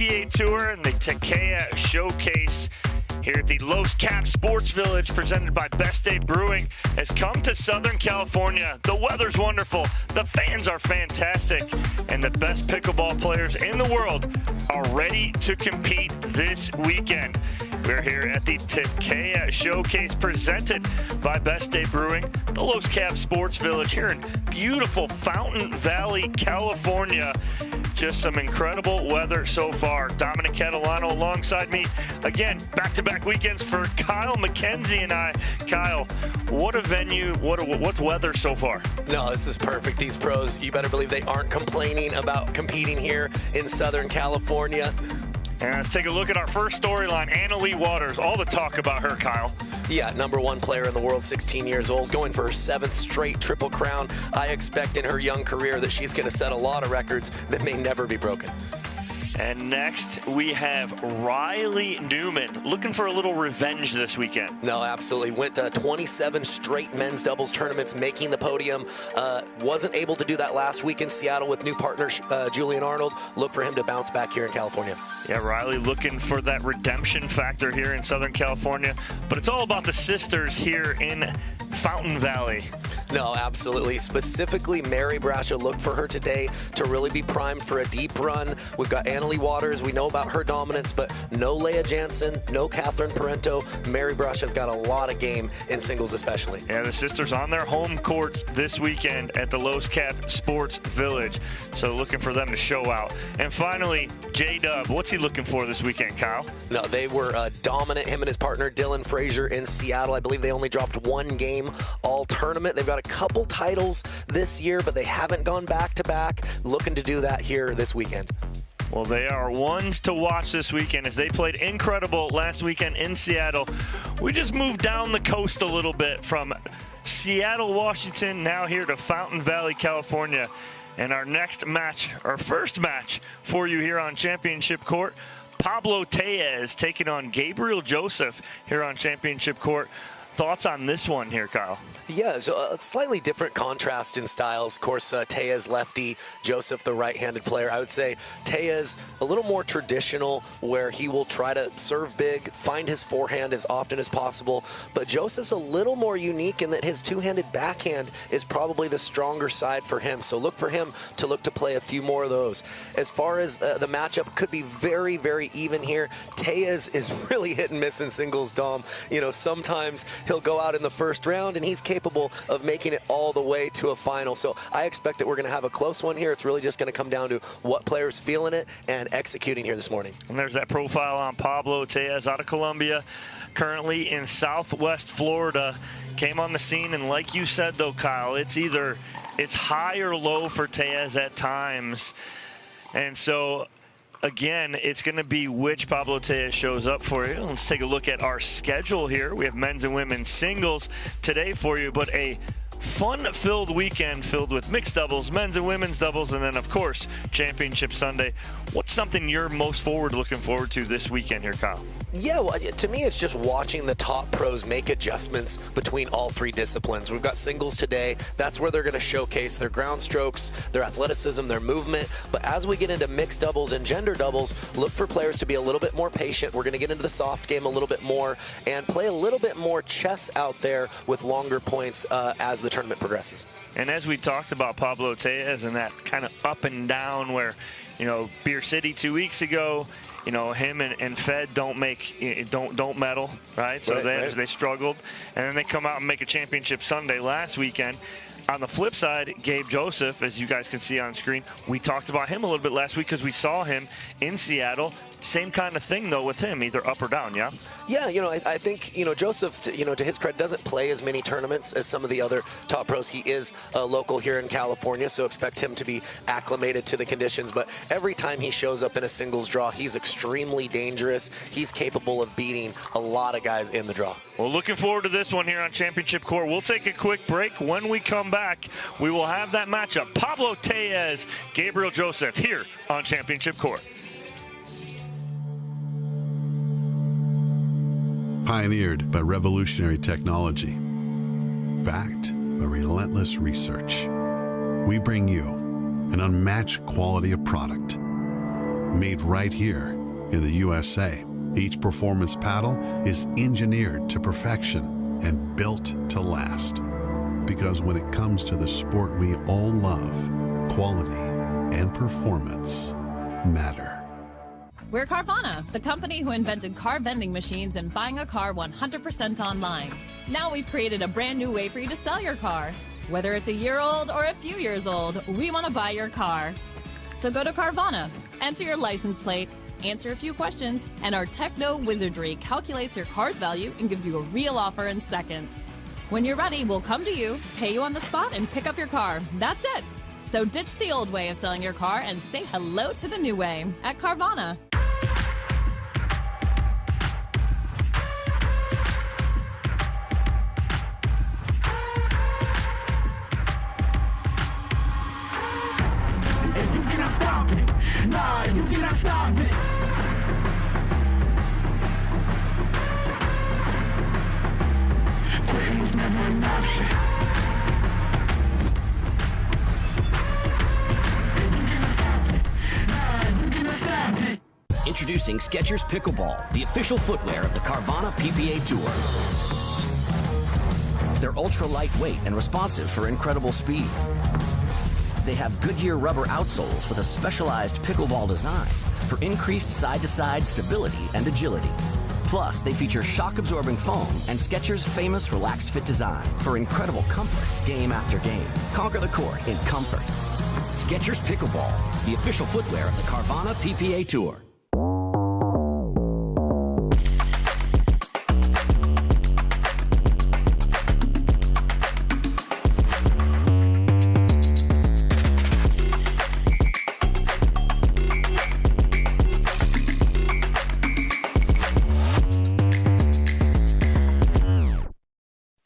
PA Tour and the Takeya Showcase here at the Los Cap Sports Village, presented by Best Day Brewing, has come to Southern California. The weather's wonderful, the fans are fantastic, and the best pickleball players in the world are ready to compete this weekend. We're here at the Takeya Showcase, presented by Best Day Brewing, the Los Cap Sports Village here in beautiful Fountain Valley, California. Just some incredible weather so far. Dominic Catalano alongside me. Again, back-to-back weekends for Kyle McKenzie and I. Kyle, what a venue, what weather so far? No, this is perfect. These pros, you better believe they aren't complaining about competing here in Southern California. And let's take a look at our first storyline, Leigh Waters. All the talk about her, Kyle. Yeah, #1 player in the world, 16 years old, going for her 7th straight Triple Crown. I expect in her young career that she's going to set a lot of records that may never be broken. And next, we have Riley Newman, looking for a little revenge this weekend. No, absolutely. Went to 27 straight men's doubles tournaments, making the podium. Wasn't able to do that last week in Seattle with new partner Julian Arnold. Look for him to bounce back here in California. Yeah, Riley looking for that redemption factor here in Southern California. But it's all about the sisters here in Fountain Valley. No, absolutely. Specifically, Mary Brascia, look for her today to really be primed for a deep run. We've got Leigh Waters. We know about her dominance, but no Leah Jansen, no Catherine Parento. Mary Brascia's got a lot of game in singles especially. Yeah, the sisters on their home courts this weekend at the Los Cap Sports Village. So looking for them to show out. And finally, Jay Dub. What's he looking for this weekend, Kyle? No, they were dominant, him and his partner Dylan Frazier in Seattle. I believe they only dropped 1 game all tournament. They've got a couple titles this year, but they haven't gone back-to-back. Looking to do that here this weekend. Well, they are ones to watch this weekend as they played incredible last weekend in Seattle. We just moved down the coast a little bit from Seattle, Washington, now here to Fountain Valley, California. And our next match, our first match for you here on Championship Court, Pablo Tellez taking on Gabriel Joseph here on Championship Court. Thoughts on this one here, Kyle? Yeah, so a slightly different contrast in styles. Of course, Tellez lefty, Joseph the right-handed player. I would say Tellez a little more traditional, where he will try to serve big, find his forehand as often as possible. But Joseph's a little more unique in that his two-handed backhand is probably the stronger side for him. So look for him to look to play a few more of those. As far as the matchup, could be very, very even here. Tellez is really hit and miss in singles, Dom. You know, sometimes he'll go out in the first round, and he's capable of making it all the way to a final. So I expect that we're going to have a close one here. It's really just going to come down to what player's feeling it and executing here this morning. And there's that profile on Pablo Tellez out of Colombia, currently in Southwest Florida. Came on the scene, and like you said, though, Kyle, it's high or low for Tellez at times. And so again, it's going to be which Pablo Tellez shows up for you. Let's take a look at our schedule here. We have men's and women's singles today for you, but a fun-filled weekend filled with mixed doubles, men's and women's doubles, and then, of course, Championship Sunday. What's something you're most looking forward to this weekend here, Kyle? Yeah, well, to me, it's just watching the top pros make adjustments between all 3 disciplines. We've got singles today. That's where they're going to showcase their ground strokes, their athleticism, their movement. But as we get into mixed doubles and gender doubles, look for players to be a little bit more patient. We're going to get into the soft game a little bit more and play a little bit more chess out there with longer points as the tournament progresses. And as we talked about Pablo Tellez and that kind of up and down where, you know, Beer City 2 weeks ago, you know, him and Fed don't medal, right? So they struggled. And then they come out and make a Championship Sunday last weekend. On the flip side, Gabe Joseph, as you guys can see on screen, we talked about him a little bit last week because we saw him in Seattle. Same kind of thing, though, with him, either up or down, yeah? Yeah, you know, I think, you know, Joseph, you know, to his credit, doesn't play as many tournaments as some of the other top pros. He is local here in California, so expect him to be acclimated to the conditions. But every time he shows up in a singles draw, he's extremely dangerous. He's capable of beating a lot of guys in the draw. Well, looking forward to this one here on Championship Court. We'll take a quick break. When we come back, we will have that matchup. Pablo Tellez, Gabriel Joseph here on Championship Court. Pioneered by revolutionary technology, backed by relentless research, we bring you an unmatched quality of product, made right here in the USA. Each performance paddle is engineered to perfection and built to last. Because when it comes to the sport we all love, quality and performance matter. We're Carvana, the company who invented car vending machines and buying a car 100% online. Now we've created a brand new way for you to sell your car. Whether it's a year old or a few years old, we want to buy your car. So go to Carvana, enter your license plate, answer a few questions, and our techno wizardry calculates your car's value and gives you a real offer in seconds. When you're ready, we'll come to you, pay you on the spot, and pick up your car. That's it. So ditch the old way of selling your car and say hello to the new way at Carvana. And you cannot stop it. Nah, you cannot stop it. Quitting was never an option. Introducing Skechers Pickleball, the official footwear of the Carvana PPA Tour. They're ultra lightweight and responsive for incredible speed. They have Goodyear rubber outsoles with a specialized pickleball design for increased side-to-side stability and agility. Plus, they feature shock-absorbing foam and Skechers' famous relaxed fit design for incredible comfort game after game. Conquer the court in comfort. Skechers Pickleball, the official footwear of the Carvana PPA Tour.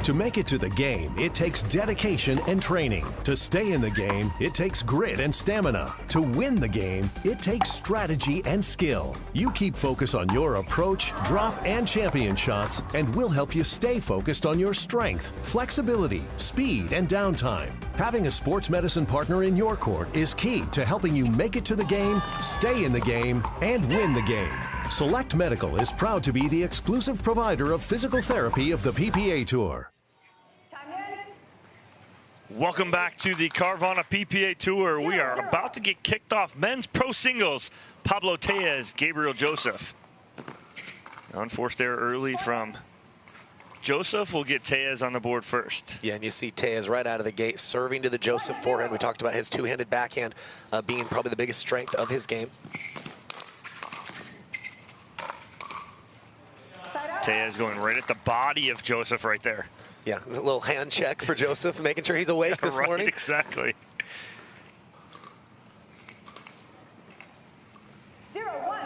To make it to the game, it takes dedication and training. To stay in the game, it takes grit and stamina. To win the game, it takes strategy and skill. You keep focus on your approach, drop, and champion shots, and we'll help you stay focused on your strength, flexibility, speed, and downtime. Having a sports medicine partner in your court is key to helping you make it to the game, stay in the game, and win the game. Select Medical is proud to be the exclusive provider of physical therapy of the PPA Tour. Welcome back to the Carvana PPA Tour. We are about to get kicked off. Men's pro singles, Pablo Tellez, Gabriel Joseph. Unforced error early from Joseph. Will get Tellez on the board first. Yeah, and you see Tellez right out of the gate serving to the Joseph forehand. We talked about his two-handed backhand being probably the biggest strength of his game. Tellez going right at the body of Joseph right there. Yeah, a little hand check for Joseph, making sure he's awake this right, morning. Exactly. 0-1.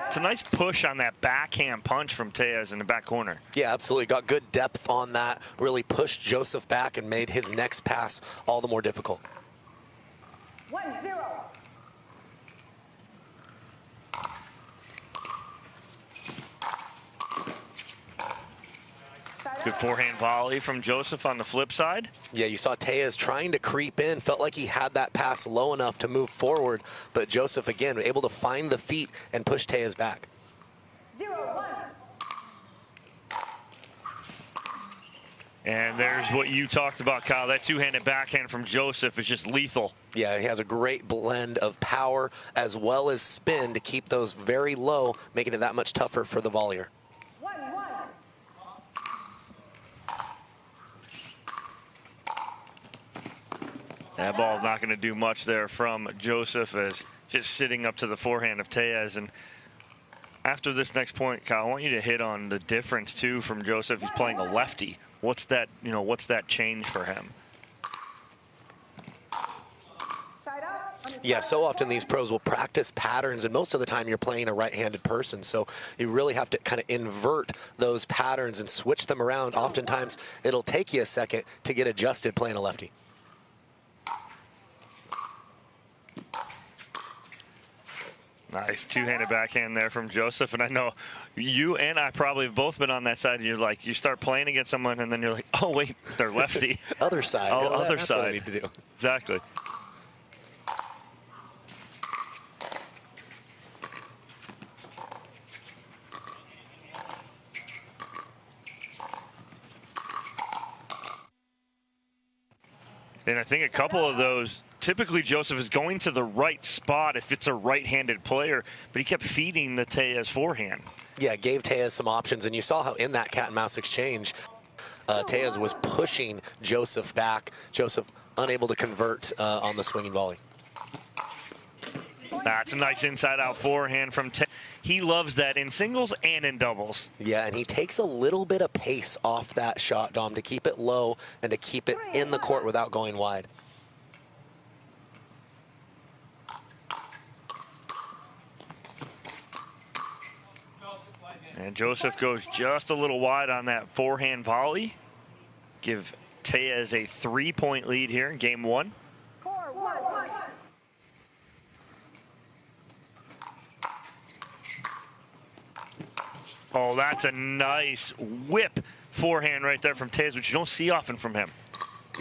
It's a nice push on that backhand punch from Tellez in the back corner. Yeah, absolutely. Got good depth on that. Really pushed Joseph back and made his next pass all the more difficult. 1-0. Good forehand volley from Joseph on the flip side. Yeah, you saw Tellez trying to creep in. Felt like he had that pass low enough to move forward. But Joseph, again, able to find the feet and push Tellez back. 0-1. And there's what you talked about, Kyle. That two-handed backhand from Joseph is just lethal. Yeah, he has a great blend of power as well as spin to keep those very low, making it that much tougher for the volleyer. 1-1. That ball not going to do much there from Joseph, as just sitting up to the forehand of Tellez. And after this next point, Kyle, I want you to hit on the difference too from Joseph. He's playing a lefty. What's that? What's that change for him? Yeah, so often these pros will practice patterns, and most of the time you're playing a right-handed person, so you really have to kind of invert those patterns and switch them around. Oftentimes it'll take you a second to get adjusted playing a lefty. Nice two-handed backhand there from Joseph. And I know you and I probably have both been on that side. You're like, you start playing against someone, and then you're like, oh, wait, they're lefty. Other side. Oh, other that's side. what I need to do. Exactly. And I think a couple of those, typically Joseph is going to the right spot if it's a right-handed player, but he kept feeding the Tellez forehand. Yeah, gave Tellez some options, and you saw how in that cat and mouse exchange, Tellez was pushing Joseph back. Joseph unable to convert on the swinging volley. That's a nice inside-out forehand from Tellez. He loves that in singles and in doubles. Yeah, and he takes a little bit of pace off that shot, Dom, to keep it low and to keep it in the court without going wide. And Joseph goes just a little wide on that forehand volley. Give Tellez a 3-point lead here in game 1. Oh, that's a nice whip forehand right there from Tellez, which you don't see often from him.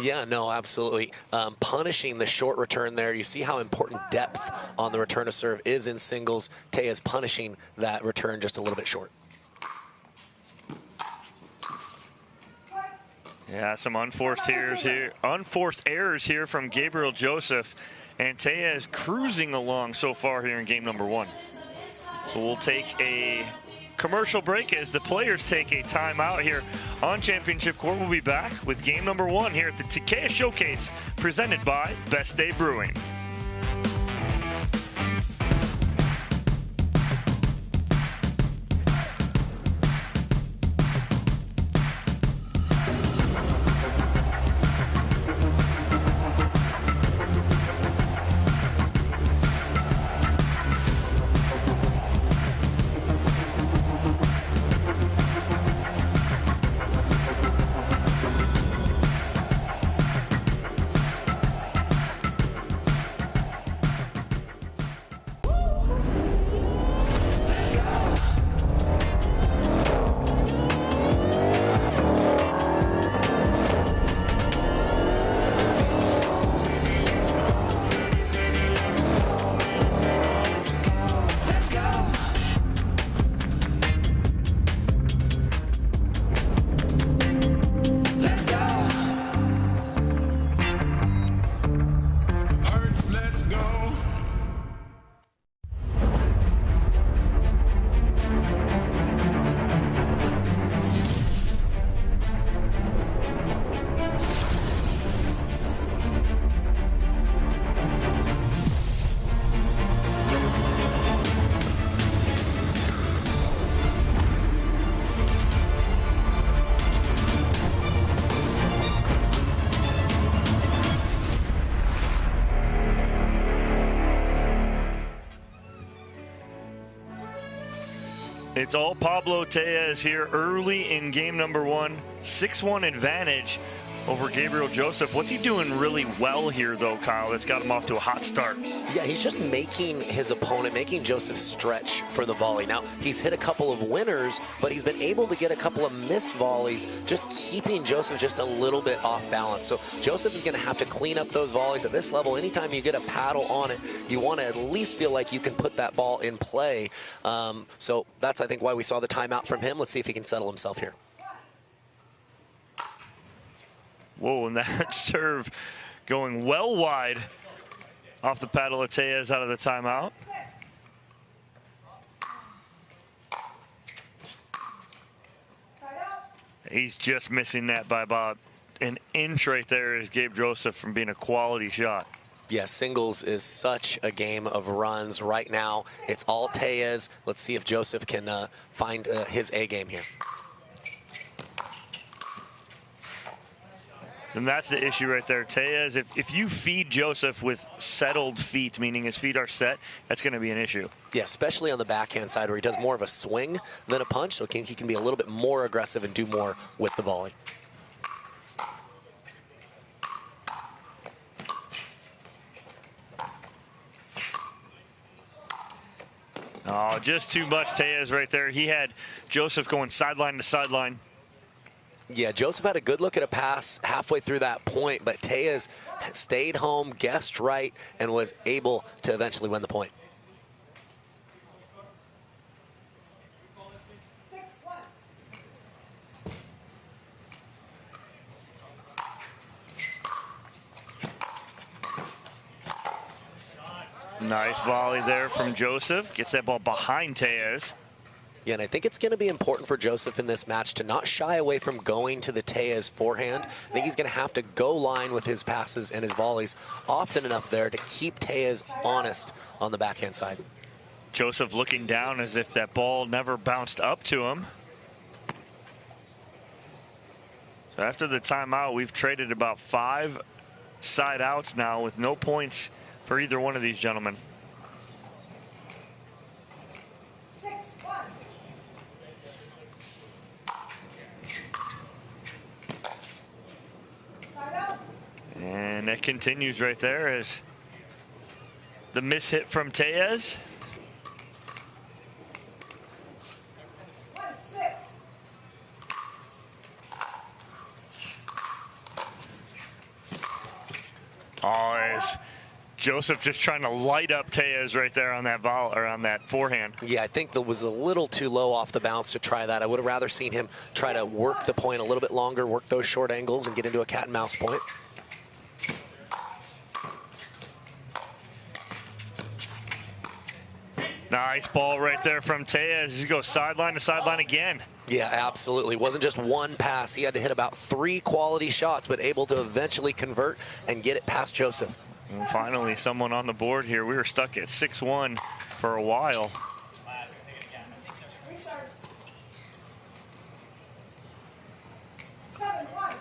Yeah, no, absolutely. Punishing the short return there. You see how important depth on the return of serve is in singles. Tellez punishing that return just a little bit short. Yeah, some unforced errors here from Gabriel Joseph, and Tellez cruising along so far here in game number 1. So we'll take a commercial break as the players take a timeout here on Championship Court. We'll be back with game number 1 here at the Takeya Showcase, presented by Best Day Brewing. It's all Pablo Tellez here early in game number 1. 6-1 advantage over Gabriel Joseph. What's he doing really well here, though, Kyle, that's got him off to a hot start? Yeah, he's just making his opponent, making Joseph stretch for the volley. Now, he's hit a couple of winners, but he's been able to get a couple of missed volleys, just keeping Joseph just a little bit off balance. So Joseph is going to have to clean up those volleys at this level. Anytime you get a paddle on it, you want to at least feel like you can put that ball in play. So that's, I think, why we saw the timeout from him. Let's see if he can settle himself here. Whoa, and that serve going well wide off the paddle of Tellez out of the timeout. He's just missing that by about an inch right there as Gabe Joseph from being a quality shot. Yeah, singles is such a game of runs right now. It's all Tellez. Let's see if Joseph can find his A game here. And that's the issue right there. Tellez, if you feed Joseph with settled feet, meaning his feet are set, that's going to be an issue. Yeah, especially on the backhand side where he does more of a swing than a punch, so he can be a little bit more aggressive and do more with the volley. Oh, just too much Tellez right there. He had Joseph going sideline to sideline. Yeah, Joseph had a good look at a pass halfway through that point, but Tellez stayed home, guessed right, and was able to eventually win the point. Nice volley there from Joseph. Gets that ball behind Tellez. Yeah, and I think it's going to be important for Joseph in this match to not shy away from going to the Tellez forehand. I think he's going to have to go line with his passes and his volleys often enough there to keep Tellez honest on the backhand side. Joseph looking down as if that ball never bounced up to him. So after the timeout, we've traded about 5 side outs now with no points for either one of these gentlemen. 6-1. And that continues right there as the miss hit from Tellez. 1-6. Oh, as Joseph just trying to light up Tellez right there on that volley or on that forehand. Yeah, I think that was a little too low off the bounce to try that. I would have rather seen him try to work the point a little bit longer, work those short angles, and get into a cat and mouse point. Nice ball right there from Tellez. He goes sideline to sideline again. Yeah, absolutely. It wasn't just one pass. He had to hit about 3 quality shots, but able to eventually convert and get it past Joseph. And finally, someone on the board here. We were stuck at 6-1 for a while. Restart. 7-1.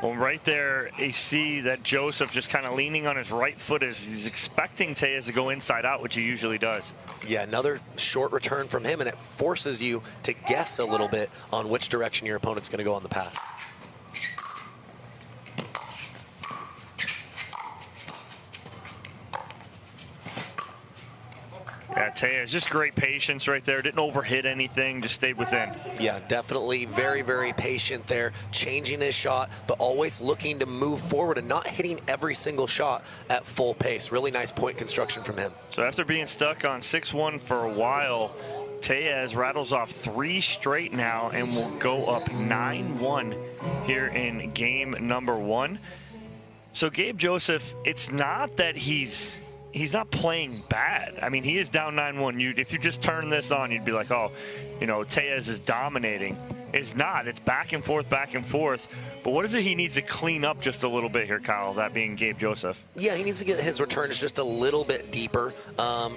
Well, right there, you see that Joseph just kind of leaning on his right foot as he's expecting Tellez to go inside out, which he usually does. Yeah, another short return from him, and it forces you to guess a little bit on which direction your opponent's going to go on the pass. Yeah, Tellez, just great patience right there. Didn't overhit anything, just stayed within. Yeah, definitely very, very patient there, changing his shot, but always looking to move forward and not hitting every single shot at full pace. Really nice point construction from him. So after being stuck on 6-1 for a while, Tellez rattles off 3 straight now and will go up 9-1 here in game number 1. So Gabe Joseph, it's not that he's not playing bad. I mean, he is down 9-1. If you just turn this on, you'd be like, oh, you know, Tellez is dominating. It's not. It's back and forth, back and forth. But what is it he needs to clean up just a little bit here, Kyle, that being Gabe Joseph? Yeah, he needs to get his returns just a little bit deeper.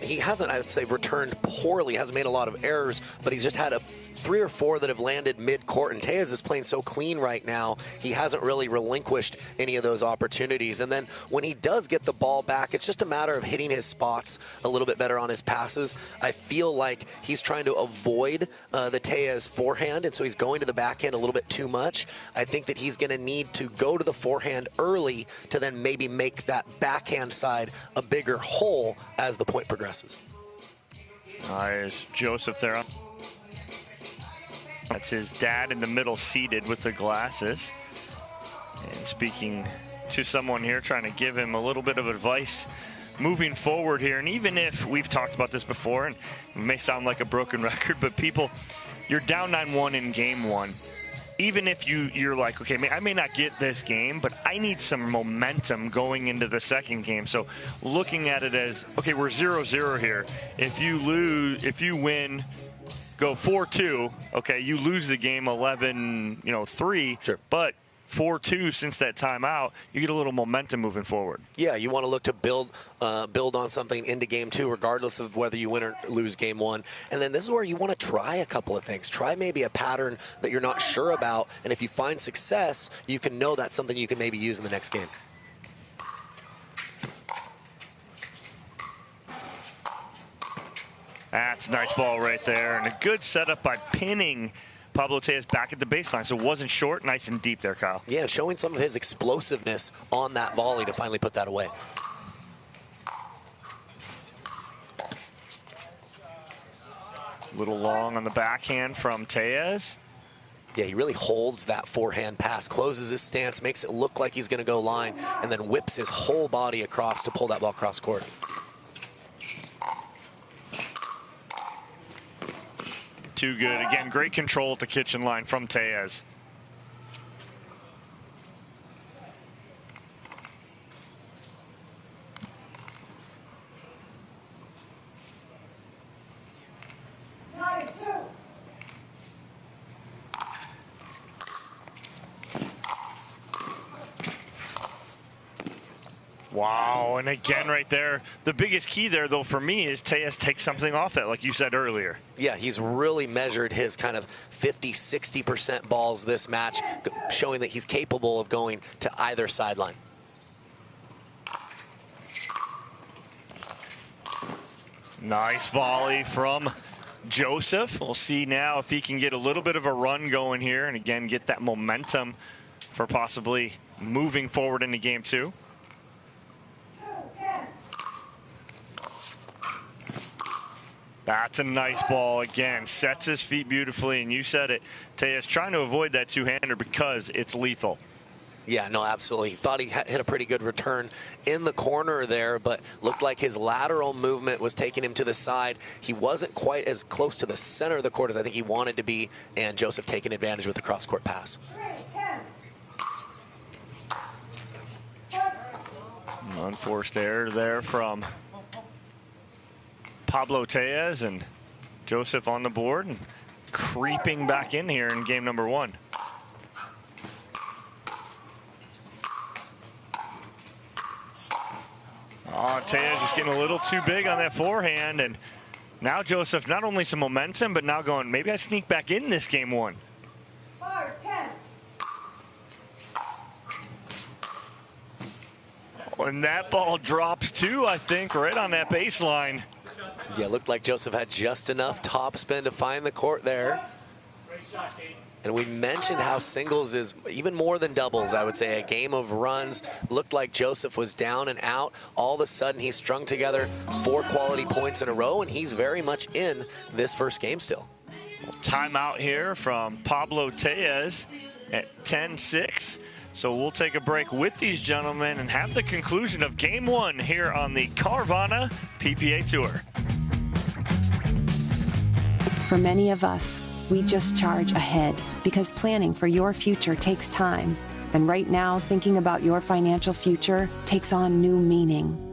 He hasn't, I would say, returned poorly, hasn't made a lot of errors, but he's just had 3 or 4 that have landed mid-court, and Tellez is playing so clean right now, he hasn't really relinquished any of those opportunities. And then when he does get the ball back, it's just a matter of hitting his spots a little bit better on his passes. I feel like he's trying to avoid the Tellez forehand, and so he's going to the backhand a little bit too much. I think that he's going to need to go to the forehand early to then maybe make that backhand side a bigger hole as the point progresses. There's Joseph there. That's his dad in the middle seated with the glasses. And speaking to someone here, trying to give him a little bit of advice moving forward here. And even if we've talked about this before, and it may sound like a broken record, but people, you're down 9-1 in game 1. Even if you're like, okay, I may not get this game, but I need some momentum going into the second game. So looking at it as, okay, we're 0-0 here. If you win, go 4-2, okay, you lose the game 11-3, sure. But 4-2 since that timeout, you get a little momentum moving forward. Yeah, you want to look to build on something into game 2, regardless of whether you win or lose game 1. And then this is where you want to try a couple of things. Try maybe a pattern that you're not sure about, and if you find success, you can know that's something you can maybe use in the next game. That's a nice ball right there, and a good setup by pinning Pablo Tellez back at the baseline, so it wasn't short, nice and deep there, Kyle. Yeah, showing some of his explosiveness on that volley to finally put that away. Little long on the backhand from Tellez. Yeah, he really holds that forehand pass, closes his stance, makes it look like he's going to go line, and then whips his whole body across to pull that ball cross court. Too good. Again, great control at the kitchen line from Tellez. Wow, and again right there, the biggest key there, though, for me is Tellez takes something off that, like you said earlier. Yeah, he's really measured his kind of 50-60% balls this match, showing that he's capable of going to either sideline. Nice volley from Joseph. We'll see now if he can get a little bit of a run going here and, again, get that momentum for possibly moving forward into game 2. That's a nice ball again. Sets his feet beautifully, and you said it. Tellez trying to avoid that two-hander because it's lethal. Yeah, no, absolutely. He thought he hit a pretty good return in the corner there, but looked like his lateral movement was taking him to the side. He wasn't quite as close to the center of the court as I think he wanted to be, and Joseph taking advantage with the cross-court pass. Unforced error there from Pablo Tellez, and Joseph on the board and creeping back in here in game number 1. Oh, Tellez just getting a little too big on that forehand, and now Joseph not only some momentum, but now going, maybe I sneak back in this game 1. And that ball drops too, I think, right on that baseline. Yeah, looked like Joseph had just enough topspin to find the court there. And we mentioned how singles is even more than doubles, I would say, a game of runs. Looked like Joseph was down and out. All of a sudden, he strung together 4 quality points in a row, and he's very much in this first game still. Timeout here from Pablo Tellez at 10-6. So we'll take a break with these gentlemen and have the conclusion of game 1 here on the Carvana PPA Tour. For many of us, we just charge ahead because planning for your future takes time. And right now, thinking about your financial future takes on new meaning.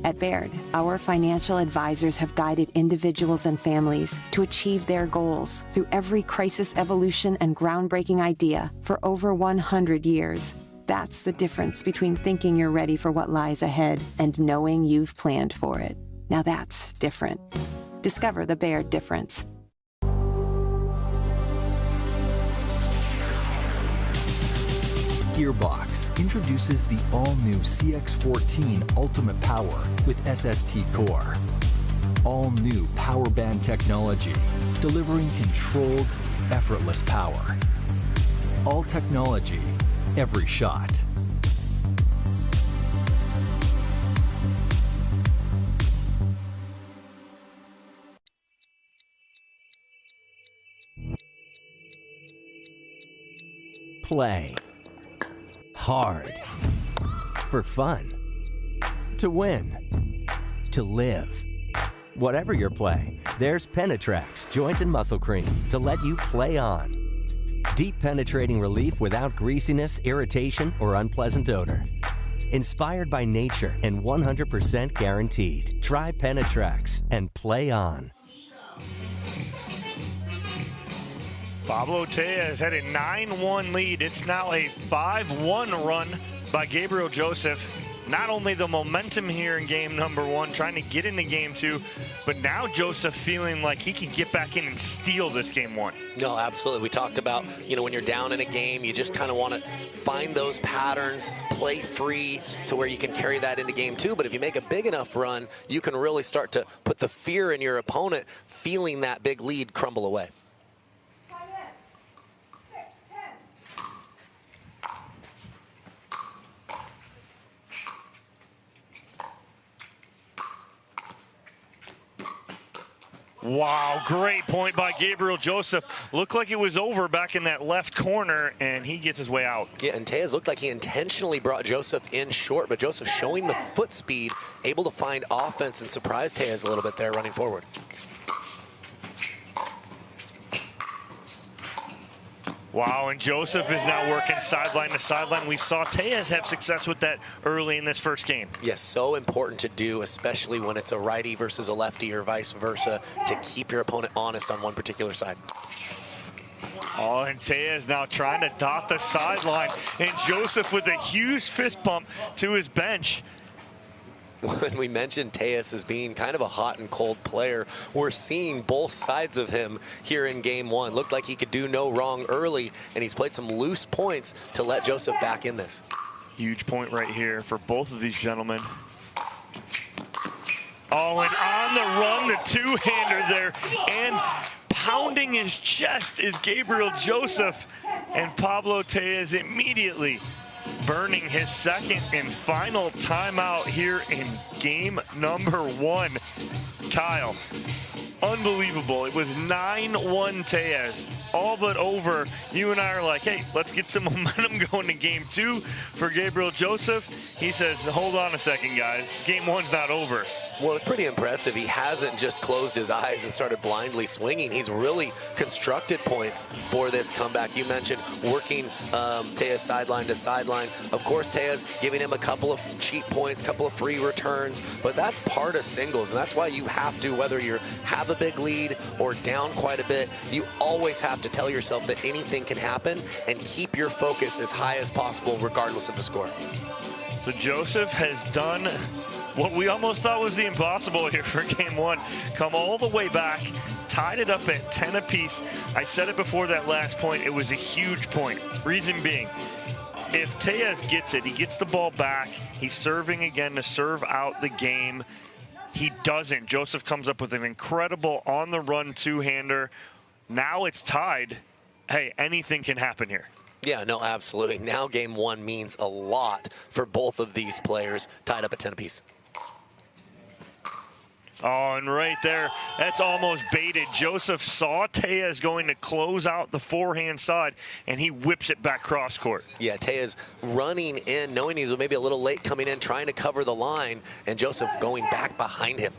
At Baird, our financial advisors have guided individuals and families to achieve their goals through every crisis evolution and groundbreaking idea for over 100 years. That's the difference between thinking you're ready for what lies ahead and knowing you've planned for it. Now that's different. Discover the Baird difference. Gearbox introduces the all-new CX-14 Ultimate Power with SST Core. All-new power band technology, delivering controlled, effortless power. All technology, every shot. Play. Hard. For fun. To win. To live. Whatever your play, there's Penetrax Joint and Muscle Cream to let you play on. Deep penetrating relief without greasiness, irritation, or unpleasant odor. Inspired by nature and 100% guaranteed. Try Penetrax and play on. Pablo Tellez had a 9-1 lead. It's now a 5-1 run by Gabriel Joseph. Not only the momentum here in game number 1, trying to get into game 2, but now Joseph feeling like he can get back in and steal this game 1. No, absolutely. We talked about, when you're down in a game, you just kind of want to find those patterns, play free to where you can carry that into game 2. But if you make a big enough run, you can really start to put the fear in your opponent, feeling that big lead crumble away. Wow, great point by Gabriel Joseph. Looked like it was over back in that left corner, and he gets his way out. Yeah, and Tellez looked like he intentionally brought Joseph in short, but Joseph showing the foot speed, able to find offense and surprise Tellez a little bit there running forward. Wow, and Joseph is now working sideline to sideline. We saw Tellez have success with that early in this first game. Yes, so important to do, especially when it's a righty versus a lefty or vice versa, to keep your opponent honest on one particular side. Oh, and Tellez now trying to dot the sideline, and Joseph with a huge fist bump to his bench. When we mentioned Tellez as being kind of a hot and cold player, we're seeing both sides of him here in game one. Looked like he could do no wrong early, and he's played some loose points to let Joseph back in this. Huge point right here for both of these gentlemen. Oh, and on the run, the two-hander there, and pounding his chest is Gabriel Joseph, and Pablo Tellez immediately burning his second and final timeout here in game number one. Kyle, unbelievable. It was 9-1 Tellez, all but over. You and I are like, hey, let's get some momentum going to game two for Gabriel Joseph. He says, hold on a second, guys. Game one's not over. Well, it's pretty impressive. He hasn't just closed his eyes and started blindly swinging. He's really constructed points for this comeback. You mentioned working Tellez sideline to sideline. Of course, Tellez giving him a couple of cheap points, couple of free returns, but that's part of singles, and that's why you have to, whether you have a big lead or down quite a bit, you always have to tell yourself that anything can happen and keep your focus as high as possible regardless of the score. So Joseph has done what we almost thought was the impossible here for game one. Come all the way back, tied it up at 10 apiece. I said it before that last point, it was a huge point. Reason being, if Tellez gets it, he gets the ball back, he's serving again to serve out the game. He doesn't. Joseph comes up with an incredible on-the-run two-hander. Now it's tied. Hey, anything can happen here. Yeah, no, absolutely. Now game one means a lot for both of these players, tied up at 10 apiece. Oh, and right there, that's almost baited. Joseph saw Tellez going to close out the forehand side, and he whips it back cross court. Yeah, Tellez running in, knowing he was maybe a little late coming in, trying to cover the line, and Joseph going back behind him.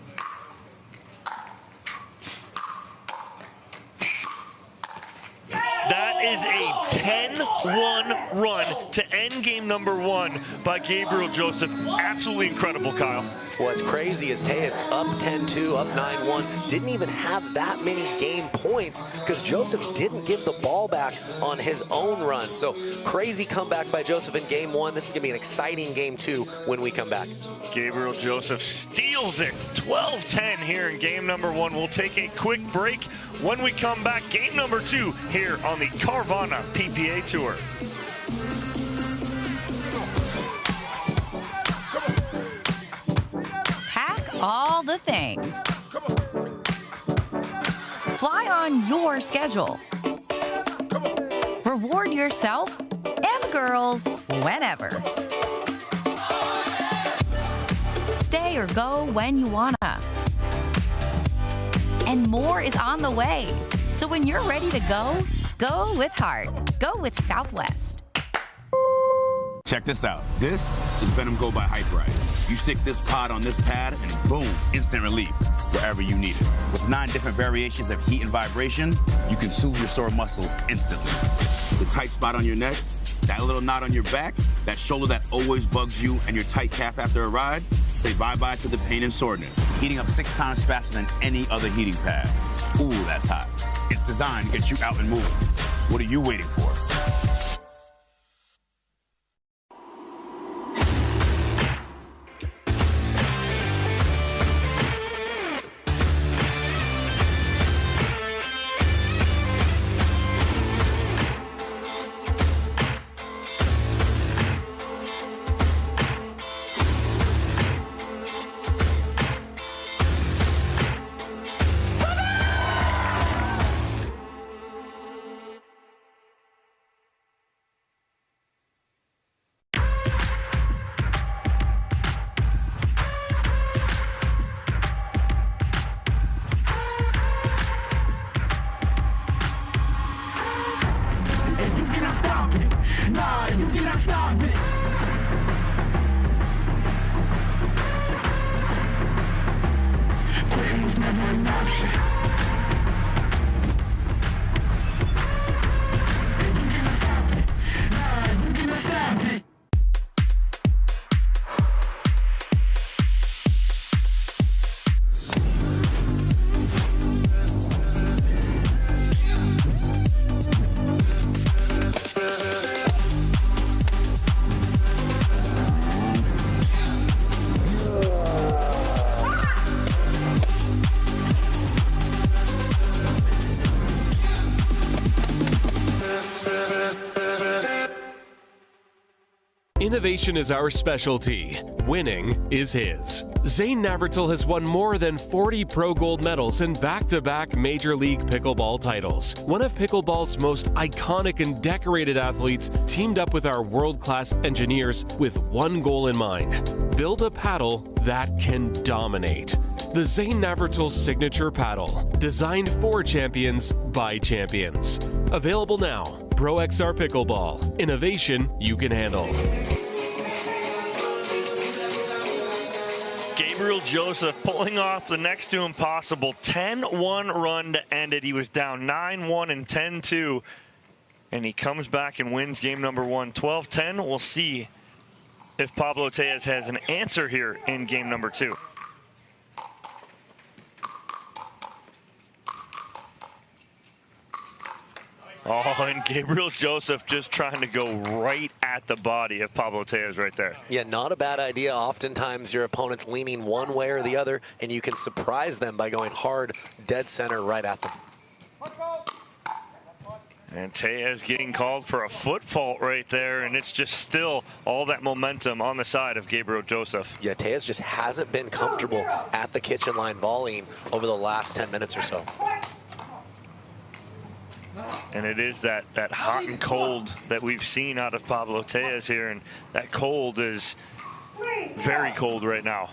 That is a 10-1 run to end game number one by Gabriel Joseph. Absolutely incredible, Kyle. What's crazy is Tellez up 10-2, up 9-1, didn't even have that many game points because Joseph didn't give the ball back on his own run. So crazy comeback by Joseph in game one. This is going to be an exciting game two when we come back. Gabriel Joseph steals it. 12-10 here in game number one. We'll take a quick break. When we come back, game number two here on the Carvana PPA Tour. All the things. Fly on your schedule. Reward yourself and the girls whenever. Stay or go when you wanna. And more is on the way. So when you're ready to go, go with heart. Go with Southwest. Check this out. This is Venom Go by Hyperice. You stick this pod on this pad and boom, instant relief wherever you need it. With 9 different variations of heat and vibration, you can soothe your sore muscles instantly. The tight spot on your neck, that little knot on your back, that shoulder that always bugs you, and your tight calf after a ride, say bye-bye to the pain and soreness. Heating up 6 times faster than any other heating pad. Ooh, that's hot. It's designed to get you out and moving. What are you waiting for? Innovation is our specialty. Winning is his. Zane Navratil has won more than 40 pro gold medals in back-to-back Major League Pickleball titles. One of pickleball's most iconic and decorated athletes teamed up with our world-class engineers with one goal in mind: build a paddle that can dominate. The Zane Navratil Signature Paddle, designed for champions by champions. Available now. Pro XR Pickleball. Innovation you can handle. Gabriel Joseph pulling off the next to impossible 10-1 run to end it. He was down 9-1 and 10-2, and he comes back and wins game number 1, 12-10. We'll see if Pablo Tellez has an answer here in game number 2. Oh, and Gabriel Joseph just trying to go right at the body of Pablo Tellez right there. Yeah, not a bad idea. Oftentimes your opponent's leaning one way or the other, and you can surprise them by going hard, dead center, right at them. And Tellez getting called for a foot fault right there, and it's just still all that momentum on the side of Gabriel Joseph. Yeah, Tellez just hasn't been comfortable at the kitchen line volleying over the last 10 minutes or so. And it is that hot and cold that we've seen out of Pablo Tellez here, and that cold is very cold right now.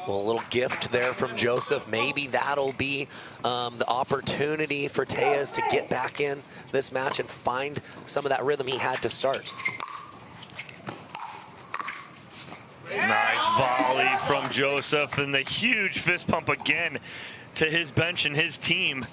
Well, a little gift there from Joseph. Maybe that'll be the opportunity for Tellez to get back in this match and find some of that rhythm he had to start. Nice volley from Joseph, and the huge fist pump again to his bench and his team.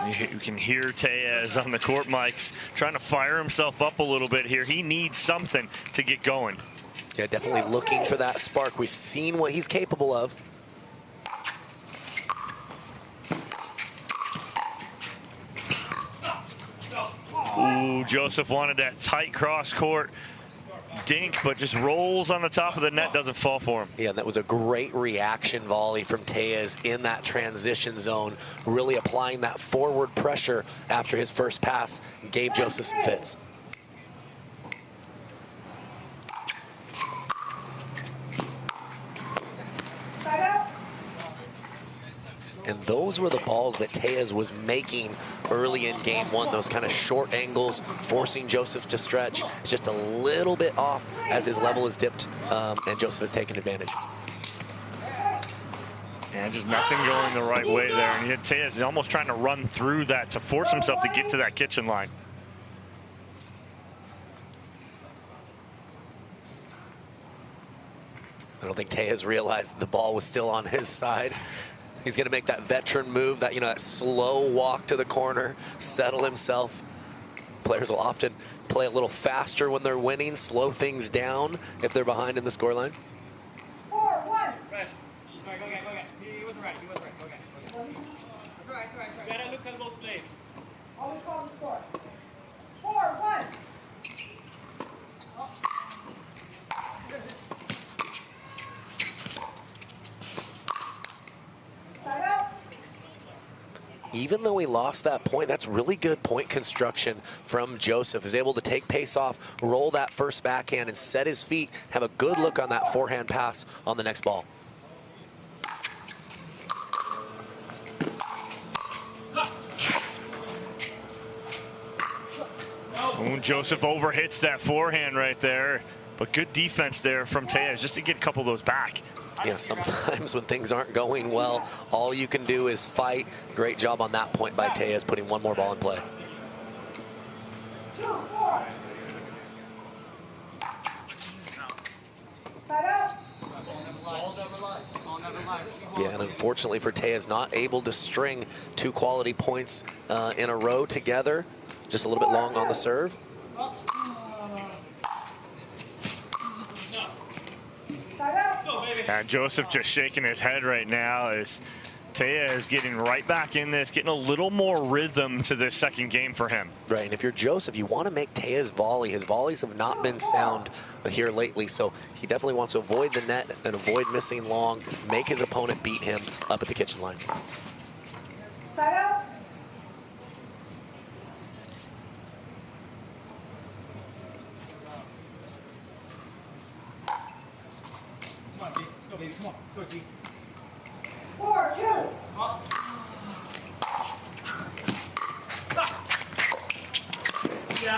You can hear Tellez on the court mics trying to fire himself up a little bit here. He needs something to get going. Yeah, definitely looking for that spark. We've seen what he's capable of. Ooh, Joseph wanted that tight cross court dink, but just rolls on the top of the net, doesn't fall for him. Yeah, and that was a great reaction volley from Tellez in that transition zone, really applying that forward pressure after his first pass, gave Joseph some fits. And those were the balls that Tellez was making early in game 1, those kind of short angles, forcing Joseph to stretch. It's just a little bit off as his level is dipped, and Joseph has taken advantage. And just nothing going the right way there. And yet Tellez is almost trying to run through that to force himself to get to that kitchen line. I don't think Tellez realized the ball was still on his side. He's going to make that veteran move, that, that slow walk to the corner, settle himself. Players will often play a little faster when they're winning, slow things down if they're behind in the scoreline. 4-1. Right. Sorry, go again. He wasn't right. Go again. It's all right. Better look at both plays. Always call the score. 4-1. Even though he lost that point, that's really good point construction from Joseph. He's able to take pace off, roll that first backhand, and set his feet, have a good look on that forehand pass on the next ball. Ooh, Joseph overhits that forehand right there, but good defense there from Tellez just to get a couple of those back. Yeah, sometimes when things aren't going well, all you can do is fight. Great job on that point by Tellez, putting one more ball in play. 2-4. Side out. Yeah, and unfortunately for Tellez, not able to string 2 quality points in a row together. Just a little bit long on the serve. Joseph just shaking his head right now as Tellez getting right back in this, getting a little more rhythm to this second game for him. Right, and if you're Joseph, you want to make Tellez volley. His volleys have not been sound here lately, so he definitely wants to avoid the net and avoid missing long, make his opponent beat him up at the kitchen line. Side out. Come on, G. Let's go, baby. Come on. Go, G. 4-2.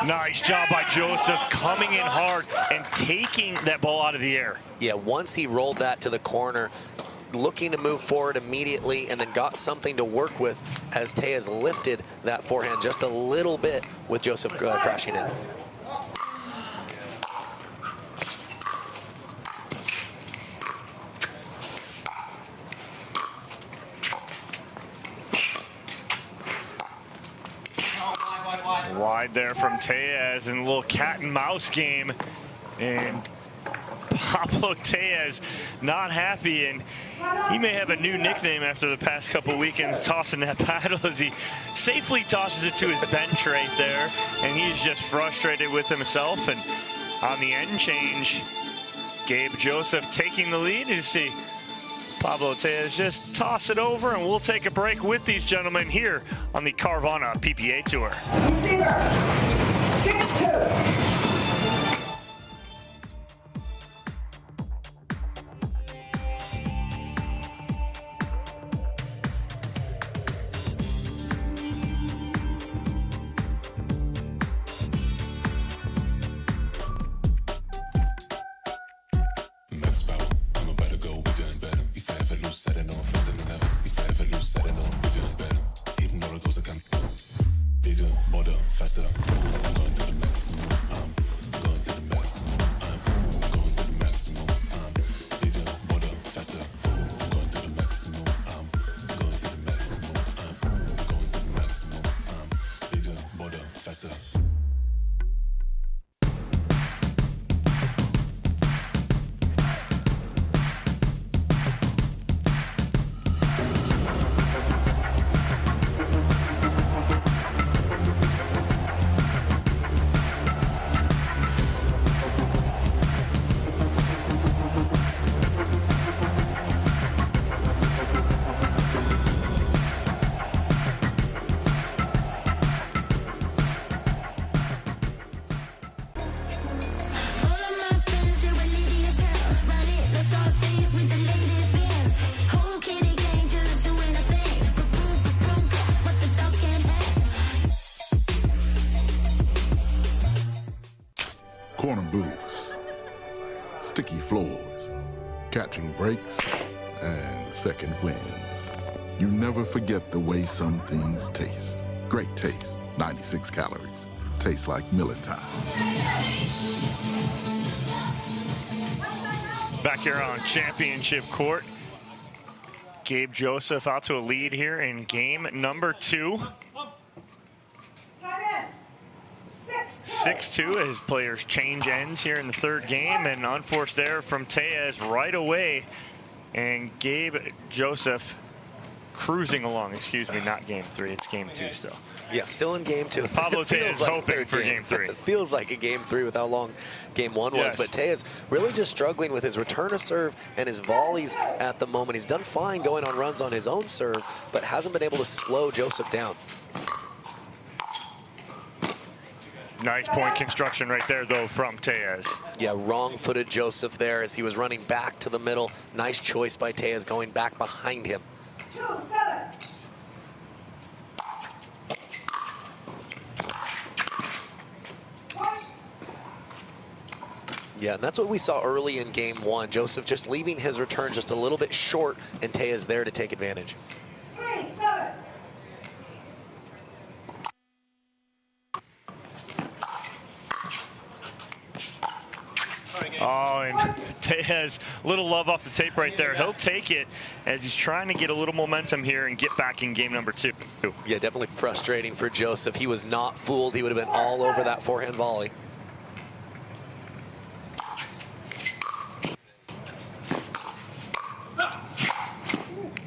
Nice job by Joseph coming in hard and taking that ball out of the air. Yeah, once he rolled that to the corner, looking to move forward immediately, and then got something to work with as Tellez lifted that forehand just a little bit with Joseph crashing in. Wide there from Tellez in a little cat and mouse game. And Pablo Tellez not happy, and he may have a new nickname after the past couple weekends tossing that paddle as he safely tosses it to his bench right there, and he's just frustrated with himself. And on the end change, Gabe Joseph taking the lead. You see Pablo Tellez just toss it over, and we'll take a break with these gentlemen here on the Carvana PPA Tour. Receiver. 6-2. Corner booths, sticky floors, catching breaks, and second wins. You never forget the way some things taste. Great taste, 96 calories. Tastes like Miller time. Back here on championship court, Gabe Joseph out to a lead here in game number 2. 6-2 as players change ends here in the third game, and unforced error from Tellez right away, and Gabe Joseph cruising along. Excuse me, not game 3, it's game 2 still. Yeah, still in game 2. Pablo Tellez like hoping for game 3. It feels like a game 3 with how long game 1 was, Yes. but Tellez really just struggling with his return of serve and his volleys at the moment. He's done fine going on runs on his own serve, but hasn't been able to slow Joseph down. Nice point construction right there, though, from Tellez. Yeah, wrong-footed Joseph there as he was running back to the middle. Nice choice by Tellez going back behind him. 2-7. Yeah, and that's what we saw early in game 1. Joseph just leaving his return just a little bit short, and Tellez there to take advantage. 3-7. Oh, and Tellez, little love off the tape right there. He'll take it as he's trying to get a little momentum here and get back in game number 2. Yeah, definitely frustrating for Joseph. He was not fooled. He would have been all over that forehand volley.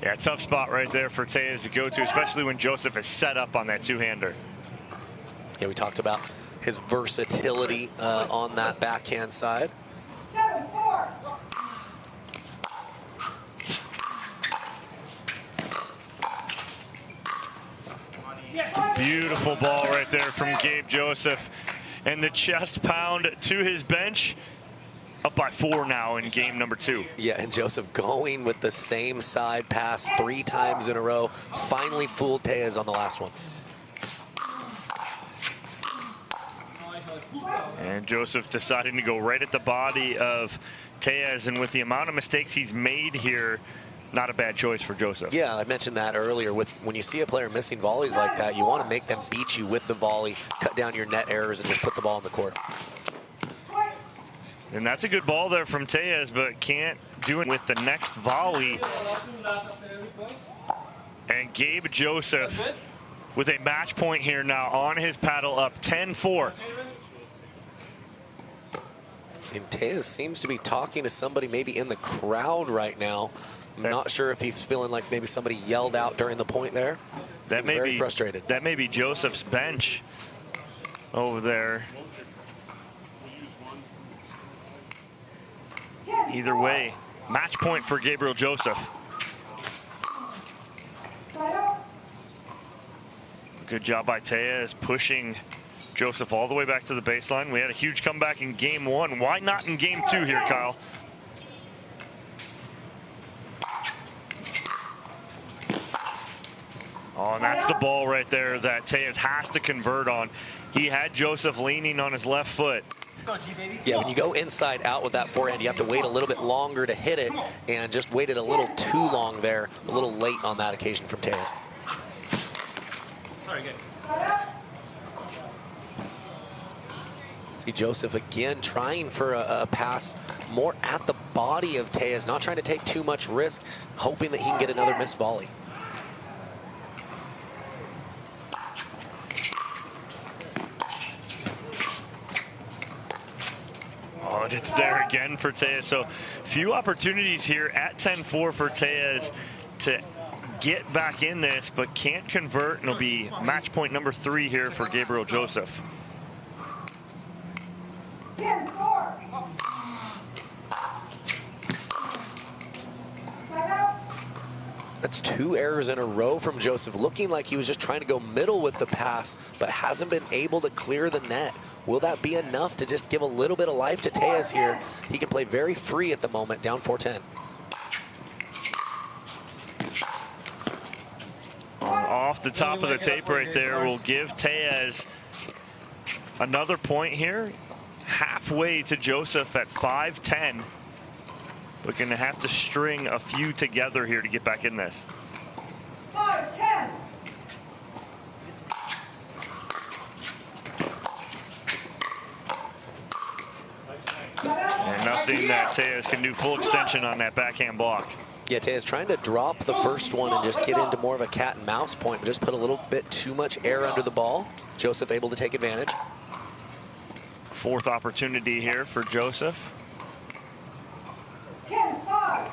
Yeah, tough spot right there for Tellez to go to, especially when Joseph is set up on that two-hander. Yeah, we talked about his versatility on that backhand side. 7-4. Beautiful ball right there from Gabe Joseph. And the chest pound to his bench. Up by 4 now in game number 2. Yeah, and Joseph going with the same side pass 3 times in a row. Finally fooled Tellez on the last one. And Joseph deciding to go right at the body of Tellez, and with the amount of mistakes he's made here, not a bad choice for Joseph. Yeah, I mentioned that earlier. When you see a player missing volleys like that, you want to make them beat you with the volley, cut down your net errors, and just put the ball in the court. And that's a good ball there from Tellez, but can't do it with the next volley. And Gabe Joseph with a match point here now on his paddle, up 10-4. And Tellez seems to be talking to somebody maybe in the crowd right now. I'm not sure if he's feeling like maybe somebody yelled out during the point there. That may very be frustrated. That may be Joseph's bench over there. Either way, match point for Gabriel Joseph. Good job by Tellez pushing Joseph all the way back to the baseline. We had a huge comeback in game 1. Why not in game 2 here, Kyle? Oh, and that's the ball right there that Tellez has to convert on. He had Joseph leaning on his left foot. Yeah, when you go inside out with that forehand, you have to wait a little bit longer to hit it, and just waited a little too long there, a little late on that occasion from Tellez. See Joseph again trying for a pass more at the body of Tellez, not trying to take too much risk, hoping that he can get another missed volley. Oh, and it's there again for Tellez. So few opportunities here at 10-4 for Tellez to get back in this, but can't convert, and it'll be match point number 3 here for Gabriel Joseph. 10-4. That's 2 errors in a row from Joseph, looking like he was just trying to go middle with the pass, but hasn't been able to clear the net. Will that be enough to just give a little bit of life to Tellez here? He can play very free at the moment, down 4-10. Off the top of the tape right there will give Tellez another point here. Halfway to Joseph at 5-10. We're going to have to string a few together here to get back in this. 5-10. And nothing that Tellez can do full extension on that backhand block. Yeah, Tellez trying to drop the first one and just get into more of a cat and mouse point, but just put a little bit too much air under the ball. Joseph able to take advantage. 4th opportunity here for Joseph. 10-5.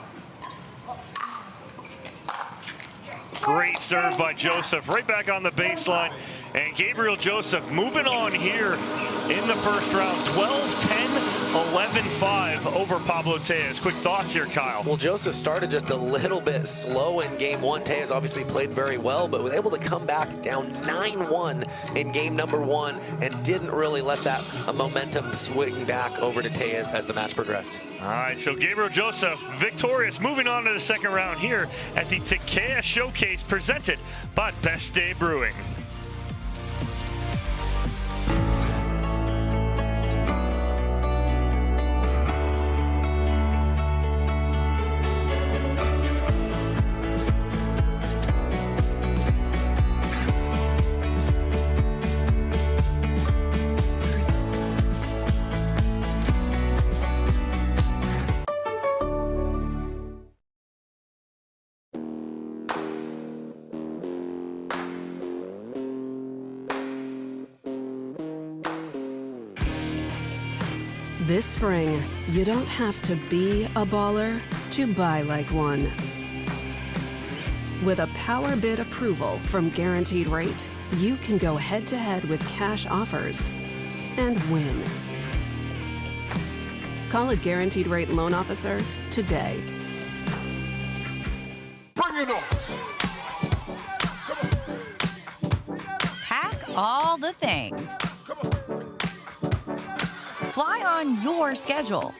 Great serve by Joseph, right back on the baseline. And Gabriel Joseph moving on here in the first round. 12-10, 11-5 over Pablo Tellez. Quick thoughts here, Kyle. Well, Joseph started just a little bit slow in game 1. Tellez obviously played very well, but was able to come back down 9-1 in game number 1 and didn't really let that momentum swing back over to Tellez as the match progressed. All right, so Gabriel Joseph victorious, moving on to the second round here at the Takeya Showcase presented by Best Day Brewing. This spring, you don't have to be a baller to buy like one. With a power bid approval from Guaranteed Rate, you can go head-to-head with cash offers and win. Call a Guaranteed Rate loan officer today. Bring it on! Pack all the things. Fly on your schedule.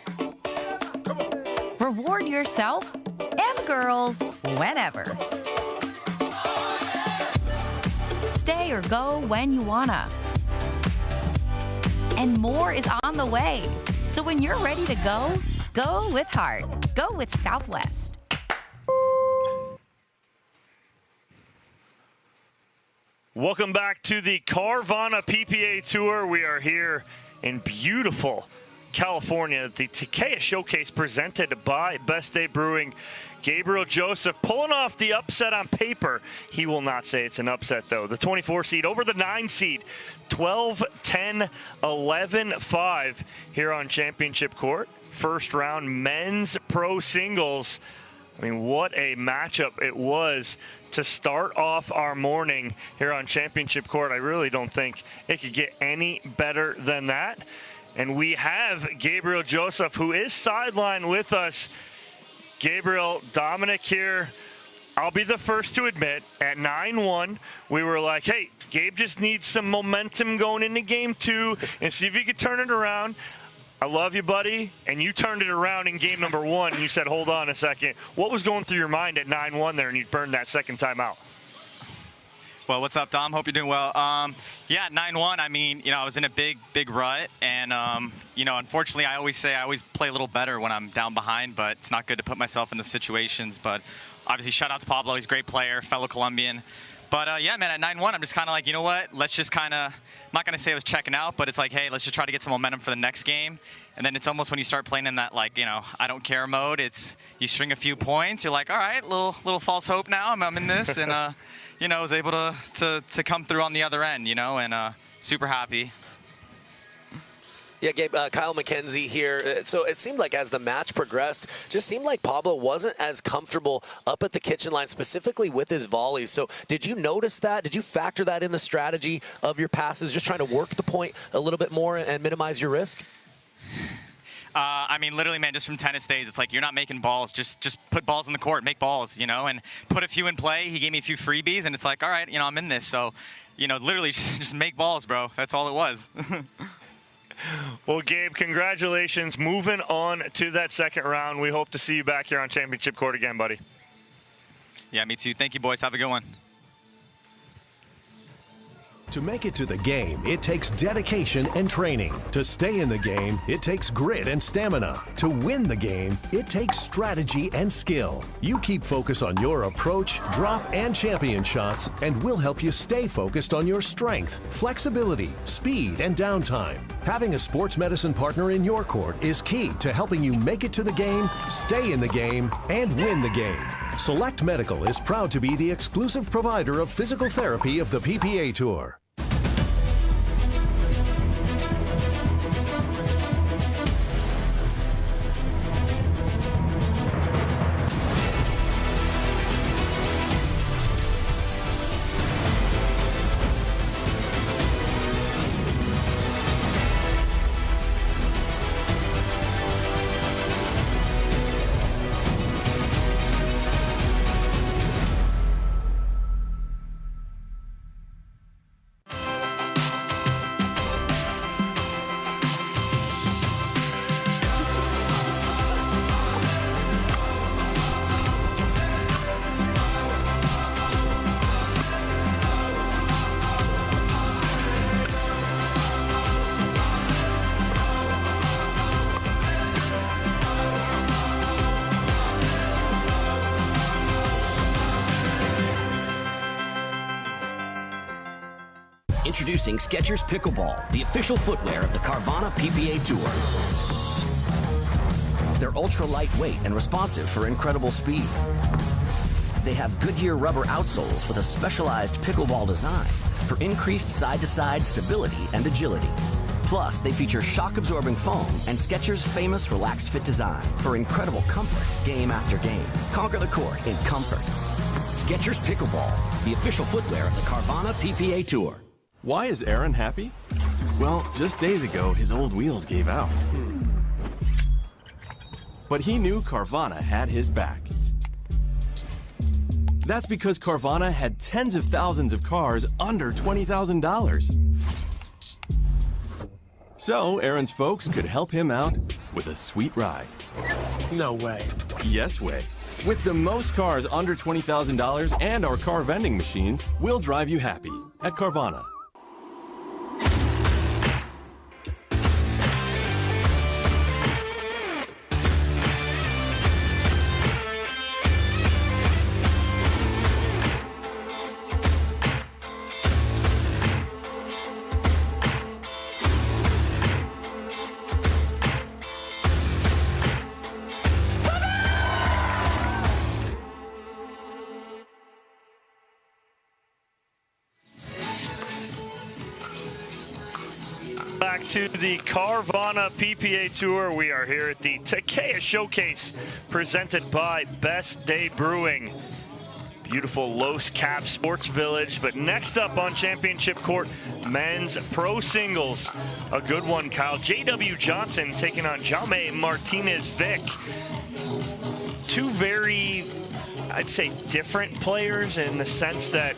Reward yourself and girls whenever. Stay or go when you wanna. And more is on the way. So when you're ready to go, go with heart. Go with Southwest. Welcome back to the Carvana PPA Tour. We are here in beautiful California at the Takeya Showcase presented by Best Day Brewing. Gabriel Joseph pulling off the upset on paper. He will not say it's an upset, though. The 24 seed over the 9 seed, 12-10, 11-5 here on Championship Court. First round men's pro singles. I mean, what a matchup it was to start off our morning here on Championship Court. I really don't think it could get any better than that. And we have Gabriel Joseph, who is sidelined with us. Gabriel, Dominic here. I'll be the first to admit, at 9-1, we were like, hey, Gabe just needs some momentum going into game 2 and see if he could turn it around. I love you, buddy. And you turned it around in game number 1, and you said, hold on a second. What was going through your mind at 9-1 there, and you burned that second time out? Well, what's up, Dom? Hope you're doing well. Yeah, 9-1, I mean, I was in a big rut. And, unfortunately, I always play a little better when I'm down behind, but it's not good to put myself in the situations. But obviously, shout out to Pablo. He's a great player, fellow Colombian. But, yeah, man, at 9-1, I'm just kind of like, you know what? Let's just kind of, I'm not going to say I was checking out, but it's like, hey, let's just try to get some momentum for the next game. And then it's almost when you start playing in that, like, I don't care mode. It's you string a few points. You're like, all right, little false hope now. I'm in this. And, I was able to come through on the other end, and super happy. Yeah, Gabe, Kyle McKenzie here. So it seemed like as the match progressed, just seemed like Pablo wasn't as comfortable up at the kitchen line, specifically with his volleys. So did you notice that? Did you factor that in the strategy of your passes, just trying to work the point a little bit more and minimize your risk? I mean, literally, man, just from tennis days, it's like you're not making balls. Just put balls in the court, make balls, and put a few in play. He gave me a few freebies, and it's like, all right, I'm in this. So, literally just make balls, bro. That's all it was. Well, Gabe, congratulations. Moving on to that second round. We hope to see you back here on Championship Court again, buddy. Yeah, me too. Thank you, boys. Have a good one. To make it to the game, it takes dedication and training. To stay in the game, it takes grit and stamina. To win the game, it takes strategy and skill. You keep focus on your approach, drop, and champion shots, and we'll help you stay focused on your strength, flexibility, speed, and downtime. Having a sports medicine partner in your court is key to helping you make it to the game, stay in the game, and win the game. Select Medical is proud to be the exclusive provider of physical therapy of the PPA Tour. Introducing Skechers Pickleball, the official footwear of the Carvana PPA Tour. They're ultra lightweight and responsive for incredible speed. They have Goodyear rubber outsoles with a specialized pickleball design for increased side-to-side stability and agility. Plus, they feature shock-absorbing foam and Skechers' famous relaxed fit design for incredible comfort game after game. Conquer the court in comfort. Skechers Pickleball, the official footwear of the Carvana PPA Tour. Why is Aaron happy? Well, just days ago, his old wheels gave out. But he knew Carvana had his back. That's because Carvana had tens of thousands of cars under $20,000. So Aaron's folks could help him out with a sweet ride. No way. Yes way. With the most cars under $20,000 and our car vending machines, we'll drive you happy at Carvana. Back to the Carvana PPA Tour. We are here at the Takeya Showcase presented by Best Day Brewing. Beautiful Los Cabs Sports Village. But next up on Championship Court, men's pro singles. A good one, Kyle. J.W. Johnson taking on Jaume Martinez-Vic. Two very, I'd say, different players in the sense that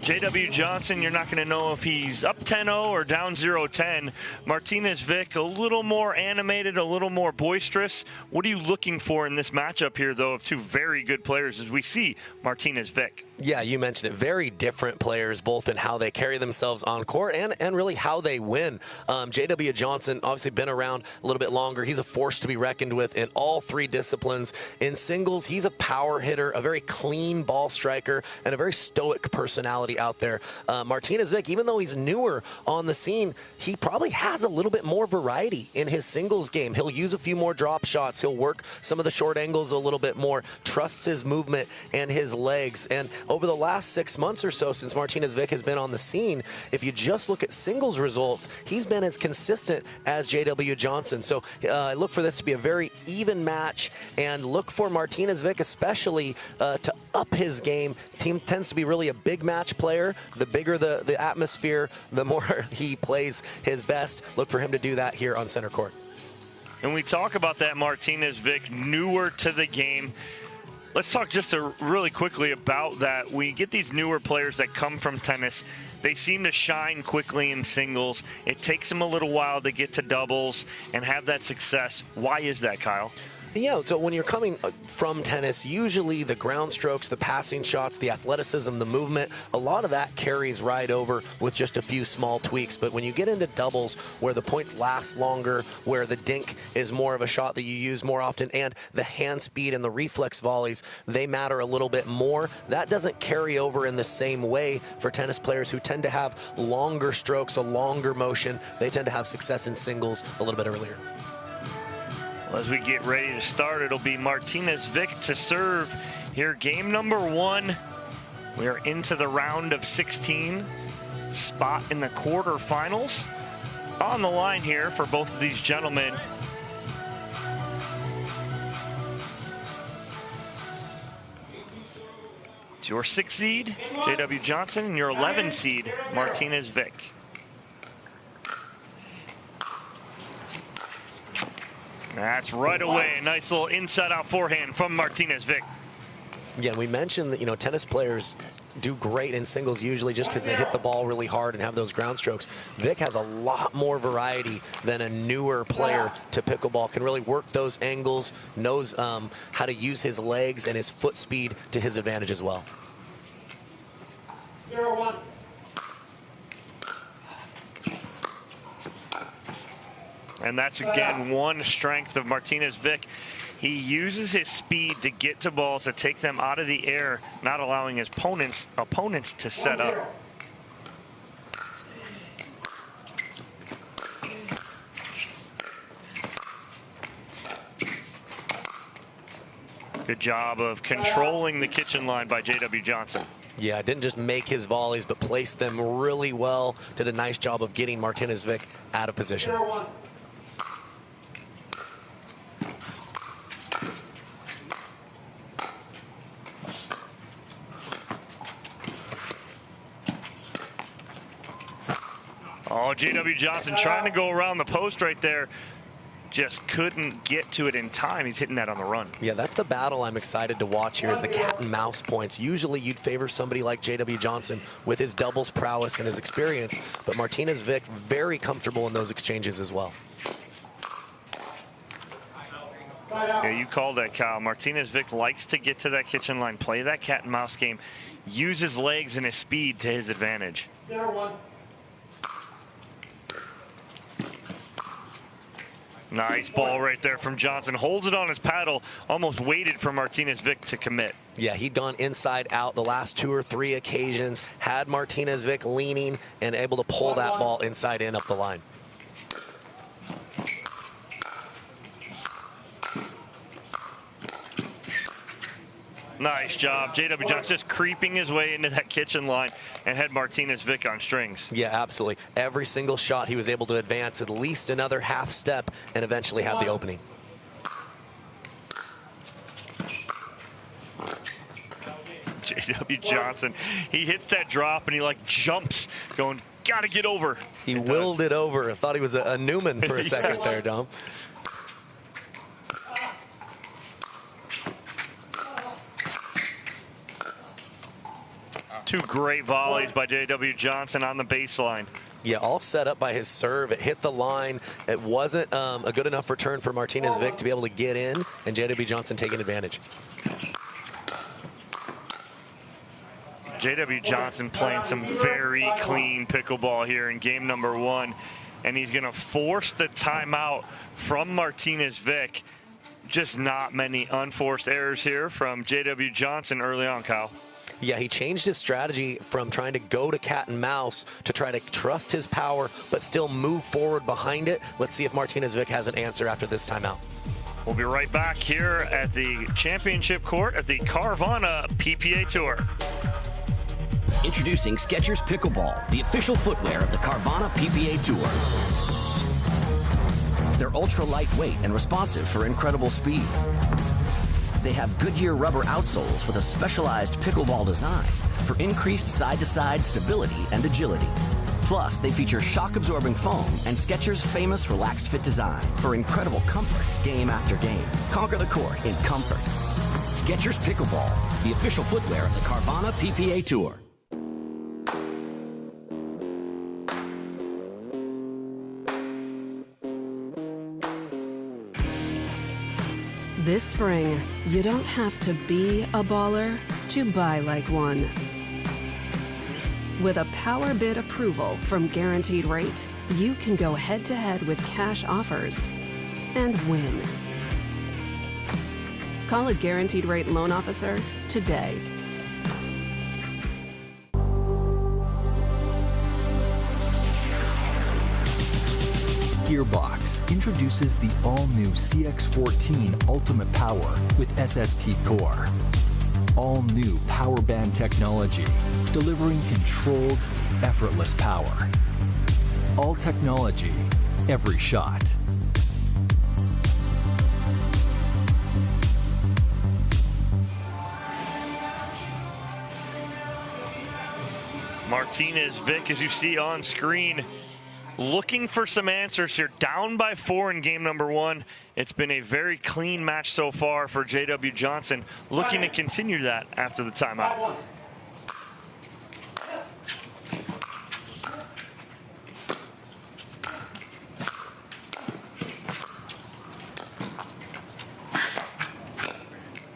J.W. Johnson, you're not going to know if he's up 10-0 or down 0-10. Martinez-Vic, a little more animated, a little more boisterous. What are you looking for in this matchup here, though, of two very good players as we see Martinez-Vic? Yeah, you mentioned it. Very different players, both in how they carry themselves on court and really how they win. J.W. Johnson, obviously been around a little bit longer. He's a force to be reckoned with in all three disciplines. In singles, he's a power hitter, a very clean ball striker, and a very stoic personality out there. Martinez-Vic, even though he's newer on the scene, he probably has a little bit more variety in his singles game. He'll use a few more drop shots. He'll work some of the short angles a little bit more, trusts his movement and his legs. And over the last 6 months or so since Martinez-Vic has been on the scene, if you just look at singles results, he's been as consistent as J.W. Johnson. So I look for this to be a very even match, and look for Martinez-Vic especially to up his game. Team tends to be really a big match player. The bigger the atmosphere, the more he plays his best. Look for him to do that here on center court. And we talk about that Martinez-Vic, newer to the game. Let's talk just really quickly about that. We get these newer players that come from tennis. They seem to shine quickly in singles. It takes them a little while to get to doubles and have that success. Why is that, Kyle? Yeah, so when you're coming from tennis, usually the ground strokes, the passing shots, the athleticism, the movement, a lot of that carries right over with just a few small tweaks. But when you get into doubles where the points last longer, where the dink is more of a shot that you use more often, and the hand speed and the reflex volleys, they matter a little bit more. That doesn't carry over in the same way for tennis players who tend to have longer strokes, a longer motion. They tend to have success in singles a little bit earlier. As we get ready to start, it'll be Martinez-Vic to serve here. Game number one. We are into the round of 16. Spot in the quarterfinals. On the line here for both of these gentlemen. It's your 6 seed, J.W. Johnson, and your 11 seed, Martinez-Vic. That's right away. A nice little inside-out forehand from Martinez-Vic. Yeah, we mentioned that, tennis players do great in singles usually just because they hit the ball really hard and have those ground strokes. Vic has a lot more variety than a newer player to pickleball. Can really work those angles, knows how to use his legs and his foot speed to his advantage as well. 0-1. And that's, again, one strength of Martinez-Vic. He uses his speed to get to balls, to take them out of the air, not allowing his opponents to set up. Good job of controlling the kitchen line by J.W. Johnson. Yeah, didn't just make his volleys, but placed them really well. Did a nice job of getting Martinez-Vic out of position. 0-1. Oh, J.W. Johnson trying to go around the post right there. Just couldn't get to it in time. He's hitting that on the run. Yeah, that's the battle I'm excited to watch here is the cat and mouse points. Usually you'd favor somebody like J.W. Johnson with his doubles prowess and his experience, but Martinez Vic very comfortable in those exchanges as well. Yeah, you called that, Kyle. Martinez Vic likes to get to that kitchen line, play that cat and mouse game, use his legs and his speed to his advantage. 0-1. Nice ball right there from Johnson. Holds it on his paddle, almost waited for Martinez Vic to commit. Yeah, he'd gone inside out the last 2 or 3 occasions, had Martinez Vic leaning and able to pull that ball inside in up the line. Nice job. J.W. Johnson just creeping his way into that kitchen line and had Martinez Vic on strings. Yeah, absolutely. Every single shot he was able to advance at least another half step and eventually have the opening. J.W. Johnson, he hits that drop and he like jumps going, gotta get over. He willed it over. I thought he was a Newman for a second there, Dom. Two great volleys by J.W. Johnson on the baseline. Yeah, all set up by his serve. It hit the line. It wasn't a good enough return for Martinez Vic to be able to get in, and J.W. Johnson taking advantage. J.W. Johnson playing some very clean pickleball here in game number 1, and he's going to force the timeout from Martinez Vic. Just not many unforced errors here from J.W. Johnson early on, Kyle. Yeah, he changed his strategy from trying to go to cat and mouse to try to trust his power, but still move forward behind it. Let's see if Martinez Vic has an answer after this timeout. We'll be right back here at the championship court at the Carvana PPA Tour. Introducing Skechers Pickleball, the official footwear of the Carvana PPA Tour. They're ultra lightweight and responsive for incredible speed. They have Goodyear rubber outsoles with a specialized pickleball design for increased side-to-side stability and agility. Plus, they feature shock-absorbing foam and Skechers' famous relaxed fit design for incredible comfort game after game. Conquer the court in comfort. Skechers Pickleball, the official footwear of the Carvana PPA Tour. This spring, you don't have to be a baller to buy like one. With a power bid approval from Guaranteed Rate, you can go head-to-head with cash offers and win. Call a Guaranteed Rate loan officer today. Gearbox introduces the all-new CX-14 Ultimate Power with SST Core. All-new power band technology, delivering controlled, effortless power. All technology, every shot. Martinez Vic, as you see on screen, looking for some answers here. Down by 4 in game number 1. It's been a very clean match so far for J.W. Johnson. Looking to continue that after the timeout.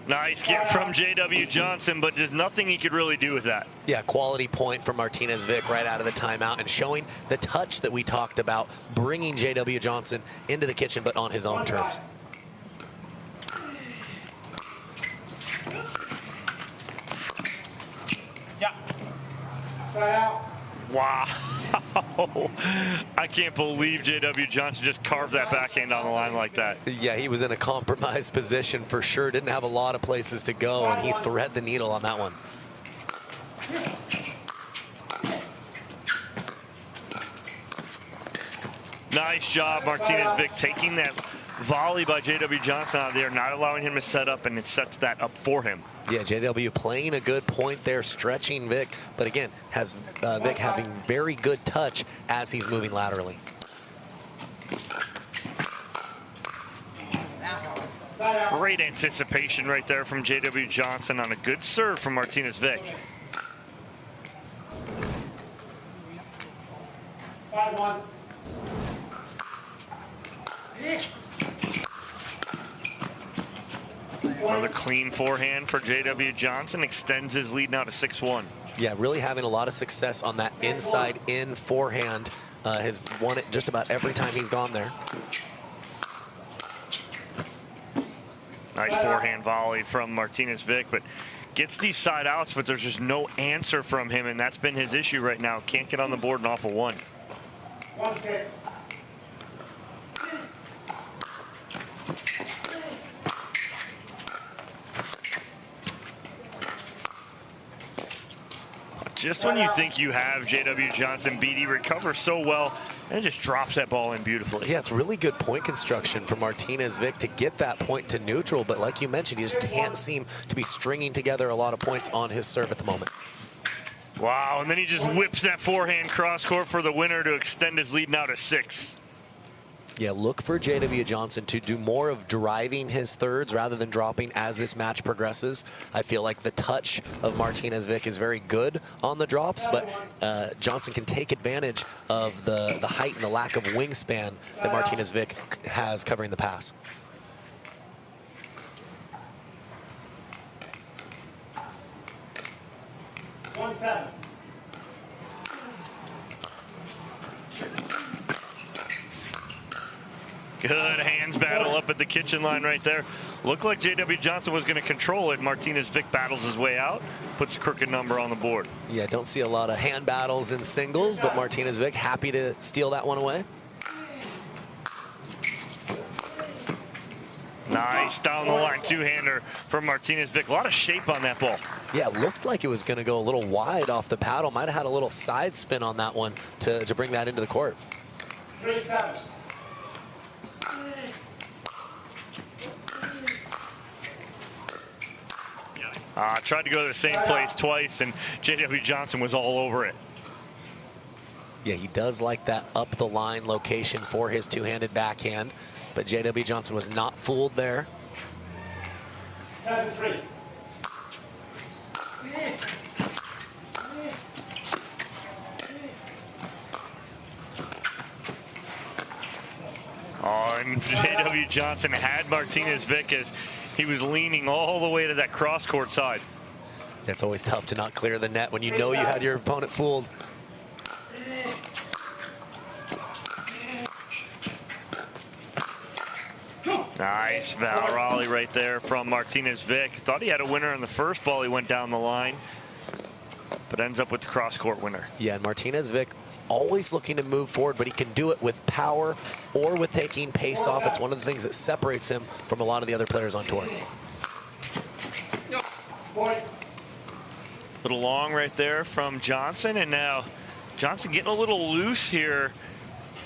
Nice get from J.W. Johnson, but there's nothing he could really do with that. Yeah, quality point from Martinez Vic right out of the timeout and showing the touch that we talked about, bringing J.W. Johnson into the kitchen, but on his own terms. Yeah. Side out. Wow. I can't believe J.W. Johnson just carved that backhand on the line like that. Yeah, he was in a compromised position for sure. Didn't have a lot of places to go, and he thread the needle on that one. Nice job, Martinez Vic, taking that volley by J.W. Johnson out there, not allowing him to set up, and it sets that up for him. Yeah, JW playing a good point there, stretching Vic, but again, has Vic having very good touch as he's moving laterally. Great anticipation right there from J.W. Johnson on a good serve from Martinez Vic. Side one. Another clean forehand for J.W. Johnson, extends his lead now to 6-1. Yeah, really having a lot of success on that inside-in forehand. Has won it just about every time he's gone there. Nice forehand volley from Martinez Vic, but gets these side outs, but there's just no answer from him, and that's been his issue right now. Can't get on the board and off of one. 1-6. Just when you think you have J.W. Johnson beat, he recovers so well and just drops that ball in beautifully. Yeah, it's really good point construction from Martinez Vic to get that point to neutral, but like you mentioned, he just can't seem to be stringing together a lot of points on his serve at the moment. Wow, and then he just whips that forehand cross court for the winner to extend his lead now to 6. Yeah, look for J.W. Johnson to do more of driving his thirds rather than dropping as this match progresses. I feel like the touch of Martinez Vic is very good on the drops, but Johnson can take advantage of the height and the lack of wingspan that Martinez Vic has covering the pass. One-7. Good hands battle up at the kitchen line right there. Looked like J.W. Johnson was going to control it. Martinez Vic battles his way out, puts a crooked number on the board. Yeah, don't see a lot of hand battles in singles, but Martinez Vic happy to steal that one away. Nice down the line two-hander from Martinez Vic. A lot of shape on that ball. Yeah, it looked like it was going to go a little wide off the paddle. Might have had a little side spin on that one to bring that into the court. 3-7. Tried to go to the same place twice, and J.W. Johnson was all over it. Yeah, he does like that up the line location for his two-handed backhand, but J.W. Johnson was not fooled there. 7-3. Oh, and J.W. Johnson had Martinez Vic as he was leaning all the way to that cross-court side. It's always tough to not clear the net when you know you had your opponent fooled. Nice foul rally right there from Martinez Vic. Thought he had a winner on the first ball. He went down the line, but ends up with the cross-court winner. Yeah, and Martinez Vic always looking to move forward, but he can do it with power or with taking pace off. It's one of the things that separates him from a lot of the other players on tour. Little long right there from Johnson, and now Johnson getting a little loose here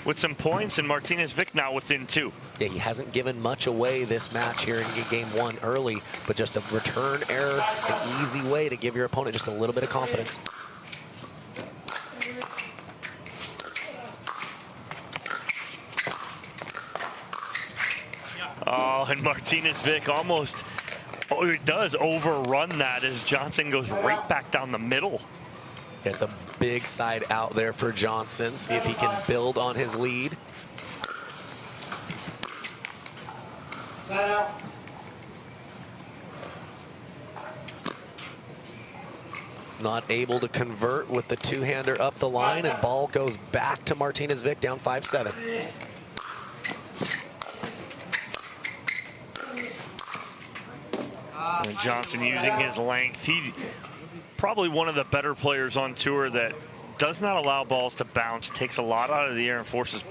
with some points, and Martinez Vic now within 2. Yeah, he hasn't given much away this match here in game 1 early, but just a return error, an easy way to give your opponent just a little bit of confidence. Oh, and Martinez Vic almost, he does overrun that as Johnson goes right back down the middle. It's a big side out there for Johnson. See if he can build on his lead. Side out. Not able to convert with the two-hander up the line, and ball goes back to Martinez Vic, down 5-7. And Johnson using his length. He probably one of the better players on tour that does not allow balls to bounce, takes a lot out of the air and forces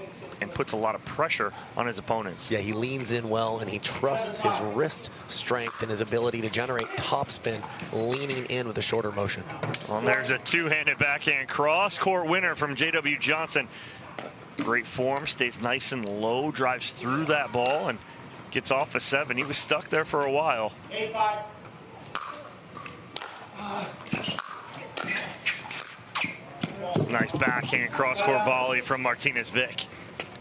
and puts a lot of pressure on his opponents. Yeah, he leans in well, and he trusts his wrist strength and his ability to generate topspin, leaning in with a shorter motion. Well, there's a two-handed backhand cross-court winner from J.W. Johnson. Great form, stays nice and low, drives through that ball, and gets off a 7. He was stuck there for a while. 8-5. Nice backhand cross-court volley from Martinez-Vic.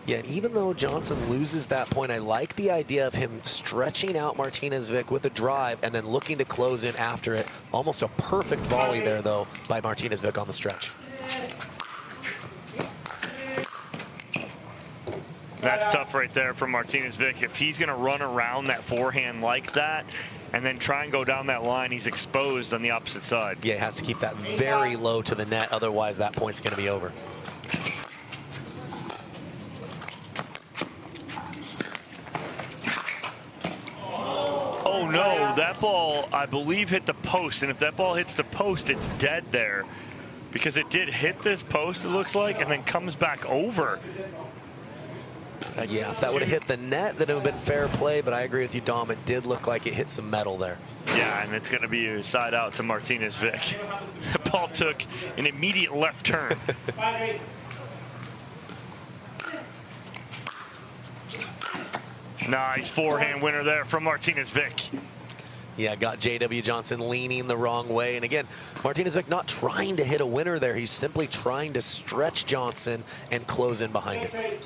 Yeah, and even though Johnson loses that point, I like the idea of him stretching out Martinez-Vic with a drive and then looking to close in after it. Almost a perfect volley there, though, by Martinez-Vic on the stretch. That's tough right there from Martinez-Vic. If he's going to run around that forehand like that and then try and go down that line, he's exposed on the opposite side. Yeah, he has to keep that very low to the net. Otherwise, that point's going to be over. Oh, no. That ball, I believe, hit the post. And if that ball hits the post, it's dead there. Because it did hit this post, it looks like, and then comes back over. Yeah, if that would have hit the net, then it would have been fair play. But I agree with you, Dom. It did look like it hit some metal there. Yeah, and it's going to be a side out to Martinez-Vic. The ball took an immediate left turn. Nice forehand winner there from Martinez-Vic. Yeah, got J.W. Johnson leaning the wrong way. And again, Martinez-Vic not trying to hit a winner there. He's simply trying to stretch Johnson and close in behind him.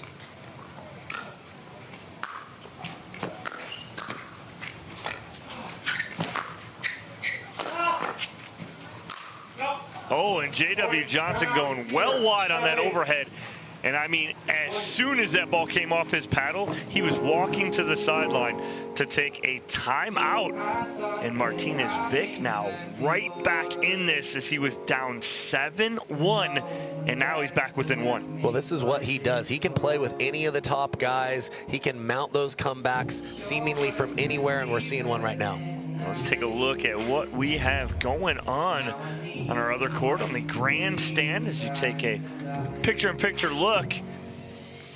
Oh, and J.W. Johnson going well wide on that overhead. And I mean, as soon as that ball came off his paddle, he was walking to the sideline to take a timeout. And Martinez-Vic now right back in this as he was down 7-1, and now he's back within 1. Well, this is what he does. He can play with any of the top guys. He can mount those comebacks seemingly from anywhere, and we're seeing one right now. Let's take a look at what we have going on our other court on the grandstand as you take a picture-in-picture look.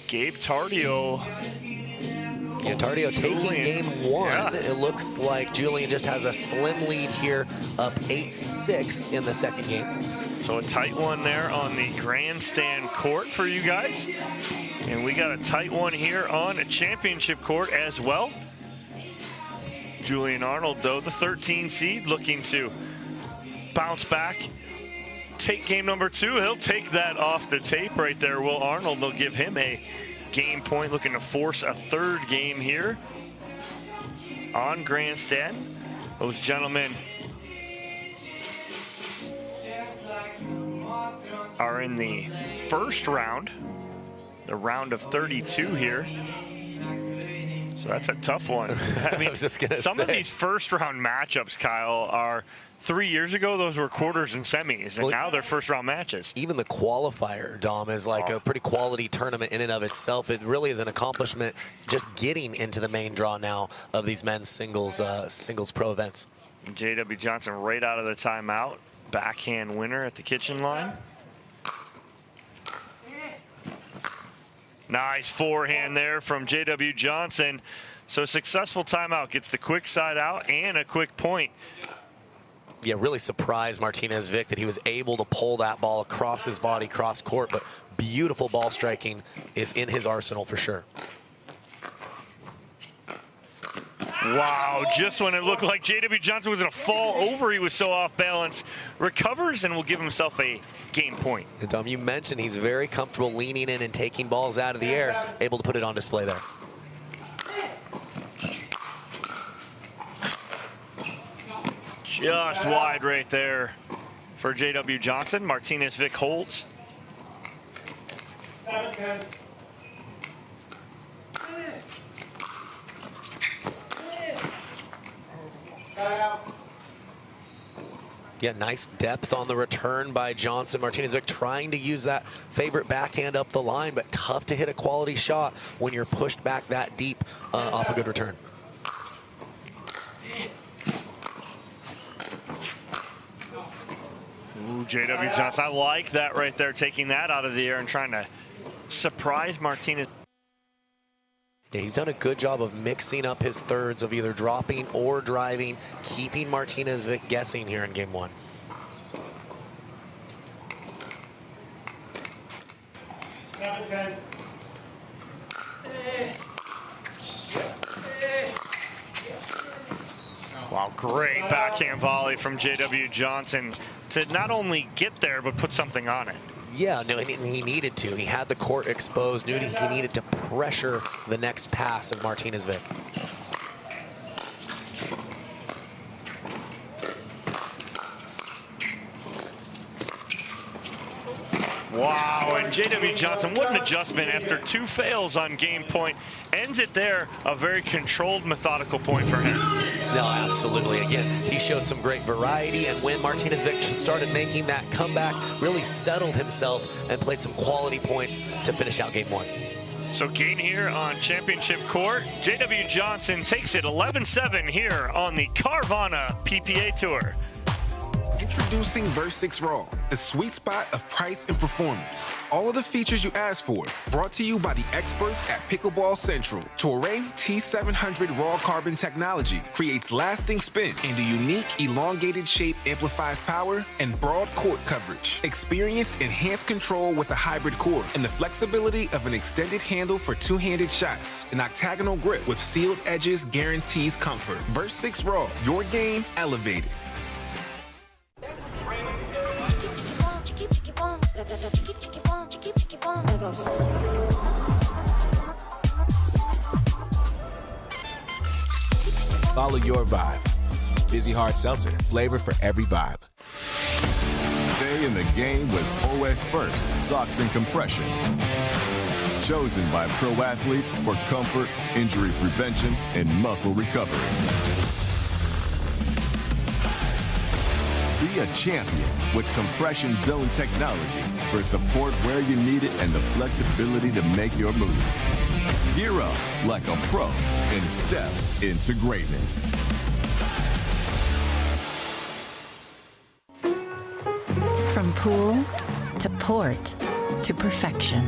Gabe Tardio. Yeah, Tardio taking game 1. Yeah. It looks like Julian just has a slim lead here, up 8-6 in the second game. So a tight one there on the grandstand court for you guys. And we got a tight one here on a championship court as well. Julian Arnold, though, the 13 seed, looking to bounce back, take game number 2. He'll take that off the tape right there. Will Arnold will give him a game point, looking to force a 3rd game here on grandstand. Those gentlemen are in the first round, the round of 32 here. So that's a tough one. I mean, I was just gonna some of these first-round matchups, Kyle, are 3 years ago, those were quarters and semis, and now they're first-round matches. Even the qualifier, Dom, is like a pretty quality tournament in and of itself. It really is an accomplishment just getting into the main draw now of these men's singles pro events. J.W. Johnson right out of the timeout. Backhand winner at the kitchen line. Nice forehand there from J.W. Johnson. So successful timeout, gets the quick side out and a quick point. Yeah, really surprised Martinez-Vic that he was able to pull that ball across his body, cross court, but beautiful ball striking is in his arsenal for sure. Wow, just when it looked like J.W. Johnson was going to fall over, he was so off balance. Recovers and will give himself a game point. And Dom, you mentioned he's very comfortable leaning in and taking balls out of the air, able to put it on display there. Just wide right there for J.W. Johnson. Martinez-Vic holds. 7-10. Yeah, nice depth on the return by Johnson. Martinez-Vic trying to use that favorite backhand up the line, but tough to hit a quality shot when you're pushed back that deep off a good return. Ooh, J.W. Johnson, I like that right there, taking that out of the air and trying to surprise Martinez. Yeah, he's done a good job of mixing up his thirds of either dropping or driving, keeping Martinez-Vic guessing here in game 1. Wow, great backhand volley from J.W. Johnson to not only get there, but put something on it. Yeah, no, and he needed to. He had the court exposed. Knew he needed to pressure the next pass of Martinez-Vick. Wow, and J.W. Johnson, what an adjustment after 2 fails on game point. Ends it there, a very controlled, methodical point for him. No, absolutely. Again, he showed some great variety, and when Martinez-Vick started making that comeback, really settled himself and played some quality points to finish out game 1. So game here on championship court. J.W. Johnson takes it 11-7 here on the Carvana PPA Tour. Introducing Verse6 Raw, the sweet spot of price and performance. All of the features you asked for, brought to you by the experts at Pickleball Central. Toray T700 Raw Carbon technology creates lasting spin, and the unique elongated shape amplifies power and broad court coverage. Experience enhanced control with a hybrid core and the flexibility of an extended handle for two-handed shots. An octagonal grip with sealed edges guarantees comfort. Verse6 Raw, your game elevated. Follow your vibe. Busy Hard Seltzer, flavor for every vibe. Stay in the game with OS First Socks and Compression. Chosen by pro athletes for comfort, injury prevention, and muscle recovery. Be a champion with compression zone technology for support where you need it and the flexibility to make your move. Gear up like a pro and step into greatness. From pool to port to perfection.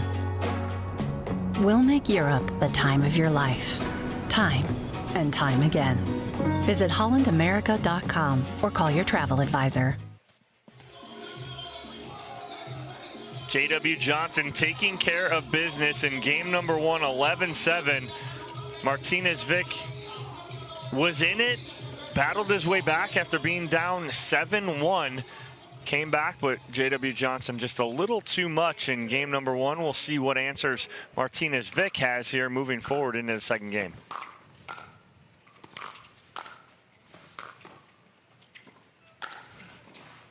We'll make Europe the time of your life. Time and time again. Visit hollandamerica.com or call your travel advisor. J.W. Johnson taking care of business in game number 1, 11-7. Martinez-Vick was in it, battled his way back after being down 7-1. Came back, but J.W. Johnson just a little too much in game number 1. We'll see what answers Martinez-Vick has here moving forward into the second game.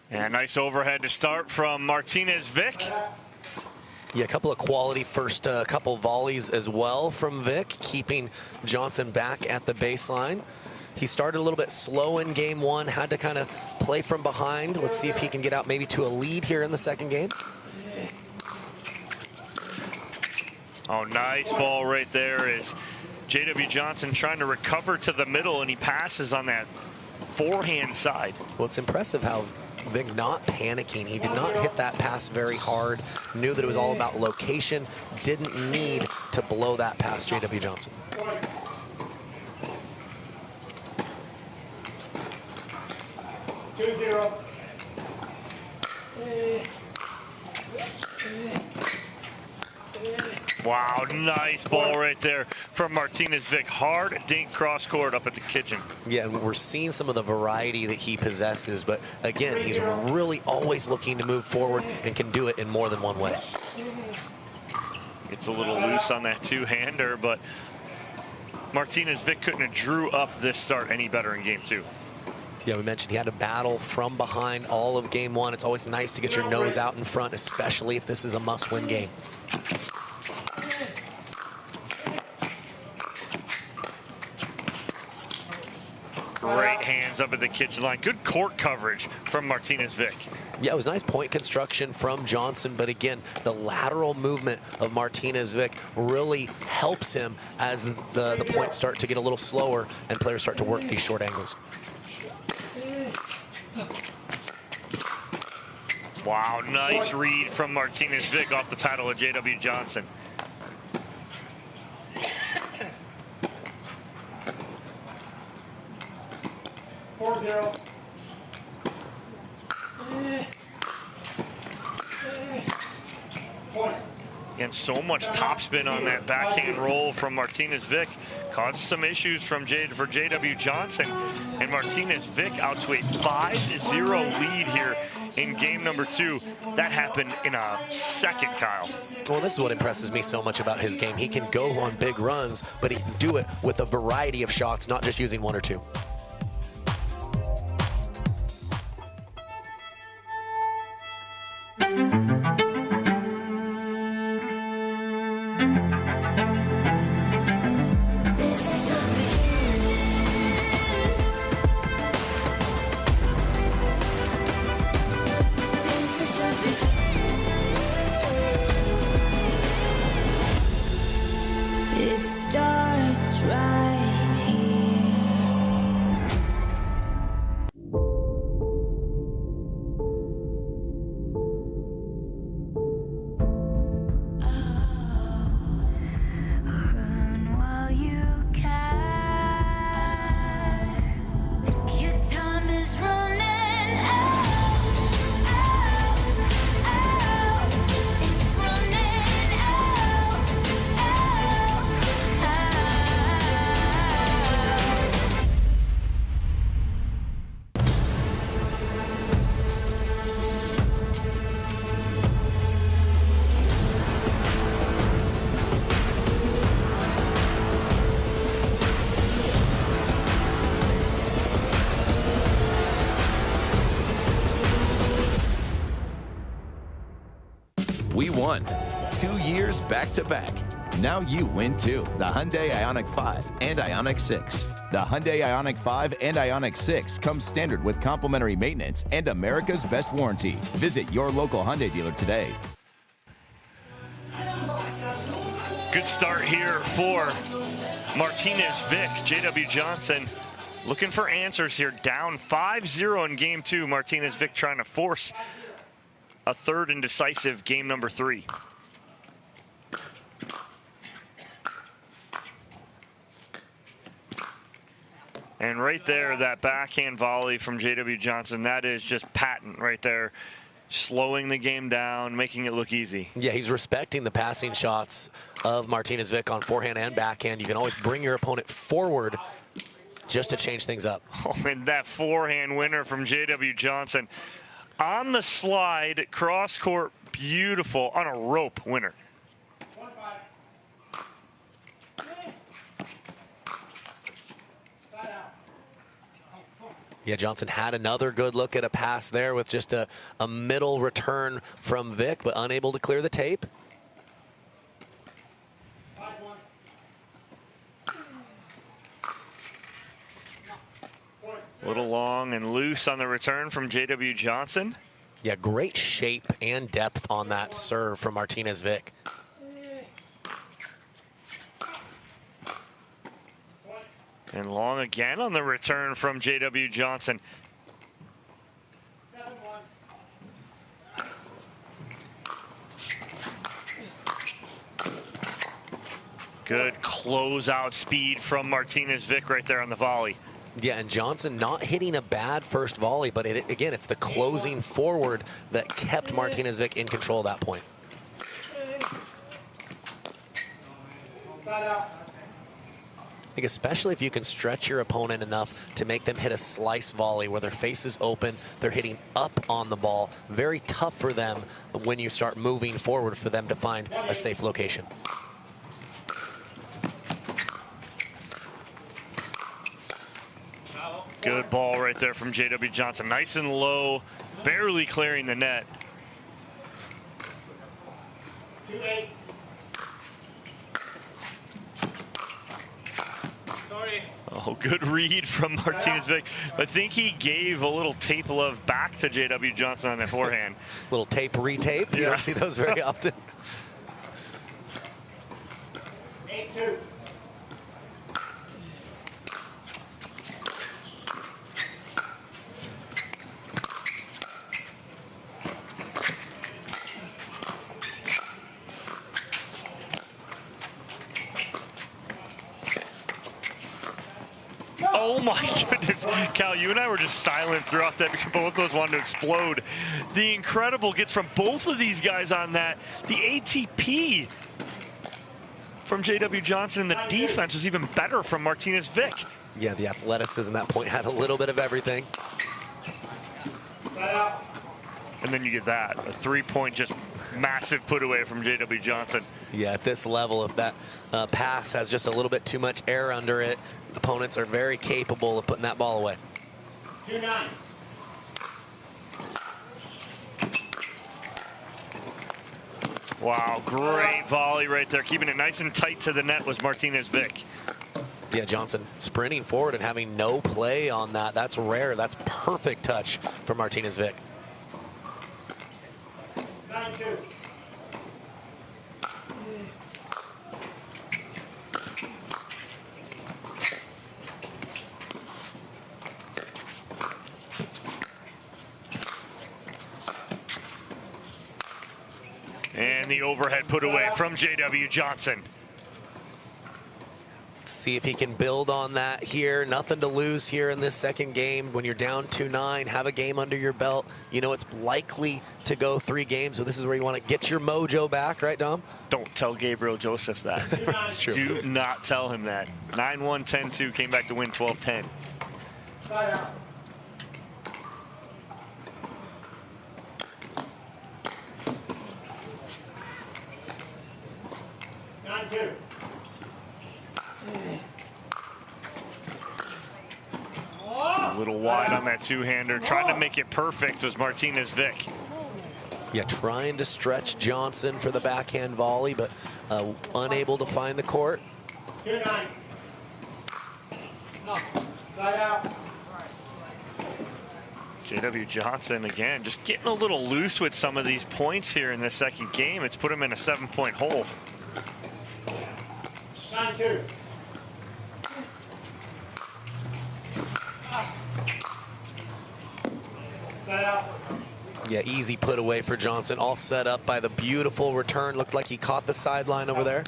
And nice overhead to start from Martinez-Vick. Yeah, a couple of quality first couple volleys as well from Vick, keeping Johnson back at the baseline. He started a little bit slow in game 1, had to kind of play from behind. Let's see if he can get out maybe to a lead here in the second game. Oh, nice ball right there is J.W. Johnson trying to recover to the middle, and he passes on that forehand side. Well, it's impressive how Vick not panicking. He did not hit that pass very hard. Knew that it was all about location. Didn't need to blow that past J.W. Johnson. Wow, nice ball right there from Martinez-Vick. Hard dink cross court up at the kitchen. Yeah, we're seeing some of the variety that he possesses, but again, he's really always looking to move forward and can do it in more than one way. It's a little loose on that two-hander, but Martinez-Vick couldn't have drew up this start any better in game 2. Yeah, we mentioned he had to battle from behind all of game 1. It's always nice to get your nose out in front, especially if this is a must-win game. Great hands up at the kitchen line. Good court coverage from Martinez-Vick. Yeah, it was nice point construction from Johnson, but again, the lateral movement of Martinez-Vick really helps him as the points start to get a little slower and players start to work these short angles. Wow, nice read from Martinez-Vick off the paddle of J.W. Johnson. And so much topspin on that backhand roll from Martinez-Vick. causes some issues for JW Johnson, and Martinez Vick out to a 5-0 lead here in game number 2. That happened in a second, Kyle. Well, this is what impresses me so much about his game. He can go on big runs, but he can do it with a variety of shots, not just using one or two. It starts right here. Run while you can. Your time is running out. It's running out. We won 2 years back to back. Now you win too. The Hyundai Ioniq 5 and Ioniq 6. The Hyundai Ioniq 5 and Ioniq 6 come standard with complimentary maintenance and America's best warranty. Visit your local Hyundai dealer today. Good start here for Martinez Vick. JW Johnson looking for answers here. Down 5-0 in game 2. Martinez Vick trying to force a third and decisive game number 3. And right there, that backhand volley from JW Johnson, that is just patent right there. Slowing the game down, making it look easy. Yeah, he's respecting the passing shots of Martinez Vick on forehand and backhand. You can always bring your opponent forward just to change things up. Oh, and that forehand winner from JW Johnson. On the slide, cross court, beautiful, on a rope winner. Yeah, Johnson had another good look at a pass there with just a middle return from Vick, but unable to clear the tape. A little long and loose on the return from JW Johnson. Yeah, great shape and depth on that serve from Martinez Vick. And long again on the return from JW Johnson. Good closeout speed from Martinez Vick right there on the volley. Yeah, and Johnson not hitting a bad first volley, but again, it's the closing forward that kept Martinez Vick in control at that point. I think especially if you can stretch your opponent enough to make them hit a slice volley where their face is open, they're hitting up on the ball. Very tough for them when you start moving forward for them to find a safe location. Good ball right there from JW Johnson. Nice and low, barely clearing the net. 2-8. Sorry. Oh, good read from Martinez Vick. I think he gave a little tape love back to JW Johnson on that forehand. Little tape retape. You don't see those very often. 8-2. Oh my goodness. Cal, you and I were just silent throughout that because both of us wanted to explode. The incredible gets from both of these guys on that. The ATP from J.W. Johnson, and the defense was even better from Martinez Vic. Yeah, the athleticism at that point had a little bit of everything. And then you get that, a 3-point just massive put away from J.W. Johnson. Yeah, at this level, if that pass has just a little bit too much air under it, opponents are very capable of putting that ball away. 2-9. Wow, great volley right there. Keeping it nice and tight to the net was Martinez Vic. Yeah, Johnson sprinting forward and having no play on that. That's rare. That's perfect touch for Martinez Vic. 9-2. And the overhead put away from J.W. Johnson. See if he can build on that here. Nothing to lose here in this second game. When you're down 2-9, have a game under your belt. You know it's likely to go 3 games, so this is where you want to get your mojo back, right, Dom? Don't tell Gabriel Joseph that. That's true. Do not tell him that. 9-1, 10-2, came back to win 12-10. Side out. A little wide on that two-hander. Trying to make it perfect was Martinez Vic. Yeah, trying to stretch Johnson for the backhand volley, but unable to find the court. 2-9. Side out. J.W. Johnson, again, just getting a little loose with some of these points here in the second game. It's put him in a 7-point hole. 9-2. Side out. Yeah, easy put away for Johnson. All set up by the beautiful return. Looked like he caught the sideline over there.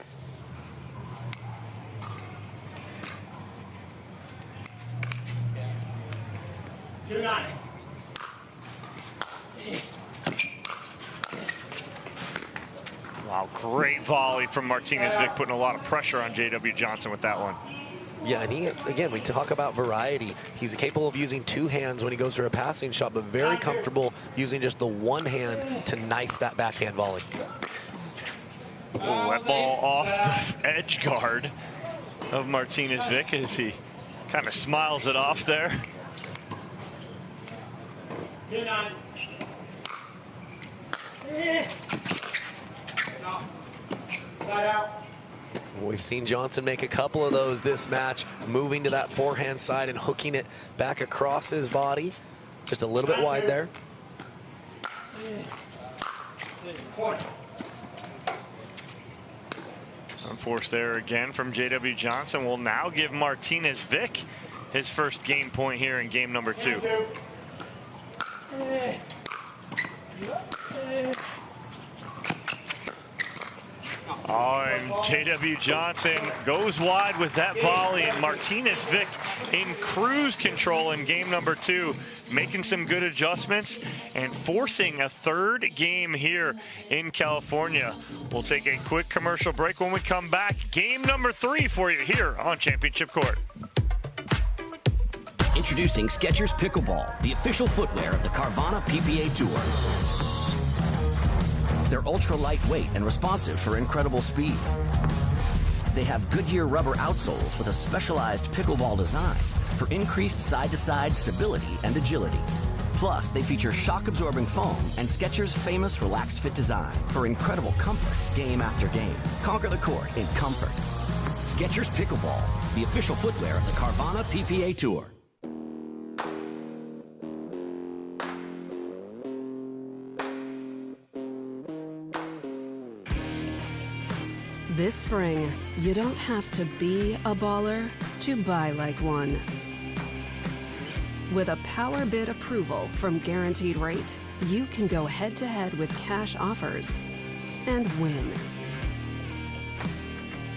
Wow, great volley from Martinez Vic, putting a lot of pressure on J.W. Johnson with that one. Yeah, and he, again, we talk about variety. He's capable of using 2 hands when he goes for a passing shot, but very comfortable using just the 1 hand to knife that backhand volley. Oh, that ball off the edge guard of Martinez Vic as he kind of smiles it off there. 2-9. Side out. We've seen Johnson make a couple of those this match, moving to that forehand side and hooking it back across his body. Just a little bit wide there. Unforced there again from J.W. Johnson will now give Martinez Vic his first game point here in game number 2. Oh, and J.W. Johnson goes wide with that volley, and Martinez Vic in cruise control in game number 2, making some good adjustments and forcing a third game here in California. We'll take a quick commercial break. When we come back, game number 3 for you here on Championship Court. Introducing Skechers Pickleball, the official footwear of the Carvana PPA Tour. They're ultra lightweight and responsive for incredible speed. They have Goodyear rubber outsoles with a specialized pickleball design for increased side-to-side stability and agility. Plus, they feature shock-absorbing foam and Skechers' famous relaxed fit design for incredible comfort game after game. Conquer the court in comfort. Skechers Pickleball, the official footwear of the Carvana PPA Tour. This spring, you don't have to be a baller to buy like one. With a power bid approval from Guaranteed Rate, you can go head-to-head with cash offers and win.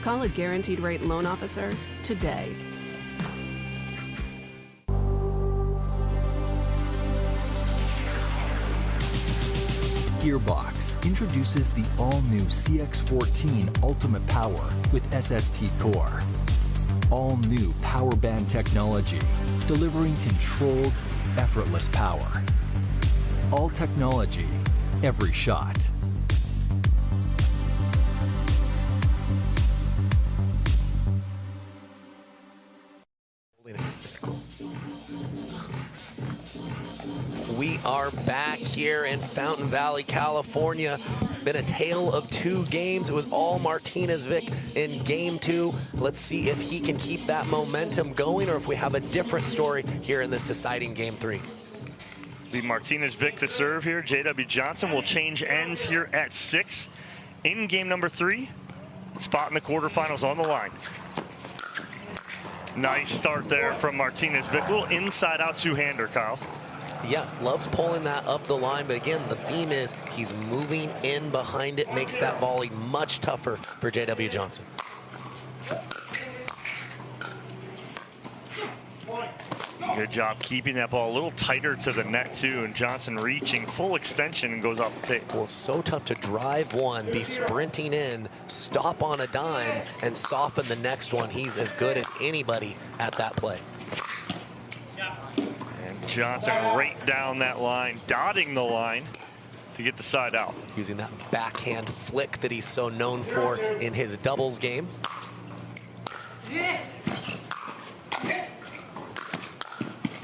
Call a Guaranteed Rate loan officer today. Gearbox introduces the all-new CX-14 Ultimate Power with SST Core. All-new power band technology, delivering controlled, effortless power. All technology, every shot. We are back here in Fountain Valley, California. Been a tale of two games. It was all Martinez Vic in game two. Let's see if he can keep that momentum going or if we have a different story here in this deciding game three. The Martinez Vic to serve here. J.W. Johnson will change ends here at 6 in game number 3. Spot in the quarterfinals on the line. Nice start there from Martinez Vic. Little inside-out two-hander, Kyle. Yeah, loves pulling that up the line, but again, the theme is he's moving in behind it, makes that volley much tougher for J.W. Johnson. Good job keeping that ball a little tighter to the net, too, and Johnson reaching full extension and goes off the tape. Well, it's so tough to drive one, be sprinting in, stop on a dime, and soften the next one. He's as good as anybody at that play. And Johnson right down that line, dotting the line to get the side out. Using that backhand flick that he's so known for in his doubles game.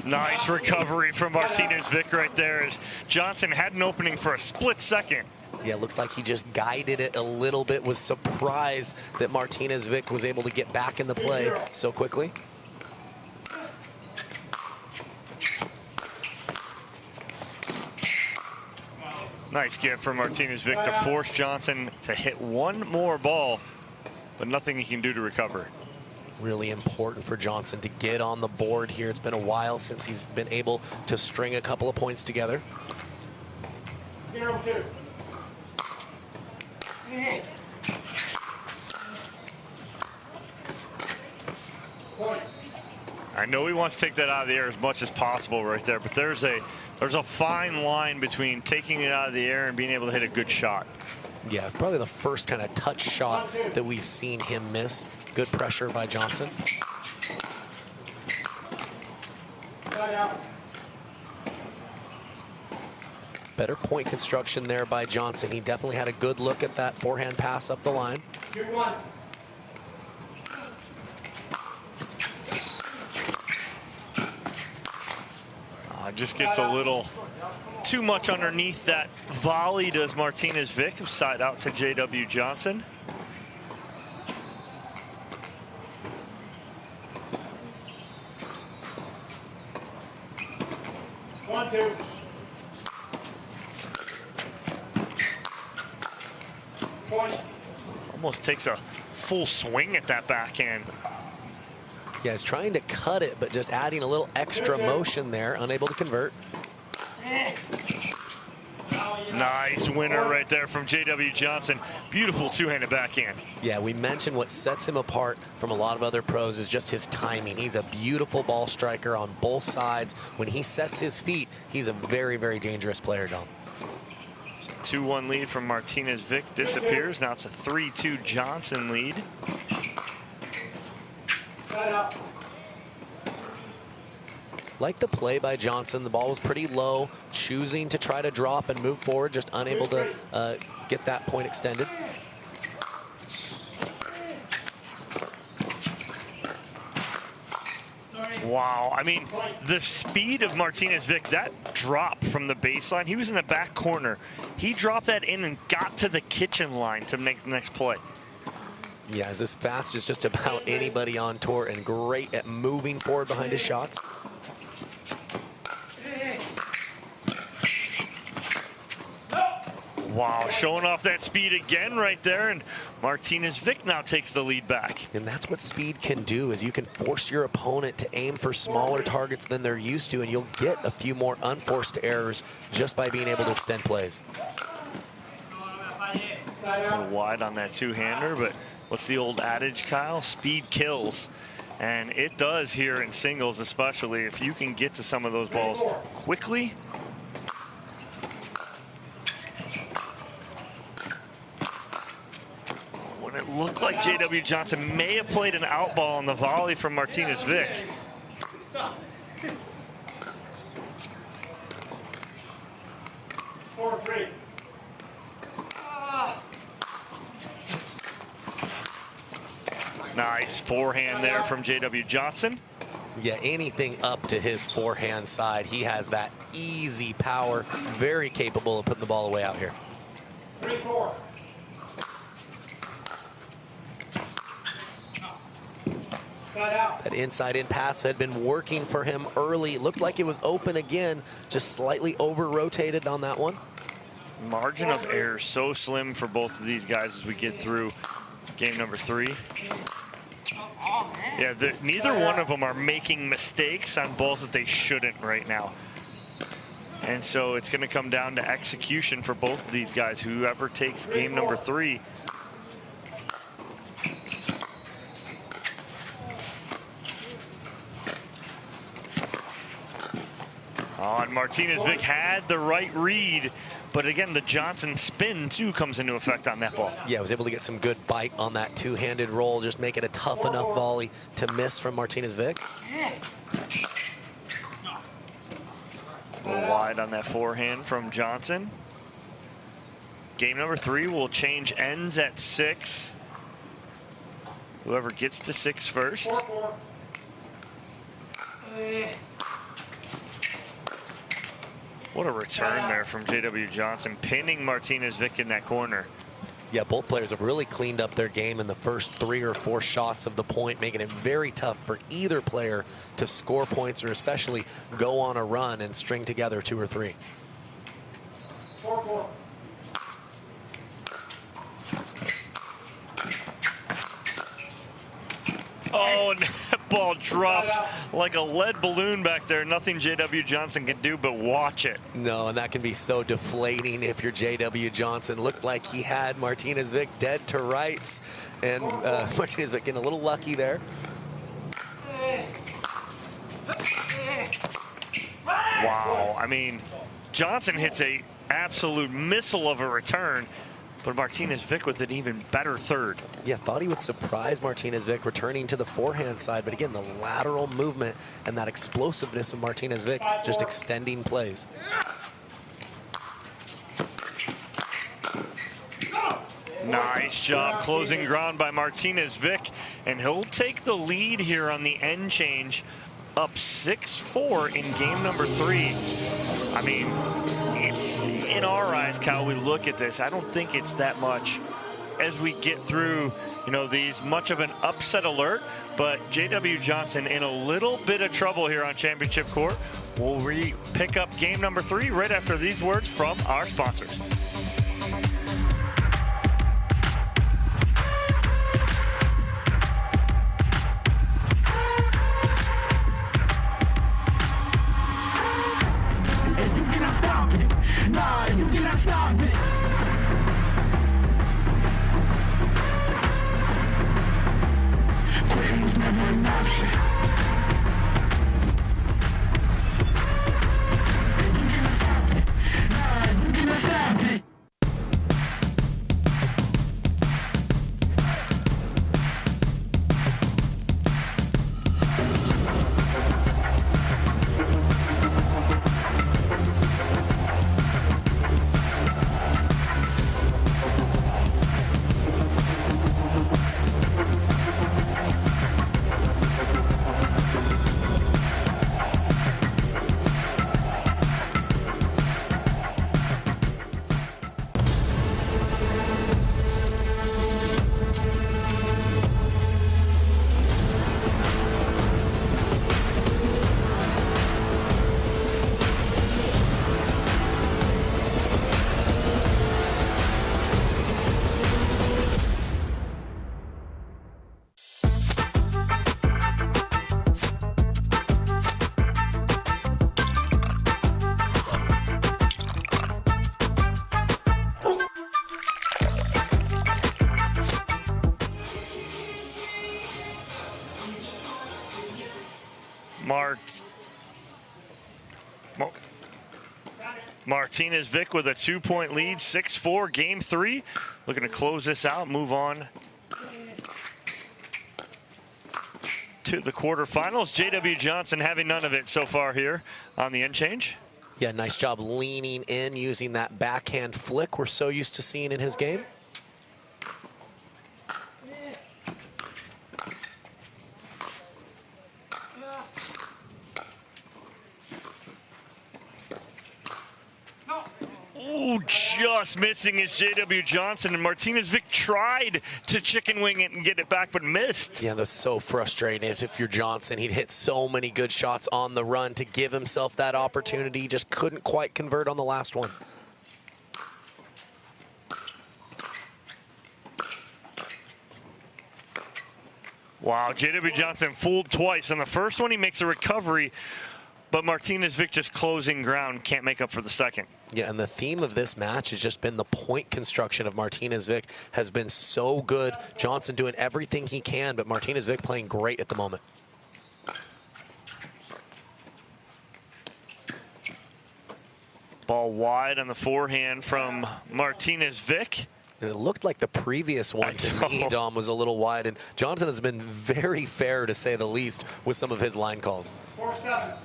Nice recovery from Martinez Vic right there as Johnson had an opening for a split second. Yeah, looks like he just guided it a little bit, was surprised that Martinez Vic was able to get back in the play so quickly. Nice get from Martinez Vic to force Johnson to hit one more ball, but nothing he can do to recover. Really important for Johnson to get on the board here. It's been a while since he's been able to string a couple of points together. 0-2. I know he wants to take that out of the air as much as possible right there, but there's a fine line between taking it out of the air and being able to hit a good shot. Yeah, it's probably the first kind of touch shot that we've seen him miss. Good pressure by Johnson. Better point construction there by Johnson. He definitely had a good look at that forehand pass up the line. 2-1. Just gets a little too much underneath that volley, does Martinez Vic. Side out to J.W. Johnson. Almost takes a full swing at that backhand. Yeah, he's trying to cut it, but just adding a little extra motion there, unable to convert. Nice winner right there from J.W. Johnson. Beautiful two-handed backhand. Yeah, we mentioned what sets him apart from a lot of other pros is just his timing. He's a beautiful ball striker on both sides. When he sets his feet, he's a very, very dangerous player, Dom. 2-1 lead from Martinez Vic disappears. Now it's a 3-2 Johnson lead. Like the play by Johnson, the ball was pretty low, choosing to try to drop and move forward, just unable to get that point extended. Wow, I mean, the speed of Martinez Vic, that drop from the baseline, he was in the back corner. He dropped that in and got to the kitchen line to make the next play. Yeah, he's as fast as just about anybody on tour and great at moving forward behind his shots. Wow, showing off that speed again right there, and Martinez Vic now takes the lead back. And that's what speed can do, is you can force your opponent to aim for smaller targets than they're used to, and you'll get a few more unforced errors just by being able to extend plays. A little wide on that two-hander, but what's the old adage, Kyle? Speed kills. And it does here in singles, especially if you can get to some of those balls quickly. looked like J.W. Johnson may have played an out ball on the volley from Martinez Vic. Nice forehand there from J.W. Johnson. Yeah, anything up to his forehand side. He has that easy power, very capable of putting the ball away out here. 3-4. That inside in pass had been working for him early. It looked like it was open again, just slightly over-rotated on that one. Margin of error so slim for both of these guys as we get through game number 3. Yeah, neither one of them are making mistakes on balls that they shouldn't right now. And so it's going to come down to execution for both of these guys, whoever takes game number 3. And Martinez Vic had the right read, but again, the Johnson spin too comes into effect on that ball. Yeah, was able to get some good bite on that two-handed roll, just make it a tough enough volley to miss from Martinez Vic. A little wide on that forehand from Johnson. Game number 3 will change ends at 6. Whoever gets to 6 first. What a return there from J.W. Johnson, pinning Martinez Vic in that corner. Yeah, both players have really cleaned up their game in the first 3 or 4 shots of the point, making it very tough for either player to score points or especially go on a run and string together 2 or 3. 4-4. Oh, and that ball drops like a lead balloon back there. Nothing J.W. Johnson can do but watch it. No, and that can be so deflating if you're J.W. Johnson. Looked like he had Martinez Vic dead to rights, and Martinez Vic getting a little lucky there. Wow, I mean, Johnson hits a absolute missile of a return, but Martinez Vic with an even better third. Yeah, thought he would surprise Martinez Vic returning to the forehand side, but again, the lateral movement and that explosiveness of Martinez Vic just extending plays. Nice job closing ground by Martinez Vic, and he'll take the lead here on the end change, up 6-4 in game number 3. I mean, it's in our eyes, Kyle, we look at this, I don't think it's that much as we get through, you know, these much of an upset alert, but J.W. Johnson in a little bit of trouble here on Championship Court. We'll pick up game number 3 right after these words from our sponsors. Nah, you cannot stop it. Quitting was never an option. You cannot stop it. Nah, you cannot stop it. Martinez Vic with a 2-point lead, 6-4, game 3. Looking to close this out, move on to the quarterfinals. J.W. Johnson having none of it so far here on the end change. Yeah, nice job leaning in, using that backhand flick we're so used to seeing in his game. Ooh, just missing is J.W. Johnson, and Martinez Vic tried to chicken wing it and get it back, but missed. Yeah, that's so frustrating. If you're Johnson, he'd hit so many good shots on the run to give himself that opportunity. Just couldn't quite convert on the last one. Wow, J.W. Johnson fooled twice. On the first one, he makes a recovery, but Martinez Vic just closing ground, can't make up for the second. Yeah, and the theme of this match has just been the point construction of Martinez Vic has been so good. Johnson doing everything he can, but Martinez Vic playing great at the moment. Ball wide on the forehand from Martinez Vic. And it looked like the previous one to me, Dom, was a little wide, and Johnson has been very fair, to say the least, with some of his line calls. 4-7.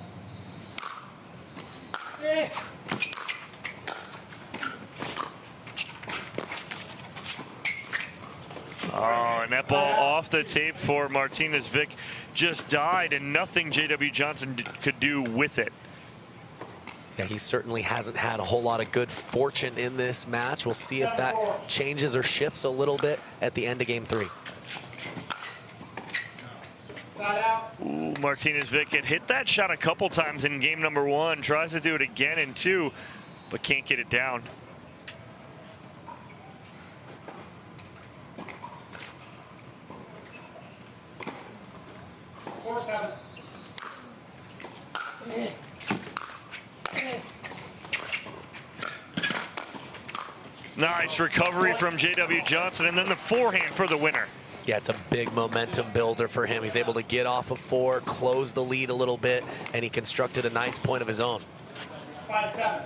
Oh, and that ball off the tape for Martinez Vic just died, and nothing J.W. Johnson could do with it. Yeah, he certainly hasn't had a whole lot of good fortune in this match. We'll see if that changes or shifts a little bit at the end of game 3. Ooh, Martinez Vic had hit that shot a couple times in game number 1. Tries to do it again in 2, but can't get it down. Nice recovery from J.W. Johnson, and then the forehand for the winner. Yeah, it's a big momentum builder for him. He's able to get off of 4, close the lead a little bit, and he constructed a nice point of his own. 5-7.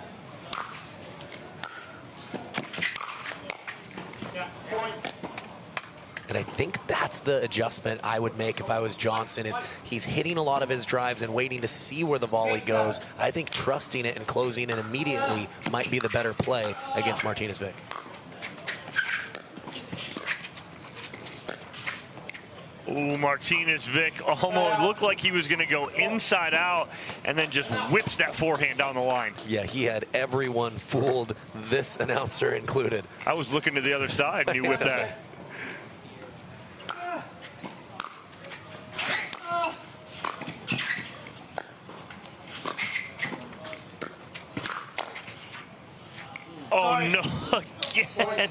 And I think that's the adjustment I would make if I was Johnson, is he's hitting a lot of his drives and waiting to see where the volley goes. I think trusting it and closing it immediately might be the better play against Martinez Vic. Ooh, Martinez Vic almost looked like he was going to go inside out and then just whips that forehand down the line. Yeah, he had everyone fooled, this announcer included. I was looking to the other side and he whipped that. Oh, no, again.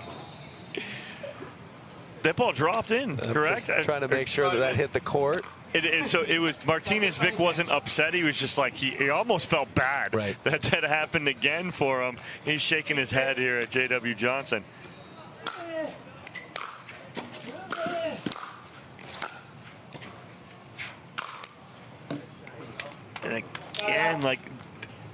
That ball dropped in, correct? Just trying to make sure that that hit the court. So it was Martinez Vic wasn't upset. He was just like, he almost felt bad that happened again for him. He's shaking his head here at J.W. Johnson. And again, like,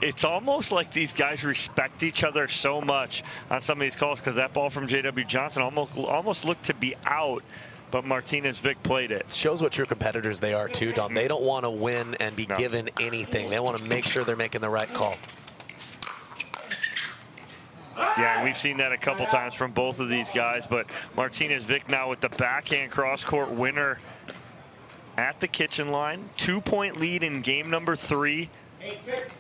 it's almost like these guys respect each other so much on some of these calls, because that ball from J.W. Johnson almost looked to be out, but Martinez Vic played it. Shows what true competitors they are too, Dom. They don't want to win and be given anything. They want to make sure they're making the right call. Yeah, and we've seen that a couple times from both of these guys, but Martinez Vic now with the backhand cross-court winner at the kitchen line. 2-point lead in game number 3. 8-6.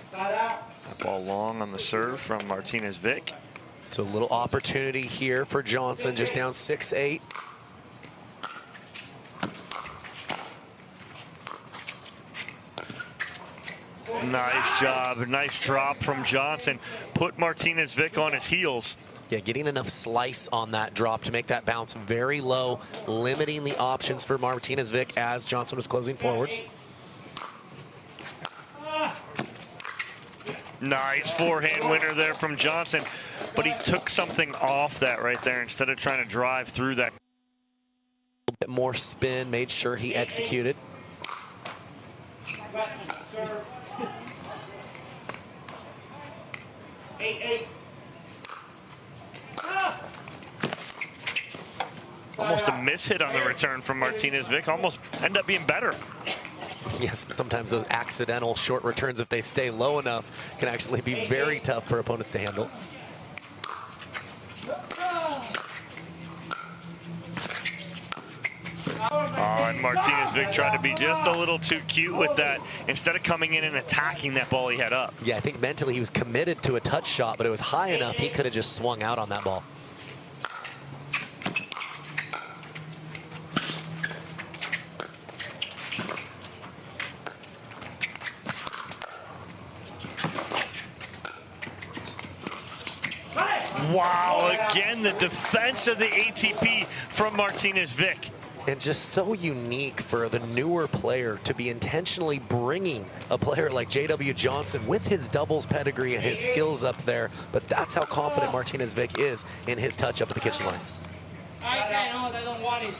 Side out. That ball long on the serve from Martinez Vic. So a little opportunity here for Johnson, just down 6-8. Nice job, nice drop from Johnson. Put Martinez Vic on his heels. Yeah, getting enough slice on that drop to make that bounce very low, limiting the options for Martinez Vic as Johnson was closing forward. Nice forehand winner there from Johnson, but he took something off that right there instead of trying to drive through that. A bit more spin, made sure he executed. Serve. 8-8. Almost a miss hit on the return from Martinez-Vick. Almost end up being better. Yes, sometimes those accidental short returns, if they stay low enough, can actually be very tough for opponents to handle. And Martinez-Vick tried to be just a little too cute with that instead of coming in and attacking that ball he had up. Yeah, I think mentally he was committed to a touch shot, but it was high enough he could have just swung out on that ball. Wow, again, the defense of the ATP from Martinez-Vick. And just so unique for the newer player to be intentionally bringing a player like J.W. Johnson with his doubles pedigree and his skills up there. But that's how confident Martinez-Vick is in his touch up at the kitchen line. I don't want it.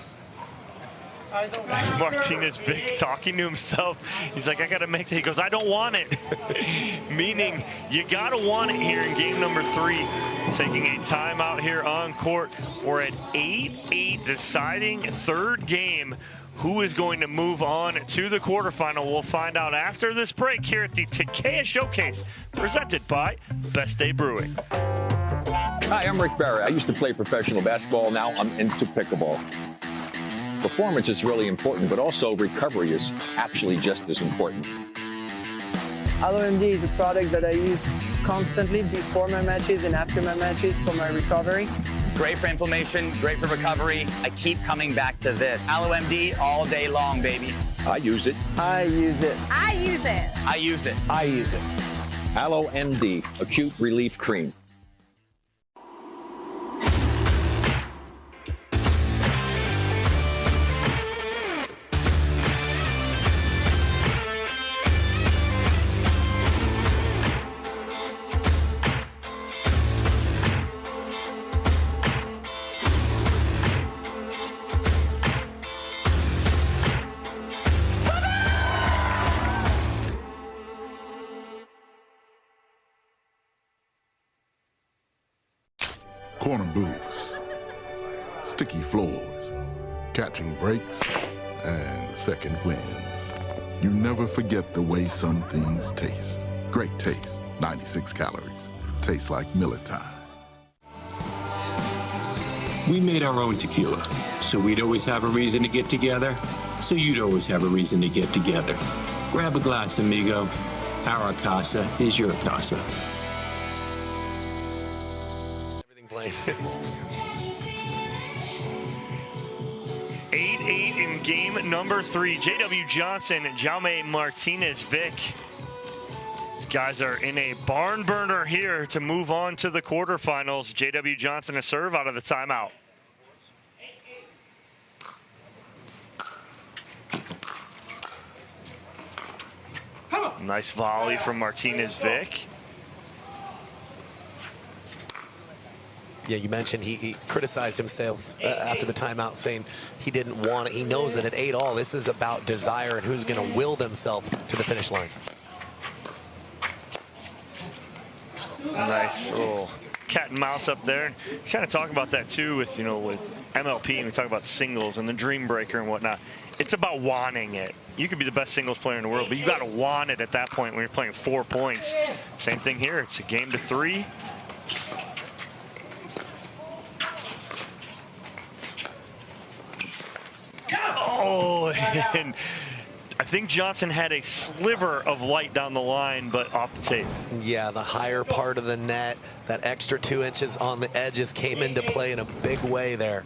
Martinez-Vick talking to himself. He's like, I got to make that. He goes, I don't want it. Meaning, you got to want it here in game number 3. Taking a timeout here on court. We're at 8-8, deciding third game. Who is going to move on to the quarterfinal? We'll find out after this break here at the Takeya Showcase, presented by Best Day Brewing. Hi, I'm Rick Barry. I used to play professional basketball. Now I'm into pickleball. Performance is really important, but also recovery is actually just as important. LMD is a product that I use constantly before my matches and after my matches for my recovery. Great for inflammation, great for recovery. I keep coming back to this. AlloMD all day long, baby. I use it. I use it. I use it. I use it. I use it. AlloMD, Acute Relief Cream. Corner booths, sticky floors, catching breaks, and second wins. You never forget the way some things taste. Great taste, 96 calories. Tastes like Miller time. We made our own tequila, so we'd always have a reason to get together, so you'd always have a reason to get together. Grab a glass, amigo. Our casa is your casa. 8-8 in game number 3. J.W. Johnson and Jaume Martinez-Vick. These guys are in a barn burner here to move on to the quarterfinals. J.W. Johnson a serve out of the timeout. Nice volley from Martinez-Vick. Yeah, you mentioned he criticized himself after the timeout, saying he didn't want it. He knows that at 8-all, this is about desire and who's going to will themselves to the finish line. Nice little cat and mouse up there. You kind of talk about that too with, with MLP, and we talk about singles and the dream breaker and whatnot. It's about wanting it. You could be the best singles player in the world, but you got to want it at that point when you're playing 4 points. Same thing here. It's a game to 3. Oh, and I think Johnson had a sliver of light down the line, but off the tape. Yeah, the higher part of the net, that extra 2 inches on the edges came into play in a big way there.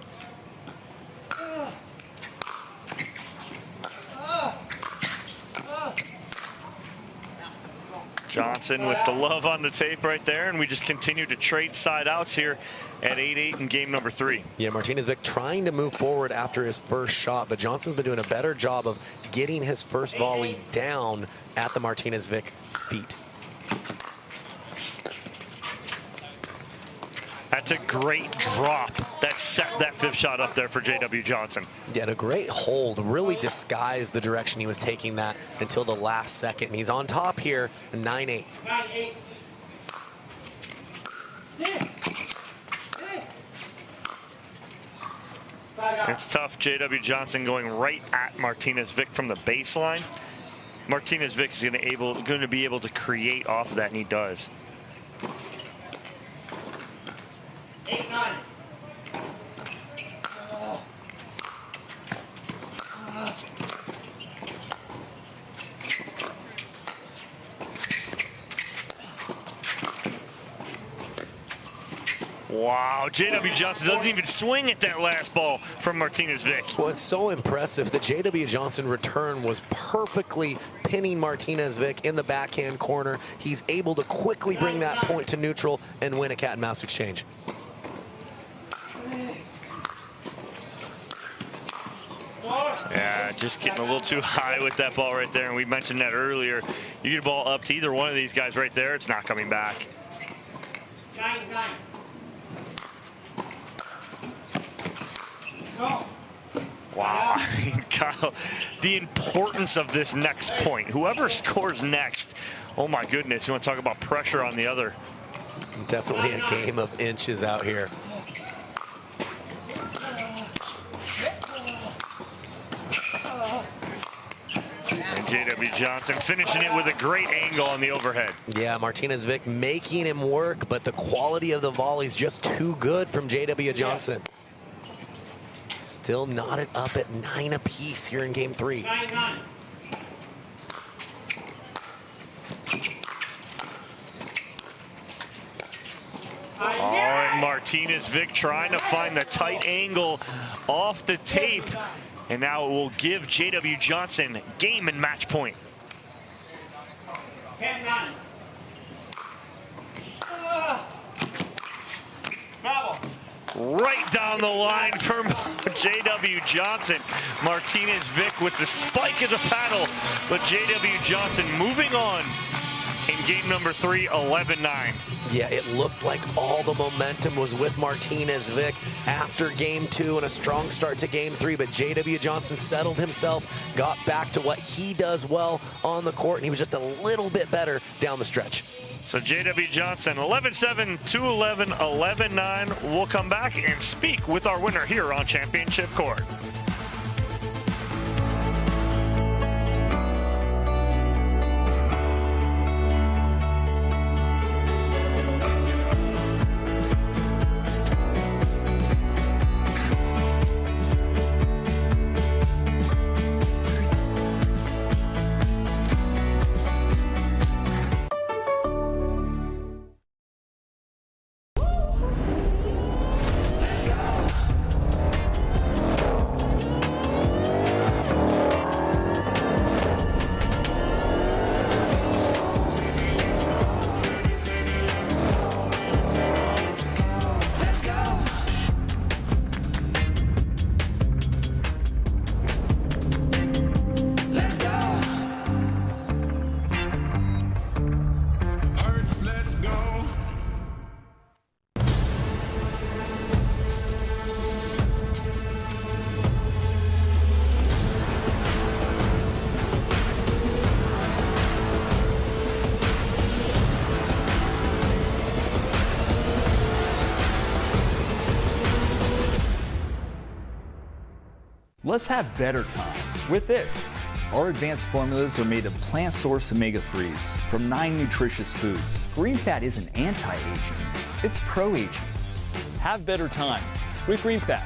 Johnson with the love on the tape right there, and we just continue to trade side outs here at 8-8 in game number 3. Yeah, Martinez-Vick trying to move forward after his first shot, but Johnson's been doing a better job of getting his first volley down at the Martinez-Vick feet. That's a great drop that set that 5th shot up there for J.W. Johnson. Yeah, and a great hold, really disguised the direction he was taking that until the last second. And he's on top here, 9-8. 9-8. It's tough. J.W. Johnson going right at Martinez-Vick from the baseline. Martinez-Vick is going to be able to create off of that, and he does. 8-9. Wow, J.W. Johnson doesn't even swing at that last ball from Martinez-Vick. Well, it's so impressive. The J.W. Johnson return was perfectly pinning Martinez-Vick in the backhand corner. He's able to quickly bring that point to neutral and win a cat and mouse exchange. Yeah, just getting a little too high with that ball right there, and we mentioned that earlier. You get a ball up to either one of these guys right there, it's not coming back. 9-9. Go. Wow, I mean, Kyle, the importance of this next point. Whoever scores next, oh my goodness, you want to talk about pressure on the other. Definitely a game of inches out here. And J.W. Johnson finishing it with a great angle on the overhead. Yeah, Martinez-Vick making him work, but the quality of the volley is just too good from J.W. Johnson. Still knotted up at 9 apiece here in game 3. 9-9. Oh, and Martinez-Vick trying to find the tight angle off the tape. And now it will give J.W. Johnson game and match point. 10-9. Bravo. Right down the line from J.W. Johnson. Martinez-Vick with the spike of the paddle, but J.W. Johnson moving on in game number 3, 11-9. Yeah, it looked like all the momentum was with Martinez-Vick after game 2 and a strong start to game 3, but J.W. Johnson settled himself, got back to what he does well on the court, and he was just a little bit better down the stretch. So J.W. Johnson, 11-7, 2-11, 11-9. We'll come back and speak with our winner here on Championship Court. Let's have better time with this. Our advanced formulas are made of plant-sourced omega-3s from 9 nutritious foods. Green fat isn't anti-aging, it's pro-aging. Have better time with Green Fat.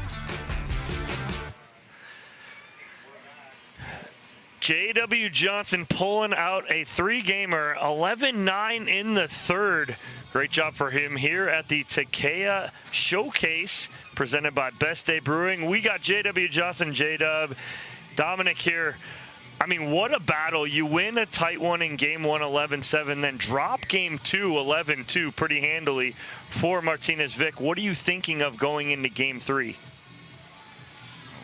J.W. Johnson pulling out a 3-gamer, 11-9 in the third. Great job for him here at the Takeya Showcase, presented by Best Day Brewing. We got J.W. Johnson, J-Dub, Dominic here. I mean, what a battle. You win a tight one in game 1, 11-7, then drop game 2, 11-2 pretty handily for Martinez-Vick. What are you thinking of going into game 3?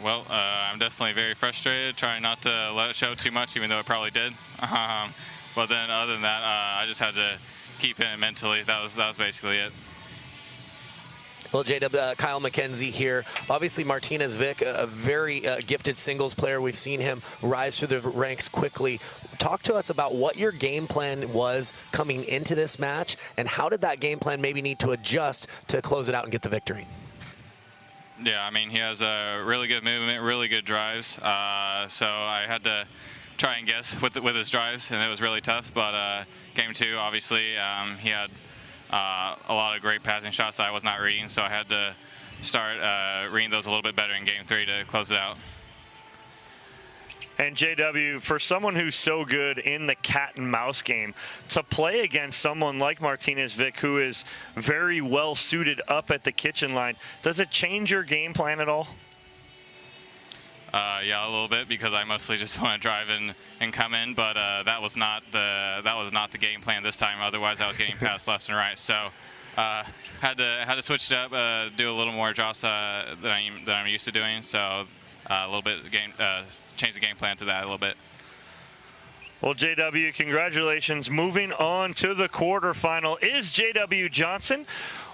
Well, I'm definitely very frustrated, trying not to let it show too much, even though it probably did. But then other than that, I just had to keep it mentally. That was basically it. Well, J-Dub, Kyle McKenzie here. Obviously, Martinez-Vick, a very gifted singles player. We've seen him rise through the ranks quickly. Talk to us about what your game plan was coming into this match, and how did that game plan maybe need to adjust to close it out and get the victory? Yeah, I mean, he has a really good movement, really good drives. So I had to try and guess with his drives, and it was really tough. But game 2, obviously, he had a lot of great passing shots that I was not reading, so I had to start reading those a little bit better in game 3 to close it out. And JW, for someone who's so good in the cat and mouse game, to play against someone like Martinez Vic, who is very well suited up at the kitchen line, does it change your game plan at all? Yeah, a little bit, because I mostly just want to drive and come in, but that was not the game plan this time. Otherwise, I was getting passed left and right. So had to switch it up, do a little more drops that I'm used to doing. So a little bit change the game plan to that a little bit. Well, JW, congratulations. Moving on to the quarterfinal is JW Johnson.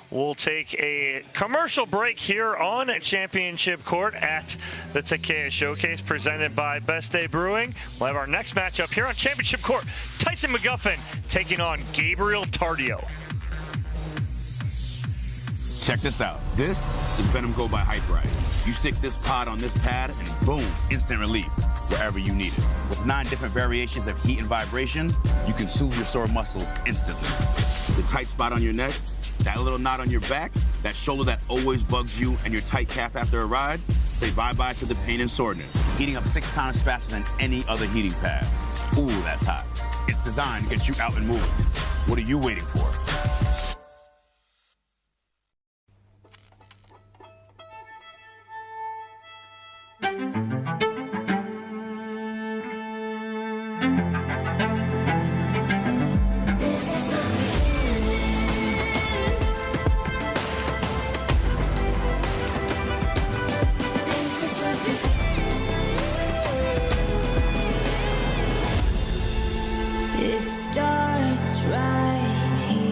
We'll take a commercial break here on Championship Court at the Takeya Showcase presented by Best Day Brewing. We'll have our next matchup here on Championship Court. Tyson McGuffin taking on Gabriel Tardio. Check this out. This is Venom Go by Hyperice. You stick this pod on this pad and boom, instant relief wherever you need it. With 9 different variations of heat and vibration, you can soothe your sore muscles instantly. The tight spot on your neck, that little knot on your back, that shoulder that always bugs you, and your tight calf after a ride, say bye-bye to the pain and soreness. Heating up 6 times faster than any other heating pad. Ooh, that's hot. It's designed to get you out and moving. What are you waiting for? It starts right here.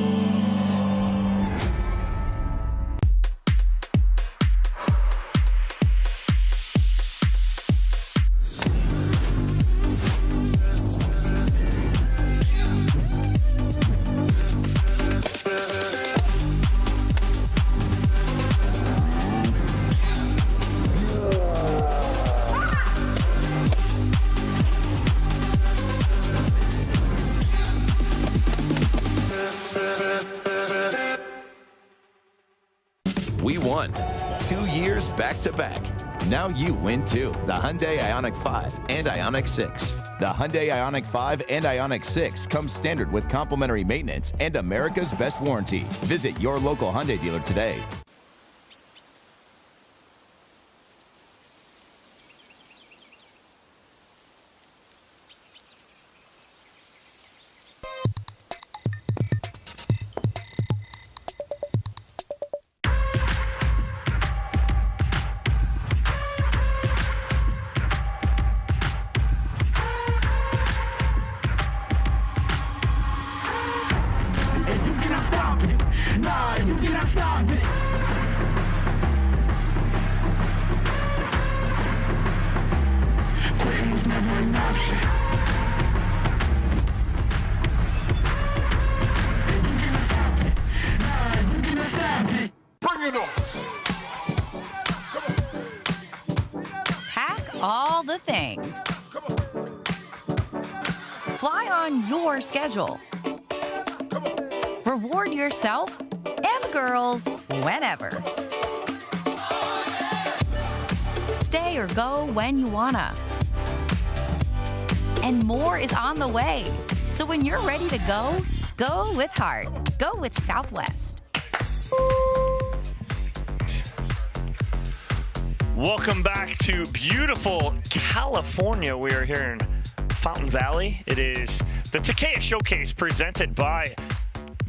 We won 2 years back to back. Now you win too. The Hyundai Ioniq 5 and Ioniq 6. The Hyundai Ioniq 5 and Ioniq 6 come standard with complimentary maintenance and America's best warranty. Visit your local Hyundai dealer today. Pack all the things. Fly on your schedule. Reward yourself and the girls whenever. Stay or go when you wanna. And more is on the way. So when you're ready to go, go with heart. Go with Southwest. Welcome back to beautiful California. We are here in Fountain Valley. It is the Takeya Showcase presented by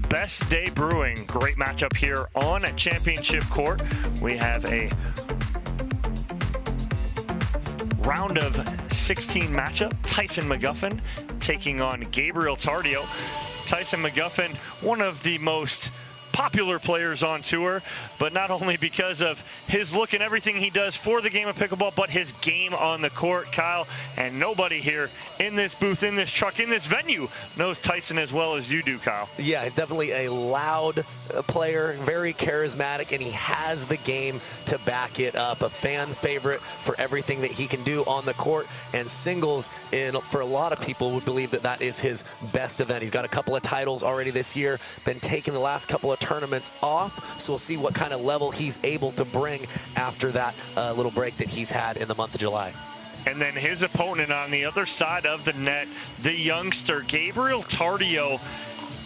Best Day Brewing. Great matchup here on Championship Court. We have a round of 16 matchup. Tyson McGuffin taking on Gabriel Tardio. Tyson McGuffin, one of the most popular players on tour, but not only because of his look and everything he does for the game of pickleball, but his game on the court, Kyle. And nobody here in this booth, in this truck, in this venue knows Tyson as well as you do, Kyle. Yeah, definitely a loud player, very charismatic, and he has the game to back it up. A fan favorite for everything that he can do on the court, and singles, for a lot of people, would believe that that is his best event. He's got a couple of titles already this year, been taking the last couple of tournaments off, so we'll see what kind of level he's able to bring after that little break that he's had in the month of July. And then his opponent on the other side of the net, the youngster, Gabriel Tardio,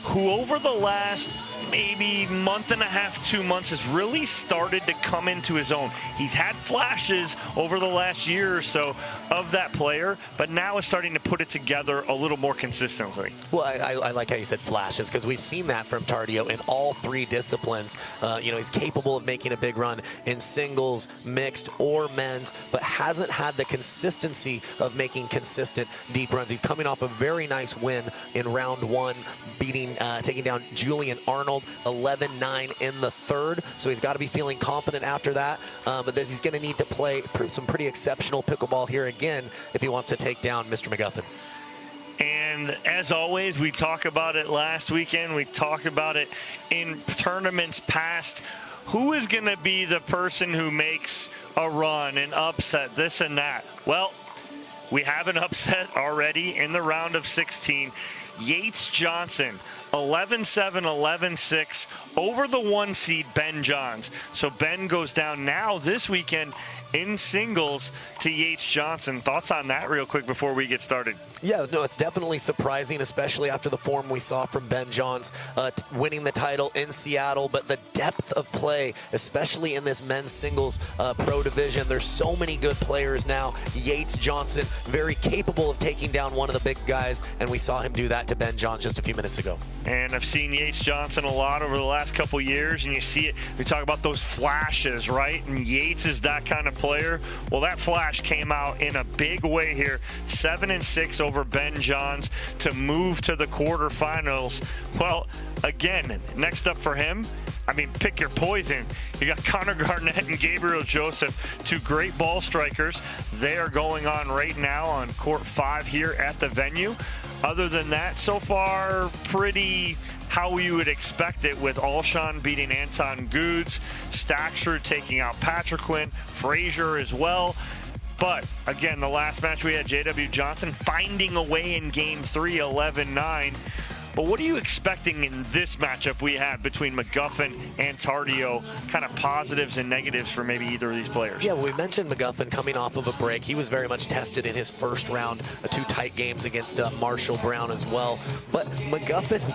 who over the last maybe month and a half, 2 months, has really started to come into his own. He's had flashes over the last year or so of that player, but now is starting to put it together a little more consistently. Well, I like how you said flashes, because we've seen that from Tardio in all three disciplines. You know, he's capable of making a big run in singles, mixed, or men's, but hasn't had the consistency of making consistent deep runs. He's coming off a very nice win in round one, taking down Julian Arnold 11-9 in the third. So he's got to be feeling confident after that. But he's going to need to play some pretty exceptional pickleball here again if he wants to take down Mr. McGuffin. And as always, we talk about it last weekend. We talk about it in tournaments past. Who is going to be the person who makes a run, an upset, this and that? Well, we have an upset already in the round of 16. Yates Johnson, 11-7, 11-6 over the 1 seed Ben Johns. So Ben goes down now this weekend in singles to Yates Johnson. Thoughts on that real quick before we get started? Yeah, no, it's definitely surprising, especially after the form we saw from Ben Johns winning the title in Seattle. But the depth of play, especially in this men's singles pro division, there's so many good players now. Yates Johnson, very capable of taking down one of the big guys, and we saw him do that to Ben Johns just a few minutes ago. And I've seen Yates Johnson a lot over the last couple years, and you see it. We talk about those flashes, right? And Yates is that kind of player. Well, that flash came out in a big way here, 7-6 over Ben Johns to move to the quarterfinals. Well, again, next up for him, I mean, pick your poison. You got Connor Garnett and Gabriel Joseph, two great ball strikers. They are going on right now on court 5 here at the venue. Other than that, so far, pretty how we would expect it, with Alshon beating Anton Goods, Staksrud taking out Patrick Quinn, Frazier as well. But again, the last match we had, JW Johnson finding a way in game 3, 11-9. But what are you expecting in this matchup we have between McGuffin and Tardio? Kind of positives and negatives for maybe either of these players. Yeah, well, we mentioned McGuffin coming off of a break. He was very much tested in his first round, 2 tight games against Marshall Brown as well. But McGuffin,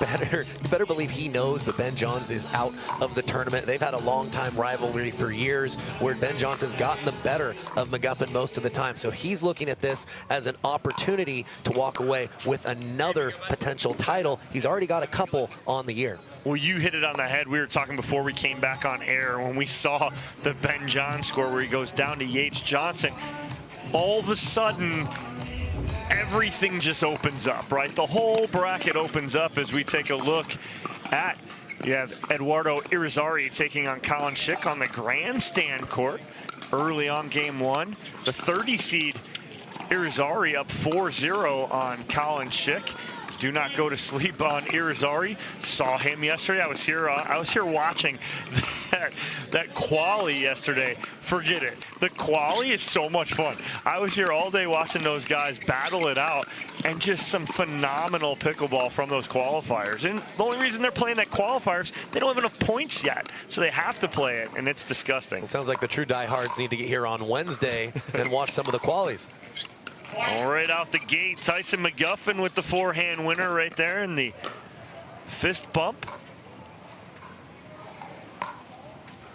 you better believe he knows that Ben Johns is out of the tournament. They've had a long-time rivalry for years where Ben Johns has gotten the better of McGuffin most of the time. So he's looking at this as an opportunity to walk away with another potential title. He's already got a couple on the year. Well, you hit it on the head. We were talking before we came back on air when we saw the Ben Johns score where he goes down to Yates Johnson. All of a sudden, everything just opens up, right? The whole bracket opens up as we take a look at, you have Eduardo Irizarry taking on Colin Schick on the grandstand court early on game 1. The 30 seed Irizarry up 4-0 on Colin Schick. Do not go to sleep on Irizarry. Saw him yesterday. I was here watching that quali yesterday. Forget it. The quali is so much fun. I was here all day watching those guys battle it out, and just some phenomenal pickleball from those qualifiers. And the only reason they're playing that qualifiers, they don't have enough points yet, so they have to play it, and it's disgusting. It sounds like the true diehards need to get here on Wednesday and watch some of the qualies. All right, out the gate, Tyson McGuffin with the forehand winner right there in the fist bump.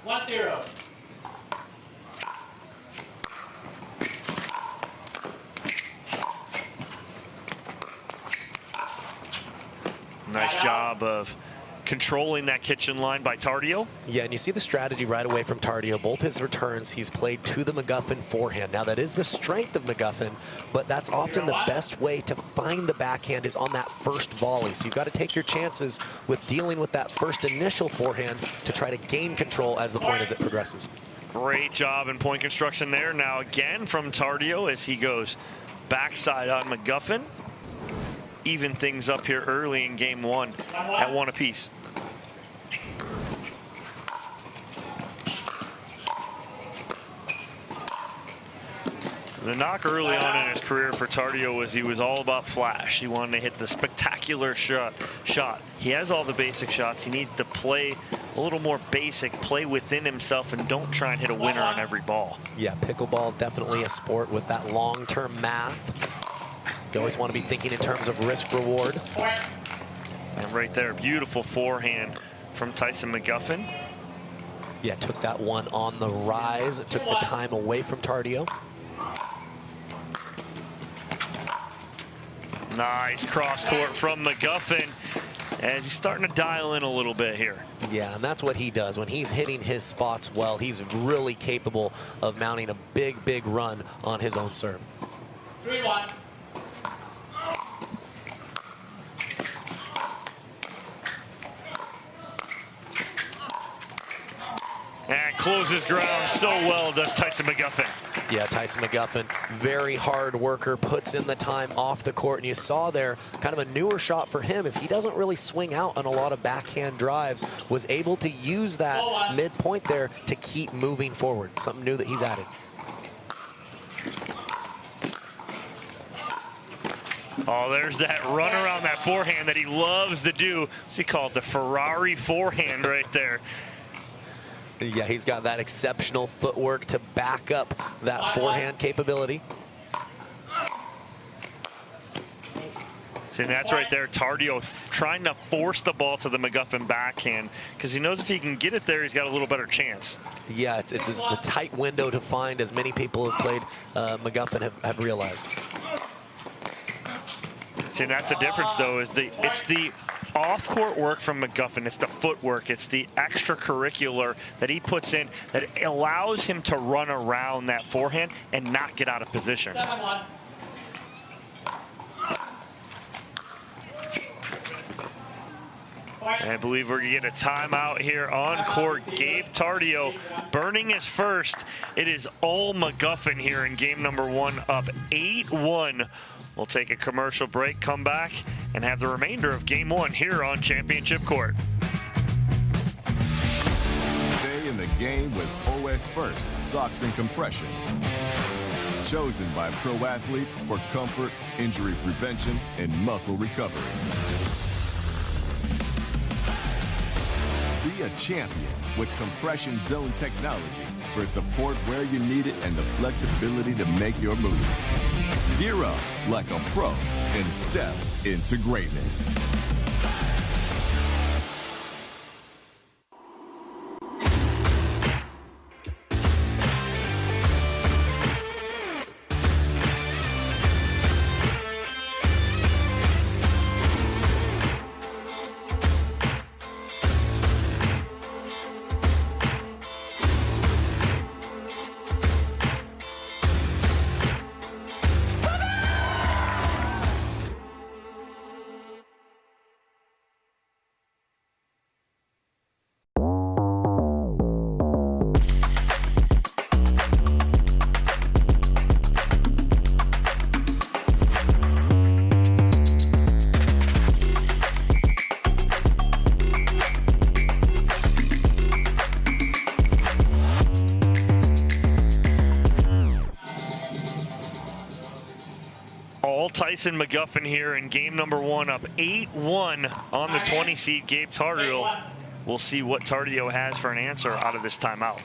1-0. Nice job of controlling that kitchen line by Tardio. Yeah, and you see the strategy right away from Tardio. Both his returns, he's played to the McGuffin forehand. Now, that is the strength of McGuffin, but that's often the best way to find the backhand is on that first volley. So you've got to take your chances with dealing with that first initial forehand to try to gain control as the point as it progresses. Great job in point construction there. Now again from Tardio as he goes backside on McGuffin. Even things up here early in game one at 1 apiece. The knock early on in his career for Tardio was he was all about flash. He wanted to hit the spectacular shot. He has all the basic shots. He needs to play a little more basic, play within himself, and don't try and hit a winner on every ball. Yeah, pickleball definitely a sport with that long-term math. You always want to be thinking in terms of risk-reward. And right there, beautiful forehand from Tyson McGuffin. Yeah, took that one on the rise. It took the time away from Tardio. Nice cross court from McGuffin as he's starting to dial in a little bit here. Yeah, and that's what he does. When he's hitting his spots well, he's really capable of mounting a big, big run on his own serve. 3-1. And closes ground so well does Tyson McGuffin. Yeah, Tyson McGuffin, very hard worker, puts in the time off the court. And you saw there kind of a newer shot for him is he doesn't really swing out on a lot of backhand drives. Was able to use that midpoint there to keep moving forward. Something new that he's added. Oh, there's that run around that forehand that he loves to do. What's he called? The Ferrari forehand right there. Yeah, he's got that exceptional footwork to back up that forehand capability. See, that's right there, Tardio trying to force the ball to the McGuffin backhand because he knows if he can get it there, he's got a little better chance. Yeah, it's a tight window to find, as many people have played McGuffin have realized. See, and that's the difference, though, is it's the off-court work from McGuffin. It's the footwork. It's the extracurricular that he puts in that allows him to run around that forehand and not get out of position. 7-1. And I believe we're going to get a timeout here on court. Gabe Tardio burning his first. It is all McGuffin here in game number 1, up 8-1. We'll take a commercial break, come back, and have the remainder of game 1 here on Championship Court. Stay in the game with OS First Socks and Compression. Chosen by pro athletes for comfort, injury prevention, and muscle recovery. Be a champion with compression zone technology for support where you need it and the flexibility to make your move. Gear up like a pro and step into greatness. Tyson McGuffin here in game number 1, up 8-1 on the 20 seed Gabe Tardio. We'll see what Tardio has for an answer out of this timeout.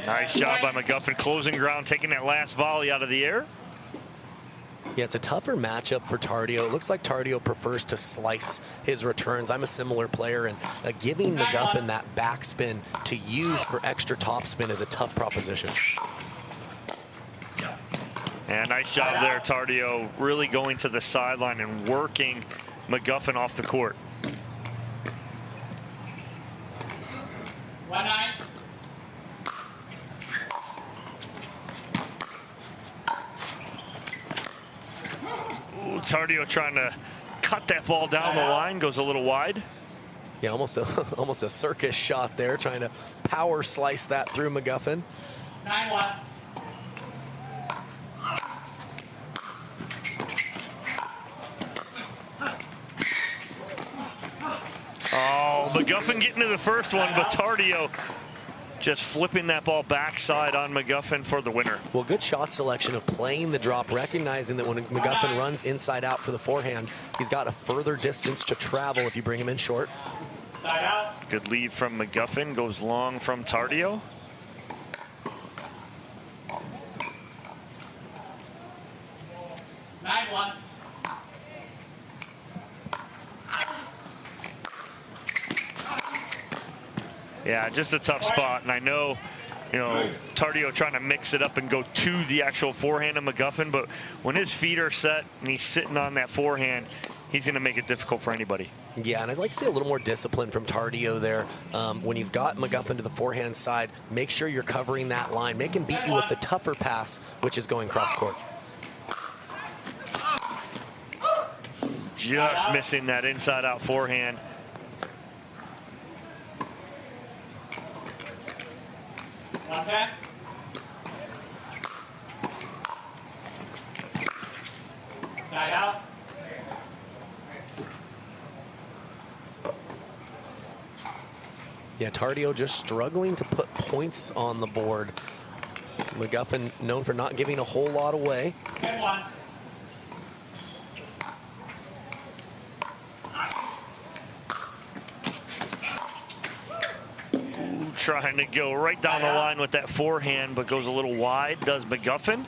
Nice job by McGuffin, closing ground, taking that last volley out of the air. Yeah, it's a tougher matchup for Tardio. It looks like Tardio prefers to slice his returns. I'm a similar player, and giving McGuffin that backspin to use for extra topspin is a tough proposition. And nice job there, Tardio, really going to the sideline and working McGuffin off the court. 1-9. Ooh, Tardio trying to cut that ball down the line, goes a little wide. Yeah, almost a circus shot there, trying to power slice that through McGuffin. 9-1. Oh, McGuffin getting to the first one, but Tardio just flipping that ball backside on McGuffin for the winner. Well, good shot selection of playing the drop, recognizing that when McGuffin runs inside out for the forehand, he's got a further distance to travel if you bring him in short. Side out. Good lead from McGuffin, goes long from Tardio. Yeah, just a tough spot, and I know, you know, Tardio trying to mix it up and go to the actual forehand of McGuffin, but when his feet are set and he's sitting on that forehand, he's going to make it difficult for anybody. Yeah, and I'd like to see a little more discipline from Tardio there. When he's got McGuffin to the forehand side, make sure you're covering that line. Make him beat you with the tougher pass, which is going cross court. Just missing that inside out forehand. Okay. Side out. Yeah, Tardio just struggling to put points on the board. McGuffin known for not giving a whole lot away. 10-1. Trying to go right down the line with that forehand, but goes a little wide, does McGuffin.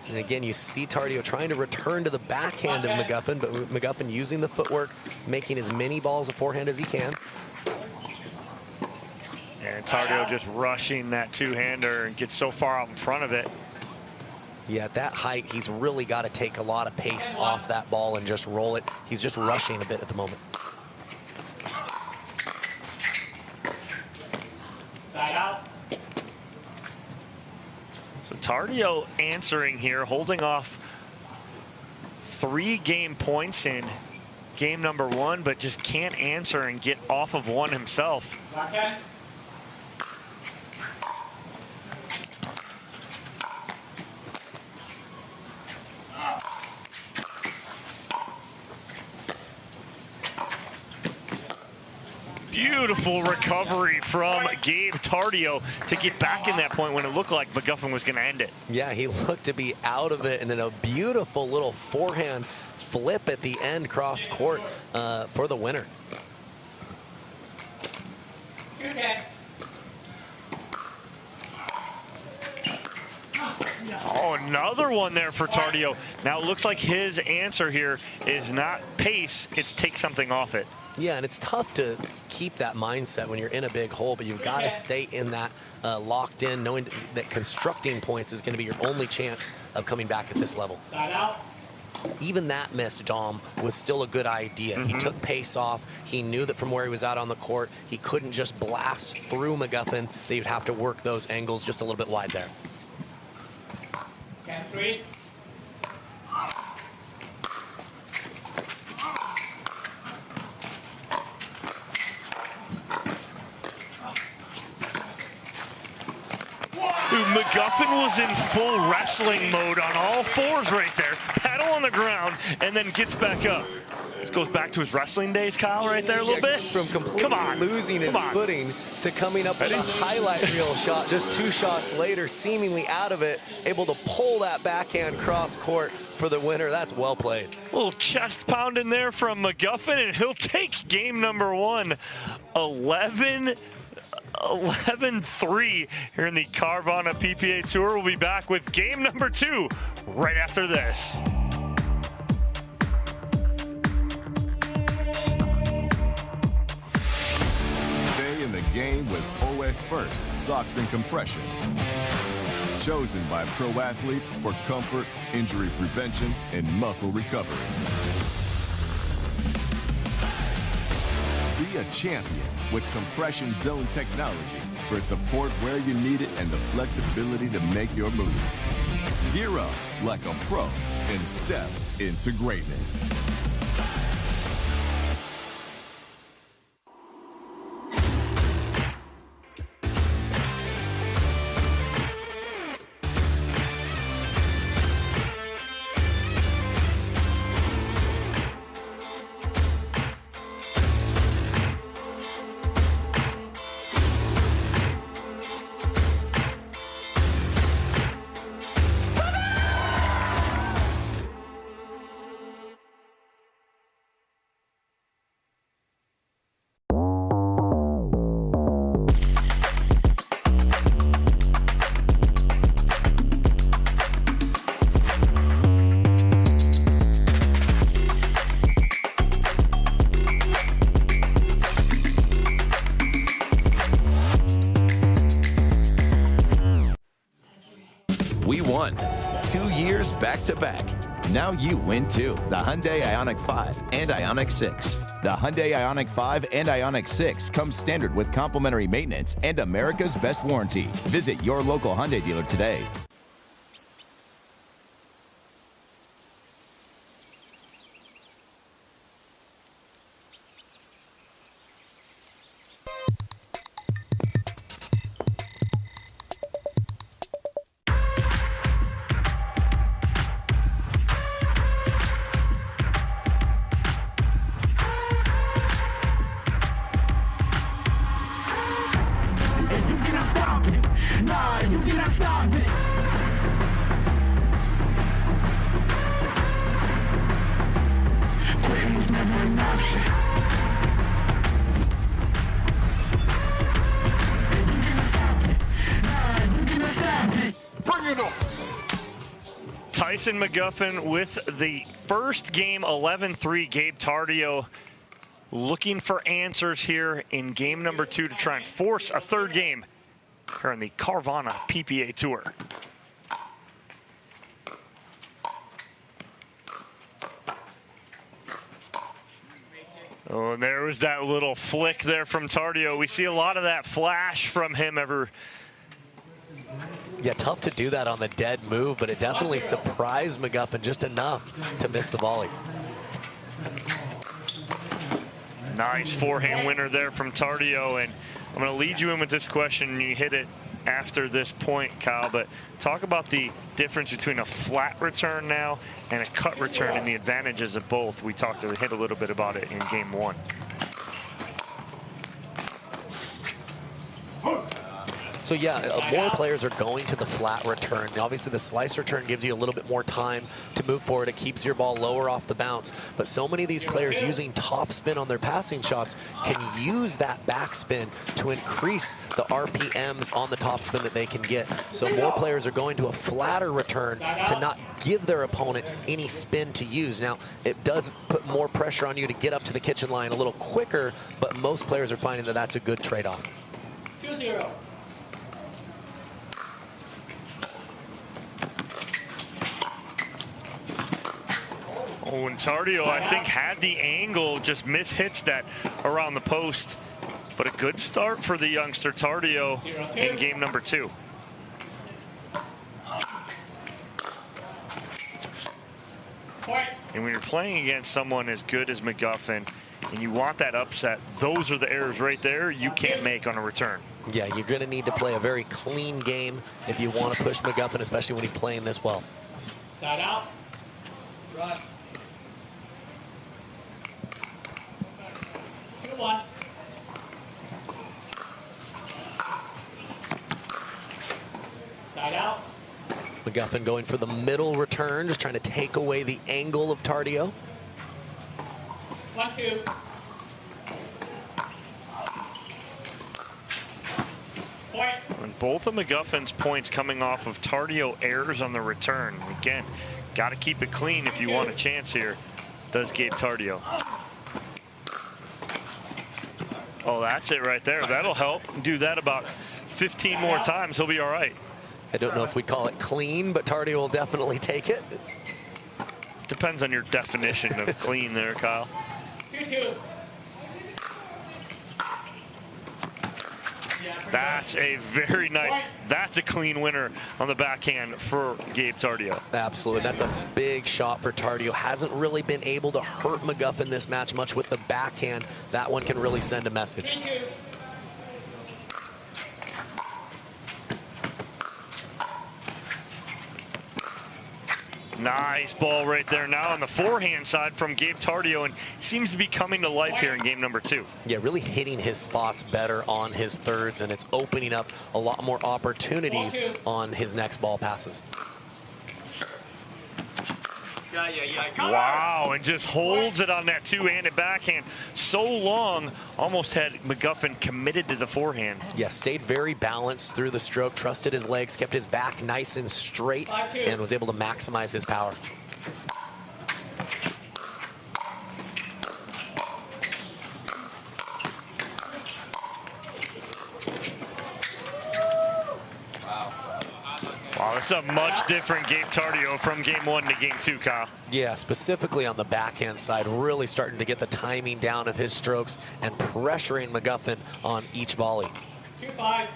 And again, you see Tardio trying to return to the backhand of McGuffin, but McGuffin using the footwork, making as many balls of forehand as he can. And Tardio just rushing that two-hander and gets so far out in front of it. Yeah, at that height, he's really got to take a lot of pace off that ball and just roll it. He's just rushing a bit at the moment. Side out. So Tardio answering here, holding off 3 game points in game number 1, but just can't answer and get off of one himself. Okay. Beautiful recovery from Gabe Tardio to get back in that point when it looked like McGuffin was going to end it. Yeah, he looked to be out of it, and then a beautiful little forehand flip at the end cross court for the winner. Okay. Oh, another one there for Tardio. Now it looks like his answer here is not pace, it's take something off it. Yeah, and it's tough to keep that mindset when you're in a big hole, but you've got to stay in that locked in, knowing that constructing points is going to be your only chance of coming back at this level. Side out. Even that miss, Dom, was still a good idea. He took pace off. He knew that from where he was out on the court, he couldn't just blast through McGuffin. That you'd have to work those angles just a little bit wide there. 10-3. McGuffin was in full wrestling mode on all fours right there. Paddle on the ground and then gets back up. Goes back to his wrestling days, Kyle, right there a little bit. It's from completely losing his footing to coming up with a highlight reel shot just 2 shots later, seemingly out of it, able to pull that backhand cross court for the winner. That's well played. A little chest pounding there from McGuffin, and he'll take game number 1, 11-3 here in the Carvana PPA Tour. We'll be back with game number 2 right after this. Stay in the game with OS First Socks and Compression. chosen by pro athletes for comfort, injury prevention, and muscle recovery. Be a champion with compression zone technology for support where you need it and the flexibility to make your move. Gear up like a pro and step into greatness. We won 2 years back-to-back. Now you win too. The Hyundai Ioniq 5 and Ioniq 6. The Hyundai Ioniq 5 and Ioniq 6 comes standard with complimentary maintenance and America's best warranty. Visit your local Hyundai dealer today. Tyson McGuffin with the first game 11-3. Gabe Tardio looking for answers here in game number 2 to try and force a third game here on the Carvana PPA Tour. Oh, and there was that little flick there from Tardio. We see a lot of that flash from him ever. Yeah, tough to do that on the dead move, but it definitely surprised McGuffin just enough to miss the volley. Nice forehand winner there from Tardio, and I'm going to lead you in with this question. You hit it after this point, Kyle, but talk about the difference between a flat return now and a cut return and the advantages of both. We hit a little bit about it in game 1. So yeah, more players are going to the flat return. Obviously, the slice return gives you a little bit more time to move forward. It keeps your ball lower off the bounce. But so many of these players using topspin on their passing shots can use that backspin to increase the RPMs on the topspin that they can get. So more players are going to a flatter return to not give their opponent any spin to use. Now, it does put more pressure on you to get up to the kitchen line a little quicker, but most players are finding that that's a good trade-off. 2-0. Oh, and Tardio, I think, had the angle, just mishits that around the post. But a good start for the youngster Tardio in game number 2. And when you're playing against someone as good as McGuffin and you want that upset, those are the errors right there you can't make on a return. Yeah, you're going to need to play a very clean game if you want to push McGuffin, especially when he's playing this well. Side out. Run. 2-1. Side out. McGuffin going for the middle return, just trying to take away the angle of Tardio. 1-2. Point. And both of McGuffin's points coming off of Tardio errors on the return. Again, got to keep it clean if you want a chance here. Does Gabe Tardio. Oh, that's it right there. That'll help. Do that about 15 more times. He'll be all right. I don't know if we'd call it clean, but Tardio will definitely take it. Depends on your definition of clean there, Kyle. 2-2. That's a very nice, that's a clean winner on the backhand for Gabe Tardio. Absolutely, that's a big shot for Tardio. Hasn't really been able to hurt McGuffin this match much with the backhand. That one can really send a message. Nice ball right there now on the forehand side from Gabe Tardio, and seems to be coming to life here in game number 2. Yeah, really hitting his spots better on his thirds, and it's opening up a lot more opportunities on his next ball passes. Wow, and just holds it on that two-handed backhand so long, almost had McGuffin committed to the forehand. Yeah, stayed very balanced through the stroke, trusted his legs, kept his back nice and straight, and was able to maximize his power. Wow, it's a much different Gabe Tardio from game 1 to game 2, Kyle. Yeah, specifically on the backhand side, really starting to get the timing down of his strokes and pressuring McGuffin on each volley. 2-5.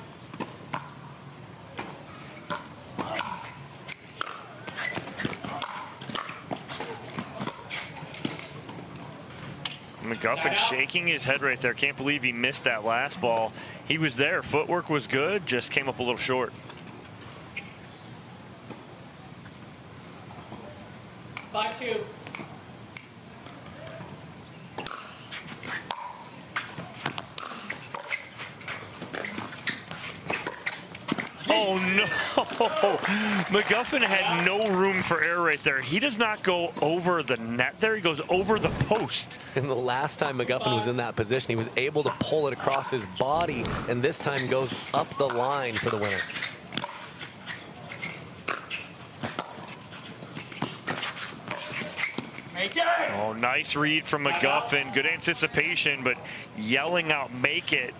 McGuffin shaking his head right there. Can't believe he missed that last ball. He was there. Footwork was good, just came up a little short. 5-2. Oh no! McGuffin had no room for error right there. He does not go over the net there, he goes over the post. And the last time McGuffin was in that position, he was able to pull it across his body, and this time goes up the line for the winner. Oh, nice read from McGuffin. Good anticipation, but yelling out, make it.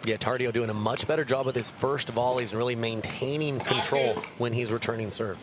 Yeah, Tardio doing a much better job with his first volleys and really maintaining control when he's returning serve.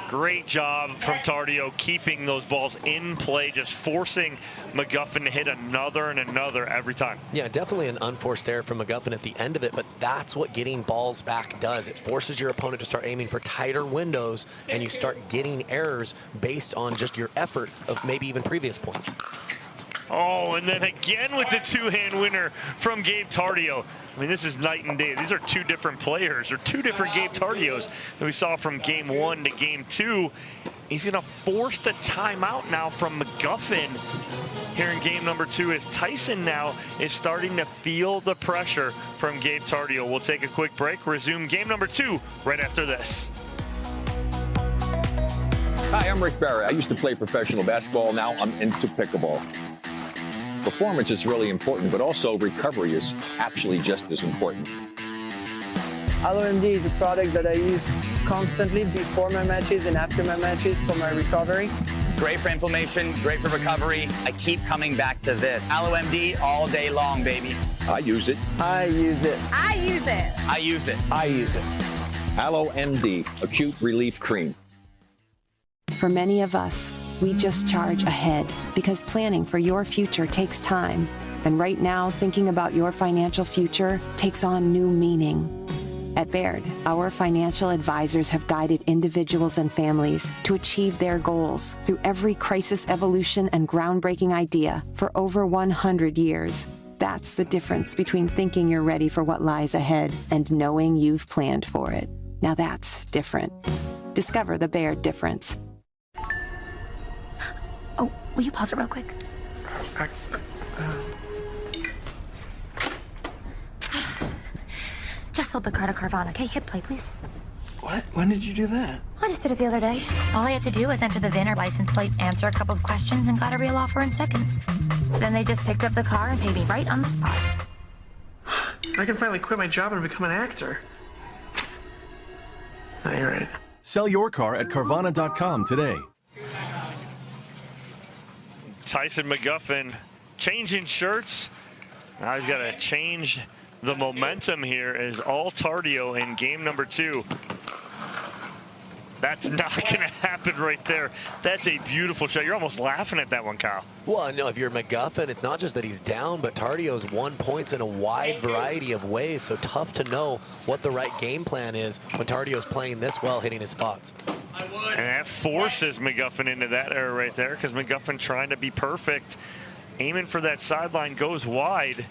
Great job from Tardio keeping those balls in play, just forcing McGuffin to hit another and another every time. Yeah, definitely an unforced error from McGuffin at the end of it, but that's what getting balls back does. It forces your opponent to start aiming for tighter windows, and you start getting errors based on just your effort of maybe even previous points. Oh, and then again with the two-hand winner from Gabe Tardio. I mean, this is night and day. These are two different players, or two different Gabe Tardios that we saw from game 1 to game 2. He's going to force the timeout now from McGuffin here in game number 2, as Tyson now is starting to feel the pressure from Gabe Tardio. We'll take a quick break, resume game number 2 right after this. Hi, I'm Rick Barry. I used to play professional basketball. Now I'm into pickleball. Performance is really important, but also recovery is actually just as important. LMD is a product that I use constantly before my matches and after my matches for my recovery. Great for inflammation, great for recovery. I keep coming back to this. AlloMD all day long, baby. I use it. I use it. I use it. I use it. I use it. AlloMD, acute relief cream. For many of us, we just charge ahead because planning for your future takes time. And right now, thinking about your financial future takes on new meaning. At Baird, our financial advisors have guided individuals and families to achieve their goals through every crisis evolution and groundbreaking idea for over 100 years. That's the difference between thinking you're ready for what lies ahead and knowing you've planned for it. Now that's different. Discover the Baird difference. Oh, will you pause it real quick? Just sold the car to Carvana. Okay, hit play, please. What? When did you do that? I just did it the other day. All I had to do was enter the VIN or license plate, answer a couple of questions, and got a real offer in seconds. Then they just picked up the car and paid me right on the spot. I can finally quit my job and become an actor. No, you're right. Sell your car at Carvana.com today. Tyson McGuffin changing shirts. Now he's got to change the momentum here as all Tardio in game number 2. That's not going to happen right there. That's a beautiful shot. You're almost laughing at that one, Kyle. Well, no, if you're McGuffin, it's not just that he's down, but Tardio's won points in a wide variety of ways, so tough to know what the right game plan is when Tardio's playing this well, hitting his spots. And that forces McGuffin into that error right there, because McGuffin trying to be perfect, aiming for that sideline, goes wide.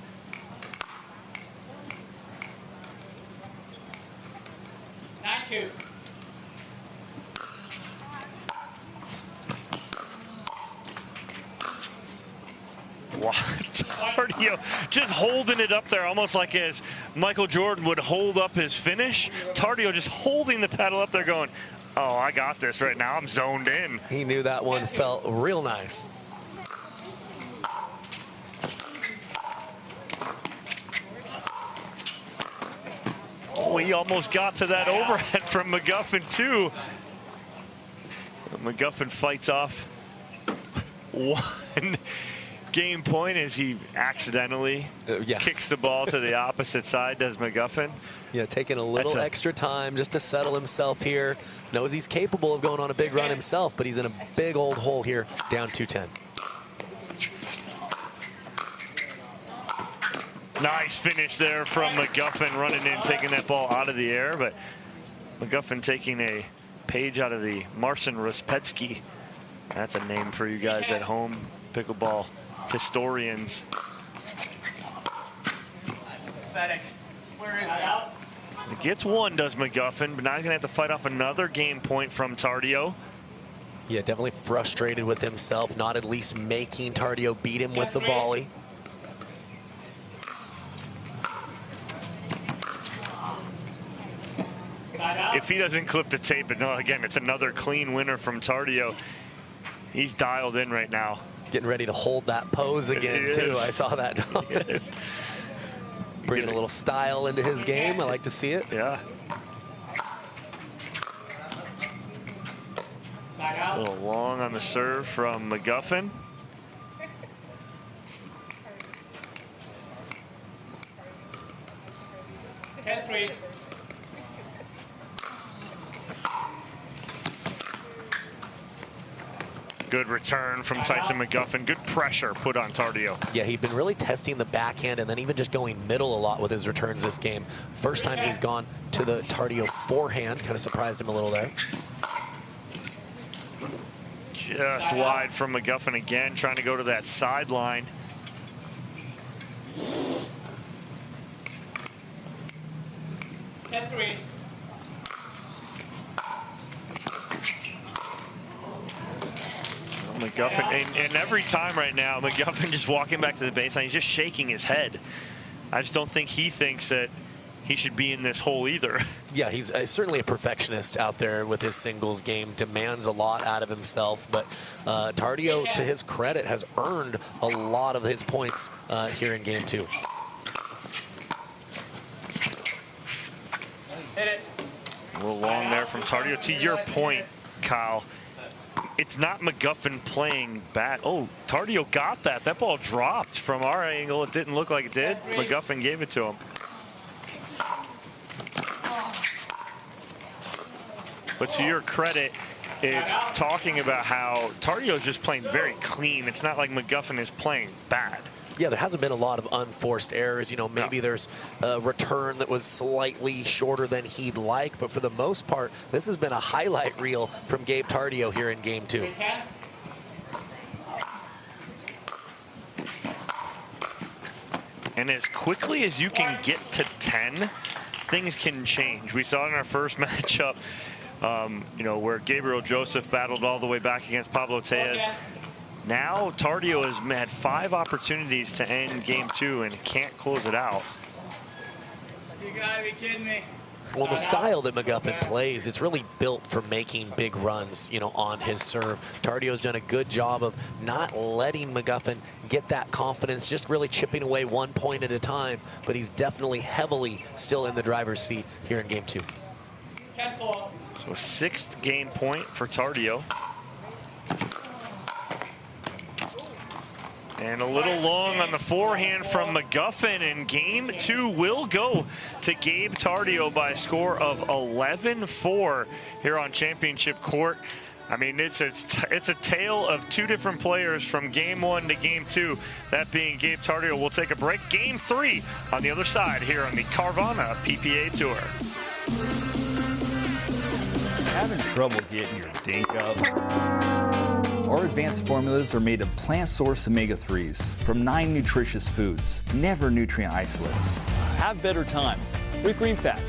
Thank you. Wow, Tardio just holding it up there, almost like as Michael Jordan would hold up his finish. Tardio just holding the paddle up there going, oh, I got this right now. I'm zoned in. He knew that one felt real nice. Oh, he almost got to that overhead from McGuffin, too. McGuffin fights off one game point as he accidentally kicks the ball to the opposite side, does McGuffin. Yeah, taking a little extra time just to settle himself here. Knows he's capable of going on a big run himself, but he's in a big old hole here, down 2-10. Nice finish there from McGuffin, running in, taking that ball out of the air, but McGuffin taking a page out of the Marcin Ruspetsky. That's a name for you guys at home, pickleball historians. Pathetic. Where is that? It gets one, does McGuffin, but now he's gonna have to fight off another game point from Tardio. Yeah, definitely frustrated with himself, not at least making Tardio beat him with the volley. If he doesn't clip the tape, but no, again, it's another clean winner from Tardio. He's dialed in right now. Getting ready to hold that pose again, too. I saw that. Bringing a little style into his game. I like to see it. Yeah. A little long on the serve from McGuffin. Good return from Tyson McGuffin. Good pressure put on Tardio. Yeah, he'd been really testing the backhand and then even just going middle a lot with his returns this game. First time he's gone to the Tardio forehand. Kind of surprised him a little there. Just wide from McGuffin again, trying to go to that sideline. McGuffin, and every time right now, McGuffin just walking back to the baseline, he's just shaking his head. I just don't think he thinks that he should be in this hole either. Yeah, he's certainly a perfectionist out there with his singles game, demands a lot out of himself, but Tardio, to his credit, has earned a lot of his points here in game 2. A little long there from Tardio. To your point, Kyle, it's not McGuffin playing bad. Oh, Tardio got that. That ball dropped from our angle. It didn't look like it did. McGuffin gave it to him. But to your credit, it's talking about how Tardio's just playing very clean. It's not like McGuffin is playing bad. Yeah, there hasn't been a lot of unforced errors. You know, maybe there's a return that was slightly shorter than he'd like, but for the most part, this has been a highlight reel from Gabe Tardio here in game 2. And as quickly as you can get to 10, things can change. We saw it in our first matchup, you know, where Gabriel Joseph battled all the way back against Pablo Tellez. Now Tardio has had 5 opportunities to end game 2 and can't close it out. You gotta be kidding me. Well, the style that McGuffin plays, it's really built for making big runs, you know, on his serve. Tardio's done a good job of not letting McGuffin get that confidence, just really chipping away 1 point at a time, but he's definitely heavily still in the driver's seat here in game 2. So 6th game point for Tardio. And a little long on the forehand from McGuffin, and game 2 will go to Gabe Tardio by a score of 11-4 here on Championship Court. I mean, it's a tale of two different players from game 1 to game 2, that being Gabe Tardio. We'll take a break. Game 3 on the other side here on the Carvana PPA Tour. Having trouble getting your dink up? Our advanced formulas are made of plant source omega-3s from 9 nutritious foods, never nutrient isolates. Have better time with Green Fat.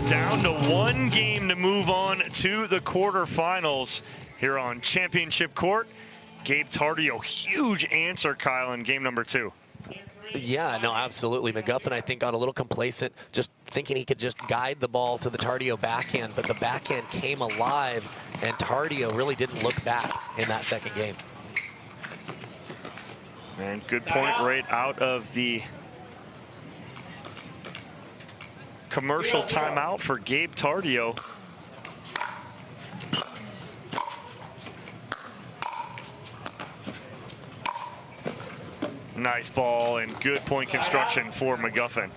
Down to one game to move on to the quarterfinals here on Championship Court. Gabe Tardio, huge answer, Kyle, in game number 2. Yeah, no, absolutely. McGuffin, I think, got a little complacent, just thinking he could just guide the ball to the Tardio backhand, but the backhand came alive, and Tardio really didn't look back in that second game. And good point right out of the commercial timeout for Gabe Tardio. Nice ball and good point construction for McGuffin.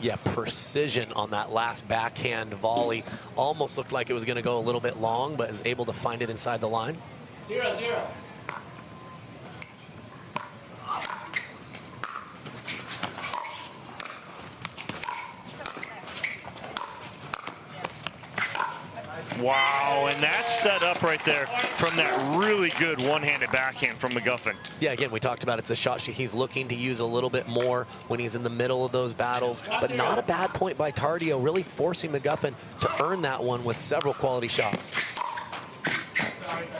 Yeah, precision on that last backhand volley. Almost looked like it was going to go a little bit long, but is able to find it inside the line. 0-0. Wow, and that's set up right there from that really good one-handed backhand from McGuffin. Yeah, again, we talked about it's a shot he's looking to use a little bit more when he's in the middle of those battles, but not a bad point by Tardio, really forcing McGuffin to earn that one with several quality shots.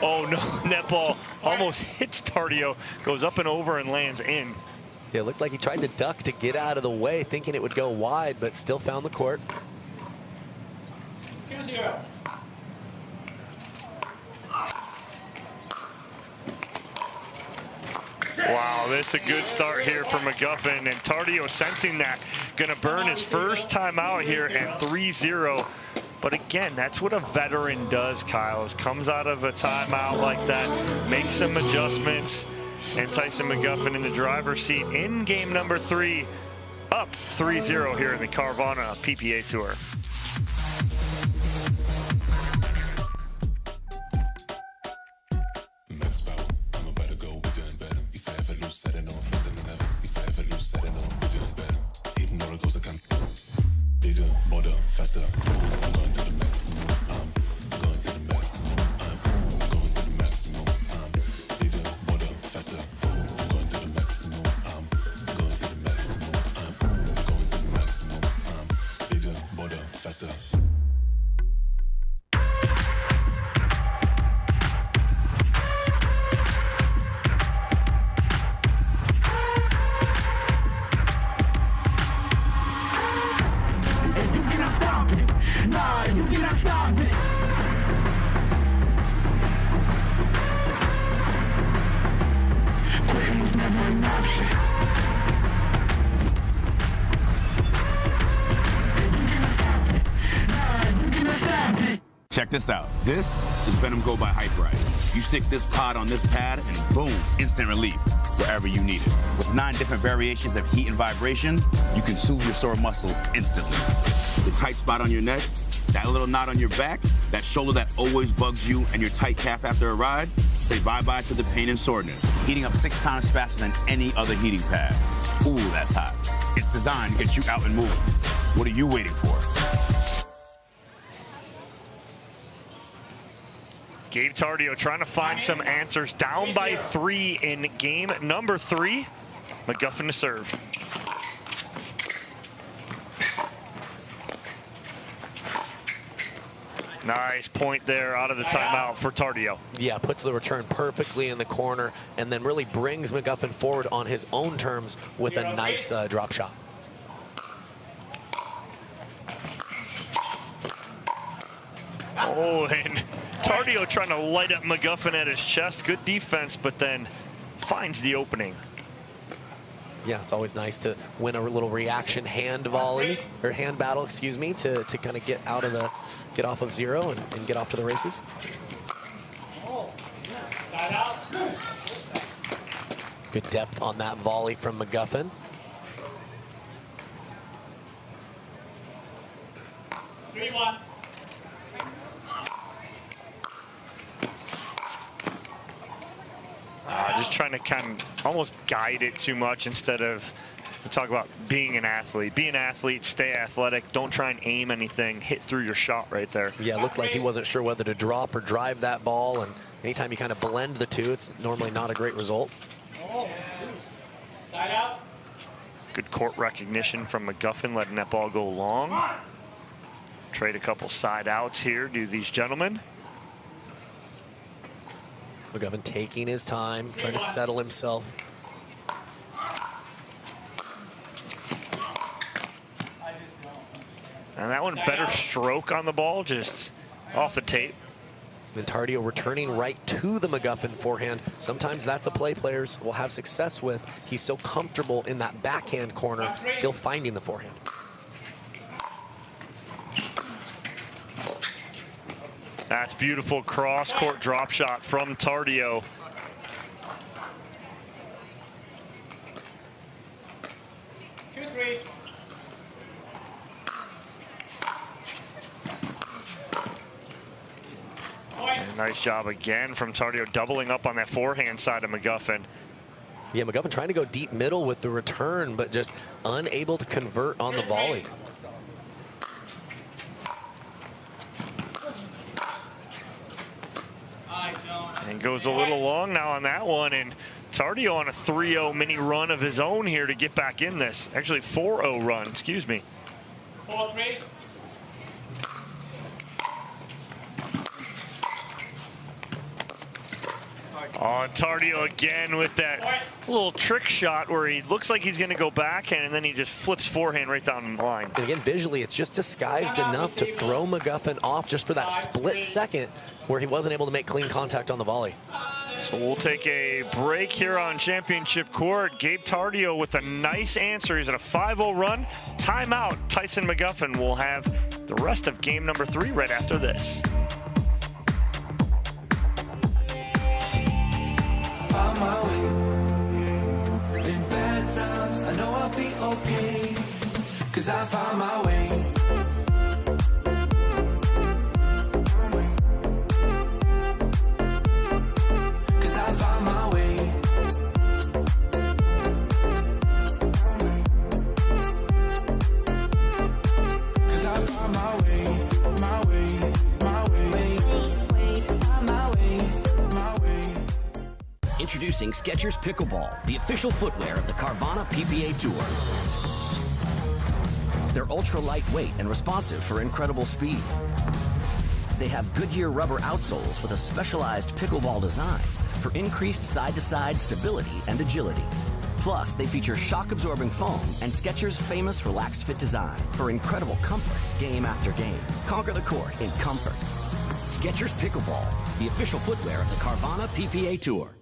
Oh no, net ball almost hits Tardio, goes up and over and lands in. Yeah, it looked like he tried to duck to get out of the way, thinking it would go wide, but still found the court. 2-0. Wow, this is a good start here for McGuffin, and Tardio sensing that, gonna burn his first time out here at 3-0. But again, that's what a veteran does, Kyle, is comes out of a timeout like that, makes some adjustments, and Tyson McGuffin in the driver's seat in game number 3, up 3-0 here in the Carvana PPA Tour. Check this out. This is Venom Go by Hyperice. You stick this pod on this pad and boom, instant relief wherever you need it. With 9 different variations of heat and vibration, you can soothe your sore muscles instantly. The tight spot on your neck, that little knot on your back, that shoulder that always bugs you, and your tight calf after a ride, say bye-bye to the pain and soreness. Heating up 6 times faster than any other heating pad. Ooh, that's hot. It's designed to get you out and moving. What are you waiting for? Gabe Tardio trying to find some answers. Down by 3 in game number 3. McGuffin to serve. Nice point there out of the timeout for Tardio. Yeah, puts the return perfectly in the corner and then really brings McGuffin forward on his own terms with a nice drop shot. Oh, and Tardio trying to light up McGuffin at his chest. Good defense, but then finds the opening. Yeah, it's always nice to win a little reaction hand volley, or hand battle, excuse me, to kind of get off of 0 and get off to the races. Good depth on that volley from McGuffin. Just trying to kind of almost guide it too much instead of, we talk about being an athlete. Be an athlete, stay athletic, don't try and aim anything, hit through your shot right there. Yeah, it looked like he wasn't sure whether to drop or drive that ball, and anytime you kind of blend the two, it's normally not a great result. Side out. Good court recognition from McGuffin, letting that ball go long. Trade a couple side outs here, do these gentlemen. McGuffin taking his time, trying to settle himself. And that one, better stroke on the ball, just off the tape. Then Tardio returning right to the McGuffin forehand. Sometimes that's a play players will have success with. He's so comfortable in that backhand corner, still finding the forehand. That's beautiful cross-court drop shot from Tardio. And nice job again from Tardio, doubling up on that forehand side of McGuffin. Yeah, McGuffin trying to go deep middle with the return, but just unable to convert on the volley. And goes a little long now on that one, and Tardio on a 3-0 mini run of his own here to get back in this. Actually, 4-0 run, excuse me. 4-3. On Tardio again with that little trick shot where he looks like he's going to go backhand, and then he just flips forehand right down the line. And again, visually, it's just disguised enough to throw McGuffin off just for that split second where he wasn't able to make clean contact on the volley. So we'll take a break here on Championship Court. Gabe Tardio with a nice answer. He's at a 5-0 run. Timeout. Tyson McGuffin will have the rest of game number 3 right after this. Found my way. In bad times, I know I'll be okay. 'Cause I found my way. Introducing Skechers Pickleball, the official footwear of the Carvana PPA Tour. They're ultra lightweight and responsive for incredible speed. They have Goodyear rubber outsoles with a specialized pickleball design for increased side-to-side stability and agility. Plus, they feature shock-absorbing foam and Skechers' famous relaxed fit design for incredible comfort game after game. Conquer the court in comfort. Skechers Pickleball, the official footwear of the Carvana PPA Tour.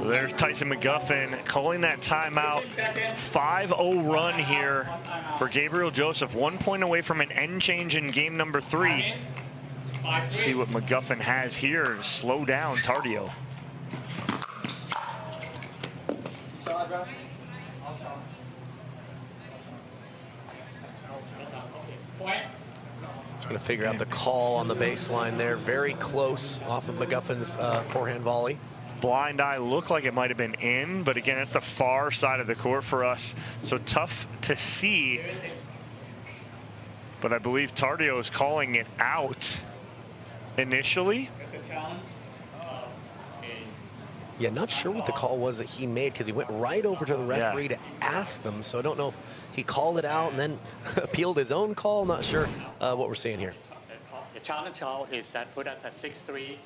So there's Tyson McGuffin calling that timeout. 5-0 run here for Gabriel Joseph. 1 point away from an end change in game number 3. See what McGuffin has here to slow down Tardio. Trying to figure out the call on the baseline there. Very close off of McGuffin's forehand volley. Blind eye looked like it might have been in, but again, it's the far side of the court for us, so tough to see. But I believe Tardio is calling it out initially. Yeah, not sure what the call was that he made because he went right over to the referee to ask them. So I don't know if he called it out and then appealed his own call. Not sure what we're seeing here. The challenge call is that put us at 6-3.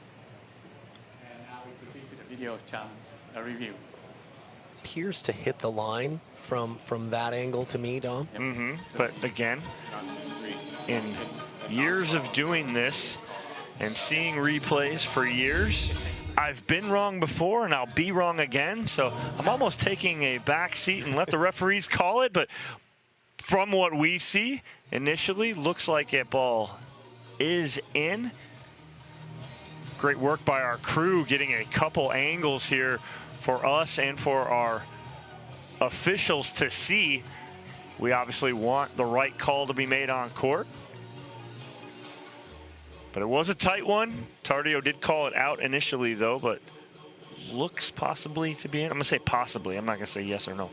Video challenge, a review. Appears to hit the line from that angle to me, Dom. Mm-hmm. But again, in years of doing this and seeing replays for years, I've been wrong before and I'll be wrong again. So I'm almost taking a back seat and let the referees call it. But from what we see initially, looks like that ball is in. Great work by our crew getting a couple angles here for us and for our officials to see. We obviously want the right call to be made on court. But it was a tight one. Tardio did call it out initially though, but looks possibly to be in. I'm gonna say possibly. I'm not gonna say yes or no.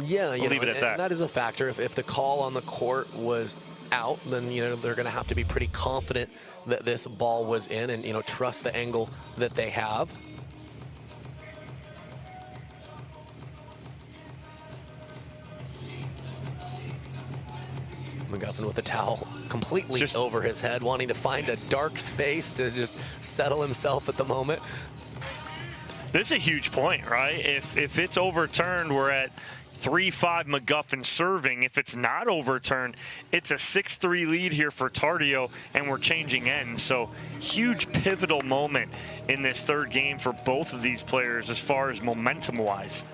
Yeah, we'll leave it at that. That is a factor. If the call on the court was out, then they're going to have to be pretty confident that this ball was in and trust the angle that they have. McGuffin with the towel completely over his head, wanting to find a dark space to just settle himself at the moment. This is a huge point, right? If it's overturned, we're at 3-5 McGuffin serving. If it's not overturned, it's a 6-3 lead here for Tardio, and we're changing ends. So huge pivotal moment in this third game for both of these players as far as momentum-wise.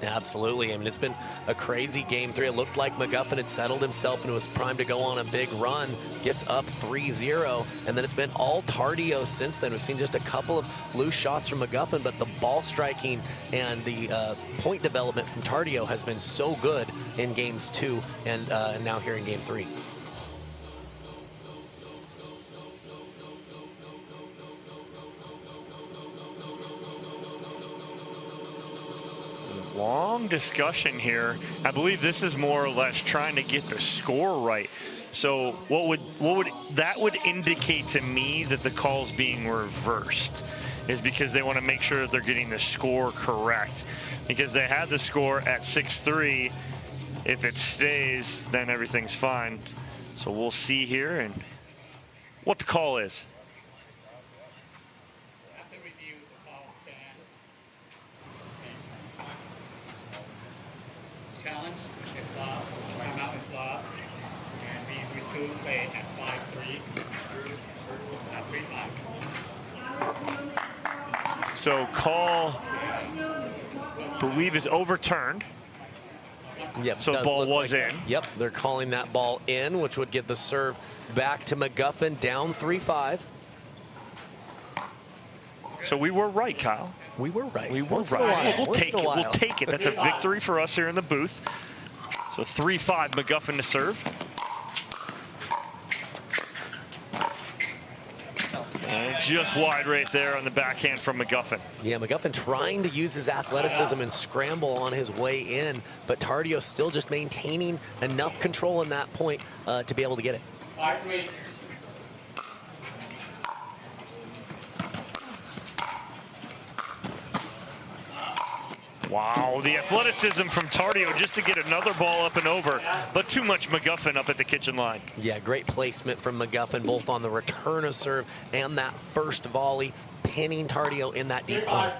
Absolutely. I mean, it's been a crazy game 3. It looked like McGuffin had settled himself and was primed to go on a big run. Gets up 3-0, and then it's been all Tardio since then. We've seen just a couple of loose shots from McGuffin, but the ball striking and the point development from Tardio has been so good in games 2 and now here in game 3. Long discussion here. I believe this is more or less trying to get the score right. So what would indicate to me that the call's being reversed is because they want to make sure that they're getting the score correct. Because they had the score at 6-3. If it stays, then everything's fine. So we'll see here and what the call is. Challenge is lost, timeout is lost, and we resume play at 5-3. At 3-5. So call, believe, is overturned. Yep, so the ball was in. Yep, they're calling that ball in, which would get the serve back to McGuffin, down 3-5. So we were right, Kyle. We were right. We were right. We'll take it. We'll take it. That's a victory for us here in the booth. So 3-5 McGuffin to serve. And just wide right there on the backhand from McGuffin. Yeah, McGuffin trying to use his athleticism and scramble on his way in, but Tardio still just maintaining enough control in that point to be able to get it. 5-3. Wow, the athleticism from Tardio just to get another ball up and over, but too much McGuffin up at the kitchen line. Yeah, great placement from McGuffin, both on the return of serve and that first volley, pinning Tardio in that deep point.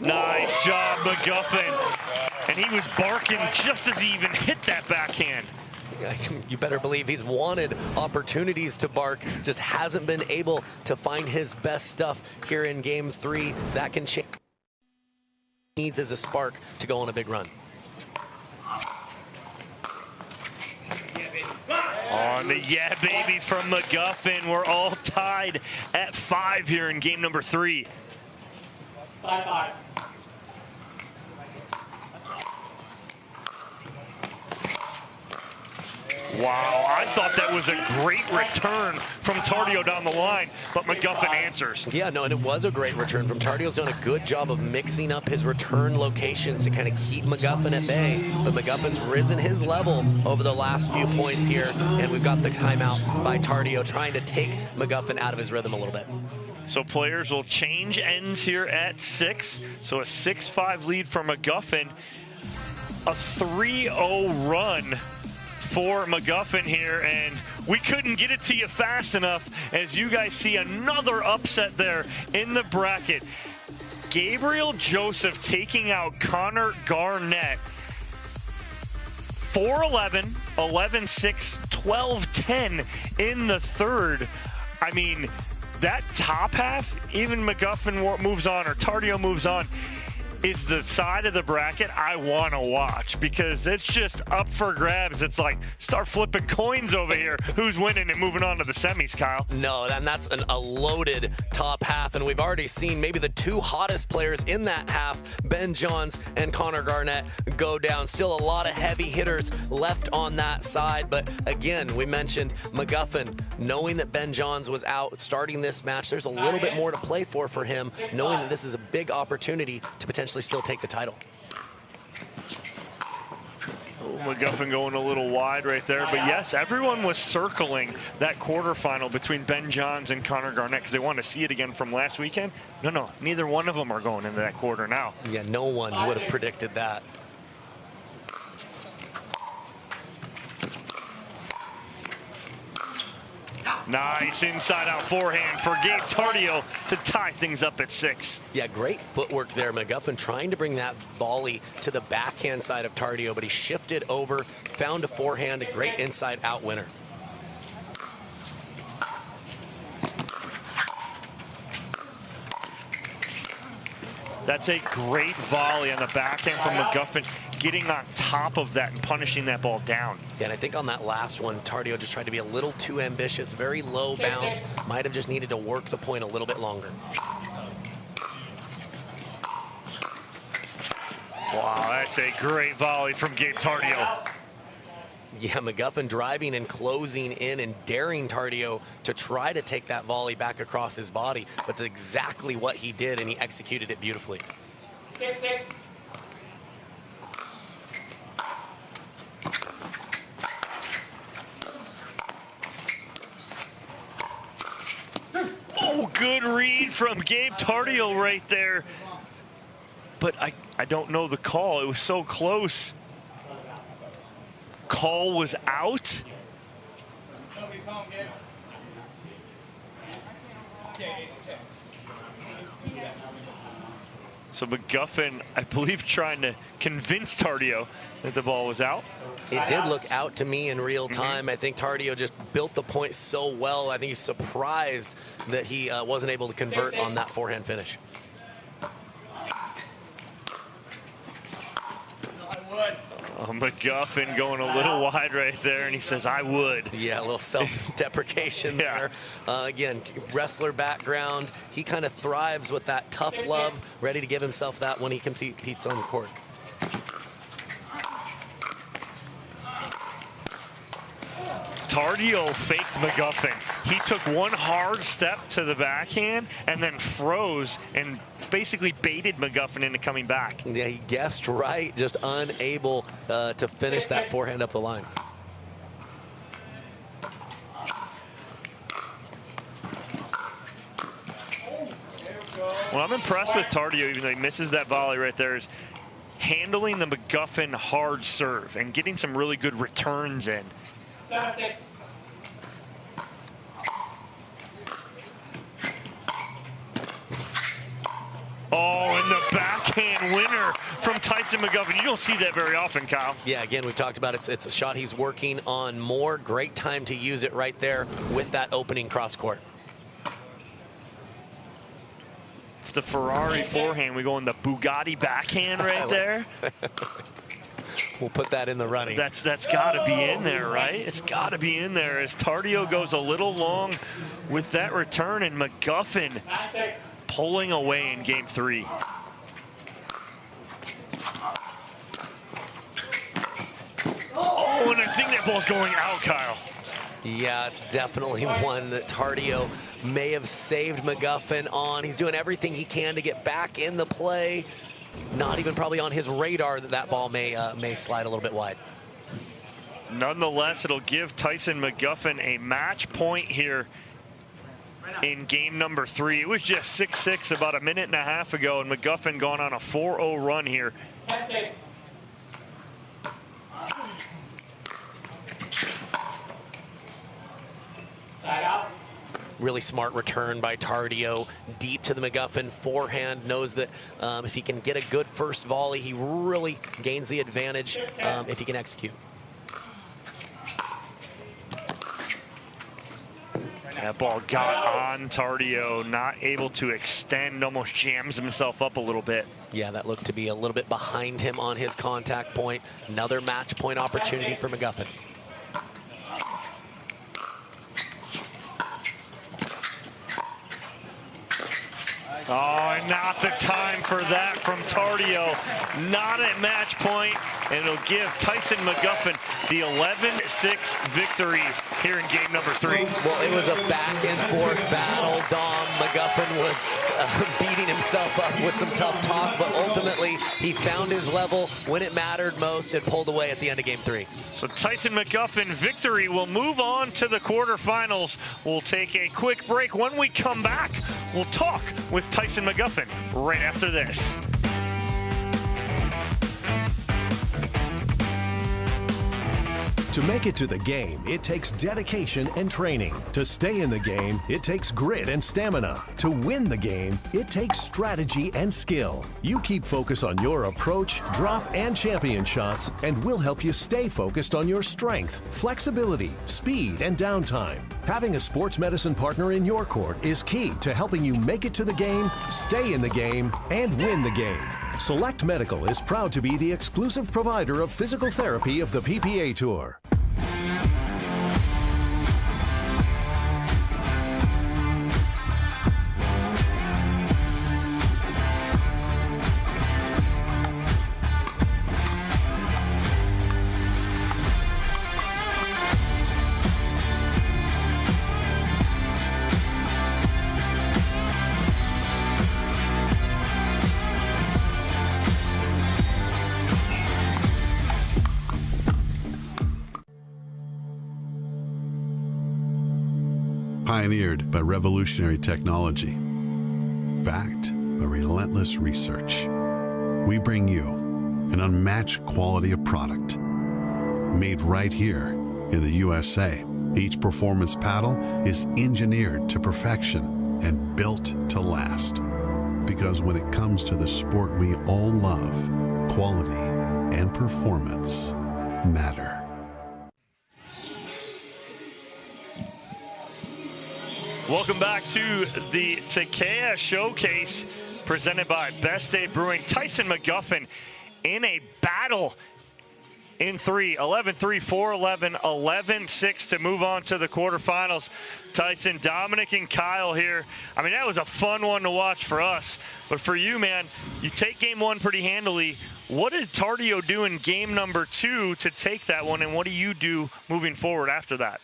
Nice job, McGuffin. And he was barking just as he even hit that backhand. You better believe he's wanted opportunities to bark, just hasn't been able to find his best stuff here in game 3. That can change. Needs as a spark to go on a big run. On the yeah baby from McGuffin. We're all tied at 5 here in game number 3. 5-5. Wow, I thought that was a great return from Tardio down the line, but McGuffin answers. Yeah, no, and it was a great return from Tardio's done a good job of mixing up his return locations to kind of keep McGuffin at bay, but McGuffin's risen his level over the last few points here, and we've got the timeout by Tardio trying to take McGuffin out of his rhythm a little bit. So players will change ends here at 6. So a 6-5 lead for McGuffin. A 3-0 run for McGuffin here, and we couldn't get it to you fast enough as you guys see another upset there in the bracket. Gabriel Joseph taking out Connor Garnett. 4-11, 11-6, 12-10 in the third. I mean, that top half, even McGuffin moves on or Tardio moves on, is the side of the bracket I want to watch because it's just up for grabs. It's like start flipping coins over here. Who's winning and moving on to the semis, Kyle? No, and that's a loaded top half, and we've already seen maybe the 2 hottest players in that half, Ben Johns and Connor Garnett, go down. Still a lot of heavy hitters left on that side, but again, we mentioned McGuffin, knowing that Ben Johns was out starting this match, there's a little bit more to play for him, knowing that this is a big opportunity to potentially still take the title. Oh, McGuffin going a little wide right there, but yes, everyone was circling that quarterfinal between Ben Johns and Connor Garnett because they want to see it again from last weekend. No, neither one of them are going into that quarter now. Yeah, no one would have predicted that. Nice inside-out forehand for Gabe Tardio to tie things up at 6. Yeah, great footwork there. McGuffin trying to bring that volley to the backhand side of Tardio, but he shifted over, found a forehand, a great inside-out winner. That's a great volley on the backhand from McGuffin, getting on top of that and punishing that ball down. Yeah, and I think on that last one, Tardio just tried to be a little too ambitious, very low bounce, might have just needed to work the point a little bit longer. Wow, that's a great volley from Gabe Tardio. Yeah, McGuffin driving and closing in and daring Tardio to try to take that volley back across his body. That's exactly what he did, and he executed it beautifully. 6-6. Oh, good read from Gabe Tardio right there. But I don't know the call. It was so close. Call was out. So McGuffin, I believe, trying to convince Tardio that the ball was out. It did look out to me in real time. I think Tardio just built the point so well. I think he's surprised that he wasn't able to convert on that forehand finish. Oh, McGuffin going a little wide right there, and he says, I would. Yeah, a little self-deprecation there. Again, wrestler background. He kind of thrives with that tough love, ready to give himself that when he competes on the court. Tardio faked McGuffin. He took one hard step to the backhand and then froze and basically baited McGuffin into coming back. Yeah, he guessed right, just unable to finish that forehand up the line. Well, I'm impressed with Tardio, even though he misses that volley right there, is handling the McGuffin hard serve and getting some really good returns in. 7-6. Oh, and the backhand winner from Tyson McGuffin. You don't see that very often, Kyle. Yeah, again, we've talked about it's a shot he's working on more. Great time to use it right there with that opening cross court. It's the Ferrari forehand. We go in the Bugatti backhand right there. We'll put that in the running. That's got to be in there, right? It's got to be in there as Tardio goes a little long with that return, and McGuffin pulling away in game 3. Oh, and I think that ball's going out, Kyle. Yeah, it's definitely one that Tardio may have saved McGuffin on. He's doing everything he can to get back in the play. Not even probably on his radar that ball may slide a little bit wide. Nonetheless, it'll give Tyson McGuffin a match point here in game number 3. It was just 6-6 about a minute and a half ago, and McGuffin gone on a 4-0 run here. Side out. Really smart return by Tardio, deep to the McGuffin forehand. Knows that if he can get a good first volley, he really gains the advantage if he can execute. That ball got on Tardio, not able to extend, almost jams himself up a little bit. Yeah, that looked to be a little bit behind him on his contact point. Another match point opportunity for McGuffin. Oh, and not the time for that from Tardio. Not at match point, and it'll give Tyson McGuffin the 11-6 victory here in game number 3. Well, it was a back-and-forth battle. Dom McGuffin was beating himself up with some tough talk, but ultimately he found his level when it mattered most and pulled away at the end of game 3. So Tyson McGuffin victory will move on to the quarterfinals. We'll take a quick break. When we come back, we'll talk with Tyson McGuffin right after this. To make it to the game, it takes dedication and training. To stay in the game, it takes grit and stamina. To win the game, it takes strategy and skill. You keep focus on your approach, drop, and champion shots, and we'll help you stay focused on your strength, flexibility, speed, and downtime. Having a sports medicine partner in your court is key to helping you make it to the game, stay in the game, and win the game. Select Medical is proud to be the exclusive provider of physical therapy of the PPA Tour. Pioneered by revolutionary technology, backed by relentless research, we bring you an unmatched quality of product, made right here in the USA. Each performance paddle is engineered to perfection and built to last. Because when it comes to the sport we all love, quality and performance matter. Welcome back to the Takeya Showcase presented by Best Day Brewing. Tyson McGuffin in a battle in 3, 11-3, 4-11, 11-6 to move on to the quarterfinals. Tyson, Dominic, and Kyle here. I mean, that was a fun one to watch for us. But for you, man, you take game 1 pretty handily. What did Tardio do in game number 2 to take that one, and what do you do moving forward after that?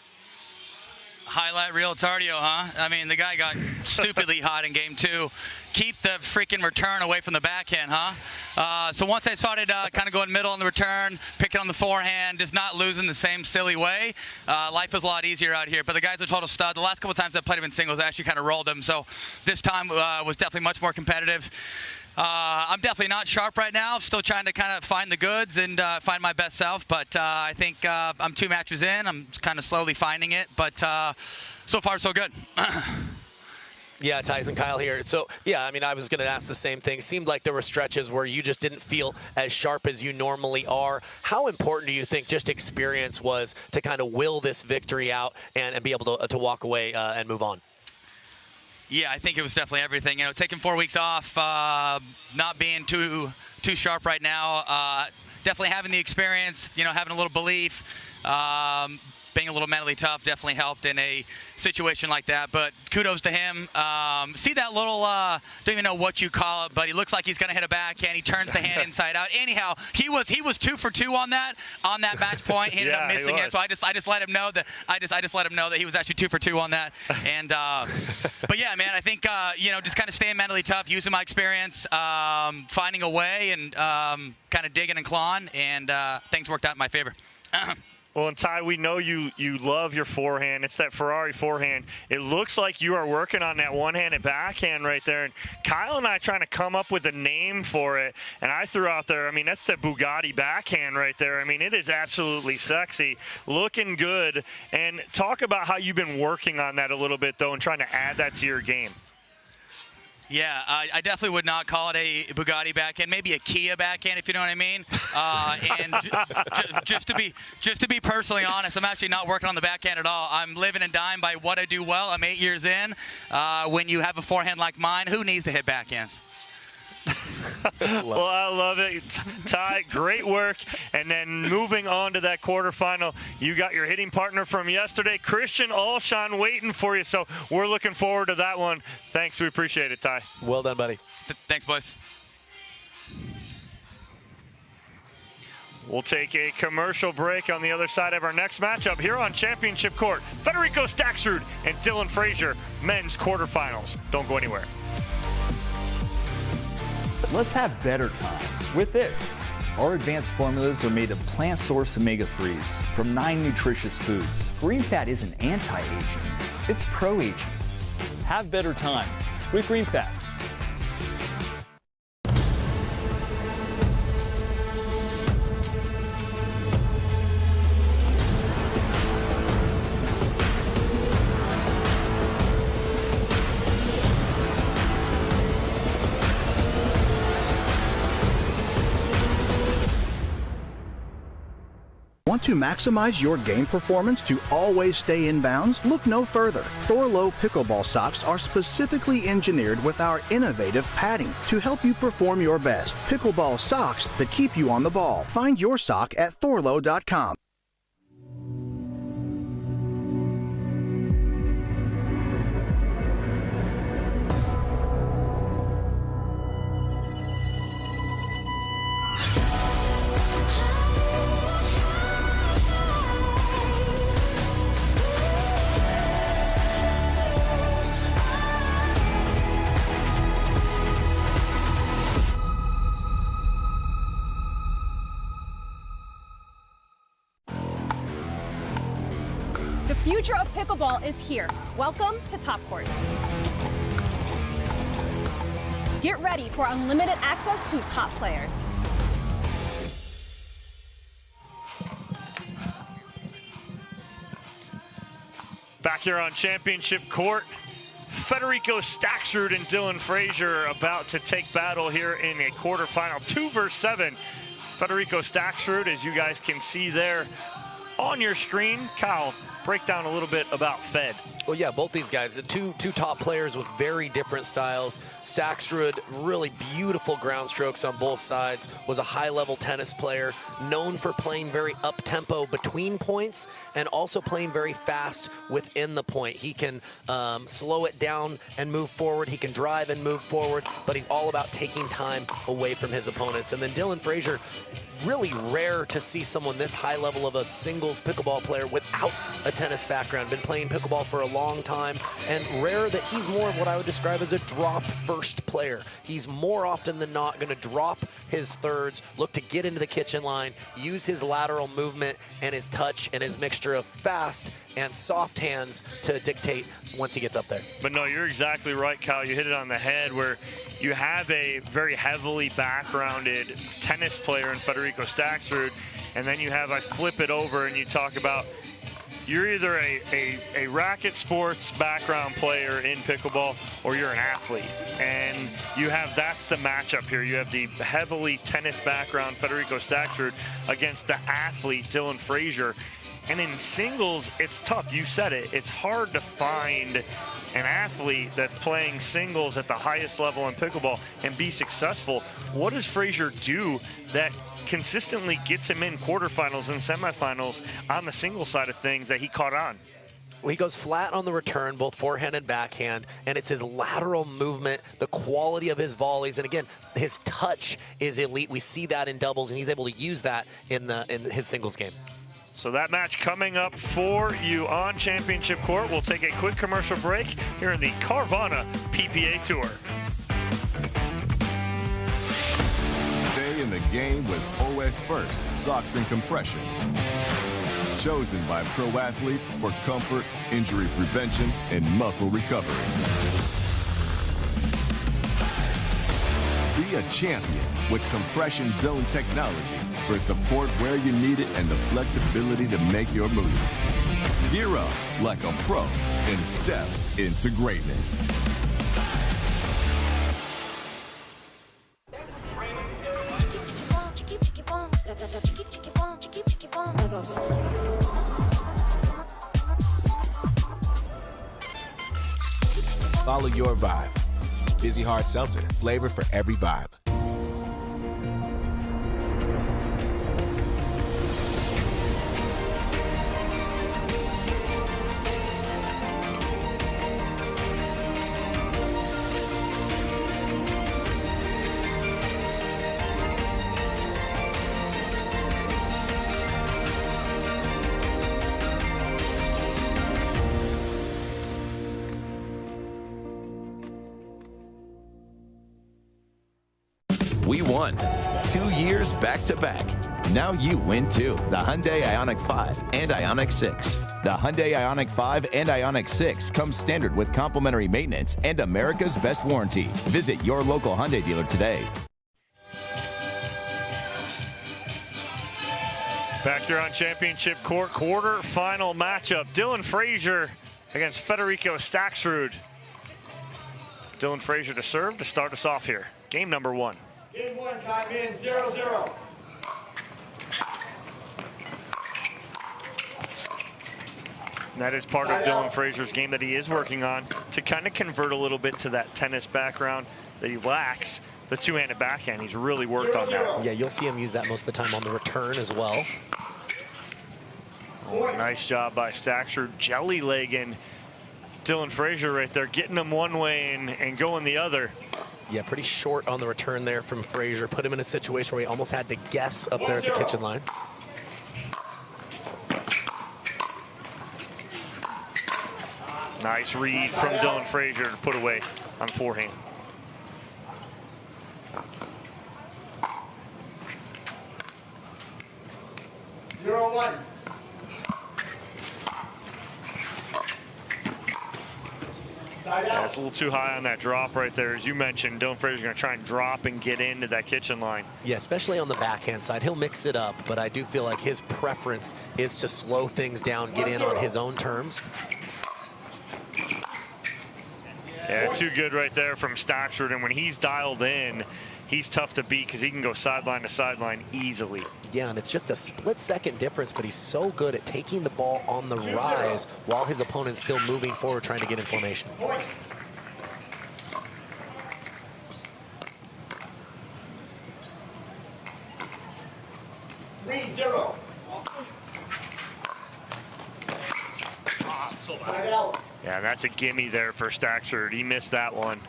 Highlight reel Tardio, huh? I mean, the guy got stupidly hot in game 2. Keep the freaking return away from the backhand, huh? So once I started kind of going middle on the return, picking on the forehand, just not losing the same silly way, life is a lot easier out here. But the guy's a total stud. The last couple times I played him in singles, I actually kind of rolled him. So this time was definitely much more competitive. I'm definitely not sharp right now. Still trying to kind of find the goods and find my best self. But I think I'm 2 matches in. I'm kind of slowly finding it. But so far, so good. Yeah, Tyson, Kyle here. So, yeah, I mean, I was going to ask the same thing. It seemed like there were stretches where you just didn't feel as sharp as you normally are. How important do you think just experience was to kind of will this victory out and be able to walk away and move on? Yeah, I think it was definitely everything. You know, taking 4 weeks off, not being too sharp right now, definitely having the experience, you know, having a little belief, being a little mentally tough definitely helped in a situation like that. But kudos to him. See that little, don't even know what you call it, but he looks like he's going to hit a backhand. He turns the hand inside out. Anyhow, he was 2 for 2 on that match point. He ended up missing it. So I just let him know that just let him know that he was actually 2 for 2 on that. And but yeah, man, I think you know, just kind of staying mentally tough, using my experience, finding a way, and kind of digging and clawing, and things worked out in my favor. Well, and Ty, we know you love your forehand. It's that Ferrari forehand. It looks like you are working on that one-handed backhand right there. And Kyle and I trying to come up with a name for it, and I threw out there, I mean, that's the Bugatti backhand right there. I mean, it is absolutely sexy, looking good. And talk about how you've been working on that a little bit, though, and trying to add that to your game. Yeah, I definitely would not call it a Bugatti backhand, maybe a Kia backhand, if you know what I mean. And just to be personally honest, I'm actually not working on the backhand at all. I'm living and dying by what I do well. I'm 8 years in. When you have a forehand like mine, who needs to hit backhands? Well, I love it. Ty, great work. And then moving on to that quarterfinal, you got your hitting partner from yesterday, Christian Alshon, waiting for you. So we're looking forward to that one. Thanks. We appreciate it, Ty. Well done, buddy. Thanks, boys. We'll take a commercial break on the other side of our next matchup here on Championship Court. Federico Staksrud and Dylan Frazier, men's quarterfinals. Don't go anywhere. Let's have better time with this. Our advanced formulas are made of plant-sourced omega-3s from 9 nutritious foods. Green fat isn't anti-aging, it's pro-aging. Have better time with green fat. Want to maximize your game performance to always stay in bounds? Look no further. Thorlo pickleball socks are specifically engineered with our innovative padding to help you perform your best. Pickleball socks that keep you on the ball. Find your sock at thorlo.com. The future of pickleball is here. Welcome to Top Court. Get ready for unlimited access to top players. Back here on Championship Court, Federico Staksrud and Dylan Frazier about to take battle here in a quarterfinal, 2 versus 7. Federico Staksrud, as you guys can see there on your screen. Kyle, break down a little bit about Fed. Well, yeah, both these guys, the two top players with very different styles. Staksrud, really beautiful ground strokes on both sides, was a high-level tennis player, known for playing very up-tempo between points and also playing very fast within the point. He can slow it down and move forward. He can drive and move forward, but he's all about taking time away from his opponents. And then Dylan Frazier, really rare to see someone this high level of a singles pickleball player without a tennis background. Been playing pickleball for a long time, and rare that he's more of what I would describe as a drop first player. He's more often than not going to drop his thirds, look to get into the kitchen line, use his lateral movement and his touch and his mixture of fast and soft hands to dictate once he gets up there. But no, you're exactly right, Kyle. You hit it on the head where you have a very heavily backgrounded tennis player in Federico Staksrud, and then you have, I flip it over and you talk about you're either a racket sports background player in pickleball or you're an athlete. And that's the matchup here. You have the heavily tennis background Federico Staksrud against the athlete Dylan Frazier. And in singles, it's tough. You said it. It's hard to find an athlete that's playing singles at the highest level in pickleball and be successful. What does Frazier do that consistently gets him in quarterfinals and semifinals on the single side of things that he caught on? Well, he goes flat on the return, both forehand and backhand, and it's his lateral movement, the quality of his volleys, and again, his touch is elite. We see that in doubles, and he's able to use that in his singles game. So that match coming up for you on Championship Court. We'll take a quick commercial break here in the Carvana PPA Tour. Stay in the game with OS First Socks and Compression. Chosen by pro athletes for comfort, injury prevention, and muscle recovery. Be a champion with compression zone technology for support where you need it and the flexibility to make your move. Gear up like a pro and step into greatness. Follow your vibe. Busy Hard Seltzer, flavor for every vibe. We won 2 years back-to-back. Now you win too. The Hyundai Ioniq 5 and Ioniq 6. The Hyundai Ioniq 5 and Ioniq 6 comes standard with complimentary maintenance and America's best warranty. Visit your local Hyundai dealer today. Back here on Championship Court, quarter-final matchup. Dylan Frazier against Federico Staksrud. Dylan Frazier to serve to start us off here. Game number one. Game one, time in, 0-0. And that is part of Dylan Frazier's game that he is working on to kind of convert a little bit to that tennis background that he lacks. The two-handed backhand, he's really worked on that. Yeah, you'll see him use that most of the time on the return as well. Oh, nice job by Staksrud, jelly-legging Dylan Frazier right there, getting him one way and going the other. Yeah, pretty short on the return there from Frazier. Put him in a situation where he almost had to guess up there at the kitchen line. Nice read from Dylan Frazier to put away on forehand. Zero-one. Yeah, it's a little too high on that drop right there. As you mentioned, Dylan Frazier's going to try and drop and get into that kitchen line. Yeah, especially on the backhand side. He'll mix it up, but I do feel like his preference is to slow things down, get in on his own terms. Yeah, too good right there from Staksrud. And when he's dialed in, he's tough to beat because he can go sideline to sideline easily. Yeah, and it's just a split-second difference, but he's so good at taking the ball on the rise while his opponent's still moving forward trying to get in formation. 3-0. Side out. Yeah, that's a gimme there for Staksrud. He missed that one.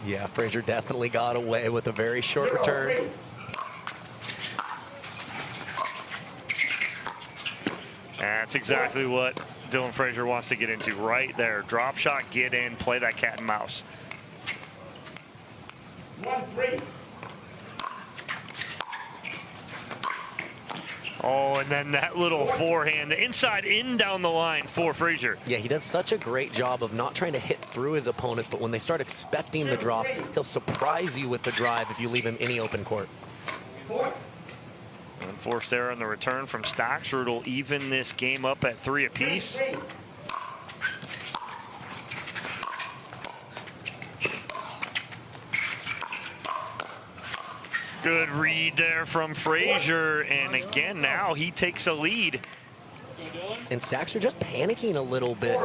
Yeah, Frazier definitely got away with a very short return. That's exactly what Dylan Frazier wants to get into right there. Drop shot, get in, play that cat and mouse. 1-3. Oh, and then that little forehand, the inside in down the line for Frazier. Yeah, he does such a great job of not trying to hit through his opponents, but when they start expecting the drop, he'll surprise you with the drive if you leave him any open court. And Forced error on the return from Staksrud will even this game up at 3 apiece. Good read there from Frazier, and again now he takes a lead. And Staksrud just panicking a little bit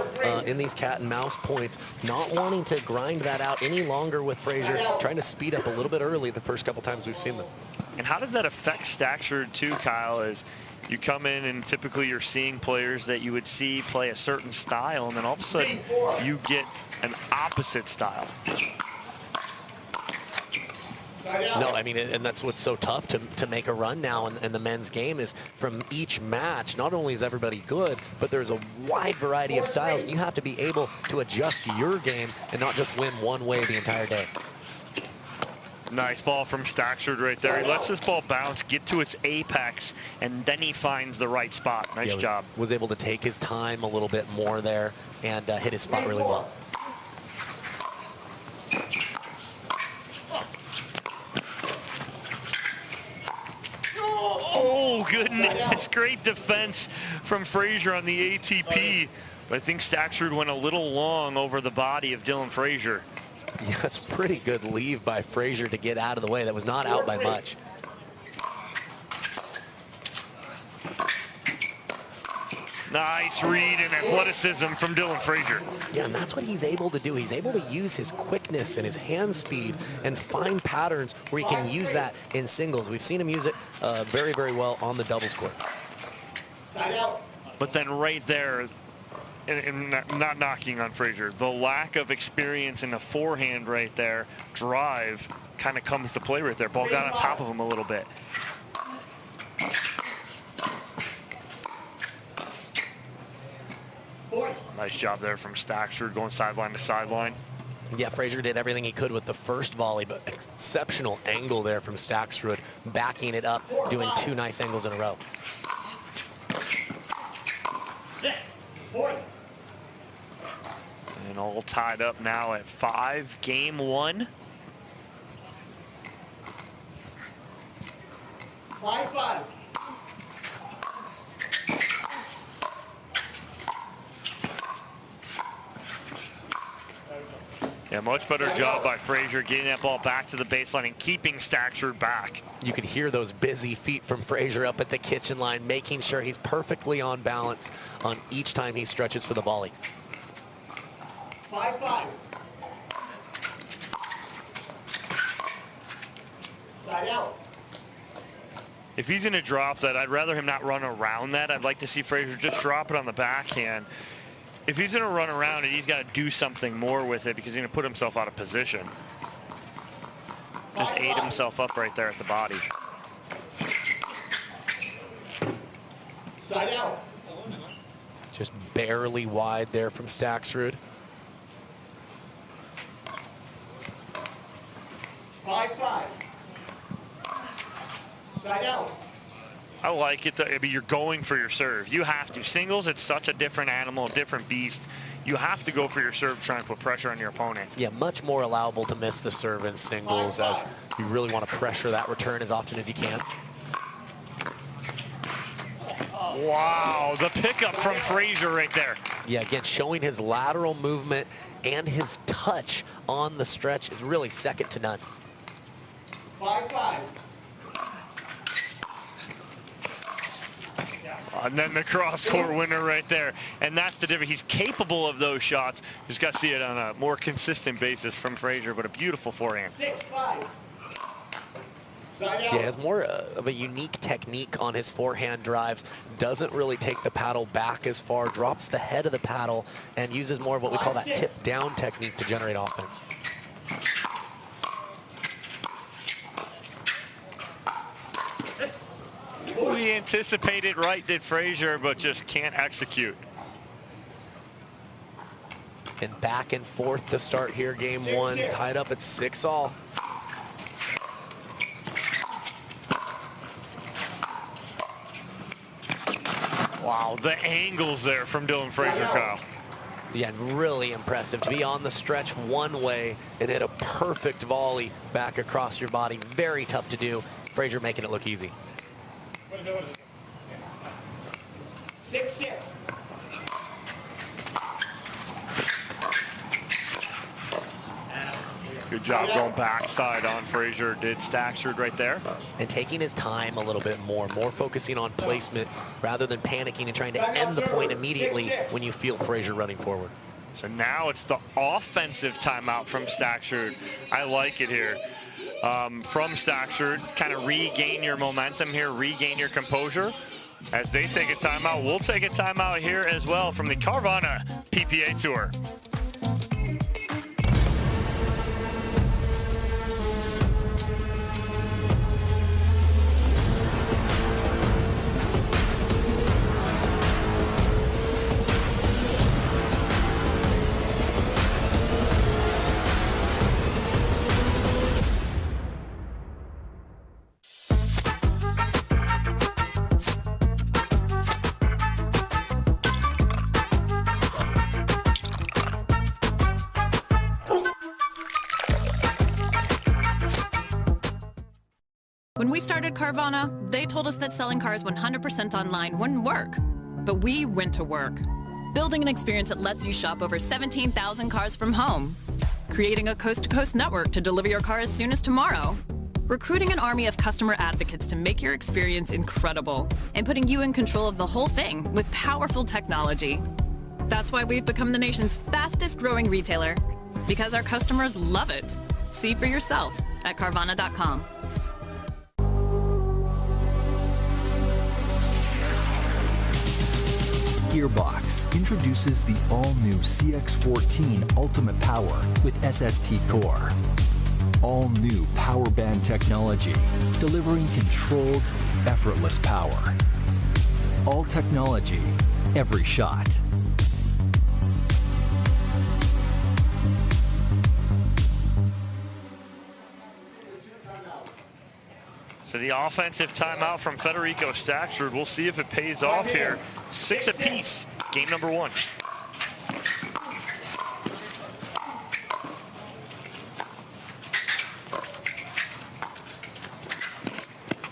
in these cat and mouse points, not wanting to grind that out any longer with Frazier, trying to speed up a little bit early the first couple times we've seen them. And how does that affect Staksrud too, Kyle, is you come in and typically you're seeing players that you would see play a certain style, and then all of a sudden you get an opposite style. No, I mean, and that's what's so tough to make a run now in the men's game is from each match, not only is everybody good, but there's a wide variety of styles. You have to be able to adjust your game and not just win one way the entire day. Nice ball from Staksrud right there. He lets this ball bounce, get to its apex, and then he finds the right spot. Nice job. Was able to take his time a little bit more there and hit his spot really well. Oh, goodness. Great defense from Frazier on the ATP. But I think Staksrud went a little long over the body of Dylan Frazier. Yeah, that's pretty good leave by Frazier to get out of the way. That was not out by much. Nice read and athleticism from Dylan Frazier. Yeah, and that's what he's able to do. He's able to use his quickness and his hand speed and find patterns where he can use that in singles. We've seen him use it very, very well on the doubles court. But then right there, and not knocking on Frazier, the lack of experience in the forehand right there, drive, kind of comes to play right there. Ball got on top of him a little bit. Nice job there from Staksrud going sideline to sideline. Yeah, Frazier did everything he could with the first volley, but exceptional angle there from Staksrud, backing it up, doing 2 nice angles in a row. And all tied up now at 5, game 1. 5-5. Yeah, much better job by Frazier getting that ball back to the baseline and keeping Staksrud back. You could hear those busy feet from Frazier up at the kitchen line, making sure he's perfectly on balance on each time he stretches for the volley. 5-5. Side out. If he's going to drop that, I'd rather him not run around that. I'd like to see Frazier just drop it on the backhand. If he's going to run around it, he's got to do something more with it because he's going to put himself out of position. Just ate himself up right there at the body. Side out. Just barely wide there from Staksrud. 5-5. Side out. I like it. I mean, you're going for your serve. You have to. Singles, it's such a different animal, a different beast. You have to go for your serve, try and put pressure on your opponent. Yeah, much more allowable to miss the serve in singles as you really want to pressure that return as often as you can. Wow, the pickup from Frazier right there. Yeah, again, showing his lateral movement and his touch on the stretch is really second to none. 5-5. And then the cross-court winner right there. And that's the difference. He's capable of those shots. Just got to see it on a more consistent basis from Frazier, but a beautiful forehand. 6-5. Yeah, he has more of a unique technique on his forehand drives. Doesn't really take the paddle back as far, drops the head of the paddle, and uses more of what we call that tip-down technique to generate offense. We anticipated right, did Frazier, but just can't execute. And back and forth to start here, game 1, tied up at 6-all. Wow, the angles there from Dylan Frazier, Kyle. Yeah, really impressive to be on the stretch one way and hit a perfect volley back across your body. Very tough to do. Frazier making it look easy. 6-6. Good job going backside on Frazier, did Staksrud right there. And taking his time a little bit more focusing on placement rather than panicking and trying to end the point immediately when you feel Frazier running forward. So now it's the offensive timeout from Staksrud. I like it here. From Staksrud, kind of regain your momentum here, regain your composure. As they take a timeout, we'll take a timeout here as well from the Carvana PPA Tour. When we started Carvana, they told us that selling cars 100% online wouldn't work. But we went to work, building an experience that lets you shop over 17,000 cars from home, creating a coast-to-coast network to deliver your car as soon as tomorrow, recruiting an army of customer advocates to make your experience incredible, and putting you in control of the whole thing with powerful technology. That's why we've become the nation's fastest growing retailer, because our customers love it. See for yourself at Carvana.com. Gearbox introduces the all-new CX-14 Ultimate Power with SST Core. All-new power band technology, delivering controlled, effortless power. All technology, every shot. So the offensive timeout from Federico Staksrud. We'll see if it pays off here. 6 apiece, game number 1.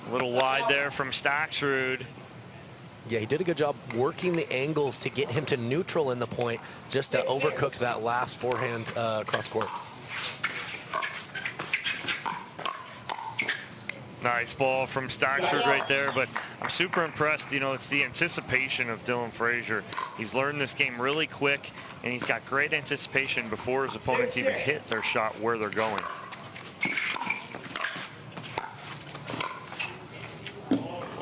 A little wide there from Staksrud. Yeah, he did a good job working the angles to get him to neutral in the point, just to overcook that last forehand cross court. Nice ball from Staksrud right there, but I'm super impressed. You know, it's the anticipation of Dylan Frazier. He's learned this game really quick, and he's got great anticipation before his opponents even hit their shot where they're going.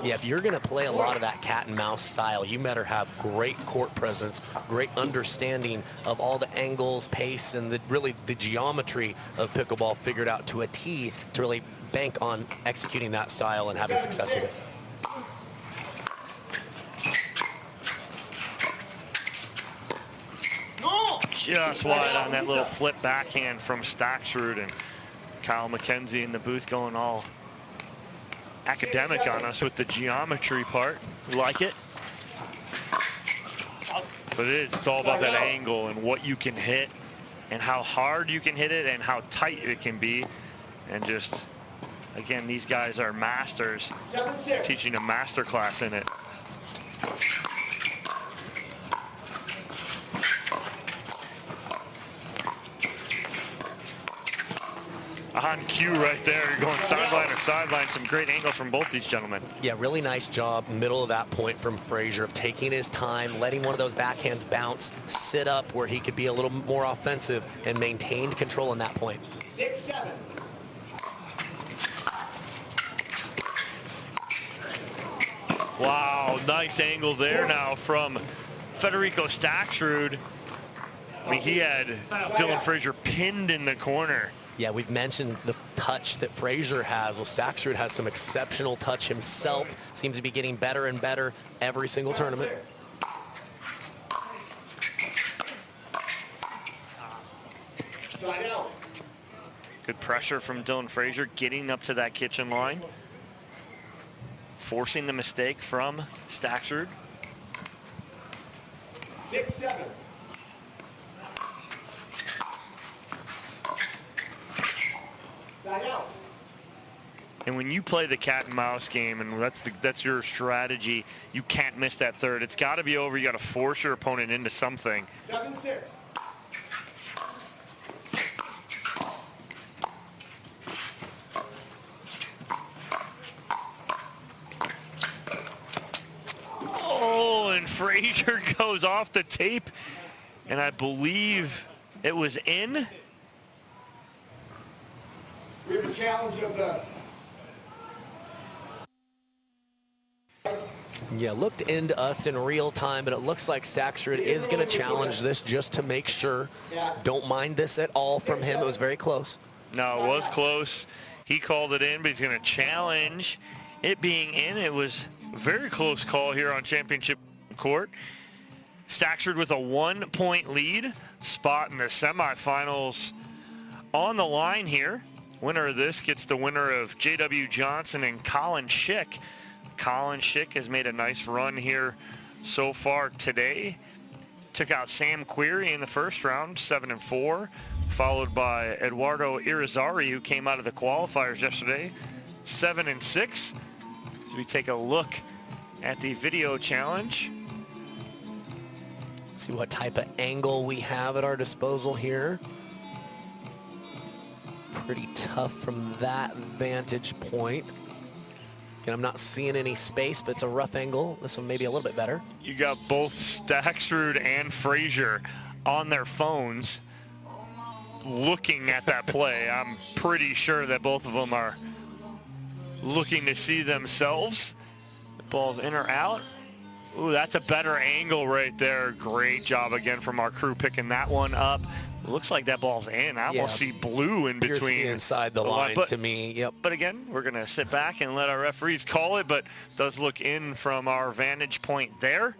Yeah, if you're going to play a lot of that cat and mouse style, you better have great court presence, great understanding of all the angles, pace, and really the geometry of pickleball figured out to a T to really bank on executing that style and having success with it. Just wide on that little flip backhand from Staksrud, and Kyle McKenzie in the booth going all academic on us with the geometry part. We like it. But it's all about that angle and what you can hit and how hard you can hit it and how tight it can be. And just, again, these guys are masters, teaching a master class in it. On cue right there, you're going sideline to sideline. Some great angles from both these gentlemen. Yeah, really nice job middle of that point from Frazier of taking his time, letting one of those backhands bounce, sit up where he could be a little more offensive, and maintained control in that point. 6-7. Wow, nice angle there now from Federico Staksrud. I mean, he had Dylan Frazier pinned in the corner. Yeah, we've mentioned the touch that Frazier has. Well, Staksrud has some exceptional touch himself. Seems to be getting better and better every single tournament. Good pressure from Dylan Frazier, getting up to that kitchen line. Forcing the mistake from Staksrud. 6-7. Side out. And when you play the cat and mouse game, and that's your strategy, you can't miss that third. It's got to be over. You got to force your opponent into something. 7-6. Oh, and Frazier goes off the tape, and I believe it was in. We have a challenge of the... Yeah, looked into us in real time, but it looks like Staksrud is going to challenge this just to make sure. Don't mind this at all from him. It was very close. No, it was close. He called it in, but he's going to challenge it being in. It was a very close call here on championship court. Staksrud with a 1-point lead. Spot in the semifinals on the line here. Winner of this gets the winner of J.W. Johnson and Colin Schick. Colin Schick has made a nice run here so far today. Took out Sam Query in the first round, 7-4, followed by Eduardo Irizarry, who came out of the qualifiers yesterday, 7-6. As we take a look at the video challenge. See what type of angle we have at our disposal here. Pretty tough from that vantage point. And I'm not seeing any space, but it's a rough angle. This one may be a little bit better. You got both Staksrud and Frazier on their phones looking at that play. I'm pretty sure that both of them are looking to see themselves. The ball's in or out. Ooh, that's a better angle right there. Great job again from our crew picking that one up. Looks like that ball's in. I almost see blue in between. Inside the line but, to me, yep. But again, we're going to sit back and let our referees call it, but does look in from our vantage point there.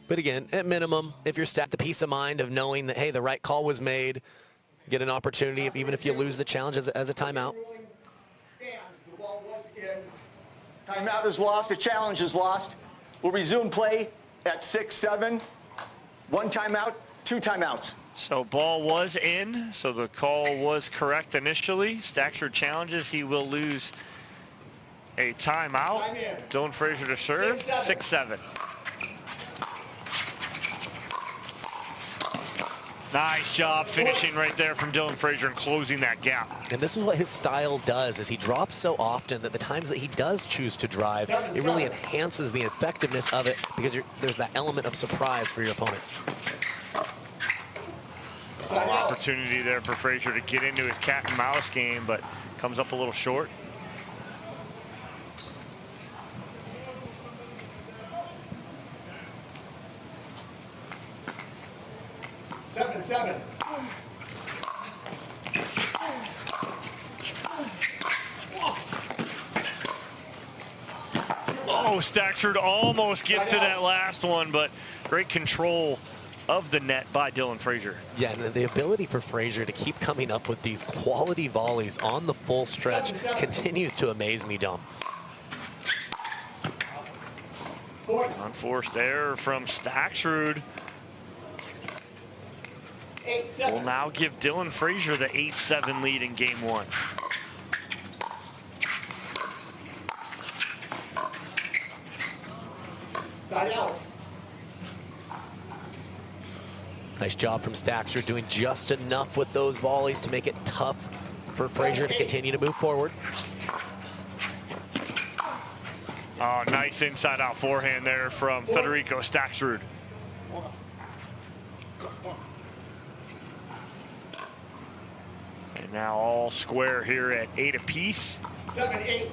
But again, at minimum, if you're the peace of mind of knowing that, hey, the right call was made, get an opportunity, even if you lose the challenge as a timeout. Timeout is lost. The challenge is lost. We'll resume play at 6-7. 1 timeout, 2 timeouts. So ball was in, so the call was correct initially. Staksrud challenges, he will lose a timeout. Dylan Frazier to serve, 6-7. Nice job finishing right there from Dylan Frazier and closing that gap. And this is what his style does, is he drops so often that the times that he does choose to drive, it really enhances the effectiveness of it because there's that element of surprise for your opponents. Opportunity there for Frazier to get into his cat and mouse game, but comes up a little short. Seven. Oh, Staksrud almost gets to that last one, but great control of the net by Dylan Frazier. Yeah, and the ability for Frazier to keep coming up with these quality volleys on the full stretch continues to amaze me, Dom. Unforced error from Staksrud. Will now give Dylan Frazier the 8-7 lead in game 1. Side out. Nice job from Staksrud, doing just enough with those volleys to make it tough for Frazier to continue to move forward. Oh, nice inside out forehand there from Federico Staksrud. And now all square here at 8 apiece. 7-8.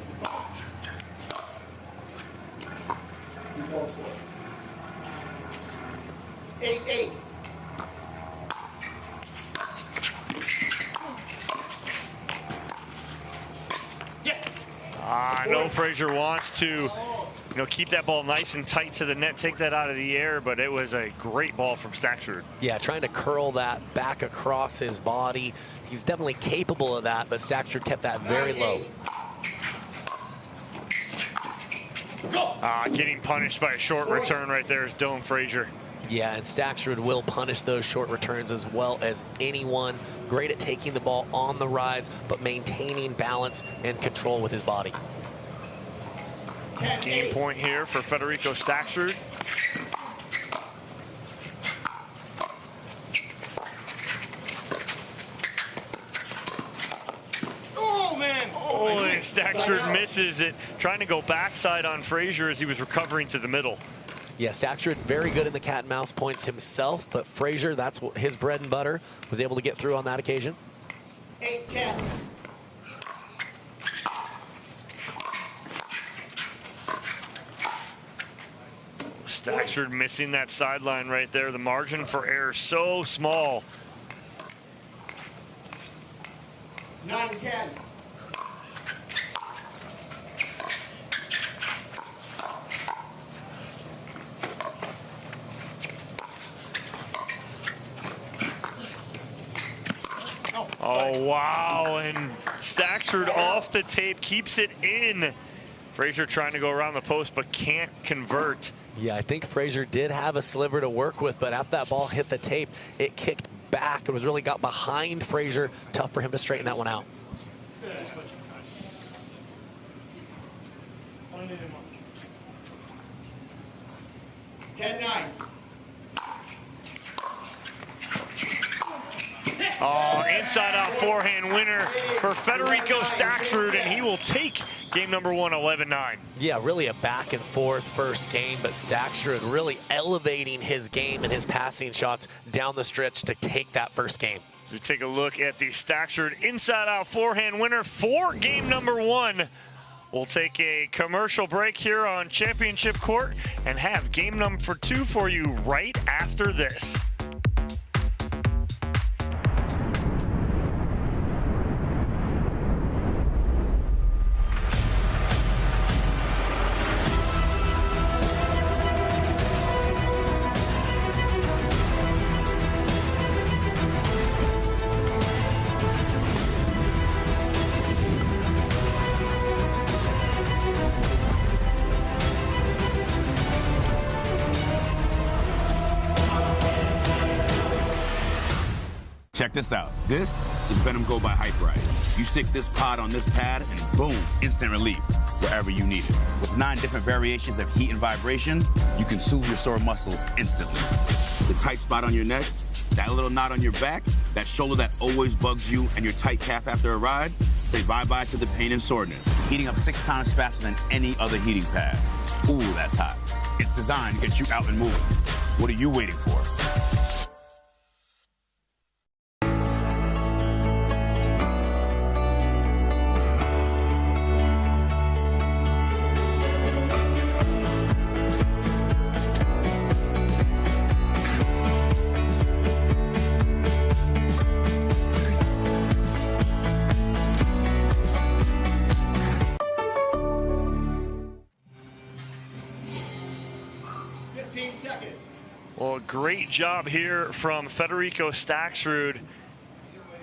8-8. I know Frazier wants to, keep that ball nice and tight to the net, take that out of the air, but it was a great ball from Staksrud. Yeah, trying to curl that back across his body. He's definitely capable of that, but Staksrud kept that very low. Getting punished by a short return right there is Dylan Frazier. Yeah, and Staksrud will punish those short returns as well as anyone great at taking the ball on the rise, but maintaining balance and control with his body. Game point here for Federico Staksrud. Oh, man! Oh, and Staksrud misses it, trying to go backside on Frazier as he was recovering to the middle. Yeah, Staksrud very good in the cat and mouse points himself, but Frazier, that's what his bread and butter, was able to get through on that occasion. 8-10. Staksrud missing that sideline right there. The margin for error so small. 9-10. Oh, wow, and Staksrud off the tape, keeps it in. Frazier trying to go around the post, but can't convert. Yeah, I think Frazier did have a sliver to work with, but after that ball hit the tape, it kicked back. It was really got behind Frazier. Tough for him to straighten that one out. Oh, inside-out forehand winner for Federico Staksrud, and he will take game number 1, 11-9. Yeah, really a back and forth first game, but Staksrud really elevating his game and his passing shots down the stretch to take that first game. We take a look at the Staksrud inside-out forehand winner for game number 1. We'll take a commercial break here on Championship Court and have game number 2 for you right after this. Check this out. This is Venom Go by Hype Rise. You stick this pod on this pad and boom, instant relief wherever you need it. With 9 different variations of heat and vibration, you can soothe your sore muscles instantly. The tight spot on your neck, that little knot on your back, that shoulder that always bugs you, and your tight calf after a ride, say bye-bye to the pain and soreness. Heating up 6 times faster than any other heating pad. Ooh, that's hot. It's designed to get you out and moving. What are you waiting for? Well, great job here from Federico Staksrud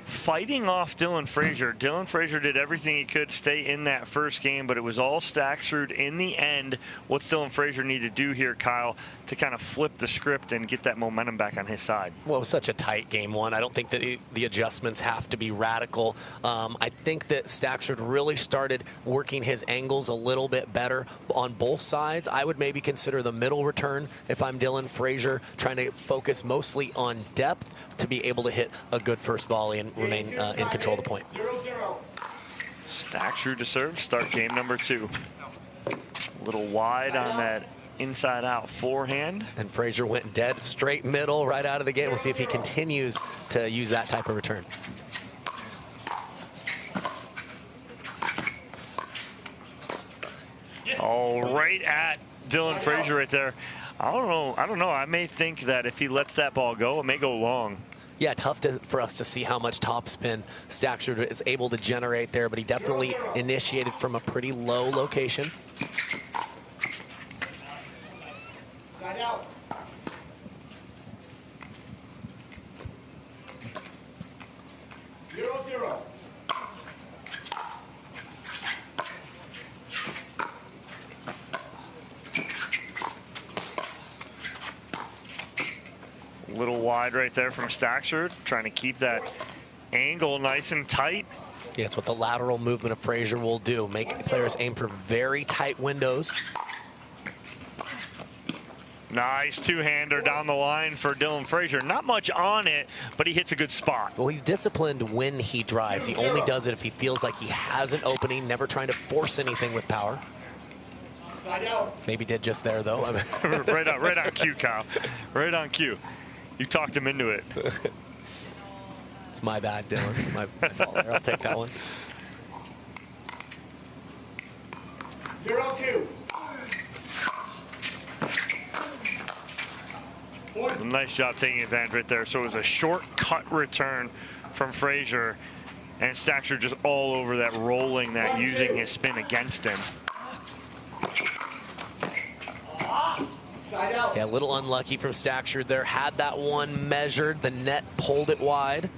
fighting off Dylan Frazier. Dylan Frazier did everything he could to stay in that first game, but it was all Staksrud in the end. What's Dylan Frazier need to do here, Kyle, to kind of flip the script and get that momentum back on his side? Well, it was such a tight game 1. I don't think that the adjustments have to be radical. I think that Staksrud really started working his angles a little bit better on both sides. I would maybe consider the middle return if I'm Dylan Frazier, trying to focus mostly on depth to be able to hit a good first volley and remain in control of the point. 0-0. Staksrud to serve, start game number 2. A little wide on that inside out forehand. And Frazier went dead straight middle right out of the gate. We'll see if he continues to use that type of return. Oh, right at Dylan Frazier right there. I don't know. I may think that if he lets that ball go, it may go long. Yeah, tough for us to see how much topspin Staksrud is able to generate there, but he definitely initiated from a pretty low location. Side out. Zero. A little wide right there from Staksrud, trying to keep that angle nice and tight. Yeah, it's what the lateral movement of Frazier will do. Make players aim for very tight windows. Nice two-hander down the line for Dylan Frazier. Not much on it, but he hits a good spot. Well, he's disciplined when he drives. He only does it if he feels like he has an opening, never trying to force anything with power. Maybe did just there, though. right on cue, Kyle. Right on cue. You talked him into it. It's my bad, Dylan. My fault there. I'll take that one. 0-2. Nice job taking advantage right there. So it was a short-cut return from Frazier, and Staksrud just all over that, rolling that, using his spin against him. Yeah, a little unlucky from Staksrud there. Had that one measured. The net pulled it wide.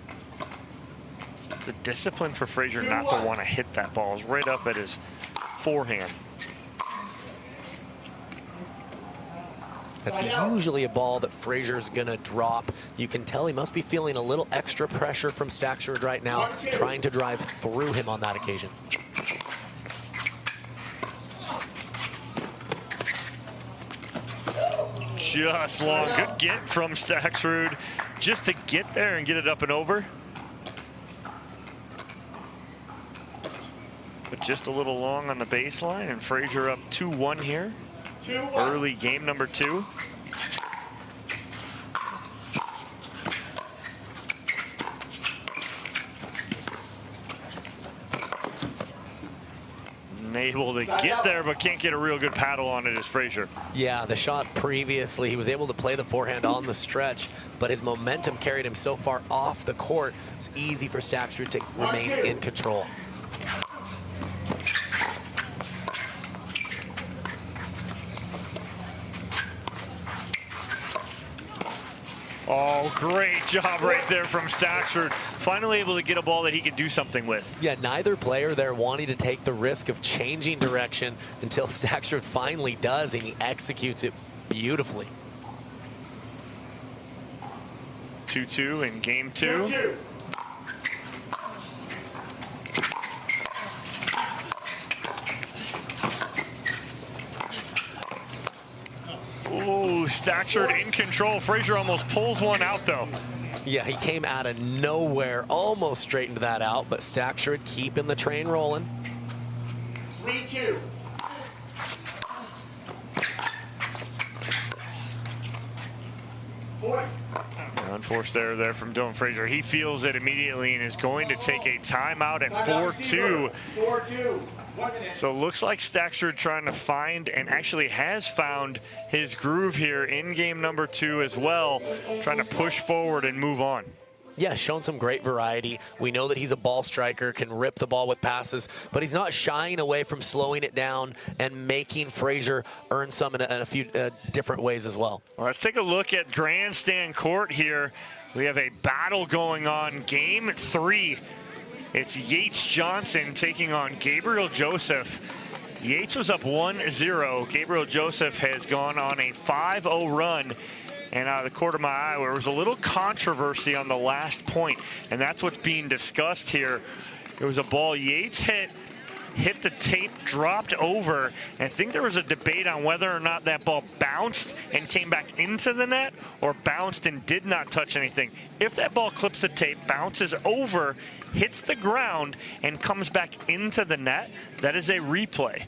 The discipline for Frazier not to want to hit that ball is right up at his forehand. That's usually a ball that Frazier's gonna drop. You can tell he must be feeling a little extra pressure from Staksrud right now, trying to drive through him on that occasion. Just long. Good get from Staksrud just to get there and get it up and over. But just a little long on the baseline, and Frazier up 2-1 here. Early game number 2. Able to get there, but can't get a real good paddle on it as Frazier. Yeah, the shot previously, he was able to play the forehand on the stretch, but his momentum carried him so far off the court, it's easy for Staksrud to remain in control. Oh, great job right there from Staksrud. Finally able to get a ball that he could do something with. Yeah, neither player there wanting to take the risk of changing direction until Staksrud finally does, and he executes it beautifully. 2-2 in game 2. Ooh, Staksrud in control. Frazier almost pulls one out, though. Yeah, he came out of nowhere, almost straightened that out, but Staksrud keeping the train rolling. 3-2. Unforced error there from Dylan Frazier. He feels it immediately and is going to take a timeout at 4-2. 4-2. 1 minute. So it looks like Staksrud trying to find, and actually has found, his groove here in game number 2 as well, trying to push forward and move on. Yeah, shown some great variety. We know that he's a ball striker, can rip the ball with passes, but he's not shying away from slowing it down and making Frazier earn some in a few different ways as well. Well, let's take a look at grandstand court here. We have a battle going on, game 3. It's Yates-Johnson taking on Gabriel Joseph. Yates was up 1-0. Gabriel Joseph has gone on a 5-0 run. And out of the corner of my eye, there was a little controversy on the last point, and that's what's being discussed here. There was a ball Yates hit the tape, dropped over, and I think there was a debate on whether or not that ball bounced and came back into the net, or bounced and did not touch anything. If that ball clips the tape, bounces over, hits the ground, and comes back into the net, that is a replay.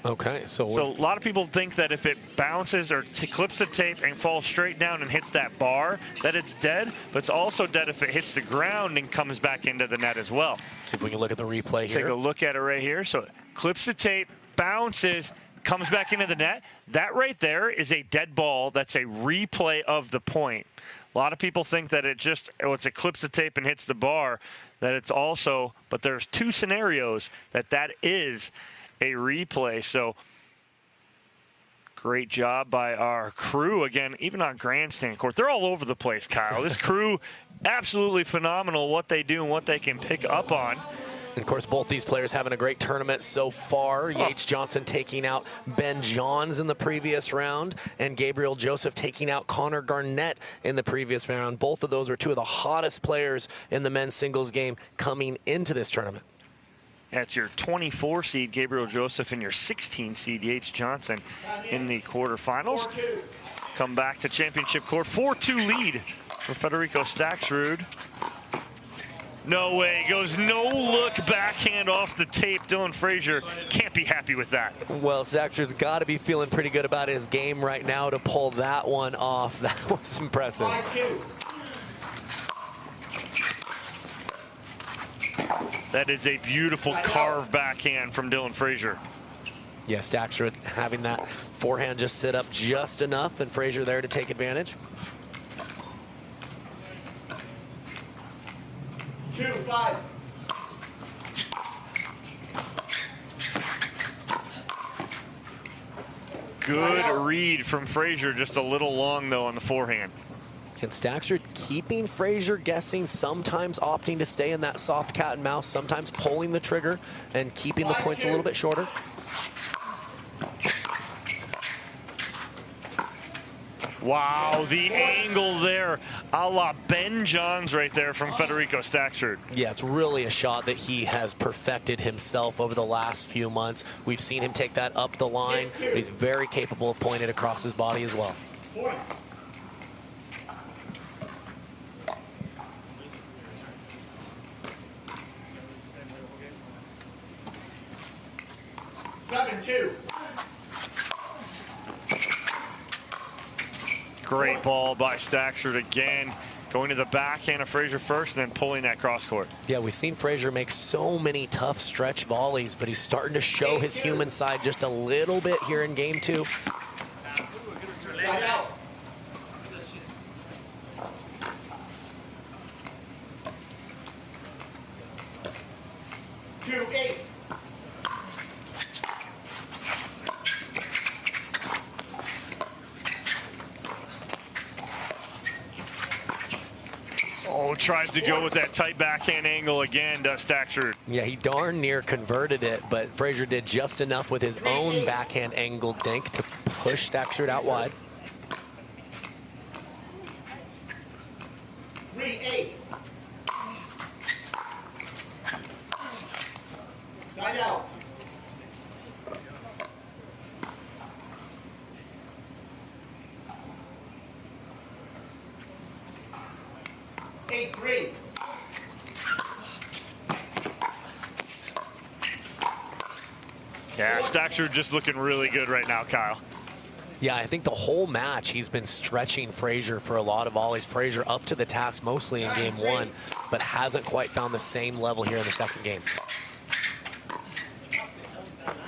Okay, so a lot of people think that if it bounces or clips the tape and falls straight down and hits that bar, that it's dead, but it's also dead if it hits the ground and comes back into the net as well. See if we can look at the replay here. Take a look at it right here. So it clips the tape, bounces, comes back into the net. That right there is a dead ball. That's a replay of the point. A lot of people think that once it clips the tape and hits the bar, that it's also, but there's 2 scenarios that is a replay. So great job by our crew again, even on grandstand court. They're all over the place, Kyle. This crew, absolutely phenomenal what they do and what they can pick up on. And of course, both these players having a great tournament so far. Yates Johnson taking out Ben Johns in the previous round, and Gabriel Joseph taking out Connor Garnett in the previous round. Both of those were two of the hottest players in the men's singles game coming into this tournament. That's your 24 seed, Gabriel Joseph, and your 16 seed, Yates Johnson, in the quarterfinals. Come back to championship court, 4-2 lead for Federico Staksrud. No way, goes no look backhand off the tape. Dylan Frazier can't be happy with that. Well, Staksrud's got to be feeling pretty good about his game right now to pull that one off. That was impressive. That is a beautiful carve backhand from Dylan Frazier. Yeah, Staksrud having that forehand just sit up just enough, and Frazier there to take advantage. 2-5. Good read from Frazier, just a little long though on the forehand. And Staksrud keeping Frazier guessing, sometimes opting to stay in that soft cat and mouse, sometimes pulling the trigger and keeping the points a little bit shorter. Wow, the angle there, a la Ben Johns right there from Federico Staksrud. Yeah, it's really a shot that he has perfected himself over the last few months. We've seen him take that up the line, but he's very capable of pulling it across his body as well. 7-2. Great ball by Staksrud again. Going to the backhand of Frazier first and then pulling that cross court. Yeah, we've seen Frazier make so many tough stretch volleys, but he's starting to show his human side just a little bit here in game 2. Side out. Oh, tries to go with that tight backhand angle again, does Staksrud. Yeah, he darn near converted it, but Frazier did just enough with his own backhand angled dink to push Staksrud out wide. 3-8. Side out. 8-3. Yeah, Staksrud just looking really good right now, Kyle. Yeah, I think the whole match he's been stretching Frazier for a lot of volleys. Frazier up to the task mostly in game 1, but hasn't quite found the same level here in the second game.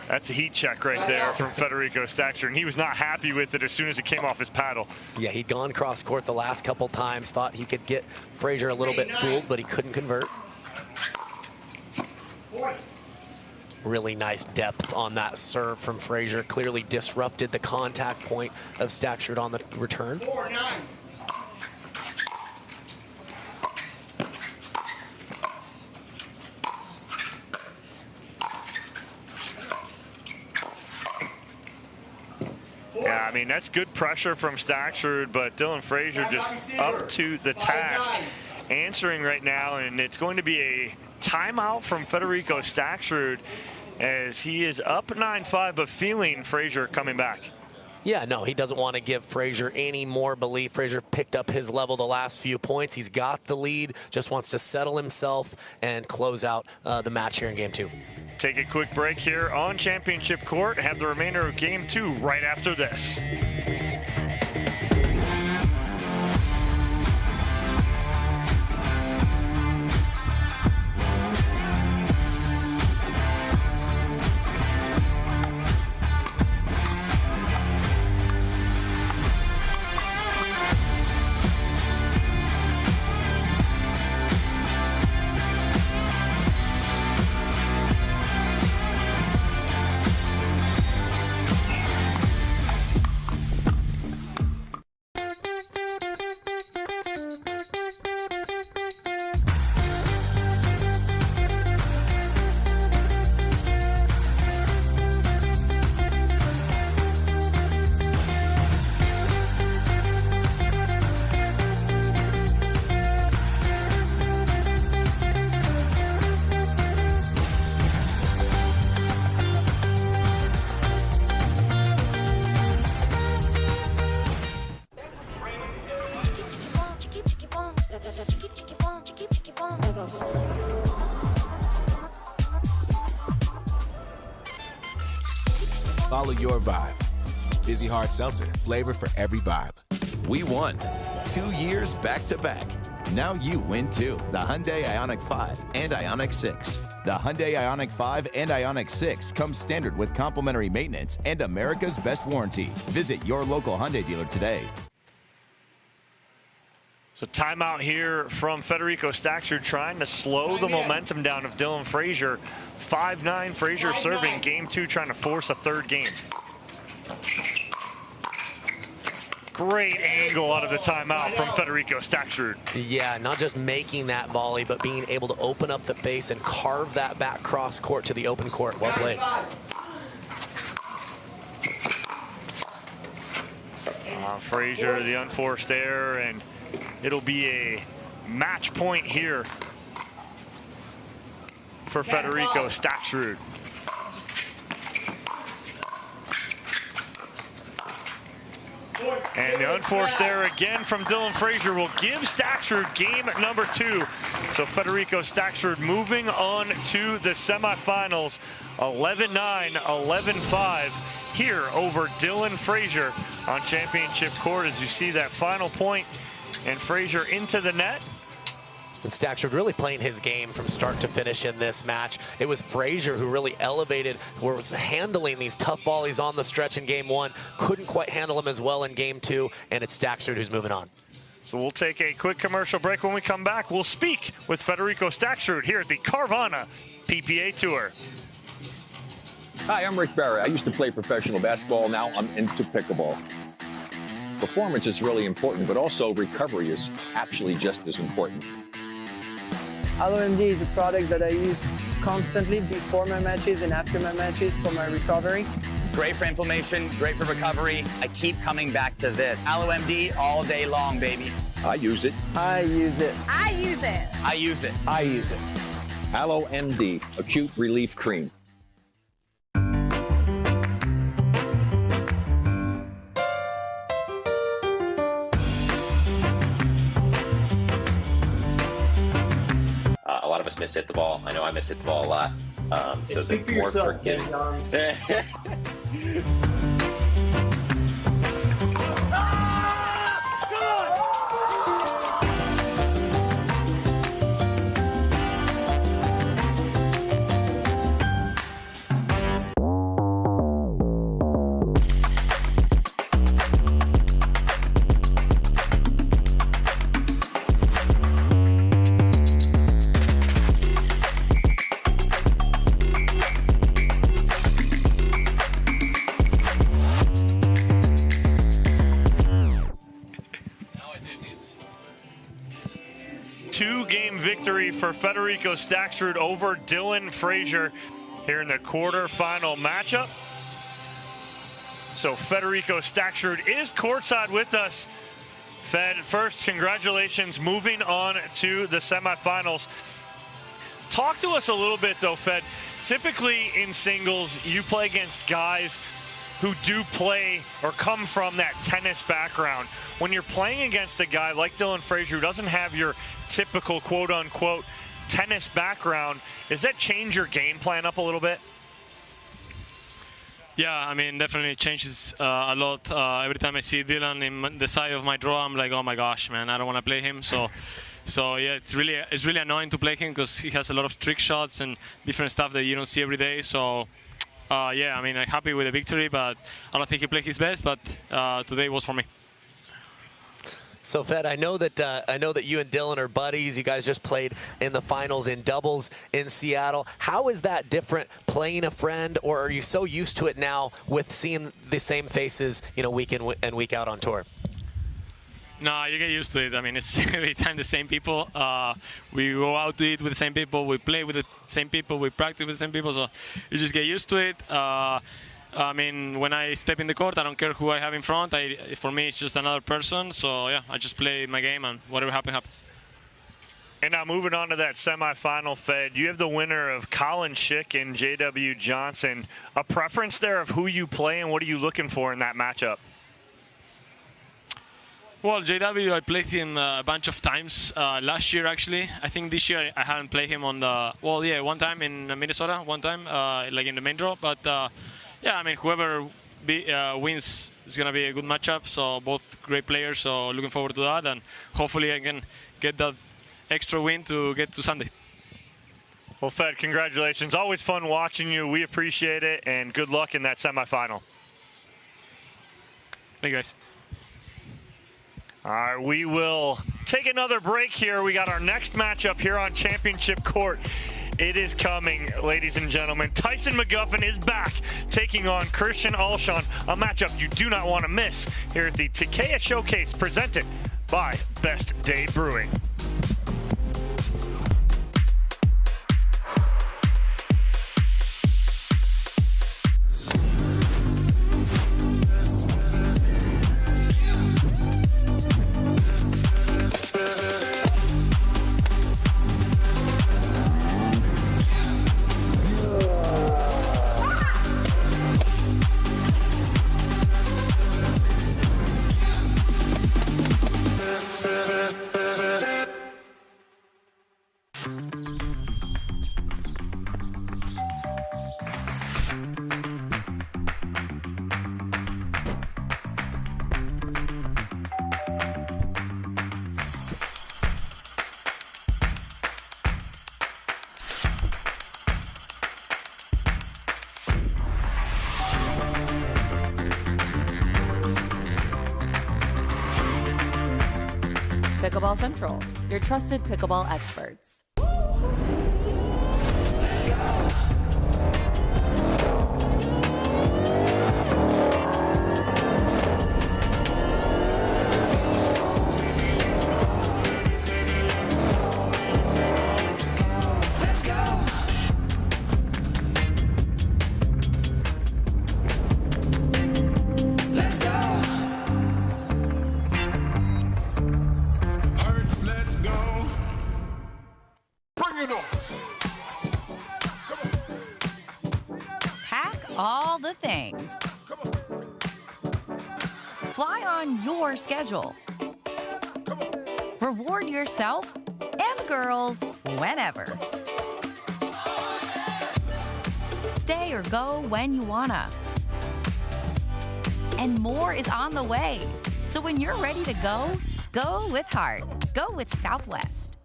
That's a heat check right there from Federico Staksrud, and he was not happy with it as soon as it came off his paddle. Yeah, he'd gone cross court the last couple times, thought he could get Frazier a little bit fooled, but he couldn't convert. Really nice depth on that serve from Frazier. Clearly disrupted the contact point of Staksrud on the return. 4-9. Yeah, I mean, that's good pressure from Staksrud, but Dylan Frazier just up to the task, answering right now, and it's going to be a timeout from Federico Staksrud as he is up 9-5, but feeling Frazier coming back. Yeah, no, he doesn't want to give Frazier any more belief. Frazier picked up his level the last few points. He's got the lead, just wants to settle himself and close out the match here in game 2. Take a quick break here on Championship Court. Have the remainder of game 2 right after this. Follow your vibe. Busy Hard Seltzer, flavor for every vibe. We won 2 years back to back. Now you win too. The Hyundai Ioniq 5 and Ioniq 6. The Hyundai Ioniq 5 and Ioniq 6 come standard with complimentary maintenance and America's best warranty. Visit your local Hyundai dealer today. So timeout here from Federico Staksrud trying to slow the momentum down of Dylan Frazier. 5-9 Frazier serving. Game 2 trying to force a third game. Great angle out of the timeout from Federico Staksrud. Yeah, not just making that volley, but being able to open up the base and carve that back cross court to the open court. Well played. Frazier, the unforced error, and it'll be a match point here for Federico Staksrud. And the unforced error again from Dylan Frazier will give Staksrud game number 2. So Federico Staksrud moving on to the semifinals. 11-9, 11-5 here over Dylan Frazier on championship court as you see that final point and Frazier into the net. And Staksrud really playing his game from start to finish in this match. It was Frazier who really elevated, who was handling these tough volleys on the stretch in game 1. Couldn't quite handle them as well in game 2, and it's Staksrud who's moving on. So we'll take a quick commercial break. When we come back, we'll speak with Federico Staksrud here at the Carvana PPA Tour. Hi, I'm Rick Barry. I used to play professional basketball. Now I'm into pickleball. Performance is really important, but also recovery is actually just as important. LMD is a product that I use constantly before my matches and after my matches for my recovery. Great for inflammation, great for recovery. I keep coming back to this. AlloMD all day long, baby. I use it. I use it. I use it. I use it. I use it. AlloMD, acute relief cream. A lot of us miss hit the ball. I know I miss hit the ball a lot. So speak for more yourself, forgiving. Two-game victory for Federico Staksrud over Dylan Frazier here in the quarterfinal matchup. So Federico Staksrud is courtside with us. Fed, first, congratulations moving on to the semifinals. Talk to us a little bit though, Fed. Typically in singles, you play against guys who do play or come from that tennis background. When you're playing against a guy like Dylan Frazier who doesn't have your typical quote-unquote tennis background, does that change your game plan up a little bit? Yeah, I mean, definitely changes a lot. Every time I see Dylan in the side of my draw, I'm like, oh my gosh, man, I don't want to play him. So yeah, it's really annoying to play him because he has a lot of trick shots and different stuff that you don't see every day. So yeah, I mean, I'm happy with the victory, but I don't think he played his best. But today was for me. So Fed, I know that you and Dylan are buddies. You guys just played in the finals in doubles in Seattle. How is that different playing a friend, or are you so used to it now with seeing the same faces, you know, week in and week out on tour? No, you get used to it. I mean, it's every time the same people. We go out to eat with the same people. We play with the same people. We practice with the same people. So you just get used to it. I mean, when I step in the court, I don't care who I have in front. For me, it's just another person. So yeah, I just play my game, and whatever happens, happens. And now moving on to that semifinal, Fed, you have the winner of Colin Schick and J.W. Johnson. A preference there of who you play, and what are you looking for in that matchup? Well, JW, I played him a bunch of times last year, actually. I think this year I haven't played him on the, well, yeah, one time in Minnesota, one time, like in the main draw. But Yeah, I mean, whoever wins is going to be a good matchup. So both great players. So looking forward to that, and hopefully I can get that extra win to get to Sunday. Well, Fed, congratulations. Always fun watching you. We appreciate it, and good luck in that semifinal. Thank you, guys. All right, we will take another break here. We got our next matchup here on Championship Court. It is coming, ladies and gentlemen. Tyson McGuffin is back, taking on Christian Alshon, a matchup you do not want to miss here at the Takeya Showcase, presented by Best Day Brewing. Pickleball Central, your trusted pickleball experts. All the things. Fly on your schedule. Reward yourself and girls whenever. Stay or go when you wanna. And more is on the way. So when you're ready to go, go with heart. Go with Southwest.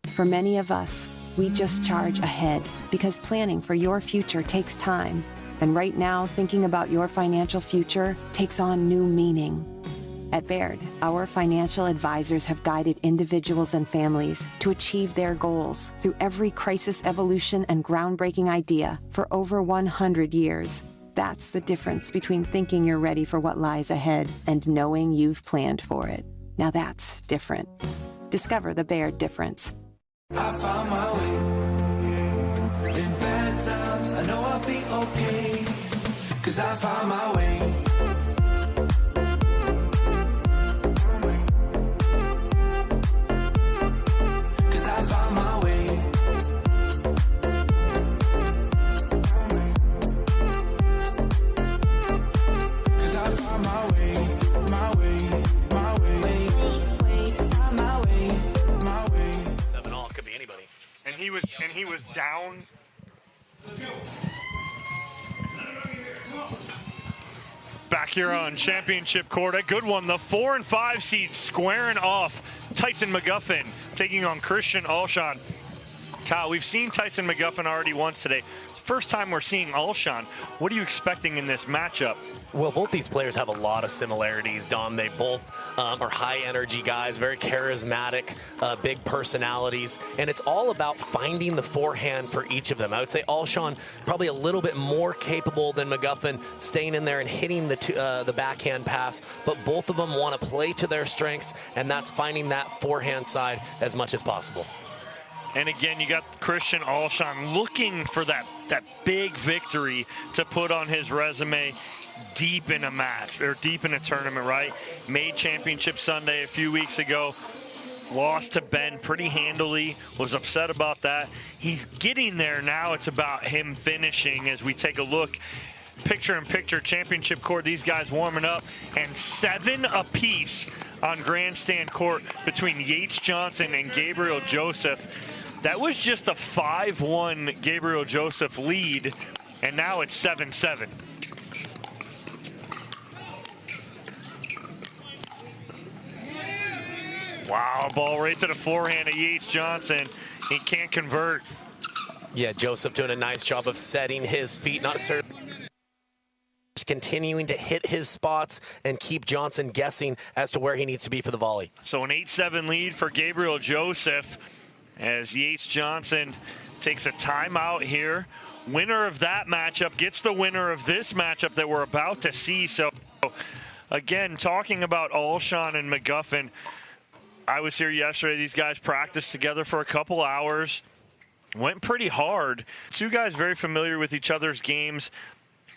For many of us, we just charge ahead because planning for your future takes time. And right now, thinking about your financial future takes on new meaning. At Baird, our financial advisors have guided individuals and families to achieve their goals through every crisis evolution and groundbreaking idea for over 100 years. That's the difference between thinking you're ready for what lies ahead and knowing you've planned for it. Now that's different. Discover the Baird difference. I found my way. In bad times, I know I'll be okay. 'Cause I found my way. 'Cause I found my way. 'Cause I found my way, my way, my way. My way, my way. 7-all could be anybody. And he was down. Back here on Championship Court, a good one. The 4 and 5 seeds squaring off. Tyson McGuffin taking on Christian Alshon. Kyle, we've seen Tyson McGuffin already once today. First time we're seeing Alshon. What are you expecting in this matchup? Well, both these players have a lot of similarities, Dom. They both are high-energy guys, very charismatic, big personalities, and it's all about finding the forehand for each of them. I would say Alshon probably a little bit more capable than McGuffin, staying in there and hitting the backhand pass, but both of them want to play to their strengths, and that's finding that forehand side as much as possible. And again, you got Christian Alshon looking for that big victory to put on his resume deep in a match, or deep in a tournament, right? Made Championship Sunday a few weeks ago, lost to Ben pretty handily, was upset about that. He's getting there now. It's about him finishing as we take a look. Picture-in-picture Championship Court, these guys warming up, and 7 apiece on grandstand court between Yates Johnson and Gabriel Joseph. That was just a 5-1 Gabriel Joseph lead, and now it's 7-7. Wow, ball right to the forehand of Yates Johnson. He can't convert. Yeah, Joseph doing a nice job of setting his feet, not necessarily continuing to hit his spots and keep Johnson guessing as to where he needs to be for the volley. So an 8-7 lead for Gabriel Joseph as Yates Johnson takes a timeout here. Winner of that matchup gets the winner of this matchup that we're about to see. So again, talking about Alshon and McGuffin, I was here yesterday. These guys practiced together for a couple hours. Went pretty hard. Two guys very familiar with each other's games,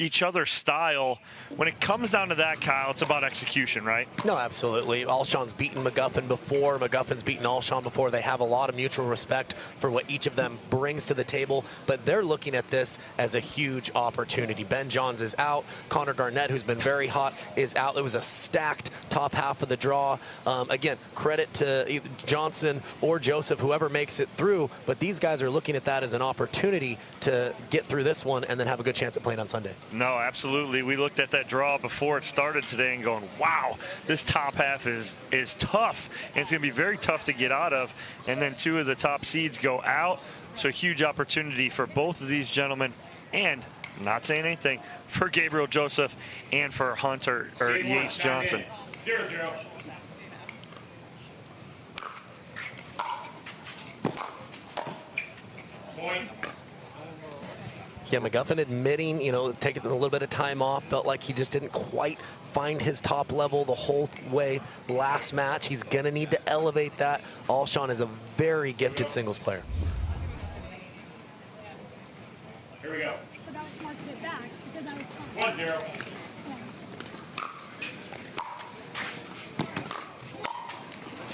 each other's style. When it comes down to that, Kyle, it's about execution, right? No, absolutely. Alshon's beaten McGuffin before. McGuffin's beaten Alshon before. They have a lot of mutual respect for what each of them brings to the table, but they're looking at this as a huge opportunity. Ben Johns is out. Connor Garnett, who's been very hot, is out. It was a stacked top half of the draw. Again, credit to either Johnson or Joseph, whoever makes it through, but these guys are looking at that as an opportunity to get through this one and then have a good chance at playing on Sunday. No, absolutely. We looked at that draw before it started today and going, wow, this top half is tough, and it's going to be very tough to get out of. And then two of the top seeds go out, so huge opportunity for both of these gentlemen, and not saying anything, for Gabriel Joseph and for Hunter or Yates Johnson. 0-0. Point. Yeah, McGuffin admitting, taking a little bit of time off, felt like he just didn't quite find his top level the whole way last match. He's going to need to elevate that. Alshon is a very gifted singles player. Here we go. But that was smart to get back because I was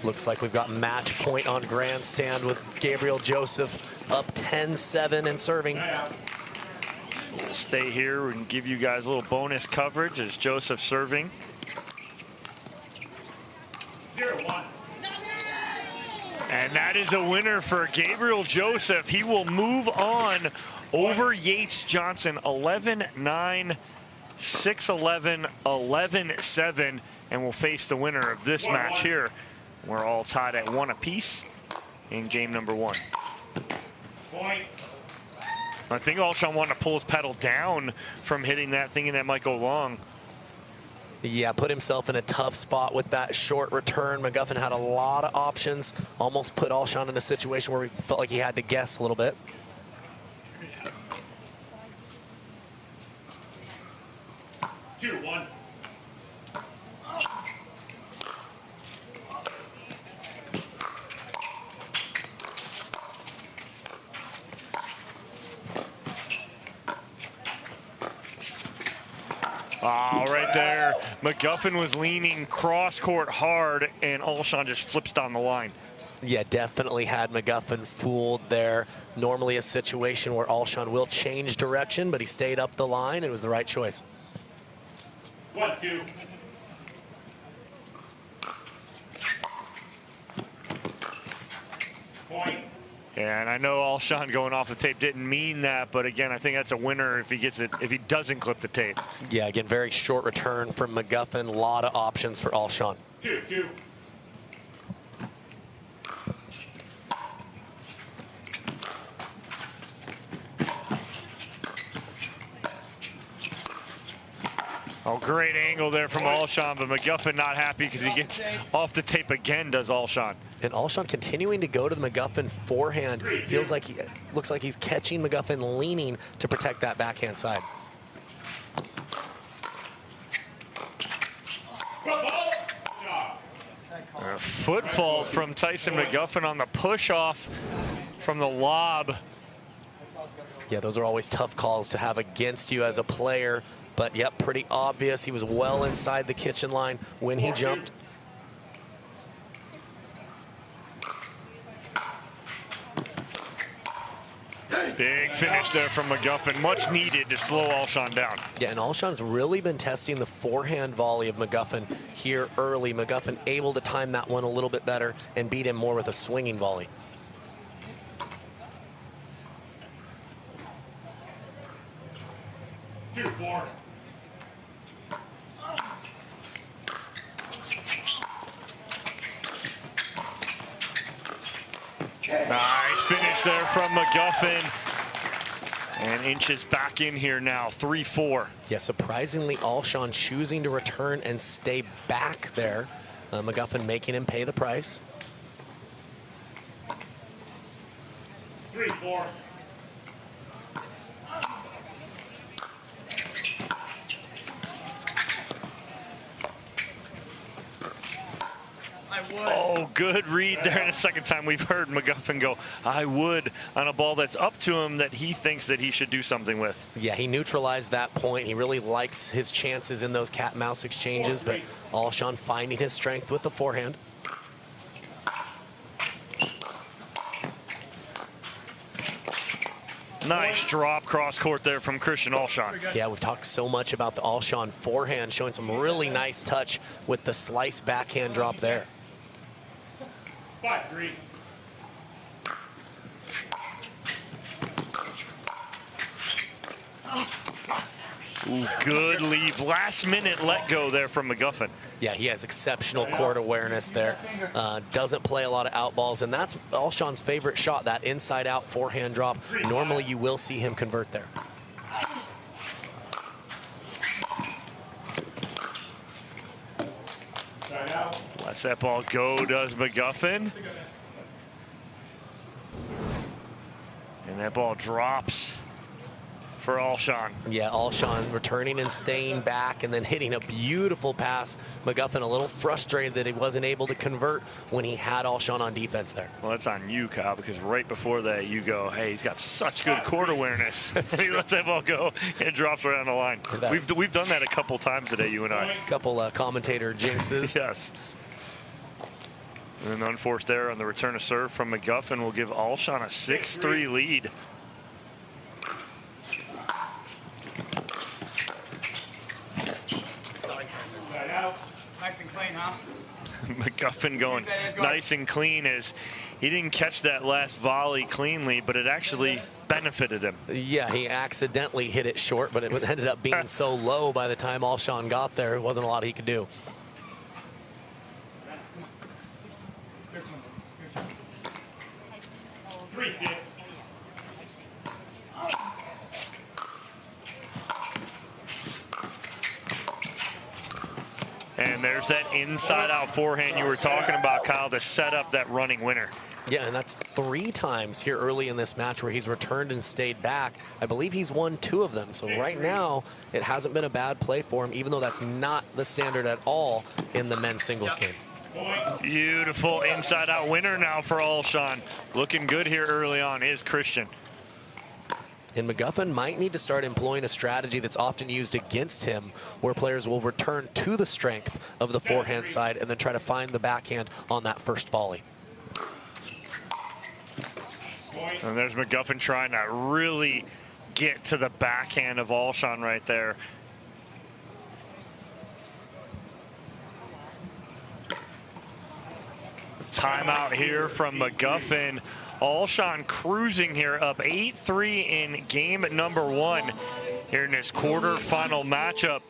1-0. Looks like we've got match point on grandstand with Gabriel Joseph up 10-7 and serving. We'll stay here and give you guys a little bonus coverage as Joseph serving. 0-1. And that is a winner for Gabriel Joseph. He will move on over Yates Johnson, 11-9, 6-11, 11-7, and will face the winner of this match here. We're all tied at 1 apiece in game number 1. Point. I think Alshon wanted to pull his pedal down from hitting that, thinking that might go long. Yeah, put himself in a tough spot with that short return. McGuffin had a lot of options, almost put Alshon in a situation where he felt like he had to guess a little bit. Two, 1. Oh, right there. McGuffin was leaning cross-court hard, and Alshon just flips down the line. Yeah, definitely had McGuffin fooled there. Normally a situation where Alshon will change direction, but he stayed up the line, and it was the right choice. 1-2. Point. Yeah, and I know Alshon going off the tape didn't mean that, but again, I think that's a winner if he gets it, if he doesn't clip the tape. Yeah, again, very short return from McGuffin. A lot of options for Alshon. 2-2. Oh, great angle there from Alshon, but McGuffin not happy because he gets off the tape again, does Alshon. And Alshon continuing to go to the McGuffin forehand. Feels like looks like he's catching McGuffin leaning to protect that backhand side. A foot fault from Tyson McGuffin on the push-off from the lob. Yeah, those are always tough calls to have against you as a player. But, yep, pretty obvious. He was well inside the kitchen line when he jumped. Big finish there from McGuffin. Much needed to slow Alshon down. Yeah, and Alshon's really been testing the forehand volley of McGuffin here early. McGuffin able to time that one a little bit better and beat him more with a swinging volley. there from McGuffin. And inches back in here now, 3-4. Yeah, surprisingly, Alshon choosing to return and stay back there. McGuffin making him pay the price. 3-4. Oh, good read there. And the second time we've heard McGuffin go, I would, on a ball that's up to him that he thinks that he should do something with. Yeah, he neutralized that point. He really likes his chances in those cat-mouse exchanges, but Alshon finding his strength with the forehand. Nice drop cross court there from Christian Alshon. Yeah, we've talked so much about the Alshon forehand, showing some really nice touch with the slice backhand drop there. 5-3. Ooh, good leave. Last minute let go there from McGuffin. Yeah, he has exceptional court awareness there. Doesn't play a lot of out balls, and that's Alshon's favorite shot, that inside out forehand drop. Normally you will see him convert there. Lets that ball go, does McGuffin. And that ball drops for Alshon. Yeah, Alshon returning and staying back and then hitting a beautiful pass. McGuffin a little frustrated that he wasn't able to convert when he had Alshon on defense there. Well, that's on you, Kyle, because right before that you go, hey, he's got such good court awareness. He lets that ball go and drops right on the line. We've done that a couple times today, you and I. A couple commentator jinxes. Yes. And an unforced error on the return of serve from McGuffin will give Alshon a 6-3 lead. Nice and clean, huh? McGuffin going nice and clean as he didn't catch that last volley cleanly, but it actually benefited him. Yeah, he accidentally hit it short, but it ended up being so low by the time Alshon got there, it wasn't a lot he could do. And there's that inside-out forehand you were talking about, Kyle, to set up that running winner. Yeah, and that's 3 times here early in this match where he's returned and stayed back. I believe he's won 2 of them. So right now, it hasn't been a bad play for him, even though that's not the standard at all in the men's singles game. Beautiful inside-out winner now for Alshon. Looking good here early on is Christian. And McGuffin might need to start employing a strategy that's often used against him, where players will return to the strength of the forehand side and then try to find the backhand on that first volley. And there's McGuffin trying to really get to the backhand of Alshon right there. Timeout here from McGuffin. Alshon cruising here, up 8-3 in game number 1 here in this quarterfinal matchup.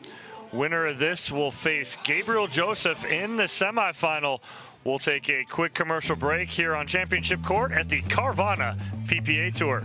Winner of this will face Gabriel Joseph in the semifinal. We'll take a quick commercial break here on Championship Court at the Carvana PPA Tour.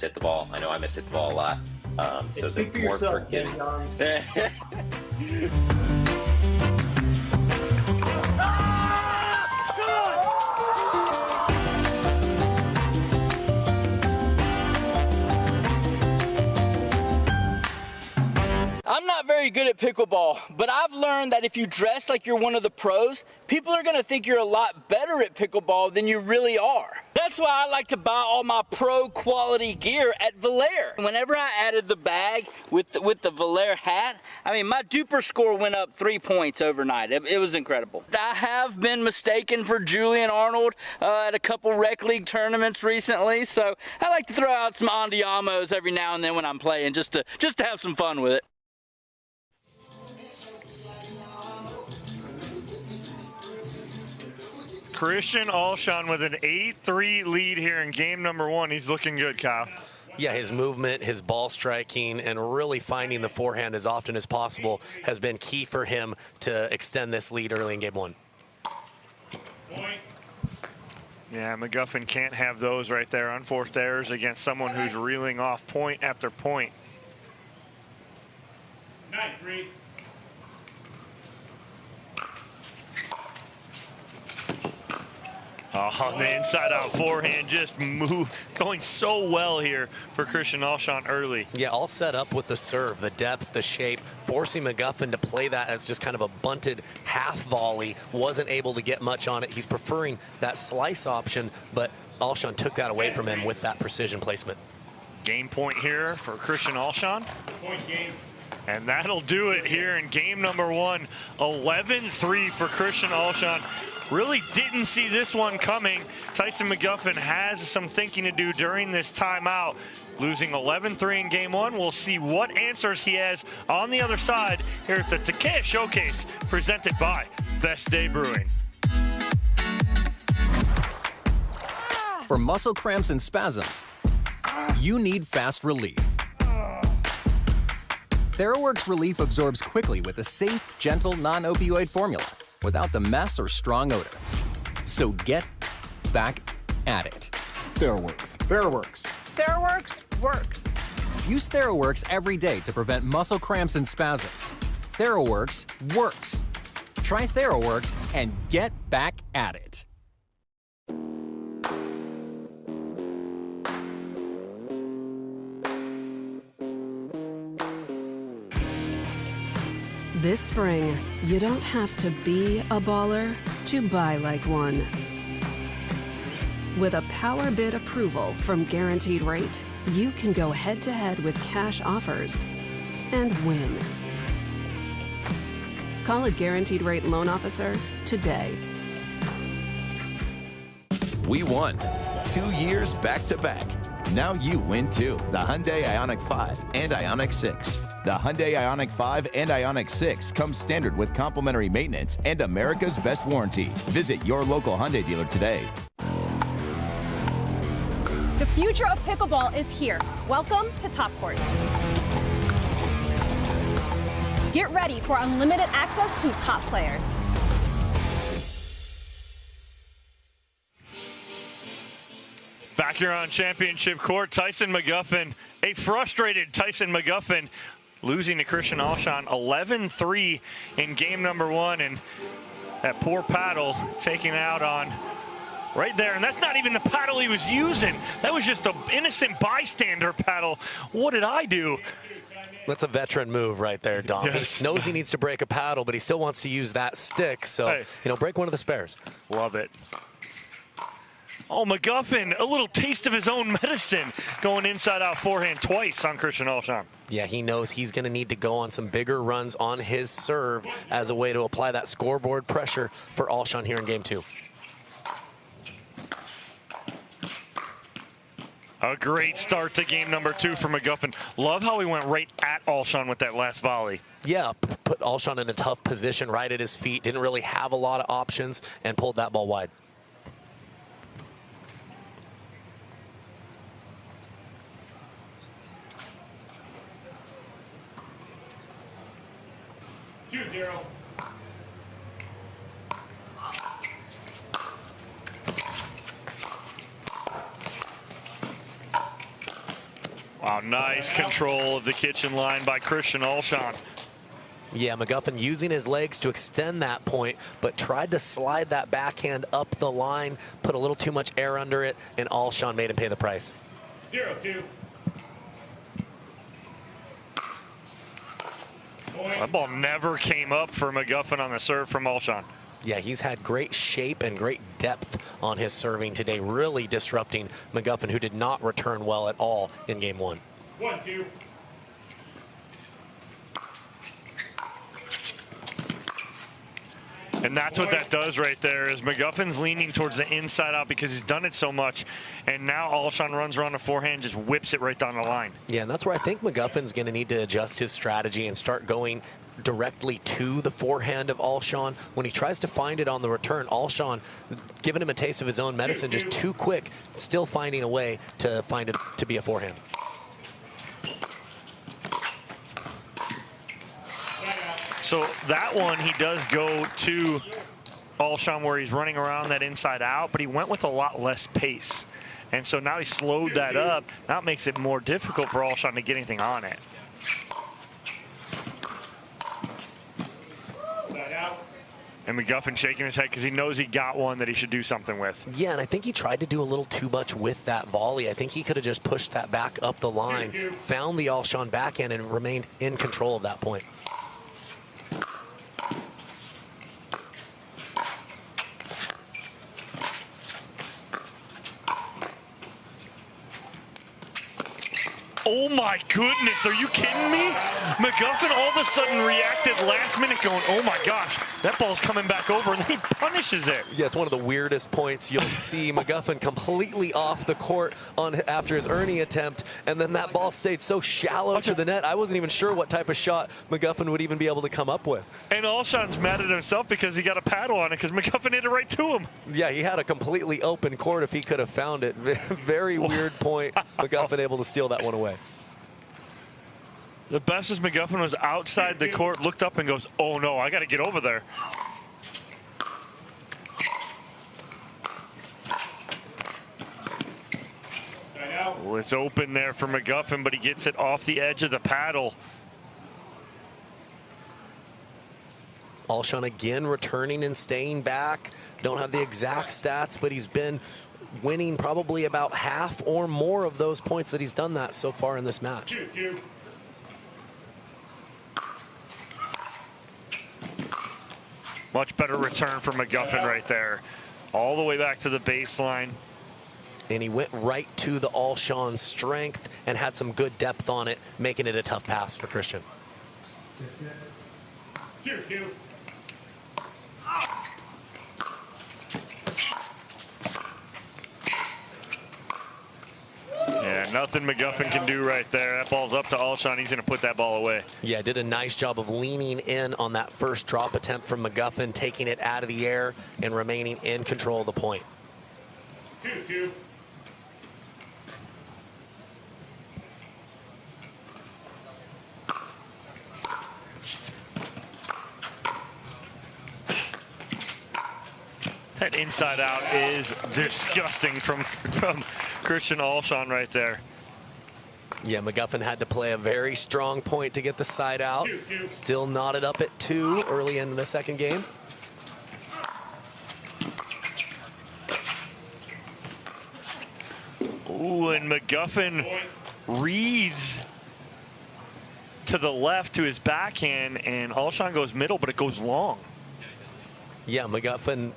Hit the ball. I know I miss hit the ball a lot. So speak for more yourself, forgiving. I'm not very good at pickleball, but I've learned that if you dress like you're one of the pros, people are gonna think you're a lot better at pickleball than you really are. That's why I like to buy all my pro quality gear at Valère. Whenever I added the bag with the Valère hat, I mean, my duper score went up 3 points overnight. It was incredible. I have been mistaken for Julian Arnold at a couple rec league tournaments recently, so I like to throw out some Andiamos every now and then when I'm playing, just to have some fun with it. Christian Alshon with an 8-3 lead here in game number 1. He's looking good, Kyle. Yeah, his movement, his ball striking, and really finding the forehand as often as possible has been key for him to extend this lead early in game 1. Yeah, McGuffin can't have those right there. Unforced errors against someone who's reeling off point after point. 9-3. Oh, the inside-out forehand just going so well here for Christian Alshon early. Yeah, all set up with the serve, the depth, the shape, forcing McGuffin to play that as just kind of a bunted half volley. Wasn't able to get much on it. He's preferring that slice option, but Alshon took that away from him with that precision placement. Game point here for Christian Alshon. Point game. And that'll do it here in game number 1. 11-3 for Christian Alshon. Really didn't see this one coming. Tyson McGuffin has some thinking to do during this timeout. Losing 11-3 in game 1. We'll see what answers he has on the other side here at the Takeya Showcase, presented by Best Day Brewing. For muscle cramps and spasms, you need fast relief. TheraWorks Relief absorbs quickly with a safe, gentle, non-opioid formula without the mess or strong odor. So get back at it. TheraWorks. TheraWorks. TheraWorks works. Use TheraWorks every day to prevent muscle cramps and spasms. TheraWorks works. Try TheraWorks and get back at it. This spring, you don't have to be a baller to buy like one. With a power bid approval from Guaranteed Rate, you can go head-to-head with cash offers and win. Call a Guaranteed Rate loan officer today. We won 2 years back-to-back. Now you win too. The Hyundai Ioniq 5 and Ioniq 6. The Hyundai Ioniq 5 and Ioniq 6 come standard with complimentary maintenance and America's best warranty. Visit your local Hyundai dealer today. The future of pickleball is here. Welcome to Top Court. Get ready for unlimited access to top players. Back here on championship court, Tyson McGuffin, a frustrated Tyson McGuffin, losing to Christian Alshon 11-3 in game number 1, and that poor paddle taking out on right there. And that's not even the paddle he was using. That was just an innocent bystander paddle. What did I do? That's a veteran move right there, Dom. Yes. He knows he needs to break a paddle, but he still wants to use that stick. So, Hey. break one of the spares. Love it. Oh, McGuffin, a little taste of his own medicine, going inside-out forehand twice on Christian Alshon. Yeah, he knows he's going to need to go on some bigger runs on his serve as a way to apply that scoreboard pressure for Alshon here in game 2. A great start to game number 2 for McGuffin. Love how he went right at Alshon with that last volley. Yeah, put Alshon in a tough position right at his feet. Didn't really have a lot of options and pulled that ball wide. Wow, nice control of the kitchen line by Christian Alshon. Yeah, McGuffin using his legs to extend that point, but tried to slide that backhand up the line, put a little too much air under it, and Alshon made him pay the price. 0-2. That ball never came up for McGuffin on the serve from Alshon. Yeah, he's had great shape and great depth on his serving today, really disrupting McGuffin, who did not return well at all in game 1. 1-2. And that's what that does right there, is McGuffin's leaning towards the inside out because he's done it so much. And now Alshon runs around the forehand, just whips it right down the line. Yeah, and that's where I think McGuffin's going to need to adjust his strategy and start going directly to the forehand of Alshon. When he tries to find it on the return, Alshon giving him a taste of his own medicine, just too quick, still finding a way to find it to be a forehand. So that one, he does go to Alshon where he's running around that inside out, but he went with a lot less pace. And so now he slowed that up. Now it makes it more difficult for Alshon to get anything on it. And McGuffin shaking his head because he knows he got one that he should do something with. Yeah, and I think he tried to do a little too much with that volley. I think he could have just pushed that back up the line, found the Alshon backhand, and remained in control of that point. Oh my goodness, are you kidding me? McGuffin all of a sudden reacted last minute going, oh my gosh, that ball's coming back over, and then he punishes it. Yeah, it's one of the weirdest points you'll see. McGuffin completely off the court after his Ernie attempt, and then that ball stayed so shallow to the net, I wasn't even sure what type of shot McGuffin would even be able to come up with. And Alshon's mad at himself because he got a paddle on it because McGuffin hit it right to him. Yeah, he had a completely open court if he could have found it. Very weird point. McGuffin able to steal that one away. The best is McGuffin was outside the court, looked up and goes, oh no, I got to get over there. Well, it's open there for McGuffin, but he gets it off the edge of the paddle. Alshon again returning and staying back. Don't have the exact stats, but he's been winning probably about half or more of those points that he's done that so far in this match. 2-2. Much better return for McGuffin right there. All the way back to the baseline. And he went right to the Alshon strength and had some good depth on it, making it a tough pass for Christian. 2-2. Yeah, nothing McGuffin can do right there. That ball's up to Alshon. He's going to put that ball away. Yeah, did a nice job of leaning in on that first drop attempt from McGuffin, taking it out of the air and remaining in control of the point. 2-2. That inside out is disgusting from Christian Alshon right there. Yeah, McGuffin had to play a very strong point to get the side out. 2-2. Still knotted up at 2 early in the second game. Ooh, and McGuffin reads to the left to his backhand, and Alshon goes middle, but it goes long. Yeah, McGuffin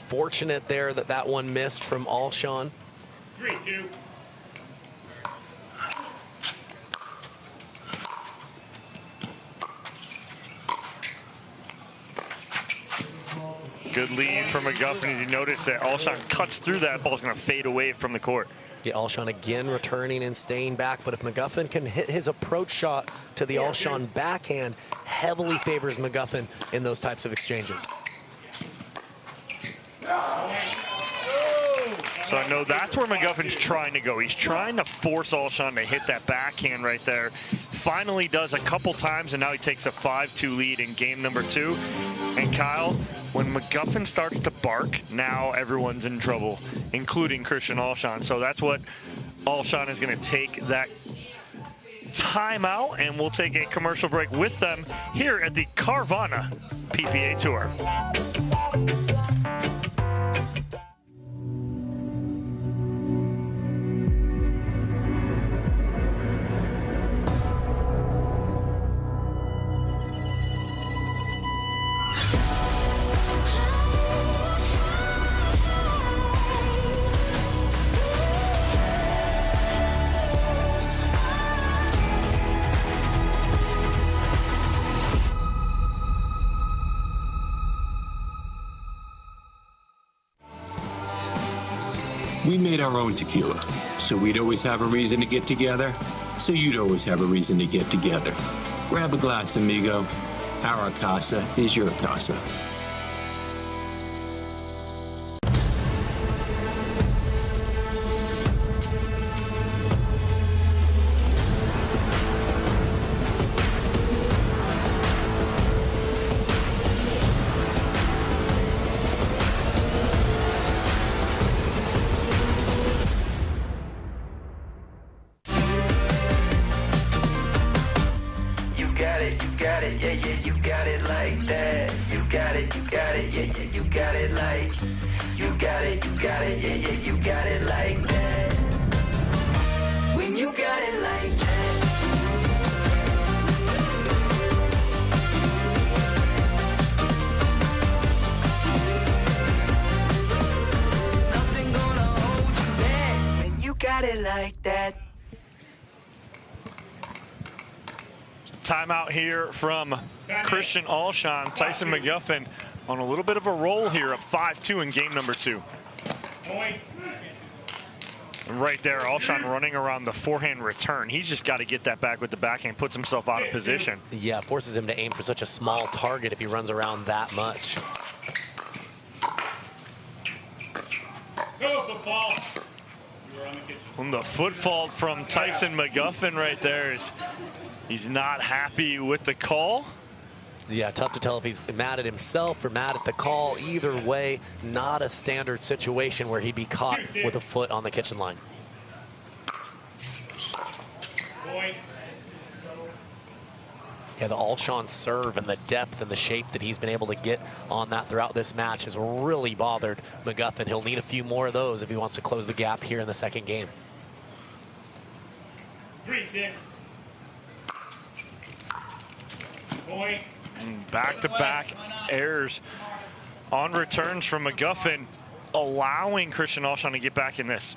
fortunate there that that one missed from Alshon. 3-2. Good lead for McGuffin. As you notice that Alshon cuts through that, ball's going to fade away from the court. Yeah, Alshon again returning and staying back, but if McGuffin can hit his approach shot to the Alshon backhand, heavily favors McGuffin in those types of exchanges. So I know that's where McGuffin's trying to go. He's trying to force Alshon to hit that backhand right there. Finally does a couple times, and now he takes a 5-2 lead in game number 2. And Kyle, when McGuffin starts to bark, now everyone's in trouble, including Christian Alshon. So that's what Alshon is going to take that timeout, and we'll take a commercial break with them here at the Carvana PPA Tour. We made our own tequila, so we'd always have a reason to get together, so you'd always have a reason to get together. Grab a glass, amigo. Our casa is your casa. Timeout here from Christian Alshon. Tyson McGuffin on a little bit of a roll here, up 5-2 in game number 2. And right there, Alshon running around the forehand return. He's just got to get that back with the backhand, puts himself out of position. Yeah, forces him to aim for such a small target if he runs around that much. Go, football. And the foot fault from Tyson McGuffin right there is he's not happy with the call. Yeah, tough to tell if he's mad at himself or mad at the call. Either way, not a standard situation where he'd be caught with a foot on the kitchen line. Yeah, the Alshon serve and the depth and the shape that he's been able to get on that throughout this match has really bothered McGuffin. He'll need a few more of those if he wants to close the gap here in the second game. 3-6. Point. Back-to-back errors on returns from McGuffin, allowing Christian Alshon to get back in this.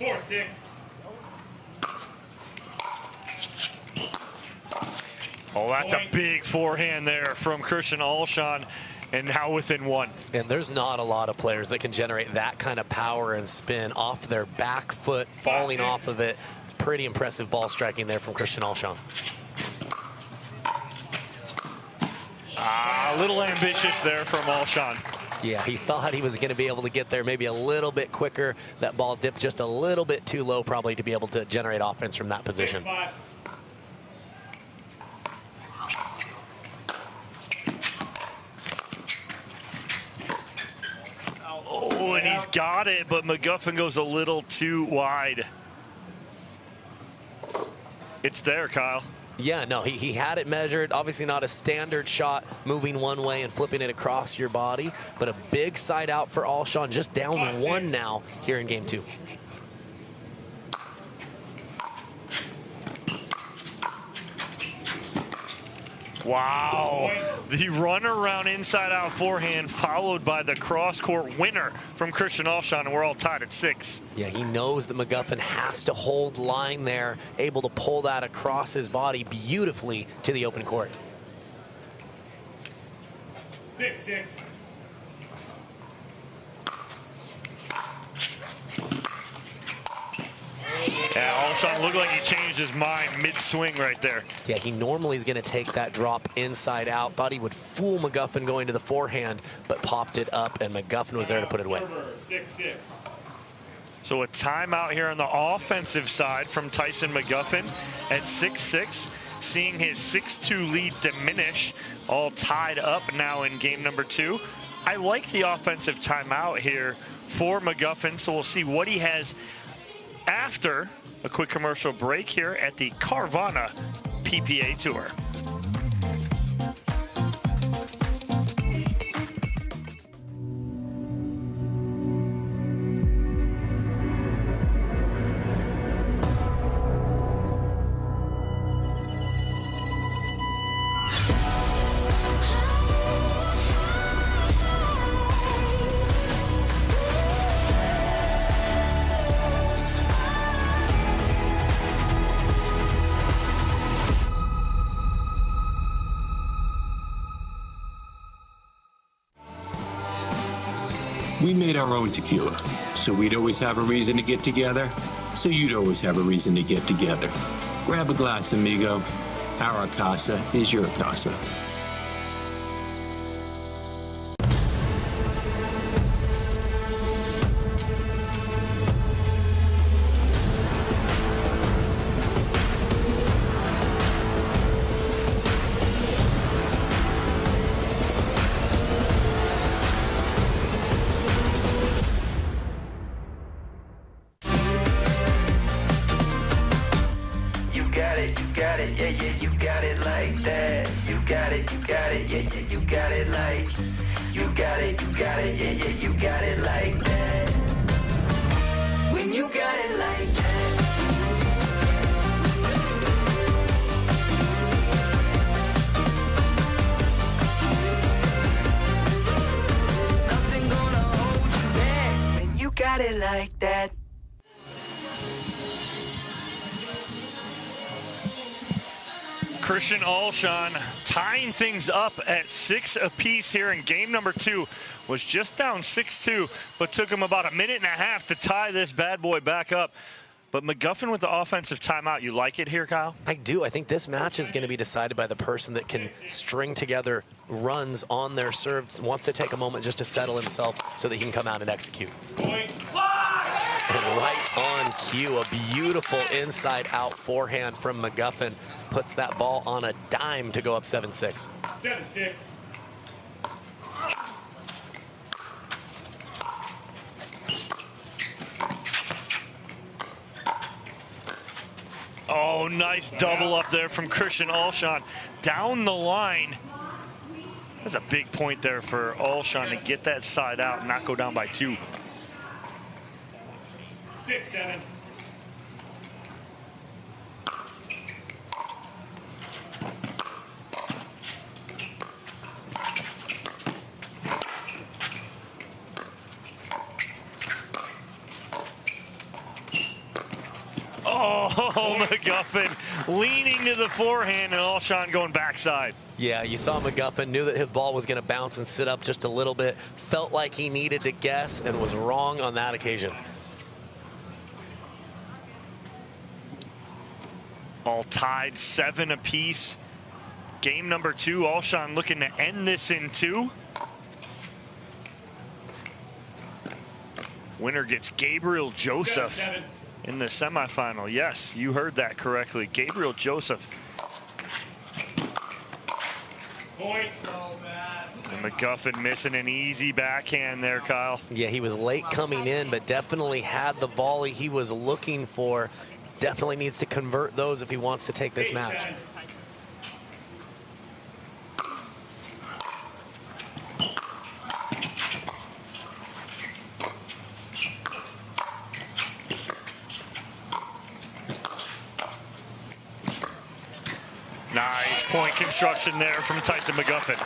4-6. Oh, that's a big forehand there from Christian Alshon, and now within 1. And there's not a lot of players that can generate that kind of power and spin off their back foot, falling off of it. It's pretty impressive ball striking there from Christian Alshon. A little ambitious there from Alshon. Yeah, he thought he was going to be able to get there maybe a little bit quicker. That ball dipped just a little bit too low probably to be able to generate offense from that position. 6-5. Oh, and he's got it, but McGuffin goes a little too wide. It's there, Kyle. Yeah, no, he had it measured. Obviously not a standard shot moving one way and flipping it across your body, but a big side out for Alshon, just down 1 now here in game 2. Wow. The run around inside out forehand followed by the cross court winner from Christian Alshon, and we're all tied at 6. Yeah, he knows that McGuffin has to hold line there, able to pull that across his body beautifully to the open court. 6-6. Yeah, Alshon looked like he changed his mind mid-swing right there. Yeah, he normally is going to take that drop inside out. Thought he would fool McGuffin going to the forehand, but popped it up, and McGuffin was there to put it away. 6-6. So a timeout here on the offensive side from Tyson McGuffin at 6-6, seeing his 6-2 lead diminish, all tied up now in game number 2. I like the offensive timeout here for McGuffin, so we'll see what he has after a quick commercial break here at the Carvana PPA Tour. We made our own tequila, so we'd always have a reason to get together, so you'd always have a reason to get together. Grab a glass, amigo. Our casa is your casa. Christian Alshon tying things up at 6 apiece here in game number 2. Was just down 6-2, but took him about a minute and a half to tie this bad boy back up. But McGuffin with the offensive timeout, you like it here, Kyle? I do. I think this match is going to be decided by the person that can string together runs on their serve, wants to take a moment just to settle himself so that he can come out and execute. Point. And right on cue, a beautiful inside-out forehand from McGuffin puts that ball on a dime to go up 7-6. 7-6. Oh, nice double up there from Christian Alshon. Down the line. That's a big point there for Alshon to get that side out and not go down by 2. 6-7. Oh, McGuffin leaning to the forehand and Alshon going backside. Yeah, you saw McGuffin, knew that his ball was going to bounce and sit up just a little bit. Felt like he needed to guess and was wrong on that occasion. All tied 7 apiece. Game number 2, Alshon looking to end this in 2. Winner gets Gabriel Joseph in the semifinal. Yes, you heard that correctly. Gabriel Joseph. Point. And McGuffin missing an easy backhand there, Kyle. Yeah, he was late coming in, but definitely had the volley he was looking for. Definitely needs to convert those if he wants to take this match. Nice point construction there from Tyson McGuffin.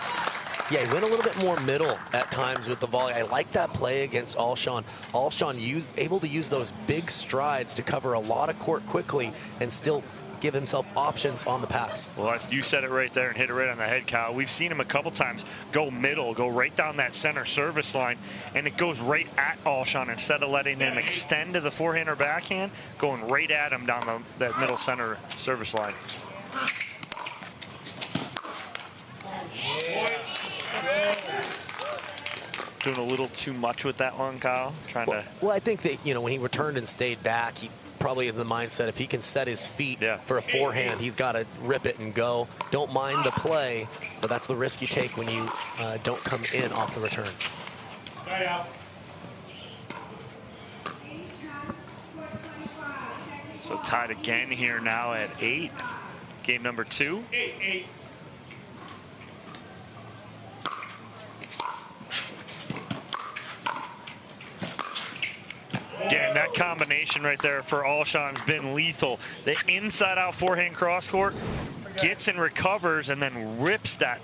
Yeah, he went a little bit more middle at times with the volley. I like that play against Alshon. Alshon able to use those big strides to cover a lot of court quickly and still give himself options on the pass. Well, you said it right there and hit it right on the head, Kyle. We've seen him a couple times go middle, go right down that center service line, and it goes right at Alshon instead of letting him extend to the forehand or backhand, going right at him down that middle center service line. Doing a little too much with that one, Kyle. Well, I think that, when he returned and stayed back, he probably in the mindset if he can set his feet for a forehand, he's got to rip it and go. Don't mind the play, but that's the risk you take when you don't come in off the return. So tied again here now at 8. Game number 2. 8-8. Again, that combination right there for Alshon's been lethal. The inside-out forehand cross-court gets and recovers and then rips that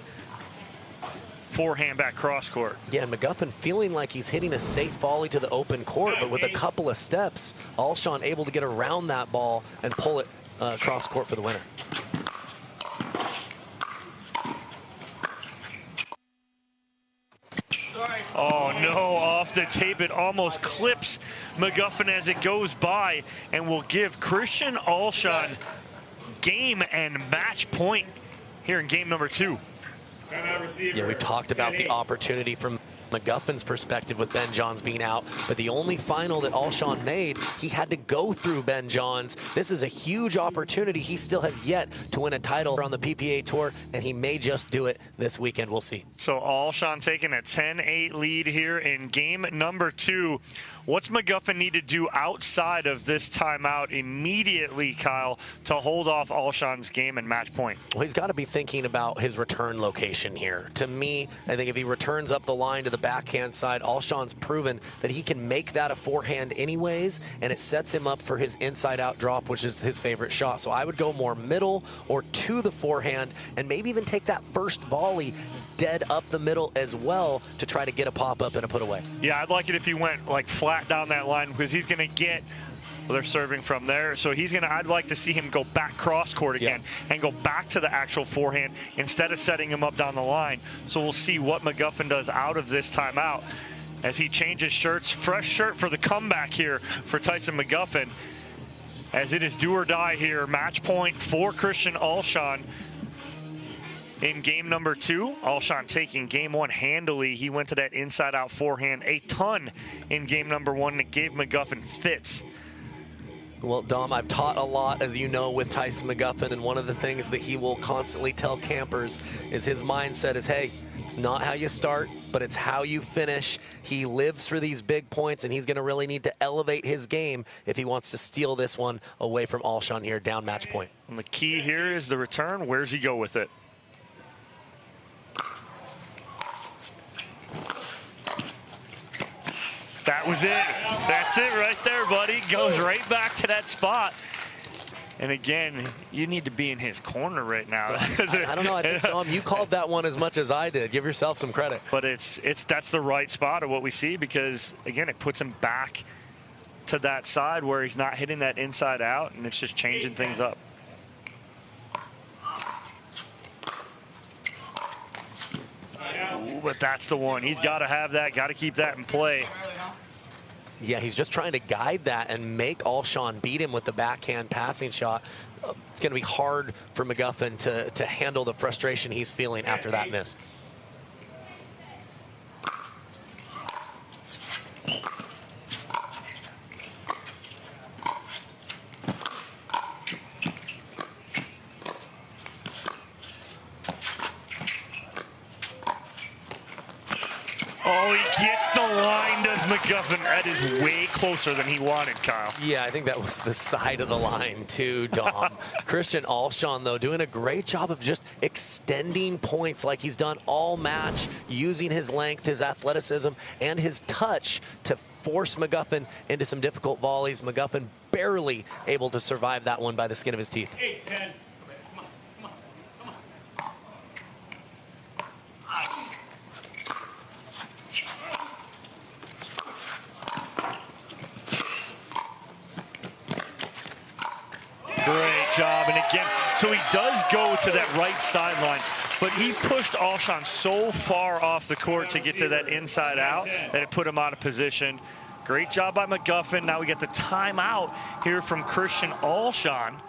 forehand back cross-court. Yeah, McGuffin feeling like he's hitting a safe volley to the open court, but with a couple of steps, Alshon able to get around that ball and pull it cross-court for the winner. Sorry. Oh no, off the tape. It almost clips McGuffin as it goes by and will give Christian Alshon game and match point here in game number 2. Yeah, we talked about the opportunity from McGuffin's perspective with Ben Johns being out, but the only final that Alshon made, he had to go through Ben Johns. This is a huge opportunity. He still has yet to win a title on the PPA Tour, and he may just do it this weekend. We'll see. So Alshon taking a 10-8 lead here in game number 2. What's McGuffin need to do outside of this timeout immediately, Kyle, to hold off Alshon's game and match point? Well, he's got to be thinking about his return location here. To me, I think if he returns up the line to the backhand side, Alshon's proven that he can make that a forehand anyways, and it sets him up for his inside-out drop, which is his favorite shot. So I would go more middle or to the forehand, and maybe even take that first volley dead up the middle as well to try to get a pop-up and a put-away. Yeah, I'd like it if he went like flat down that line, because he's going to get, well, they're serving from there, so he's going to, I'd like to see him go back cross-court again and go back to the actual forehand instead of setting him up down the line. So we'll see what McGuffin does out of this timeout as he changes shirts. Fresh shirt for the comeback here for Tyson McGuffin, as it is do or die here. Match point for Christian Alshon in game number 2. Alshon taking game 1 handily. He went to that inside-out forehand a ton in game number 1 that gave McGuffin fits. Well, Dom, I've taught a lot, as you know, with Tyson McGuffin, and one of the things that he will constantly tell campers is his mindset is, hey, it's not how you start, but it's how you finish. He lives for these big points, and he's going to really need to elevate his game if he wants to steal this one away from Alshon here, down match point. And the key here is the return. Where's he go with it? That was it. That's it right there, buddy. Goes right back to that spot. And again, you need to be in his corner right now. I don't know. I think, Dom, you called that one as much as I did. Give yourself some credit. But that's the right spot of what we see, because again, it puts him back to that side where he's not hitting that inside out, and it's just changing things up. Ooh, but that's the one. He's got to have that, got to keep that in play. Yeah, he's just trying to guide that and make Alshon beat him with the backhand passing shot. It's going to be hard for McGuffin to handle the frustration he's feeling after that miss. Oh, he gets the line, does McGuffin. That is way closer than he wanted, Kyle. Yeah, I think that was the side of the line too, Dom. Christian Alshon, though, doing a great job of just extending points like he's done all match, using his length, his athleticism, and his touch to force McGuffin into some difficult volleys. McGuffin barely able to survive that one by the skin of his teeth. 8, 10. Great job, and again, so he does go to that right sideline, but he pushed Alshon so far off the court to get to that inside out that it put him out of position. Great job by McGuffin. Now we get the timeout here from Christian Alshon.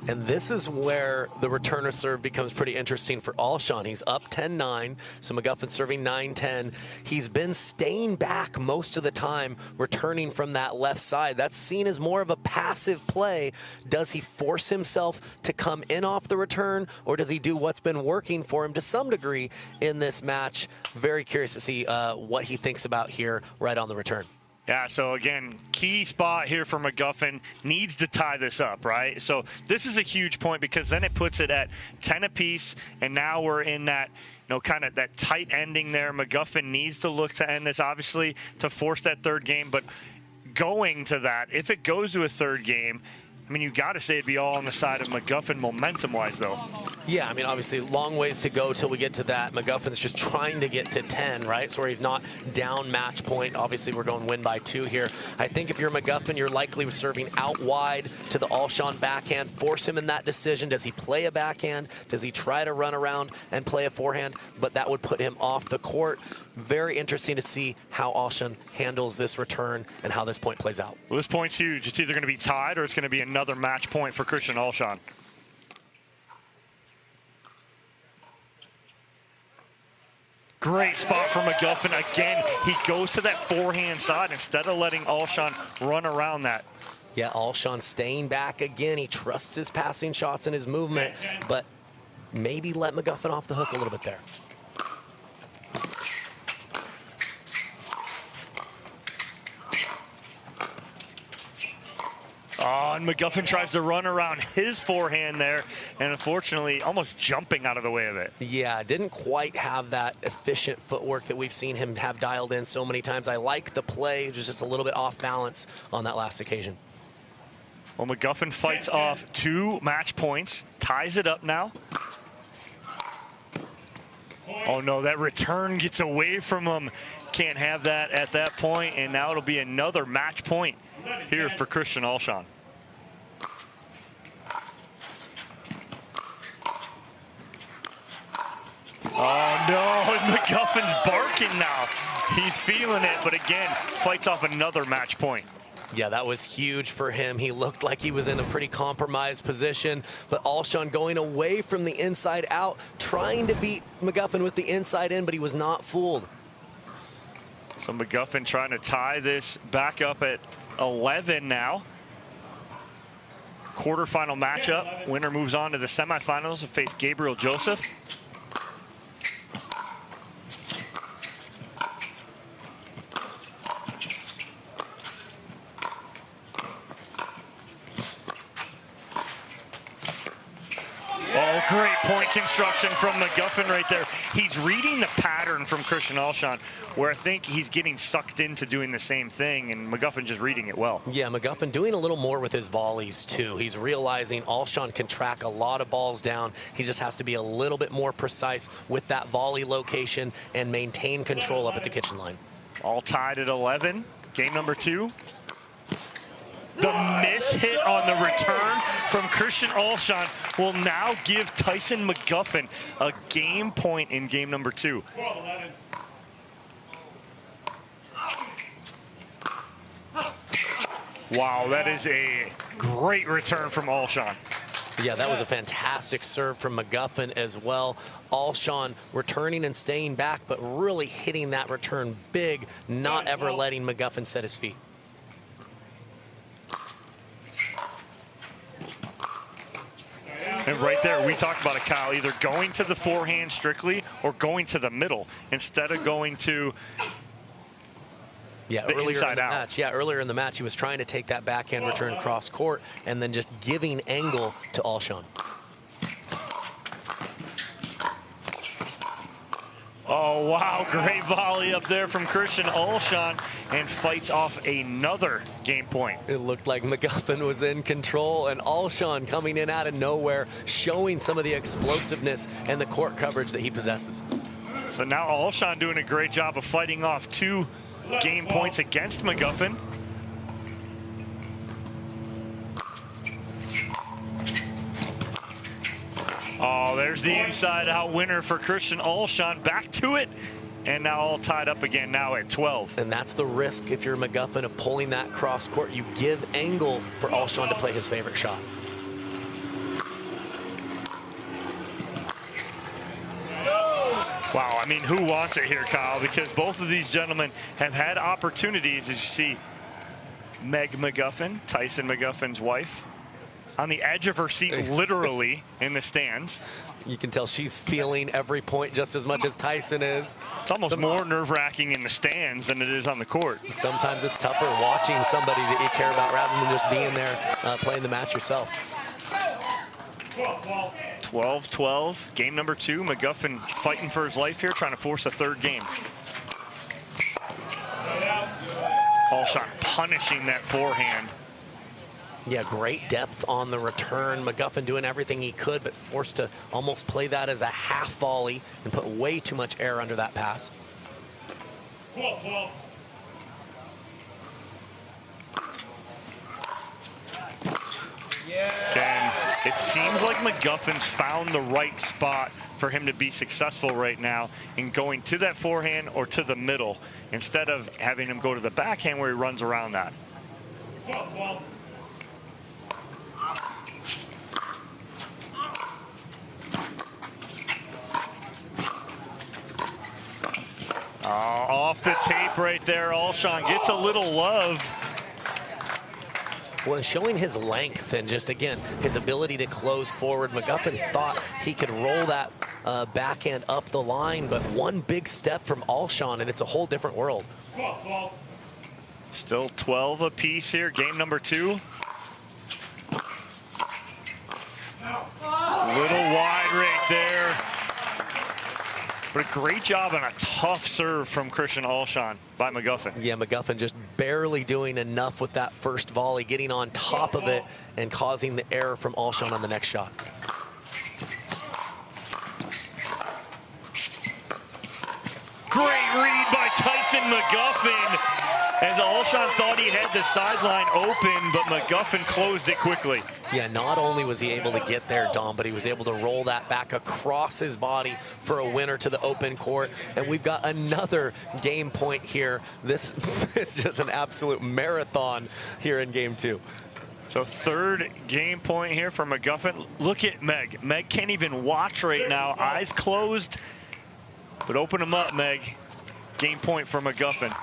And this is where the returner serve becomes pretty interesting for Alshon. He's up 10-9, so McGuffin serving 9-10. He's been staying back most of the time, returning from that left side. That's seen as more of a passive play. Does he force himself to come in off the return, or does he do what's been working for him to some degree in this match? Very curious to see what he thinks about here right on the return. Yeah, so again, key spot here for McGuffin. Needs to tie this up, right? So this is a huge point, because then it puts it at 10 apiece, and now we're in that, you know, kind of that tight ending there. McGuffin needs to look to end this, obviously, to force that third game. But going to that, if it goes to a third game, I mean, you got to say it'd be all on the side of McGuffin momentum-wise, though. Yeah, I mean, obviously, long ways to go till we get to that. McGuffin's just trying to get to 10, right? So where he's not down match point. Obviously, we're going win by 2 here. I think if you're McGuffin, you're likely serving out wide to the Alshon backhand. Force him in that decision. Does he play a backhand? Does he try to run around and play a forehand? But that would put him off the court. very interesting to see how Alshon handles this return and how this point plays out. Well, this point's huge. It's either going to be tied or it's going to be another match point for Christian Alshon. Great spot for McGuffin. Again, he goes to that forehand side instead of letting Alshon run around that. Yeah, Alshon staying back again. He trusts his passing shots and his movement, but maybe let McGuffin off the hook a little bit there. Oh, and McGuffin tries to run around his forehand there, and unfortunately almost jumping out of the way of it. Yeah, didn't quite have that efficient footwork that we've seen him have dialed in so many times. I like the play, just a little bit off balance on that last occasion. Well, McGuffin fights off 2 match points, ties it up now. Oh no, that return gets away from him. Can't have that at that point, and now it'll be another match point here for Christian Alshon. Oh no, McGuffin's barking now. He's feeling it, but again, fights off another match point. Yeah, that was huge for him. He looked like he was in a pretty compromised position, but Alshon going away from the inside out, trying to beat McGuffin with the inside in, but he was not fooled. So McGuffin trying to tie this back up at 11 now. Quarterfinal matchup. Winner moves on to the semifinals to face Gabriel Joseph. Oh, great point construction from McGuffin right there. He's reading the pattern from Christian Alshon, where I think he's getting sucked into doing the same thing, and McGuffin just reading it well. Yeah, McGuffin doing a little more with his volleys, too. He's realizing Alshon can track a lot of balls down. He just has to be a little bit more precise with that volley location and maintain control up at the kitchen line. All tied at 11. Game number 2. The miss hit on the return from Christian Alshon will now give Tyson McGuffin a game point in game number 2. Wow, that is a great return from Alshon. Yeah, that was a fantastic serve from McGuffin as well. Alshon returning and staying back, but really hitting that return big, not ever letting McGuffin set his feet. And right there, we talked about it, Kyle, either going to the forehand strictly or going to the middle instead of going to the earlier in the match. Yeah, earlier in the match, he was trying to take that backhand return cross court and then just giving angle to Alshon. Oh, wow, great volley up there from Christian Alshon, and fights off another game point. It looked like McGuffin was in control, and Alshon coming in out of nowhere, showing some of the explosiveness and the court coverage that he possesses. So now Alshon doing a great job of fighting off 2 game points against McGuffin. Oh, there's the inside out winner for Christian Alshon. Back to it, and now all tied up again now at 12. And that's the risk if you're McGuffin of pulling that cross court. You give angle for Alshon to play his favorite shot. Wow, I mean, who wants it here, Kyle? Because both of these gentlemen have had opportunities, as you see. Meg McGuffin, Tyson McGuffin's wife, on the edge of her seat, literally, in the stands. You can tell she's feeling every point just as much as Tyson is. It's almost more nerve-wracking in the stands than it is on the court. Sometimes it's tougher watching somebody that you care about rather than just being there playing the match yourself. 12-12, game number 2. McGuffin fighting for his life here, trying to force a 3rd game. Alshon punishing that forehand. Yeah, great depth on the return. McGuffin doing everything he could, but forced to almost play that as a half volley and put way too much air under that pass. Again, it seems like McGuffin's found the right spot for him to be successful right now in going to that forehand or to the middle instead of having him go to the backhand where he runs around that. Off the tape right there. Alshon gets a little love. Well, showing his length and just, again, his ability to close forward. McGuffin thought he could roll that backhand up the line, but one big step from Alshon, and it's a whole different world. Still 12 apiece here, game number 2. A little wide right there. But a great job and a tough serve from Christian Alshon by McGuffin. Yeah, McGuffin just barely doing enough with that first volley, getting on top of it and causing the error from Alshon on the next shot. Great read by Tyson McGuffin. As Alshon thought he had the sideline open, but McGuffin closed it quickly. Yeah, not only was he able to get there, Dom, but he was able to roll that back across his body for a winner to the open court. And we've got another game point here. This is just an absolute marathon here in game 2. So third game point here for McGuffin. Look at Meg. Meg can't even watch right now. Eyes closed. But open them up, Meg. Game point for McGuffin.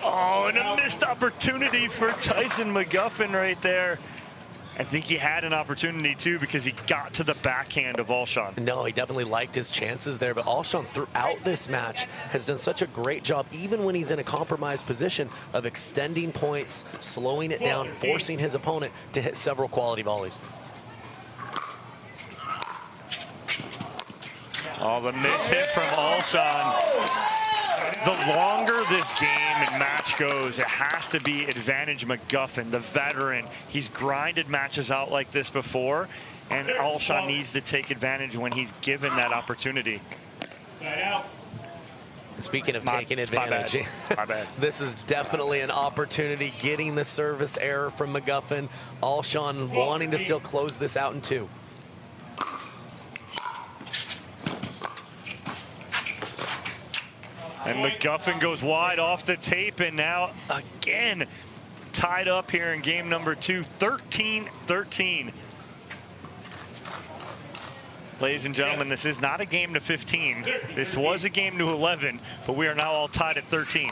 Oh, and a missed opportunity for Tyson McGuffin right there. I think he had an opportunity too because he got to the backhand of Alshon. No, he definitely liked his chances there, but Alshon throughout this match has done such a great job, even when he's in a compromised position, of extending points, slowing it down, forcing his opponent to hit several quality volleys. Oh, the miss hit from Alshon. The longer this game and match goes, it has to be advantage McGuffin, the veteran. He's grinded matches out like this before, and Alshon needs to take advantage when he's given that opportunity. Speaking of taking advantage, my bad. This is definitely an opportunity, getting the service error from McGuffin. Alshon wanting to still close this out in 2. And McGuffin goes wide off the tape, and now again tied up here in game number 2, 13-13. Ladies and gentlemen, this is not a game to 15. This was a game to 11, but we are now all tied at 13.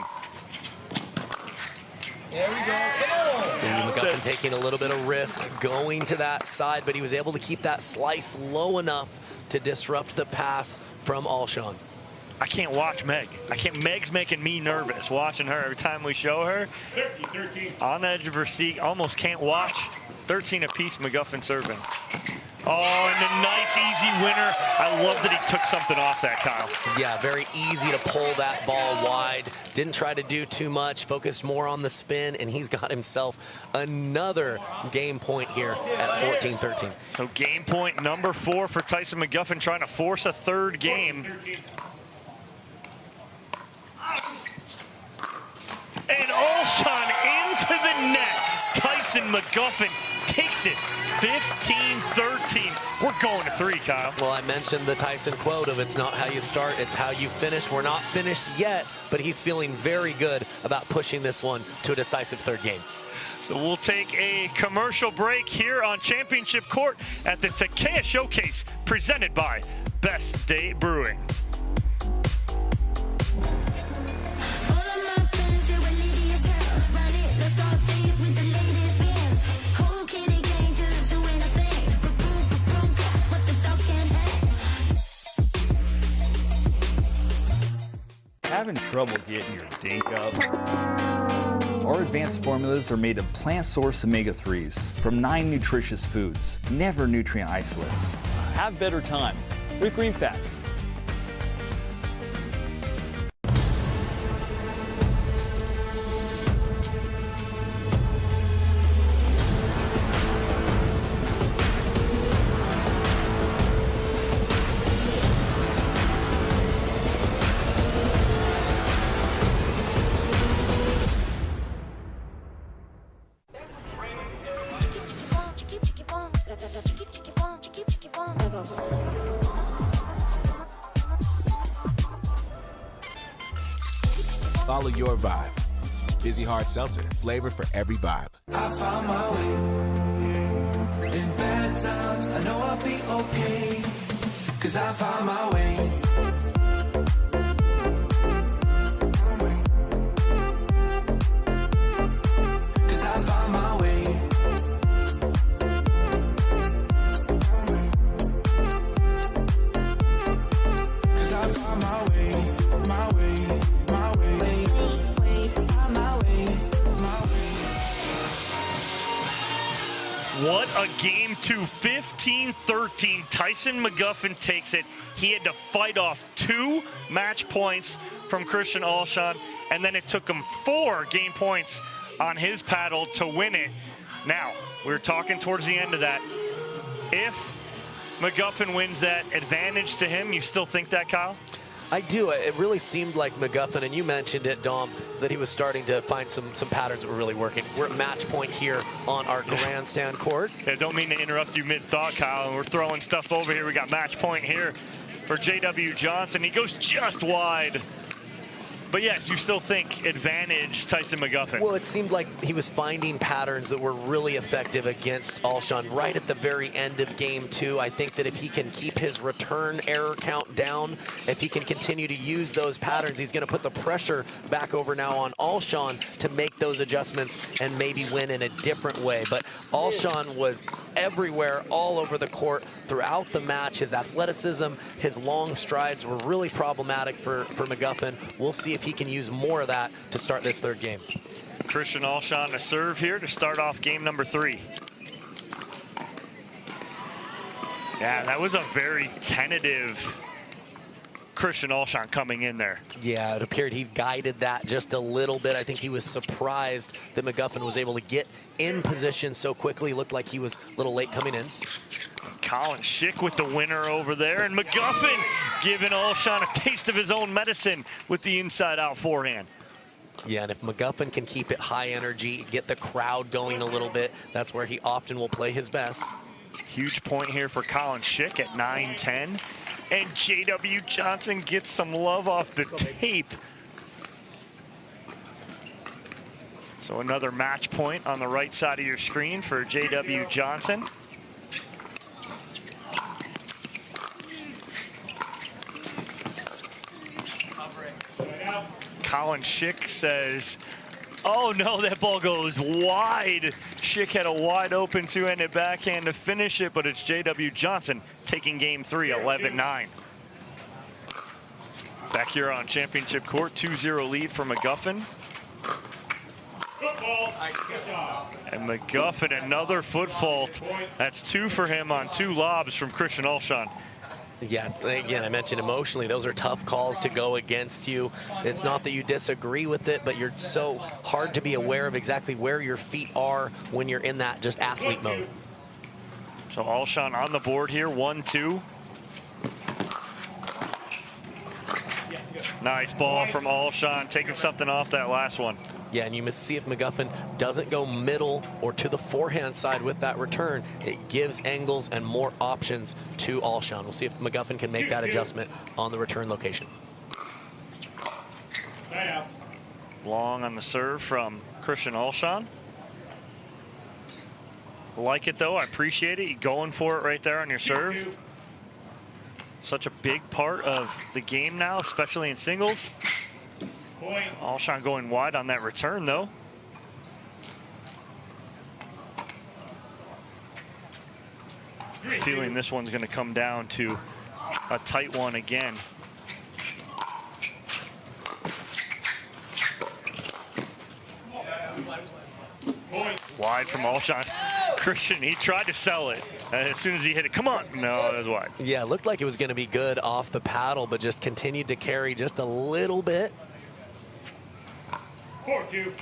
There we go. McGuffin taking a little bit of risk going to that side, but he was able to keep that slice low enough to disrupt the pass from Alshon. I can't watch Meg. Meg's making me nervous watching her every time we show her. 13. On the edge of her seat, almost can't watch. 13 apiece, McGuffin serving. Oh, and a nice, easy winner. I love that he took something off that, Kyle. Yeah, very easy to pull that ball wide. Didn't try to do too much, focused more on the spin, and he's got himself another game point here at 14-13. So game point number 4 for Tyson McGuffin, trying to force a third game. And Alshon into the net. Tyson McGuffin takes it 15-13. We're going to 3, Kyle. Well, I mentioned the Tyson quote of it's not how you start, it's how you finish. We're not finished yet, but he's feeling very good about pushing this one to a decisive third game. So we'll take a commercial break here on Championship Court at the Takeya Showcase, presented by Best Day Brewing. Having trouble getting your dink up? Our advanced formulas are made of plant-sourced omega-3s from 9 nutritious foods, never nutrient isolates. Have better time with Green Fat. Follow your vibe. Vizzy Hard Seltzer, flavor for every vibe. I found my way. In bad times, I know I'll be okay. 'Cause I found my way. What a game two, 15-13. Tyson McGuffin takes it. He had to fight off 2 match points from Christian Alshon, and then it took him 4 game points on his paddle to win it. Now, we're talking towards the end of that. If McGuffin wins that, advantage to him, you still think that, Kyle? I do. It really seemed like McGuffin, and you mentioned it, Dom, that he was starting to find some patterns that were really working. We're at match point here on our grandstand court. Yeah, don't mean to interrupt you mid-thought, Kyle. We're throwing stuff over here. We got match point here for J.W. Johnson. He goes just wide. But yes, you still think advantage Tyson McGuffin. Well, it seemed like he was finding patterns that were really effective against Alshon right at the very end of game 2. I think that if he can keep his return error count down, if he can continue to use those patterns, he's going to put the pressure back over now on Alshon to make those adjustments and maybe win in a different way. But Alshon was everywhere, all over the court throughout the match. His athleticism, his long strides were really problematic for McGuffin. We'll see if he can use more of that to start this third game. Christian Alshon to serve here to start off game number 3. Yeah, that was a very tentative Christian Alshon coming in there. Yeah, it appeared he guided that just a little bit. I think he was surprised that McGuffin was able to get in position so quickly. Looked like he was a little late coming in. Colin Schick with the winner over there, and McGuffin giving Alshon a taste of his own medicine with the inside-out forehand. Yeah, and if McGuffin can keep it high energy, get the crowd going a little bit, that's where he often will play his best. Huge point here for Colin Schick at 9-10. And J.W. Johnson gets some love off the tape. So another match point on the right side of your screen for J.W. Johnson. Colin Schick says, oh no, that ball goes wide. Schick had a wide open two-handed backhand to finish it, but it's J.W. Johnson taking game 3, 11-9. Back here on championship court, 2-0 lead for McGuffin. And McGuffin, another foot fault. That's 2 for him on 2 lobs from Christian Alshon. Yeah, again, I mentioned emotionally, those are tough calls to go against you. It's not that you disagree with it, but you're so hard to be aware of exactly where your feet are when you're in that just athlete mode. So Alshon on the board here, 1-2. Nice ball from Alshon, taking something off that last one. Yeah, and you must see if McGuffin doesn't go middle or to the forehand side with that return. It gives angles and more options to Alshon. We'll see if McGuffin can make that adjustment on the return location. Long on the serve from Christian Alshon. Like it though, I appreciate it. You going for it right there on your serve. Such a big part of the game now, especially in singles. Alshon going wide on that return though. Feeling this one's going to come down to a tight one again. Wide from Alshon. Christian, he tried to sell it. As soon as he hit it, come on. No, that was wide. Yeah, it looked like it was going to be good off the paddle, but just continued to carry just a little bit. 4-2.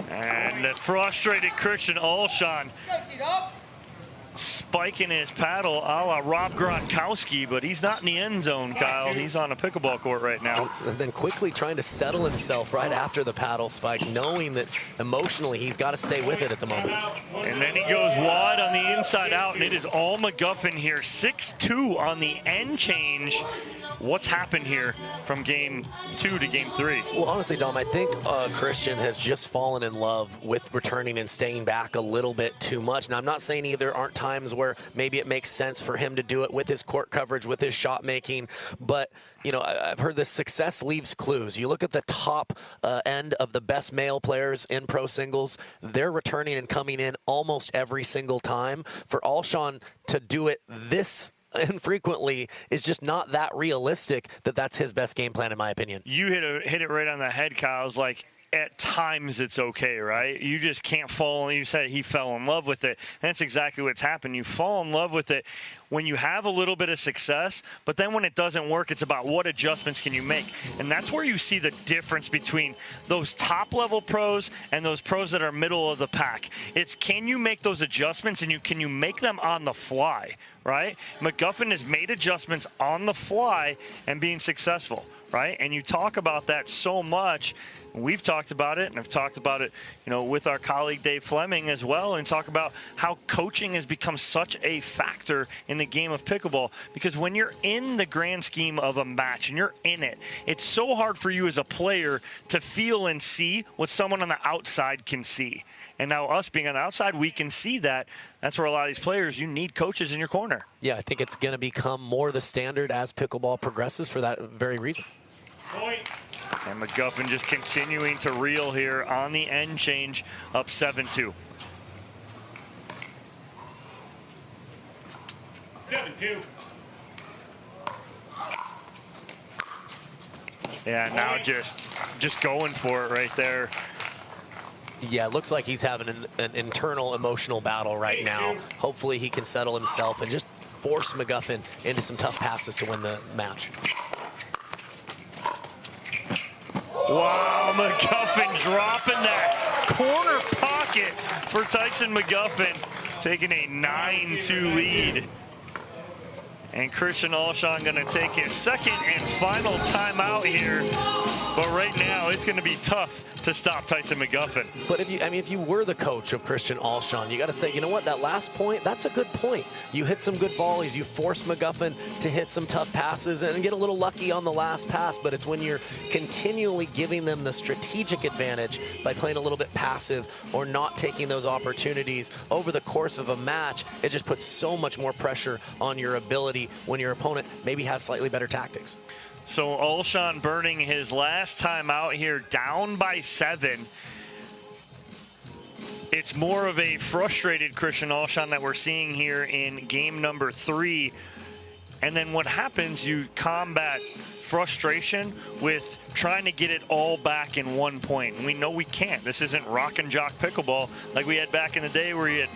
And the frustrated Christian Alshon spiking his paddle a la Rob Gronkowski, but he's not in the end zone, Kyle. He's on a pickleball court right now. And then quickly trying to settle himself right after the paddle spike, knowing that emotionally he's got to stay with it at the moment. And then he goes wide on the inside out, and it is all McGuffin here. 6-2 on the end change. What's happened here from game 2 to game 3? Well, honestly, Dom, I think Christian has just fallen in love with returning and staying back a little bit too much. Now, I'm not saying either aren't times where maybe it makes sense for him to do it with his court coverage, with his shot making, but you know, I've heard this success leaves clues. You look at the top end of the best male players in pro singles, they're returning and coming in almost every single time. For Alshon to do it this infrequently is just not that realistic that that's his best game plan, in my opinion. You hit it right on the head, Kyle. It was like, at times it's okay, right? You just can't fall. You said he fell in love with it. And that's exactly what's happened. You fall in love with it when you have a little bit of success, but then when it doesn't work, it's about what adjustments can you make. And that's where you see the difference between those top-level pros and those pros that are middle of the pack. It's can you make those adjustments, and can you make them on the fly, right? McGuffin has made adjustments on the fly and being successful, right? And you talk about that so much. We've talked about it, and I've talked about it, you know, with our colleague Dave Fleming as well, and talk about how coaching has become such a factor in the game of pickleball, because when you're in the grand scheme of a match and you're in it, it's so hard for you as a player to feel and see what someone on the outside can see. And now us being on the outside, we can see that. That's where a lot of these players, you need coaches in your corner. Yeah, I think it's going to become more the standard as pickleball progresses for that very reason. Point. And McGuffin just continuing to reel here on the end change, up 7-2. 7-2. Yeah, now just going for it right there. Yeah, it looks like he's having an internal emotional battle right now. Hopefully he can settle himself and just force McGuffin into some tough passes to win the match. Wow, McGuffin dropping that corner pocket for Tyson McGuffin, taking a 9-2 lead. And Christian Alshon going to take his second and final timeout here. But right now, it's going to be tough to stop Tyson McGuffin. But if you were the coach of Christian Alshon, you got to say, you know what, that last point, that's a good point. You hit some good volleys, you force McGuffin to hit some tough passes and get a little lucky on the last pass, but it's when you're continually giving them the strategic advantage by playing a little bit passive or not taking those opportunities over the course of a match, it just puts so much more pressure on your ability when your opponent maybe has slightly better tactics. So Alshon burning his last time out here, down by 7. It's more of a frustrated Christian Alshon that we're seeing here in game number 3. And then what happens, you combat frustration with trying to get it all back in 1 point. And we know we can't. This isn't rock and jock pickleball like we had back in the day where you had,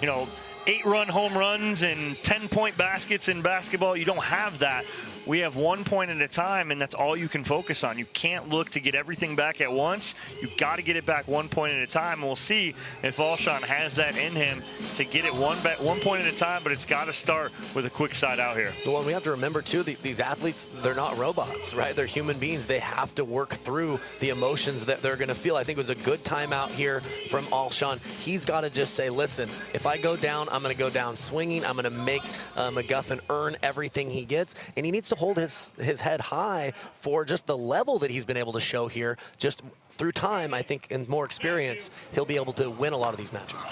you know, 8-run home runs and 10-point baskets in basketball. You don't have that. We have 1 point at a time, and that's all you can focus on. You can't look to get everything back at once. You've got to get it back 1 point at a time. And we'll see if Alshon has that in him to get it one point at a time, but it's got to start with a quick side out here. Well, we have to remember, too, these athletes, they're not robots, right? They're human beings. They have to work through the emotions that they're going to feel. I think it was a good timeout here from Alshon. He's got to just say, listen, if I go down, I'm going to go down swinging. I'm going to make McGuffin earn everything he gets, and he needs to hold his head high for just the level that he's been able to show here. Just through time, I think, and more experience, he'll be able to win a lot of these matches.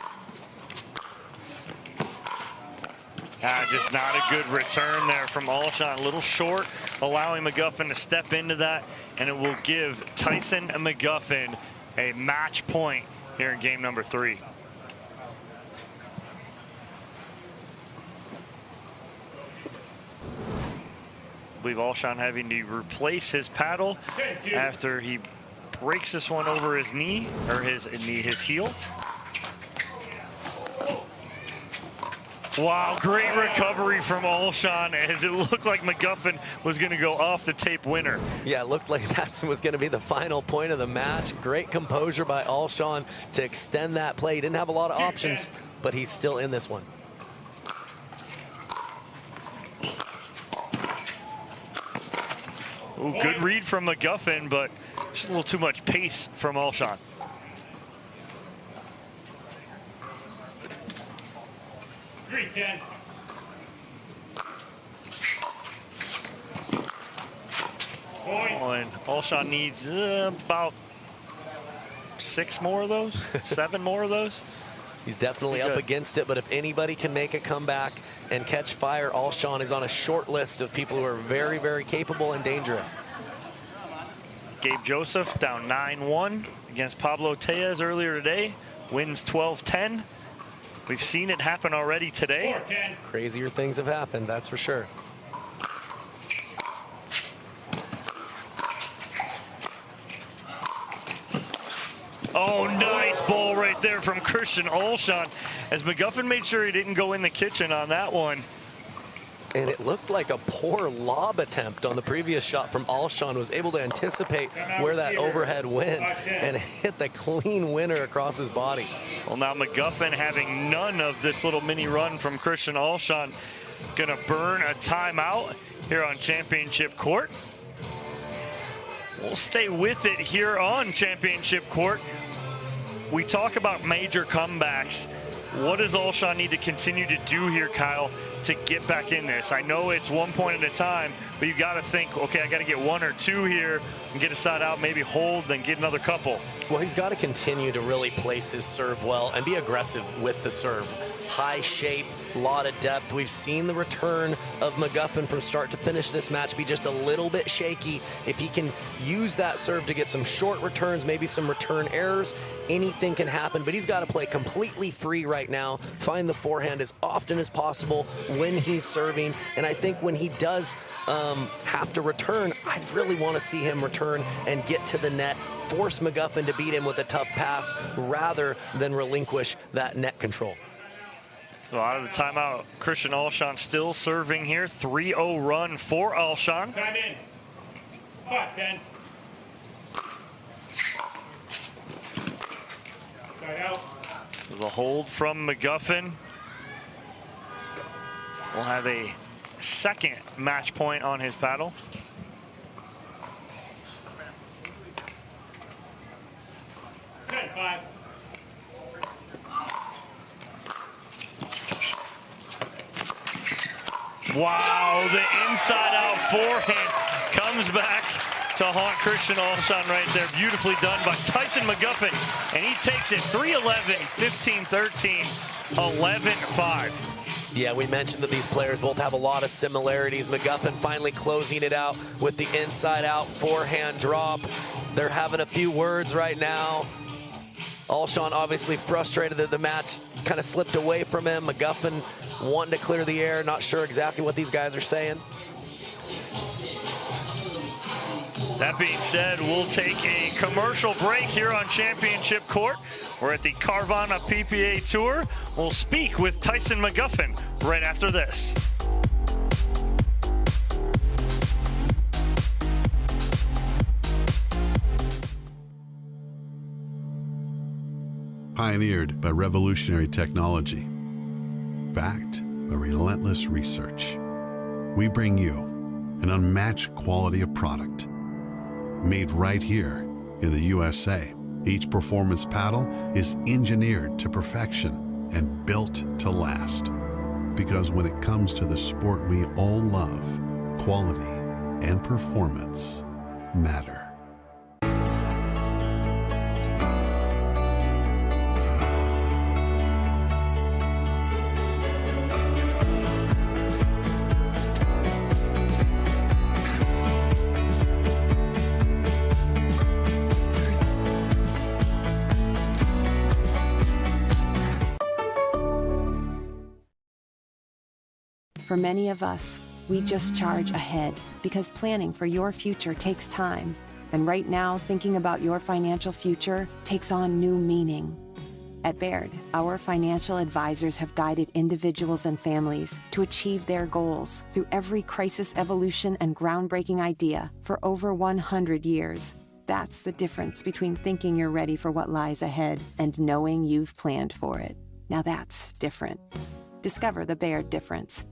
Just not a good return there from Alshon. A little short, allowing McGuffin to step into that, and it will give Tyson McGuffin a match point here in game number 3. I believe Alshon having to replace his paddle after he breaks this one over his knee, or his heel. Wow, great recovery from Alshon, as it looked like McGuffin was going to go off the tape winner. Yeah, it looked like that was going to be the final point of the match. Great composure by Alshon to extend that play. He didn't have a lot of options, but he's still in this one. Ooh, good read from McGuffin, but just a little too much pace from Alshon. Three, 10. Oh, and Alshon needs about 6 more of those, 7 more of those. He's definitely up against it, but if anybody can make a comeback and catch fire, Alshon is on a short list of people who are very, very capable and dangerous. Gabe Joseph down 9-1 against Pablo Tellez earlier today. Wins 12-10. We've seen it happen already today. 4-10. Crazier things have happened, that's for sure. Oh, nice ball right there from Christian Alshon, as McGuffin made sure he didn't go in the kitchen on that one. And it looked like a poor lob attempt on the previous shot from Alshon. Was able to anticipate where that overhead went and hit the clean winner across his body. Well, now McGuffin having none of this little mini run from Christian Alshon. Gonna burn a timeout here on championship court. We'll stay with it here on championship court. We talk about major comebacks. What does Alshon need to continue to do here, Kyle, to get back in this? I know it's 1 point at a time, but you got to think, okay, I got to get 1 or 2 here and get a side out, maybe hold, then get another couple. Well, he's got to continue to really place his serve well and be aggressive with the serve. High shape, a lot of depth. We've seen the return of McGuffin from start to finish this match be just a little bit shaky. If he can use that serve to get some short returns, maybe some return errors, anything can happen. But he's got to play completely free right now, find the forehand as often as possible when he's serving. And I think when he does have to return, I'd really want to see him return and get to the net, force McGuffin to beat him with a tough pass rather than relinquish that net control. So out of the timeout, Christian Alshon still serving here. 3-0 run for Alshon. Time in. 5-10. Side out. The hold from McGuffin. We'll have a second match point on his paddle. Five. Wow, the inside-out forehand comes back to haunt Christian Alshon right there. Beautifully done by Tyson McGuffin, and he takes it 3-11, 15-13, 11-5. Yeah, we mentioned that these players both have a lot of similarities. McGuffin finally closing it out with the inside-out forehand drop. They're having a few words right now. Alshon obviously frustrated that the match kind of slipped away from him. McGuffin wanting to clear the air, not sure exactly what these guys are saying. That being said, we'll take a commercial break here on Championship Court. We're at the Carvana PPA Tour. We'll speak with Tyson McGuffin right after this. Pioneered by revolutionary technology, backed by relentless research, we bring you an unmatched quality of product, made right here in the USA. Each performance paddle is engineered to perfection and built to last. Because when it comes to the sport we all love, quality and performance matter. For many of us, we just charge ahead because planning for your future takes time. And right now, thinking about your financial future takes on new meaning. At Baird, our financial advisors have guided individuals and families to achieve their goals through every crisis evolution and groundbreaking idea for over 100 years. That's the difference between thinking you're ready for what lies ahead and knowing you've planned for it. Now that's different. Discover the Baird difference.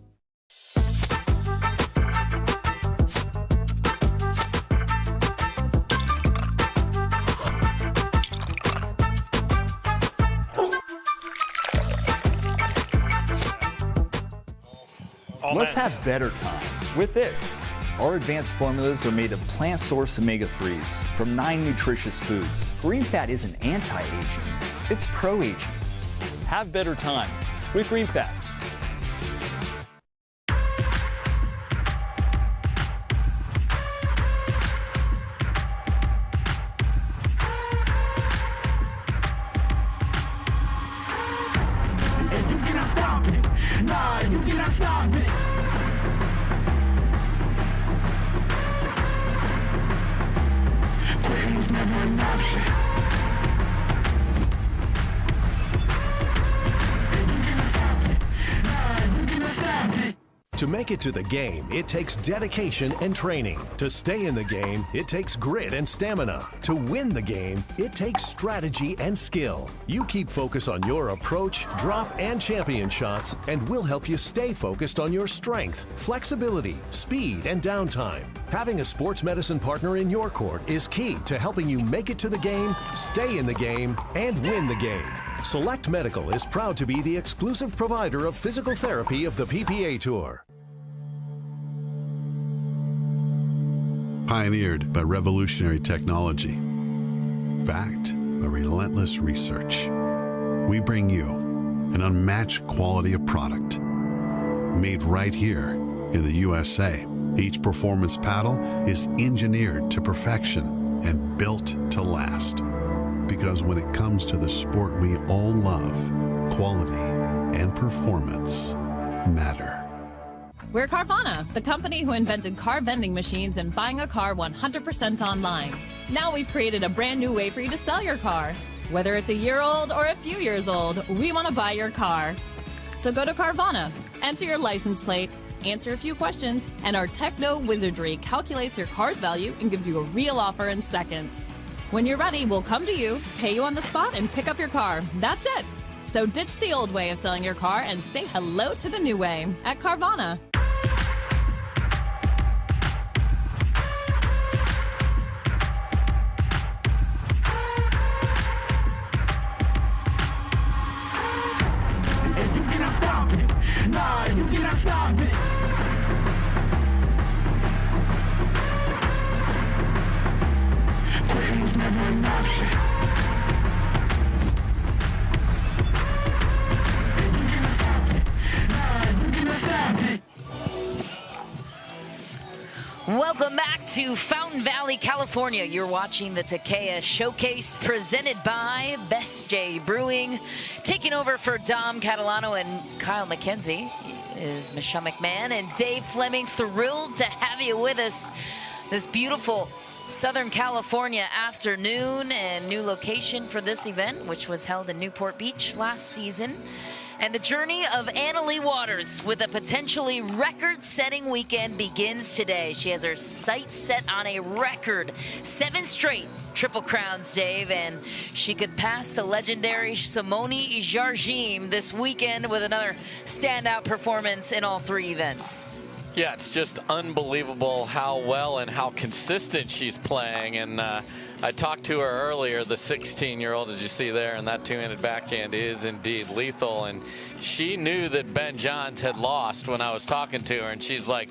Let's have better time with this. Our advanced formulas are made of plant-sourced omega-3s from 9 nutritious foods. Green fat isn't anti-aging, it's pro-aging. Have better time with green fat. You cannot stop it. Quitting was never an option. You cannot stop it. Nah, you cannot stop it. To make it to the game, it takes dedication and training. To stay in the game, it takes grit and stamina. To win the game, it takes strategy and skill. You keep focus on your approach, drop, and champion shots, and we'll help you stay focused on your strength, flexibility, speed, and downtime. Having a sports medicine partner in your court is key to helping you make it to the game, stay in the game, and win the game. Select Medical is proud to be the exclusive provider of physical therapy of the PPA Tour. Pioneered by revolutionary technology, backed by relentless research, we bring you an unmatched quality of product made right here in the USA. Each performance paddle is engineered to perfection and built to last. Because when it comes to the sport we all love, quality and performance matter. We're Carvana, the company who invented car vending machines and buying a car 100% online. Now we've created a brand new way for you to sell your car. Whether it's a year old or a few years old, we want to buy your car. So go to Carvana, enter your license plate, answer a few questions, and our techno wizardry calculates your car's value and gives you a real offer in seconds. When you're ready, we'll come to you, pay you on the spot, and pick up your car. That's it. So ditch the old way of selling your car and say hello to the new way at Carvana. Nah, you cannot stop it. Quitting was never an option. You cannot stop it. Nah, you cannot stop it. Welcome back to Fountain Valley, California. You're watching the Takeya Showcase presented by Best J Brewing. Taking over for Dom Catalano and Kyle McKenzie is Michelle McMahon and Dave Fleming. Thrilled to have you with us this beautiful Southern California afternoon and new location for this event, which was held in Newport Beach last season. And the journey of Leigh Waters with a potentially record-setting weekend begins today. She has her sights set on a record 7 straight Triple Crowns, Dave, and she could pass the legendary Simone Jardim this weekend with another standout performance in all 3 events. Yeah, it's just unbelievable how well and how consistent she's playing. And I talked to her earlier, the 16-year-old, as you see there, and that two-handed backhand is indeed lethal. And she knew that Ben Johns had lost when I was talking to her, and she's like,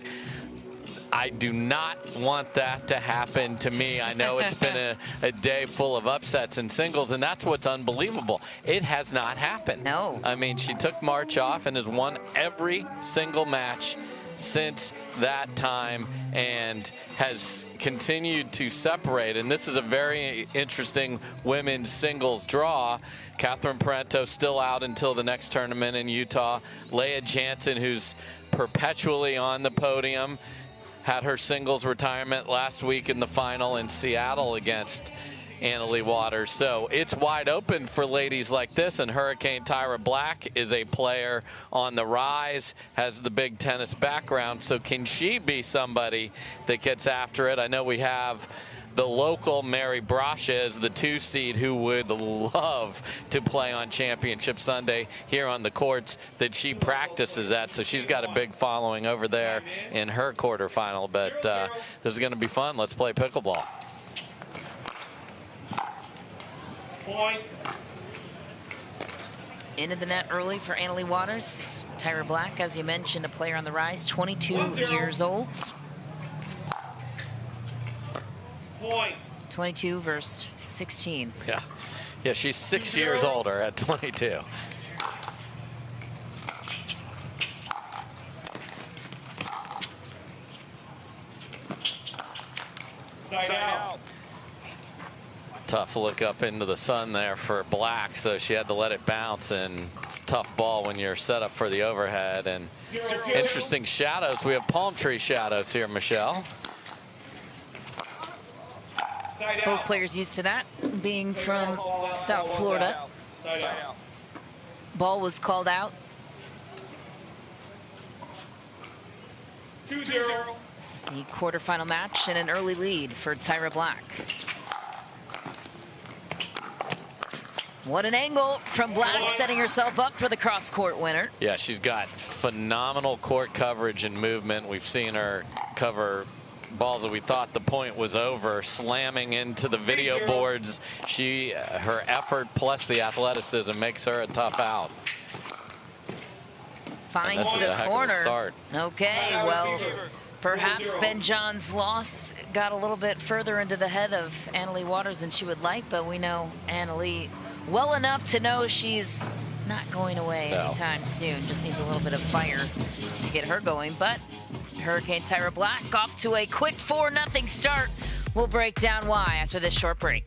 I do not want that to happen to me. I know it's been a day full of upsets in singles, and that's what's unbelievable. It has not happened. No. I mean, she took March off and has won every single match since that time and has continued to separate. And this is a very interesting women's singles draw. Catherine Parento still out until the next tournament in Utah. Leah Jansen, who's perpetually on the podium, had her singles retirement last week in the final in Seattle against Leigh Waters. So it's wide open for ladies like this, and Hurricane Tyra Black is a player on the rise, has the big tennis background. So can she be somebody that gets after it? I know we have the local Mary Brascia as the 2 seed who would love to play on Championship Sunday here on the courts that she practices at. So she's got a big following over there in her quarterfinal. But this is going to be fun. Let's play pickleball. Point. into the net early for Leigh Waters. Tyra Black, as you mentioned, a player on the rise, 22 years old. Point. 22 versus 16. Yeah, she's 6 years older at 22. Side out. Tough look up into the sun there for Black, so she had to let it bounce, and it's a tough ball when you're set up for the overhead. And interesting shadows. We have palm tree shadows here, Michelle. Both players used to that, being from South Florida. Ball was called out. 2-0. This is the quarterfinal match and an early lead for Tyra Black. What an angle from Black, setting herself up for the cross-court winner. Yeah, she's got phenomenal court coverage and movement. We've seen her cover balls that we thought the point was over, slamming into the video boards. Her effort plus the athleticism makes her a tough out. Finds the corner. Start. Okay, well, perhaps Ben John's loss got a little bit further into the head of Leigh Waters than she would like, but we know Leigh well enough to know she's not going away anytime soon. Just needs a little bit of fire to get her going. But Hurricane Tyra Black off to a quick 4-0 start. We'll break down why after this short break.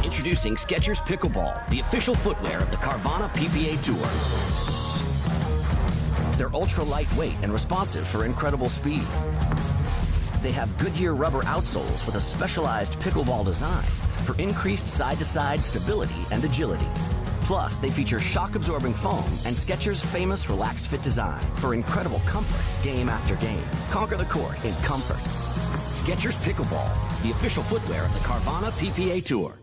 Introducing Skechers Pickleball, the official footwear of the Carvana PPA Tour. They're ultra lightweight and responsive for incredible speed. They have Goodyear rubber outsoles with a specialized pickleball design for increased side-to-side stability and agility. Plus, they feature shock-absorbing foam and Skechers' famous relaxed fit design for incredible comfort game after game. Conquer the court in comfort. Skechers Pickleball, the official footwear of the Carvana PPA Tour.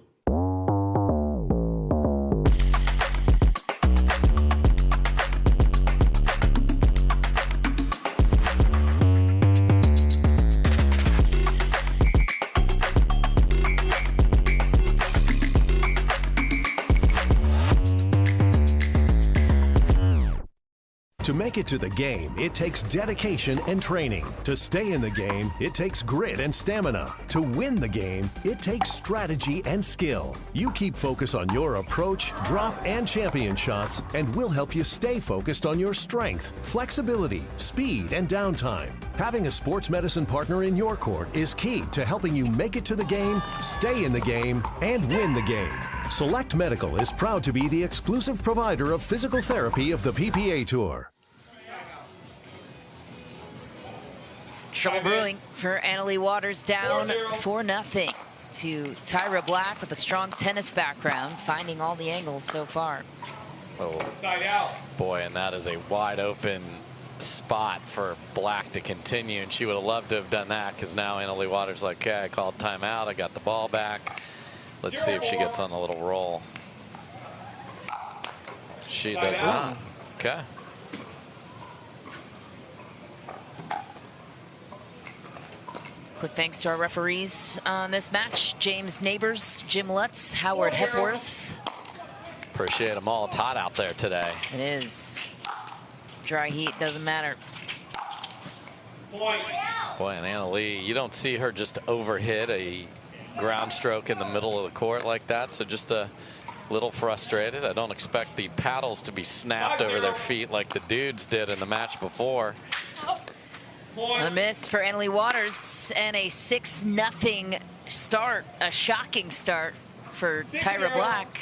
To make it to the game, it takes dedication and training. To stay in the game, it takes grit and stamina. To win the game, it takes strategy and skill. You keep focus on your approach, drop, and champion shots, and we'll help you stay focused on your strength, flexibility, speed, and downtime. Having a sports medicine partner in your court is key to helping you make it to the game, stay in the game, and win the game. Select Medical is proud to be the exclusive provider of physical therapy of the PPA Tour. Trouble brewing for Leigh Waters, down 4-0 to Tyra Black with a strong tennis background, finding all the angles so far. Oh, boy, and that is a wide open spot for Black to continue, and she would have loved to have done that, because now Leigh Waters like, okay, I called timeout, I got the ball back. Let's see if she gets on a little roll. She does not. Okay. Quick thanks to our referees on this match: James Neighbors, Jim Lutz, Howard Hepworth. Appreciate them all. It's hot out there today. It is. Dry heat doesn't matter. Boy, and Leigh, you don't see her just overhit a ground stroke in the middle of the court like that, so just a little frustrated. I don't expect the paddles to be snapped over their feet like the dudes did in the match before. A miss for Leigh Waters, and a 6-0 start, a shocking start for Tyra Black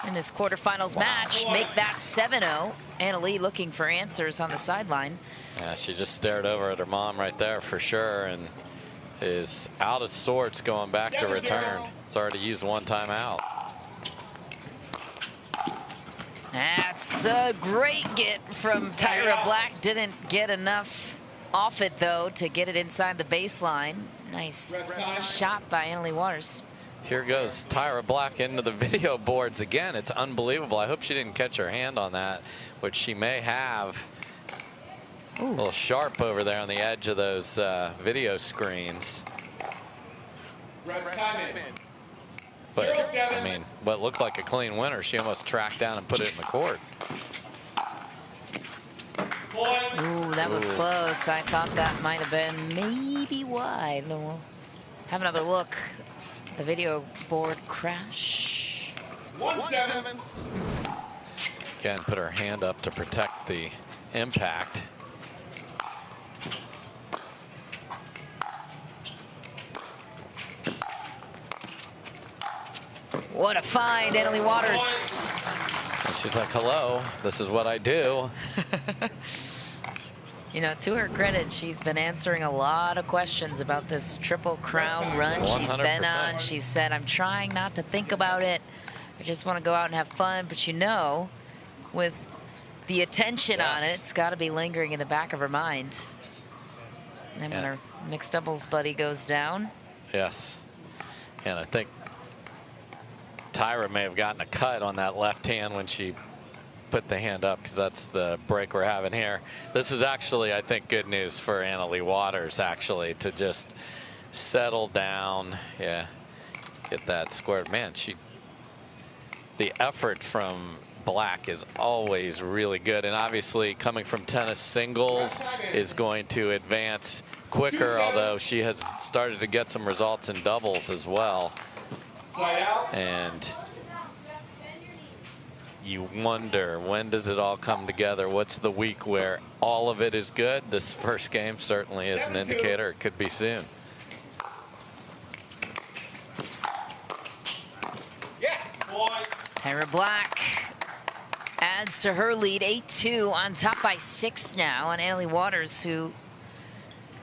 in this quarterfinals match. Make that 7-0. Leigh looking for answers on the sideline. Yeah, she just stared over at her mom right there for sure, and is out of sorts going back to return. It's already used one timeout. That's a great get from Tyra Black. Didn't get enough off it, though, to get it inside the baseline. Nice shot by Leigh Waters. Here goes Tyra Black into the video boards again. It's unbelievable. I hope she didn't catch her hand on that, which she may have. Ooh. A little sharp over there on the edge of those video screens. But, I mean, what looked like a clean winner, she almost tracked down and put it in the court. Ooh, that was close. I thought that might have been maybe wide. We'll have another look. The video board crash. 1-7. Again, put her hand up to protect the impact. What a find, Leigh Waters. And she's like, hello, this is what I do. You know, to her credit, she's been answering a lot of questions about this Triple Crown run 100%. she's been on. She said, I'm trying not to think about it. I just want to go out and have fun. But you know, with the attention on it, it's got to be lingering in the back of her mind. And when her mixed doubles buddy goes down. Yes. And I think Tyra may have gotten a cut on that left hand when she put the hand up, because that's the break we're having here. This is actually, I think, good news for Leigh Waters, actually, to just settle down. Yeah, get that squared. Man, the effort from Black is always really good, and obviously coming from tennis singles is going to advance quicker, although she has started to get some results in doubles as well. And you wonder, when does it all come together? What's the week where all of it is good? This first game certainly is an indicator. It could be soon. Tyra Black adds to her lead, 8-2, on top by 6 now on Leigh Waters, who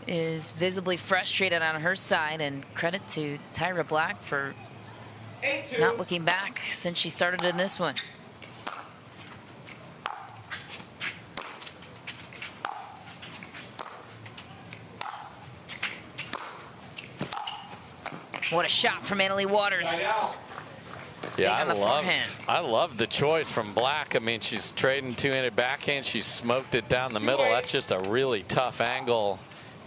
is visibly frustrated on her side, and credit to Tyra Black for not looking back since she started in this one. What a shot from Leigh Waters. Yeah, I love the choice from Black. I mean, she's trading two-handed backhand. She smoked it down the middle. That's just a really tough angle.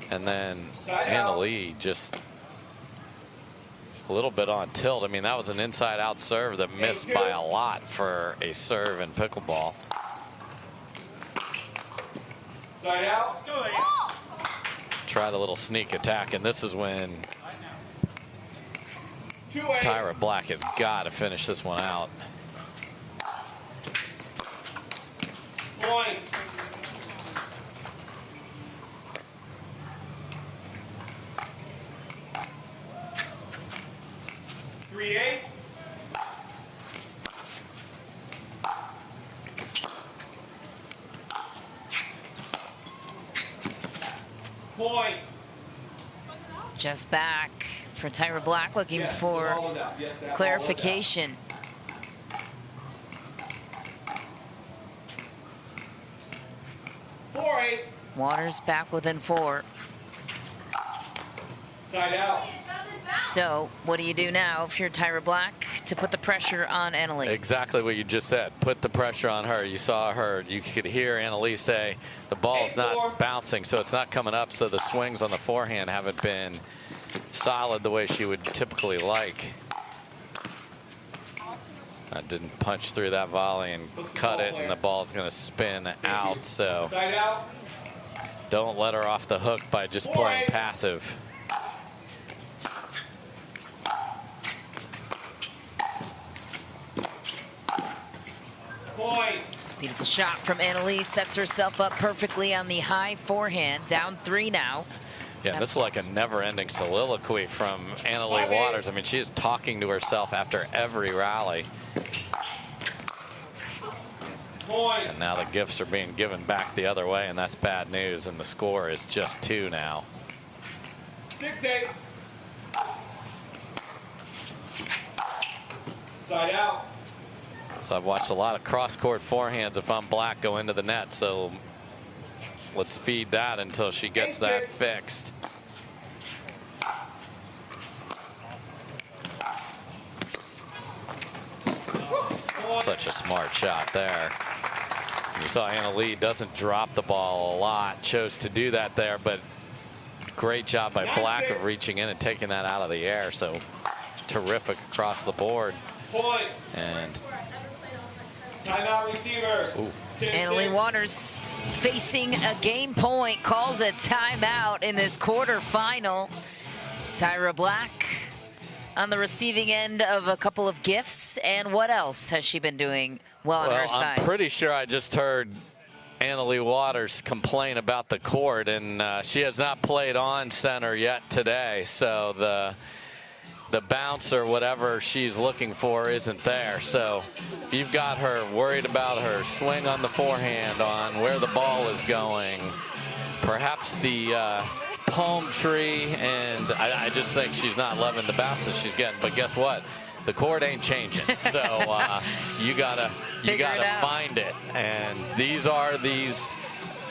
And then Leigh just a little bit on tilt. I mean, that was an inside-out serve that missed by a lot for a serve in pickleball. Side out. Tried a little sneak attack, and this is when Tyra Black has got to finish this one out. Point. Three-eight. Point. Just back for Tyra Black, looking for clarification. Waters back within 4. Side out. So what do you do now if you're Tyra Black to put the pressure on Leigh? Exactly what you just said. Put the pressure on her. You saw her. You could hear Leigh say the ball's not bouncing, so it's not coming up. So the swings on the forehand haven't been solid the way she would typically like. I didn't punch through that volley and cut it, and the ball's going to spin out. So don't let her off the hook by just playing passive. Beautiful shot from Leigh, sets herself up perfectly on the high forehand, down 3 now. Yeah, this is like a never-ending soliloquy from Leigh Waters. I mean, she is talking to herself after every rally. And now the gifts are being given back the other way, and that's bad news, and the score is just 2 now. 6-8. Side out. So I've watched a lot of cross-court forehands if I'm Black go into the net, so let's feed that until she gets that fixed. Such a smart shot there. You saw Leigh doesn't drop the ball a lot, chose to do that there, but great job by Black of reaching in and taking that out of the air. So terrific across the board. Point. And Timeout receiver. ooh. Leigh Waters facing a game point, calls a timeout in this quarterfinal. Tyra Black on the receiving end of a couple of gifts. And what else has she been doing well on her side? I'm pretty sure I just heard Leigh Waters complain about the court, and she has not played on center yet today. So the bounce or whatever she's looking for isn't there. So you've got her worried about her swing on the forehand, on where the ball is going, perhaps the palm tree, and I just think she's not loving the bounce that she's getting. But guess what? The court ain't changing. So you gotta find it. And these are these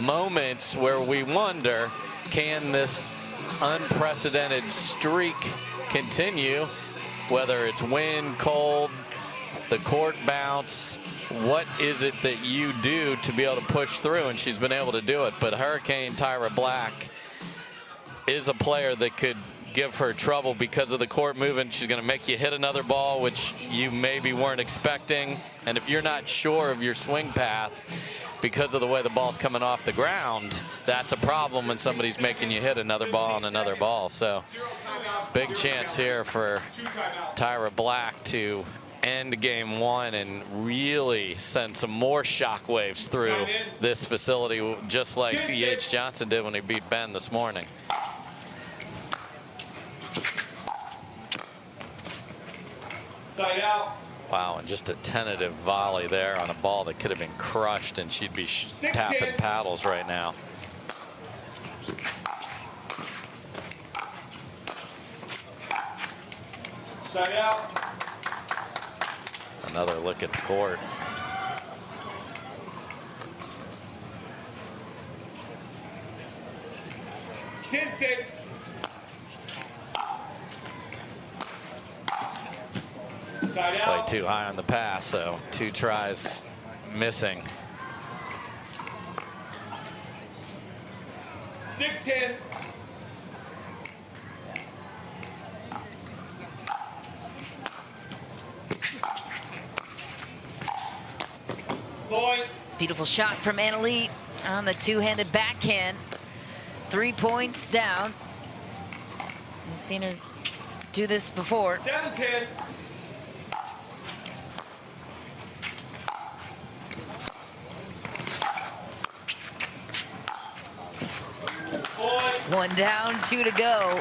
moments where we wonder, can this unprecedented streak continue, whether it's wind, cold, the court bounce? What is it that you do to be able to push through? And she's been able to do it. But Hurricane Tyra Black is a player that could give her trouble because of the court movement. She's going to make you hit another ball, which you maybe weren't expecting. And if you're not sure of your swing path because of the way the ball's coming off the ground, that's a problem when somebody's making you hit another ball and another ball. So big chance here for Tyra Black to end game one and really send some more shockwaves through this facility, just like E.H. Johnson did when he beat Ben this morning. Side out. Wow, and just a tentative volley there on a ball that could have been crushed, and she'd be tapping paddles right now. Side out. Another look at the court. Ten-6. Played too high on the pass, so 2 tries missing. 6-10. Point. Beautiful shot from Leigh on the two-handed backhand. 3 points down. I've seen her do this before. 7-10. One down, 2 to go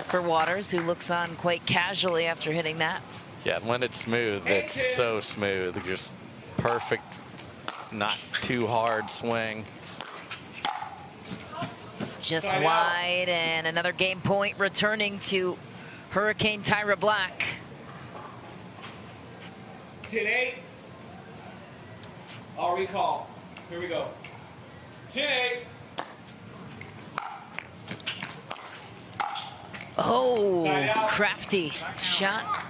for Waters, who looks on quite casually after hitting that. Yeah, and when it's smooth, it's so smooth. Just perfect, not too hard swing. Just wide, and another game point returning to Hurricane Tyra Black. 10-8. I'll recall. Here we go. 10-8. Oh, crafty shot.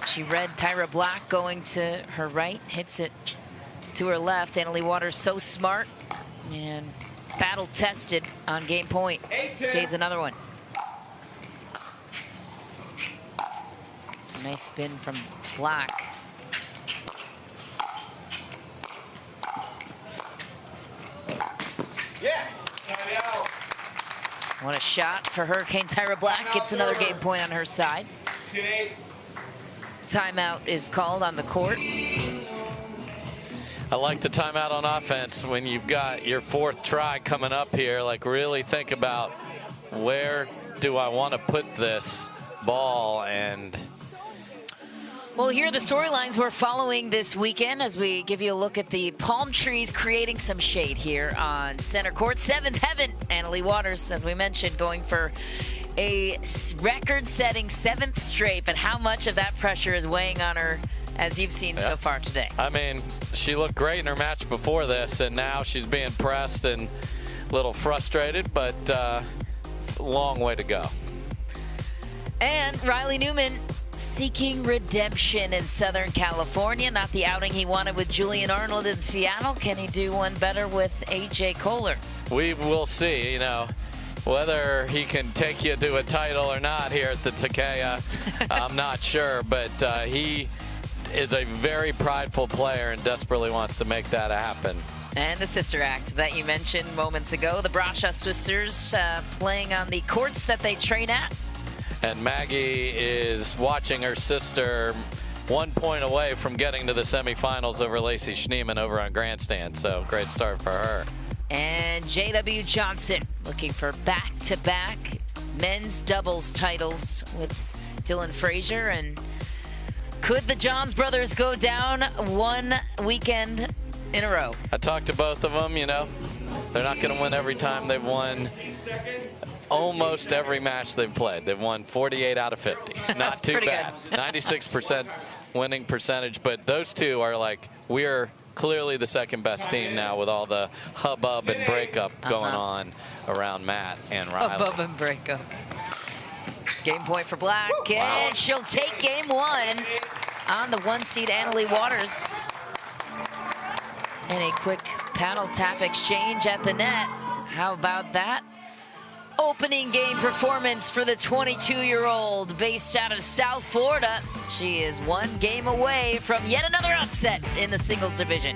She read Tyra Black going to her right, hits it to her left. Leigh Waters so smart and battle tested on game point. Saves another one. It's a nice spin from Black. Yeah. What a shot for Hurricane Tyra Black. Gets another game point on her side. 10-8. Timeout is called on the court. I like the timeout on offense when you've got your 4th try coming up here. Like, really think about, where do I want to put this ball? And well, here are the storylines we're following this weekend as we give you a look at the palm trees creating some shade here on center court. 7th heaven, Leigh Waters, as we mentioned, going for a record-setting 7th straight. But how much of that pressure is weighing on her, as you've seen so far today? I mean, she looked great in her match before this, and now she's being pressed and a little frustrated, but long way to go. And Riley Newman seeking redemption in Southern California. Not the outing he wanted with Julian Arnold in Seattle. Can he do one better with A.J. Koller? We will see. You know, whether he can take you to a title or not here at the Takeya, I'm not sure, but he is a very prideful player and desperately wants to make that happen. And the sister act that you mentioned moments ago, the Brascia sisters playing on the courts that they train at. And Maggie is watching her sister 1 point away from getting to the semifinals over Lacey Schneemann over on Grandstand. So great start for her. And J.W. Johnson looking for back-to-back men's doubles titles with Dylan Frazier. And could the Johns brothers go down one weekend in a row? I talked to both of them, you know. They're not going to win every time. They've won almost every match they've played. They've won 48 out of 50. Not too bad. 96% winning percentage. But those two are like, we're clearly the second best team now with all the hubbub and breakup going on around Matt and Riley. Hubbub and breakup. Game point for Black, and she'll take game one on the 1 seed Leigh Waters. And a quick paddle tap exchange at the net. How about that? Opening game performance for the 22-year-old based out of South Florida. She is 1 game away from yet another upset in the singles division.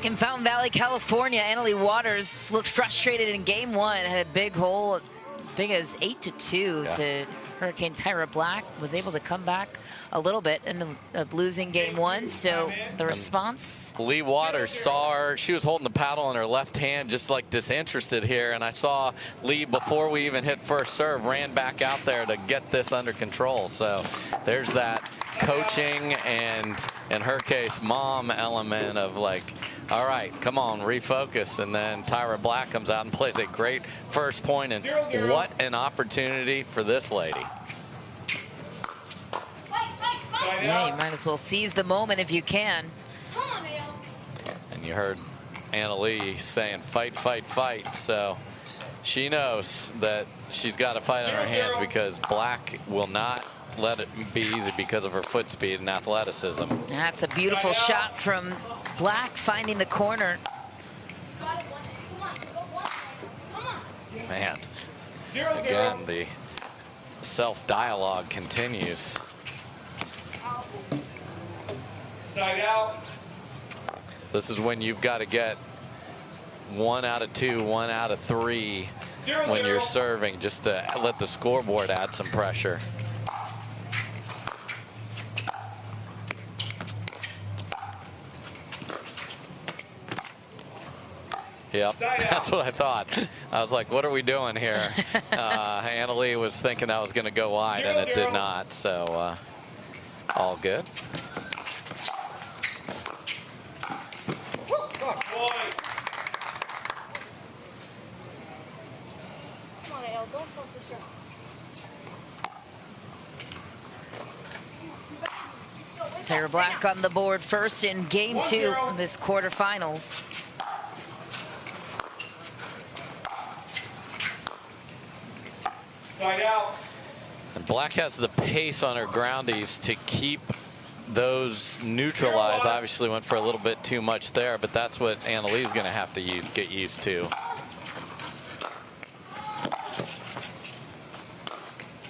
In Fountain Valley, California, Leigh Waters looked frustrated in game one, had a big hole as big as 8-2 to Hurricane Tyra Black, was able to come back a little bit in losing game one. So the response? Leigh Waters saw her, she was holding the paddle in her left hand, just like disinterested here. And I saw Leigh, before we even hit first serve, ran back out there to get this under control. So there's that coaching and, in her case, mom element of like, all right, come on, refocus. And then Tyra Black comes out and plays a great first point. And what an opportunity for this lady. Yeah, you might as well seize the moment if you can. And you heard Leigh saying, fight, fight, fight. So she knows that she's got a fight on her hands because Black will not let it be easy because of her foot speed and athleticism. That's a beautiful shot from Black, finding the corner. Man, again, the self-dialogue continues. Side out. This is when you've got to get 1 out of 2, 1 out of 3 when you're serving, just to let the scoreboard add some pressure. Yep, that's what I thought. I was like, what are we doing here? Leigh was thinking I was going to go wide, and it did not. So all good. Tyra Black on the board first in game 2 of this quarterfinals. Side out. And Black has the pace on her groundies to keep those neutralized. Obviously went for a little bit too much there, but that's what Annalee's going to have to get used to.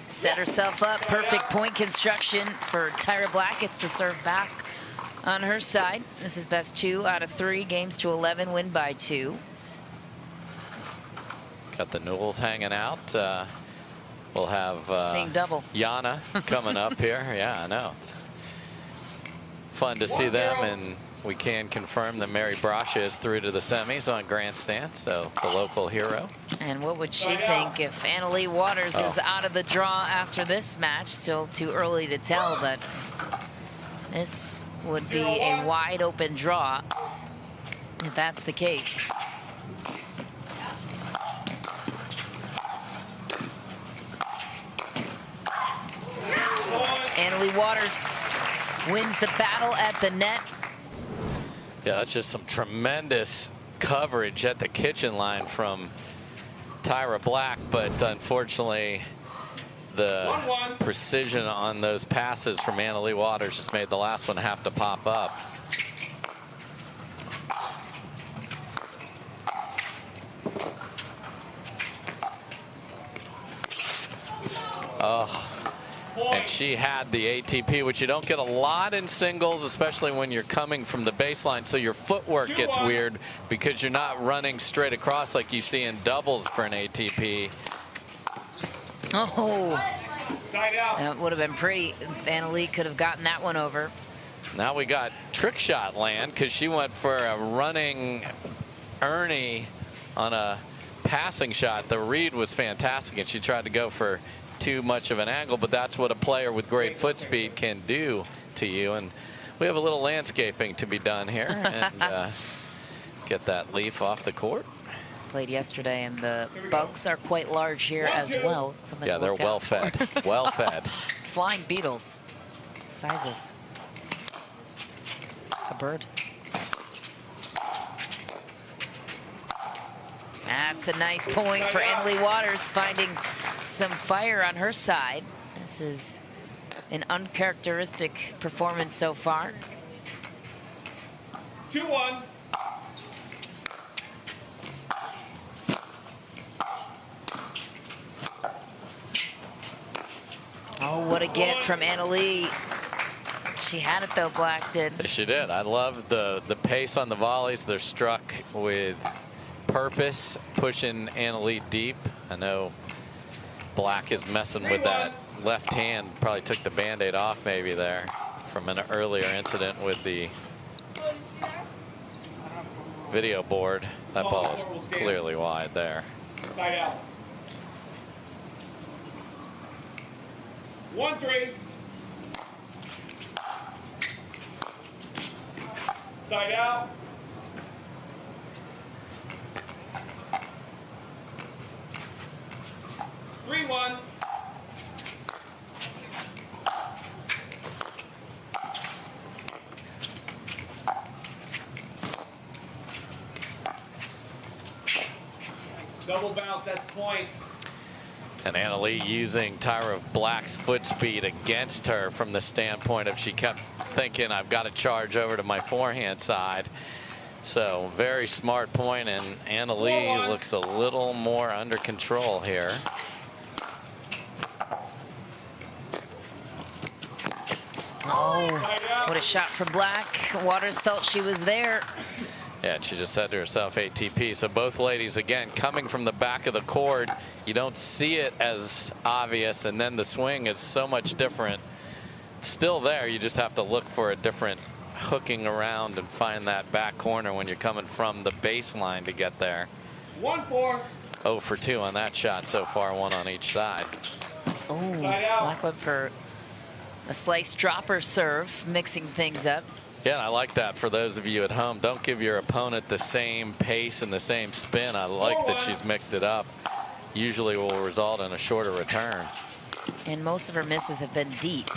Set herself up. Perfect point construction for Tyra Black. Gets the serve back on her side. This is best 2 out of 3. Games to 11, win by 2. Got the Newells hanging out. We'll have seeing double. Yana coming up here. Yeah, I know. It's fun to see them, and we can confirm that Mary Brascia is through to the semis on grandstand, so the local hero. And what would she think if Leigh Waters is out of the draw after this match? Still too early to tell, but this would be a wide open draw if that's the case. Leigh Waters wins the battle at the net. Yeah, that's just some tremendous coverage at the kitchen line from Tyra Black, but unfortunately the precision on those passes from Leigh Waters just made the last one have to pop up. Oh. And she had the ATP, which you don't get a lot in singles, especially when you're coming from the baseline. So your footwork gets weird because you're not running straight across like you see in doubles for an ATP. Oh, that would have been pretty. Leigh could have gotten that one over. Now we got trick shot land because she went for a running Ernie on a passing shot. The read was fantastic, and she tried to go for too much of an angle, but that's what a player with great foot speed can do to you. And we have a little landscaping to be done here and get that leaf off the court. Played yesterday, and the bugs are quite large here as well. Something yeah, they're well fed. Well fed. Flying beetles, size of a bird. That's a nice point for Leigh Waters, finding some fire on her side. This is an uncharacteristic performance so far. 2-1. Oh, what a get from Leigh. She had it though, Black did. She did. I love the pace on the volleys. They're struck with purpose, pushing Leigh deep. I know Black is messing with that left hand. Probably took the Band-Aid off maybe there from an earlier incident with the video board. That ball was clearly wide there. Side out. 1-3. Side out. 3-1. Double bounce at the point. And Leigh using Tyra Black's foot speed against her from the standpoint of she kept thinking, I've got to charge over to my forehand side. So very smart point, and Leigh looks a little more under control here. Oh, what a shot from Black. Waters felt she was there. Yeah, and she just said to herself ATP. So both ladies, again, coming from the back of the court, you don't see it as obvious, and then the swing is so much different. Still there, you just have to look for a different hooking around and find that back corner when you're coming from the baseline to get there. 1-4. 0 for 2 on that shot so far, 1 on each side. Oh, Black went for a slice dropper serve, mixing things up. Yeah, I like that for those of you at home. Don't give your opponent the same pace and the same spin. I like that she's mixed it up. Usually will result in a shorter return. And most of her misses have been deep.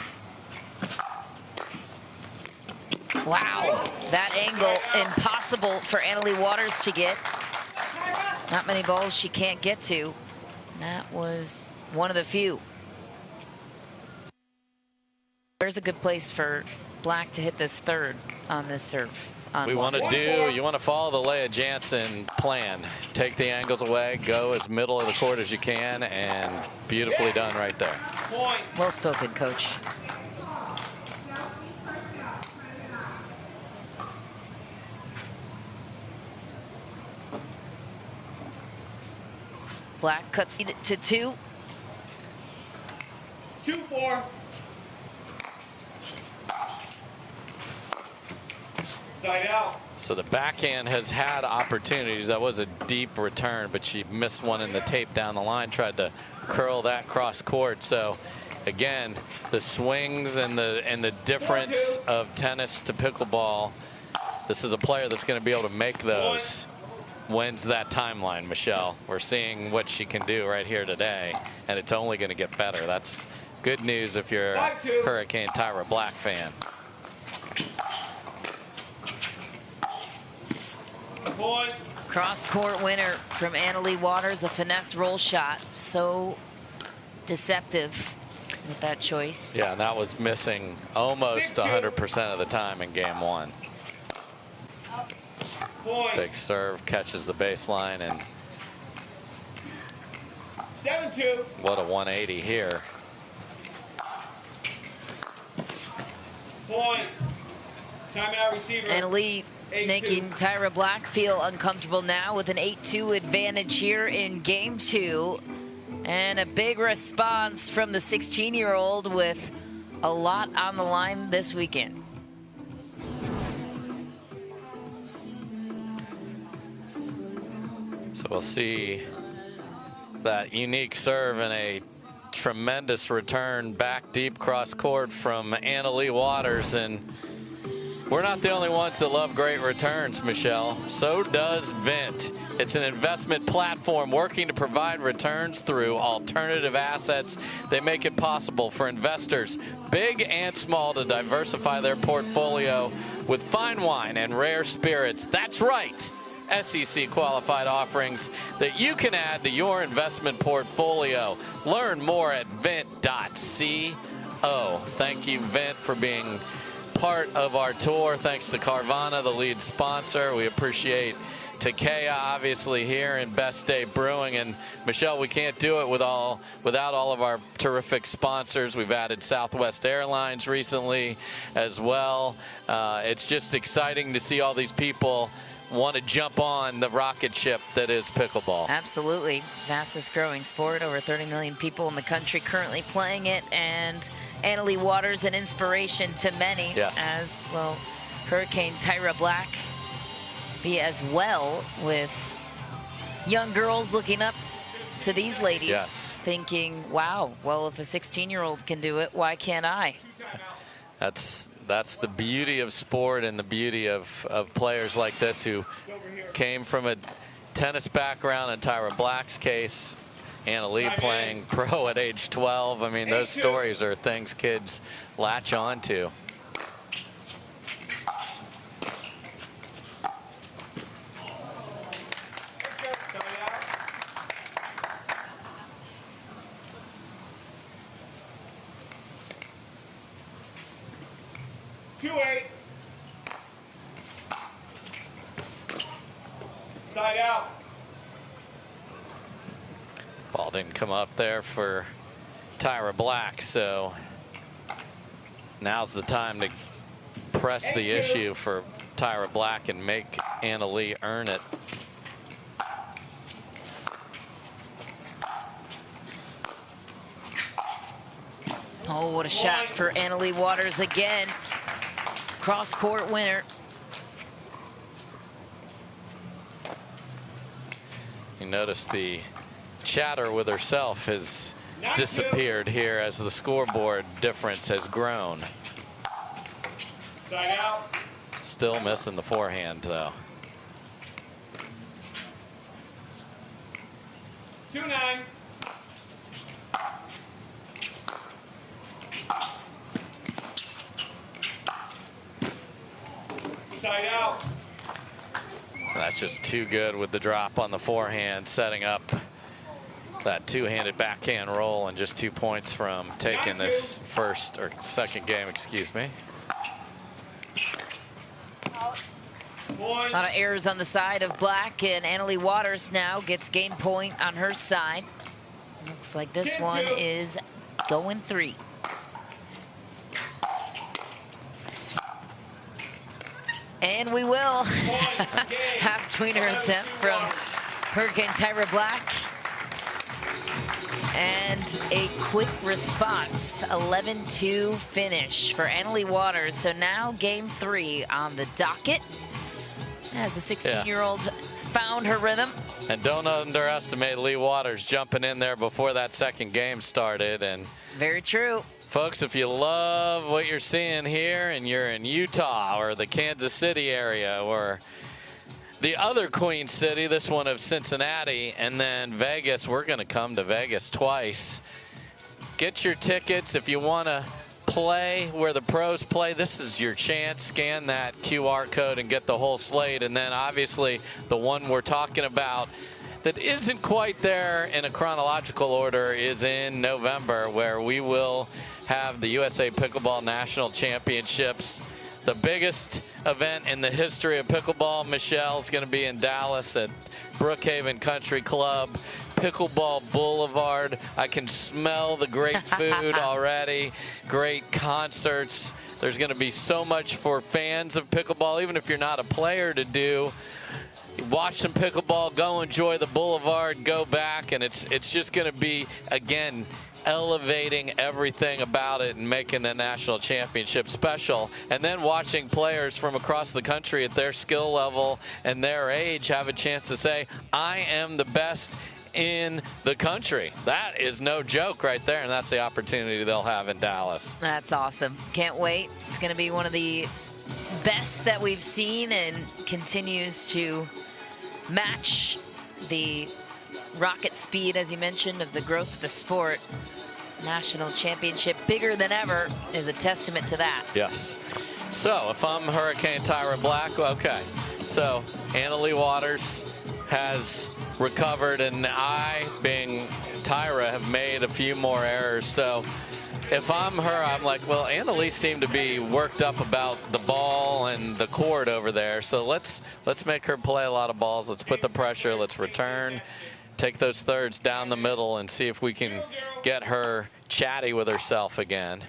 Wow, that angle impossible for Leigh Waters to get. Not many balls she can't get to. That was one of the few. Where's a good place for Black to hit this third on this serve? You want to follow the Leigh Jansen plan. Take the angles away, go as middle of the court as you can, and beautifully done right there. Well spoken, coach. Black cuts it to 2. 2-4. Side out. So the backhand has had opportunities. That was a deep return, but she missed one in the tape down the line, tried to curl that cross court. So again, the swings and the difference of tennis to pickleball. This is a player that's going to be able to make those. Wins that timeline, Michelle. We're seeing what she can do right here today, and it's only going to get better. That's good news if you're a Hurricane Tyra Black fan. Cross court winner from Leigh Waters, a finesse roll shot. So deceptive with that choice. Yeah, and that was missing almost 100% of the time in game 1. Big serve, catches the baseline, and 7-2. What a 180 here. Point. Timeout receiver. Leigh making Tyra Black feel uncomfortable now with an 8-2 advantage here in game 2. And a big response from the 16-year-old with a lot on the line this weekend. So we'll see that unique serve and a tremendous return back deep cross court from Leigh Waters. And we're not the only ones that love great returns, Michelle. So does Vint. It's an investment platform working to provide returns through alternative assets. They make it possible for investors, big and small, to diversify their portfolio with fine wine and rare spirits. That's right. SEC qualified offerings that you can add to your investment portfolio. Learn more at vint.co. Thank you, Vint, for being part of our tour. Thanks to Carvana, the lead sponsor. We appreciate Takeya, obviously, here in Best Day Brewing. And Michelle, we can't do it without all of our terrific sponsors. We've added Southwest Airlines recently as well. It's just exciting to see all these people want to jump on the rocket ship that is pickleball. Absolutely. Fastest growing sport. Over 30 million people in the country currently playing it. And Leigh Waters, an inspiration to many. Yes. As well, Hurricane Tyra Black be as well, with young girls looking up to these ladies. Yes. Thinking, wow, well, if a 16-year-old can do it, why can't I? That's the beauty of sport and the beauty of players like this who came from a tennis background. In Tyra Black's case, Leigh playing pro at age 12. I mean, those stories are things kids latch on to. Side out. Ball didn't come up there for Tyra Black, so now's the time to press the issue for Tyra Black and make Leigh earn it. Oh, what a shot for Leigh Waters again. Cross-court winner. You notice the chatter with herself has disappeared here as the scoreboard difference has grown. Side out. Still missing the forehand, though. 2-9. Side out. That's just too good with the drop on the forehand, setting up that two-handed backhand roll and just 2 points from taking this first or second game, excuse me. A lot of errors on the side of Black, and Leigh Waters now gets game point on her side. Looks like this one is going 3. And we will half tweener attempt from Hurricane Tyra Black. And a quick response, 11-2 finish for Leigh Waters. So now game 3 on the docket as the 16-year-old found her rhythm. And don't underestimate Leigh Waters jumping in there before that second game started. And very true. Folks, if you love what you're seeing here and you're in Utah or the Kansas City area or the other Queen City, this one of Cincinnati, and then Vegas, we're going to come to Vegas twice. Get your tickets if you want to play where the pros play. This is your chance. Scan that QR code and get the whole slate. And then obviously the one we're talking about that isn't quite there in a chronological order is in November, where we will have the USA Pickleball National Championships. The biggest event in the history of pickleball, Michelle, is going to be in Dallas at Brookhaven Country Club. Pickleball Boulevard. I can smell the great food already. Great concerts. There's going to be so much for fans of pickleball, even if you're not a player, to do. Watch some pickleball, go enjoy the Boulevard, go back, and it's just going to be, again, elevating everything about it and making the national championship special. And then watching players from across the country at their skill level and their age have a chance to say, I am the best in the country. That is no joke right there, and that's the opportunity they'll have in Dallas. That's awesome. Can't wait. It's going to be one of the best that we've seen and continues to match the rocket speed, as you mentioned, of the growth of the sport. National championship, bigger than ever, is a testament to that. Yes. So if I'm Hurricane Tyra Black, okay. So Leigh Waters has recovered, and I, being Tyra, have made a few more errors. So if I'm her, I'm like, well, Leigh seemed to be worked up about the ball and the court over there. So let's make her play a lot of balls. Let's put the pressure. Let's return. Take those thirds down the middle and see if we can get her chatty with herself again.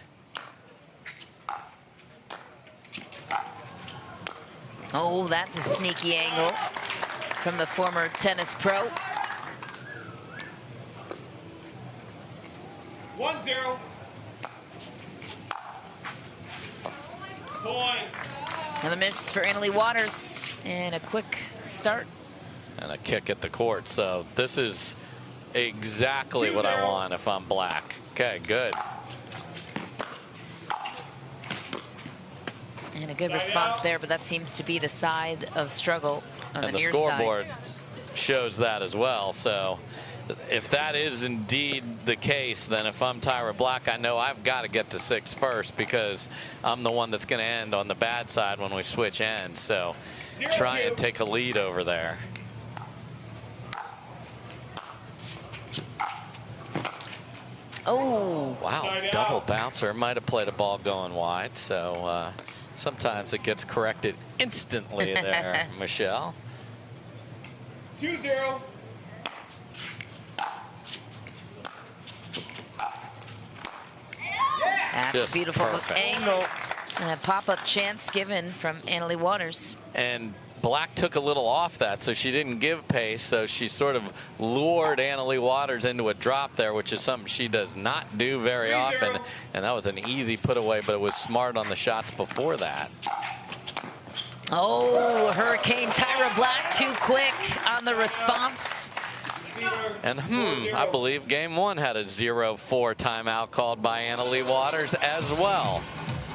Oh, that's a sneaky angle from the former tennis pro. 1-0. Point. Another miss for Leigh Waters, and a quick start. And a kick at the court. So this is exactly what I want if I'm Black. Okay, good. And a good response there, but that seems to be the side of struggle on the near side. And the scoreboard shows that as well. So if that is indeed the case, then if I'm Tyra Black, I know I've got to get to 6 first, because I'm the one that's going to end on the bad side when we switch ends. So try and take a lead over there. Oh, wow, double bouncer. Might have played a ball going wide. So sometimes it gets corrected instantly there, Michelle. 2-0. That's just a beautiful perfect angle and a pop-up chance given from Leigh Waters. And Black took a little off that, so she didn't give pace, so she sort of lured Leigh Waters into a drop there, which is something she does not do very often. And that was an easy put away, but it was smart on the shots before that. Oh, Hurricane Tyra Black too quick on the response. And I believe game 1 had a 0-4 timeout called by Leigh Waters as well.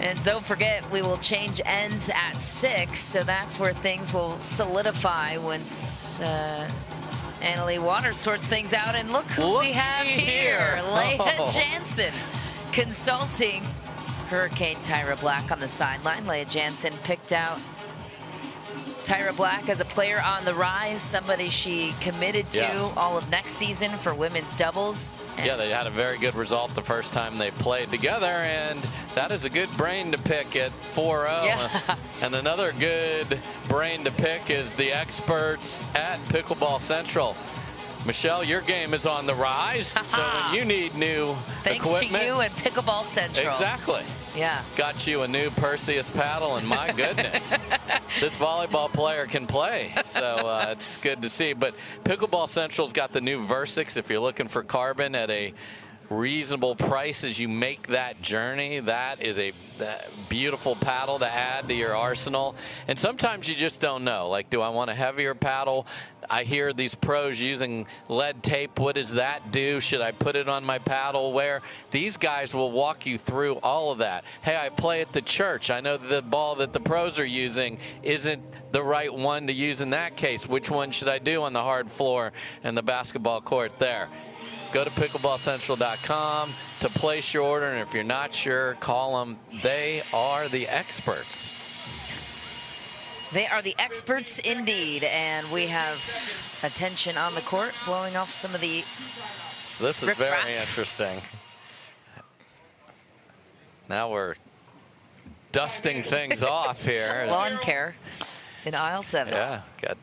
And don't forget, we will change ends at 6, so that's where things will solidify once Leigh Waters sorts things out. And look who we have here, Leah Jansen, consulting Hurricane Tyra Black on the sideline. Leah Jansen picked out Tyra Black as a player on the rise, somebody she committed to all of next season for women's doubles. Yeah, they had a very good result the first time they played together, and that is a good brain to pick at 4-0. Yeah. And another good brain to pick is the experts at Pickleball Central. Michelle, your game is on the rise, so when you need new Thanks equipment. to you and Pickleball Central. Exactly. Yeah. Got you a new Perseus paddle, and my goodness, this volleyball player can play. So it's good to see. But Pickleball Central's got the new Versix if you're looking for carbon at a reasonable price as you make that journey. That is a beautiful paddle to add to your arsenal. And sometimes you just don't know, like, do I want a heavier paddle? I hear these pros using lead tape. What does that do? Should I put it on my paddle? Where these guys will walk you through all of that. Hey, I play at the church. I know the ball that the pros are using isn't the right one to use in that case. Which one should I do on the hard floor and the basketball court there? Go to pickleballcentral.com to place your order, and if you're not sure, call them. They are the experts. They are the experts indeed, and we have attention on the court, blowing off some of the So this is very interesting. Now we're dusting things off here. Lawn care in aisle 7. Yeah, got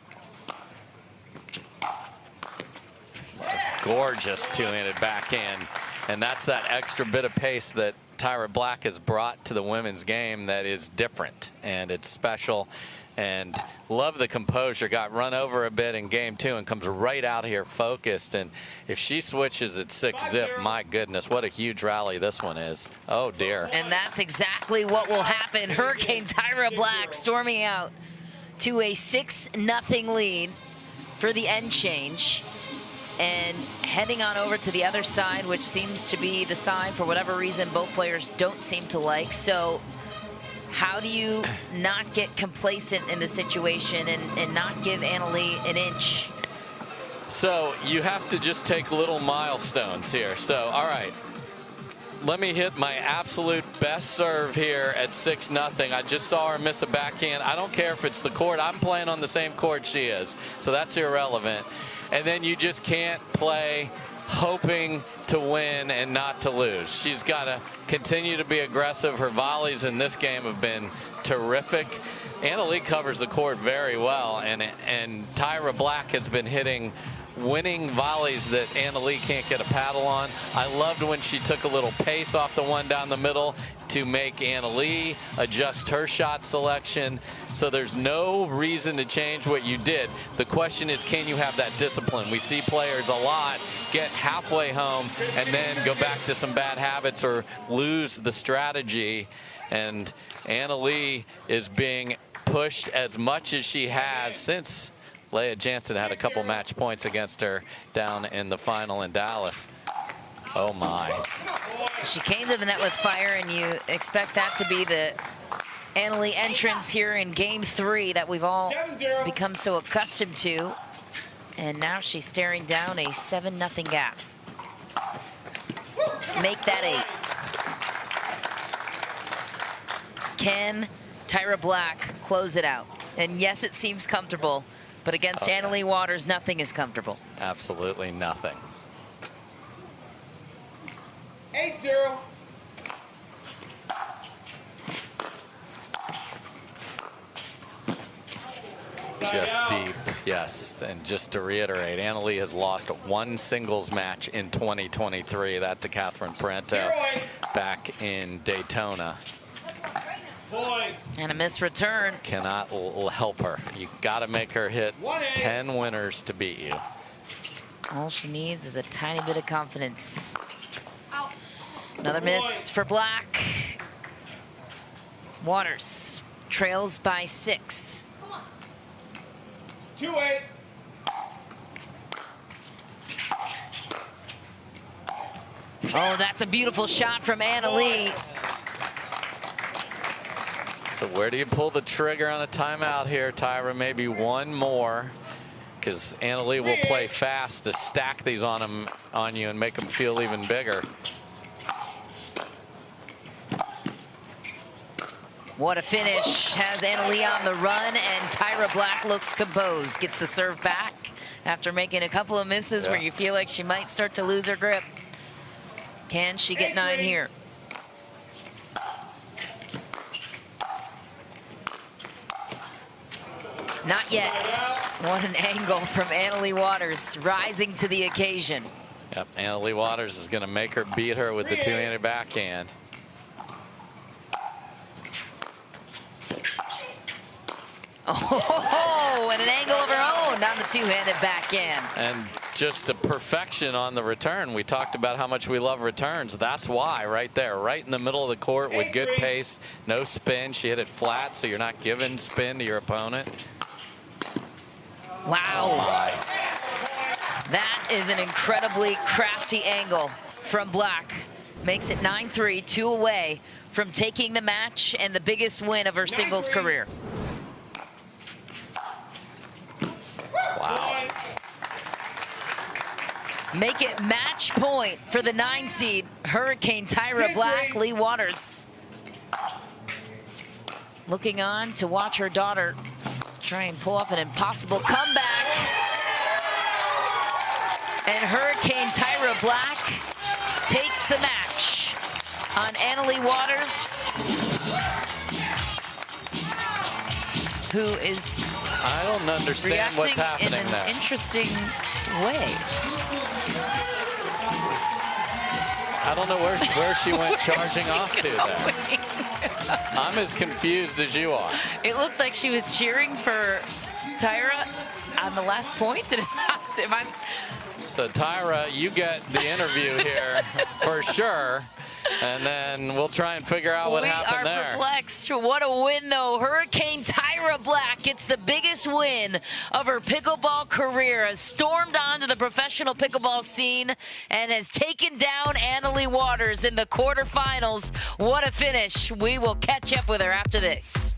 gorgeous two-handed backhand, and that's that extra bit of pace that Tyra Black has brought to the women's game that is different, and it's special. And love the composure. Got run over a bit in game 2 and comes right out here focused. And if she switches at 6-zip, my goodness, what a huge rally this one is. Oh, dear. And that's exactly what will happen. Hurricane Tyra Black storming out to a 6-0 lead for the end change. And heading on over to the other side, which seems to be the side, for whatever reason, both players don't seem to like. So how do you not get complacent in the situation and not give Annalie an inch? So you have to just take little milestones here. So, all right, let me hit my absolute best serve here at 6-0. I just saw her miss a backhand. I don't care if it's the court. I'm playing on the same court she is, so that's irrelevant. And then you just can't play hoping to win and not to lose. She's got to continue to be aggressive. Her volleys in this game have been terrific. Annalie covers the court very well, and Tyra Black has been hitting winning volleys that Annalie can't get a paddle on. I loved when she took a little pace off the one down the middle to make Annalie adjust her shot selection. So there's no reason to change what you did. The question is, can you have that discipline? We see players a lot get halfway home and then go back to some bad habits or lose the strategy. And Annalie is being pushed as much as she has since Leah Jansen had a couple match points against her down in the final in Dallas. Oh my. She came to the net with fire, and you expect that to be the Annalie entrance here in game 3 that we've all become so accustomed to. And now she's staring down a 7-0 gap. Make that 8. Can Tyra Black close it out? And yes, it seems comfortable, but against Leigh Waters, nothing is comfortable. Absolutely nothing. 8-0. Just deep, yes. And just to reiterate, Annalie has lost one singles match in 2023. That to Catherine Parento back in Daytona. And a missed return. Cannot help her. You got to make her hit 10 winners to beat you. All she needs is a tiny bit of confidence. Another miss for Black. Waters trails by 6. 2-8. Oh, that's a beautiful shot from Annalie. So where do you pull the trigger on a timeout here, Tyra? Maybe one more, because Annalie will play fast to stack these on you and make them feel even bigger. What a finish. Has Annalie on the run, and Tyra Black looks composed. Gets the serve back after making a couple of misses where you feel like she might start to lose her grip. Can she get 9 here? Not yet. What an angle from Leigh Waters, rising to the occasion. Yep, Leigh Waters is going to make her beat her with the two-handed backhand. Oh, and an angle of her own on the two-handed backhand. And just a perfection on the return. We talked about how much we love returns. That's why, right there, right in the middle of the court with good pace, no spin. She hit it flat, so you're not giving spin to your opponent. Wow. That is an incredibly crafty angle from Black. Makes it 9-3, 2 away from taking the match and the biggest win of her singles career. Wow. Make it match point for the 9 seed, Hurricane Tyra Black. Leigh Waters looking on to watch her daughter try and pull off an impossible comeback. And Hurricane Tyra Black takes the match on Leigh Waters, who is I don't understand what's happening in an there. Interesting way. I don't know where she went charging off to there. I'm as confused as you are. It looked like she was cheering for Tyra on the last point. Did it not? So Tyra, you get the interview here for sure. And then we'll try and figure out what happened there. We are perplexed. What a win, though. Hurricane Tyra Black gets the biggest win of her pickleball career, has stormed onto the professional pickleball scene and has taken down Leigh Waters in the quarterfinals. What a finish. We will catch up with her after this.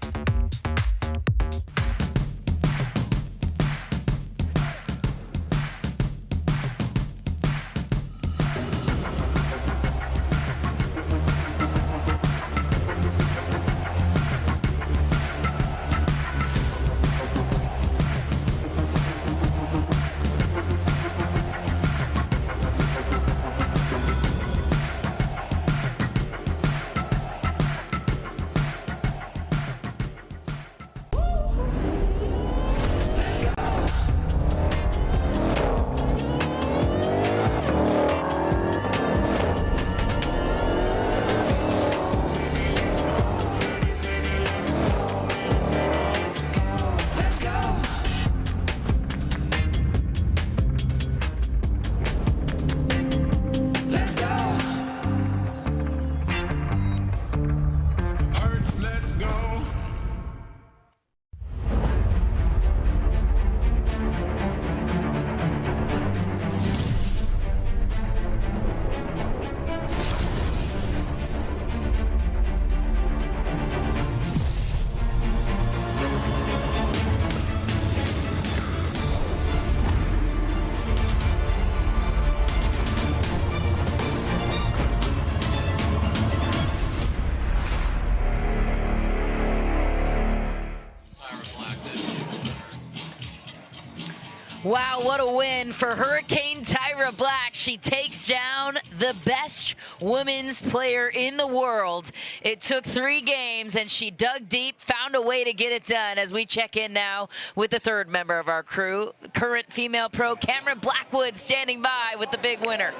Wow, what a win for Hurricane Tyra Black. She takes down the best women's player in the world. It took 3 games, and she dug deep, found a way to get it done. As we check in now with the third member of our crew, current female pro Cameron Blackwood, standing by with the big winner.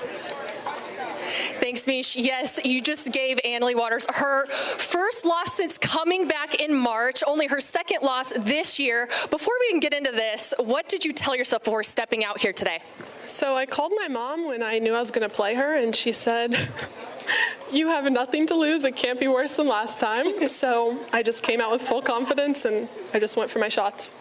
Thanks, Mish. Yes, you just gave Leigh Waters her first loss since coming back in March, only her second loss this year. Before we can get into this, what did you tell yourself before stepping out here today? So I called my mom when I knew I was going to play her, and she said, "You have nothing to lose. It can't be worse than last time." So I just came out with full confidence, and I just went for my shots.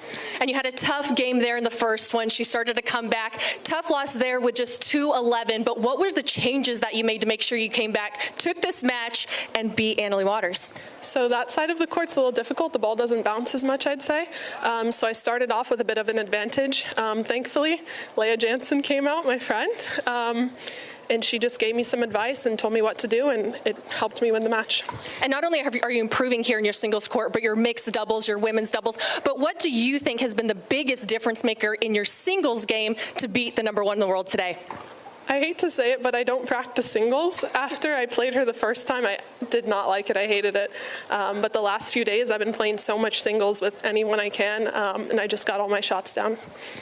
And you had a tough game there in the first one. She started to come back. Tough loss there with just 2-11. But what were the changes that you made to make sure you came back, took this match, and beat Leigh Waters? So that side of the court's a little difficult. The ball doesn't bounce as much, I'd say. So I started off with a bit of an advantage. Thankfully, Leah Jansen came out, my friend. and she just gave me some advice and told me what to do, and it helped me win the match. And not only are you improving here in your singles court, but your mixed doubles, your women's doubles. But what do you think has been the biggest difference maker in your singles game to beat the #1 in the world today? I hate to say it, but I don't practice singles. After I played her the first time, I did not like it. I hated it. But the last few days, I've been playing so much singles with anyone I can, and I just got all my shots down.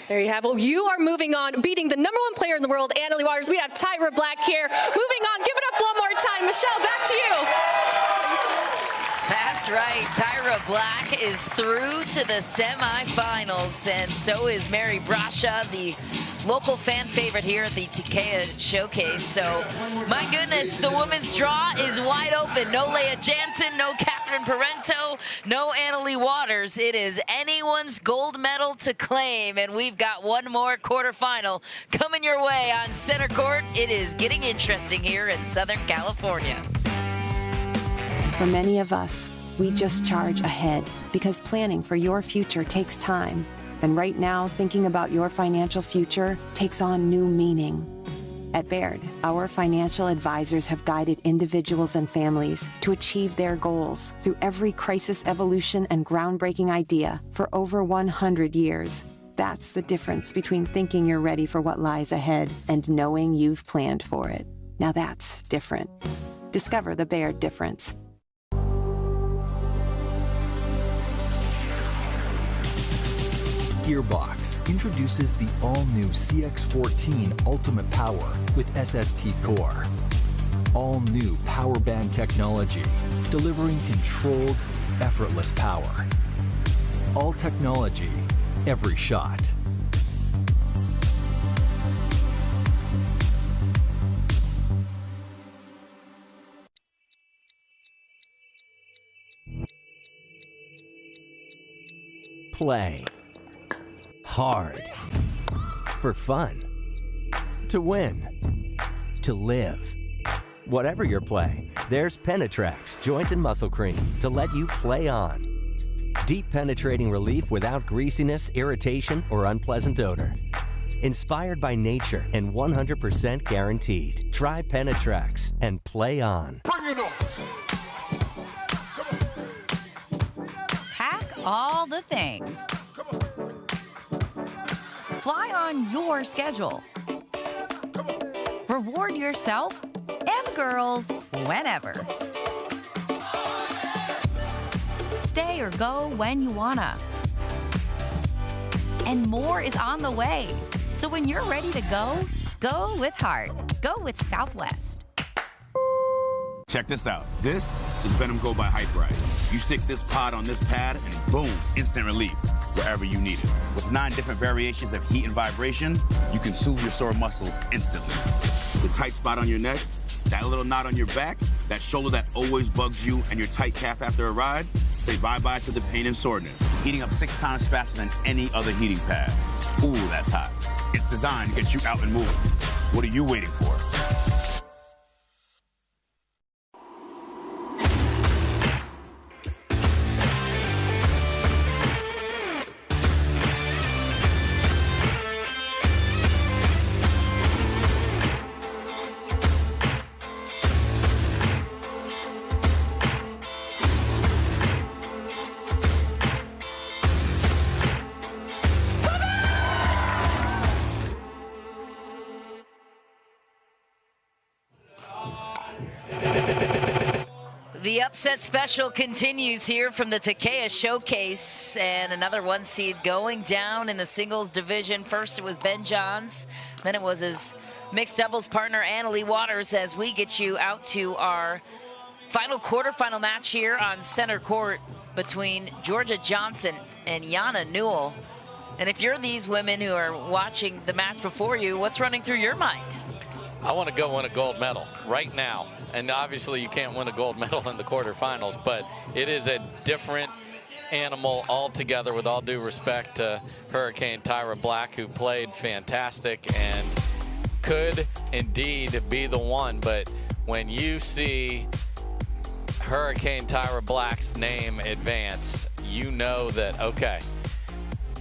There you have it. Well, you are moving on, beating the #1 player in the world, Leigh Waters. We have Tyra Black here. Moving on, give it up one more time. Michelle, back to you. That's right. Tyra Black is through to the semifinals, and so is Mary Brascia, the local fan favorite here at the Takeya Showcase. So, my goodness, the women's draw is wide open. No Leah Jansen, no Catherine Parento, no Leigh Waters. It is anyone's gold medal to claim, and we've got one more quarterfinal coming your way on center court. It is getting interesting here in Southern California. For many of us, we just charge ahead because planning for your future takes time. And right now, thinking about your financial future takes on new meaning. At Baird, our financial advisors have guided individuals and families to achieve their goals through every crisis evolution and groundbreaking idea for over 100 years. That's the difference between thinking you're ready for what lies ahead and knowing you've planned for it. Now that's different. Discover the Baird difference. Gearbox introduces the all-new CX-14 Ultimate Power with SST Core. All-new power band technology, delivering controlled, effortless power. All technology, every shot. Play hard for fun, to win, to live. Whatever your play, there's Penetrax Joint and Muscle Cream to let you play on. Deep penetrating relief without greasiness, irritation, or unpleasant odor. Inspired by nature and 100% guaranteed. Try Penetrax and play on. Bring it on! Pack all the things. Fly on your schedule. Reward yourself and the girls whenever. Stay or go when you wanna. And more is on the way. So when you're ready to go, go with heart. Go with Southwest. Check this out. This is Venom Go by Hyperice. You stick this pod on this pad and boom, instant relief wherever you need it. With 9 different variations of heat and vibration, you can soothe your sore muscles instantly. The tight spot on your neck, that little knot on your back, that shoulder that always bugs you, and your tight calf after a ride, say bye-bye to the pain and soreness. Heating up 6 times faster than any other heating pad. Ooh, that's hot. It's designed to get you out and moving. What are you waiting for? The upset special continues here from the Takeya Showcase, and another 1 seed going down in the singles division. First it was Ben Johns, then it was his mixed doubles partner Leigh Waters, as we get you out to our final quarterfinal match here on center court between Georgia Johnson and Yana Newell. And if you're these women who are watching the match before you, what's running through your mind? I want to go win a gold medal right now. And obviously you can't win a gold medal in the quarterfinals, but it is a different animal altogether, with all due respect to Hurricane Tyra Black, who played fantastic and could indeed be the one. But when you see Hurricane Tyra Black's name advance, you know that, okay,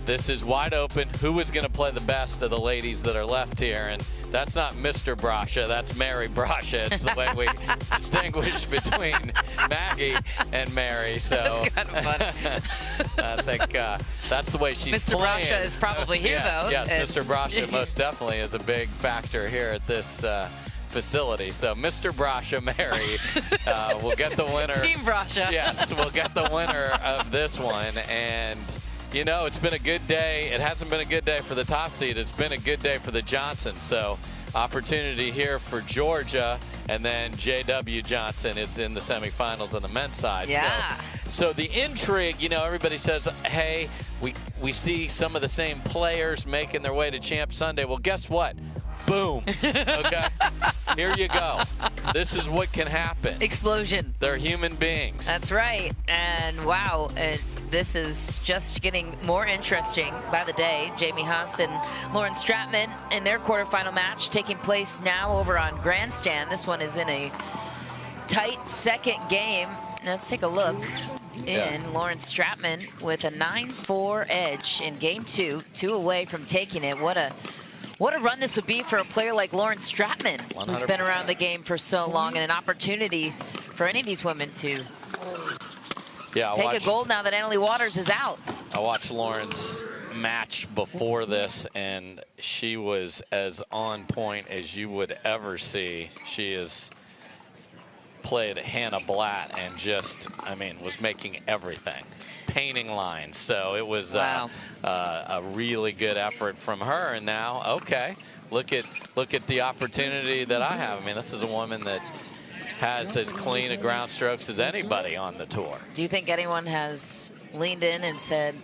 this is wide open. Who is going to play the best of the ladies that are left here? And that's not Mr. Brascia, that's Mary Brascia. It's the way we distinguish between Maggie and Mary. So that's kind of fun. I think that's the way she's Mr. playing. Brascia is probably here, though. Yes, Mr. Brascia most definitely is a big factor here at this facility. So Mr. Brascia, Mary, will get the winner. Team Brascia. Yes, we'll get the winner of this one. And you know, it's been a good day. It hasn't been a good day for the top seed. It's been a good day for the Johnson. So opportunity here for Georgia, and then J.W. Johnson is in the semifinals on the men's side. Yeah. So the intrigue, you know, everybody says, hey, we see some of the same players making their way to Champ Sunday. Well, guess what? Boom. Okay. Here you go. This is what can happen. Explosion. They're human beings. That's right. And wow, this is just getting more interesting by the day. Jamie Haas and Lauren Stratman in their quarterfinal match taking place now over on Grandstand. This one is in a tight second game. Let's take a look. Lauren Stratman with a 9-4 edge in game 2, 2 away from taking it. What a run this would be for a player like Lauren Stratman, who's been around the game for so long, and an opportunity for any of these women to take a gold now that Leigh Waters is out. I watched Lauren's match before this, and she was as on point as you would ever see. She has played Hannah Blatt and just, I mean, was making everything. Painting lines. So it was a really good effort from her. And now, okay, look at the opportunity that I have. I mean, this is a woman that has as clean a ground strokes as anybody on the tour. Do you think anyone has leaned in and said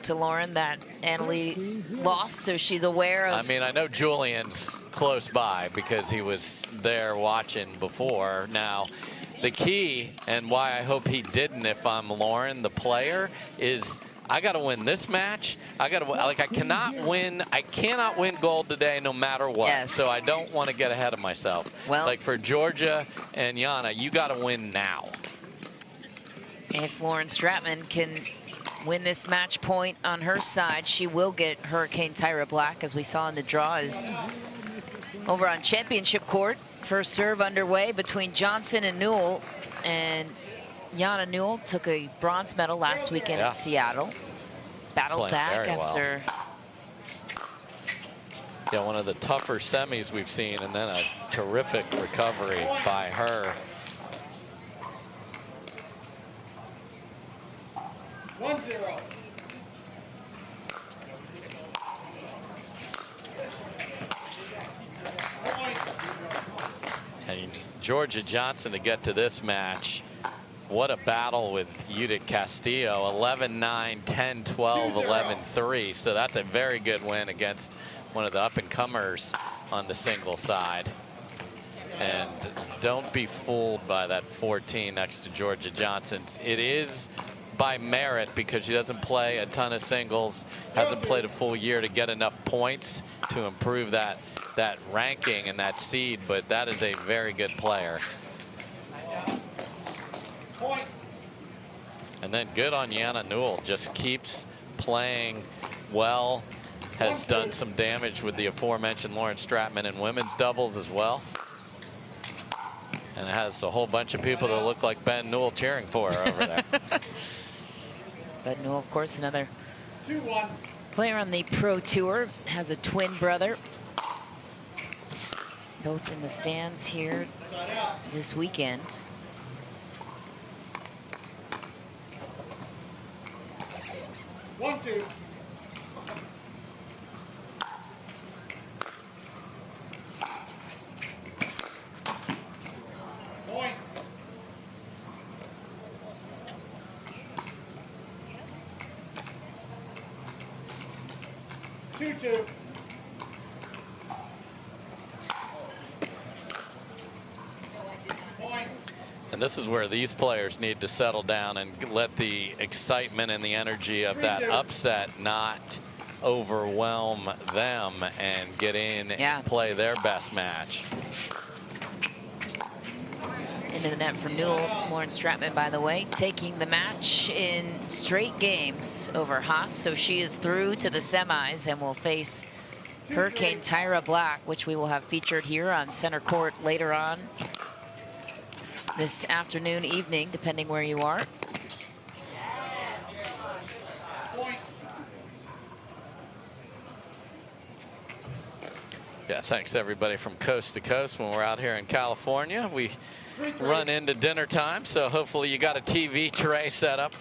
to Lauren that Leigh lost, so she's aware of? I mean, I know Julian's close by because he was there watching before. Now, the key, and why I hope he didn't if I'm Lauren, the player, is I got to win this match. I cannot win gold today no matter what. Yes. So I don't want to get ahead of myself. Well, like for Georgia and Yana, you got to win now. If Lauren Stratman can win this match point on her side, she will get Hurricane Tyra Black, as we saw in the draw, is over on championship court. First serve underway between Johnson and Newell, and Yana Newell took a bronze medal last weekend in Seattle. Battled back after. Yeah, one of the tougher semis we've seen, and then a terrific recovery by her. 1-0. And Georgia Johnson to get to this match. What a battle with Judith Castillo. 11-9, 10-12, 11-3. So that's a very good win against one of the up-and-comers on the single side. And don't be fooled by that 14 next to Georgia Johnson's. It is by merit because she doesn't play a ton of singles, hasn't played a full year to get enough points to improve that ranking and that seed, but that is a very good player. And then good on Yana Newell, just keeps playing well, has done some damage with the aforementioned Lauren Stratman in women's doubles as well. And has a whole bunch of people that look like Ben Newell cheering for her over there. Ben Newell, of course, another player on the Pro Tour, has a twin brother. Both in the stands here this weekend. One, two. Point. 2-2. And this is where these players need to settle down and let the excitement and the energy of that upset not overwhelm them and get in and play their best match. into the net for Newell. Lauren Stratman, by the way, taking the match in straight games over Haas. So she is through to the semis and will face Hurricane Tyra Black, which we will have featured here on center court later on this afternoon, evening, depending where you are. Yeah, thanks everybody from coast to coast. When we're out here in California, we run into dinner time, so hopefully you got a TV tray set up.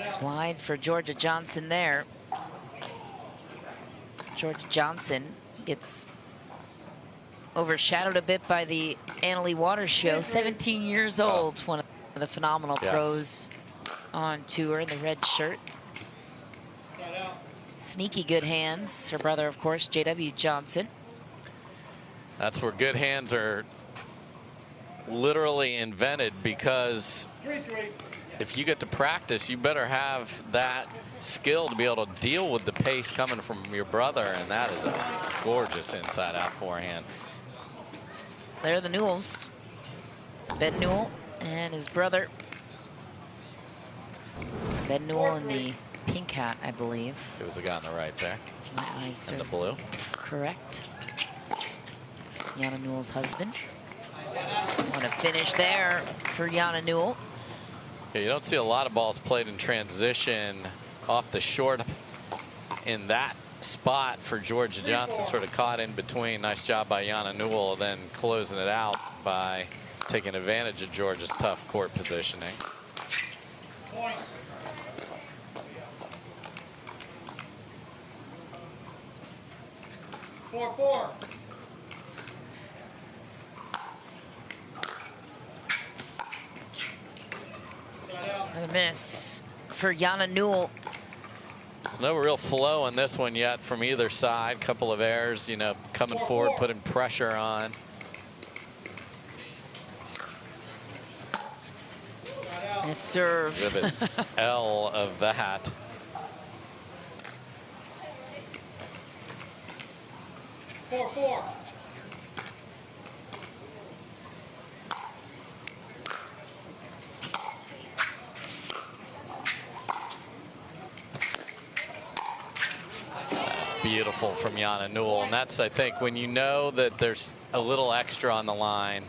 It's wide for Georgia Johnson there. Georgia Johnson gets overshadowed a bit by the Leigh Waters show. 17 years old, one of the phenomenal pros on tour in the red shirt. Sneaky good hands. Her brother, of course, J.W. Johnson. That's where good hands are literally invented, because if you get to practice, you better have that skill to be able to deal with the pace coming from your brother, and that is a gorgeous inside-out forehand. There are the Newells. Ben Newell and his brother. Ben Newell in the pink hat, I believe. It was the guy on the right there. My eyes in are the blue. Correct. Jana Newell's husband. What a finish there for Jana Newell. Yeah, you don't see a lot of balls played in transition off the short in that spot for Georgia Johnson. Sort of caught in between. Nice job by Jana Newell, then closing it out by taking advantage of Georgia's tough court positioning. 4-4. A miss for Jana Newell. There's no real flow in this one yet from either side. Couple of errors, you know, coming forward, putting pressure on. Nice serve. Exhibit L of that. That's beautiful from Jana Newell, and that's, I think, when you know that there's a little extra on the line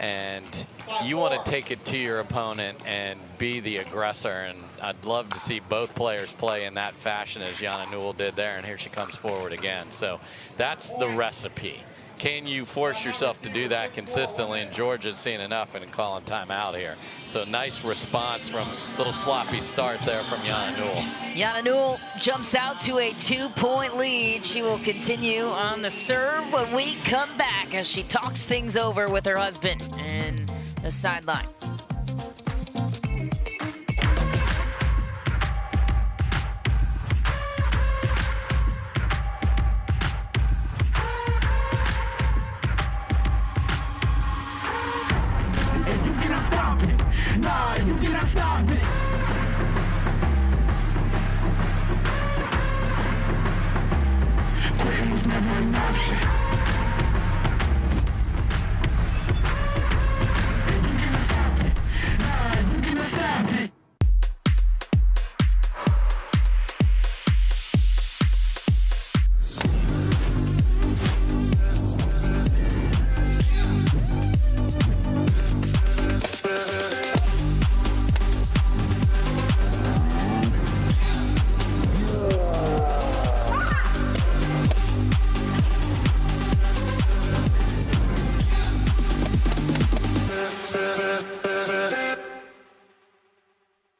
and you want to take it to your opponent and be the aggressor. And I'd love to see both players play in that fashion as Jana Newell did there. And here she comes forward again. So that's the recipe. Can you force yourself to do that consistently? And Georgia's seen enough and calling timeout here. So nice response from a little sloppy start there from Jana Newell. Jana Newell jumps out to a 2-point lead. She will continue on the serve when we come back as she talks things over with her husband in the sideline. Nah, you cannot stop it. Quitting was never an option. And you cannot stop it. Nah, you cannot stop it.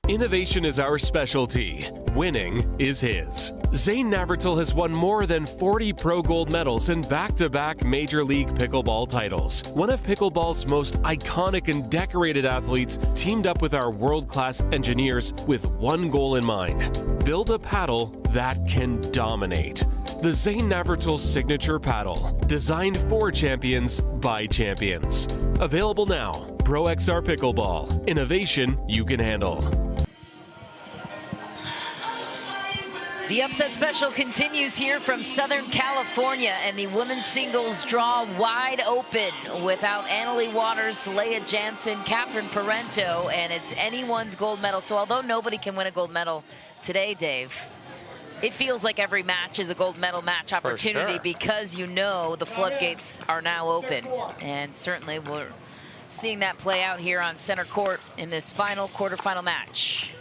Innovation is our specialty. Winning is his. Zane Navratil has won more than 40 pro gold medals and back-to-back Major League Pickleball titles. One of pickleball's most iconic and decorated athletes teamed up with our world-class engineers with one goal in mind: build a paddle that can dominate. The Zane Navratil Signature Paddle, designed for champions by champions. Available now. Pro XR Pickleball. Innovation you can handle. The upset special continues here from Southern California, and the women's singles draw wide open without Leigh Waters, Leah Jansen, Catherine Parento, and it's anyone's gold medal. So although nobody can win a gold medal today, Dave, it feels like every match is a gold medal match opportunity because you know the floodgates are now open. And certainly we're seeing that play out here on center court in this final quarterfinal match.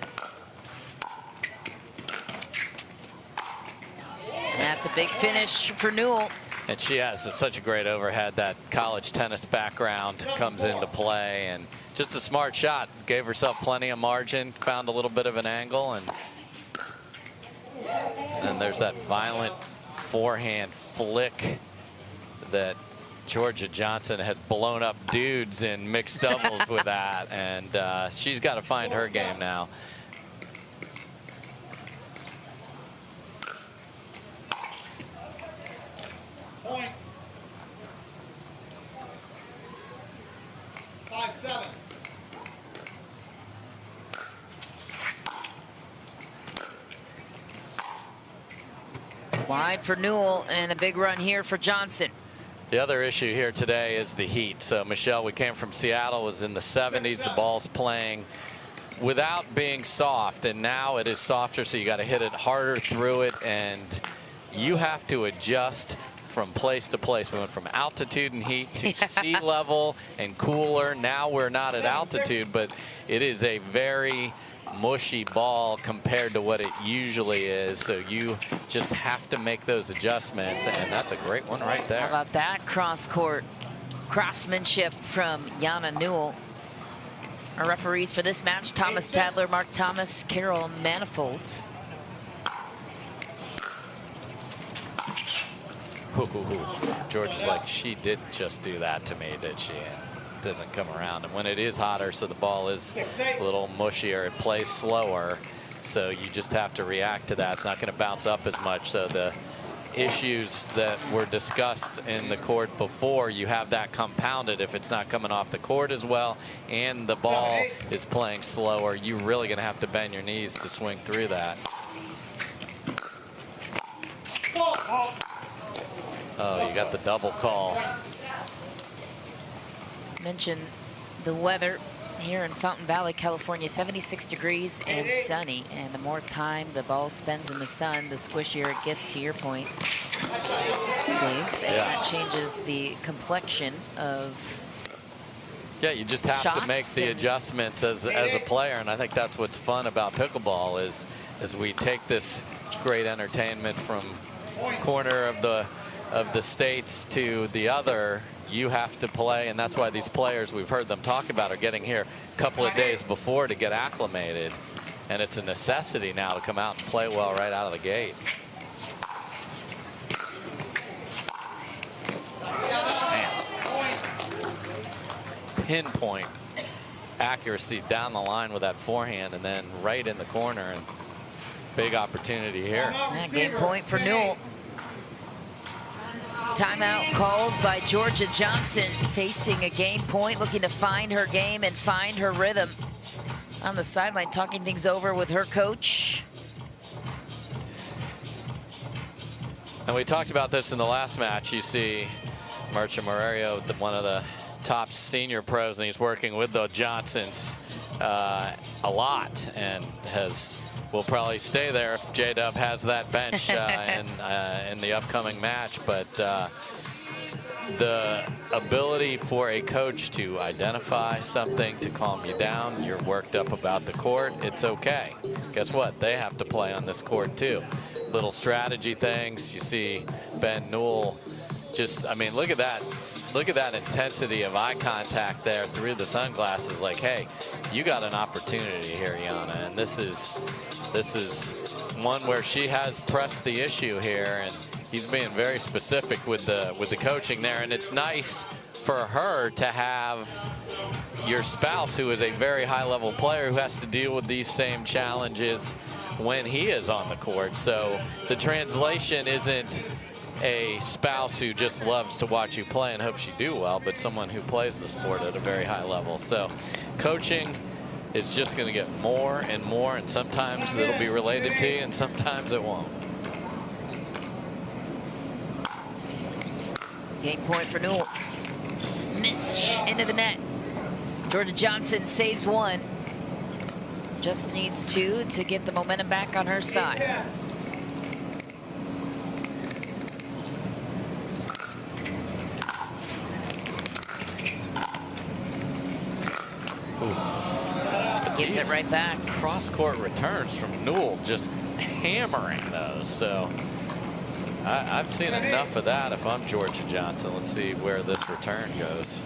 That's a big finish for Newell. And she has such a great overhead. That college tennis background comes into play, and just a smart shot. Gave herself plenty of margin, found a little bit of an angle, and there's that violent forehand flick that Georgia Johnson has blown up dudes in mixed doubles with that, and she's got to find her game now. Point. 5-7. Wide for Newell, and a big run here for Johnson. The other issue here today is the heat. So Michelle, we came from Seattle, was in the 70s. The ball's playing without being soft, and now it is softer, so you got to hit it harder through it, and you have to adjust from place to place. We went from altitude and heat to sea level and cooler. Now we're not at altitude, but it is a very mushy ball compared to what it usually is. So you just have to make those adjustments, and that's a great one right there. How about that cross-court craftsmanship from Jana Newell? Our referees for this match, Thomas Tadler, Mark Thomas, Carol Manifold. George is like, she didn't just do that to me, did she? And it doesn't come around. And when it is hotter, so the ball is a little mushier, it plays slower. So you just have to react to that. It's not going to bounce up as much. So the issues that were discussed in the court before, you have that compounded if it's not coming off the court as well and the ball is playing slower. You're really going to have to bend your knees to swing through that. Oh, you got the double call. Mention the weather here in Fountain Valley, California, 76 degrees and sunny. And the more time the ball spends in the sun, the squishier it gets, to your point, Dave. That changes the complexion of Yeah, you just have to make the adjustments as a player. And I think that's what's fun about pickleball is we take this great entertainment from corner of the states to the other. You have to play, and that's why these players we've heard them talk about are getting here a couple of days before to get acclimated, and it's a necessity now to come out and play well right out of the gate. Man. Pinpoint accuracy down the line with that forehand, and then right in the corner, and big opportunity here. Game point for Newell. Timeout called by Georgia Johnson, facing a game point, looking to find her game and find her rhythm. On the sideline, talking things over with her coach. And we talked about this in the last match. You see Marcia Morerio, one of the top senior pros, and he's working with the Johnsons a lot, and will probably stay there if J-Dub has that bench in the upcoming match. But the ability for a coach to identify something to calm you down, you're worked up about the court, it's okay. Guess what? They have to play on this court too. Little strategy things. You see Ben Newell just, I mean, look at that. Look at that intensity of eye contact there through the sunglasses. Like, hey, you got an opportunity here, Jana, and this is one where she has pressed the issue here, and he's being very specific with the coaching there. And it's nice for her to have your spouse, who is a very high-level player, who has to deal with these same challenges when he is on the court. So the translation isn't a spouse who just loves to watch you play and hopes you do well, but someone who plays the sport at a very high level. So coaching is just going to get more and more, and sometimes it'll be related to you and sometimes it won't. Game point for Newell. Missed into the net. Georgia Johnson saves one. Just needs two to get the momentum back on her side. Gives it right back. Cross-court returns from Newell, just hammering those. So I've seen enough of that if I'm Georgia Johnson. Let's see where this return goes.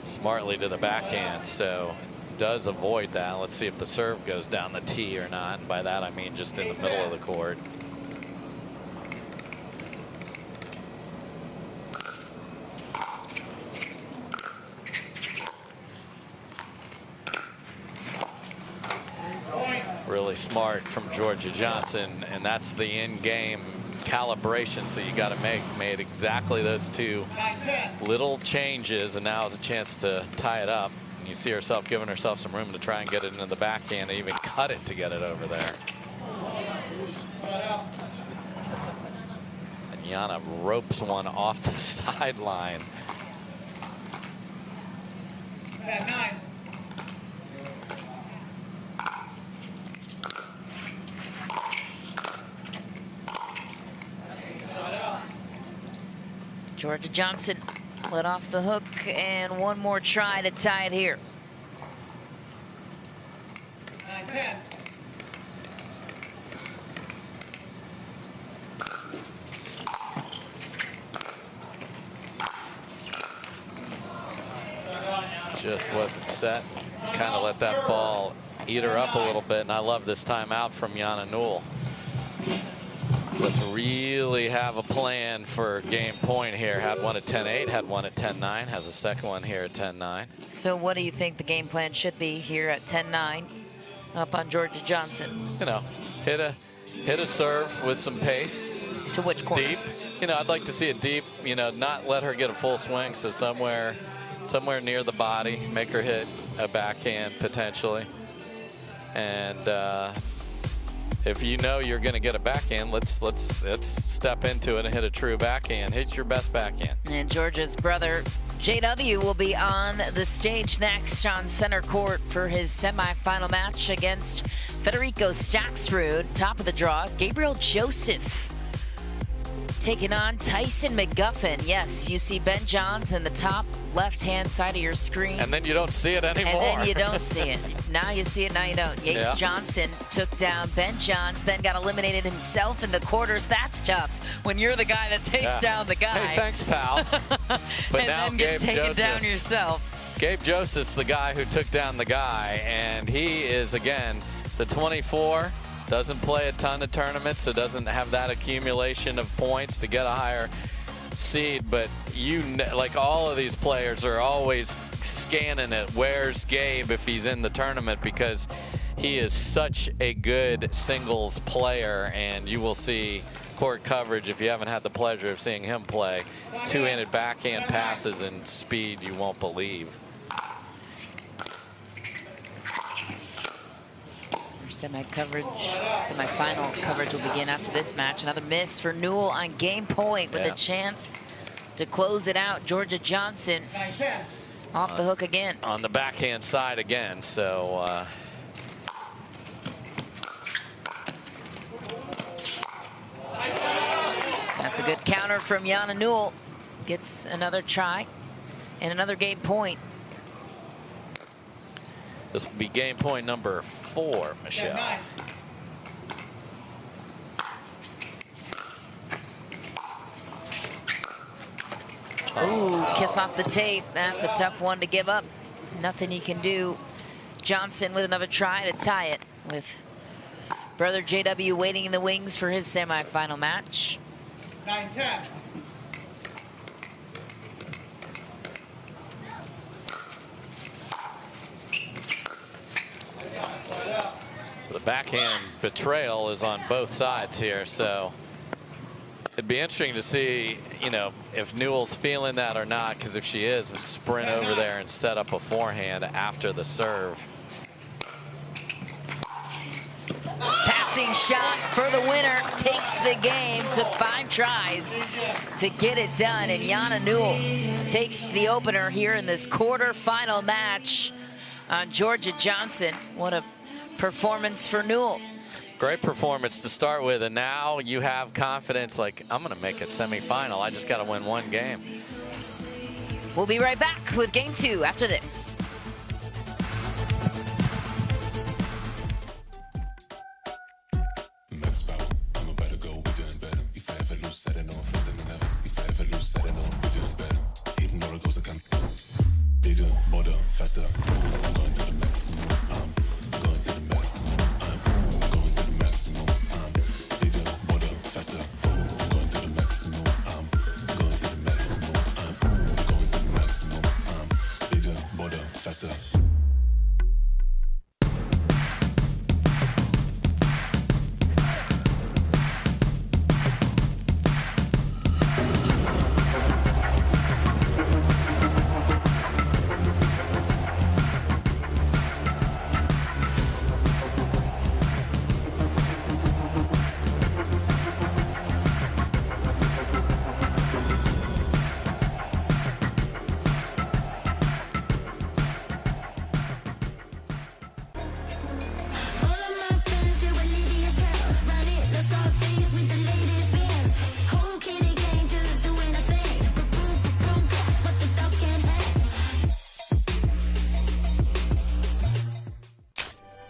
Smartly to the backhand, so does avoid that. Let's see if the serve goes down the tee or not. And by that I mean just in the middle of the court. Really smart from Georgia Johnson, and that's the in-game calibrations that you got to make. Made exactly those two little changes, and now is a chance to tie it up. And you see herself giving herself some room to try and get it into the backhand and even cut it to get it over there. And Yana ropes one off the sideline. 10-9. Georgia Johnson let off the hook, and one more try to tie it here. 9-10. Just wasn't set. Kind of let that ball eat her up a little bit, and I love this timeout from Yana Newell. Let's really have a plan for game point here. Had one at 10-8, had one at 10-9, has a second one here at 10-9. So what do you think the game plan should be here at 10-9 up on Georgia Johnson? You know, hit a serve with some pace. To which corner? Deep. You know, I'd like to see it deep, you know, not let her get a full swing, so somewhere near the body, make her hit a backhand potentially. And if you know you're going to get a backhand, let's step into it and hit a true backhand. Hit your best backhand. And Georgia's brother JW will be on the stage next on center court for his semifinal match against Federico Staksrud. Top of the draw, Gabriel Joseph taking on Tyson McGuffin. Yes, you see Ben Johns in the top left-hand side of your screen. And then you don't see it anymore. And then you don't see it. Now you see it, now you don't. Yates Yeah. Johnson took down Ben Johns, then got eliminated himself in the quarters. That's tough when you're the guy that takes down the guy. Hey, thanks, pal. But and now then get Gabe taken Joseph. down yourself. Gabe Joseph's the guy who took down the guy, and he is, again, the 24. Doesn't play a ton of tournaments, so doesn't have that accumulation of points to get a higher seed. But like all of these players are always scanning it. Where's Gabe if he's in the tournament? Because he is such a good singles player, and you will see court coverage if you haven't had the pleasure of seeing him play. Two-handed backhand passes and speed you won't believe. Semi-final coverage will begin after this match. Another miss for Newell on game point with a chance to close it out. Georgia Johnson off the hook again. On the backhand side again, so that's a good counter from Yana Newell. Gets another try and another game point. this will be game point number 4, Michelle. Ooh, kiss off the tape. That's a tough one to give up. Nothing he can do. Johnson with another try to tie it, with brother JW waiting in the wings for his semifinal match. 9-10. So the backhand betrayal is on both sides here, so it'd be interesting to see, you know, if Newell's feeling that or not, because if she is, sprint over there and set up a forehand after the serve. Passing shot for the winner, takes the game. Took 5 tries to get it done, and Jana Newell takes the opener here in this quarterfinal match on Georgia Johnson. What a performance for Newell. Great performance to start with, and now you have confidence like, I'm going to make a semifinal. I just got to win 1 game. We'll be right back with game 2 after this.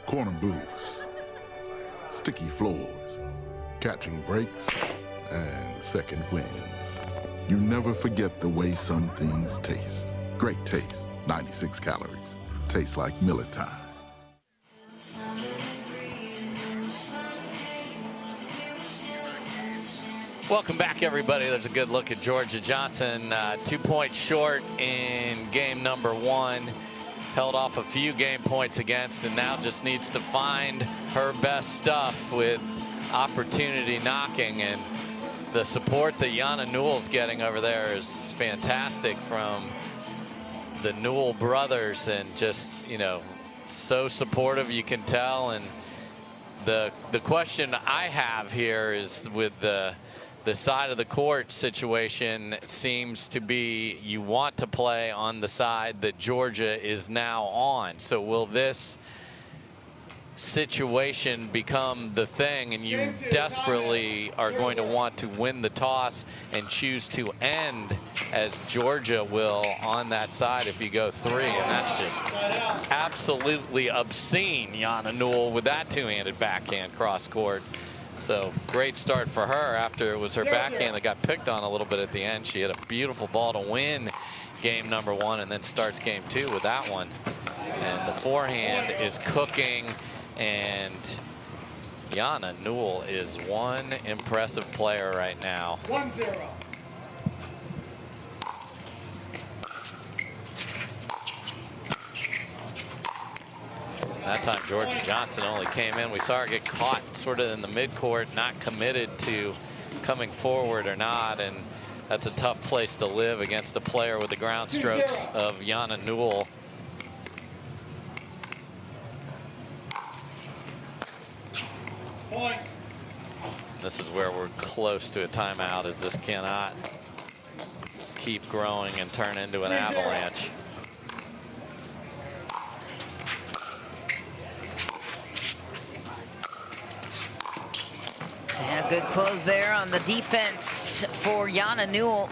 Corner booths, sticky floors, catching breaks, and second wins. You never forget the way some things taste. Great taste, 96 calories. Tastes like Miller time. Welcome back, everybody. There's a good look at Georgia Johnson. 2 points short in game number 1. Held off a few game points against, and now just needs to find her best stuff with opportunity knocking. And the support that Jana Newell's getting over there is fantastic from the Newell brothers, and just, you know, so supportive, you can tell. And the question I have here is with the side of the court situation seems to be you want to play on the side that Georgia is now on. So will this situation become the thing, and you desperately are going to want to win the toss and choose to end as Georgia will on that side if you go 3? And that's just absolutely obscene, Jana Newell, with that two-handed backhand cross court. So great start for her after it was her backhand that got picked on a little bit at the end. She had a beautiful ball to win game number 1, and then starts game 2 with that one. And the forehand is cooking, and Jana Newell is one impressive player right now. 1-0. That time Georgia Johnson only came in. We saw her get caught sort of in the midcourt, not committed to coming forward or not, and that's a tough place to live against a player with the ground strokes of Jana Newell. Point. This is where we're close to a timeout, as this cannot keep growing and turn into an avalanche. And a good close there on the defense for Jana Newell.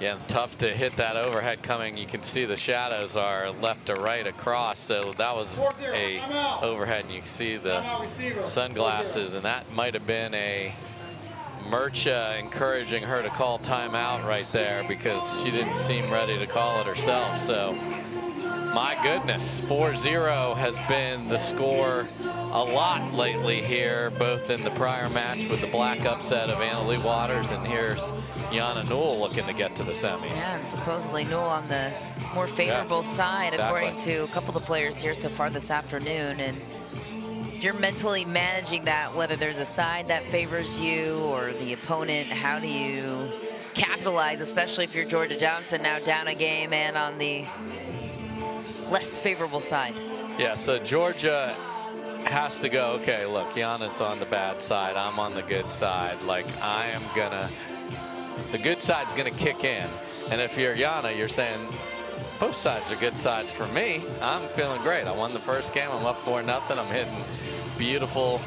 Yeah, tough to hit that overhead coming. You can see the shadows are left to right across, so that was a overhead, and you can see the sunglasses, and that might have been a Murcha encouraging her to call timeout right there, because she didn't seem ready to call it herself. So my goodness, 4-0 has been the score a lot lately here, both in the prior match with the black upset of Leigh Waters, and here's Jana Newell looking to get to the semis. Yeah, and supposedly Newell on the more favorable side, exactly, according to a couple of the players here so far this afternoon. And if you're mentally managing that, whether there's a side that favors you or the opponent, how do you capitalize, especially if you're Georgia Johnson now down a game and on the less favorable side? Yeah, so Georgia has to go, okay, look, Jana's on the bad side, I'm on the good side. Like, the good side's gonna kick in. And if you're Jana, you're saying, both sides are good sides for me. I'm feeling great. I won the first game, I'm up 4-0. I'm hitting beautiful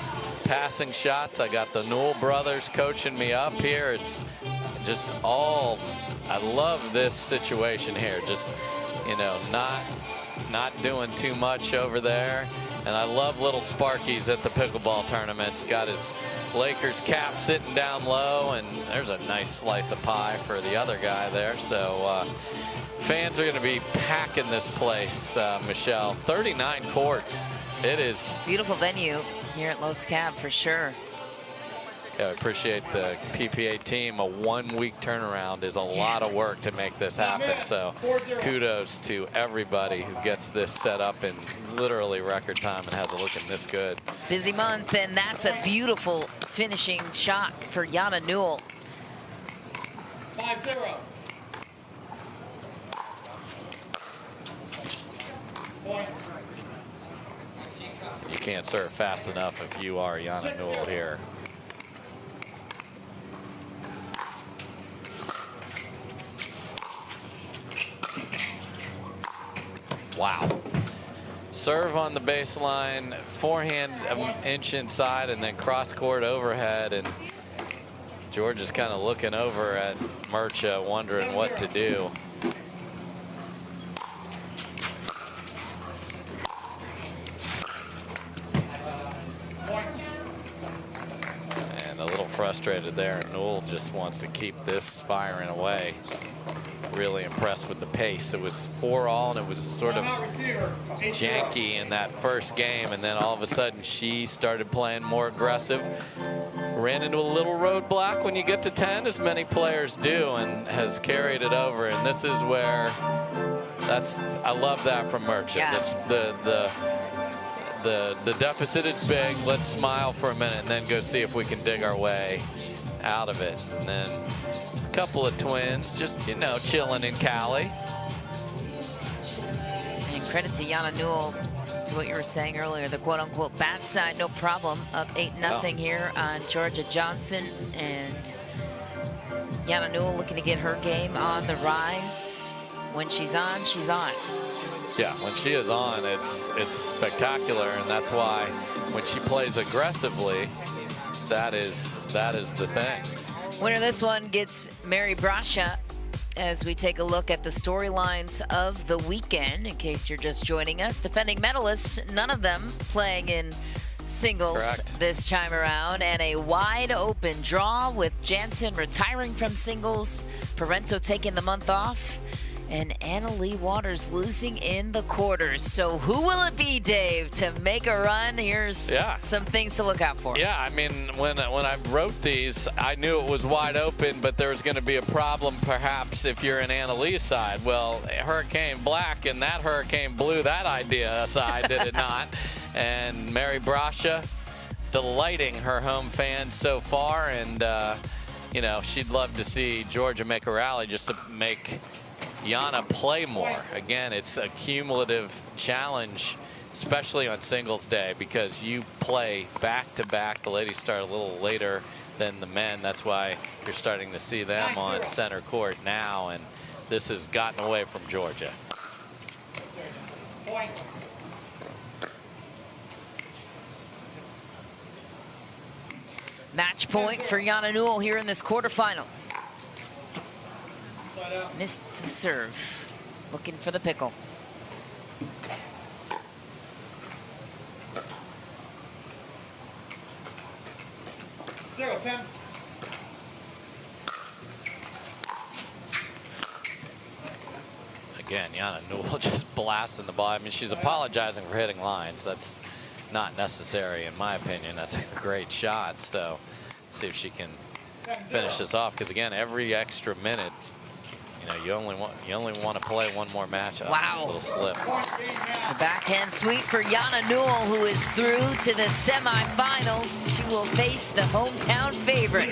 passing shots. I got the Newell brothers coaching me up here. It's just all, I love this situation here. Just, you know, not doing too much over there. And I love little Sparky's at the pickleball tournaments. Got his Lakers cap sitting down low, and there's a nice slice of pie for the other guy there. So fans are going to be packing this place, Michelle. 39 courts. It is beautiful venue here at Los Cab for sure. Yeah, I appreciate the PPA team. A 1-week turnaround is a lot of work to make this happen. So kudos to everybody who gets this set up in literally record time and has it looking this good. Busy month, and that's a beautiful finishing shot for Jana Newell. 5-0. You can't serve fast enough if you are Jana Newell here. Wow. Serve on the baseline, forehand an inch inside, and then cross court overhead. And George is kind of looking over at Murcha, wondering what to do. And a little frustrated there. Newell just wants to keep this firing away. Really impressed with the pace. It was 4-all, and it was sort of janky in that first game, and then all of a sudden she started playing more aggressive. Ran into a little roadblock when you get to 10, as many players do, and has carried it over. And this is where I love that from Murcha. Yeah. The deficit is big. Let's smile for a minute and then go see if we can dig our way out of it. And then a couple of twins, just, you know, chilling in Cali. And credit to Jana Newell, to what you were saying earlier, the quote-unquote bad side, no problem. Up 8-0 here on Georgia Johnson, and Jana Newell looking to get her game on the rise. When she's on, she's on. Yeah, when she is on, it's spectacular, and that's why when she plays aggressively, that is the thing. Winner of this one gets Mary Brascia, as we take a look at the storylines of the weekend. In case you're just joining us, defending medalists, none of them playing in singles. Correct. This time around, and a wide open draw with Jansen retiring from singles, Parento taking the month off, and Leigh Waters losing in the quarters. So who will it be, Dave, to make a run? Here's some things to look out for. Yeah, I mean, when I wrote these, I knew it was wide open, but there was going to be a problem perhaps if you're in Leig's side. Well, Hurricane Black and that Hurricane Blue that idea aside, did it not? And Mary Brascia delighting her home fans so far, and you know, she'd love to see Georgia make a rally just to make Jana play more. Again, it's a cumulative challenge, especially on singles day, because you play back-to-back. The ladies start a little later than the men. That's why you're starting to see them on center court now, and this has gotten away from Georgia. Match point for Jana Newell here in this quarterfinal. Missed the serve. Looking for the pickle. Zero, 10. Again, Jana Newell just blasting the ball. I mean, she's apologizing for hitting lines. That's not necessary, in my opinion. That's a great shot. So, see if she can finish this off. Because again, every extra minute, You only want to play one more match. Wow. A little slip. A backhand sweep for Jana Newell, who is through to the semifinals. She will face the hometown favorite,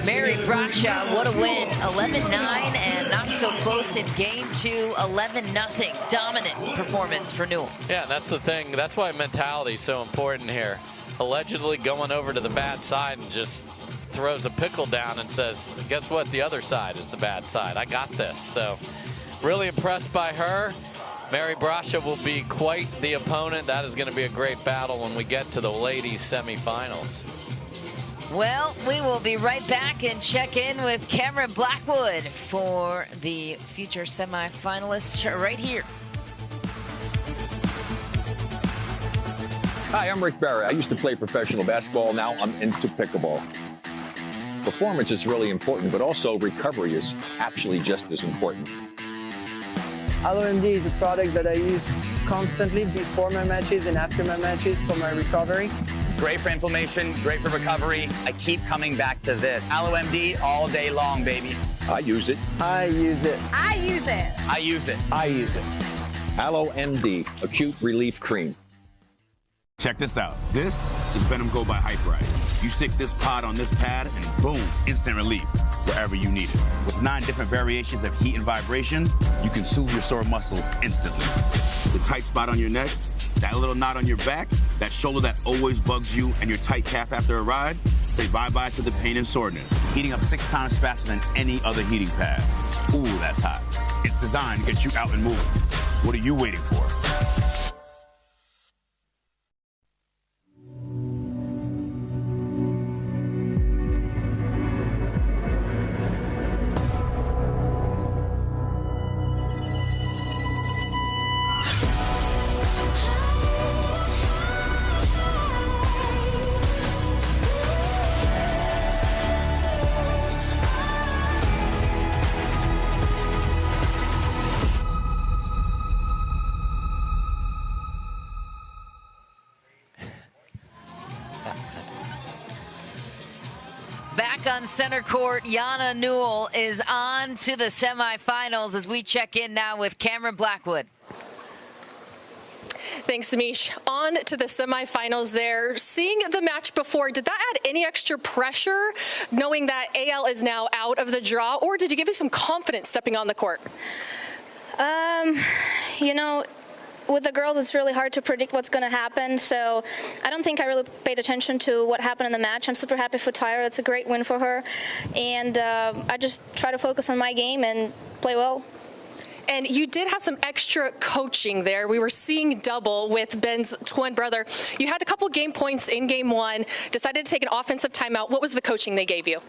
Mary Brascia. What a win. 11-9 and not so close in game 2. 11-0. Dominant performance for Newell. Yeah, that's the thing. That's why mentality is so important here. Allegedly going over to the bad side and just throws a pickle down and says, guess what? The other side is the bad side. I got this. So really impressed by her. Mary Brascia will be quite the opponent. That is going to be a great battle when we get to the ladies semifinals. Well, we will be right back and check in with Cameron Blackwood for the future semifinalists right here. Hi, I'm Rick Barry. I used to play professional basketball. Now I'm into pickleball. Performance is really important, but also recovery is actually just as important. LMD is a product that I use constantly before my matches and after my matches for my recovery. Great for inflammation, great for recovery. I keep coming back to this. AlloMD all day long, baby. I use it. I use it. I use it. I use it. I use it. AlloMD Acute Relief Cream. Check this out. This is Venom Go by Hyperice. You stick this pod on this pad and boom, instant relief wherever you need it. With 9 different variations of heat and vibration, you can soothe your sore muscles instantly. The tight spot on your neck, that little knot on your back, that shoulder that always bugs you, and your tight calf after a ride, say bye-bye to the pain and soreness. Heating up 6 times faster than any other heating pad. Ooh, that's hot. It's designed to get you out and moving. What are you waiting for? Back on center court, Jana Newell is on to the semifinals as we check in now with Cameron Blackwood. Thanks, Amish. On to the semifinals there. Seeing the match before, did that add any extra pressure, knowing that AL is now out of the draw, or did you give you some confidence stepping on the court? You know, with the girls, it's really hard to predict what's going to happen, so I don't think I really paid attention to what happened in the match. I'm super happy for Tyra. It's a great win for her, and I just try to focus on my game and play well. And you did have some extra coaching there. We were seeing double with Ben's twin brother. You had a couple game points in game 1, decided to take an offensive timeout. What was the coaching they gave you?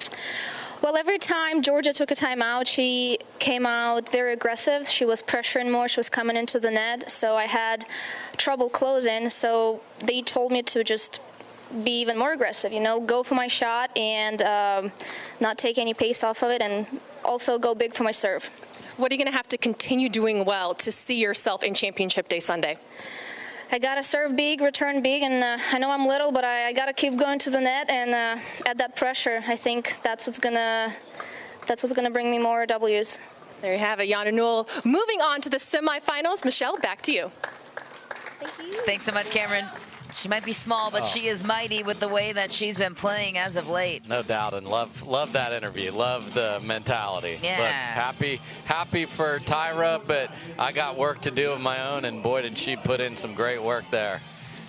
Well, every time Georgia took a timeout, she came out very aggressive. She was pressuring more. She was coming into the net, so I had trouble closing. So they told me to just be even more aggressive, you know, go for my shot and not take any pace off of it, and also go big for my serve. What are you going to have to continue doing well to see yourself in Championship Day Sunday? I got to serve big, return big, and I know I'm little, but I got to keep going to the net and add that pressure. I think that's what's gonna bring me more W's. There you have it, Jana Newell. Moving on to the semifinals. Michelle, back to you. Thank you. Thanks so much, Cameron. She might be small, but she is mighty with the way that she's been playing as of late. No doubt, and love that interview. Love the mentality. Yeah. Look, happy for Tyra, but I got work to do of my own, and boy, did she put in some great work there.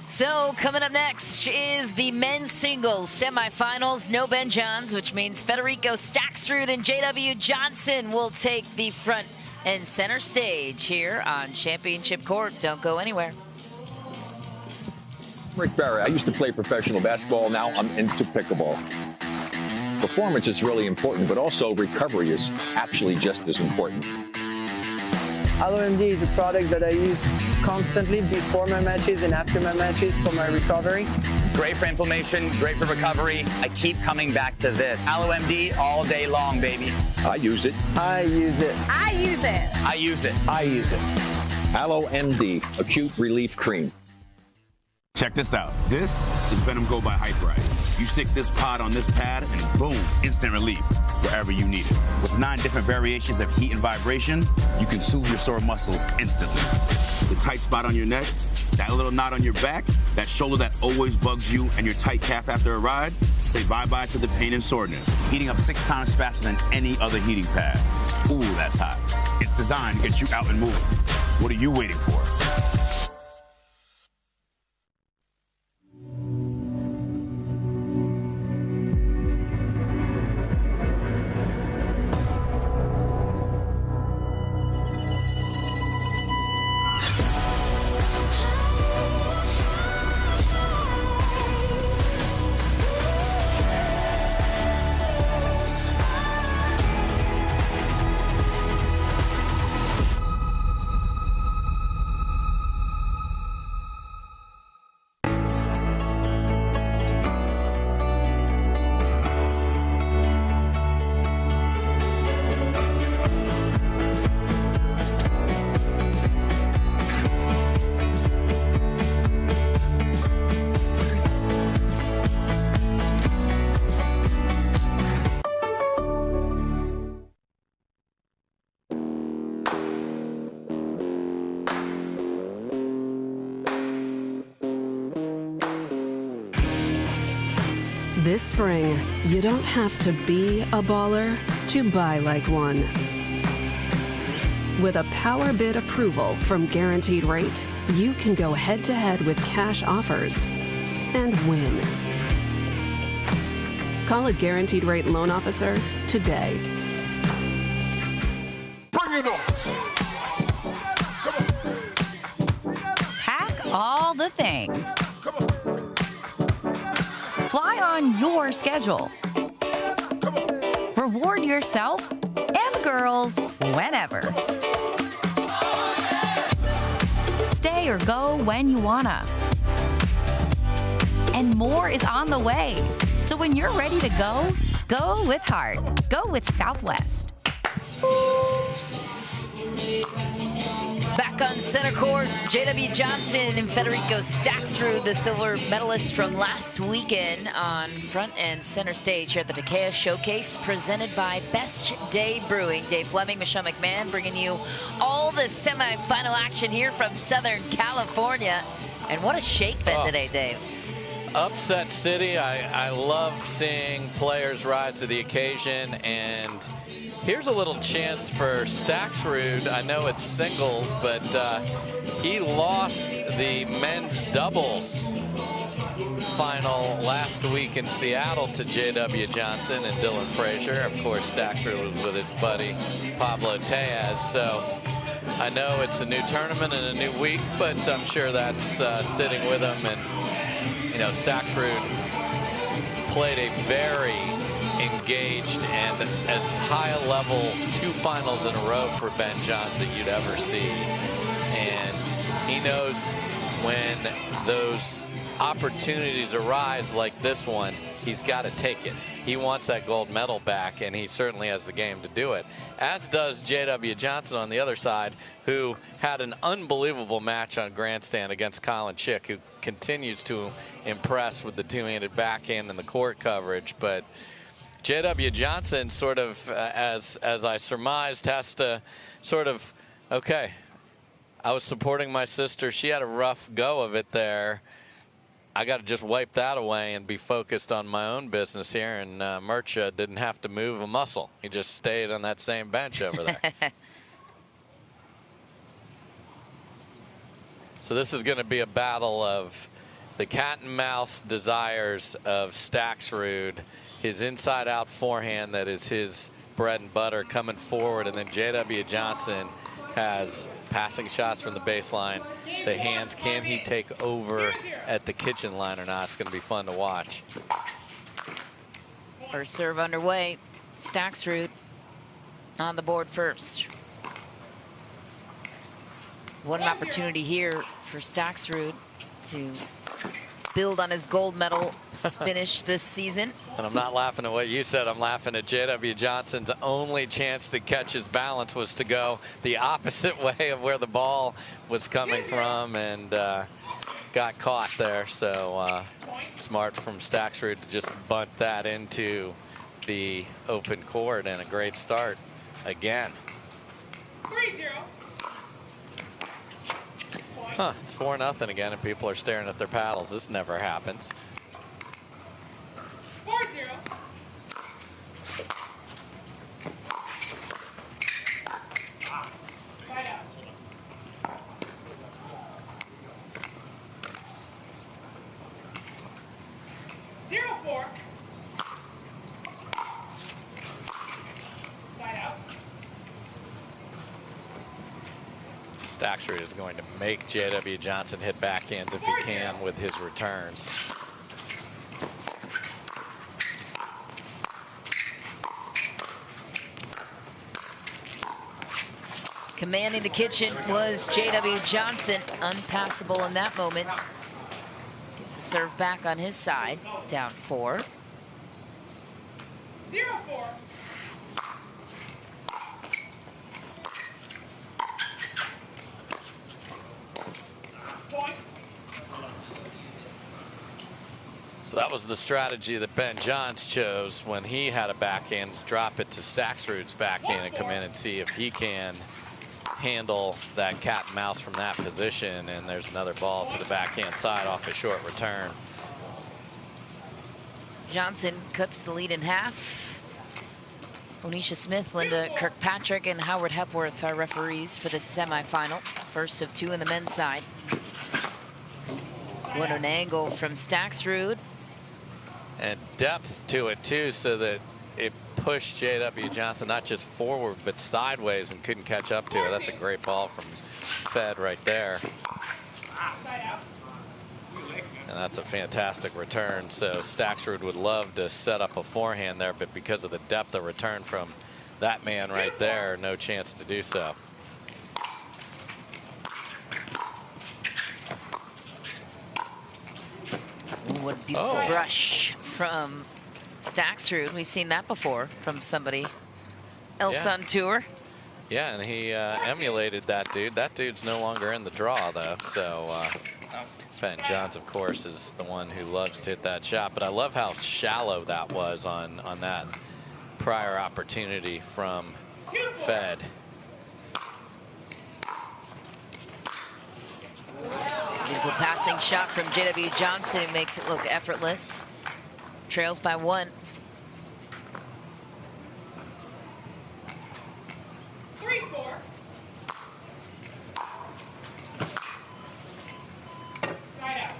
So coming up next is the men's singles semifinals. No Ben Johns, which means Federico Staksrud and JW Johnson will take the front and center stage here on Championship Court. Don't go anywhere. Rick Barry. I used to play professional basketball. Now I'm into pickleball. Performance is really important, but also recovery is actually just as important. LMD is a product that I use constantly before my matches and after my matches for my recovery. Great for inflammation, great for recovery. I keep coming back to this. AlloMD all day long, baby. I use it. I use it. I use it. I use it. I use it. AlloMD Acute Relief Cream. Check this out. This is Venom Go by Hyperice. You stick this pod on this pad and boom, instant relief wherever you need it. With 9 different variations of heat and vibration, you can soothe your sore muscles instantly. The tight spot on your neck, that little knot on your back, that shoulder that always bugs you, and your tight calf after a ride, say bye-bye to the pain and soreness. Heating up 6 times faster than any other heating pad. Ooh, that's hot. It's designed to get you out and moving. What are you waiting for? This spring, you don't have to be a baller to buy like one. With a power bid approval from Guaranteed Rate, you can go head-to-head with cash offers and win. Call a Guaranteed Rate loan officer today. Bring it on! Pack all the things. Fly on your schedule. Reward yourself and the girls whenever. Stay or go when you wanna. And more is on the way. So when you're ready to go, go with heart. Go with Southwest. Back on center court, J.W. Johnson and Federico Staksrud, the silver medalists from last weekend, on front and center stage here at the Takeya Showcase, presented by Best Day Brewing. Dave Fleming, Michelle McMahon, bringing you all the semifinal action here from Southern California. And what a shake bet today, Dave. Upset City. I love seeing players rise to the occasion, and here's a little chance for Staksrud. I know it's singles, but he lost the men's doubles final last week in Seattle to J.W. Johnson and Dylan Frazier. Of course, Staksrud was with his buddy Pablo Tellez. So I know it's a new tournament and a new week, but I'm sure that's sitting with him. And, you know, Staksrud played a very engaged and as high a level 2 finals in a row for Ben Johnson you'd ever see. And he knows when those opportunities arise like this one, he's got to take it. He wants that gold medal back, and he certainly has the game to do it. As does J.W. Johnson on the other side, who had an unbelievable match on grandstand against Colin Chick, who continues to impress with the two-handed backhand and the court coverage. But J.W. Johnson sort of, as I surmised, has to sort of, okay, I was supporting my sister. She had a rough go of it there. I got to just wipe that away and be focused on my own business here. And Murcha didn't have to move a muscle. He just stayed on that same bench over there. So this is going to be a battle of the cat and mouse desires of Staksrud, his inside-out forehand that is his bread and butter coming forward, and then J.W. Johnson has passing shots from the baseline. The hands, can he take over at the kitchen line or not? It's going to be fun to watch. First serve underway. Staksrud on the board first. What an opportunity here for Staksrud to build on his gold medal finish this season. And I'm not laughing at what you said. I'm laughing at J.W. Johnson's only chance to catch his balance was to go the opposite way of where the ball was coming from. And got caught there. So smart from Staksrud to just bunt that into the open court, and a great start again. 3-0. Huh, it's 4-0 again, and people are staring at their paddles. This never happens. 4-0. Side out. 0-4. Side out. Staksrud is going to make J.W. Johnson hit backhands if he can with his returns. Commanding the kitchen was J.W. Johnson, unpassable in that moment. Gets the serve back on his side, down 4. 0-4. So that was the strategy that Ben Johns chose when he had a backhand, drop it to Staksrud's backhand and come in and see if he can handle that cat and mouse from that position. And there's another ball to the backhand side off a short return. Johnson cuts the lead in half. Onisha Smith, Linda Kirkpatrick, and Howard Hepworth are referees for this semifinal. First of 2 in the men's side. What an angle from Staksrud. And depth to it too, so that it pushed J.W. Johnson not just forward but sideways and couldn't catch up to it. That's a great ball from Fed right there. And that's a fantastic return. So Staksrud would love to set up a forehand there, but because of the depth of return from that man right there, no chance to do so. What a beautiful brush from Staksrud. We've seen that before from somebody else on tour. Yeah, and he emulated that dude. That dude's no longer in the draw, though. So Ben Johns, of course, is the one who loves to hit that shot. But I love how shallow that was on that prior opportunity from Fed. Beautiful passing shot from J.W. Johnson, who makes it look effortless. Trails by 1. 3-4. Side out.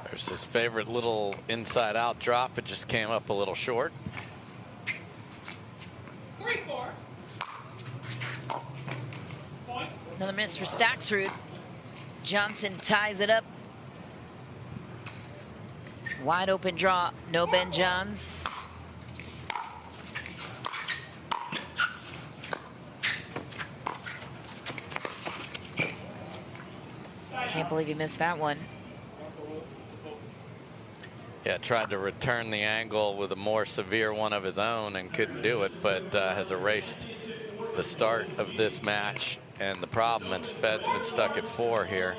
There's his favorite little inside out drop. It just came up a little short. 3-4. Another miss for Staksrud. Johnson ties it up. Wide open draw, no Ben Johns. Can't believe he missed that one. Yeah, tried to return the angle with a more severe one of his own and couldn't do it, but has erased the start of this match. And the problem is Fed's been stuck at 4 here.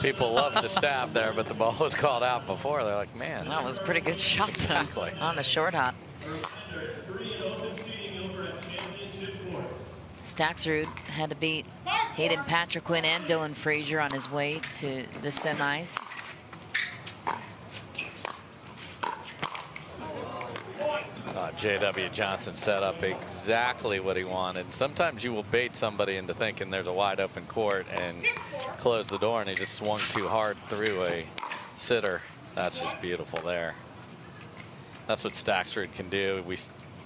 People love the stab there, but the ball was called out before. They're like, man. That was a pretty good shot exactly. On the short hop. Staksrud had to beat Hayden Patriquin and Dylan Frazier on his way to the semis. J.W. Johnson set up exactly what he wanted. Sometimes you will bait somebody into thinking there's a wide open court and close the door, and he just swung too hard through a sitter. That's just beautiful there. That's what Staksrud can do. We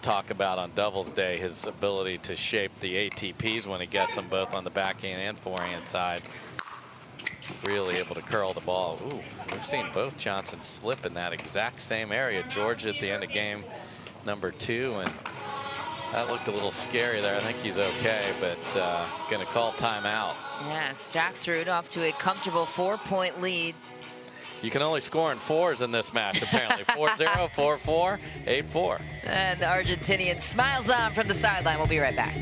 talk about on doubles day his ability to shape the ATPs when he gets them both on the backhand and forehand side. really able to curl the ball. Ooh, we've seen both Johnsons slip in that exact same area. Georgia at the end of game number 2, and that looked a little scary there. I think he's okay, but going to call timeout. Yeah, Staksrud off to a comfortable 4-point lead. You can only score in 4s in this match, apparently. 4-0, 4-4, 8-4. And the Argentinian smiles on from the sideline. We'll be right back.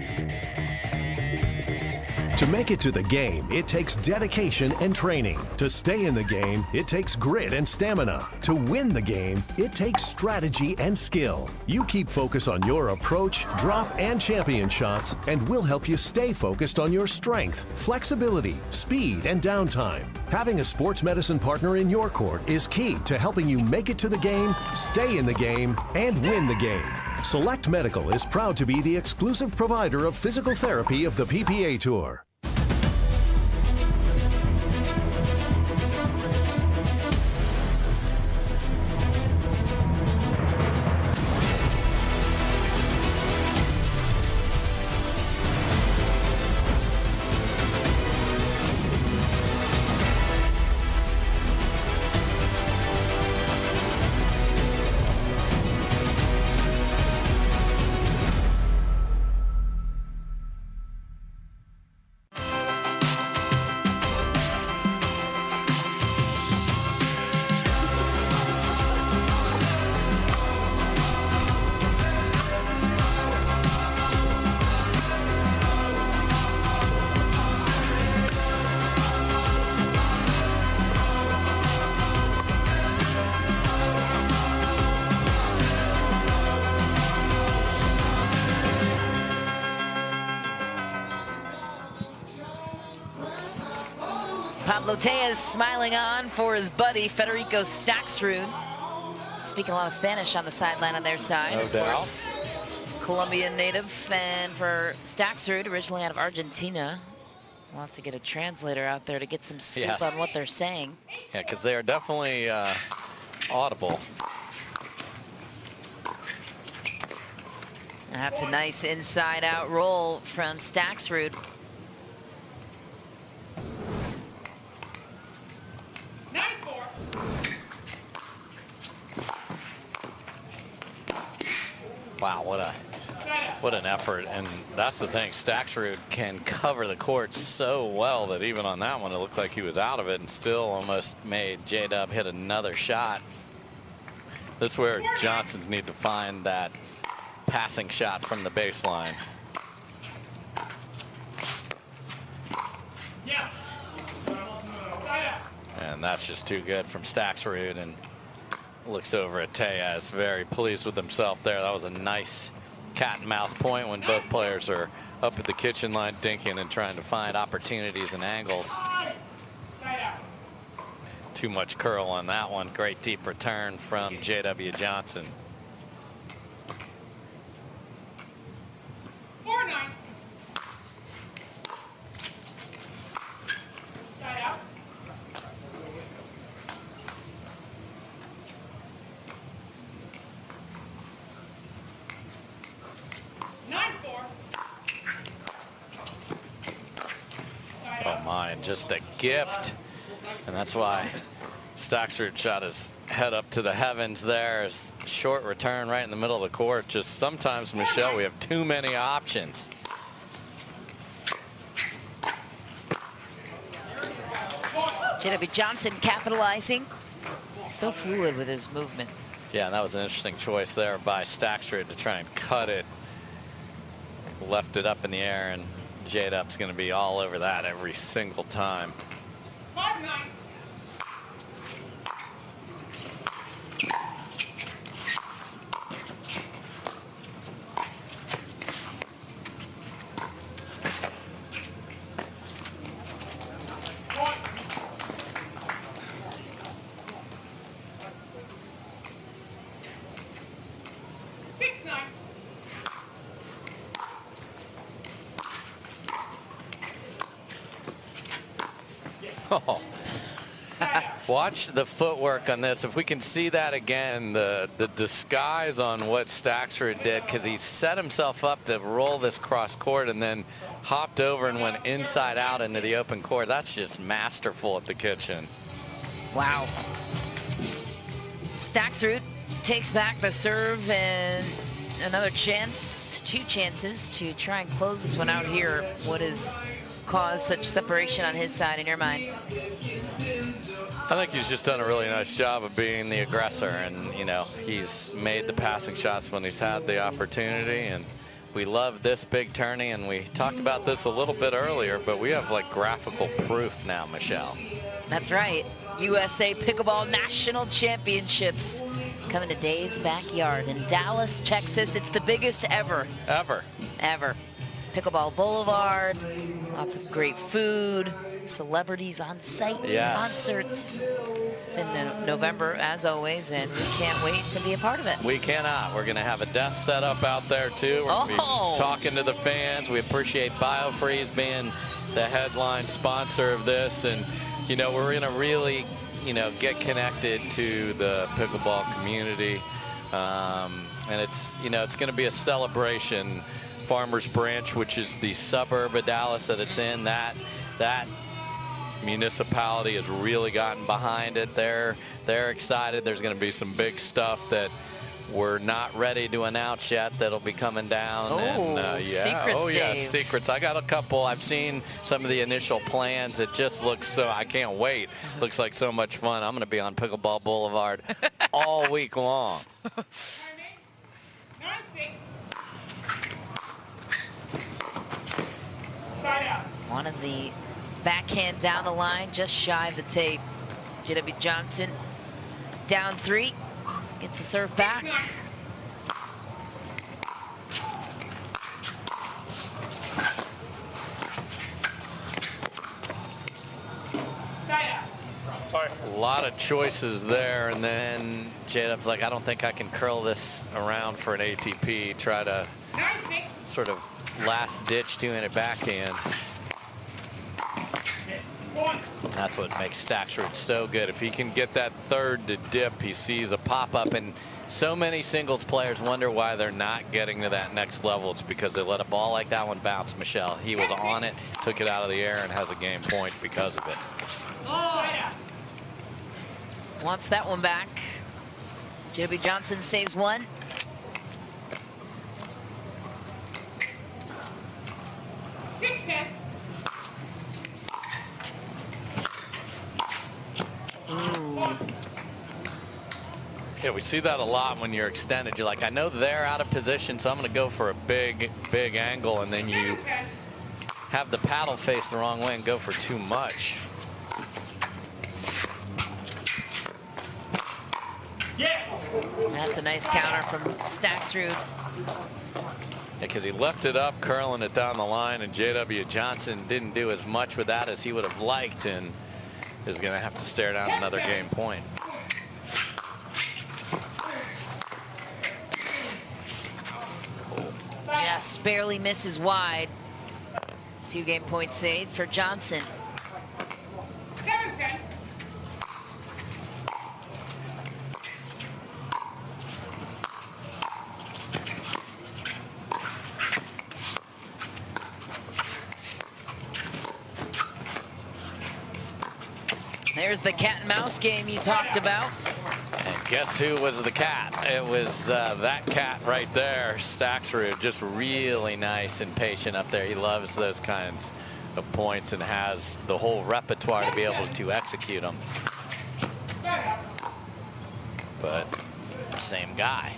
To make it to the game, it takes dedication and training. To stay in the game, it takes grit and stamina. To win the game, it takes strategy and skill. You keep focus on your approach, drop, and champion shots, and we'll help you stay focused on your strength, flexibility, speed, and downtime. Having a sports medicine partner in your court is key to helping you make it to the game, stay in the game, and win the game. Select Medical is proud to be the exclusive provider of physical therapy of the PPA Tour. Tellez smiling on for his buddy Federico Staksrud. Speaking a lot of Spanish on the sideline on their side. No doubt. Colombian native, and for Staksrud, originally out of Argentina. We'll have to get a translator out there to get some scoop on what they're saying. Yeah, because they are definitely audible. And that's a nice inside-out roll from Staksrud. Wow, what an effort. And that's the thing, Staksrud can cover the court so well that even on that one it looked like he was out of it and still almost made J-Dub hit another shot. This is where Johnsons need to find that passing shot from the baseline. And that's just too good from Staksrud, and looks over at Tellez, very pleased with himself there. That was a nice cat and mouse point when both players are up at the kitchen line dinking and trying to find opportunities and angles. Too much curl on that one. Great deep return from J.W. Johnson. 4-9. Side out. Oh my, just a gift. And that's why Staksrud shot his head up to the heavens there. Short return right in the middle of the court. Just sometimes, Michelle, we have too many options. J.W. Johnson capitalizing. He's so fluid with his movement. Yeah, and that was an interesting choice there by Staksrud to try and cut it. Left it up in the air, and J-Dub's going to be all over that every single time. 5-9. Oh. Watch the footwork on this. If we can see that again, the disguise on what Staksrud did, because he set himself up to roll this cross court and then hopped over and went inside out into the open court. That's just masterful at the kitchen. Wow. Staksrud takes back the serve and another chance, 2 chances to try and close this one out here. What has caused such separation on his side in your mind? I think he's just done a really nice job of being the aggressor, and you know, he's made the passing shots when he's had the opportunity, and we love this big tourney, and we talked about this a little bit earlier, but we have like graphical proof now, Michelle. That's right. USA Pickleball National Championships coming to Dave's backyard in Dallas, Texas. It's the biggest ever. Ever. Pickleball Boulevard, lots of great food, celebrities on site, concerts. It's in November, as always, and we can't wait to be a part of it. We cannot. We're going to have a desk set up out there, too. We're going to be talking to the fans. We appreciate BioFreeze being the headline sponsor of this, and you know, we're going to really, you know, get connected to the pickleball community. And it's, you know, it's going to be a celebration. Farmers Branch, which is the suburb of Dallas that it's in, that municipality has really gotten behind it. They're excited. There's going to be some big stuff that we're not ready to announce yet that'll be coming down. Secrets, secrets. I got a couple. I've seen some of the initial plans. It just looks so, I can't wait. Looks like so much fun. I'm going to be on Pickleball Boulevard all week long. 9-6. Side out. One of the backhand down the line, just shy of the tape. JW Johnson down 3. Gets the serve back. A lot of choices there, and then J-Dub's like, I don't think I can curl this around for an ATP. Try to sort of last ditch 2-handed backhand. That's what makes Staksrud so good. If he can get that third to dip, he sees a pop-up, and so many singles players wonder why they're not getting to that next level. It's because they let a ball like that one bounce, Michelle. He was on it, took it out of the air, and has a game point because of it. Wants that one back. JW Johnson saves one. Yeah, we see that a lot when you're extended. You're like, I know they're out of position, so I'm going to go for a big angle, and then you have the paddle face the wrong way and go for too much. That's a nice counter from Staksrud. Because he left it up, curling it down the line, and JW Johnson didn't do as much with that as he would have liked, and is going to have to stare down another game point. Just barely misses wide. 2 game point saved for Johnson. 7-10. There's the cat and mouse game you talked about. And guess who was the cat? It was that cat right there, Staksrud, just really nice and patient up there. He loves those kinds of points and has the whole repertoire to be able to execute them. But same guy.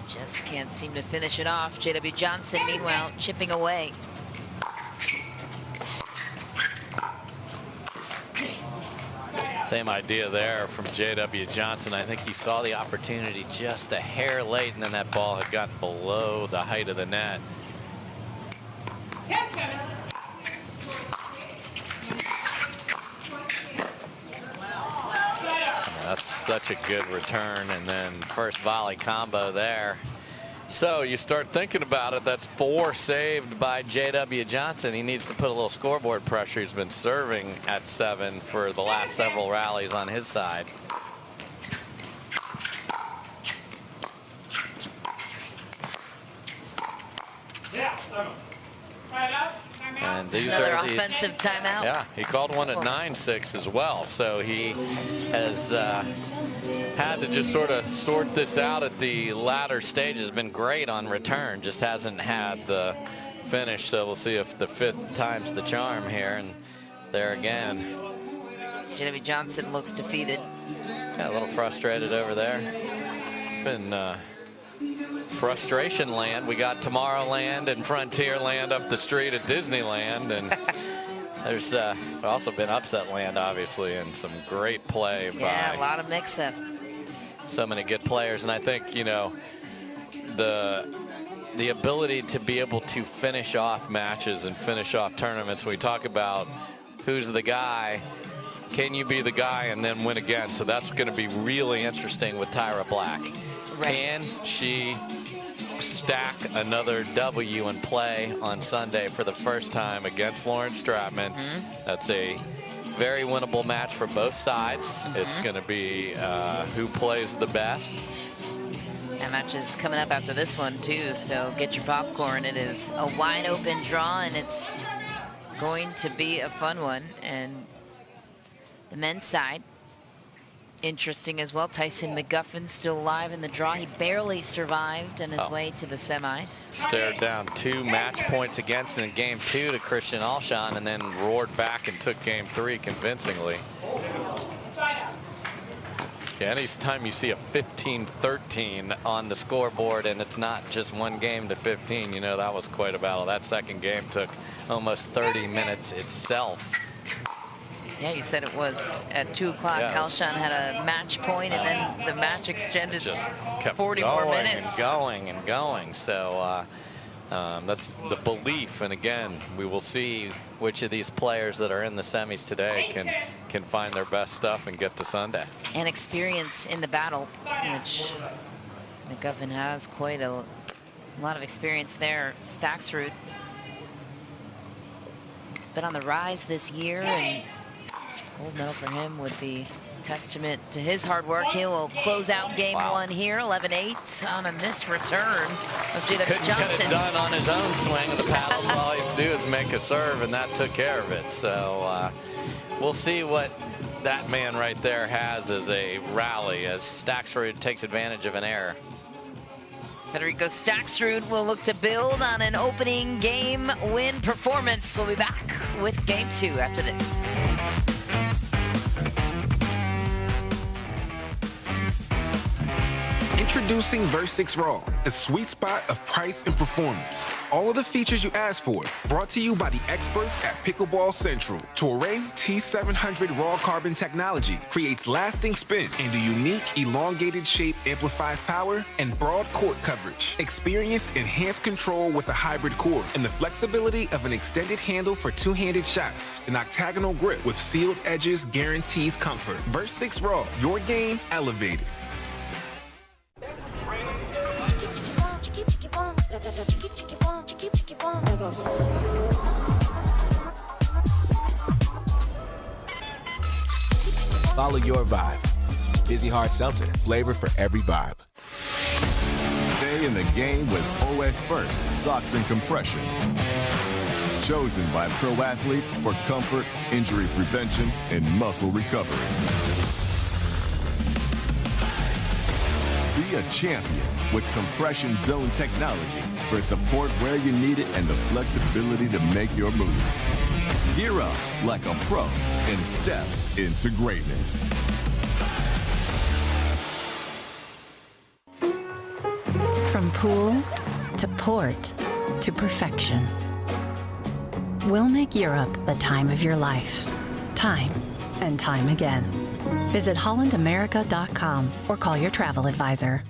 Just can't seem to finish it off. JW Johnson, meanwhile, chipping away. Same idea there from JW Johnson. I think he saw the opportunity just a hair late, and then that ball had gotten below the height of the net. 10-7. That's such a good return, and then first volley combo there. So you start thinking about it. That's 4 saved by J.W. Johnson. He needs to put a little scoreboard pressure. He's been serving at 7 for the last several rallies on his side. And these Another are offensive timeout. Yeah, he called one at 9-6 as well. So he has had to just sort of sort this out at the latter stages. Been great on return, just hasn't had the finish. So we'll see if the 5th time's the charm here. And there again. J.W. Johnson looks defeated. Yeah, a little frustrated over there. It's been frustration land. We got Tomorrowland and Frontierland up the street at Disneyland, and there's also been upset land, obviously, and some great play by a lot of mix-up. So many good players. And I think, you know, the ability to be able to finish off matches and finish off tournaments. We talk about who's the guy. Can you be the guy and then win again? So that's going to be really interesting with Tyra Black. Right. Can she stack another W and play on Sunday for the first time against Lauren Stratman? That's a very winnable match for both sides. It's going to be who plays the best. That match is coming up after this one too, so get your popcorn. It is a wide open draw, and it's going to be a fun one. And the men's side, interesting as well. Tyson McGuffin still alive in the draw. He barely survived on his way to the semis. Stared down 2 match points against in game 2 to Christian Alshon, and then roared back and took game 3 convincingly. Yeah, anytime you see a 15-13 on the scoreboard and it's not just one game to 15, you know that was quite a battle. That second game took almost 30 minutes itself. Yeah, you said it was at 2 o'clock. Yeah, Alshon had a match point, and then the match extended just kept 40 more minutes. And going and going. So that's the belief. And again, we will see which of these players that are in the semis today can find their best stuff and get to Sunday. And experience in the battle, which McGuffin has quite a lot of experience there. Staksrud, it's been on the rise this year, and gold medal for him would be testament to his hard work. He will close out game 1 here, 11-8 on a missed return of J.W. Couldn't Johnson. get it done on his own swing of the paddles. All he could do is make a serve, and that took care of it. So we'll see what that man right there has as a rally, as Staksrud takes advantage of an error. Federico Staksrud will look to build on an opening game win performance. We'll be back with game 2 after this. Introducing Versix Raw, a sweet spot of price and performance. All of the features you asked for, brought to you by the experts at Pickleball Central. Toray T700 Raw Carbon technology creates lasting spin, and a unique elongated shape amplifies power and broad court coverage. Experience enhanced control with a hybrid core and the flexibility of an extended handle for two-handed shots. An octagonal grip with sealed edges guarantees comfort. Versix Raw, your game elevated. Follow your vibe. Busy Hard Seltzer, flavor for every vibe. Stay in the game with OS First Socks and Compression. Chosen by pro athletes for comfort, injury prevention, and muscle recovery. Be a champion with compression zone technology for support where you need it and the flexibility to make your move. Gear up like a pro and step into greatness. From pool to port to perfection, we'll make Europe the time of your life. Time and time again. Visit hollandamerica.com or call your travel advisor.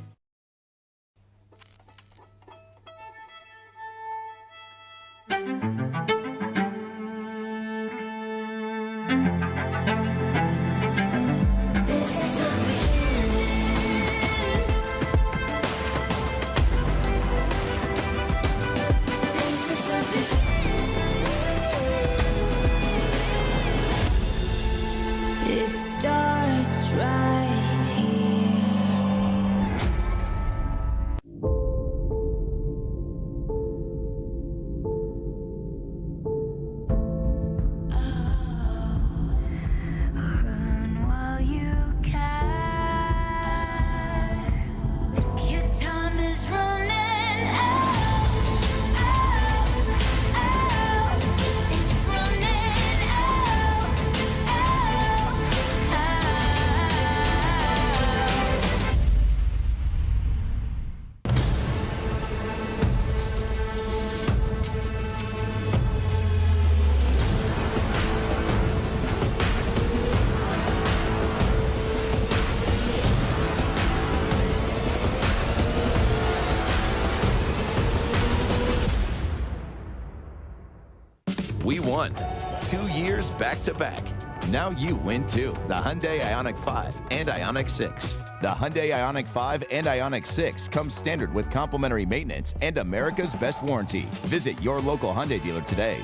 won. 2 years back-to-back. Now you win too. The Hyundai Ioniq 5 and Ioniq 6. The Hyundai Ioniq 5 and Ioniq 6 come standard with complimentary maintenance and America's best warranty. Visit your local Hyundai dealer today.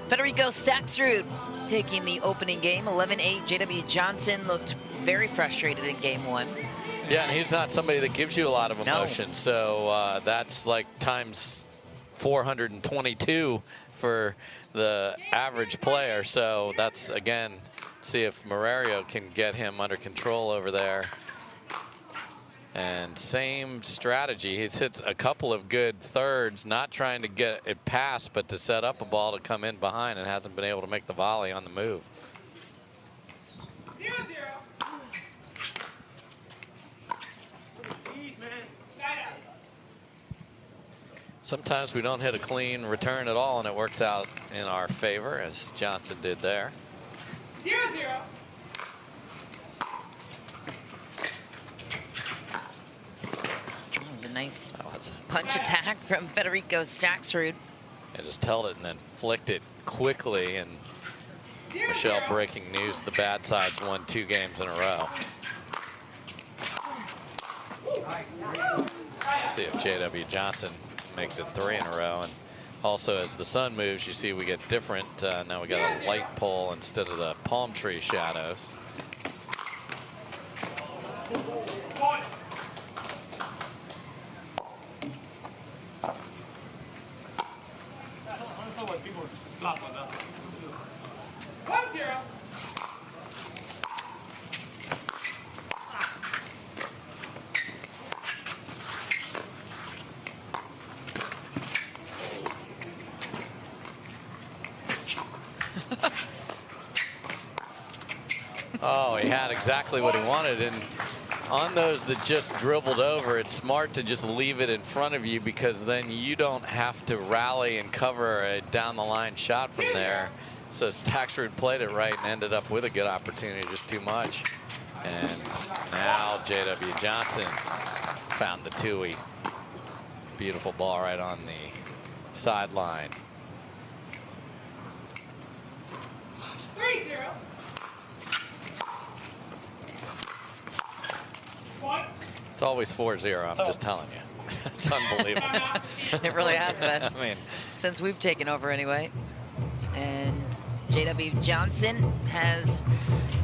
Federico Staksrud taking the opening game, 11-8. JW Johnson looked very frustrated in game 1. Yeah, and he's not somebody that gives you a lot of emotion. No. So that's like times 422 for the average player. So that's, again, see if Marario can get him under control over there. And same strategy. He's hit a couple of good thirds, not trying to get it past, but to set up a ball to come in behind, and hasn't been able to make the volley on the move. 0-0. Sometimes we don't hit a clean return at all, and it works out in our favor, as Johnson did there. 0-0. That was a nice punch attack from Federico Staksrud. I just held it and then flicked it quickly, and Michelle, breaking news, the bad side's won 2 games in a row. Let's see if JW Johnson makes it 3 in a row. And also, as the sun moves, you see we get different. Now we got a light pole instead of the palm tree shadows. Oh, he had exactly what he wanted. And on those that just dribbled over, it's smart to just leave it in front of you, because then you don't have to rally and cover a down the line shot from there. So Staksrud played it right and ended up with a good opportunity, just too much. And now JW Johnson found the two-y. Beautiful ball right on the sideline. 3-0. It's always 4-0, I'm just telling you. It's unbelievable. It really has been. I mean, since we've taken over anyway. And JW Johnson has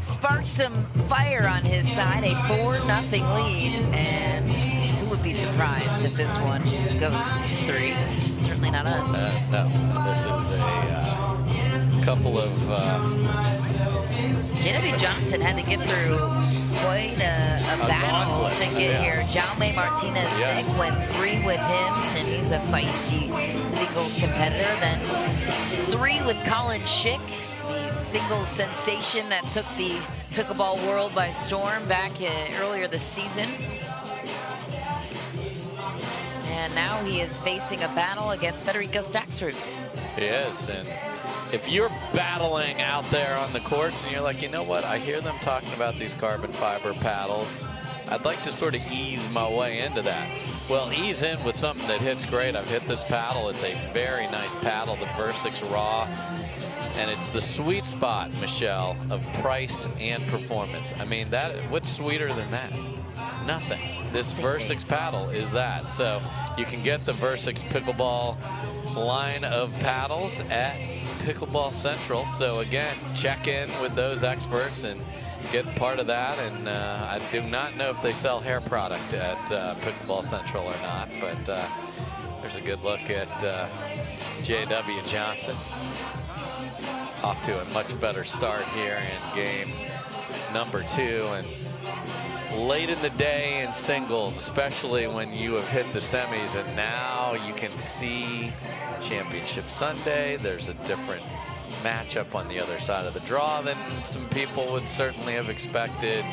sparked some fire on his side, a 4-0 lead. And who would be surprised if this one goes to 3? Certainly not us. No, this is a couple of... JW Johnson had to get through quite a battle to get here. Jaume Martinez went 3 with him, and he's a feisty singles competitor. Then 3 with Colin Schick, the singles sensation that took the pickleball world by storm back earlier this season. And now he is facing a battle against Federico Staksrud. He is, and if you're battling out there on the courts and you're like, you know what, I hear them talking about these carbon fiber paddles, I'd like to sort of ease my way into that. Well, ease in with something that hits great. I've hit this paddle. It's a very nice paddle, the Versix Raw. And it's the sweet spot, Michelle, of price and performance. I mean, what's sweeter than that? Nothing. This Versix paddle is that. So you can get the Versix pickleball line of paddles at Pickleball Central. So again, check in with those experts and get part of that. And I do not know if they sell hair product at Pickleball Central or not, but there's a good look at JW Johnson. Off to a much better start here in game number 2. And late in the day in singles, especially when you have hit the semis, and now you can see Championship Sunday. There's a different matchup on the other side of the draw than some people would certainly have expected.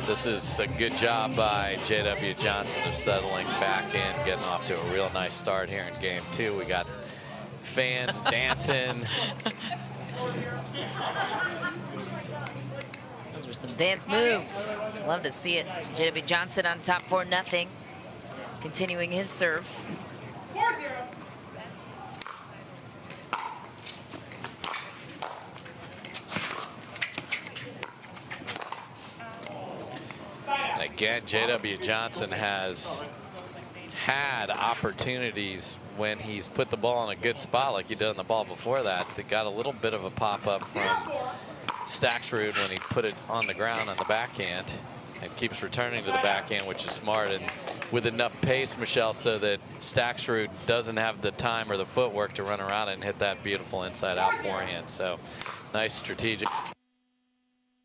This is a good job by JW Johnson of settling back in, getting off to a real nice start here in game 2. We got fans dancing. Those were some dance moves. Love to see it. JW Johnson on top 4-0. Continuing his serve. 4-0. again, J.W. Johnson has had opportunities when he's put the ball in a good spot like he did on the ball before that. They got a little bit of a pop-up from Staksrud when he put it on the ground on the backhand, and keeps returning to the backhand, which is smart, and with enough pace, Michelle, so that Staksrud doesn't have the time or the footwork to run around and hit that beautiful inside-out forehand. So nice strategic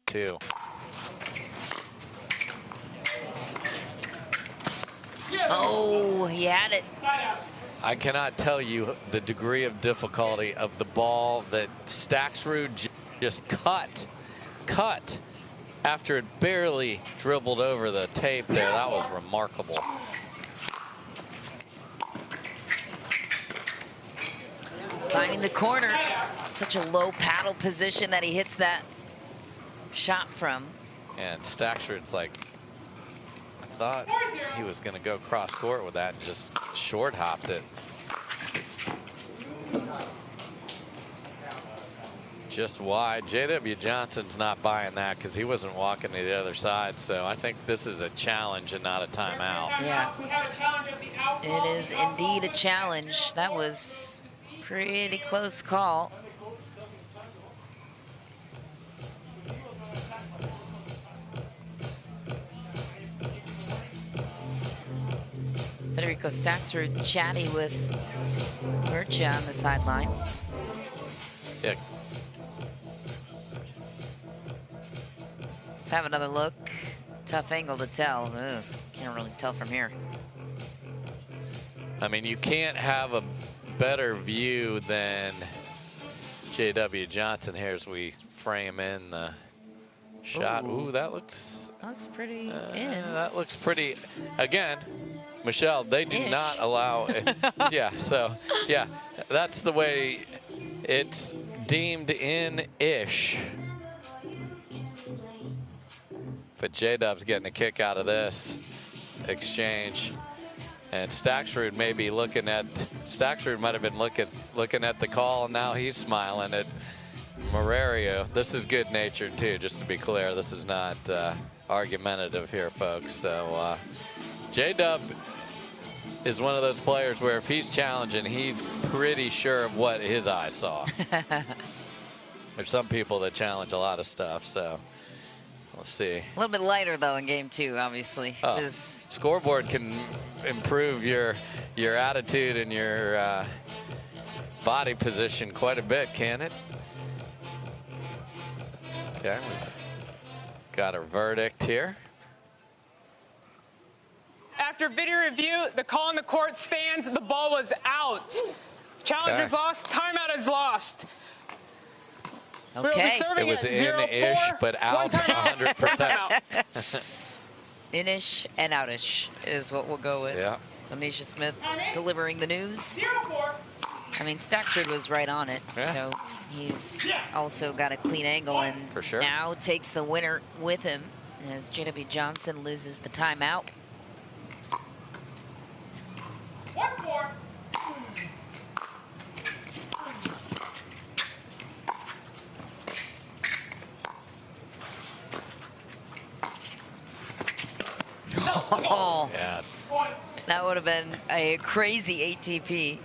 too. Oh, he had it. I cannot tell you the degree of difficulty of the ball that Staksrud just cut after it barely dribbled over the tape there. That was remarkable. Finding the corner. Such a low paddle position that he hits that shot from. And Staksrud's like, I thought he was going to go cross court with that and just short hopped it. Just wide. J.W. Johnson's not buying that because he wasn't walking to the other side. So I think this is a challenge and not a timeout. Yeah. It is indeed a challenge. That was pretty close call. Federico Staksrud chatty with Brascia on the sideline. Yeah. Let's have another look. Tough angle to tell. Ugh, can't really tell from here. I mean, you can't have a better view than J.W. Johnson here as we frame in the shot. Ooh, that looks... That's pretty in. That looks pretty... Again, Michelle, they do not allow... Yeah, so, yeah, that's the way it's deemed in-ish. But J-Dub's getting a kick out of this exchange. And Staksrud may be looking at... Staksrud might have been looking at the call, and now he's smiling at Morario. This is good-natured, too, just to be clear. This is not argumentative here, folks. So J-Dub is one of those players where if he's challenging, he's pretty sure of what his eyes saw. There's some people that challenge a lot of stuff, so we'll see. A little bit lighter, though, in game two, obviously. Oh, scoreboard can improve your attitude and your body position quite a bit, can it? Okay, we've got a verdict here. After video review, the call on the court stands. The ball was out. Challenge is lost. Timeout is lost. Okay. It was in-ish, but out 100%. In-ish and out-ish is what we'll go with. Yeah. Anisha Smith delivering the news. I mean, Staksrud was right on it. Yeah. So he's also got a clean angle and for sure now takes the winner with him as J.W. Johnson loses the timeout. Oh, yeah. That would have been a crazy ATP.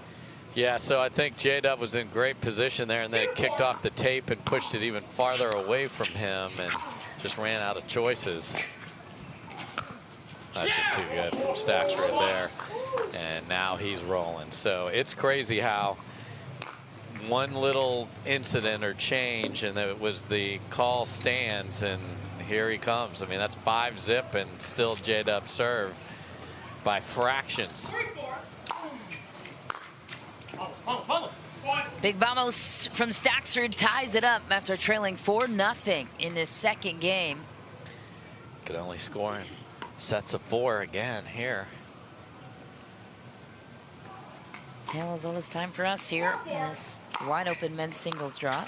Yeah, so I think J-Dub was in great position there, and then it kicked off the tape and pushed it even farther away from him and just ran out of choices. That's just too good from Staksrud there. And now he's rolling. So it's crazy how one little incident or change, and it was the call stands, and here he comes. I mean, that's 5-zip and still J-Dub serve by fractions. Big vamos from Staksrud ties it up after trailing 4-0 in this second game. Could only score in sets of 4 again here. Tellez, all this time for us here in this wide open men's singles drop.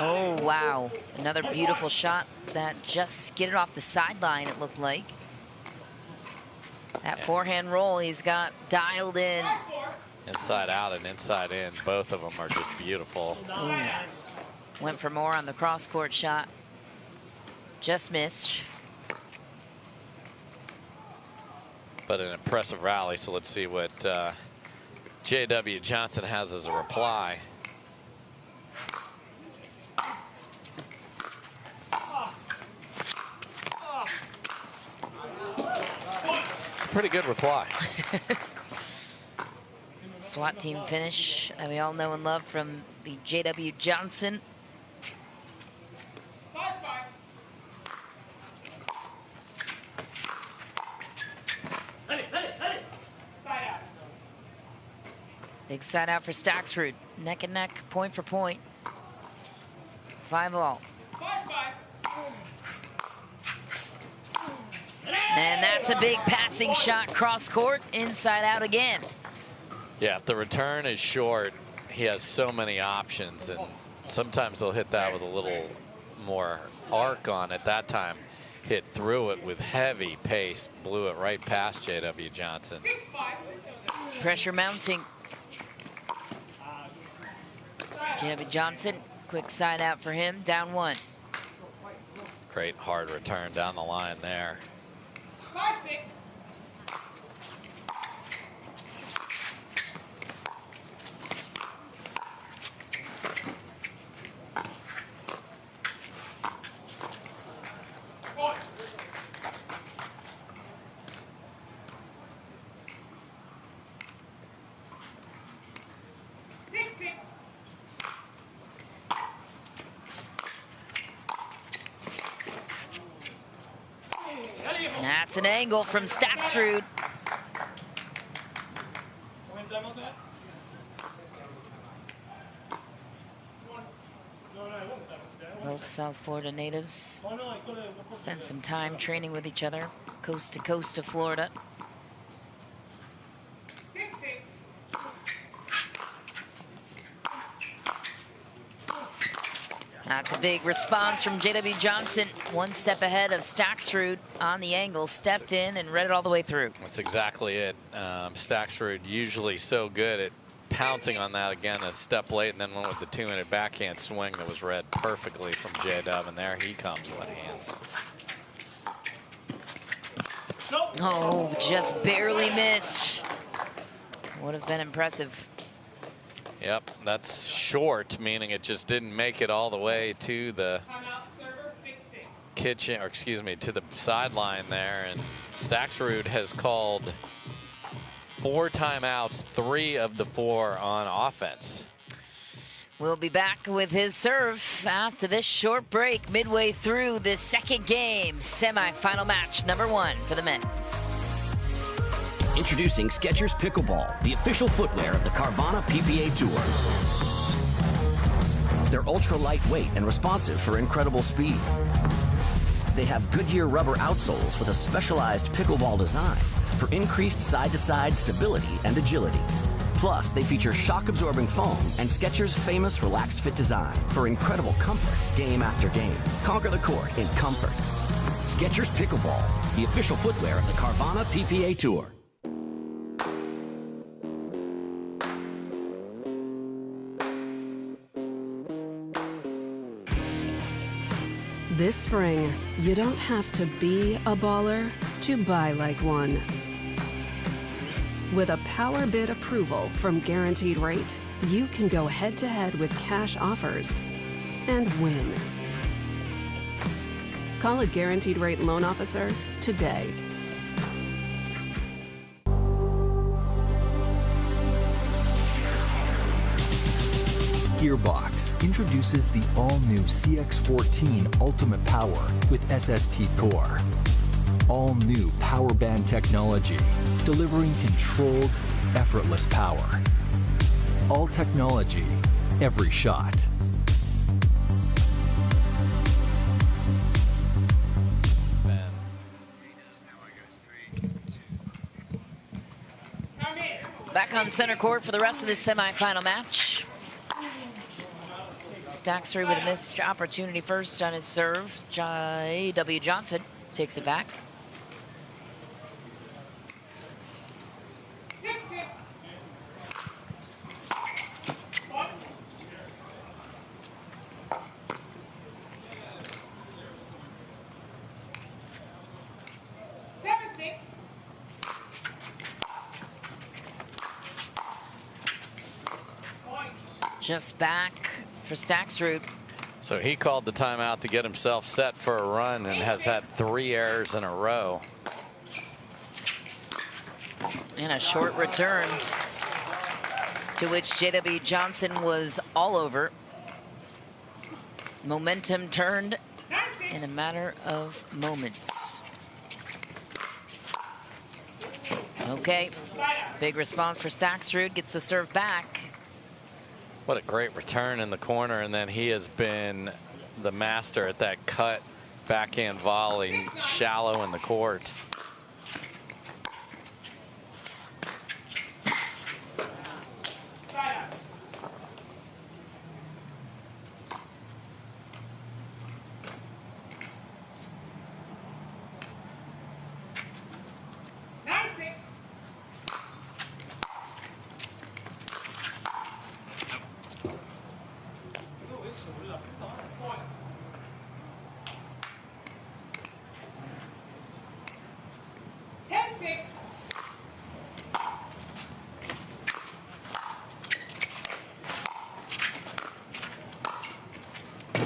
Oh, wow. Another beautiful shot that just skidded off the sideline, it looked like. That forehand roll he's got dialed in. Inside out and inside in, both of them are just beautiful. Ooh. Went for more on the cross-court shot. just missed. But an impressive rally, so let's see what J.W. Johnson has as a reply. It's a pretty good reply. SWAT team finish that we all know and love from the J.W. Johnson. Big side out for Staksrud. Neck and neck, point for point. 5-all. And that's a big passing shot cross court, inside out again. Yeah, if the return is short, he has so many options, and sometimes they'll hit that with a little more arc on it. That time, hit through it with heavy pace, blew it right past J.W. Johnson. Pressure mounting. J.W. Johnson, quick side out for him, down 1. Great hard return down the line there. 5-6. That's an angle from Staksrud. Both South Florida natives spent some time training with each other, coast to coast of Florida. That's a big response from J.W. Johnson. 1 step ahead of Staksrud on the angle, stepped in and read it all the way through. That's exactly it. Staksrud usually so good at pouncing on that again a step late, and then went with the 2-minute backhand swing that was read perfectly from J.W. And there he comes with hands. Oh, just barely missed. Would have been impressive. Yep, that's short, meaning it just didn't make it all the way to the kitchen, or excuse me, to the sideline there. And Staksrud has called 4 timeouts, 3 of the 4 on offense. We'll be back with his serve after this short break, midway through this second game, semifinal match number 1 for the men's. Introducing Skechers Pickleball, the official footwear of the Carvana PPA Tour. They're ultra lightweight and responsive for incredible speed. They have Goodyear rubber outsoles with a specialized pickleball design for increased side-to-side stability and agility. Plus, they feature shock-absorbing foam and Skechers' famous relaxed fit design for incredible comfort game after game. Conquer the court in comfort. Skechers Pickleball, the official footwear of the Carvana PPA Tour. This spring, you don't have to be a baller to buy like one. With a power bid approval from Guaranteed Rate, you can go head-to-head with cash offers and win. Call a Guaranteed Rate loan officer today. Gearbox introduces the all-new CX-14 Ultimate Power with SST Core. All-new power band technology, delivering controlled, effortless power. All technology, every shot. Back on center court for the rest of this semifinal match. Staksrud with a missed opportunity first on his serve. J.W. Johnson takes it back. just back for Staksrud. So he called the timeout to get himself set for a run and has had 3 errors in a row. And a short return, to which JW Johnson was all over. Momentum turned in a matter of moments. Okay, big response for Staksrud, gets the serve back. What a great return in the corner, and then he has been the master at that cut backhand volley, shallow in the court.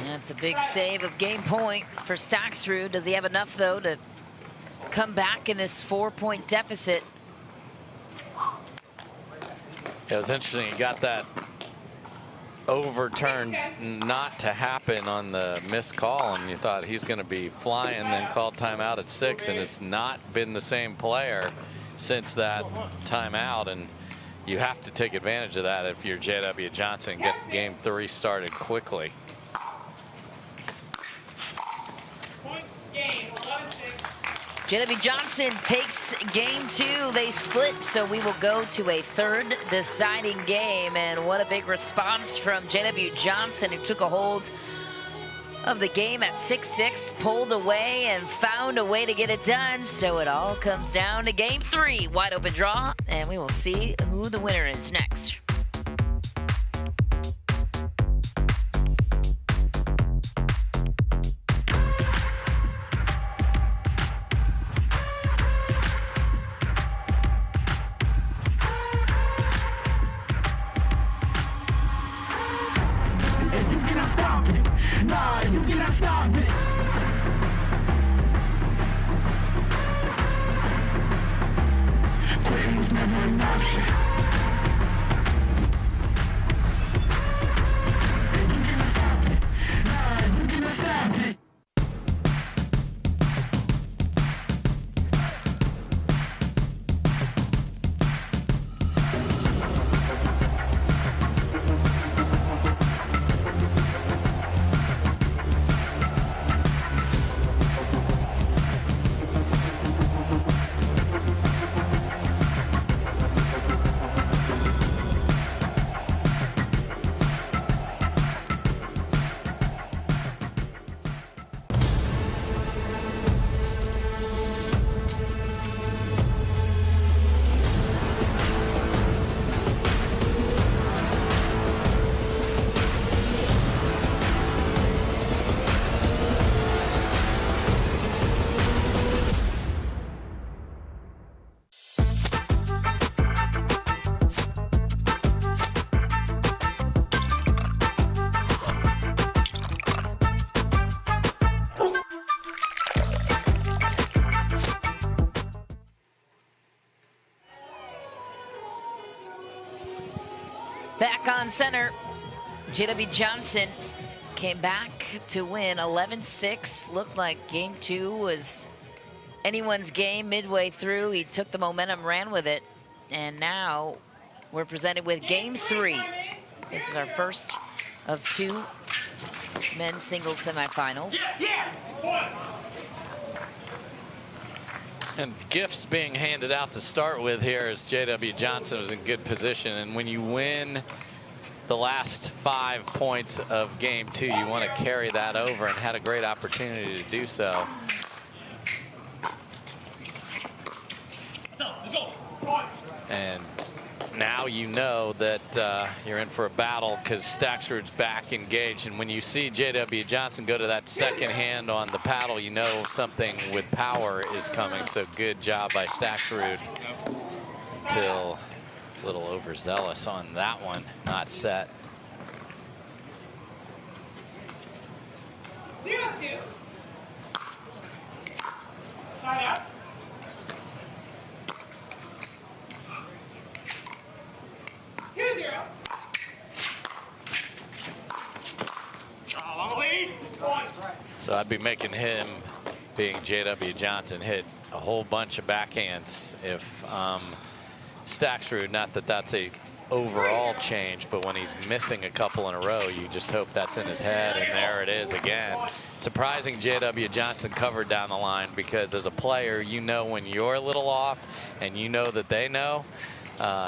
That's a big save of game point for Staksrud. Does he have enough, though, to come back in this 4-point deficit? It was interesting. He got that overturn not to happen on the missed call, and you thought he's going to be flying, then called timeout at 6, and it's not been the same player since that timeout. And you have to take advantage of that if you're JW Johnson, get game 3 started quickly. JW Johnson takes game 2. They split, so we will go to a third deciding game. And what a big response from JW Johnson, who took a hold of the game at 6-6, pulled away and found a way to get it done. So it all comes down to game 3. Wide open draw, and we will see who the winner is next. Back on center, JW Johnson came back to win 11-6. Looked like game 2 was anyone's game midway through. He took the momentum, ran with it, and now we're presented with game 3. This is our first of 2 men's singles semifinals. And gifts being handed out to start with here as JW Johnson was in good position. And when you win the last 5 points of game 2, you want to carry that over, and had a great opportunity to do so. And now you know that you're in for a battle because Staksrud's back engaged. And when you see JW Johnson go to that second hand on the paddle, you know something with power is coming. So good job by Staksrud. Until a little overzealous on that one, not set. 0-2. Side out. 2-0. Long lead. 1. So I'd be making him, being J.W. Johnson, hit a whole bunch of backhands if Staksrud, not that that's a overall change, but when he's missing a couple in a row, you just hope that's in his head, and there it is again. Surprising J.W. Johnson covered down the line, because as a player, you know when you're a little off, and you know that they know.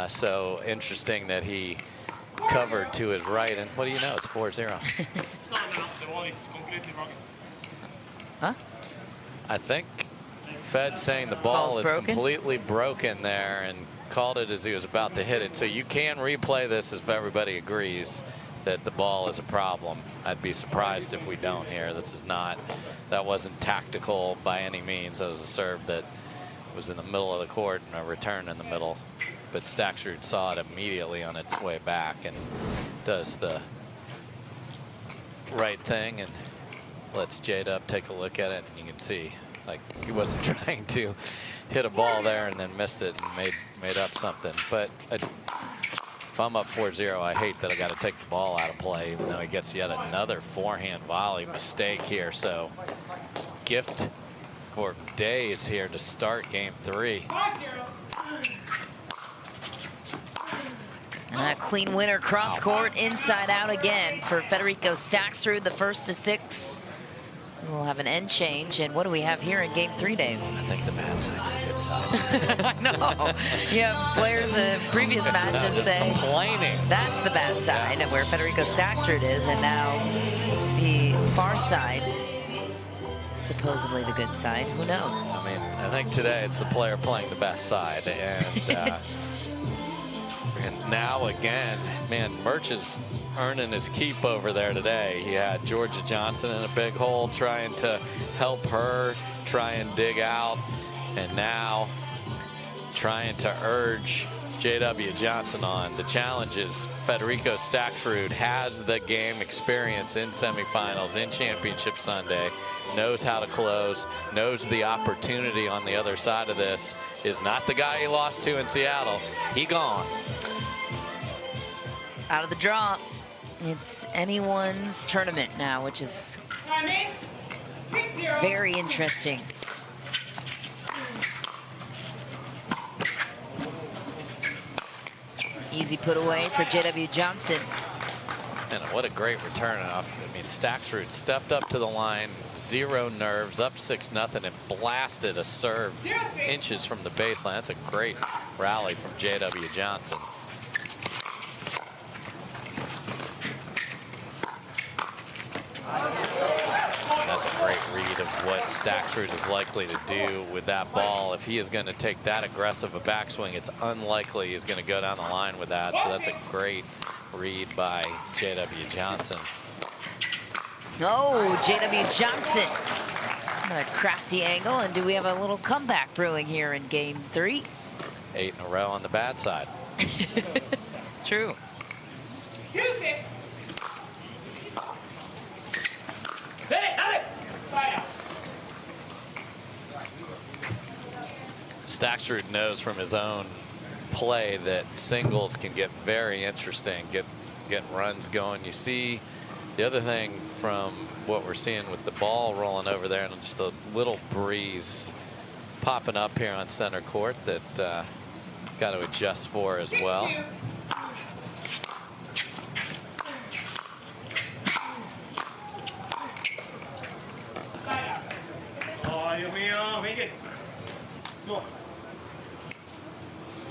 So interesting that he covered to his right, and what do you know, it's 4-0. Huh? I think Fed saying the ball is completely broken there, and called it as he was about to hit it. So you can replay this if everybody agrees that the ball is a problem. I'd be surprised if we don't here. This is not, that wasn't tactical by any means. That was a serve that was in the middle of the court and a return in the middle. But Staksrud saw it immediately on its way back and does the right thing and lets J-Dub take a look at it, and you can see like he wasn't trying to hit a ball there and then missed it and made up something. But if I'm up 4-0, I hate that I got to take the ball out of play, even though he gets yet another forehand volley mistake here. So gift for days here to start game 3. And a clean winner cross court, inside out again for Federico Staksrud, the first to 6. We'll have an end change. And what do we have here in game 3, Dave? I think the bad side's the good side. I know. You have players in previous matches say complaining. That's the bad side, and where Federico Staksrud is, and now the far side, supposedly the good side. Who knows? I mean, I think today it's the player playing the best side, and and now again, man, Murch is earning his keep over there today. He had Georgia Johnson in a big hole trying to help her try and dig out, and now trying to urge J.W. Johnson on. The challenge is Federico Staksrud has the game experience in semifinals, in Championship Sunday, knows how to close, knows the opportunity on the other side of this is not the guy he lost to in Seattle. He gone. Out of the draw. It's anyone's tournament now, which is very interesting. Easy put away for J.W. Johnson. And what a great return off. I mean, Staksrud stepped up to the line, 0 nerves, up 6-0, and blasted a serve inches from the baseline. That's a great rally from J.W. Johnson. That's a great read of what Staksrud is likely to do with that ball. If he is going to take that aggressive a backswing, it's unlikely he's going to go down the line with that. So that's a great read by J.W. Johnson. Oh, J.W. Johnson. Another crafty angle. And do we have a little comeback brewing here in game 3? 8 in a row on the bad side. True. 2-6. Staksrud knows from his own play that singles can get very interesting, get runs going. You see the other thing from what we're seeing with the ball rolling over there, and just a little breeze popping up here on center court that got to adjust for as well. Oh, Dios mío, make it. Go.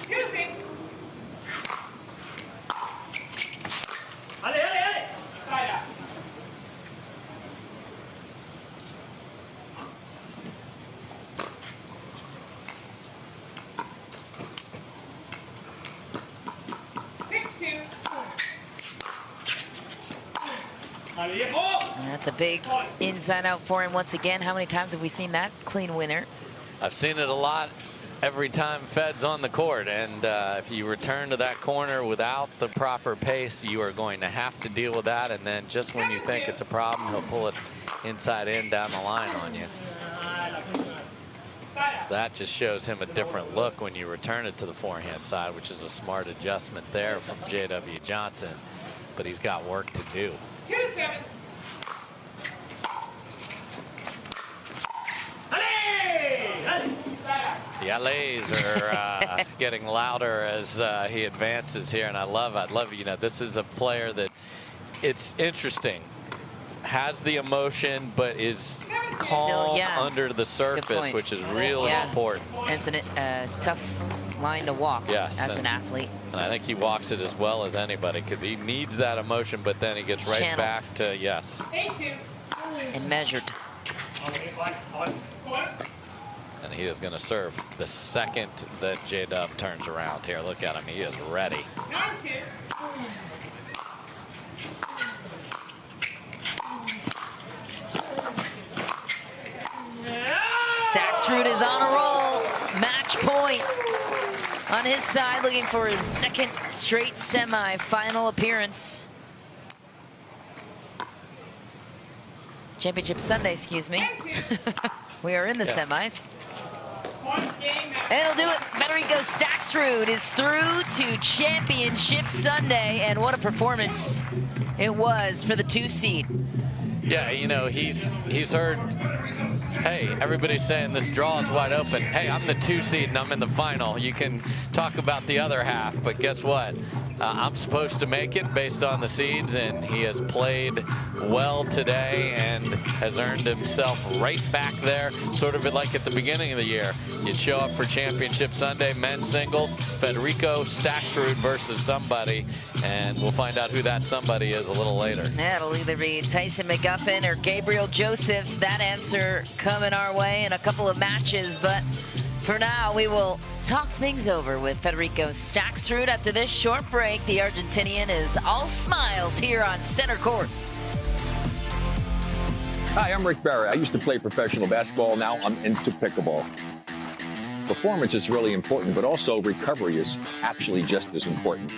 2-6. Dale, dale, dale. Side out. That's a big inside out forehand once again. How many times have we seen that clean winner? I've seen it a lot every time Fed's on the court, and if you return to that corner without the proper pace, you are going to have to deal with that, and then just when you think it's a problem, he'll pull it inside in down the line on you. So that just shows him a different look when you return it to the forehand side, which is a smart adjustment there from J.W. Johnson. But he's got work to do. 2-7. The allays are getting louder as he advances here, and I love it. You know, this is a player that, it's interesting, has the emotion, but is calm under the surface, which is really important. And it's a tough line to walk as an athlete. And I think he walks it as well as anybody because he needs that emotion, but then he gets right back to and measured. And he is going to serve the second that J-Dub turns around here. Look at him. He is ready. 9-2. Staksrud is on a roll. Match point on his side, looking for his second straight semi-final appearance. Championship Sunday, excuse me. We are in the semis. And it'll do it. Federico Staksrud is through to Championship Sunday, and what a performance it was for the 2 seed. Yeah, you know, he's heard, hey, everybody's saying this draw is wide open. Hey, I'm the 2 seed and I'm in the final. You can talk about the other half, but guess what? I'm supposed to make it based on the seeds, and he has played well today and has earned himself right back there, sort of like at the beginning of the year. You'd show up for Championship Sunday, men's singles, Federico Staksrud versus somebody, and we'll find out who that somebody is a little later. Yeah, it'll either be Tyson McGuffin or Gabriel Joseph. That answer coming our way in a couple of matches, but for now, we will talk things over with Federico Staksrud. After this short break, the Argentinian is all smiles here on center court. Hi, I'm Rick Barry. I used to play professional basketball. Now I'm into pickleball. Performance is really important, but also recovery is actually just as important.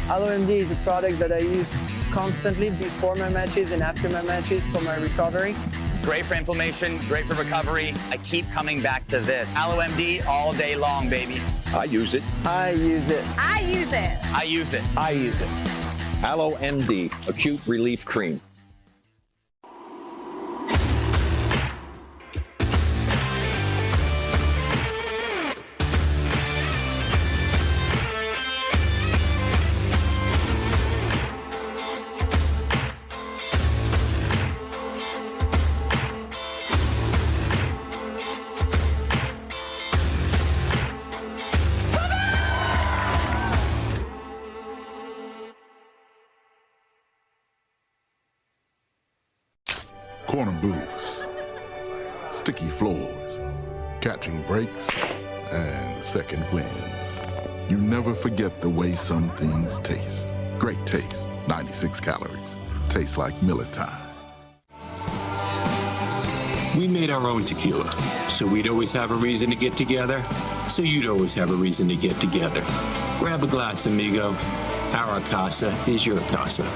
LMD is a product that I use constantly before my matches and after my matches for my recovery. Great for inflammation, great for recovery. I keep coming back to this. AlloMD all day long, baby. I use it. I use it. I use it. I use it. I use it. AlloMD Acute Relief Cream. Corner booths, sticky floors, catching breaks, and second wins. You never forget the way some things taste. Great taste, 96 calories. Tastes like Miller time. We made our own tequila, so we'd always have a reason to get together, so you'd always have a reason to get together. Grab a glass, amigo. Our casa is your casa.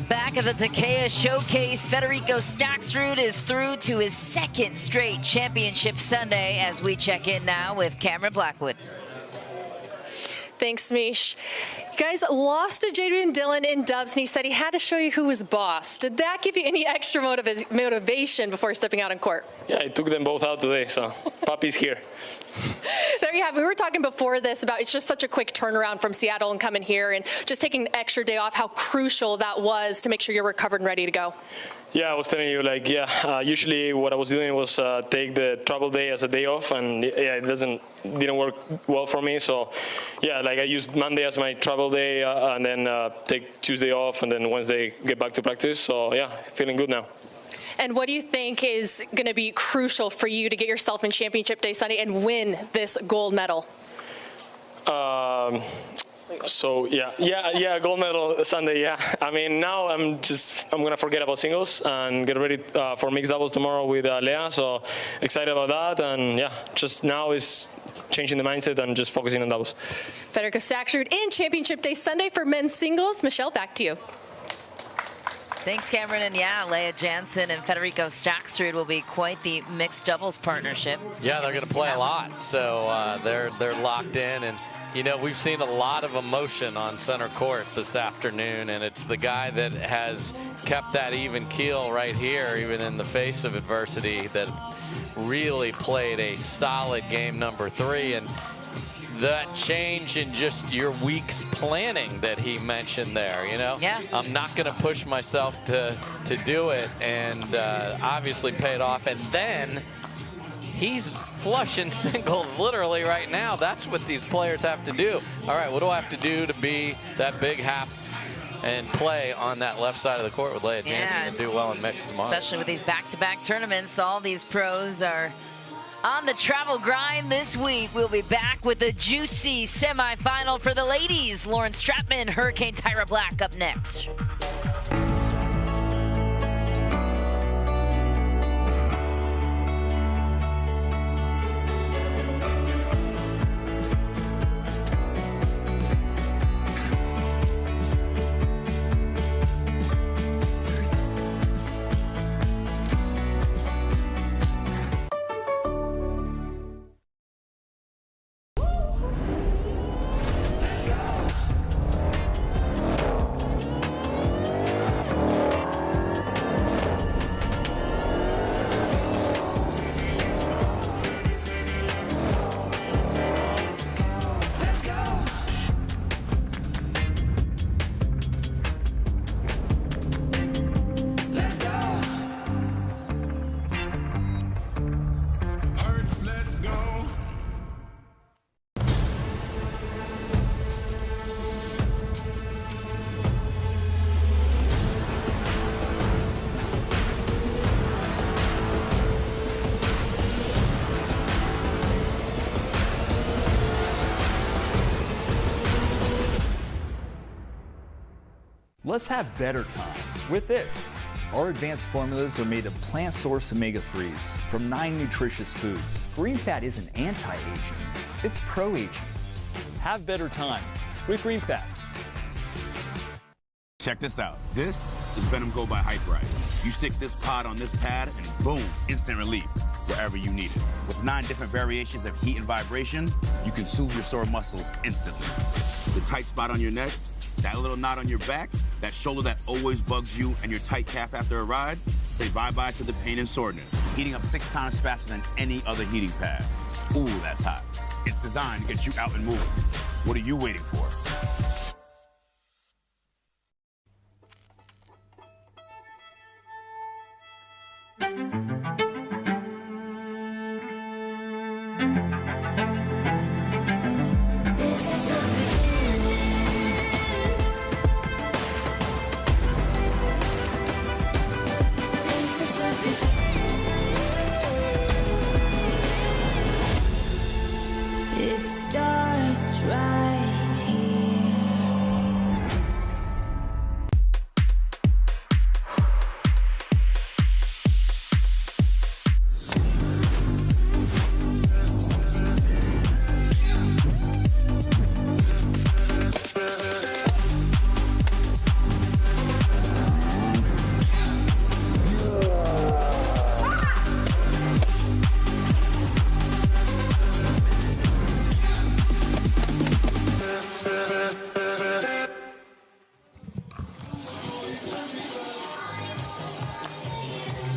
Back at the Takeya Showcase, Federico Staksrud is through to his second straight Championship Sunday as we check in now with Cameron Blackwood. Thanks, Mish. You guys lost to Jaden Dillon in dubs, and he said he had to show you who was boss. Did that give you any extra motivation before stepping out on court? Yeah, I took them both out today, so Papi's here. There you have it. We were talking before this about it's just such a quick turnaround from Seattle and coming here and just taking an extra day off, how crucial that was to make sure you're recovered and ready to go. Yeah, I was telling you, like, usually what I was doing was take the travel day as a day off, and yeah, it didn't work well for me. So, yeah, like I used Monday as my travel day, and then take Tuesday off, and then Wednesday get back to practice. So, yeah, feeling good now. And what do you think is going to be crucial for you to get yourself in Championship Day Sunday and win this gold medal? So yeah, gold medal Sunday. Yeah, I mean now I'm gonna forget about singles and get ready for mixed doubles tomorrow with Leah. So excited about that, and yeah, just now is changing the mindset and just focusing on doubles. Federico Staksrud in Championship Day Sunday for men's singles. Michelle, back to you. Thanks, Cameron. And yeah, Leah Jansen and Federico Staksrud will be quite the mixed doubles partnership. Yeah, they're going to play a lot, so they're locked in. And you know, we've seen a lot of emotion on center court this afternoon, and it's the guy that has kept that even keel right here, even in the face of adversity, that really played a solid game number 3. And that change in just your week's planning that he mentioned there, you know? Yeah. I'm not going to push myself to do it, and obviously paid off. And then he's flushing singles literally right now. That's what these players have to do. All right, what do I have to do to be that big half and play on that left side of the court with Leigh Jansen and do well in mixed tomorrow? Especially with these back-to-back tournaments, all these pros are on the travel grind this week. We'll be back with a juicy semifinal for the ladies. Lauren Stratman, Hurricane Tyra Black up next. Let's have better time with this. Our advanced formulas are made of plant-sourced omega-3s from 9 nutritious foods. Green fat isn't anti-aging, it's pro-aging. Have better time with Green Fat. Check this out. This is Venom Go by Hyperice. You stick this pod on this pad and boom, instant relief wherever you need it. With 9 different variations of heat and vibration, you can soothe your sore muscles instantly. The tight spot on your neck, that little knot on your back, that shoulder that always bugs you, and your tight calf after a ride, say bye-bye to the pain and soreness. Heating up 6 times faster than any other heating pad. Ooh, that's hot. It's designed to get you out and moving. What are you waiting for?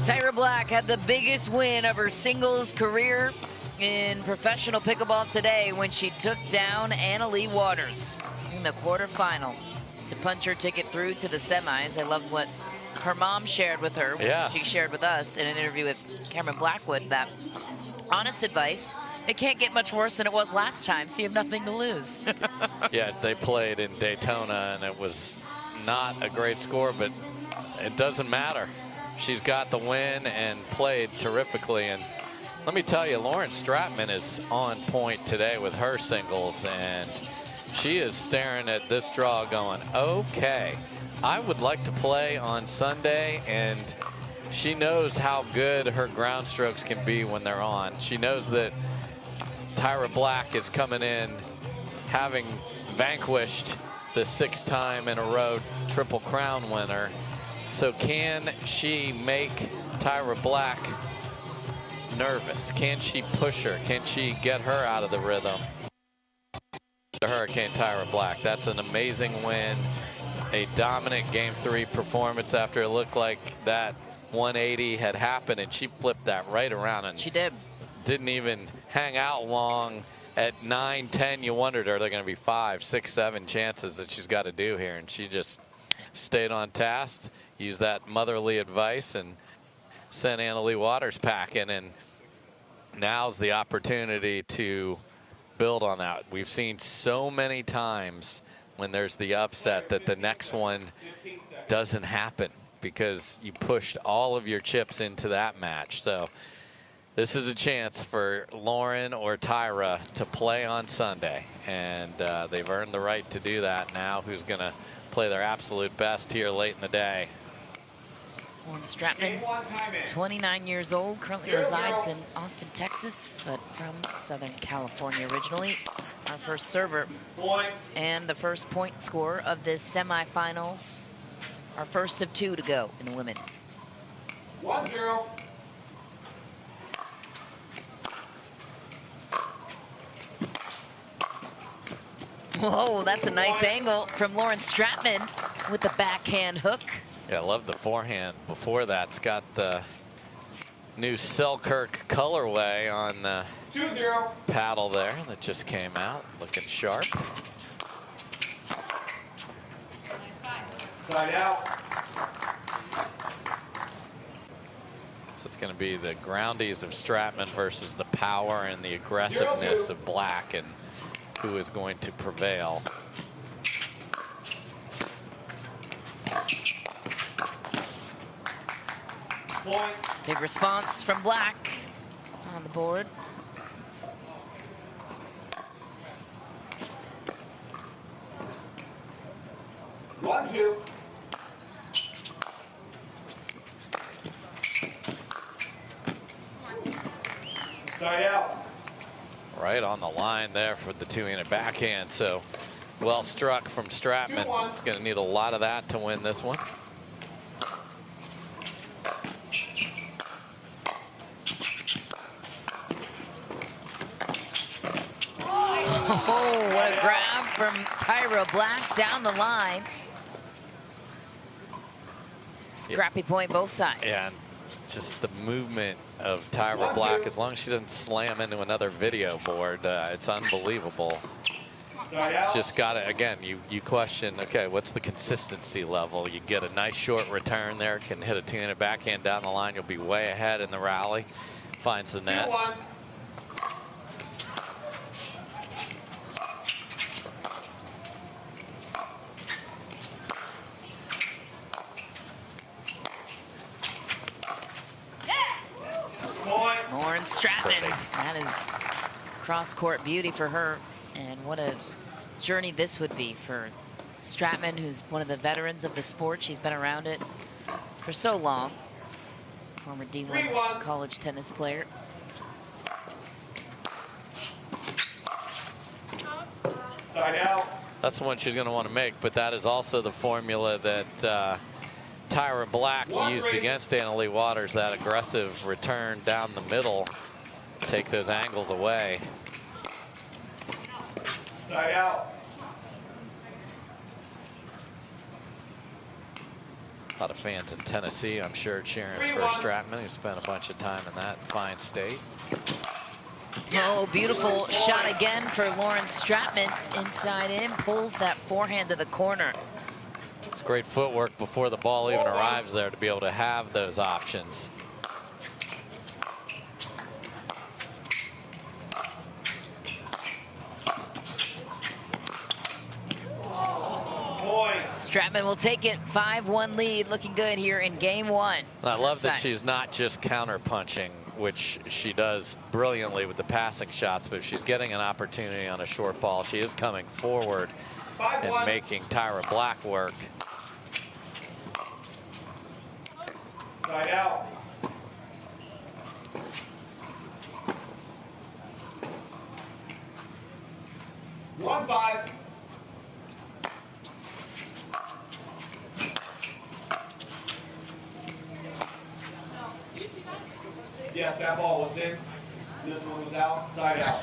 Tyra Black had the biggest win of her singles career in professional pickleball today when she took down Leigh Waters in the quarterfinal to punch her ticket through to the semis. I love what her mom shared with her. Yeah. She shared with us in an interview with Cameron Blackwood that honest advice, it can't get much worse than it was last time, so you have nothing to lose. Yeah, they played in Daytona, and it was not a great score, but it doesn't matter. She's got the win and played terrifically. And let me tell you, Lauren Stratman is on point today with her singles, and she is staring at this draw going, okay, I would like to play on Sunday. And she knows how good her ground strokes can be when they're on. She knows that Tyra Black is coming in having vanquished the 6th time in a row Triple Crown winner. So can she make Tyra Black nervous? Can she push her? Can she get her out of the rhythm? The Hurricane Tyra Black. That's an amazing win. A dominant Game 3 performance after it looked like that 180 had happened, and she flipped that right around. And she did. Didn't even hang out long. At 9, 10, you wondered, are there going to be 5, 6, 7 chances that she's got to do here? And she just stayed on task, used that motherly advice, and sent Leigh Waters packing. And now's the opportunity to build on that. We've seen so many times when there's the upset that the next one doesn't happen because you pushed all of your chips into that match. So this is a chance for Lauren or Tyra to play on Sunday, and they've earned the right to do that now. Who's going to play their absolute best here late in the day? Lauren Stratman, 29 years old, currently resides in Austin, Texas, but from Southern California originally. Our first server and the first point scorer of this semifinals. Our first of 2 to go in the women's. 1-0. Whoa, that's a nice angle from Lauren Stratman with the backhand hook. Yeah, I love the forehand. Before that, it's got the new Selkirk colorway on the 2-0 paddle there that just came out, looking sharp. Side out. So it's going to be the groundies of Stratman versus the power and the aggressiveness of Black, and who is going to prevail. Big response from Black on the board. One, two. Side out. Right on the line there for the 2-handed backhand. So well struck from Stratman. It's going to need a lot of that to win this one. Oh, what a grab from Tyra Black down the line. Scrappy point both sides. Yeah, and just the movement of Tyra Black, as long as she doesn't slam into another video board, it's unbelievable. It's just got to, again, you question, okay, what's the consistency level? You get a nice short return there, can hit a 2-handed backhand down the line, you'll be way ahead in the rally. Finds the net. 2-1. Lauren Stratman. That is cross-court beauty for her. And what a journey this would be for Stratman, who's one of the veterans of the sport. She's been around it for so long. Former D1 college tennis player. Side out. That's the one she's going to want to make, but that is also the formula that Tyra Black used against Leigh Waters, that aggressive return down the middle, take those angles away. Side out. A lot of fans in Tennessee, I'm sure, cheering for Stratman, who spent a bunch of time in that fine state. Oh, beautiful shot again for Lauren Stratman. Inside in, pulls that forehand to the corner. It's great footwork before the ball even arrives there to be able to have those options. Stratman will take it. 5-1 lead, looking good here in game 1. I love that she's not just counter punching, which she does brilliantly with the passing shots, but if she's getting an opportunity on a short ball, she is coming forward and making Tyra Black work. Side out. 1-5. Yes, that ball was in. This one was out, side out.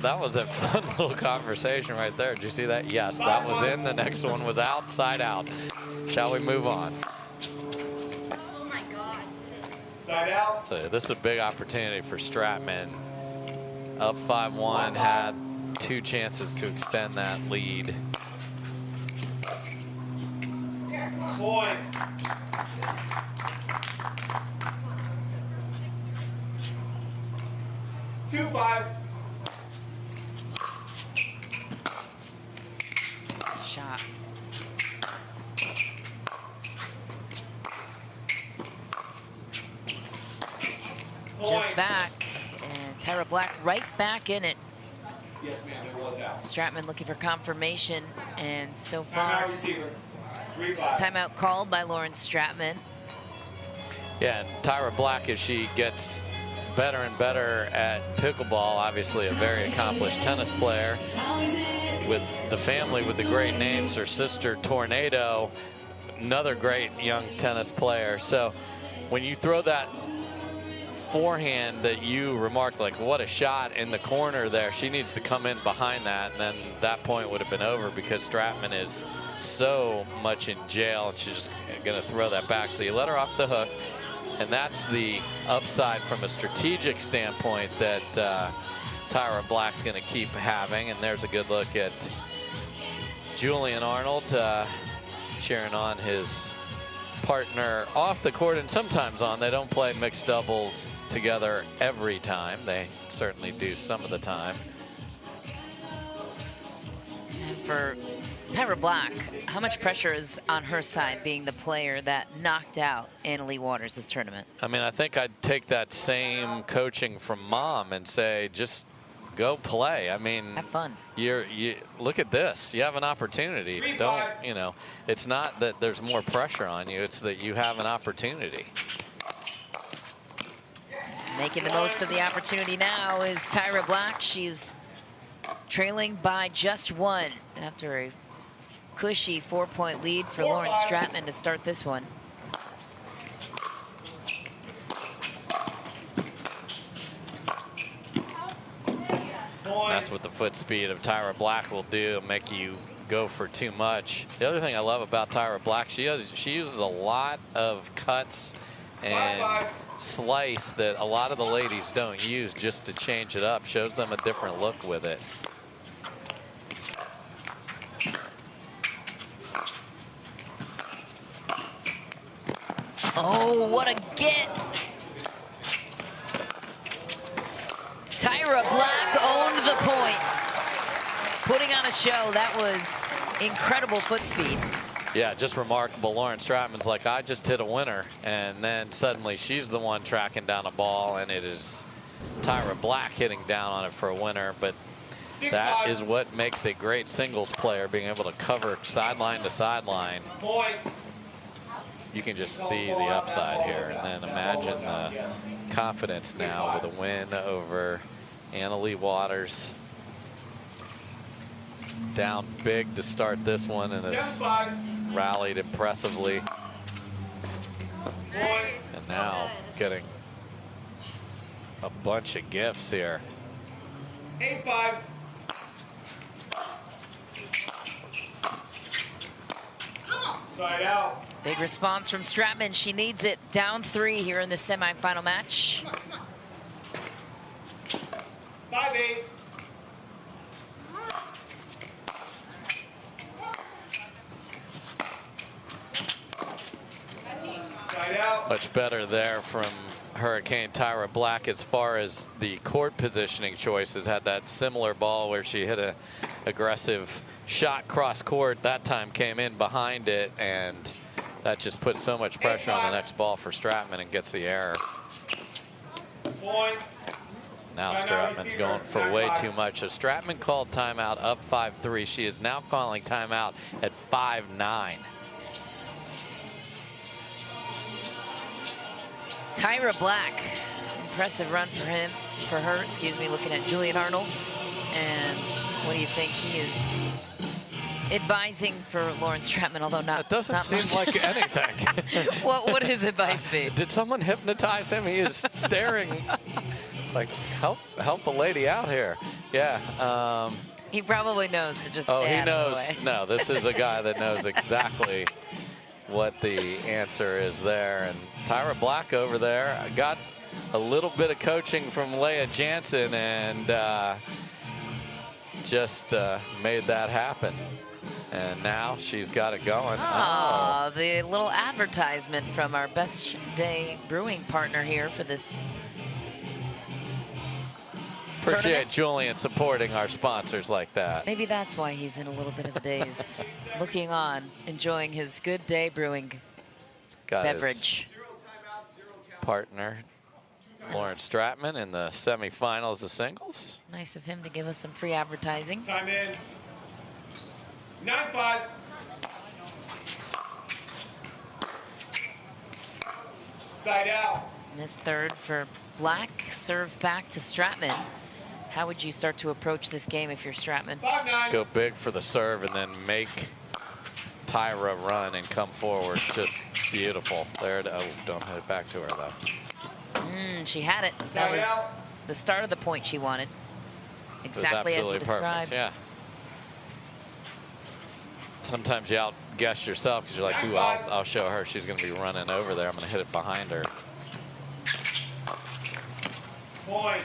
That was a fun little conversation right there. Did you see that? Yes, that was in. The next one was out, side out. Shall we move on? Oh my God. Side out. So this is a big opportunity for Stratman. Up 5-1, had 2 chances to extend that lead. Point. Two, 5. Shot. Just back, and Tyra Black right back in it. Yes, ma'am, it was out. Stratman looking for confirmation, and so Timeout far, receiver. 3-5. timeout called by Lauren Stratman. Yeah, and Tyra Black, as she gets better and better at pickleball, obviously a very accomplished tennis player with the family with the great names. Her sister Tornado, another great young tennis player. So when you throw that forehand that you remarked, like what a shot in the corner there, she needs to come in behind that, and then that point would have been over because Stratman is so much in jail and she's just gonna throw that back. So you let her off the hook, and that's the upside from a strategic standpoint that Tyra Black's gonna keep having. And there's a good look at Julian Arnold cheering on his partner off the court and sometimes on. They don't play mixed doubles together every time. They certainly do some of the time. For Tyra Black, how much pressure is on her side being the player that knocked out Leigh Waters this tournament? I mean, I think I'd take that same coaching from mom and say, just go play. I mean, have fun. You look at this. You have an opportunity. Don't, you know, it's not that there's more pressure on you. It's that you have an opportunity. Making the most of the opportunity now is Tyra Black. She's trailing by just 1 after a cushy 4-point lead for Lauren Stratman to start this one. That's what the foot speed of Tyra Black will do, make you go for too much. The other thing I love about Tyra Black, she uses a lot of cuts and slice that a lot of the ladies don't use, just to change it up. Shows them a different look with it. Oh, what a get. Tyra Black owned the point. Putting on a show. That was incredible foot speed. Yeah, just remarkable. Lauren Stratman's like, I just hit a winner. And then suddenly she's the one tracking down a ball, and it is Tyra Black hitting down on it for a winner. But that is what makes a great singles player, being able to cover sideline to sideline. You can just see the upside here. And then imagine the confidence now with a win over Leigh Waters. Down big to start this one, and has rallied impressively. And now getting a bunch of gifts here. 8-5. Side out. Big response from Stratman. She needs it. Down 3 here in the semifinal match. 5-8. Side out. Much better there from Hurricane Tyra Black as far as the court positioning choices. Had that similar ball where she hit a aggressive shot cross court. That time came in behind it, and that just puts so much pressure on the next ball for Stratman and gets the error. Point. Now Stratman's going for way too much. So Stratman called timeout up 5-3. She is now calling timeout at 5-9. Tyra Black impressive run for her, looking at Julian Arnold's. And what do you think he is advising for Lauren Stratman, although not It doesn't not seem much. like anything. What would his advice be? Did someone hypnotize him? He is staring like, help a lady out here. Yeah. He probably knows to just Oh, stay he out of the knows. way. No, this is a guy that knows exactly what the answer is there. And Tyra Black over there got a little bit of coaching from Leah Jansen and just made that happen. And now she's got it going. Oh, the little advertisement from our Best Day Brewing partner here for this. Appreciate tournament. Julian supporting our sponsors like that. Maybe that's why he's in a little bit of a daze, looking on, enjoying his Good Day Brewing Got beverage. his partner, Lauren Stratman, in the semifinals of singles. Nice of him to give us some free advertising. Time in. 9-5. Side out. And this third for Black, serve back to Stratman. How would you start to approach this game if you're Stratman? 5-9. Go big for the serve and then make Tyra run and come forward. Just beautiful. There. Oh, don't hit it back to her though. She had it. That was the start of the point she wanted. Exactly as you described. Perfect. Yeah. Sometimes you outguess yourself because you're like, ooh, I'll show her. She's going to be running over there. I'm going to hit it behind her. Point.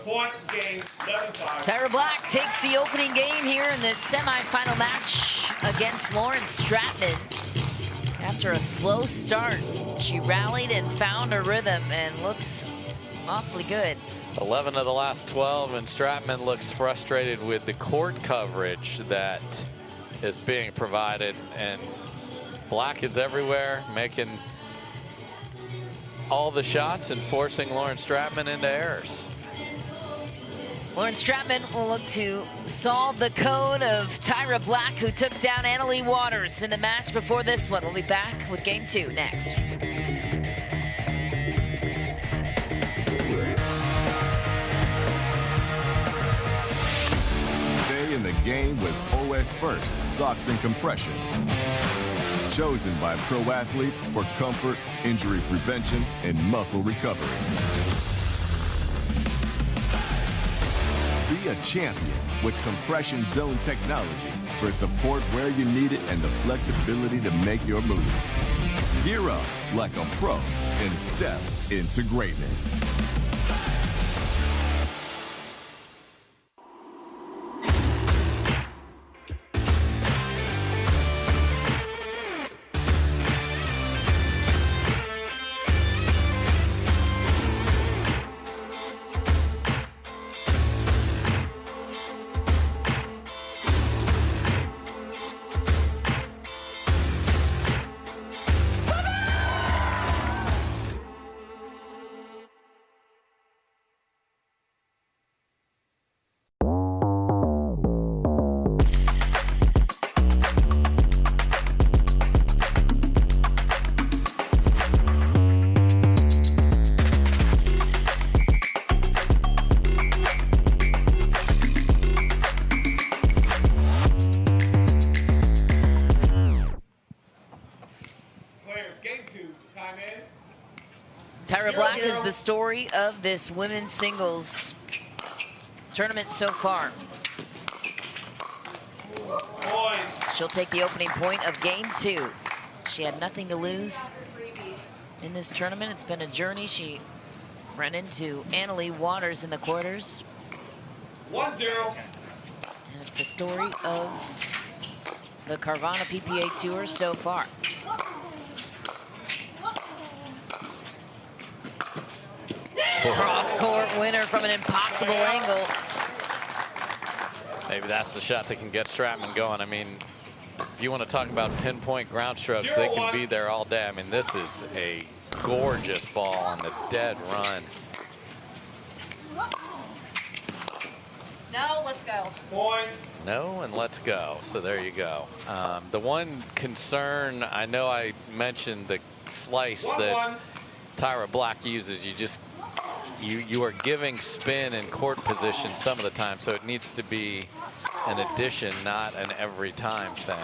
Point game, 11-5. Tyra Black takes the opening game here in this semifinal match against Lauren Stratman. After a slow start, she rallied and found her rhythm and looks awfully good. 11 of the last 12, and Stratman looks frustrated with the court coverage that is being provided, and Black is everywhere, making all the shots and forcing Lauren Stratman into errors. Lauren Stratman will look to solve the code of Tyra Black, who took down Leigh Waters in the match before this one. We'll be back with game 2 next. Stay in the game with OS First Socks and Compression. Chosen by pro athletes for comfort, injury prevention, and muscle recovery. Be a champion with compression zone technology for support where you need it and the flexibility to make your move. Gear up like a pro and step into greatness. Tyra Black is the story of this women's singles tournament so far. She'll take the opening point of game 2. She had nothing to lose in this tournament. It's been a journey. She ran into Leigh Waters in the quarters. 1-0. And it's the story of the Carvana PPA Tour so far. Cross-court winner from an impossible angle. Maybe that's the shot that can get Stratman going. I mean, if you want to talk about pinpoint ground strokes, they can be there all day. I mean, this is a gorgeous ball on the dead run. let's go. Point. No, and let's go. So there you go. The one concern, I know I mentioned the slice that Tyra Black uses. You are giving spin and court position some of the time, so it needs to be an addition, not an every time thing.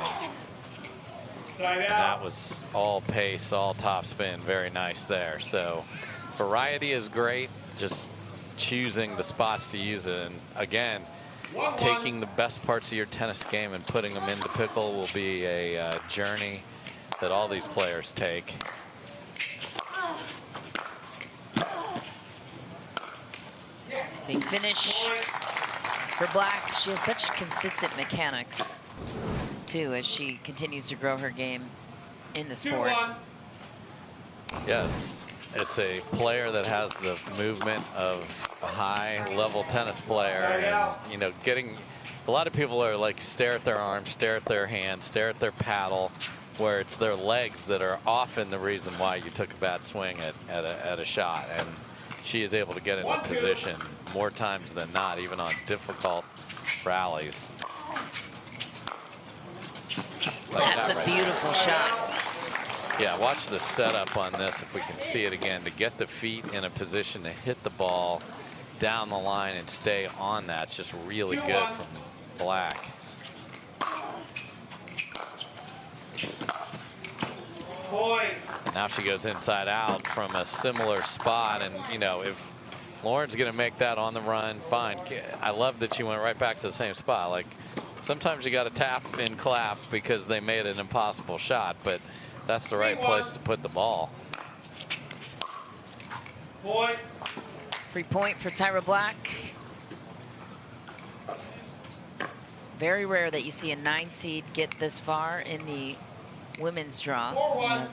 And that was all pace, all top spin. Very nice there. So variety is great. Just choosing the spots to use it. And again, taking the best parts of your tennis game and putting them into pickle will be a journey that all these players take. Big finish for Black. She has such consistent mechanics, too, as she continues to grow her game in the sport. Yes, it's a player that has the movement of a high-level tennis player. And, you know, getting a lot of people are like stare at their arms, stare at their hands, stare at their paddle, where it's their legs that are often the reason why you took a bad swing at a shot. And she is able to get into position more times than not, even on difficult rallies. Like That's a beautiful shot. Yeah, watch the setup on this if we can see it again. To get the feet in a position to hit the ball down the line and stay on that. It's just really good from Black. Now she goes inside out from a similar spot, and you know, if Lauren's gonna make that on the run, fine. I love that she went right back to the same spot. Like, sometimes you got to tap and clap because they made an impossible shot, but that's the right place to put the ball. Free point for Tyra Black. Very rare that you see a 9 seed get this far in the women's draw.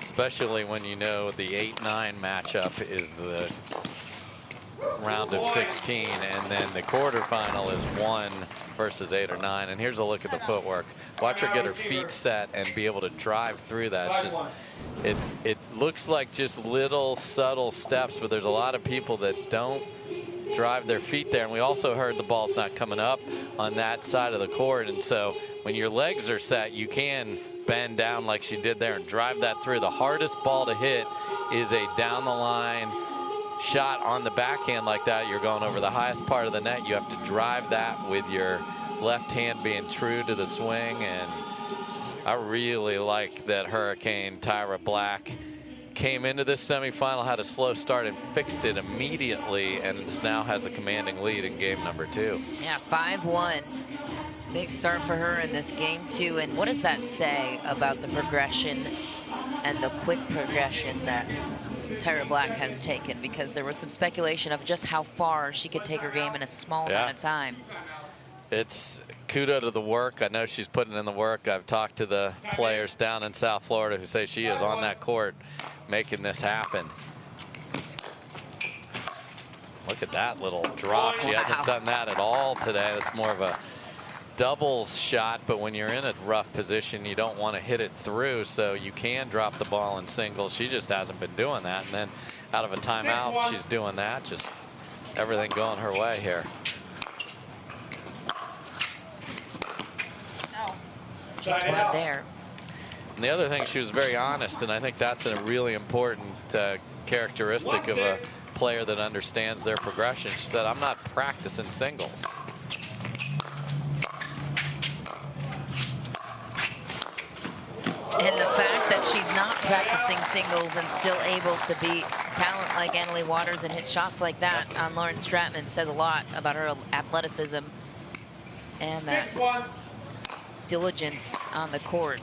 Especially when you know the 8-9 matchup is the round of 16, and then the quarterfinal is 1 versus 8 or 9. And here's a look at the footwork. Watch her get her feet set and be able to drive through that. It's just, it looks like just little subtle steps, but there's a lot of people that don't drive their feet there. And we also heard the ball's not coming up on that side of the court. And so when your legs are set, you can bend down like she did there and drive that through. The hardest ball to hit is a down the line shot on the backhand like that. You're going over the highest part of the net. You have to drive that with your left hand being true to the swing. And I really like that Hurricane Tyra Black came into this semifinal, had a slow start and fixed it immediately, and now has a commanding lead in game number 2. Yeah, 5-1. Big start for her in this game, too. And what does that say about the progression and the quick progression that Tyra Black has taken? Because there was some speculation of just how far she could take her game in a small amount of time. It's kudos to the work. I know she's putting in the work. I've talked to the players down in South Florida who say she is on that court making this happen. Look at that little drop. She hasn't done that at all today. It's more of a doubles shot, but when you're in a rough position, you don't want to hit it through, so you can drop the ball in singles. She just hasn't been doing that. And then out of a timeout, she's doing that. Just everything going her way here. Just one there. And the other thing, she was very honest, and I think that's a really important characteristic of a player that understands their progression. She said, I'm not practicing singles. And the fact that she's not practicing singles and still able to beat talent like Leigh Waters and hit shots like that on Lauren Stratman says a lot about her athleticism and that diligence on the court.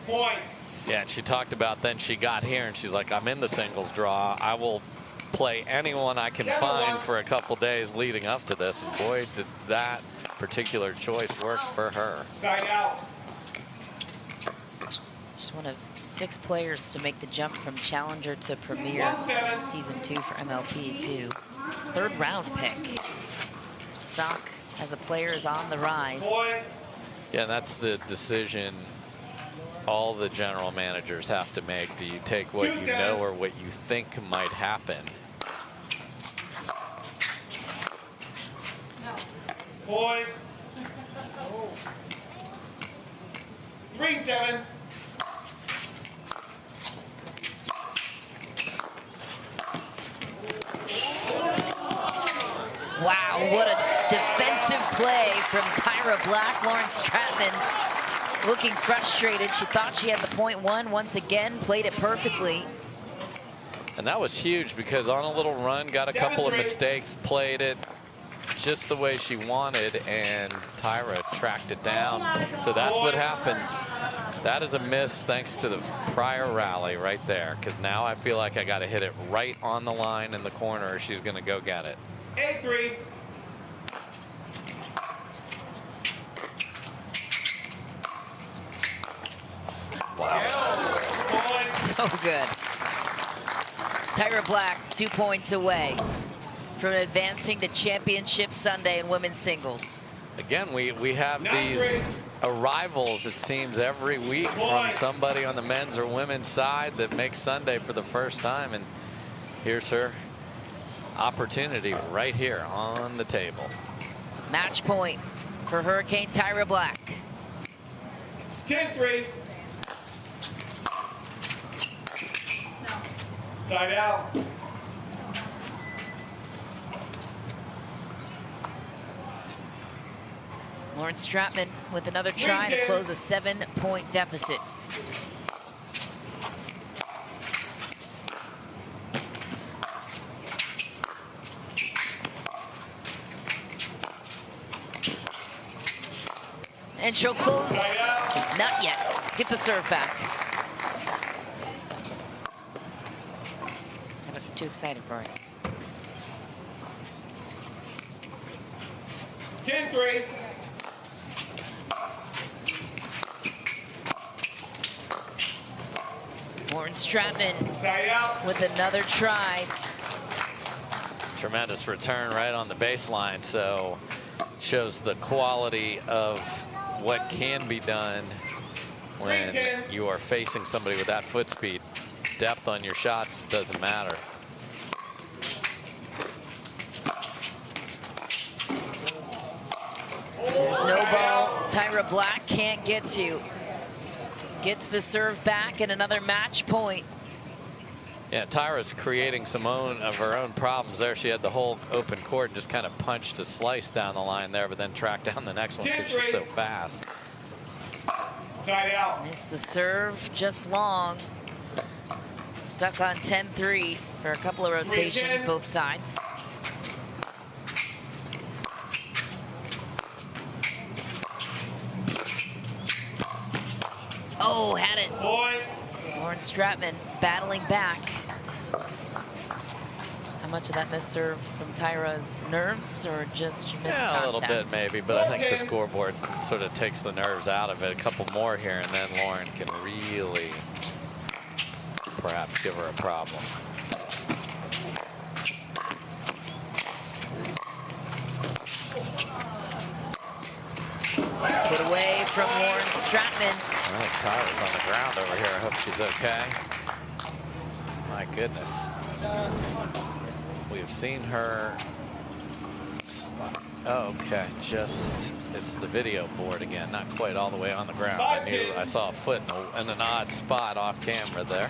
Yeah, and she talked about then she got here and she's like, I'm in the singles draw. I will play anyone I can find for a couple days leading up to this. And boy, did that particular choice work for her. She's one of 6 players to make the jump from Challenger to Premier Season 2 for MLP, too. 3rd round pick. Stock as a player is on the rise. Yeah, and that's the decision all the general managers have to make. Do you take what you know or what you think might happen? Point. 3-7. Wow, what a defensive play from Tyra Black. Lauren Stratman looking frustrated. She thought she had the point one. Once again, played it perfectly. And that was huge because on a little run, got a couple of mistakes, played it just the way she wanted, and Tyra tracked it down. So that's what happens. That is a miss thanks to the prior rally right there, because now I feel like I got to hit it right on the line in the corner or she's going to go get it. 8-3. Wow. So good. Tyra Black 2 points away from advancing to Championship Sunday in women's singles. Again, we have these arrivals, it seems, every week from somebody on the men's or women's side that makes Sunday for the first time. And here's her opportunity right here on the table. Match point for Hurricane Tyra Black. 10-3. Side out. Lauren Stratman with another try to close a 7-point deficit. And she'll close. Not yet. Get the serve back. I'm too excited for it. 10-3. Lauren Stratman with another try. Tremendous return right on the baseline, so shows the quality of what can be done when you are facing somebody with that foot speed. Depth on your shots doesn't matter. There's no ball Tyra Black can't get to. Gets the serve back and another match point. Yeah, Tyra's creating some of her own problems there. She had the whole open court and just kind of punched a slice down the line there, but then tracked down the next one because she's so fast. Side out. Missed the serve just long. Stuck on 10-3 for a couple of rotations, both sides. Oh, had it. Lauren Stratman battling back. How much of that missed serve from Tyra's nerves or just missed contact? Yeah, a little bit maybe, but I think the scoreboard sort of takes the nerves out of it. A couple more here, and then Lauren can really perhaps give her a problem. Put away from Lauren Stratman. I think Tyra's on the ground over here. I hope she's okay. My goodness. We have seen her. Oh, okay, just it's the video board again, not quite all the way on the ground. I saw a foot in an odd spot off camera there.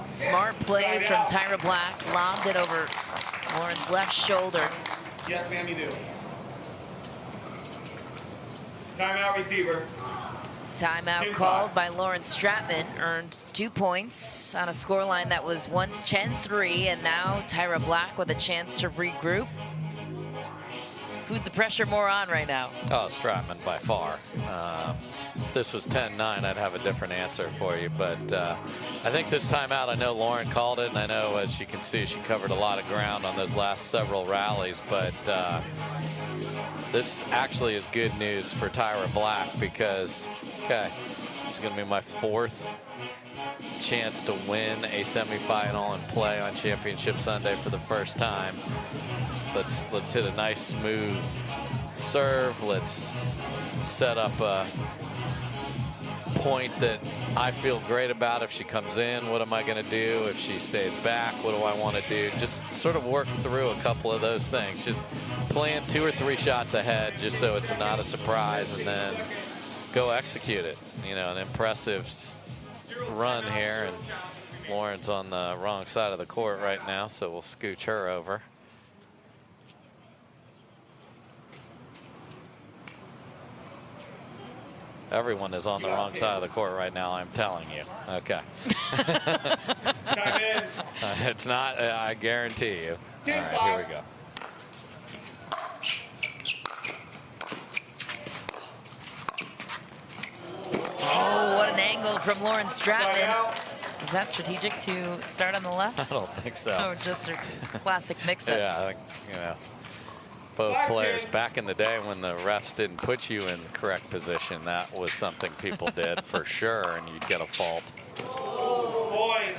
Smart play from Tyra Black, lobbed it over Lauren's left shoulder. Yes, ma'am, you do. Timeout, receiver. Timeout called by Lauren Stratman, earned 2 points on a scoreline that was once 10-3, and now Tyra Black with a chance to regroup. Who's the pressure more on right now? Oh, Stratman by far. If this was 10-9, I'd have a different answer for you, but I think this time out, I know Lauren called it, and I know, as you can see, she covered a lot of ground on those last several rallies, but this actually is good news for Tyra Black because, okay, this is going to be my 4th chance to win a semifinal and play on Championship Sunday for the first time. Let's hit a nice smooth serve. Let's set up a point that I feel great about. If she comes in, what am I going to do? If she stays back, what do I want to do? Just sort of work through a couple of those things. Just plan 2 or 3 shots ahead just so it's not a surprise, and then go execute it. You know, an impressive run here, and Lauren's on the wrong side of the court right now, so we'll scooch her over. Everyone is on the wrong side of the court right now, I'm telling you. Okay. It's not, I guarantee you. All right, here we go. Oh, what an angle from Lauren Stratman. Was that strategic to start on the left? I don't think so. Oh, just a classic mix-up. Yeah, I think, you know, both players. Back in the day when the refs didn't put you in the correct position, that was something people did for sure, and you'd get a fault.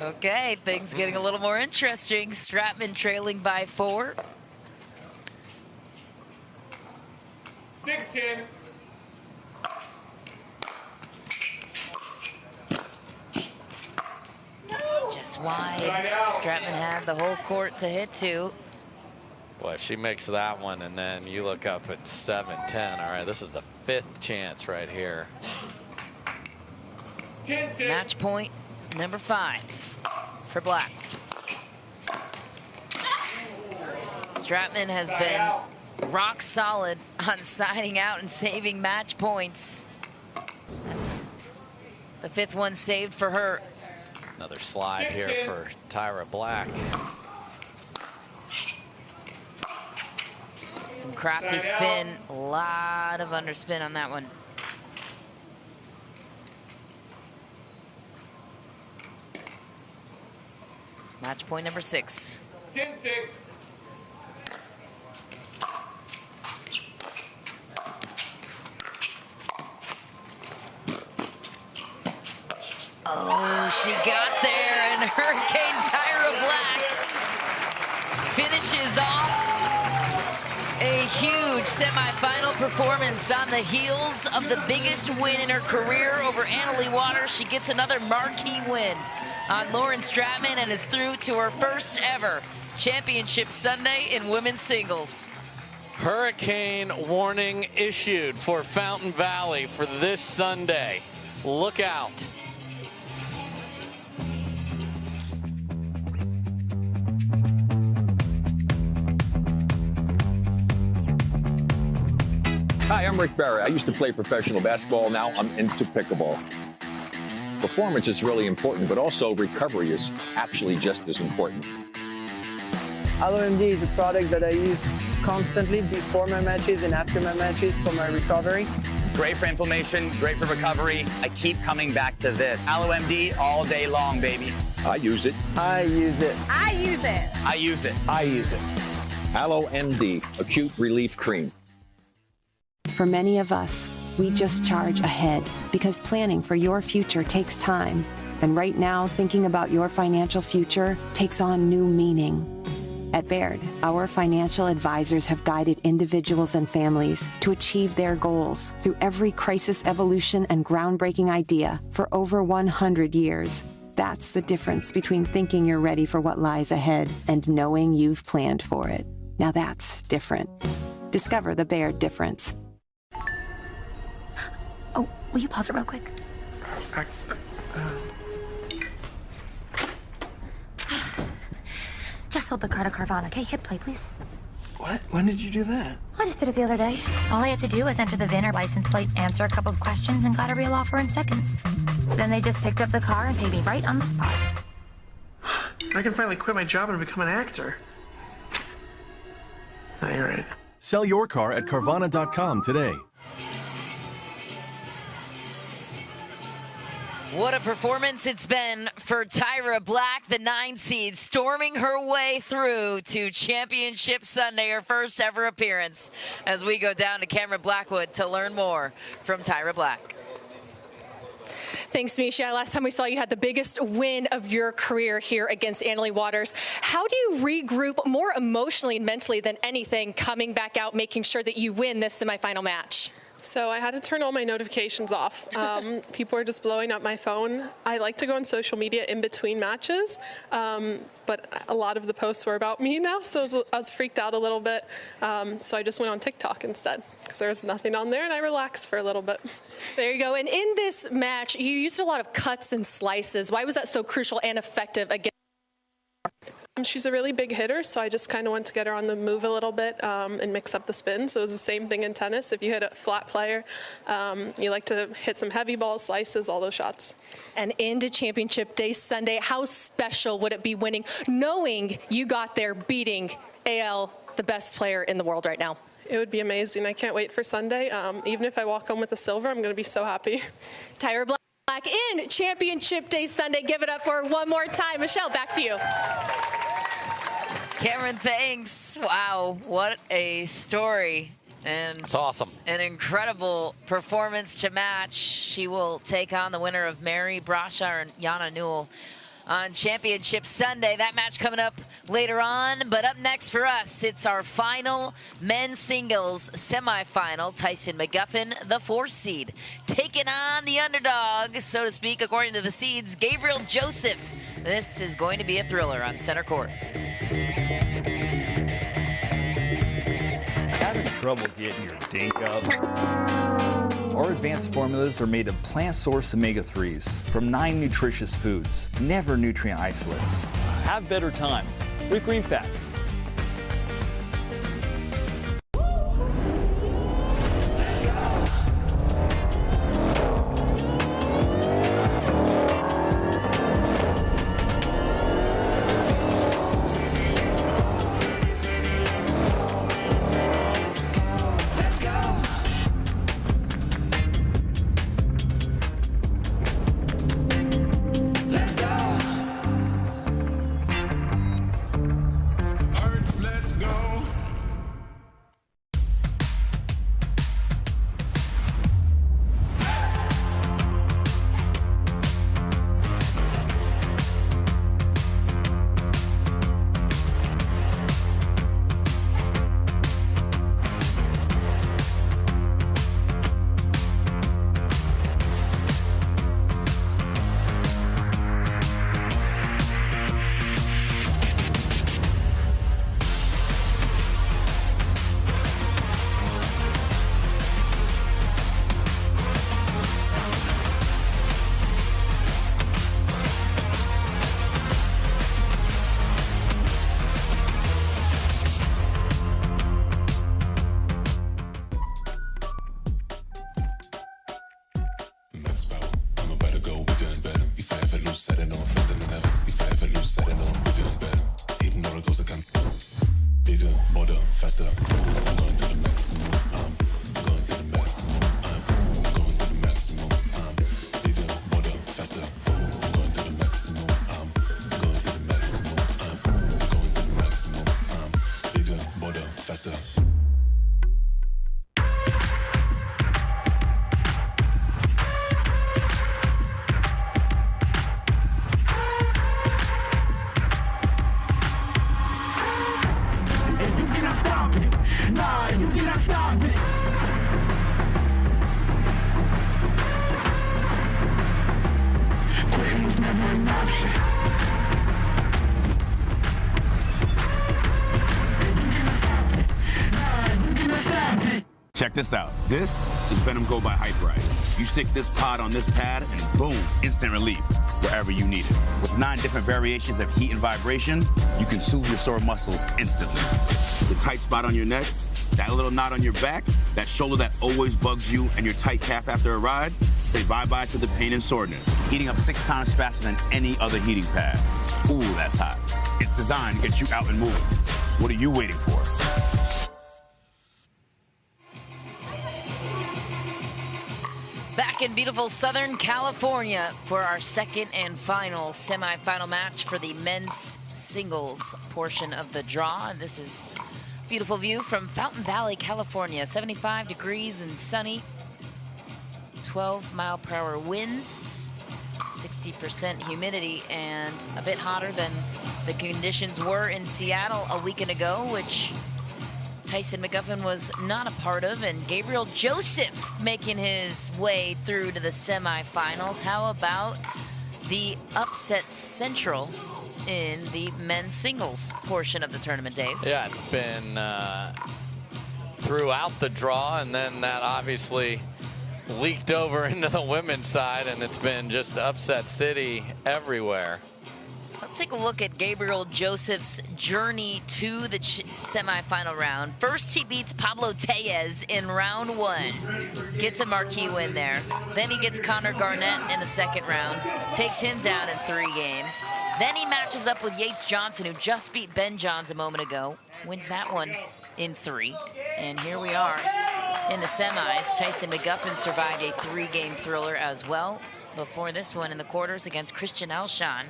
Okay, things getting a little more interesting. Stratman trailing by 4. 6-10. Just wide. Stratman had the whole court to hit to. Boy, if she makes that one, and then you look up at 7-10. All right, this is the 5th chance right here. Match point number 5 for Black. Stratman has been rock solid on siding out and saving match points. That's the 5th one saved for her. Another slide here for Tyra Black. Some crafty spin, a lot of underspin on that one. Match point number 6. 10-6. Oh, she got there, and Hurricane Tyra Black finishes off a huge semifinal performance on the heels of the biggest win in her career over Leigh Waters. She gets another marquee win on Lauren Stratman and is through to her first ever championship Sunday in women's singles. Hurricane warning issued for Fountain Valley for this Sunday. Look out. Hi, I'm Rick Barry. I used to play professional basketball. Now I'm into pickleball. Performance is really important, but also recovery is actually just as important. LMD is a product that I use constantly before my matches and after my matches for my recovery. Great for inflammation, great for recovery. I keep coming back to this. AlloMD all day long, baby. I use it. I use it. I use it. I use it. I use it. AlloMD Acute Relief Cream. For many of us, we just charge ahead because planning for your future takes time. And right now, thinking about your financial future takes on new meaning. At Baird, our financial advisors have guided individuals and families to achieve their goals through every crisis evolution and groundbreaking idea for over 100 years. That's the difference between thinking you're ready for what lies ahead and knowing you've planned for it. Now that's different. Discover the Baird difference. Oh, will you pause it real quick? Just sold the car to Carvana. Okay, hit play, please. What? When did you do that? I just did it the other day. All I had to do was enter the VIN or license plate, answer a couple of questions, and got a real offer in seconds. Then they just picked up the car and paid me right on the spot. I can finally quit my job and become an actor. No, you're right. Sell your car at Carvana.com today. What a performance it's been for Tyra Black, the 9 seed, storming her way through to Championship Sunday, her first ever appearance, as we go down to Cameron Blackwood to learn more from Tyra Black. Thanks, Misha. Last time we saw you had the biggest win of your career here against Leigh Waters. How do you regroup more emotionally and mentally than anything coming back out, making sure that you win this semifinal match? So I had to turn all my notifications off. People were just blowing up my phone. I like to go on social media in between matches, but a lot of the posts were about me now, so I was freaked out a little bit. So I just went on TikTok instead, because there was nothing on there, and I relaxed for a little bit. There you go. And in this match, you used a lot of cuts and slices. Why was that so crucial and effective against? She's a really big hitter, so I just kind of want to get her on the move a little bit and mix up the spin. So it was the same thing in tennis. If you hit a flat player, you like to hit some heavy balls, slices, all those shots. And into Championship Day Sunday, how special would it be winning, knowing you got there beating AL, the best player in the world right now? It would be amazing. I can't wait for Sunday. Even if I walk home with the silver, I'm going to be so happy. Tyra Black in Championship Day Sunday. Give it up for her one more time. Michelle, back to you. Cameron, thanks. Wow, what a story. And it's awesome. An incredible performance to match. She will take on the winner of Mary Brascia and Jana Newell on Championship Sunday. That match coming up later on. But up next for us, it's our final men's singles semifinal. Tyson McGuffin, the 4th seed, taking on the underdog, so to speak, according to the seeds, Gabriel Joseph. This is going to be a thriller on center court. Having trouble getting your dink up? Our advanced formulas are made of plant-sourced omega-3s from 9 nutritious foods, never nutrient isolates. Have better time with Green Fat. Check this out. This is Venom Go by Hyperice. You stick this pod on this pad and boom, instant relief wherever you need it. With 9 different variations of heat and vibration, you can soothe your sore muscles instantly. The tight spot on your neck, that little knot on your back, that shoulder that always bugs you, and your tight calf after a ride, say bye-bye to the pain and soreness. Heating up 6 times faster than any other heating pad. Ooh, that's hot. It's designed to get you out and moving. What are you waiting for? Back in beautiful Southern California for our second and final semifinal match for the men's singles portion of the draw. And this is a beautiful view from Fountain Valley, California. 75 degrees and sunny. 12-mile-per-hour winds. 60% humidity, and a bit hotter than the conditions were in Seattle a weekend ago, which Tyson McGuffin was not a part of, and Gabriel Joseph making his way through to the semifinals. How about the upset central in the men's singles portion of the tournament, Dave? Yeah, it's been throughout the draw, and then that obviously leaked over into the women's side, and it's been just upset city everywhere. Let's take a look at Gabriel Joseph's journey to the semifinal round. First, he beats Pablo Tellez in round 1. Gets a marquee win there. Then he gets Connor Garnett in the second round. Takes him down in 3 games. Then he matches up with Yates Johnson, who just beat Ben Johns a moment ago. Wins that one in 3. And here we are in the semis. Tyson McGuffin survived a 3-game thriller as well before this one in the quarters against Christian Alshon.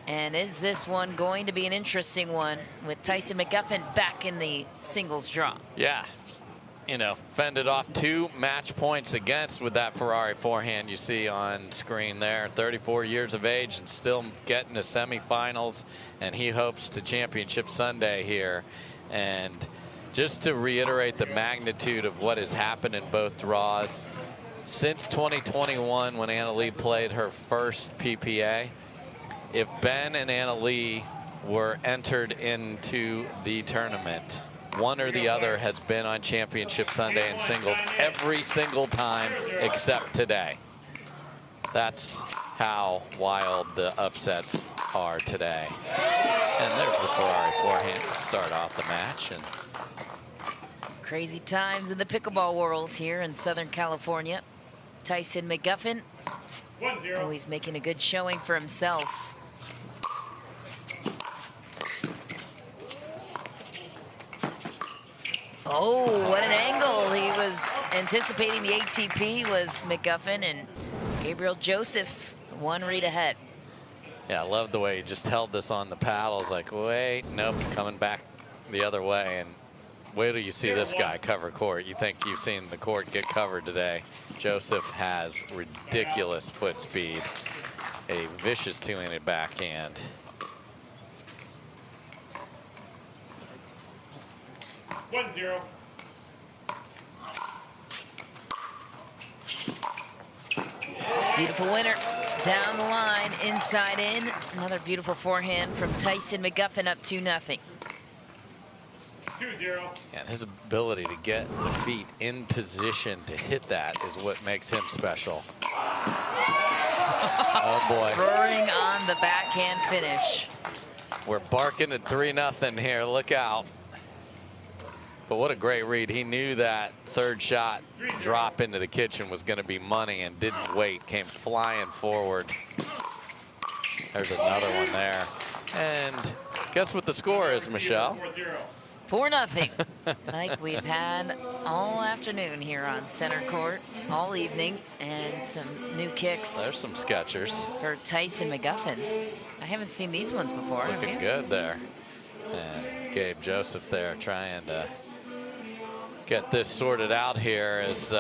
And is this one going to be an interesting one with Tyson McGuffin back in the singles draw? Yeah, you know, fended off 2 match points against with that Ferrari forehand you see on screen there. 34 years of age and still getting to semifinals, and he hopes to championship Sunday here. And just to reiterate the magnitude of what has happened in both draws, since 2021 when Anna Leigh played her first PPA, if Ben and Anna Leigh were entered into the tournament, one or the other has been on championship Sunday in singles every single time except today. That's how wild the upsets are today. And there's the Ferrari forehand to start off the match. And crazy times in the pickleball world here in Southern California. Tyson McGuffin always making a good showing for himself. Oh, what an angle. He was anticipating the ATP was McGuffin, and Gabriel Joseph 1 read ahead. yeah, I love the way he just held this on the paddles. Like, wait, nope, coming back the other way. And wait till you see this guy cover court. You think you've seen the court get covered today. Joseph has ridiculous foot speed, a vicious 2-handed backhand. Beautiful winner down the line, inside in. Another beautiful forehand from Tyson McGuffin, up 2-0. 2-0. And his ability to get the feet in position to hit that is what makes him special. Oh boy. Roaring on the backhand finish. We're barking at 3-0 here. Look out. But what a great read. He knew that third shot drop into the kitchen was going to be money and didn't wait. Came flying forward. There's another one there. And guess what the score is, Michelle? 4-0. Like we've had all afternoon here on center court, all evening, and some new kicks. There's some Skechers. For Tyson McGuffin. I haven't seen these ones before. Looking good there. And Gabe Joseph there trying to get this sorted out here, as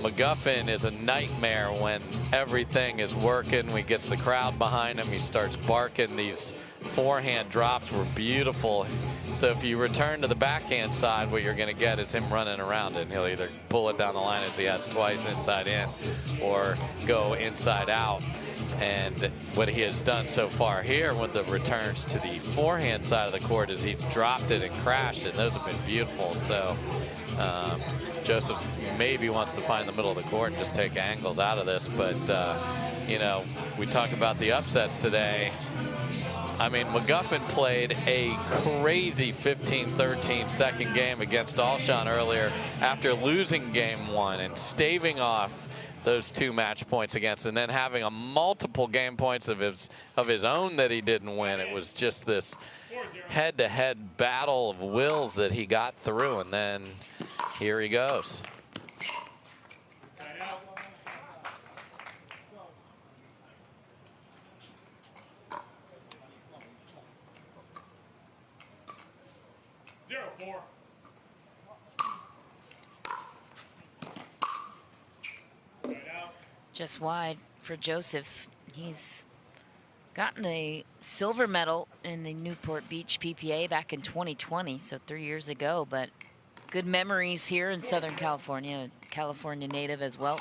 McGuffin is a nightmare when everything is working. He gets the crowd behind him. He starts barking. These forehand drops were beautiful. So if you return to the backhand side, what you're going to get is him running around it. And he'll either pull it down the line as he has twice inside in, or go inside out. And what he has done so far here with the returns to the forehand side of the court is he's dropped it and crashed it. And those have been beautiful. So Joseph maybe wants to find the middle of the court and just take angles out of this. But, you know, we talk about the upsets today. I mean, McGuffin played a crazy 15-13 second game against Alshon earlier after losing game 1 and staving off those 2 match points against, and then having a multiple game points of his own that he didn't win. It was just this head-to-head battle of wills that he got through, and then here he goes. Just wide for Joseph. He's Gotten a silver medal in the Newport Beach PPA back in 2020, so 3 years ago, but good memories here in Southern California, California native as well.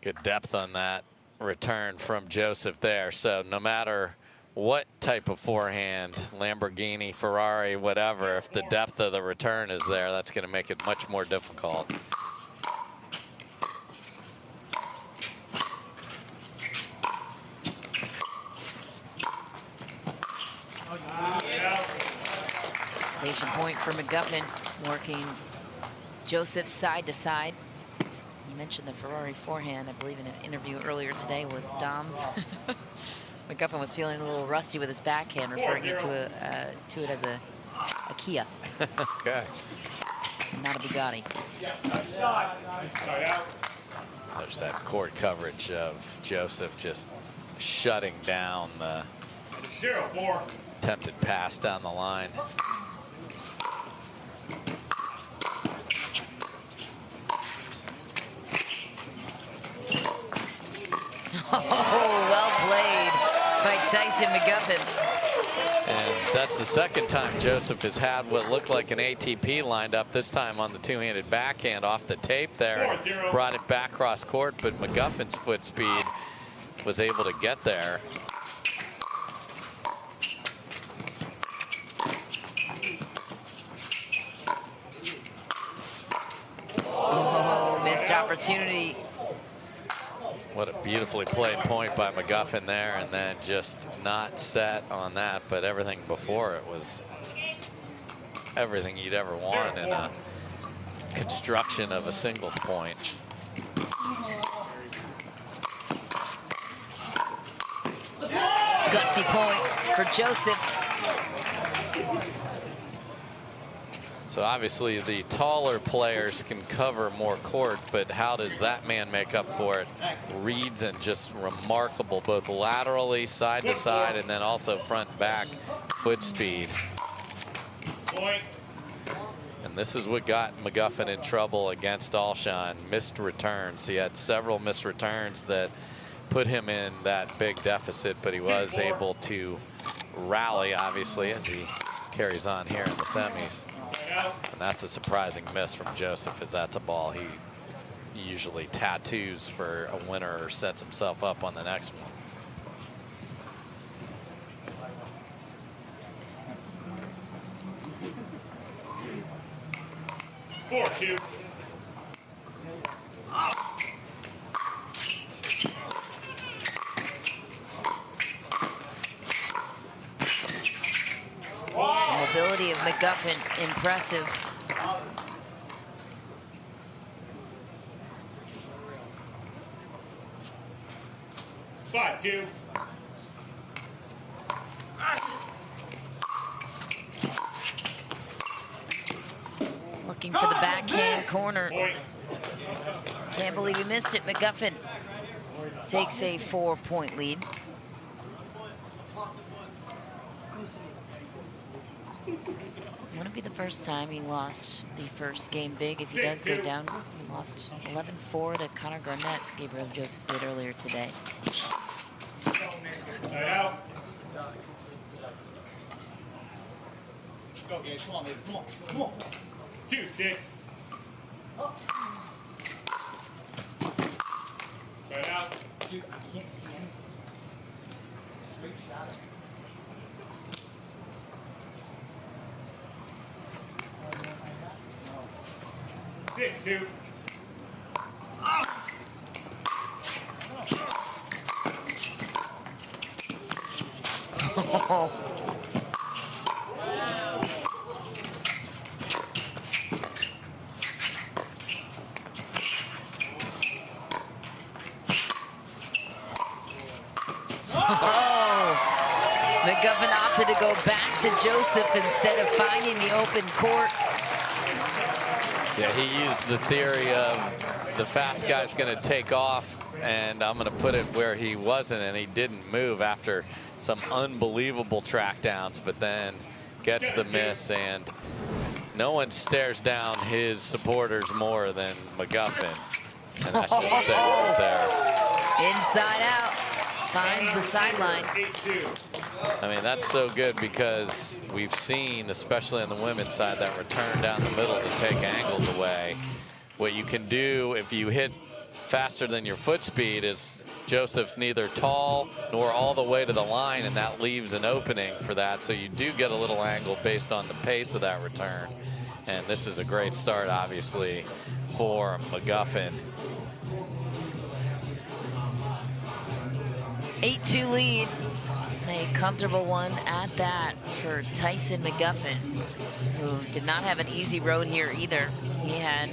Good depth on that return from Joseph there. So no matter what type of forehand, Lamborghini, Ferrari, whatever, if the depth of the return is there, that's going to make it much more difficult. Patient point for McGuffin, working Joseph side to side. You mentioned the Ferrari forehand, I believe, in an interview earlier today with Dom. McGuffin was feeling a little rusty with his backhand, referring it to it as a Kia. Okay. And not a Bugatti. There's that court coverage of Joseph just shutting down the attempted pass down the line. Oh, well played by Tyson McGuffin. And that's the second time Joseph has had what looked like an ATP lined up, this time on the two-handed backhand off the tape there. Brought it back cross court, but McGuffin's foot speed was able to get there. Oh, missed opportunity. What a beautifully played point by McGuffin there, and then just not set on that, but everything before it was everything you'd ever want in a construction of a singles point. Gutsy point for Joseph. So obviously the taller players can cover more court, but how does that man make up for it? Reads and just remarkable, both laterally, side to side, and then also front and back foot speed. And this is what got McGuffin in trouble against Alshon. Missed returns. He had several missed returns that put him in that big deficit, but he was able to rally, obviously, as he carries on here in the semis. And that's a surprising miss from Joseph, as that's a ball he usually tattoos for a winner or sets himself up on the next one. Four, two. Mobility of McGuffin, impressive. 5-2. Looking for the backhand corner. Can't believe he missed it. McGuffin takes a 4-point lead. Wouldn't be the first time he lost the first game big. If he does go down, he lost 11-4 to Connor Garnett. Gabriel Joseph did earlier today. Out. Go, guys. Come on, baby. Come on. Come on. 2-6. Right out. Dude, I can't see anything. Straight shot. 6-2. McGuffin opted to go back to Joseph instead of finding the open court. Yeah, he used the theory of the fast guy's going to take off, and I'm going to put it where he wasn't, and he didn't move after some unbelievable track downs, but then gets the miss, and no one stares down his supporters more than McGuffin. And that's just safe right there. Inside out. Finds the sideline. I mean, that's so good because we've seen, especially on the women's side, that return down the middle to take angles away. What you can do if you hit faster than your foot speed is Joseph's neither tall nor all the way to the line, and that leaves an opening for that. So you do get a little angle based on the pace of that return. And this is a great start, obviously, for McGuffin. 8-2 lead. A comfortable one at that for Tyson McGuffin, who did not have an easy road here either. He had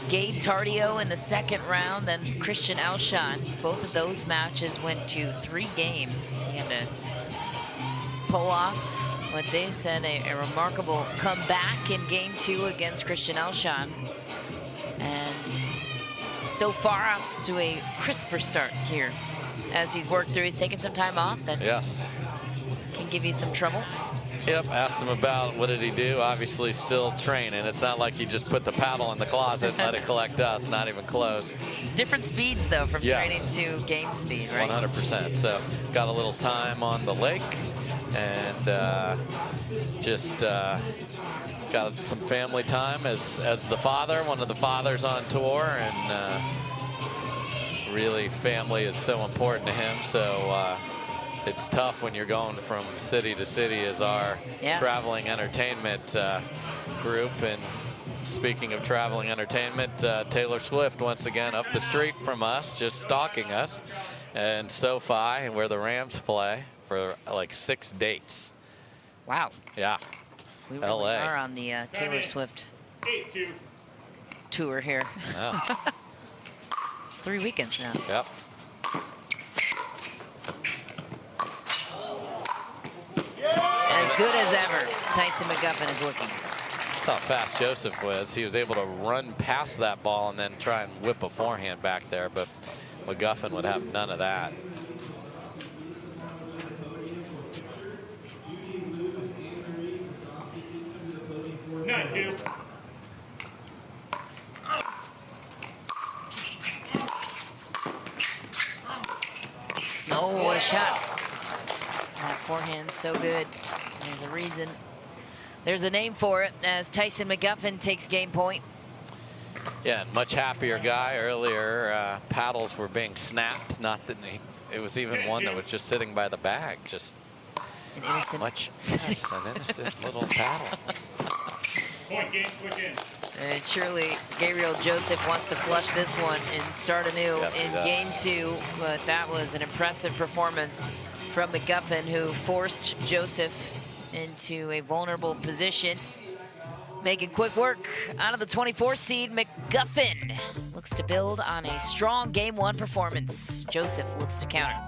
Gabe Tardio in the second round, then Christian Alshon. Both of those matches went to 3 games. He had to pull off what Dave said, a remarkable comeback in game 2 against Christian Alshon. And so far off to a crisper start here. As he's worked through, he's taken some time off. That yes. Can give you some trouble. Yep, asked him about what did he do. Obviously still training. It's not like he just put the paddle in the closet and let it collect dust, not even close. Different speeds though from training to game speed, right? 100%. So got a little time on the lake and just got some family time as the father, one of the fathers on tour, and really family is so important to him. So it's tough when you're going from city to city as our traveling entertainment group. And speaking of traveling entertainment, Taylor Swift once again up the street from us, just stalking us, and SoFi, where the Rams play, for like 6 dates. Wow. Yeah. We really are on the Taylor Swift tour here. Yeah. 3 weekends now. Yep. As good as ever, Tyson McGuffin is looking. That's how fast Joseph was. He was able to run past that ball and then try and whip a forehand back there, but McGuffin would have none of that. Oh, what a shot. That forehand's so good. There's a reason. There's a name for it as Tyson McGuffin takes game point. Yeah, much happier guy. Earlier, paddles were being snapped. Not that it was even one that was just sitting by the bag. Just an innocent, yes, an innocent little paddle. Point game, switch in. And surely Gabriel Joseph wants to flush this one and start anew in game 2. But that was an impressive performance from McGuffin, who forced Joseph into a vulnerable position. Making quick work out of the 24 seed, McGuffin looks to build on a strong game 1 performance. Joseph looks to counter.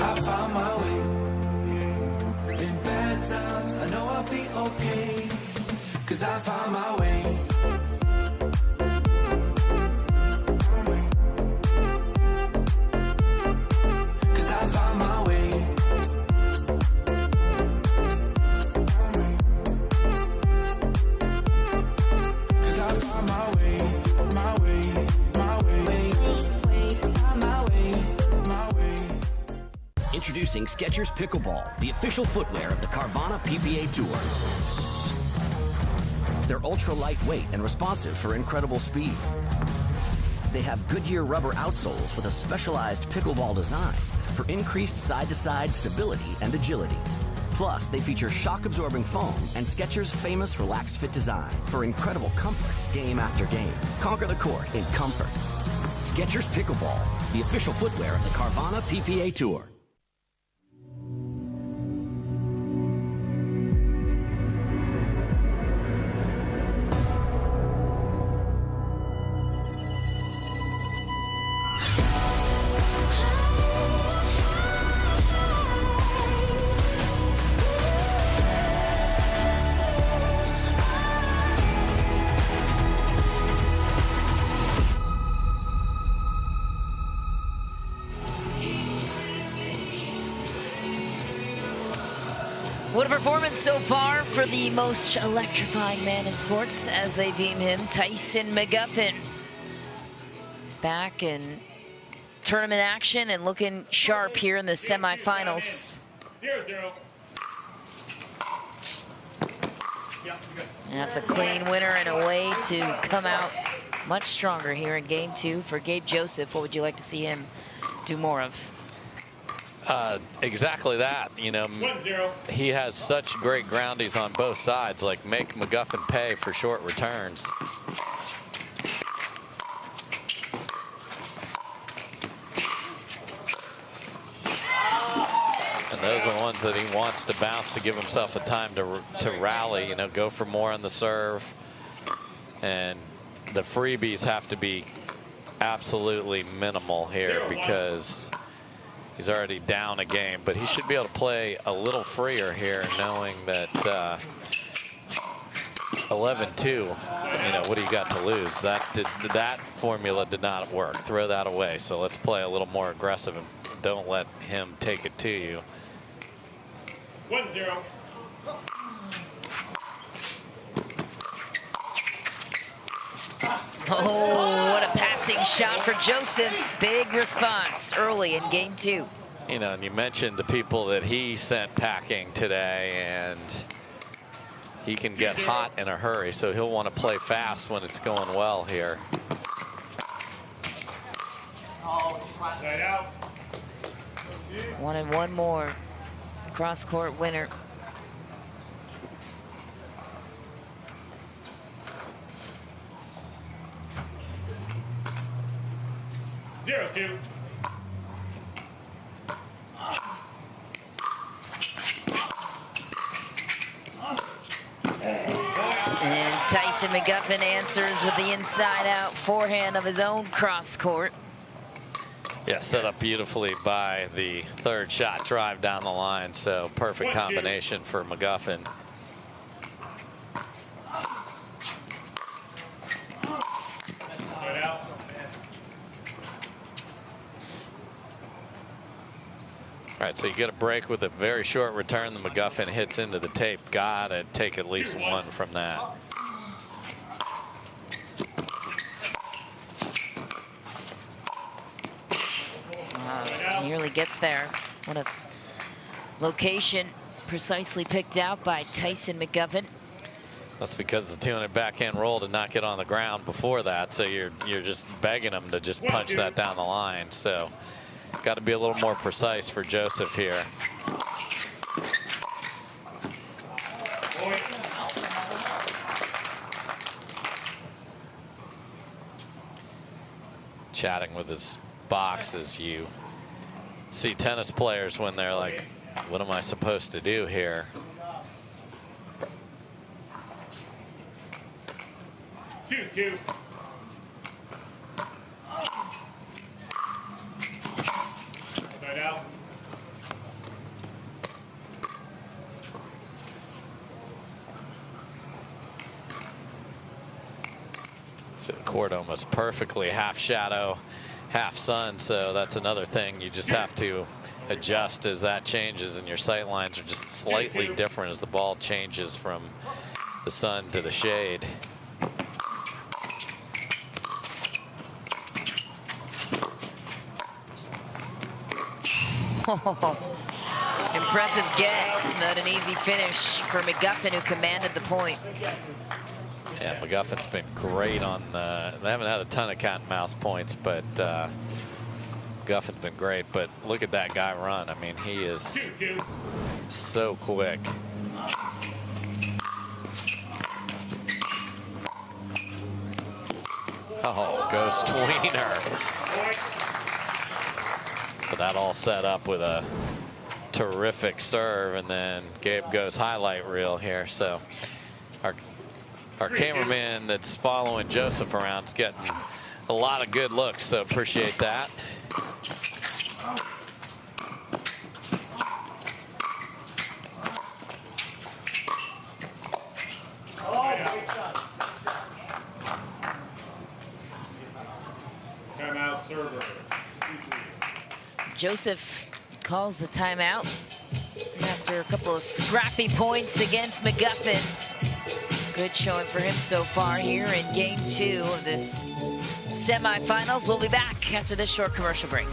I found my way. In bad times, I know I'll be okay. 'Cause I found my way. Introducing Skechers Pickleball, the official footwear of the Carvana PPA Tour. They're ultra lightweight and responsive for incredible speed. They have Goodyear rubber outsoles with a specialized pickleball design for increased side-to-side stability and agility. Plus, they feature shock-absorbing foam and Skechers' famous relaxed fit design for incredible comfort game after game. Conquer the court in comfort. Skechers Pickleball, the official footwear of the Carvana PPA Tour. performance so far for the most electrifying man in sports, as they deem him, Tyson McGuffin. Back in tournament action and looking sharp here in the semifinals. 0-0. And that's a clean winner and a way to come out much stronger here in game 2 for Gabe Joseph. What would you like to see him do more of? Exactly that. You know, 1-0. he has such great groundies on both sides, like make McGuffin pay for short returns. And those are the ones that he wants to bounce to give himself a time to rally, you know, go for more on the serve. And the freebies have to be absolutely minimal here because he's already down a game, but he should be able to play a little freer here, knowing that 11-2, you know, what do you got to lose? That formula did not work. Throw that away. So let's play a little more aggressive and don't let him take it to you. 1-0. Oh, what a passing shot for Joseph. Big response early in game 2. You know, and you mentioned the people that he sent packing today, and he can get hot in a hurry, so he'll want to play fast when it's going well here. Side out. 1 and 1 more. Cross-court winner. Zero, 2. And Tyson McGuffin answers with the inside-out forehand of his own cross-court. Yeah, set up beautifully by the third shot drive down the line, so perfect combination for McGuffin. All right, so you get a break with a very short return. The McGuffin hits into the tape. Gotta take at least 1 from that. Nearly gets there. What a location precisely picked out by Tyson McGuffin. That's because the 200 backhand roll did not get on the ground before that, so you're just begging him to just punch that down the line. So got to be a little more precise for Joseph here. Chatting with his box as you see tennis players when they're like, what am I supposed to do here? Two. Side out. So the court almost perfectly half shadow, half sun. So that's another thing you just have to adjust as that changes, and your sight lines are just slightly different as the ball changes from the sun to the shade. Impressive get, not an easy finish for McGuffin, who commanded the point. Yeah, McGuffin's been great on the, they haven't had a ton of cat and mouse points, but McGuffin's been great. But look at that guy run. I mean, he is so quick. Oh, goes tweener. But that all set up with a terrific serve, and then Gabe goes highlight reel here. So our cameraman that's following Joseph around is getting a lot of good looks, so appreciate that. Timeout server. Joseph calls the timeout. After a couple of scrappy points against McGuffin. Good showing for him so far here in game 2 of this semifinals. We'll be back after this short commercial break.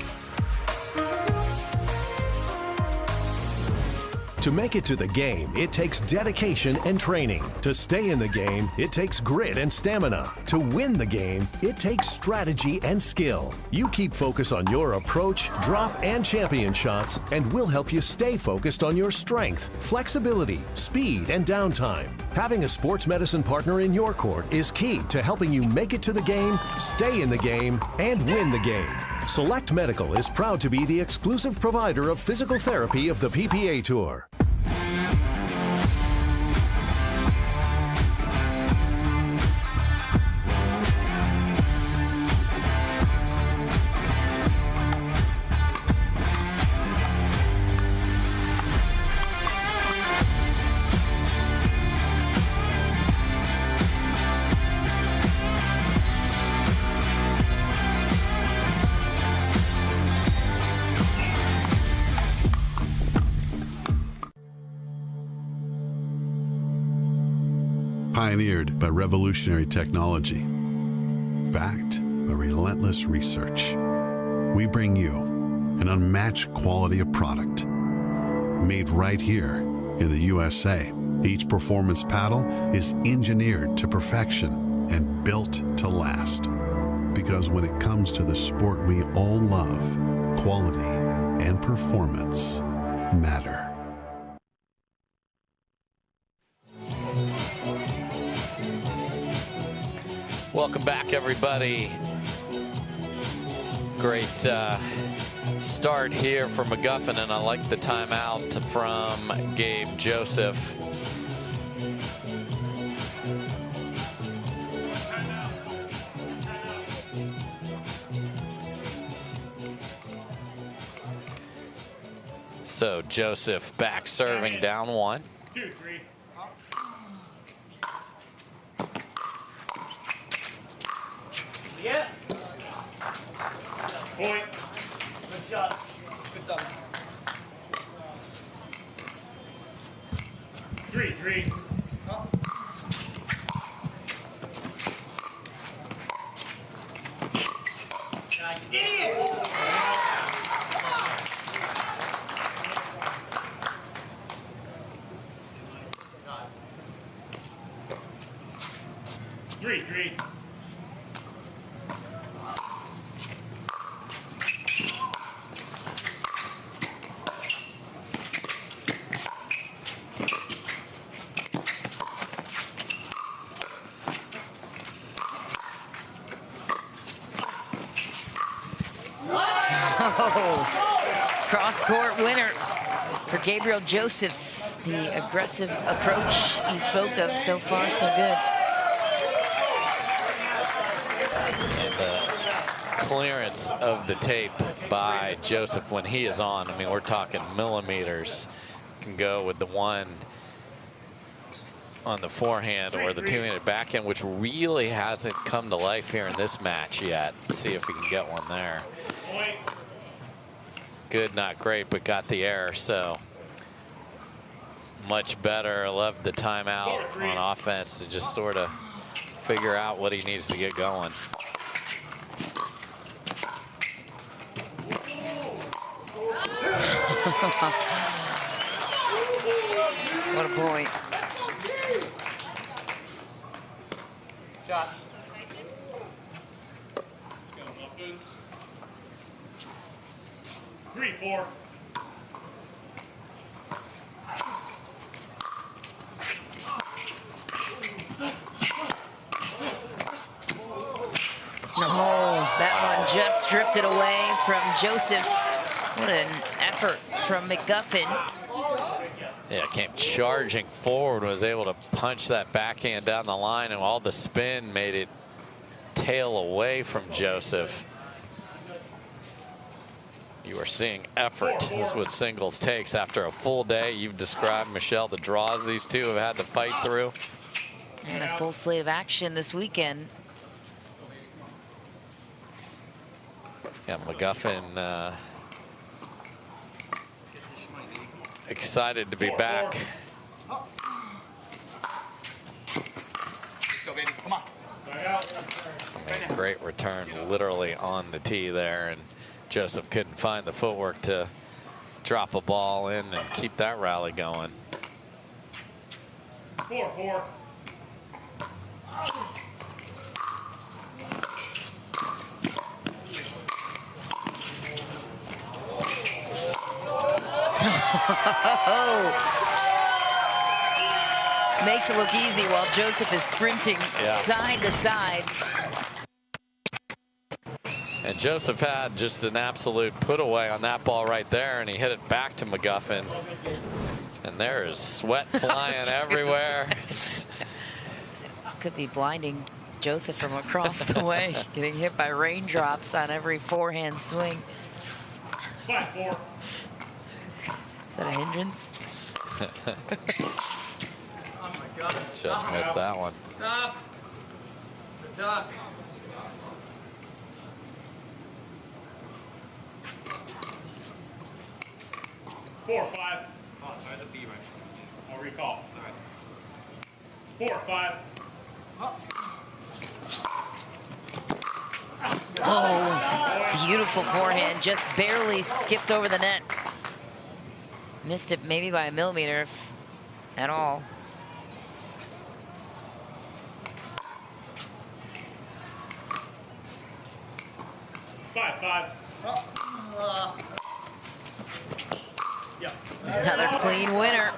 To make it to the game, it takes dedication and training. To stay in the game, it takes grit and stamina. To win the game, it takes strategy and skill. You keep focus on your approach, drop, and champion shots, and we'll help you stay focused on your strength, flexibility, speed, and downtime. Having a sports medicine partner in your court is key to helping you make it to the game, stay in the game, and win the game. Select Medical is proud to be the exclusive provider of physical therapy of the PPA Tour. Pioneered by revolutionary technology, backed by relentless research, we bring you an unmatched quality of product made right here in the USA. Each performance paddle is engineered to perfection and built to last. Because when it comes to the sport we all love, quality and performance matter. Welcome back, everybody. Great start here for McGuffin, and I like the timeout from Gabe Joseph. So Joseph back serving down 1. 2, 3. Yeah. Point. Good shot. Good stuff. 3, 3. Idiot! 3, 3. Cross-court winner for Gabriel Joseph. The aggressive approach he spoke of, so far so good. And the clearance of the tape by Joseph when he is on, I mean, we're talking millimeters. Can go with the one on the forehand or the two-handed backhand, which really hasn't come to life here in this match yet. Let's see if we can get one there. Good, not great, but got the error, so much better. I love the timeout on offense to just sort of figure out what he needs to get going. What a point. Shot. 3, 4. No, that one just drifted away from Joseph. What an effort from McGuffin. Yeah, came charging forward, was able to punch that backhand down the line, and all the spin made it tail away from Joseph. You are seeing effort. That's what singles takes after a full day. You've described, Michelle, the draws these two have had to fight through. And a full slate of action this weekend. Yeah, McGuffin excited to be back. Go, baby. Come on. I mean, great return literally on the tee there, and Joseph couldn't find the footwork to drop a ball in and keep that rally going. 4-4. Makes it look easy while Joseph is sprinting side to side. And Joseph had just an absolute put away on that ball right there, and he hit it back to McGuffin. And there is sweat flying everywhere. Could be blinding Joseph from across the way, getting hit by raindrops on every forehand swing. 5-4. Is that a hindrance? Oh my God. Just missed that one. Stop. The duck. Four, 5. Oh, sorry, the B right. I'll recall. Sorry. 4, 5. Oh, beautiful forehand. Just barely skipped over the net. Missed it maybe by a millimeter, if at all. Another clean winner.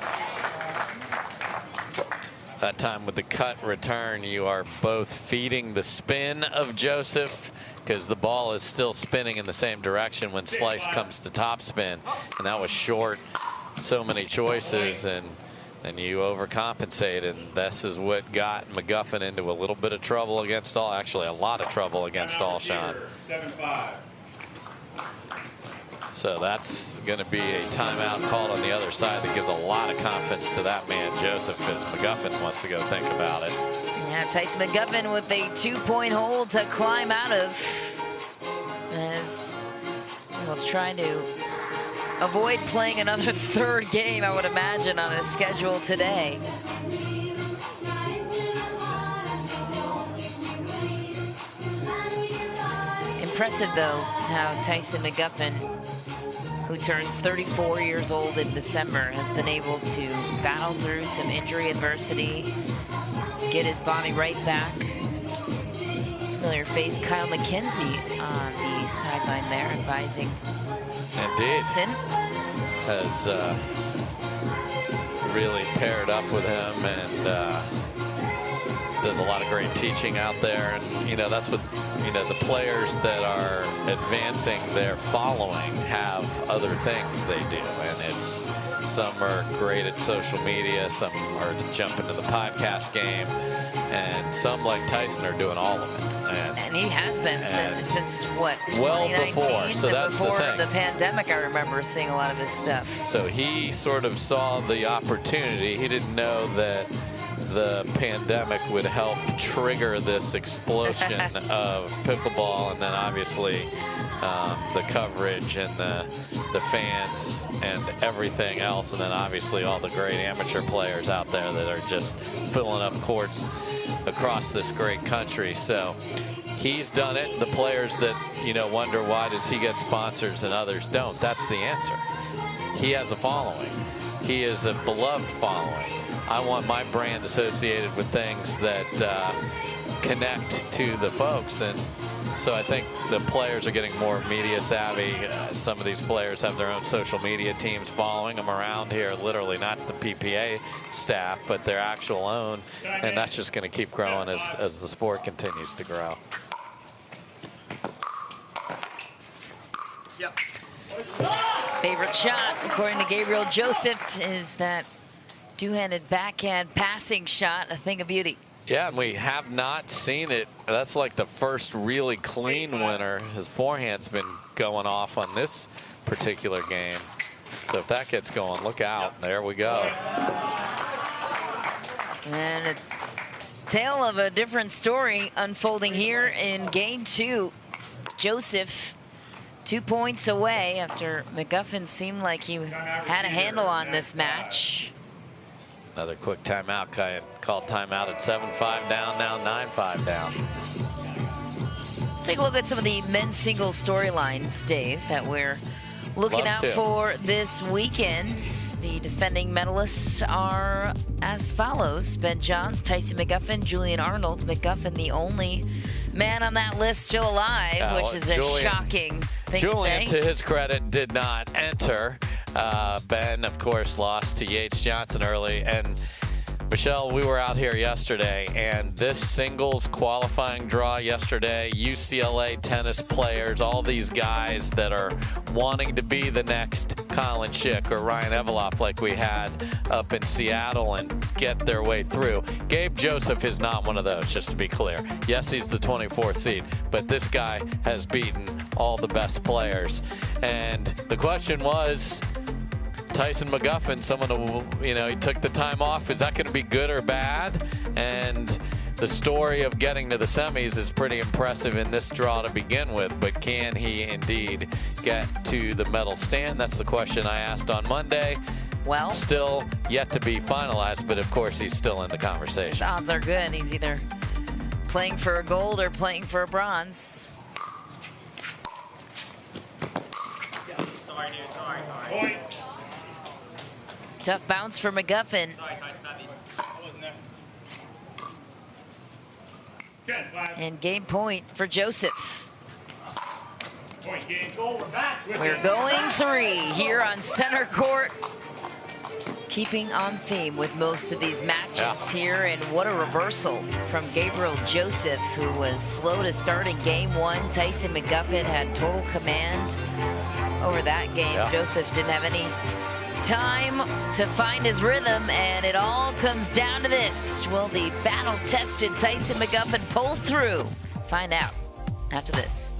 That time with the cut return, you are both feeding the spin of Joseph, because the ball is still spinning in the same direction when slice comes to topspin, and that was short. So many choices, and you overcompensate, and this is what got McGuffin into a little bit of trouble against actually a lot of trouble against Alshon. 7-5. So that's going to be a timeout called on the other side that gives a lot of confidence to that man, Joseph, as McGuffin wants to go think about it. Yeah, Tyson McGuffin with a 2-point hold to climb out of, as well, trying to avoid playing another third game, I would imagine, on his schedule today. Impressive, though, how Tyson McGuffin, who turns 34 years old in December, has been able to battle through some injury adversity, get his body right back. Familiar face, Kyle McKenzie on the sideline there, advising. Indeed. Has really paired up with him and does a lot of great teaching out there. And, you know, that's what, you know, the players that are advancing their following have other things they do. And it's, some are great at social media, some are to jump into the podcast game, and some, like Tyson, are doing all of it. And he has been since what? Well 2019? before, so that's the before thing. the pandemic, I remember seeing a lot of his stuff. So he sort of saw the opportunity. He didn't know that the pandemic would help trigger this explosion of pickleball, and then obviously the coverage and the fans and everything else, and then obviously all the great amateur players out there that are just filling up courts across this great country. So he's done it. The players that, you know, wonder why does he get sponsors and others don't, that's the answer. He has a following. He is a beloved following. I want my brand associated with things that connect to the folks, and so I think the players are getting more media savvy. Some of these players have their own social media teams following them around here, literally not the PPA staff, but their actual own, and that's just going to keep growing as the sport continues to grow. Yep. Favorite shot, according to Gabriel Joseph, is that two-handed backhand passing shot, a thing of beauty. Yeah, and we have not seen it. That's like the first really clean winner. His forehand's been going off on this particular game. So if that gets going, look out. There we go. And a tale of a different story unfolding here in game 2. Joseph 2 points away after McGuffin seemed like he had a handle on this match. Another quick timeout. Called timeout at 7-5 down, now 9-5 down. Let's take a look at some of the men's singles storylines, Dave, that we're looking out for this weekend. The defending medalists are as follows: Ben Johns, Tyson McGuffin, Julian Arnold. McGuffin, the only man on that list still alive, which is a shocking thing Julian, to say. to his credit, did not enter. Ben, of course, lost to Yates Johnson early. And Michelle, we were out here yesterday, and this singles qualifying draw yesterday, UCLA tennis players, all these guys that are wanting to be the next Colin Schick or Ryan Eveloff like we had up in Seattle and get their way through. Gabe Joseph is not one of those, just to be clear. Yes, he's the 24th seed, but this guy has beaten all the best players. And the question was, Tyson McGuffin, someone who, he took the time off. Is that going to be good or bad? And the story of getting to the semis is pretty impressive in this draw to begin with, but can he indeed get to the medal stand? That's the question I asked on Monday. Well, still yet to be finalized, but of course he's still in the conversation. His odds are good. He's either playing for a gold or playing for a bronze. Sorry. Tough bounce for McGuffin. And game point for Joseph. We're going 3 here on center court. Keeping on theme with most of these matches here, and what a reversal from Gabriel Joseph, who was slow to start in game 1. Tyson McGuffin had total command over that game. Joseph didn't have any time to find his rhythm, and it all comes down to this. Will the battle-tested Tyson McGuffin pull through? Find out after this.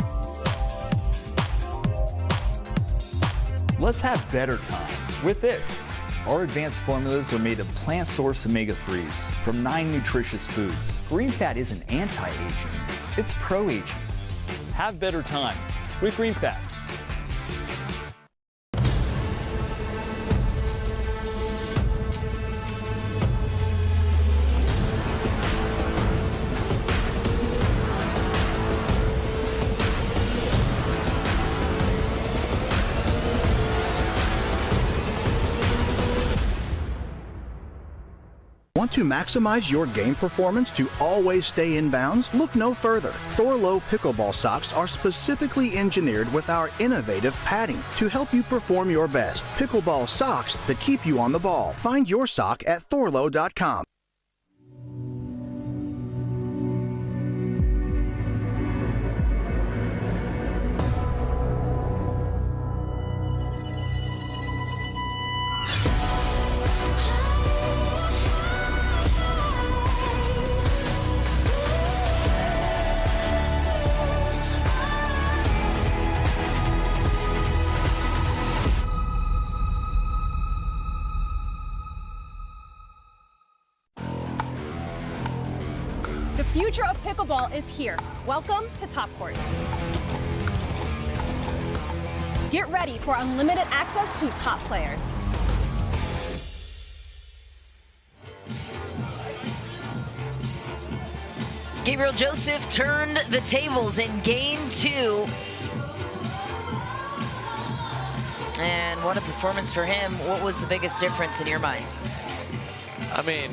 Let's have better time with this. Our advanced formulas are made of plant-sourced omega-3s from 9 nutritious foods. Green fat isn't anti-aging, it's pro-aging. Have better time with green fat. Want to maximize your game performance to always stay in bounds? Look no further. Thorlo pickleball socks are specifically engineered with our innovative padding to help you perform your best. Pickleball socks that keep you on the ball. Find your sock at thorlo.com. The future of pickleball is here. Welcome to Top Court. Get ready for unlimited access to top players. Gabriel Joseph turned the tables in game 2. And what a performance for him. What was the biggest difference in your mind? I mean,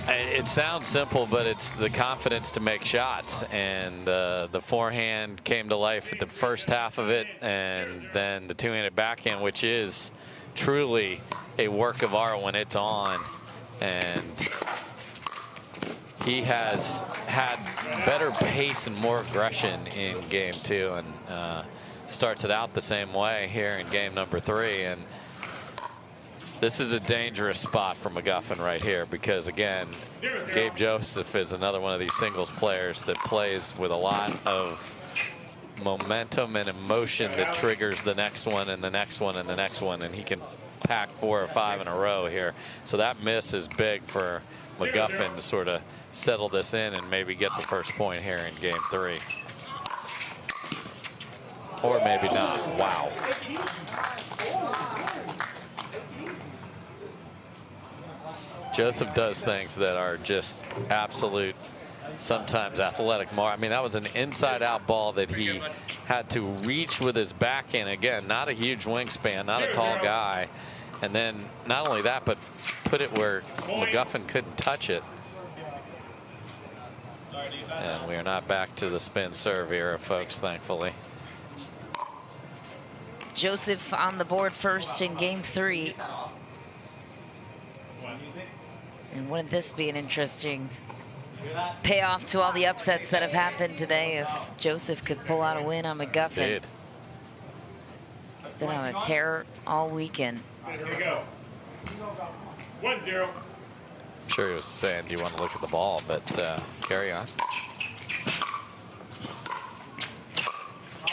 it sounds simple, but it's the confidence to make shots, and the forehand came to life at the first half of it, and then the two-handed backhand, which is truly a work of art when it's on. And he has had better pace and more aggression in game 2, and starts it out the same way here in game number 3. And this is a dangerous spot for McGuffin right here, because again, Gabe Joseph is another one of these singles players that plays with a lot of momentum and emotion that triggers the next one and the next one and the next one, and he can pack 4 or 5 in a row here. So that miss is big for McGuffin to sort of settle this in and maybe get the first point here in game 3. Or maybe not. Wow. Joseph does things that are just absolute, sometimes athletic. I mean, that was an inside-out ball that he had to reach with his backhand. Again, not a huge wingspan, not a tall guy. And then not only that, but put it where McGuffin couldn't touch it. And we are not back to the spin serve era, folks, thankfully. Joseph on the board first in game 3. And wouldn't this be an interesting payoff to all the upsets that have happened today if Joseph could pull out a win on McGuffin? Indeed. He's been on a tear all weekend. Here we go. 1-0. I'm sure he was saying, do you want to look at the ball? But carry on.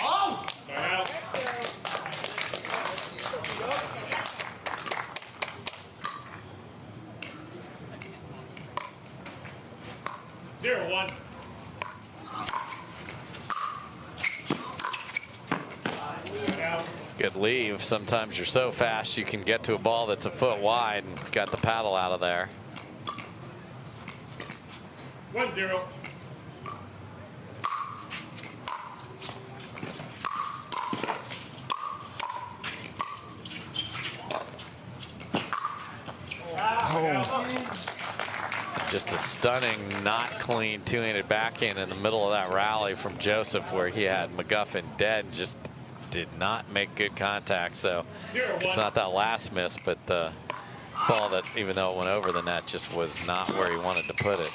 Oh! 0-1. Good leave. Sometimes you're so fast you can get to a ball that's a foot wide and got the paddle out of there. 1-0. Just a stunning, not clean two-handed backhand in the middle of that rally from Joseph, where he had McGuffin dead, just did not make good contact. So it's not that last miss, but the ball that, even though it went over the net, just was not where he wanted to put it.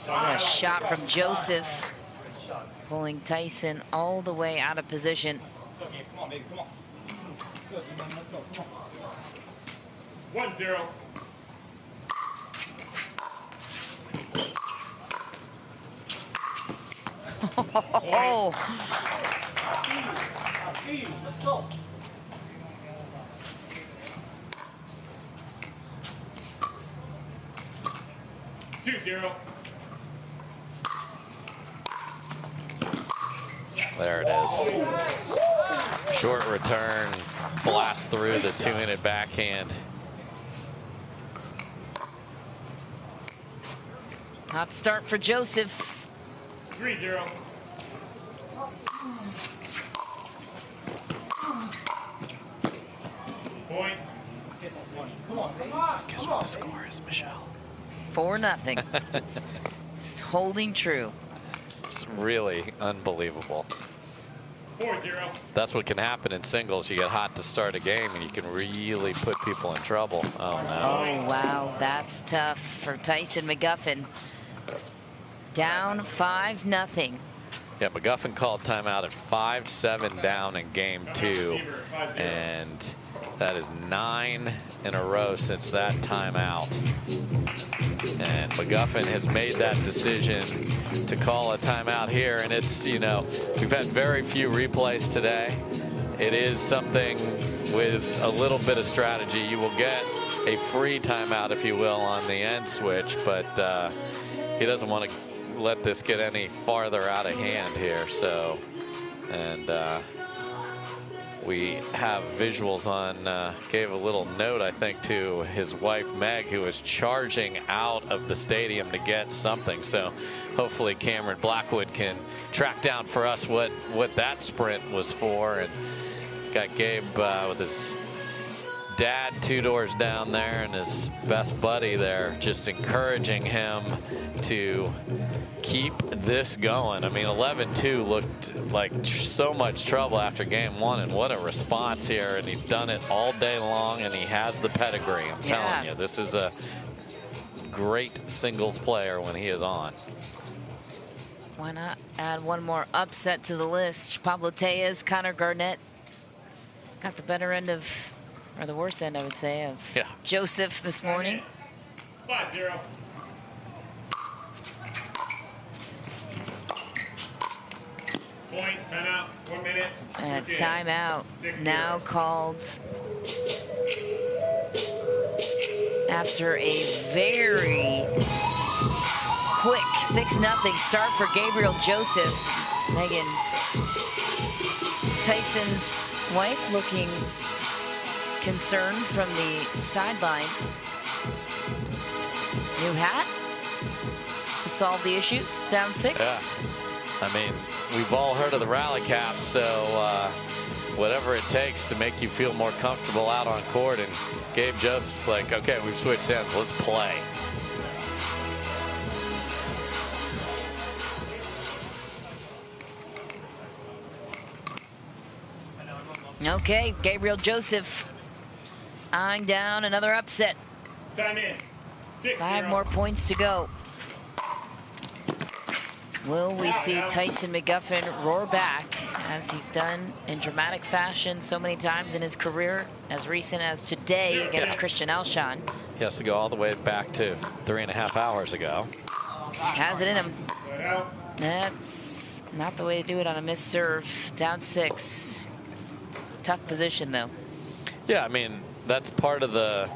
What a shot from Joseph, pulling Tyson all the way out of position. Come on, baby, come on. Let's go, come on. 1-0. Oh. Let's go. There it is. Short return, blast through the two-handed backhand. Hot start for Joseph. 3-0. Point. Come on, baby. Guess what the score is, Michelle? 4-0. It's holding true. It's really unbelievable. 4-0. That's what can happen in singles. You get hot to start a game and you can really put people in trouble. Oh, no. Oh, wow. That's tough for Tyson McGuffin. Down 5-0. Yeah, McGuffin called timeout at 5-7 down in game 2. And that is 9 in a row since that timeout. And McGuffin has made that decision to call a timeout here. And it's, you know, we've had very few replays today. It is something with a little bit of strategy. You will get a free timeout, if you will, on the end switch. But he doesn't want to let this get any farther out of hand here. So, and we have visuals on, gave a little note, I think, to his wife, Meg, who is charging out of the stadium to get something. So hopefully Cameron Blackwood can track down for us what that sprint was for. And got Gabe with his dad 2 doors down there and his best buddy there, just encouraging him to keep this going. I mean, 11-2 looked like so much trouble after game 1, and what a response here. And he's done it all day long, and he has the pedigree. I'm telling you, this is a great singles player when he is on. Why not add one more upset to the list? Pablo Tellez, Connor Garnett got the better end of, or the worst end, I would say, of Joseph this morning. 5-0. Point, timeout, 1 minute. And a timeout now called after a very quick 6-0 start for Gabriel Joseph. Megan Tyson's wife looking concerned from the sideline. New hat to solve the issues, down 6. Yeah, I mean, we've all heard of the rally cap, so whatever it takes to make you feel more comfortable out on court. And Gabe Joseph's like, okay, we've switched ends, let's play. Okay, Gabriel Joseph eyeing down another upset. Time in. 5 more points to go. Will we see Tyson McGuffin roar back, as he's done in dramatic fashion so many times in his career, as recent as today against Christian Alshon? He has to go all the way back to 3.5 hours ago. Has it in him. That's not the way to do it on a missed serve. Down 6. Tough position, though. Yeah, I mean, that's part of the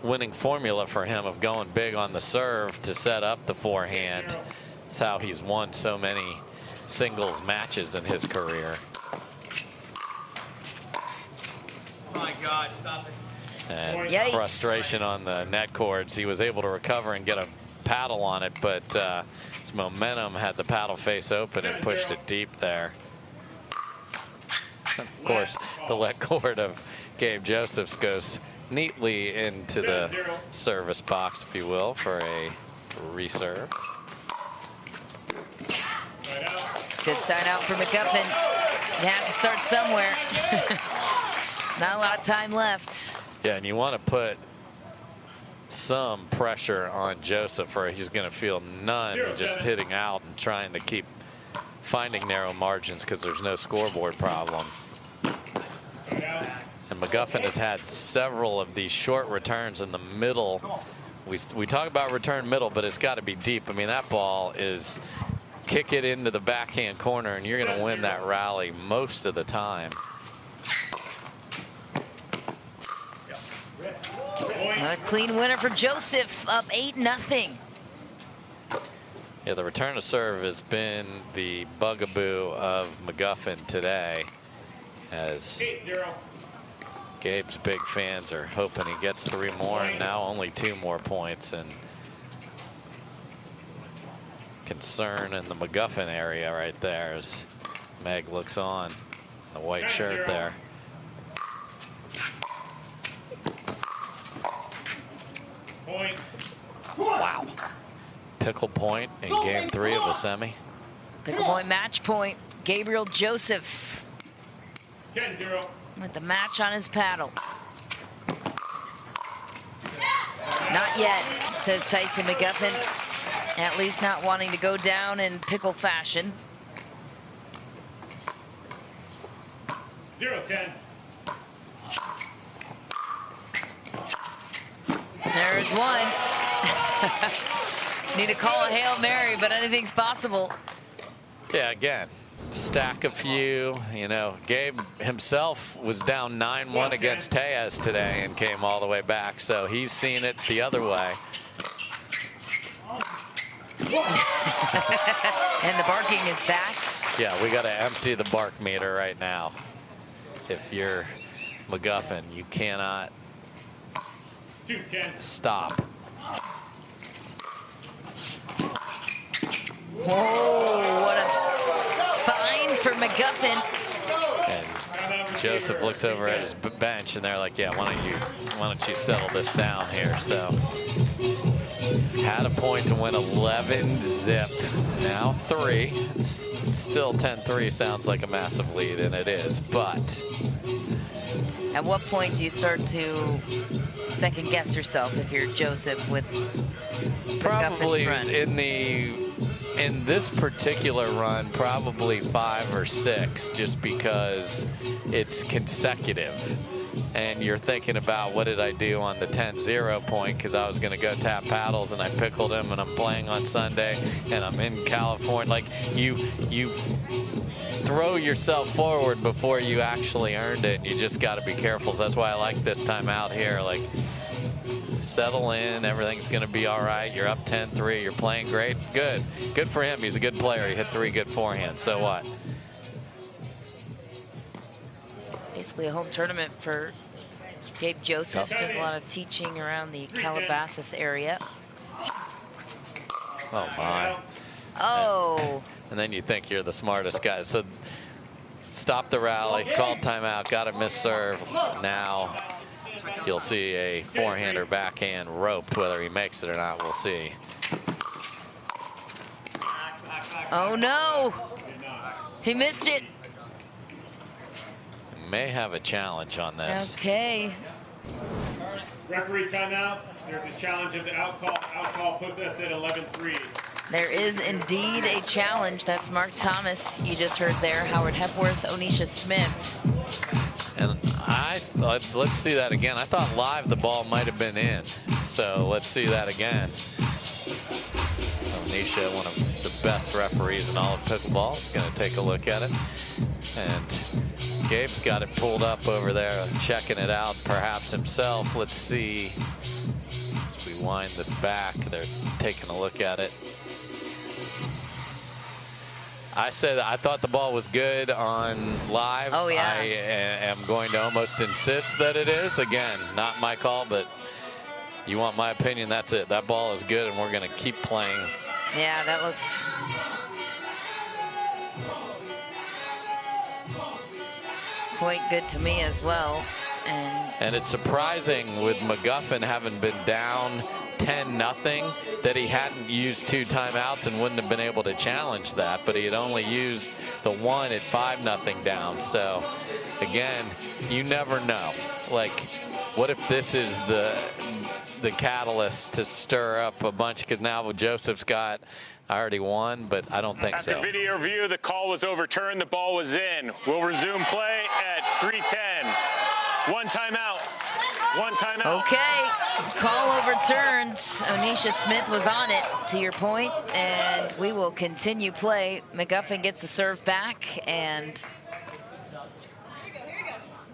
winning formula for him, of going big on the serve to set up the forehand. It's how he's won so many singles matches in his career. Oh my God, stop it. And Yikes. frustration on the net cords. He was able to recover and get a paddle on it, but his momentum had the paddle face open and pushed it deep there. Of course, the let cord of Gabe Josephs goes neatly into the service box, if you will, for a reserve. Good sign out for McGuffin. You have to start somewhere. Not a lot of time left. Yeah, and you want to put some pressure on Joseph, or he's going to feel none just hitting out and trying to keep finding narrow margins because there's no scoreboard problem. And McGuffin has had several of these short returns in the middle. We talk about return middle, but it's got to be deep. I mean, that ball is kick it into the backhand corner, and you're going to win that rally most of the time. Not a clean winner for Joseph, up 8-0. Yeah, the return to serve has been the bugaboo of McGuffin today, as Gabe's big fans are hoping he gets 3 more, and now only 2 more points. And concern in the McGuffin area right there as Meg looks on, the white shirt there. Point. Wow. Pickle point in game 3 of the semi. Pickle point, match point. Gabriel Joseph 10-0. with the match on his paddle. Not yet, says Tyson McGuffin. At least not wanting to go down in pickle fashion. 0-10. There's one. Need to call a Hail Mary, but anything's possible. Yeah, again, stack a few. You know, Gabe himself was down 9-1 against Tellez today and came all the way back, so he's seen it the other way. And the barking is back. Yeah, we got to empty the bark meter right now. If you're McGuffin, you cannot stop. Whoa, what a fine for McGuffin. And Joseph looks over at his bench, and they're like, yeah, why don't you settle this down here? So had a point to win 11-zip. Now 3. It's still 10-3 sounds like a massive lead, and it is, but at what point do you start to second guess yourself if you're Joseph with probably front? in this particular run, probably 5 or 6, just because it's consecutive. And you're thinking about, what did I do on the 10-0 point? Because I was going to go tap paddles, and I pickled him, and I'm playing on Sunday, and I'm in California. Like, you throw yourself forward before you actually earned it. And you just got to be careful. So that's why I like this time out here. Like, settle in. Everything's going to be all right. You're up 10-3. You're playing great. Good. Good for him. He's a good player. He hit 3 good forehands. So what? basically a home tournament for Gabe Joseph. Does a lot of teaching around the Calabasas area. Oh, my. Oh. And then you think you're the smartest guy. So stop the rally, called timeout, got a missed serve. Now you'll see a forehand or backhand rope. Whether he makes it or not, we'll see. Oh, no. He missed it. May have a challenge on this. Okay. Referee timeout. There's a challenge of the out call. Out call puts us at 11-3. There is indeed a challenge. That's Mark Thomas. You just heard there. Howard Hepworth, Onisha Smith. And let's see that again. I thought live the ball might have been in. So let's see that again. Onisha, one of the best referees in all of pickleball, is going to take a look at it. And Gabe's got it pulled up over there, checking it out perhaps himself. Let's see. As we wind this back, they're taking a look at it. I said I thought the ball was good on live. Oh, yeah. I am going to almost insist that it is. Again, not my call, but you want my opinion, that's it. That ball is good, and we're going to keep playing. Yeah, that looks... quite good to me as well. And it's surprising with McGuffin having been down 10-0 that he hadn't used 2 timeouts and wouldn't have been able to challenge that, but he had only used the 1 at 5-0 down. So again, you never know. Like, what if this is the catalyst to stir up a bunch? Because now Joseph's got, I already won, but I don't think so. After video review, the call was overturned. The ball was in. We'll resume play at 3:10. 1 timeout. 1 timeout. Okay, call overturned. Onisha Smith was on it, to your point, and we will continue play. McGuffin gets the serve back, and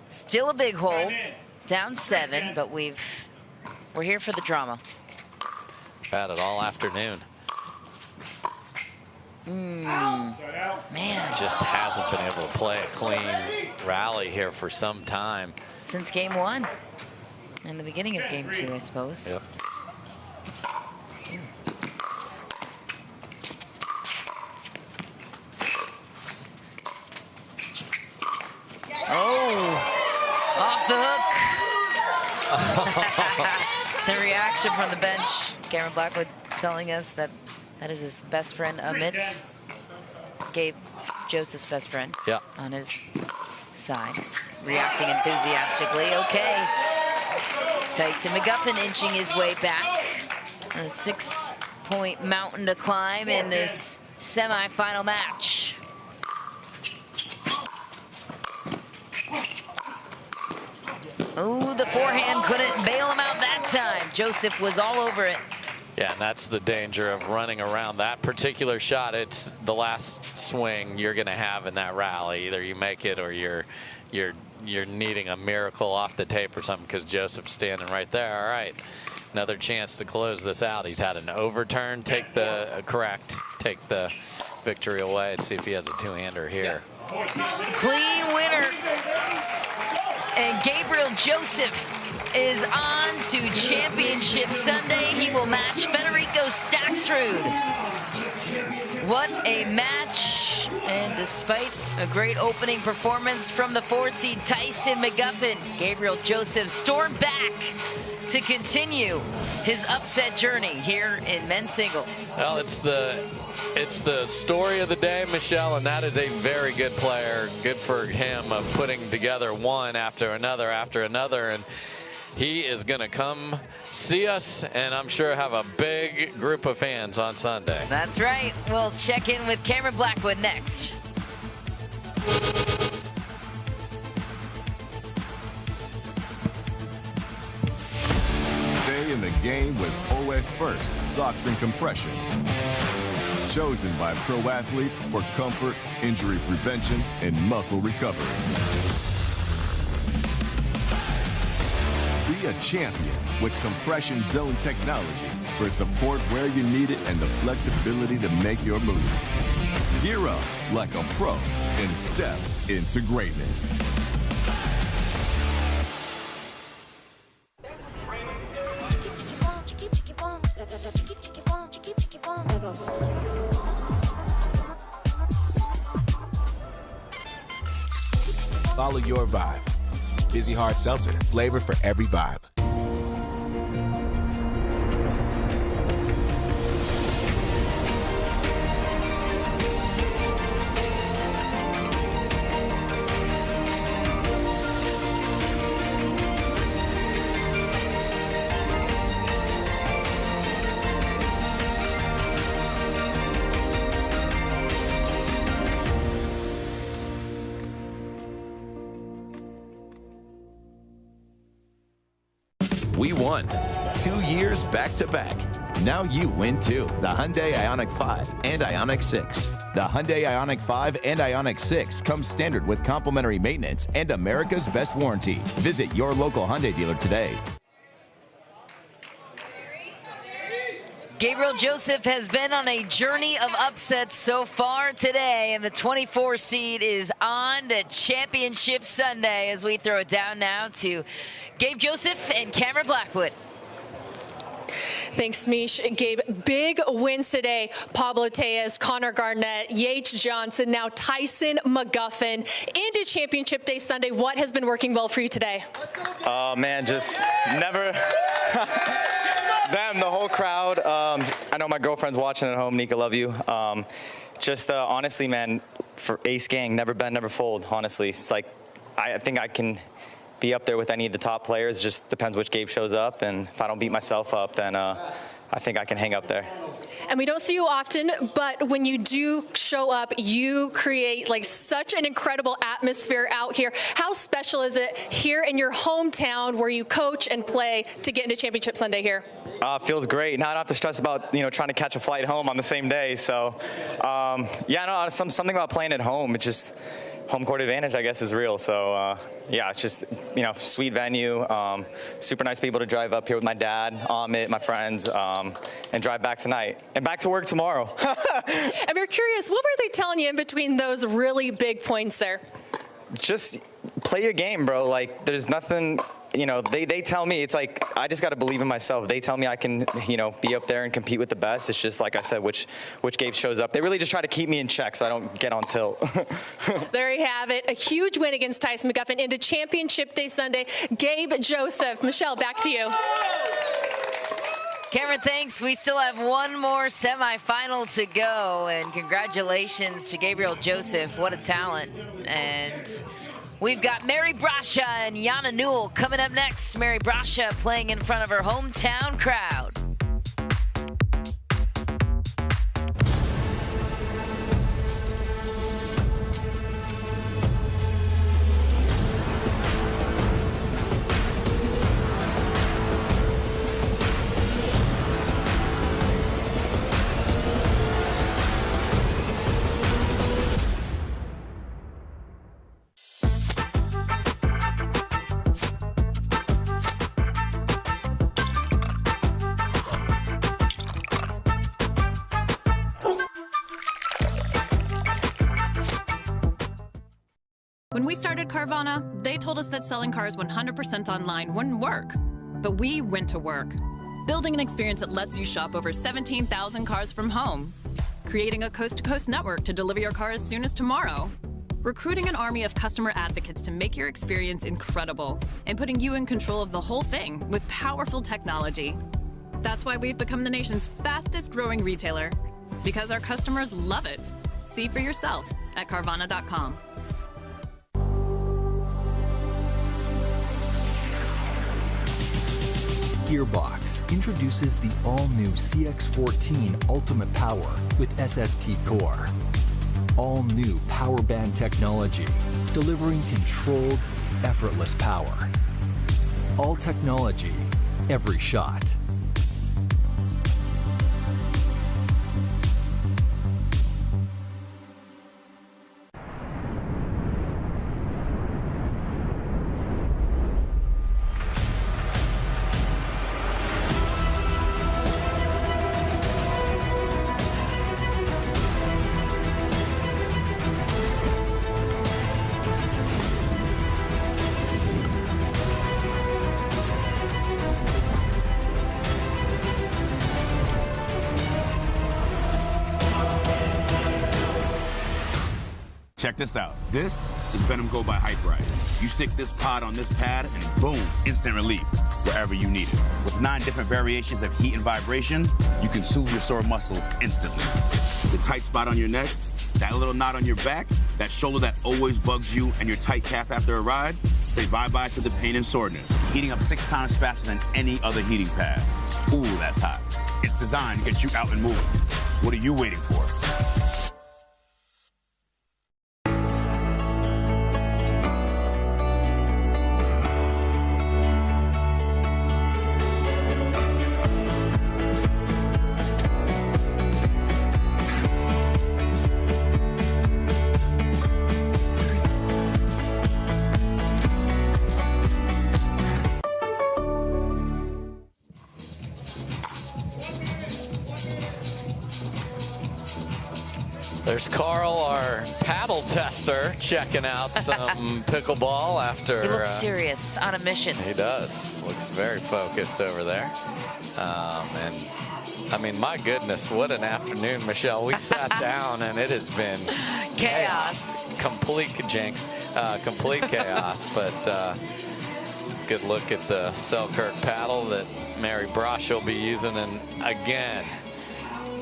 still a big hold. Down 7, but we're here for the drama. Had it all afternoon. Man. Just hasn't been able to play a clean rally here for some time. Since game 1. And the beginning of game 2, I suppose. Yep. Oh, off the hook. The reaction from the bench. Cameron Blackwood telling us that that is his best friend, Amit. Gabe Joseph's best friend. Yeah. On his side. Reacting enthusiastically. Okay. Tyson McGuffin inching his way back. A 6-point mountain to climb in this semifinal match. Oh, the forehand couldn't bail him out that time. Joseph was all over it. Yeah, and that's the danger of running around that particular shot. It's the last swing you're going to have in that rally. Either you make it or you're needing a miracle off the tape or something, because Joseph's standing right there. All right, another chance to close this out. He's had an overturn. Take the victory away and see if he has a 2-hander here. Clean winner. And Gabriel Joseph is on to Championship Sunday. He will match Federico Staksrud. What a match. And despite a great opening performance from the 4-seed Tyson McGuffin, Gabriel Joseph stormed back to continue his upset journey here in men's singles. Well, it's the story of the day, Michelle, and that is a very good player. Good for him of putting together one after another, and he is going to come see us, and I'm sure have a big group of fans on Sunday. That's right. We'll check in with Cameron Blackwood next. Stay in the game with OS First Socks and Compression. Chosen by pro athletes for comfort, injury prevention, and muscle recovery. Be a champion with compression zone technology for support where you need it and the flexibility to make your move. Gear up like a pro and step into greatness. Follow your vibe. Busy Hard Seltzer, flavor for every vibe. We won 2 years back-to-back. Now you win too. The Hyundai Ioniq 5 and Ioniq 6. The Hyundai Ioniq 5 and Ioniq 6 come standard with complimentary maintenance and America's best warranty. Visit your local Hyundai dealer today. Gabriel Joseph has been on a journey of upsets so far today, and the 24 seed is on to Championship Sunday as we throw it down now to Gabe Joseph and Cameron Blackwood. Thanks, Mish. Gabe, big wins today. Pablo Tellez, Connor Garnett, Yates Johnson, now Tyson McGuffin. Into Championship Day Sunday, what has been working well for you today? Oh, man, just never... Them, the whole crowd. I know my girlfriend's watching at home. Nika, love you. Honestly, man, for Ace Gang, never bend, never fold, honestly. It's like, I think I can be up there with any of the top players. Just depends which Gabe shows up, and if I don't beat myself up, then I think I can hang up there. And we don't see you often, but when you do show up, you create like such an incredible atmosphere out here. How special is it here in your hometown where you coach and play to get into Championship Sunday here? Feels great. Now I don't have to stress about trying to catch a flight home on the same day. So something about playing at home. It's just home court advantage, I guess, is real. So it's just sweet venue, super nice people to drive up here with my dad, Amit, my friends, and drive back tonight and back to work tomorrow. And we're curious, what were they telling you in between those really big points there? Just play your game, bro. Like there's nothing. They tell me, it's like, I just got to believe in myself. They tell me I can, be up there and compete with the best. It's just, like I said, which Gabe shows up. They really just try to keep me in check so I don't get on tilt. There you have it. A huge win against Tyson McGuffin into Championship Day Sunday. Gabe Joseph. Michelle, back to you. Cameron, thanks. We still have one more semifinal to go, and congratulations to Gabriel Joseph. What a talent. And we've got Mary Brascia and Yana Newell coming up next. Mary Brascia playing in front of her hometown crowd. When we started Carvana, they told us that selling cars 100% online wouldn't work. But we went to work, building an experience that lets you shop over 17,000 cars from home, creating a coast-to-coast network to deliver your car as soon as tomorrow, recruiting an army of customer advocates to make your experience incredible, and putting you in control of the whole thing with powerful technology. That's why we've become the nation's fastest-growing retailer, because our customers love it. See for yourself at Carvana.com. Gearbox introduces the all-new CX-14 Ultimate Power with SST Core. All-new power band technology, delivering controlled, effortless power. All technology, every shot. Check this out. This is Venom Go by Hyperice. You stick this pod on this pad and boom, instant relief wherever you need it. With 9 different variations of heat and vibration, you can soothe your sore muscles instantly. The tight spot on your neck, that little knot on your back, that shoulder that always bugs you, and your tight calf after a ride, say bye-bye to the pain and soreness. Heating up 6 times faster than any other heating pad. Ooh, that's hot. It's designed to get you out and moving. What are you waiting for? There's Carl, our paddle tester, checking out some pickleball after. He looks serious, on a mission. He does. Looks very focused over there. And I mean, my goodness, what an afternoon, Michelle. We sat down and it has been chaos. Complete jinx, complete chaos. But good look at the Selkirk paddle that Mary Brascia will be using. And again,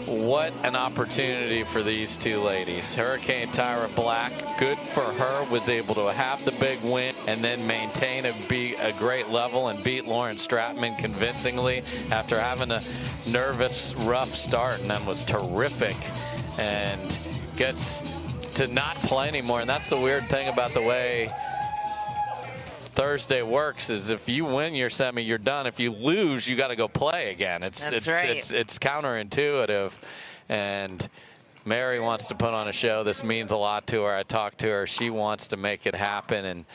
what an opportunity for these two ladies. Hurricane Tyra Black, good for her, was able to have the big win and then maintain a great level and beat Lauren Stratman convincingly after having a nervous, rough start, and then was terrific and gets to not play anymore. And that's the weird thing about the way Thursday works, is if you win your semi, you're done. If you lose, you got to go play again. It's counterintuitive, and Mary wants to put on a show. This means a lot to her. I talked to her. She wants to make it happen, and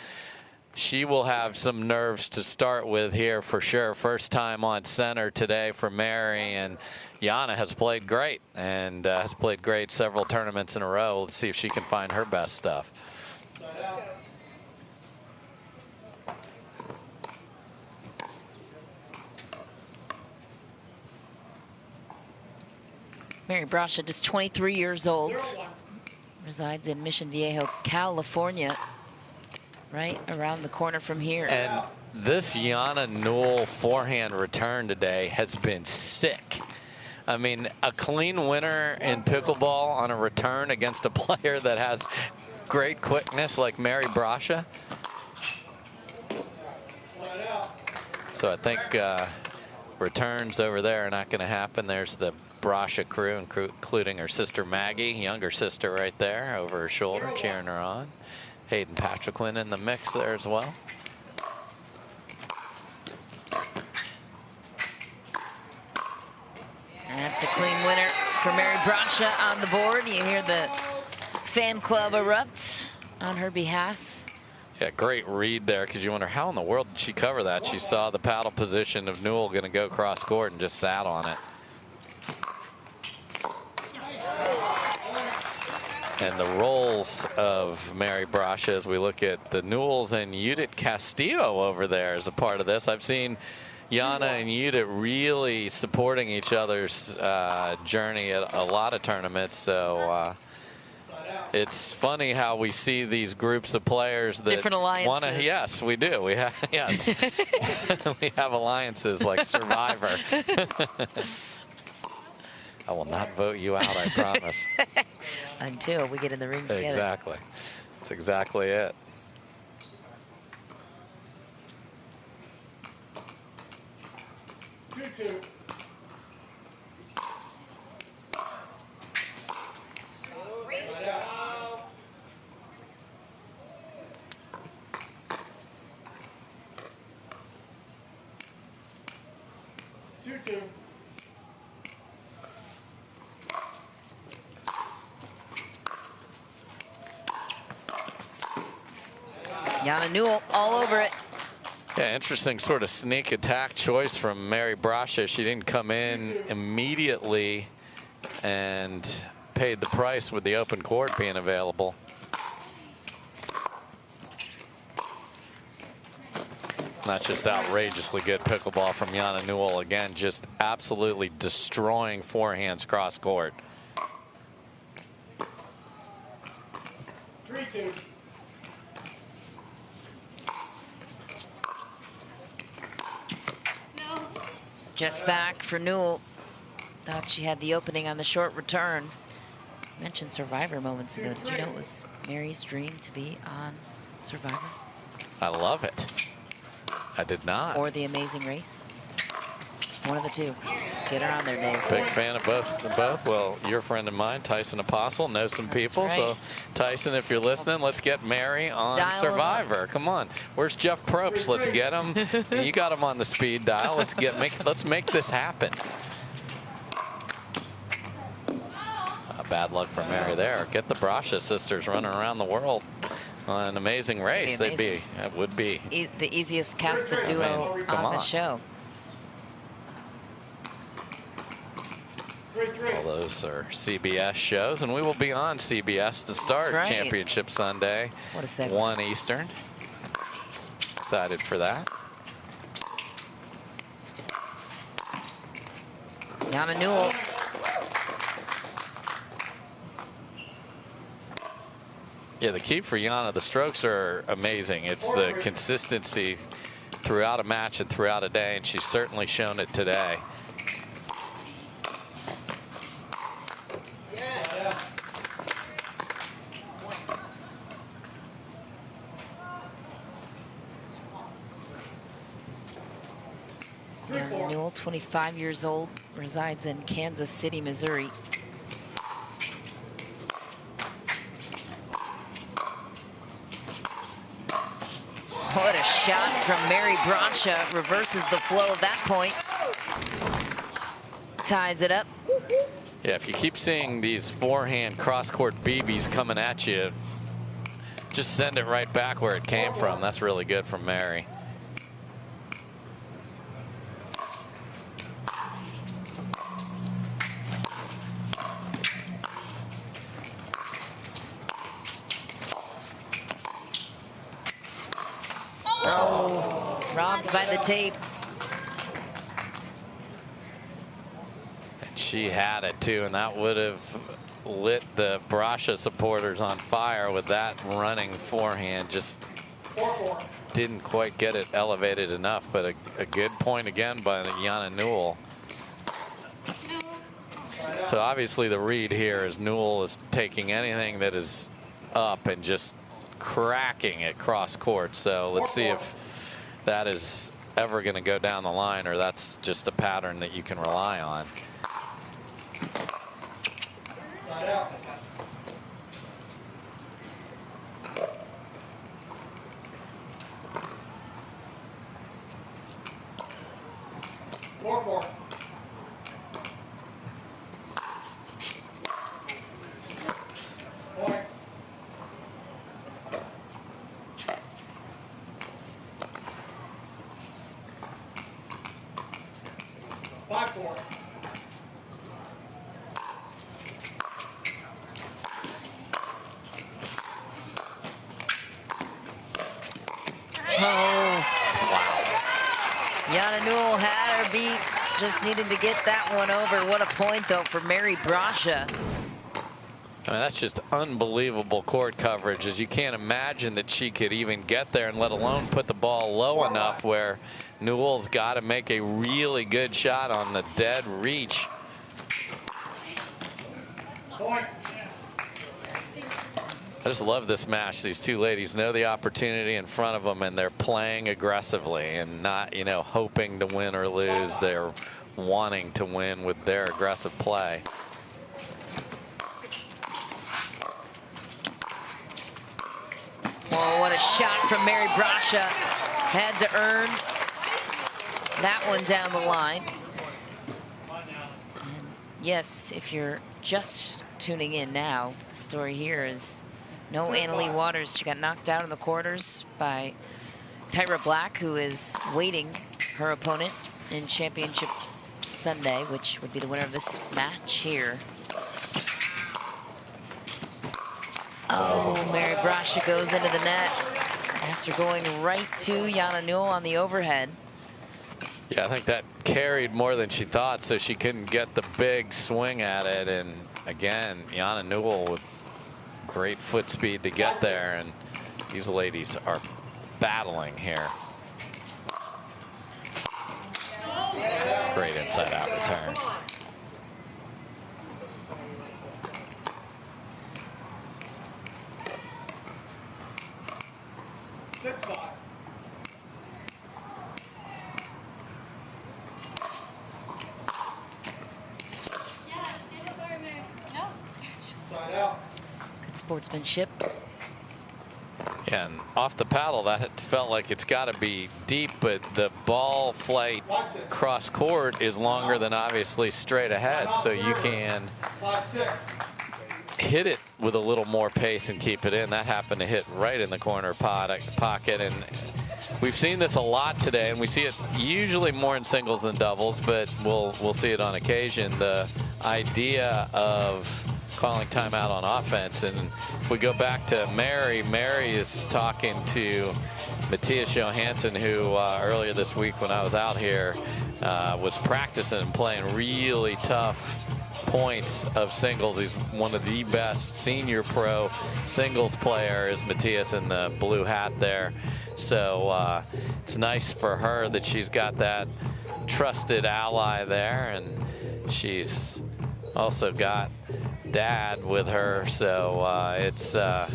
she will have some nerves to start with here for sure. First time on center today for Mary, and Jana has played great and has played great several tournaments in a row. Let's see if she can find her best stuff. Mary Brascia, just 23 years old, resides in Mission Viejo, California, right around the corner from here. And this Jana Newell forehand return today has been sick. I mean, a clean winner in pickleball on a return against a player that has great quickness like Mary Brascia. So I think returns over there are not going to happen. There's the Brascia crew, including her sister Maggie, younger sister right there over her shoulder, cheering her on. Hayden Patrickland in the mix there as well. And that's a clean winner for Mary Brascia on the board. You hear the fan club erupt on her behalf. Yeah, great read there, because you wonder how in the world did she cover that? She saw the paddle position of Newell going to go cross court and just sat on it. And the roles of Mary Brascia, as we look at the Newells and Judith Castillo over there as a part of this. I've seen Jana and Judith really supporting each other's journey at a lot of tournaments. So it's funny how we see these groups of players that different alliances. Yes, we do. We have we have alliances like Survivor. I will not vote you out, I promise. Until we get in the ring together. Exactly. That's exactly it. Jana Newell all over it. Yeah, interesting sort of sneak attack choice from Mary Brascia. She didn't come in immediately and paid the price with the open court being available. That's just outrageously good pickleball from Jana Newell. Again, just absolutely destroying forehands cross court. 3-2. 3-2. Just back for Newell. Thought she had the opening on the short return. Mentioned Survivor moments ago. Did you know it was Mary's dream to be on Survivor? I love it. I did not. Or The Amazing Race? One of the two. Get her on there, Dave. Big fan of both. Well, your friend of mine, Tyson Apostle, knows some people. right. So, Tyson, if you're listening, let's get Mary on Dial Survivor. Come on. Where's Jeff Probst? Let's get him. You got him on the speed dial. Let's make this happen. Bad luck for Mary there. Get the Brascia sisters running around the world on An Amazing Race. That would be the easiest casted duo on the show. All those are CBS shows, and we will be on CBS to start right. Championship Sunday. What a segment. 1 Eastern. Excited for that. Yana Newell. Yeah, the key for Yana, the strokes are amazing. It's the consistency throughout a match and throughout a day, and she's certainly shown it today. Yana Newell, 25 years old, resides in Kansas City, Missouri. What a shot from Mary Brascia. Reverses the flow of that point. Ties it up. Yeah, if you keep seeing these forehand cross-court BBs coming at you, just send it right back where it came from. That's really good from Mary. Oh, robbed by the tape. And she had it too, and that would have lit the Brascia supporters on fire with that running forehand. Just didn't quite get it elevated enough, but a good point again by Yana Newell. So obviously the read here is Newell is taking anything that is up and just cracking it cross court. So let's see if that is ever going to go down the line, or that's just a pattern that you can rely on. Yana Newell had her beat, just needed to get that one over. What a point, though, for Mary Brascia. I mean, that's just unbelievable court coverage, as you can't imagine that she could even get there, and let alone put the ball low enough where Newell's got to make a really good shot on the dead reach. I just love this match. These two ladies know the opportunity in front of them, and they're playing aggressively and not, you know, hoping to win or lose. They're wanting to win with their aggressive play. Oh, what a shot from Mary Brascia. Had to earn that one down the line. And yes, if you're just tuning in now, the story here is no Leigh Waters. She got knocked out in the quarters by Tyra Black, who is waiting her opponent in Championship Sunday, which would be the winner of this match here. Oh, Mary Brascia goes into the net after going right to Yana Newell on the overhead. Yeah, I think that carried more than she thought, so she couldn't get the big swing at it. And again, Yana Newell with Great foot speed to get there, and these ladies are battling here. Great inside out return. Good sportsmanship. Yeah, and off the paddle, that felt like it's got to be deep, but the ball flight cross court is longer than obviously straight ahead, so you can hit it with a little more pace and keep it in. That happened to hit right in the corner pocket, and we've seen this a lot today, and we see it usually more in singles than doubles, but we'll see it on occasion. The idea of calling timeout on offense, and if we go back to Mary is talking to Mattias Johansson, who earlier this week when I was out here was practicing and playing really tough points of singles. He's one of the best senior pro singles players, Mattias in the blue hat there. So it's nice for her that she's got that trusted ally there, and she's also got Dad with her, so it's a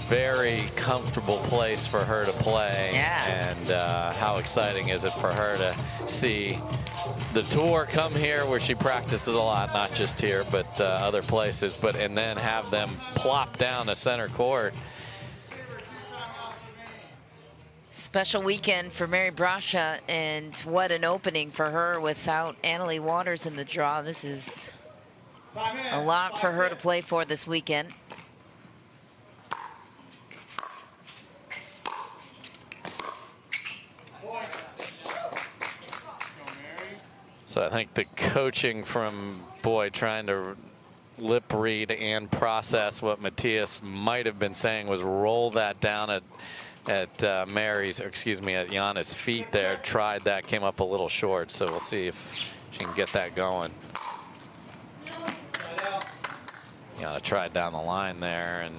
very comfortable place for her to play. Yeah. And how exciting is it for her to see the tour come here, where she practices a lot, not just here but other places, and then have them plop down to center court. Special weekend for Mary Brascia, and what an opening for her without Leigh Waters in the draw. This is a lot for her to play for this weekend. So I think the coaching from Boyd trying to lip read and process what Mattias might have been saying was roll that down at Mary's, or excuse me, at Jana's feet there. Tried that, came up a little short, so we'll see if she can get that going. Jana tried down the line there and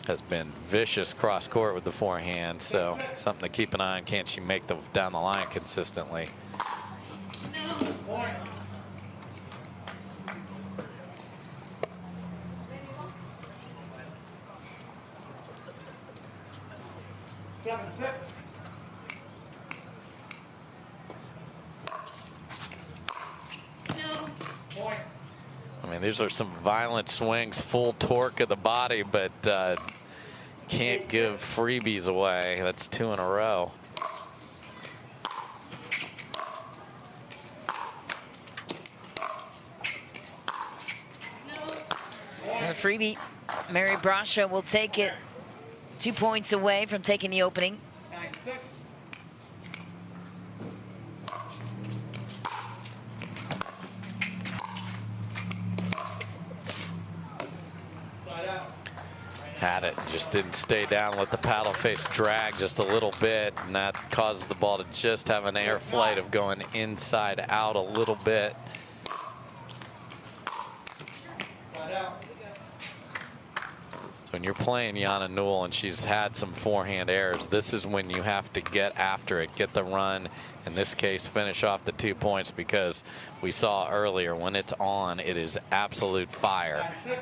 has been vicious cross court with the forehand, so something to keep an eye on. Can she make the down the line consistently? I mean, these are some violent swings, full torque of the body, but can't give freebies away. That's 2 in a row. And a freebie. Mary Brascia will take it 2 points away from taking the opening. 9-6. Had it, just didn't stay down, let the paddle face drag just a little bit, and that causes the ball to just have an air flight of going inside out a little bit. So when you're playing Jana Newell and she's had some forehand errors, this is when you have to get after it, get the run, in this case finish off the 2 points, because we saw earlier when it's on, it is absolute fire. 9-6.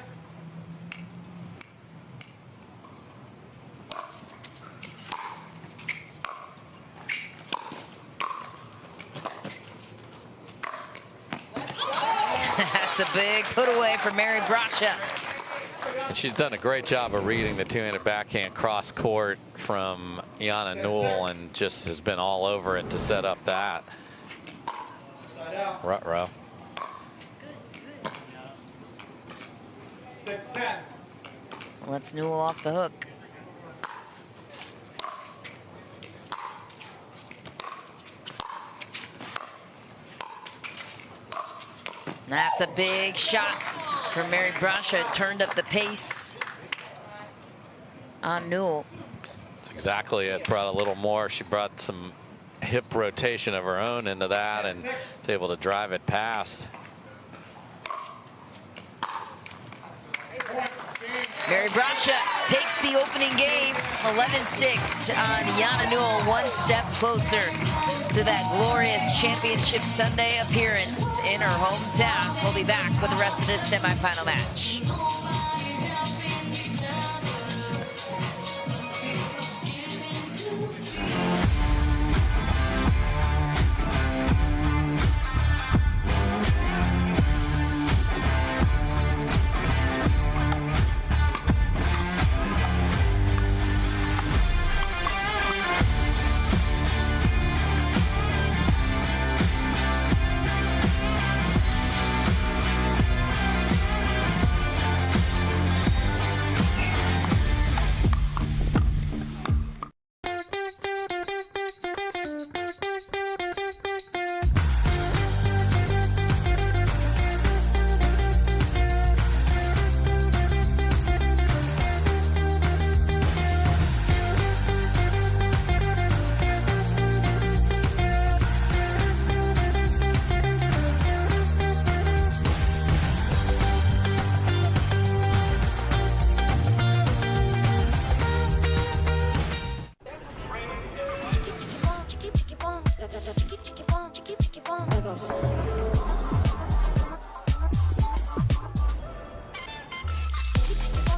That's a big put away for Mary Brascia. And she's done a great job of reading the two-handed backhand cross court from Jana Newell, and just has been all over it to set up that. Ruh-roh. 6-10. Let's Newell off the hook. That's a big shot from Mary Brascia. It turned up the pace on Newell. That's exactly it. Brought a little more. She brought some hip rotation of her own into that and was able to drive it past. Mary Brascia takes the opening game, 11-6 on Yana Newell, one step closer to that glorious Championship Sunday appearance in her hometown. We'll be back with the rest of this semifinal match.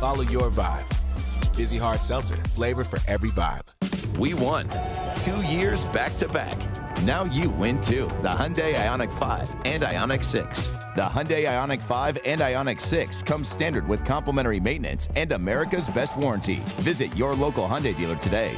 Follow your vibe. Busy Hard Seltzer, flavor for every vibe. We won 2 years back to back. Now you win too. The Hyundai Ioniq 5 and Ioniq 6. The Hyundai Ioniq 5 and Ioniq 6 come standard with complimentary maintenance and America's best warranty. Visit your local Hyundai dealer today.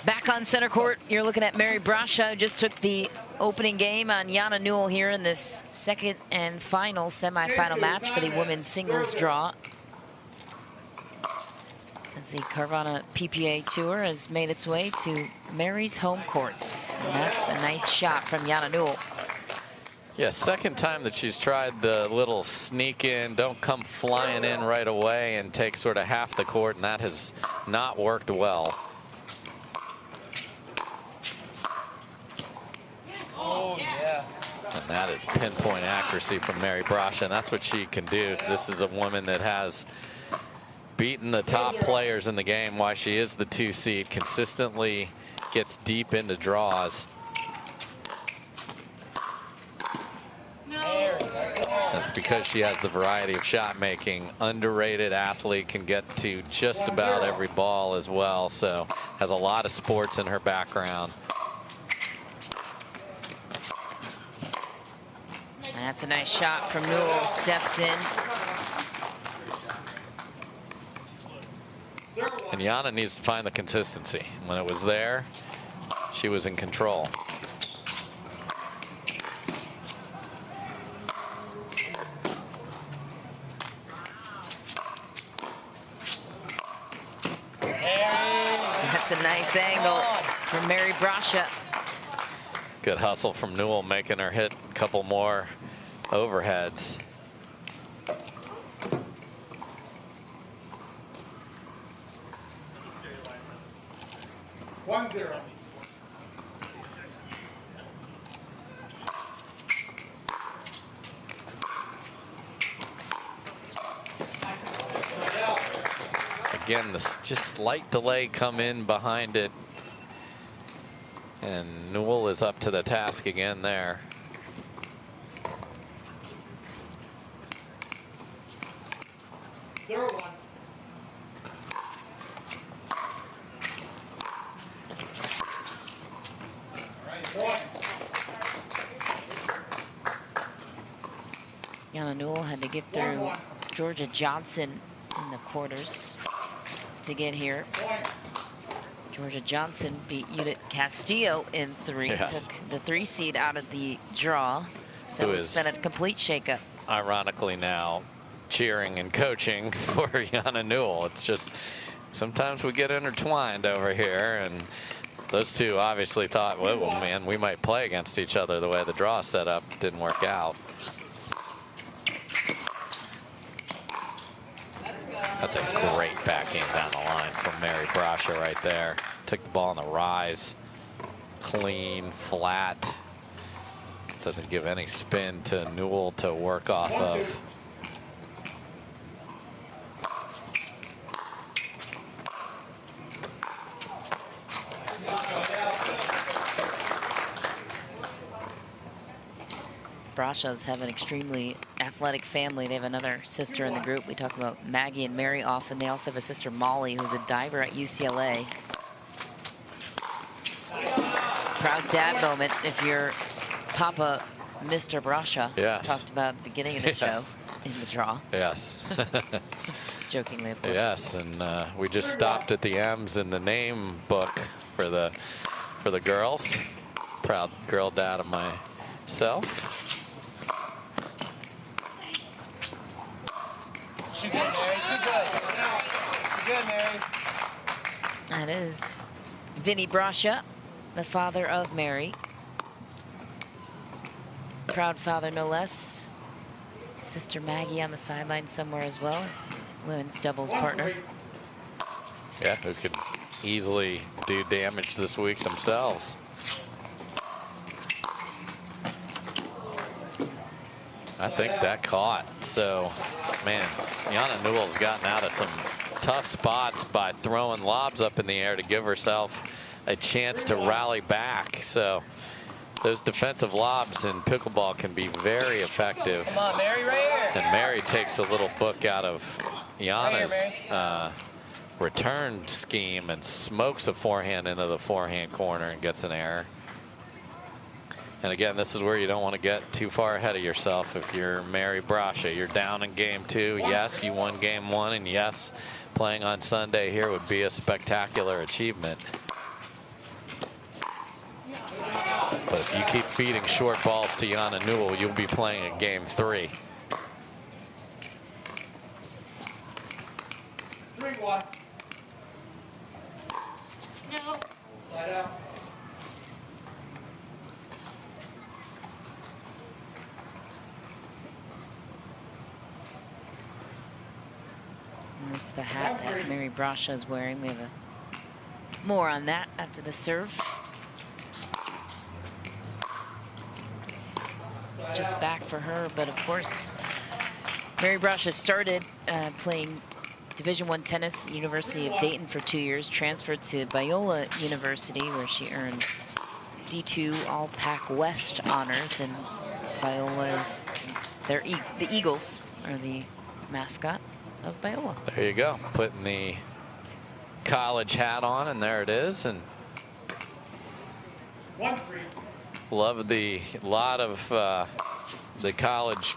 Back on center court, you're looking at Mary Brascia, who just took the opening game on Yana Newell here in this second and final semifinal match for the women's singles draw. As the Carvana PPA Tour has made its way to Mary's home courts. And that's a nice shot from Yana Newell. Yeah, second time that she's tried the little sneak in, don't come flying in right away and take sort of half the court, and that has not worked well. Oh, yeah. And that is pinpoint accuracy from Mary Brascia, and that's what she can do. This is a woman that has beaten the top players in the game. Why she is the 2 seed, consistently gets deep into draws. That's because she has the variety of shot making. Underrated athlete, can get to just about every ball as well. So has a lot of sports in her background. That's a nice shot from Newell, steps in. And Yana needs to find the consistency. When it was there, she was in control. That's a nice angle from Mary Brascia. Good hustle from Newell, making her hit a couple more overheads. One zero. Again, this just slight delay come in behind it. And Newell is up to the task again there. Zero one. Yana Newell had to get through Georgia Johnson in the quarters to get here. Georgia Johnson beat Judith Castillo in 3, Yes. took the 3 seed out of the draw. So Who it's is- been a complete shakeup. Ironically now cheering and coaching for Jana Newell. It's just sometimes we get intertwined over here, and those two obviously thought, well, man, we might play against each other the way the draw set up. Didn't work out. That's a great backhand down the line from Mary Brascia right there. Took the ball on the rise. Clean, flat. Doesn't give any spin to Newell to work off of. Brascias have an extremely athletic family. They have another sister in the group. We talk about Maggie and Mary often. They also have a sister, Molly, who's a diver at UCLA. Proud dad moment if you're Papa Mr. Brascia. Yes. Talked about at the beginning of the show in the draw. Yes. Jokingly, of course. Yes, and we just stopped at the M's in the name book for the girls. Proud girl dad of myself. Too good, Mary. Too good. Too good, Mary. That is Vinny Brascia, the father of Mary. Proud father, no less. Sister Maggie on the sideline somewhere as well. Women's doubles partner. Yeah, who could easily do damage this week themselves. I think that caught. So, man, Jana Newell's gotten out of some tough spots by throwing lobs up in the air to give herself a chance to rally back. So those defensive lobs in pickleball can be very effective. Come on, Mary, right here. And Mary takes a little book out of Jana's return scheme and smokes a forehand into the forehand corner and gets an error. And again, this is where you don't want to get too far ahead of yourself. If you're Mary Brascia, you're down in game 2. Yes, you won game 1, and yes, playing on Sunday here would be a spectacular achievement. But if you keep feeding short balls to Jana Newell, you'll be playing in game 3. 3-1. No. Slide out. There's the hat that Mary Brascia is wearing. We have more on that after the serve. Just back for her, but of course, Mary Brascia started playing Division I tennis at the University of Dayton for 2 years, transferred to Biola University, where she earned D2 All-Pac West honors, and Biola is the Eagles are the mascot of Biola. There you go, putting the college hat on, and there it is. And love the lot of the college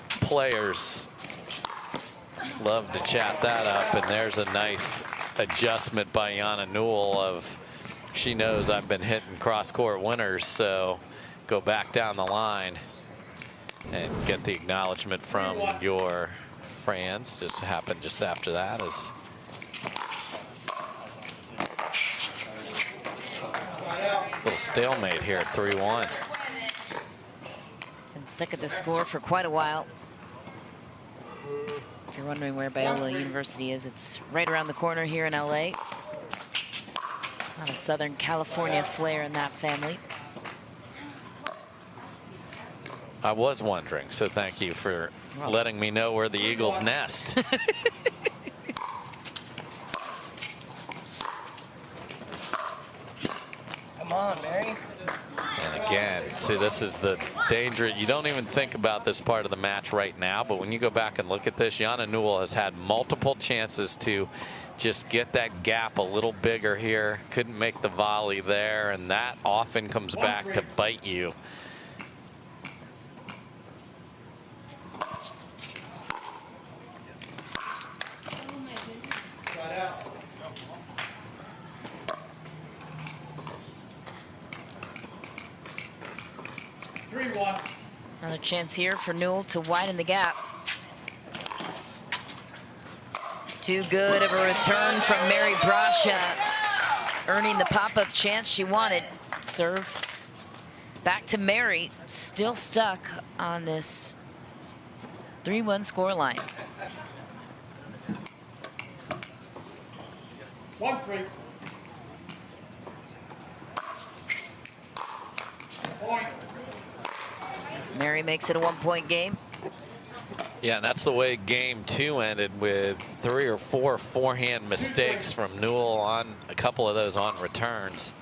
players love to chat that up, and there's a nice adjustment by Jana Newell of she knows I've been hitting cross-court winners, so go back down the line and get the acknowledgement from your fans. Just happened just after that is a little stalemate here at 3-1. Been stuck at the score for quite a while. If you're wondering where Biola University is, it's right around the corner here in LA. A lot of Southern California flair in that family. I was wondering, so thank you for letting me know where the Eagles nest. Come on, Mary. And again, see, this is the danger. You don't even think about this part of the match right now, but when you go back and look at this, Jana Newell has had multiple chances to just get that gap a little bigger here. Couldn't make the volley there, and that often comes back to bite you. Another chance here for Newell to widen the gap. Too good of a return from Mary Brascia, earning the pop-up chance she wanted. Serve back to Mary, still stuck on this 3-1 scoreline. 1-3. Point. Mary makes it a 1-point game. Yeah, that's the way game 2 ended, with 3 or 4 forehand mistakes from Newell, on a couple of those on returns.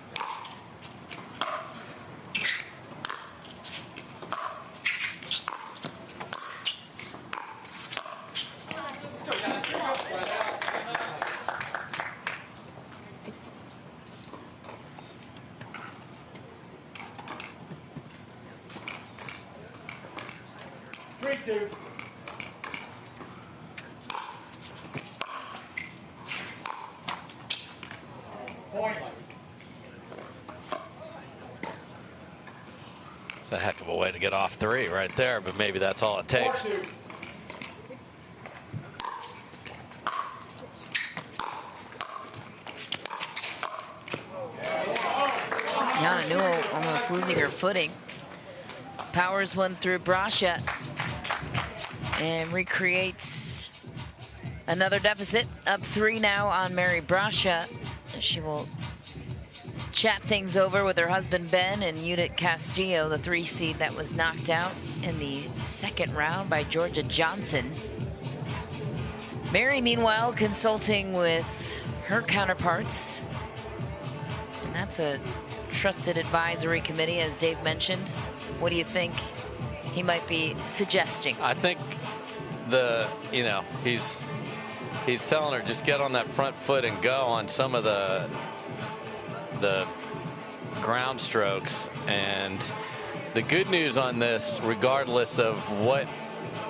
It's a heck of a way to get off 3 right there, but maybe that's all it takes. Jana Newell almost losing her footing. Powers one through Brascia and recreates another deficit. Up 3 now on Mary Brascia. She will chat things over with her husband Ben and Judith Castillo, the 3 seed that was knocked out in the 2nd round by Georgia Johnson. Mary, meanwhile, consulting with her counterparts. And that's a trusted advisory committee, as Dave mentioned. What do you think he might be suggesting? I think he's telling her, just get on that front foot and go on some of the ground strokes. And the good news on this, regardless of what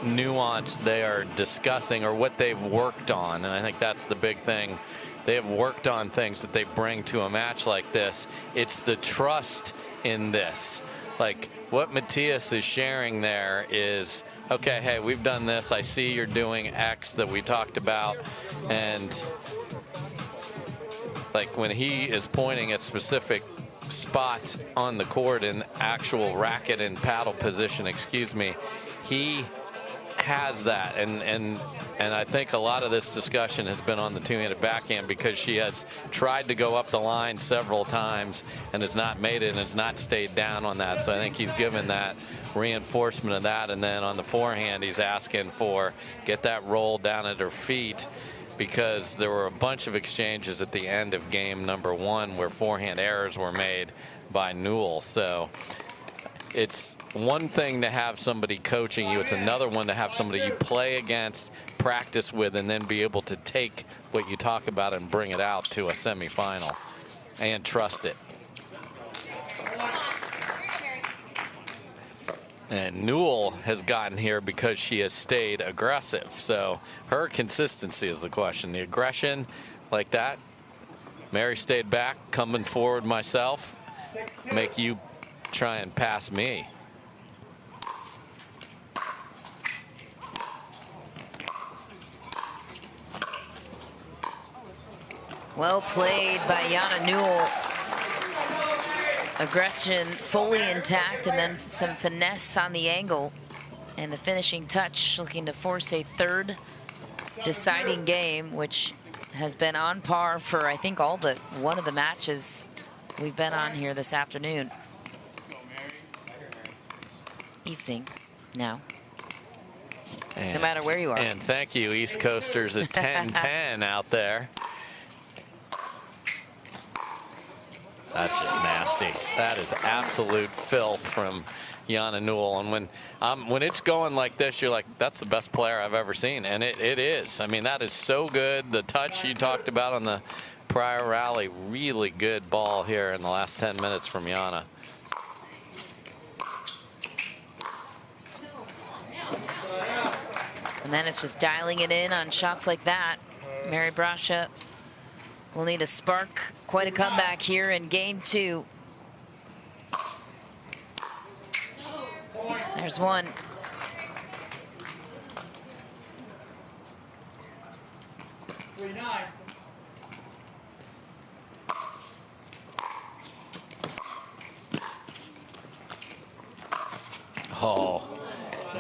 nuance they are discussing or what they've worked on, and I think that's the big thing, they have worked on things that they bring to a match like this. It's the trust in this. Like what Matthias is sharing there is, okay, hey, we've done this. I see you're doing X that we talked about. And like when he is pointing at specific spots on the court in actual racket and paddle position, he has that. And I think a lot of this discussion has been on the two-handed backhand, because she has tried to go up the line several times and has not made it and has not stayed down on that. So I think he's given that reinforcement of that. And then on the forehand, he's asking for get that roll down at her feet, because there were a bunch of exchanges at the end of game number 1 where forehand errors were made by Newell. So it's one thing to have somebody coaching you. It's another one to have somebody you play against, practice with, and then be able to take what you talk about and bring it out to a semifinal and trust it. And Newell has gotten here because she has stayed aggressive. So her consistency is the question. The aggression like that. Mary stayed back, coming forward myself. Make you try and pass me. Well played by Jana Newell. Aggression fully intact, and then some finesse on the angle. And the finishing touch, looking to force a 3rd deciding game, which has been on par for, I think, all but one of the matches we've been on here this afternoon. Evening now. And, no matter where you are. And thank you, East Coasters at 10-10 out there. That's just nasty. That is absolute filth from Jana Newell. And when it's going like this, you're like, that's the best player I've ever seen. And it is. I mean, that is so good. The touch you talked about on the prior rally, really good ball here in the last 10 minutes from Jana. And then it's just dialing it in on shots like that. Mary Brascia will need to spark quite a comeback here in game 2. There's one. 3-9. Oh,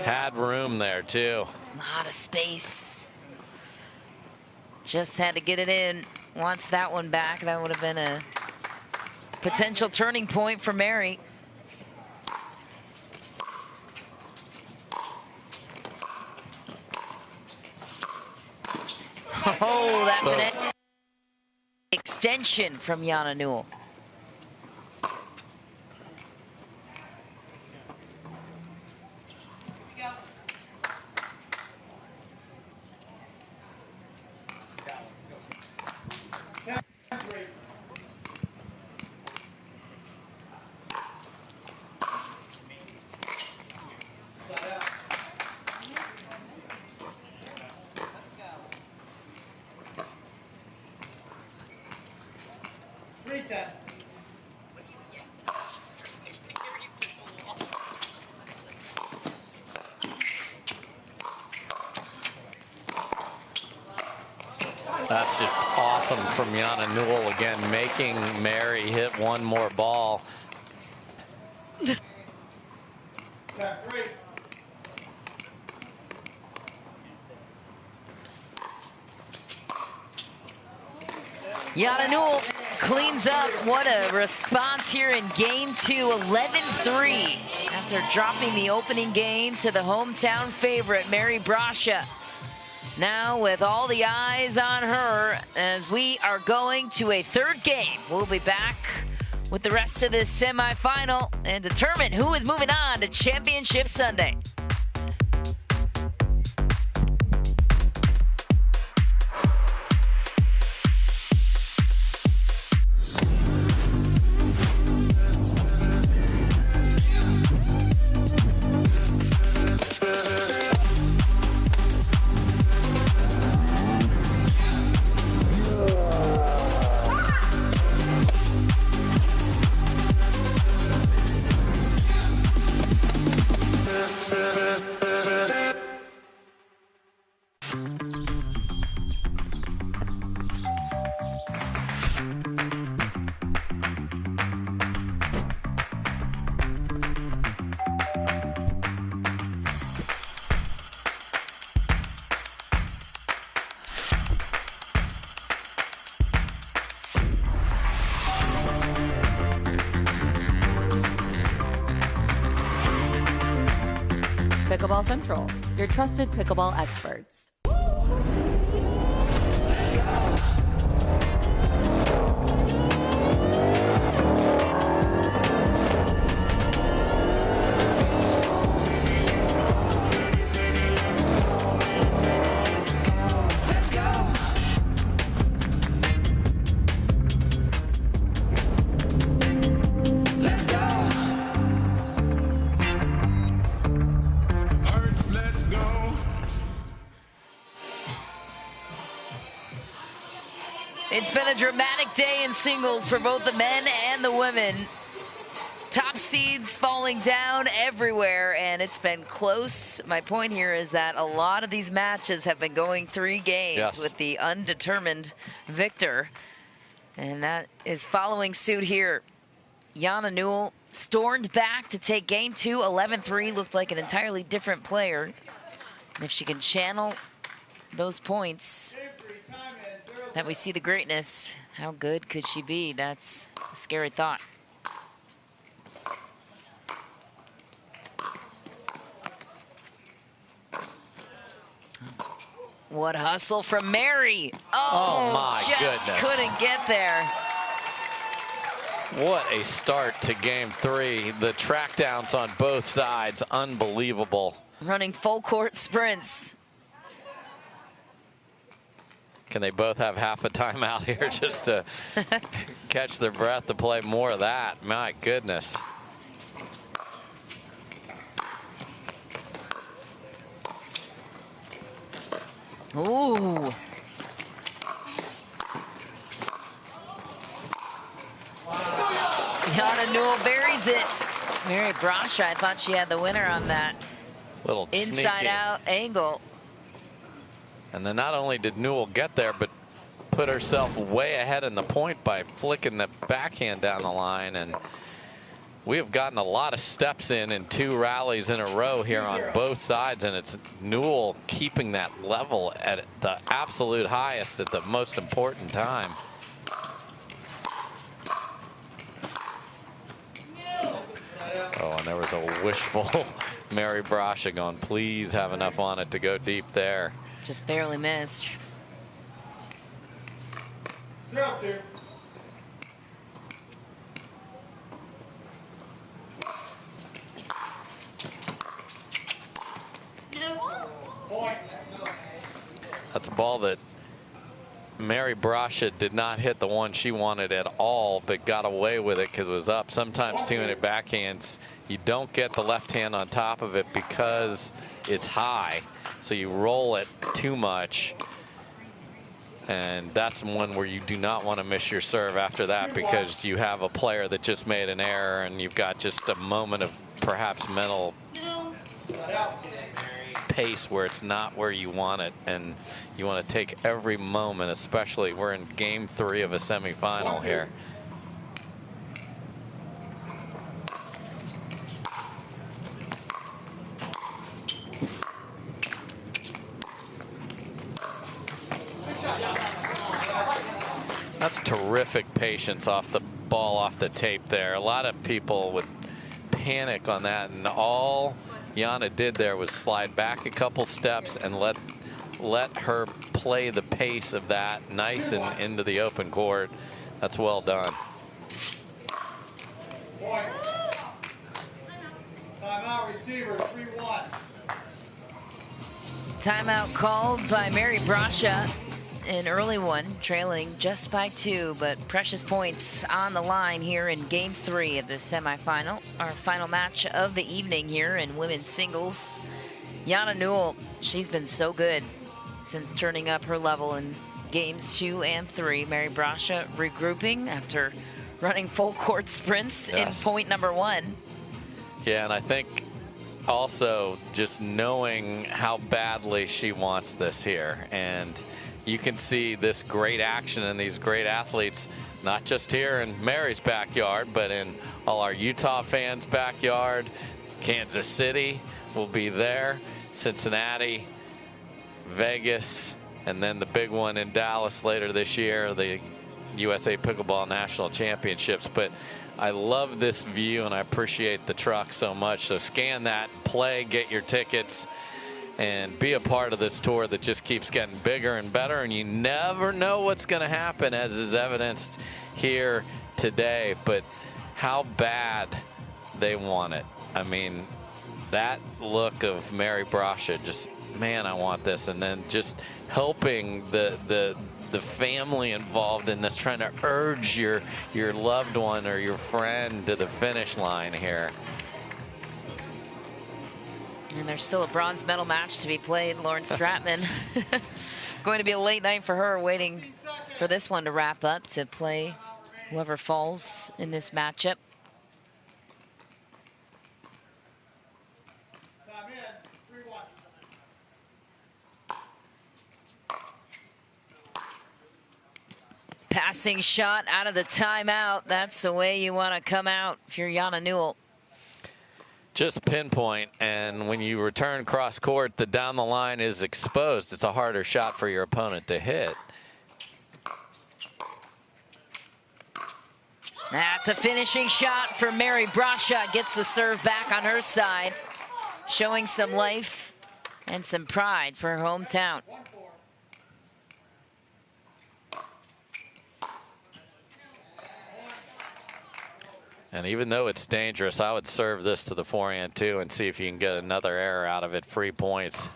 had room there too. A lot of space. Just had to get it in. Wants that one back. That would have been a potential turning point for Mary. Oh, that's an extension from Jana Newell. That's just awesome from Jana Newell again, making Mary hit one more ball. Jana Newell cleans up. What a response here in game 2, 11-3. After dropping the opening game to the hometown favorite, Mary Brascia. Now with all the eyes on her as we are going to a third game. We'll be back with the rest of this semifinal and determine who is moving on to Championship Sunday. Pickleball Central, your trusted pickleball experts. It's been a dramatic day in singles for both the men and the women. Top seeds falling down everywhere, and it's been close. My point here is that a lot of these matches have been going 3 games with the undetermined victor. And that is following suit here. Jana Newell stormed back to take game 2, 11-3. Looked like an entirely different player. And if she can channel those points that we see the greatness, how good could she be? That's a scary thought. What hustle from Mary. Oh my just goodness. Couldn't get there. What a start to game 3. The track downs on both sides, unbelievable. Running full court sprints. Can they both have half a timeout here just to catch their breath to play more of that? My goodness. Ooh. Jana Newell buries it. Mary Brascia, I thought she had the winner on that Little inside sneaky. out angle. And then not only did Newell get there, but put herself way ahead in the point by flicking the backhand down the line. And we have gotten a lot of steps in 2 rallies in a row here on both sides, and it's Newell keeping that level at the absolute highest at the most important time. Oh, and there was a wishful Mary Brascia going, please have enough on it to go deep there. Just barely missed. 0-2. That's a ball that Mary Brascia did not hit the one she wanted at all, but got away with it because it was up. Sometimes 2-handed backhands, you don't get the left hand on top of it because it's high. So you roll it too much. And that's one where you do not want to miss your serve after that, because you have a player that just made an error and you've got just a moment of perhaps mental pace where it's not where you want it, and you want to take every moment, especially we're in game 3 of a semifinal here. That's terrific patience off the ball, off the tape there. A lot of people would panic on that, and all Jana did there was slide back a couple steps and let her play the pace of that nice and into the open court. That's well done. Point. Timeout, receiver, 3-1. Timeout called by Mary Brascia. An early one, trailing just by 2, but precious points on the line here in game 3 of the semifinal. Our final match of the evening here in women's singles. Jana Newell, she's been so good since turning up her level in games 2 and 3. Mary Brascia regrouping after running full court sprints in point number 1. Yeah, and I think also just knowing how badly she wants this here, and you can see this great action and these great athletes, not just here in Mary's backyard, but in all our Utah fans' backyard. Kansas City will be there, Cincinnati, Vegas, and then the big one in Dallas later this year, the USA Pickleball National Championships. But I love this view and I appreciate the truck so much. So scan that, play, get your tickets, and be a part of this tour that just keeps getting bigger and better, and you never know what's going to happen, as is evidenced here today. But how bad they want it. I mean, that look of Mary Brascia, just, man, I want this. And then just helping the family involved in this, trying to urge your loved one or your friend to the finish line here. And there's still a bronze medal match to be played. Lauren Stratman. Going to be a late night for her, waiting for this one to wrap up to play whoever falls in this matchup. Passing shot out of the timeout. That's the way you want to come out if you're Jana Newell. Just pinpoint, and when you return cross court, the down the line is exposed. It's a harder shot for your opponent to hit. That's a finishing shot for Mary Brascia. Gets the serve back on her side, showing some life and some pride for her hometown. And even though it's dangerous, I would serve this to the forehand too and see if you can get another error out of it. Free points.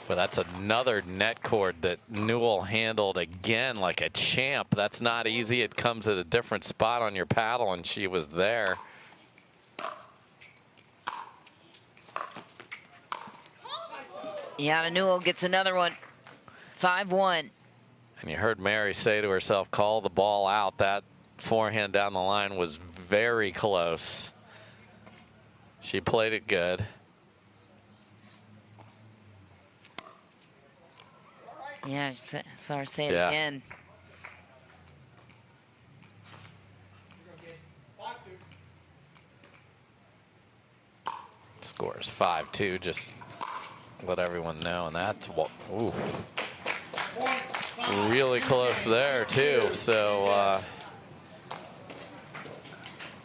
But that's another net cord that Newell handled again like a champ. That's not easy. It comes at a different spot on your paddle, and she was there. Jana Newell gets another one. 5-1. And you heard Mary say to herself, call the ball out. That forehand down the line was very close. She played it good. Yeah, I saw her say it Yeah. again. Score is 5-2. Just let everyone know, and that's what. Ooh, really close there too. So.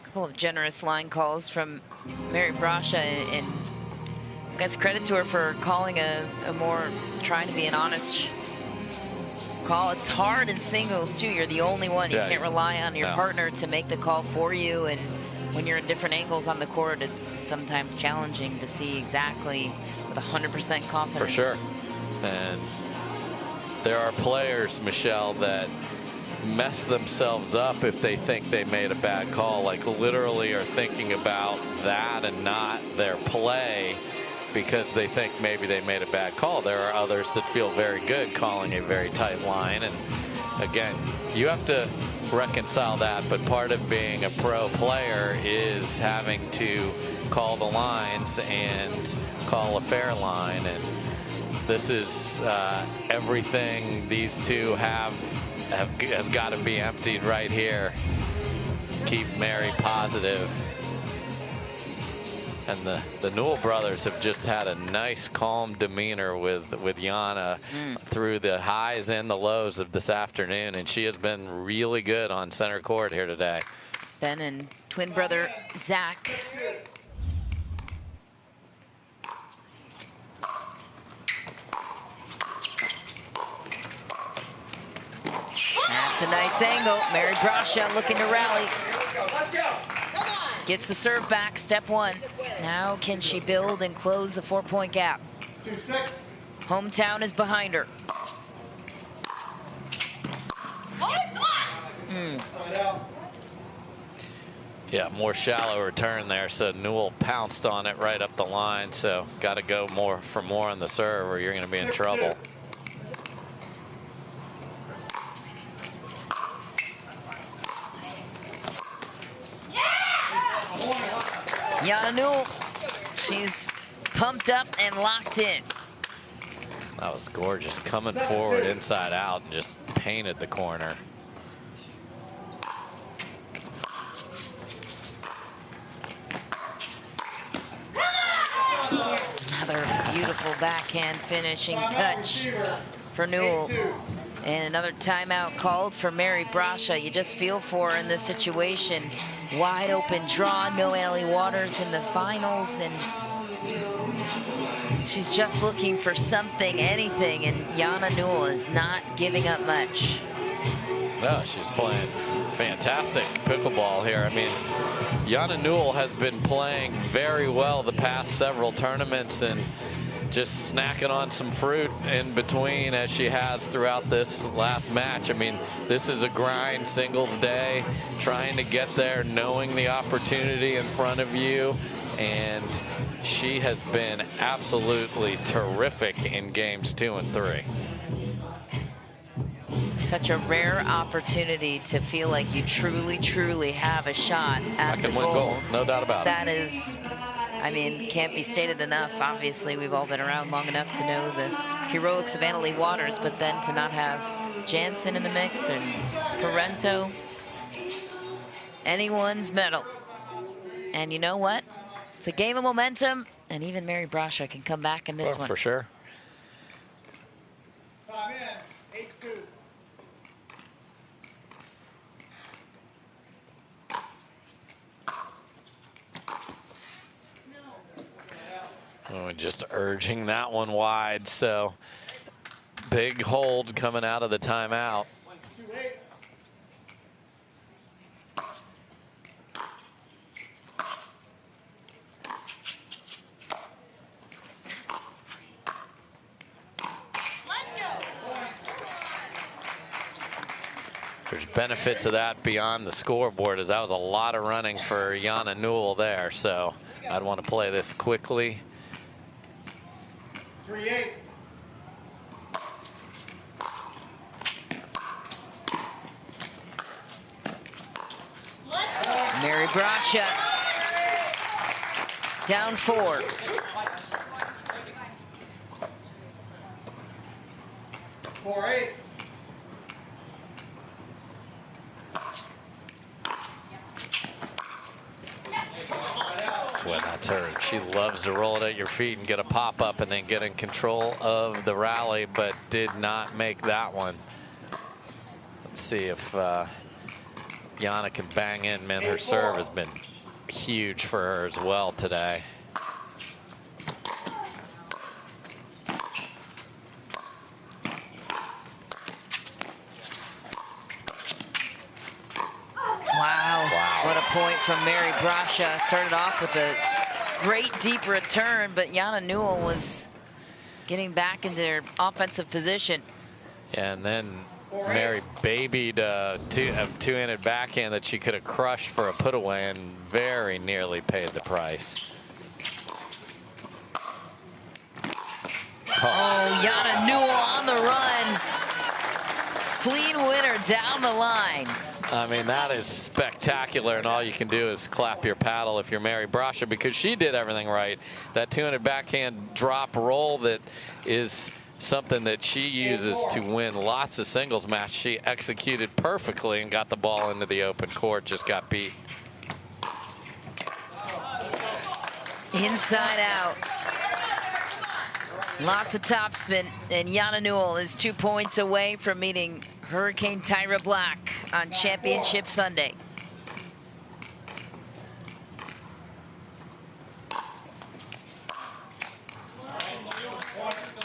Couple of generous line calls from Mary Brascia, and gets credit to her for calling a more, trying to be an honest call. It's hard in singles too. You're the only one. You can't rely on your partner to make the call for you, and when you're in different angles on the court, it's sometimes challenging to see exactly with 100% confidence. For sure. And there are players, Michelle, that mess themselves up if they think they made a bad call, like literally are thinking about that and not their play because they think maybe they made a bad call. There are others that feel very good calling a very tight line, and again, you have to reconcile that, but part of being a pro player is having to call the lines and call a fair line, and this is everything these two has got to be emptied right here. Keep Mary positive. And the Newell brothers have just had a nice, calm demeanor with Yana through the highs and the lows of this afternoon, and she has been really good on center court here today. Ben and twin brother Zach. That's a nice angle. Mary Brascia looking to rally. Let's go. Gets the serve back, step one. Now can she build and close the 4-point gap? 2-6. Hometown is behind her. Yeah, more shallow return there, so Newell pounced on it right up the line, so got to go more for more on the serve or you're going to be in trouble. Yana Newell, she's pumped up and locked in. That was gorgeous, coming forward inside out and just painted the corner. Another beautiful backhand finishing touch for Newell. And another timeout called for Mary Brascia. You just feel for her in this situation. Wide open draw, no Leigh Waters in the finals, and she's just looking for something, anything, and Yana Newell is not giving up much. No, she's playing fantastic pickleball here. I mean, Yana Newell has been playing very well the past several tournaments and just snacking on some fruit in between as she has throughout this last match. I mean, this is a grind singles day, trying to get there, knowing the opportunity in front of you, and she has been absolutely terrific in games 2 and 3. Such a rare opportunity to feel like you truly have a shot at the gold. No doubt about it. That is, I mean, can't be stated enough. Obviously, we've all been around long enough to know the heroics of Leigh Waters, but then to not have Jansen in the mix and Parento, anyone's medal. And you know what? It's a game of momentum, and even Mary Brascia can come back in this one. For sure. Time in. 8-2. Oh, just urging that one wide, so big hold coming out of the timeout. 2-8. There's benefits of that beyond the scoreboard, as that was a lot of running for Yana Newell there, so I'd want to play this quickly. 3-8. Mary Brascia Down 4. Well, that's her. She loves to roll it at your feet and get a pop-up and then get in control of the rally, but did not make that one. Let's see if Yana can bang in. Man, her serve has been huge for her as well today. Wow. What a point from Mary Brascia. Started off with a great deep return, but Yana Newell was getting back into their offensive position. Yeah, and then Mary babied a two-handed backhand that she could have crushed for a put away and very nearly paid the price. Oh, Yana Newell on the run. Clean winner down the line. I mean, that is spectacular, and all you can do is clap your paddle if you're Mary Brascia, because she did everything right. That two-handed backhand drop roll that is something that she uses to win lots of singles matches. She executed perfectly and got the ball into the open court, just got beat. Inside out. Lots of topspin, and Yana Newell is 2 points away from meeting Hurricane Tyra Black on Championship Sunday.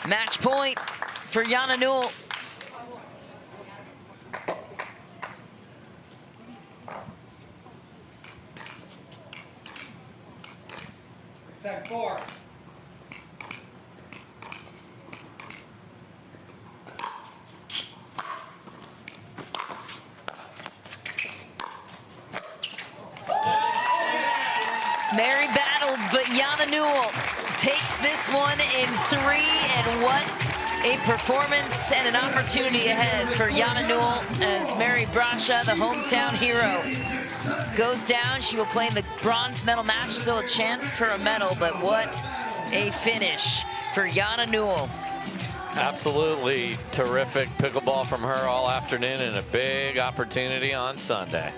Match point for Yana Newell. Tag 4. Mary battled, but Yana Newell takes this one in 3, and what a performance and an opportunity ahead for Yana Newell as Mary Brascia, the hometown hero, goes down. She will play in the bronze medal match, still a chance for a medal, but what a finish for Yana Newell. Absolutely terrific pickleball from her all afternoon, and a big opportunity on Sunday.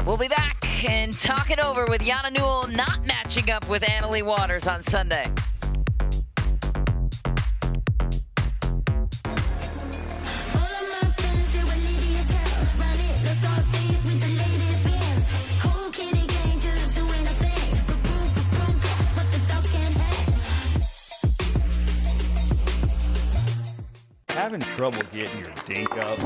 We'll be back and talk it over with Yana Newell not matching up with Leigh Waters on Sunday. Having trouble getting your dink up?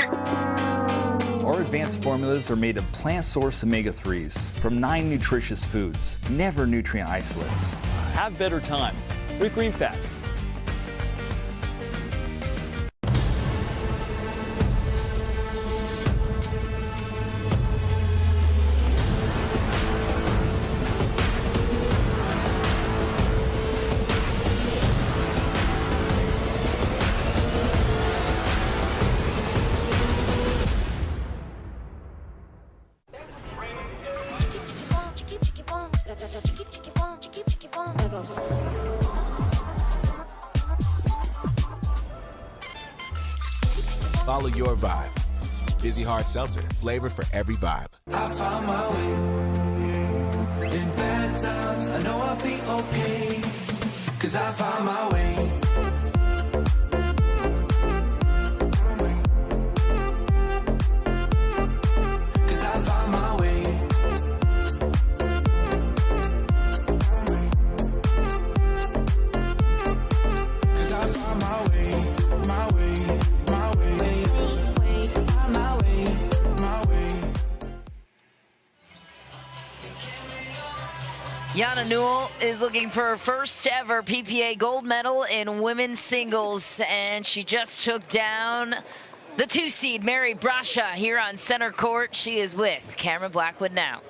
Our advanced formulas are made of plant-sourced omega-3s from 9 nutritious foods, never nutrient isolates. Have better time with Green Fat. Follow your vibe. Busy Hard Seltzer, flavor for every vibe. I found my way. In bad times, I know I'll be okay. 'Cause I found my way. Yana Newell is looking for her first ever PPA gold medal in women's singles, and she just took down the 2 seed Mary Brascia here on center court. She is with Cameron Blackwood now.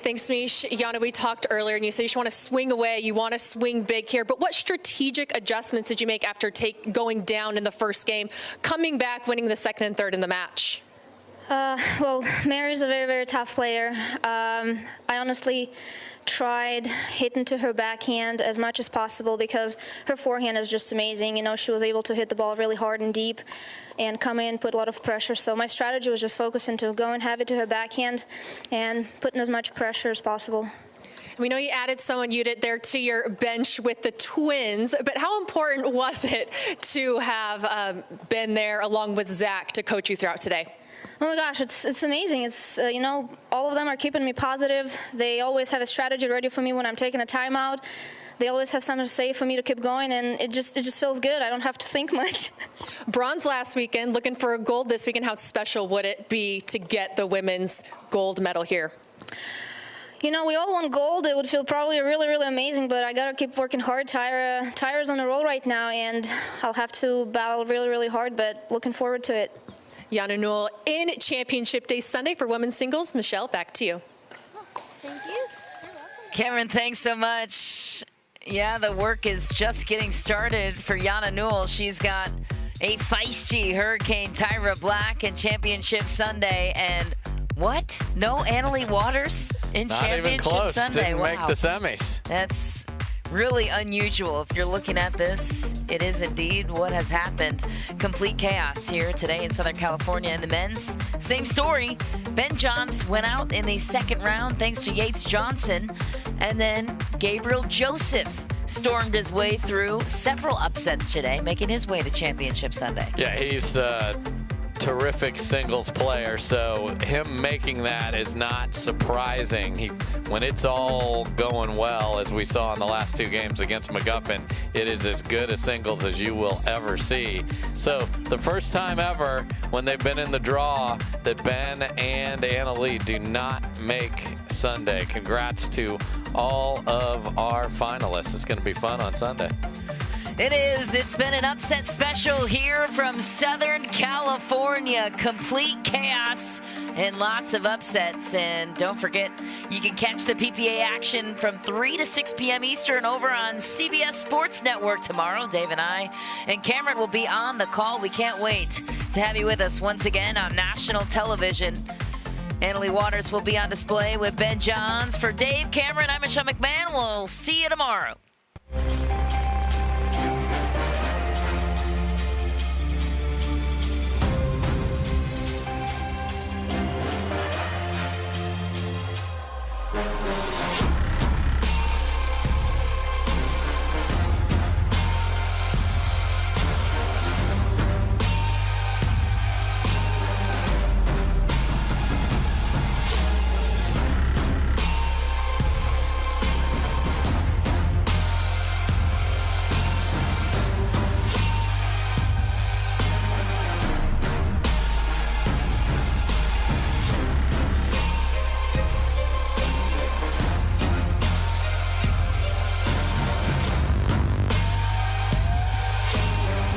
Thanks, Mish. Yana, we talked earlier, and you said you just want to swing away. You want to swing big here. But what strategic adjustments did you make after going down in the first game, coming back, winning the second and third in the match? Well, Mary's a very, very tough player. I honestly tried hitting to her backhand as much as possible because her forehand is just amazing. You know, she was able to hit the ball really hard and deep and come in, put a lot of pressure. So my strategy was just focusing to go and have it to her backhand and putting as much pressure as possible. We know you added someone you did there to your bench with the twins, but how important was it to have been there along with Zach to coach you throughout today? Oh my gosh, it's amazing. It's, you know, all of them are keeping me positive. They always have a strategy ready for me when I'm taking a timeout. They always have something to say for me to keep going, and it just feels good. I don't have to think much. Bronze last weekend, looking for a gold this weekend. How special would it be to get the women's gold medal here? You know, we all want gold. It would feel probably really, really amazing, but I gotta keep working hard. Tyra's on a roll right now, and I'll have to battle really, really hard, but looking forward to it. Jana Newell in Championship Day Sunday for women's singles. Michelle, back to you. Thank you. Cameron, thanks so much. Yeah, the work is just getting started for Jana Newell. She's got a feisty Hurricane Tyra Black in Championship Sunday, and what? No Leigh Waters in Not Championship even close. Sunday? Didn't wow. make the semis. That's really unusual. If you're looking at this, it is indeed what has happened. Complete chaos here today in Southern California. In the men's, same story. Ben Johns went out in the second round thanks to Yates Johnson. And then Gabriel Joseph stormed his way through several upsets today, making his way to Championship Sunday. Yeah, he's a terrific singles player, so him making that is not surprising. When it's all going well, as we saw in the last two games against McGuffin, it is as good a singles as you will ever see. So the first time ever when they've been in the draw that Ben and Leigh do not make Sunday. Congrats to all of our finalists. It's going to be fun on Sunday. It is. It's been an upset special here from Southern California. Complete chaos and lots of upsets. And don't forget, you can catch the PPA action from 3 to 6 p.m. Eastern over on CBS Sports Network tomorrow. Dave and I and Cameron will be on the call. We can't wait to have you with us once again on national television. Leigh Waters will be on display with Ben Johns. For Dave, Cameron, I'm Michelle McMahon. We'll see you tomorrow.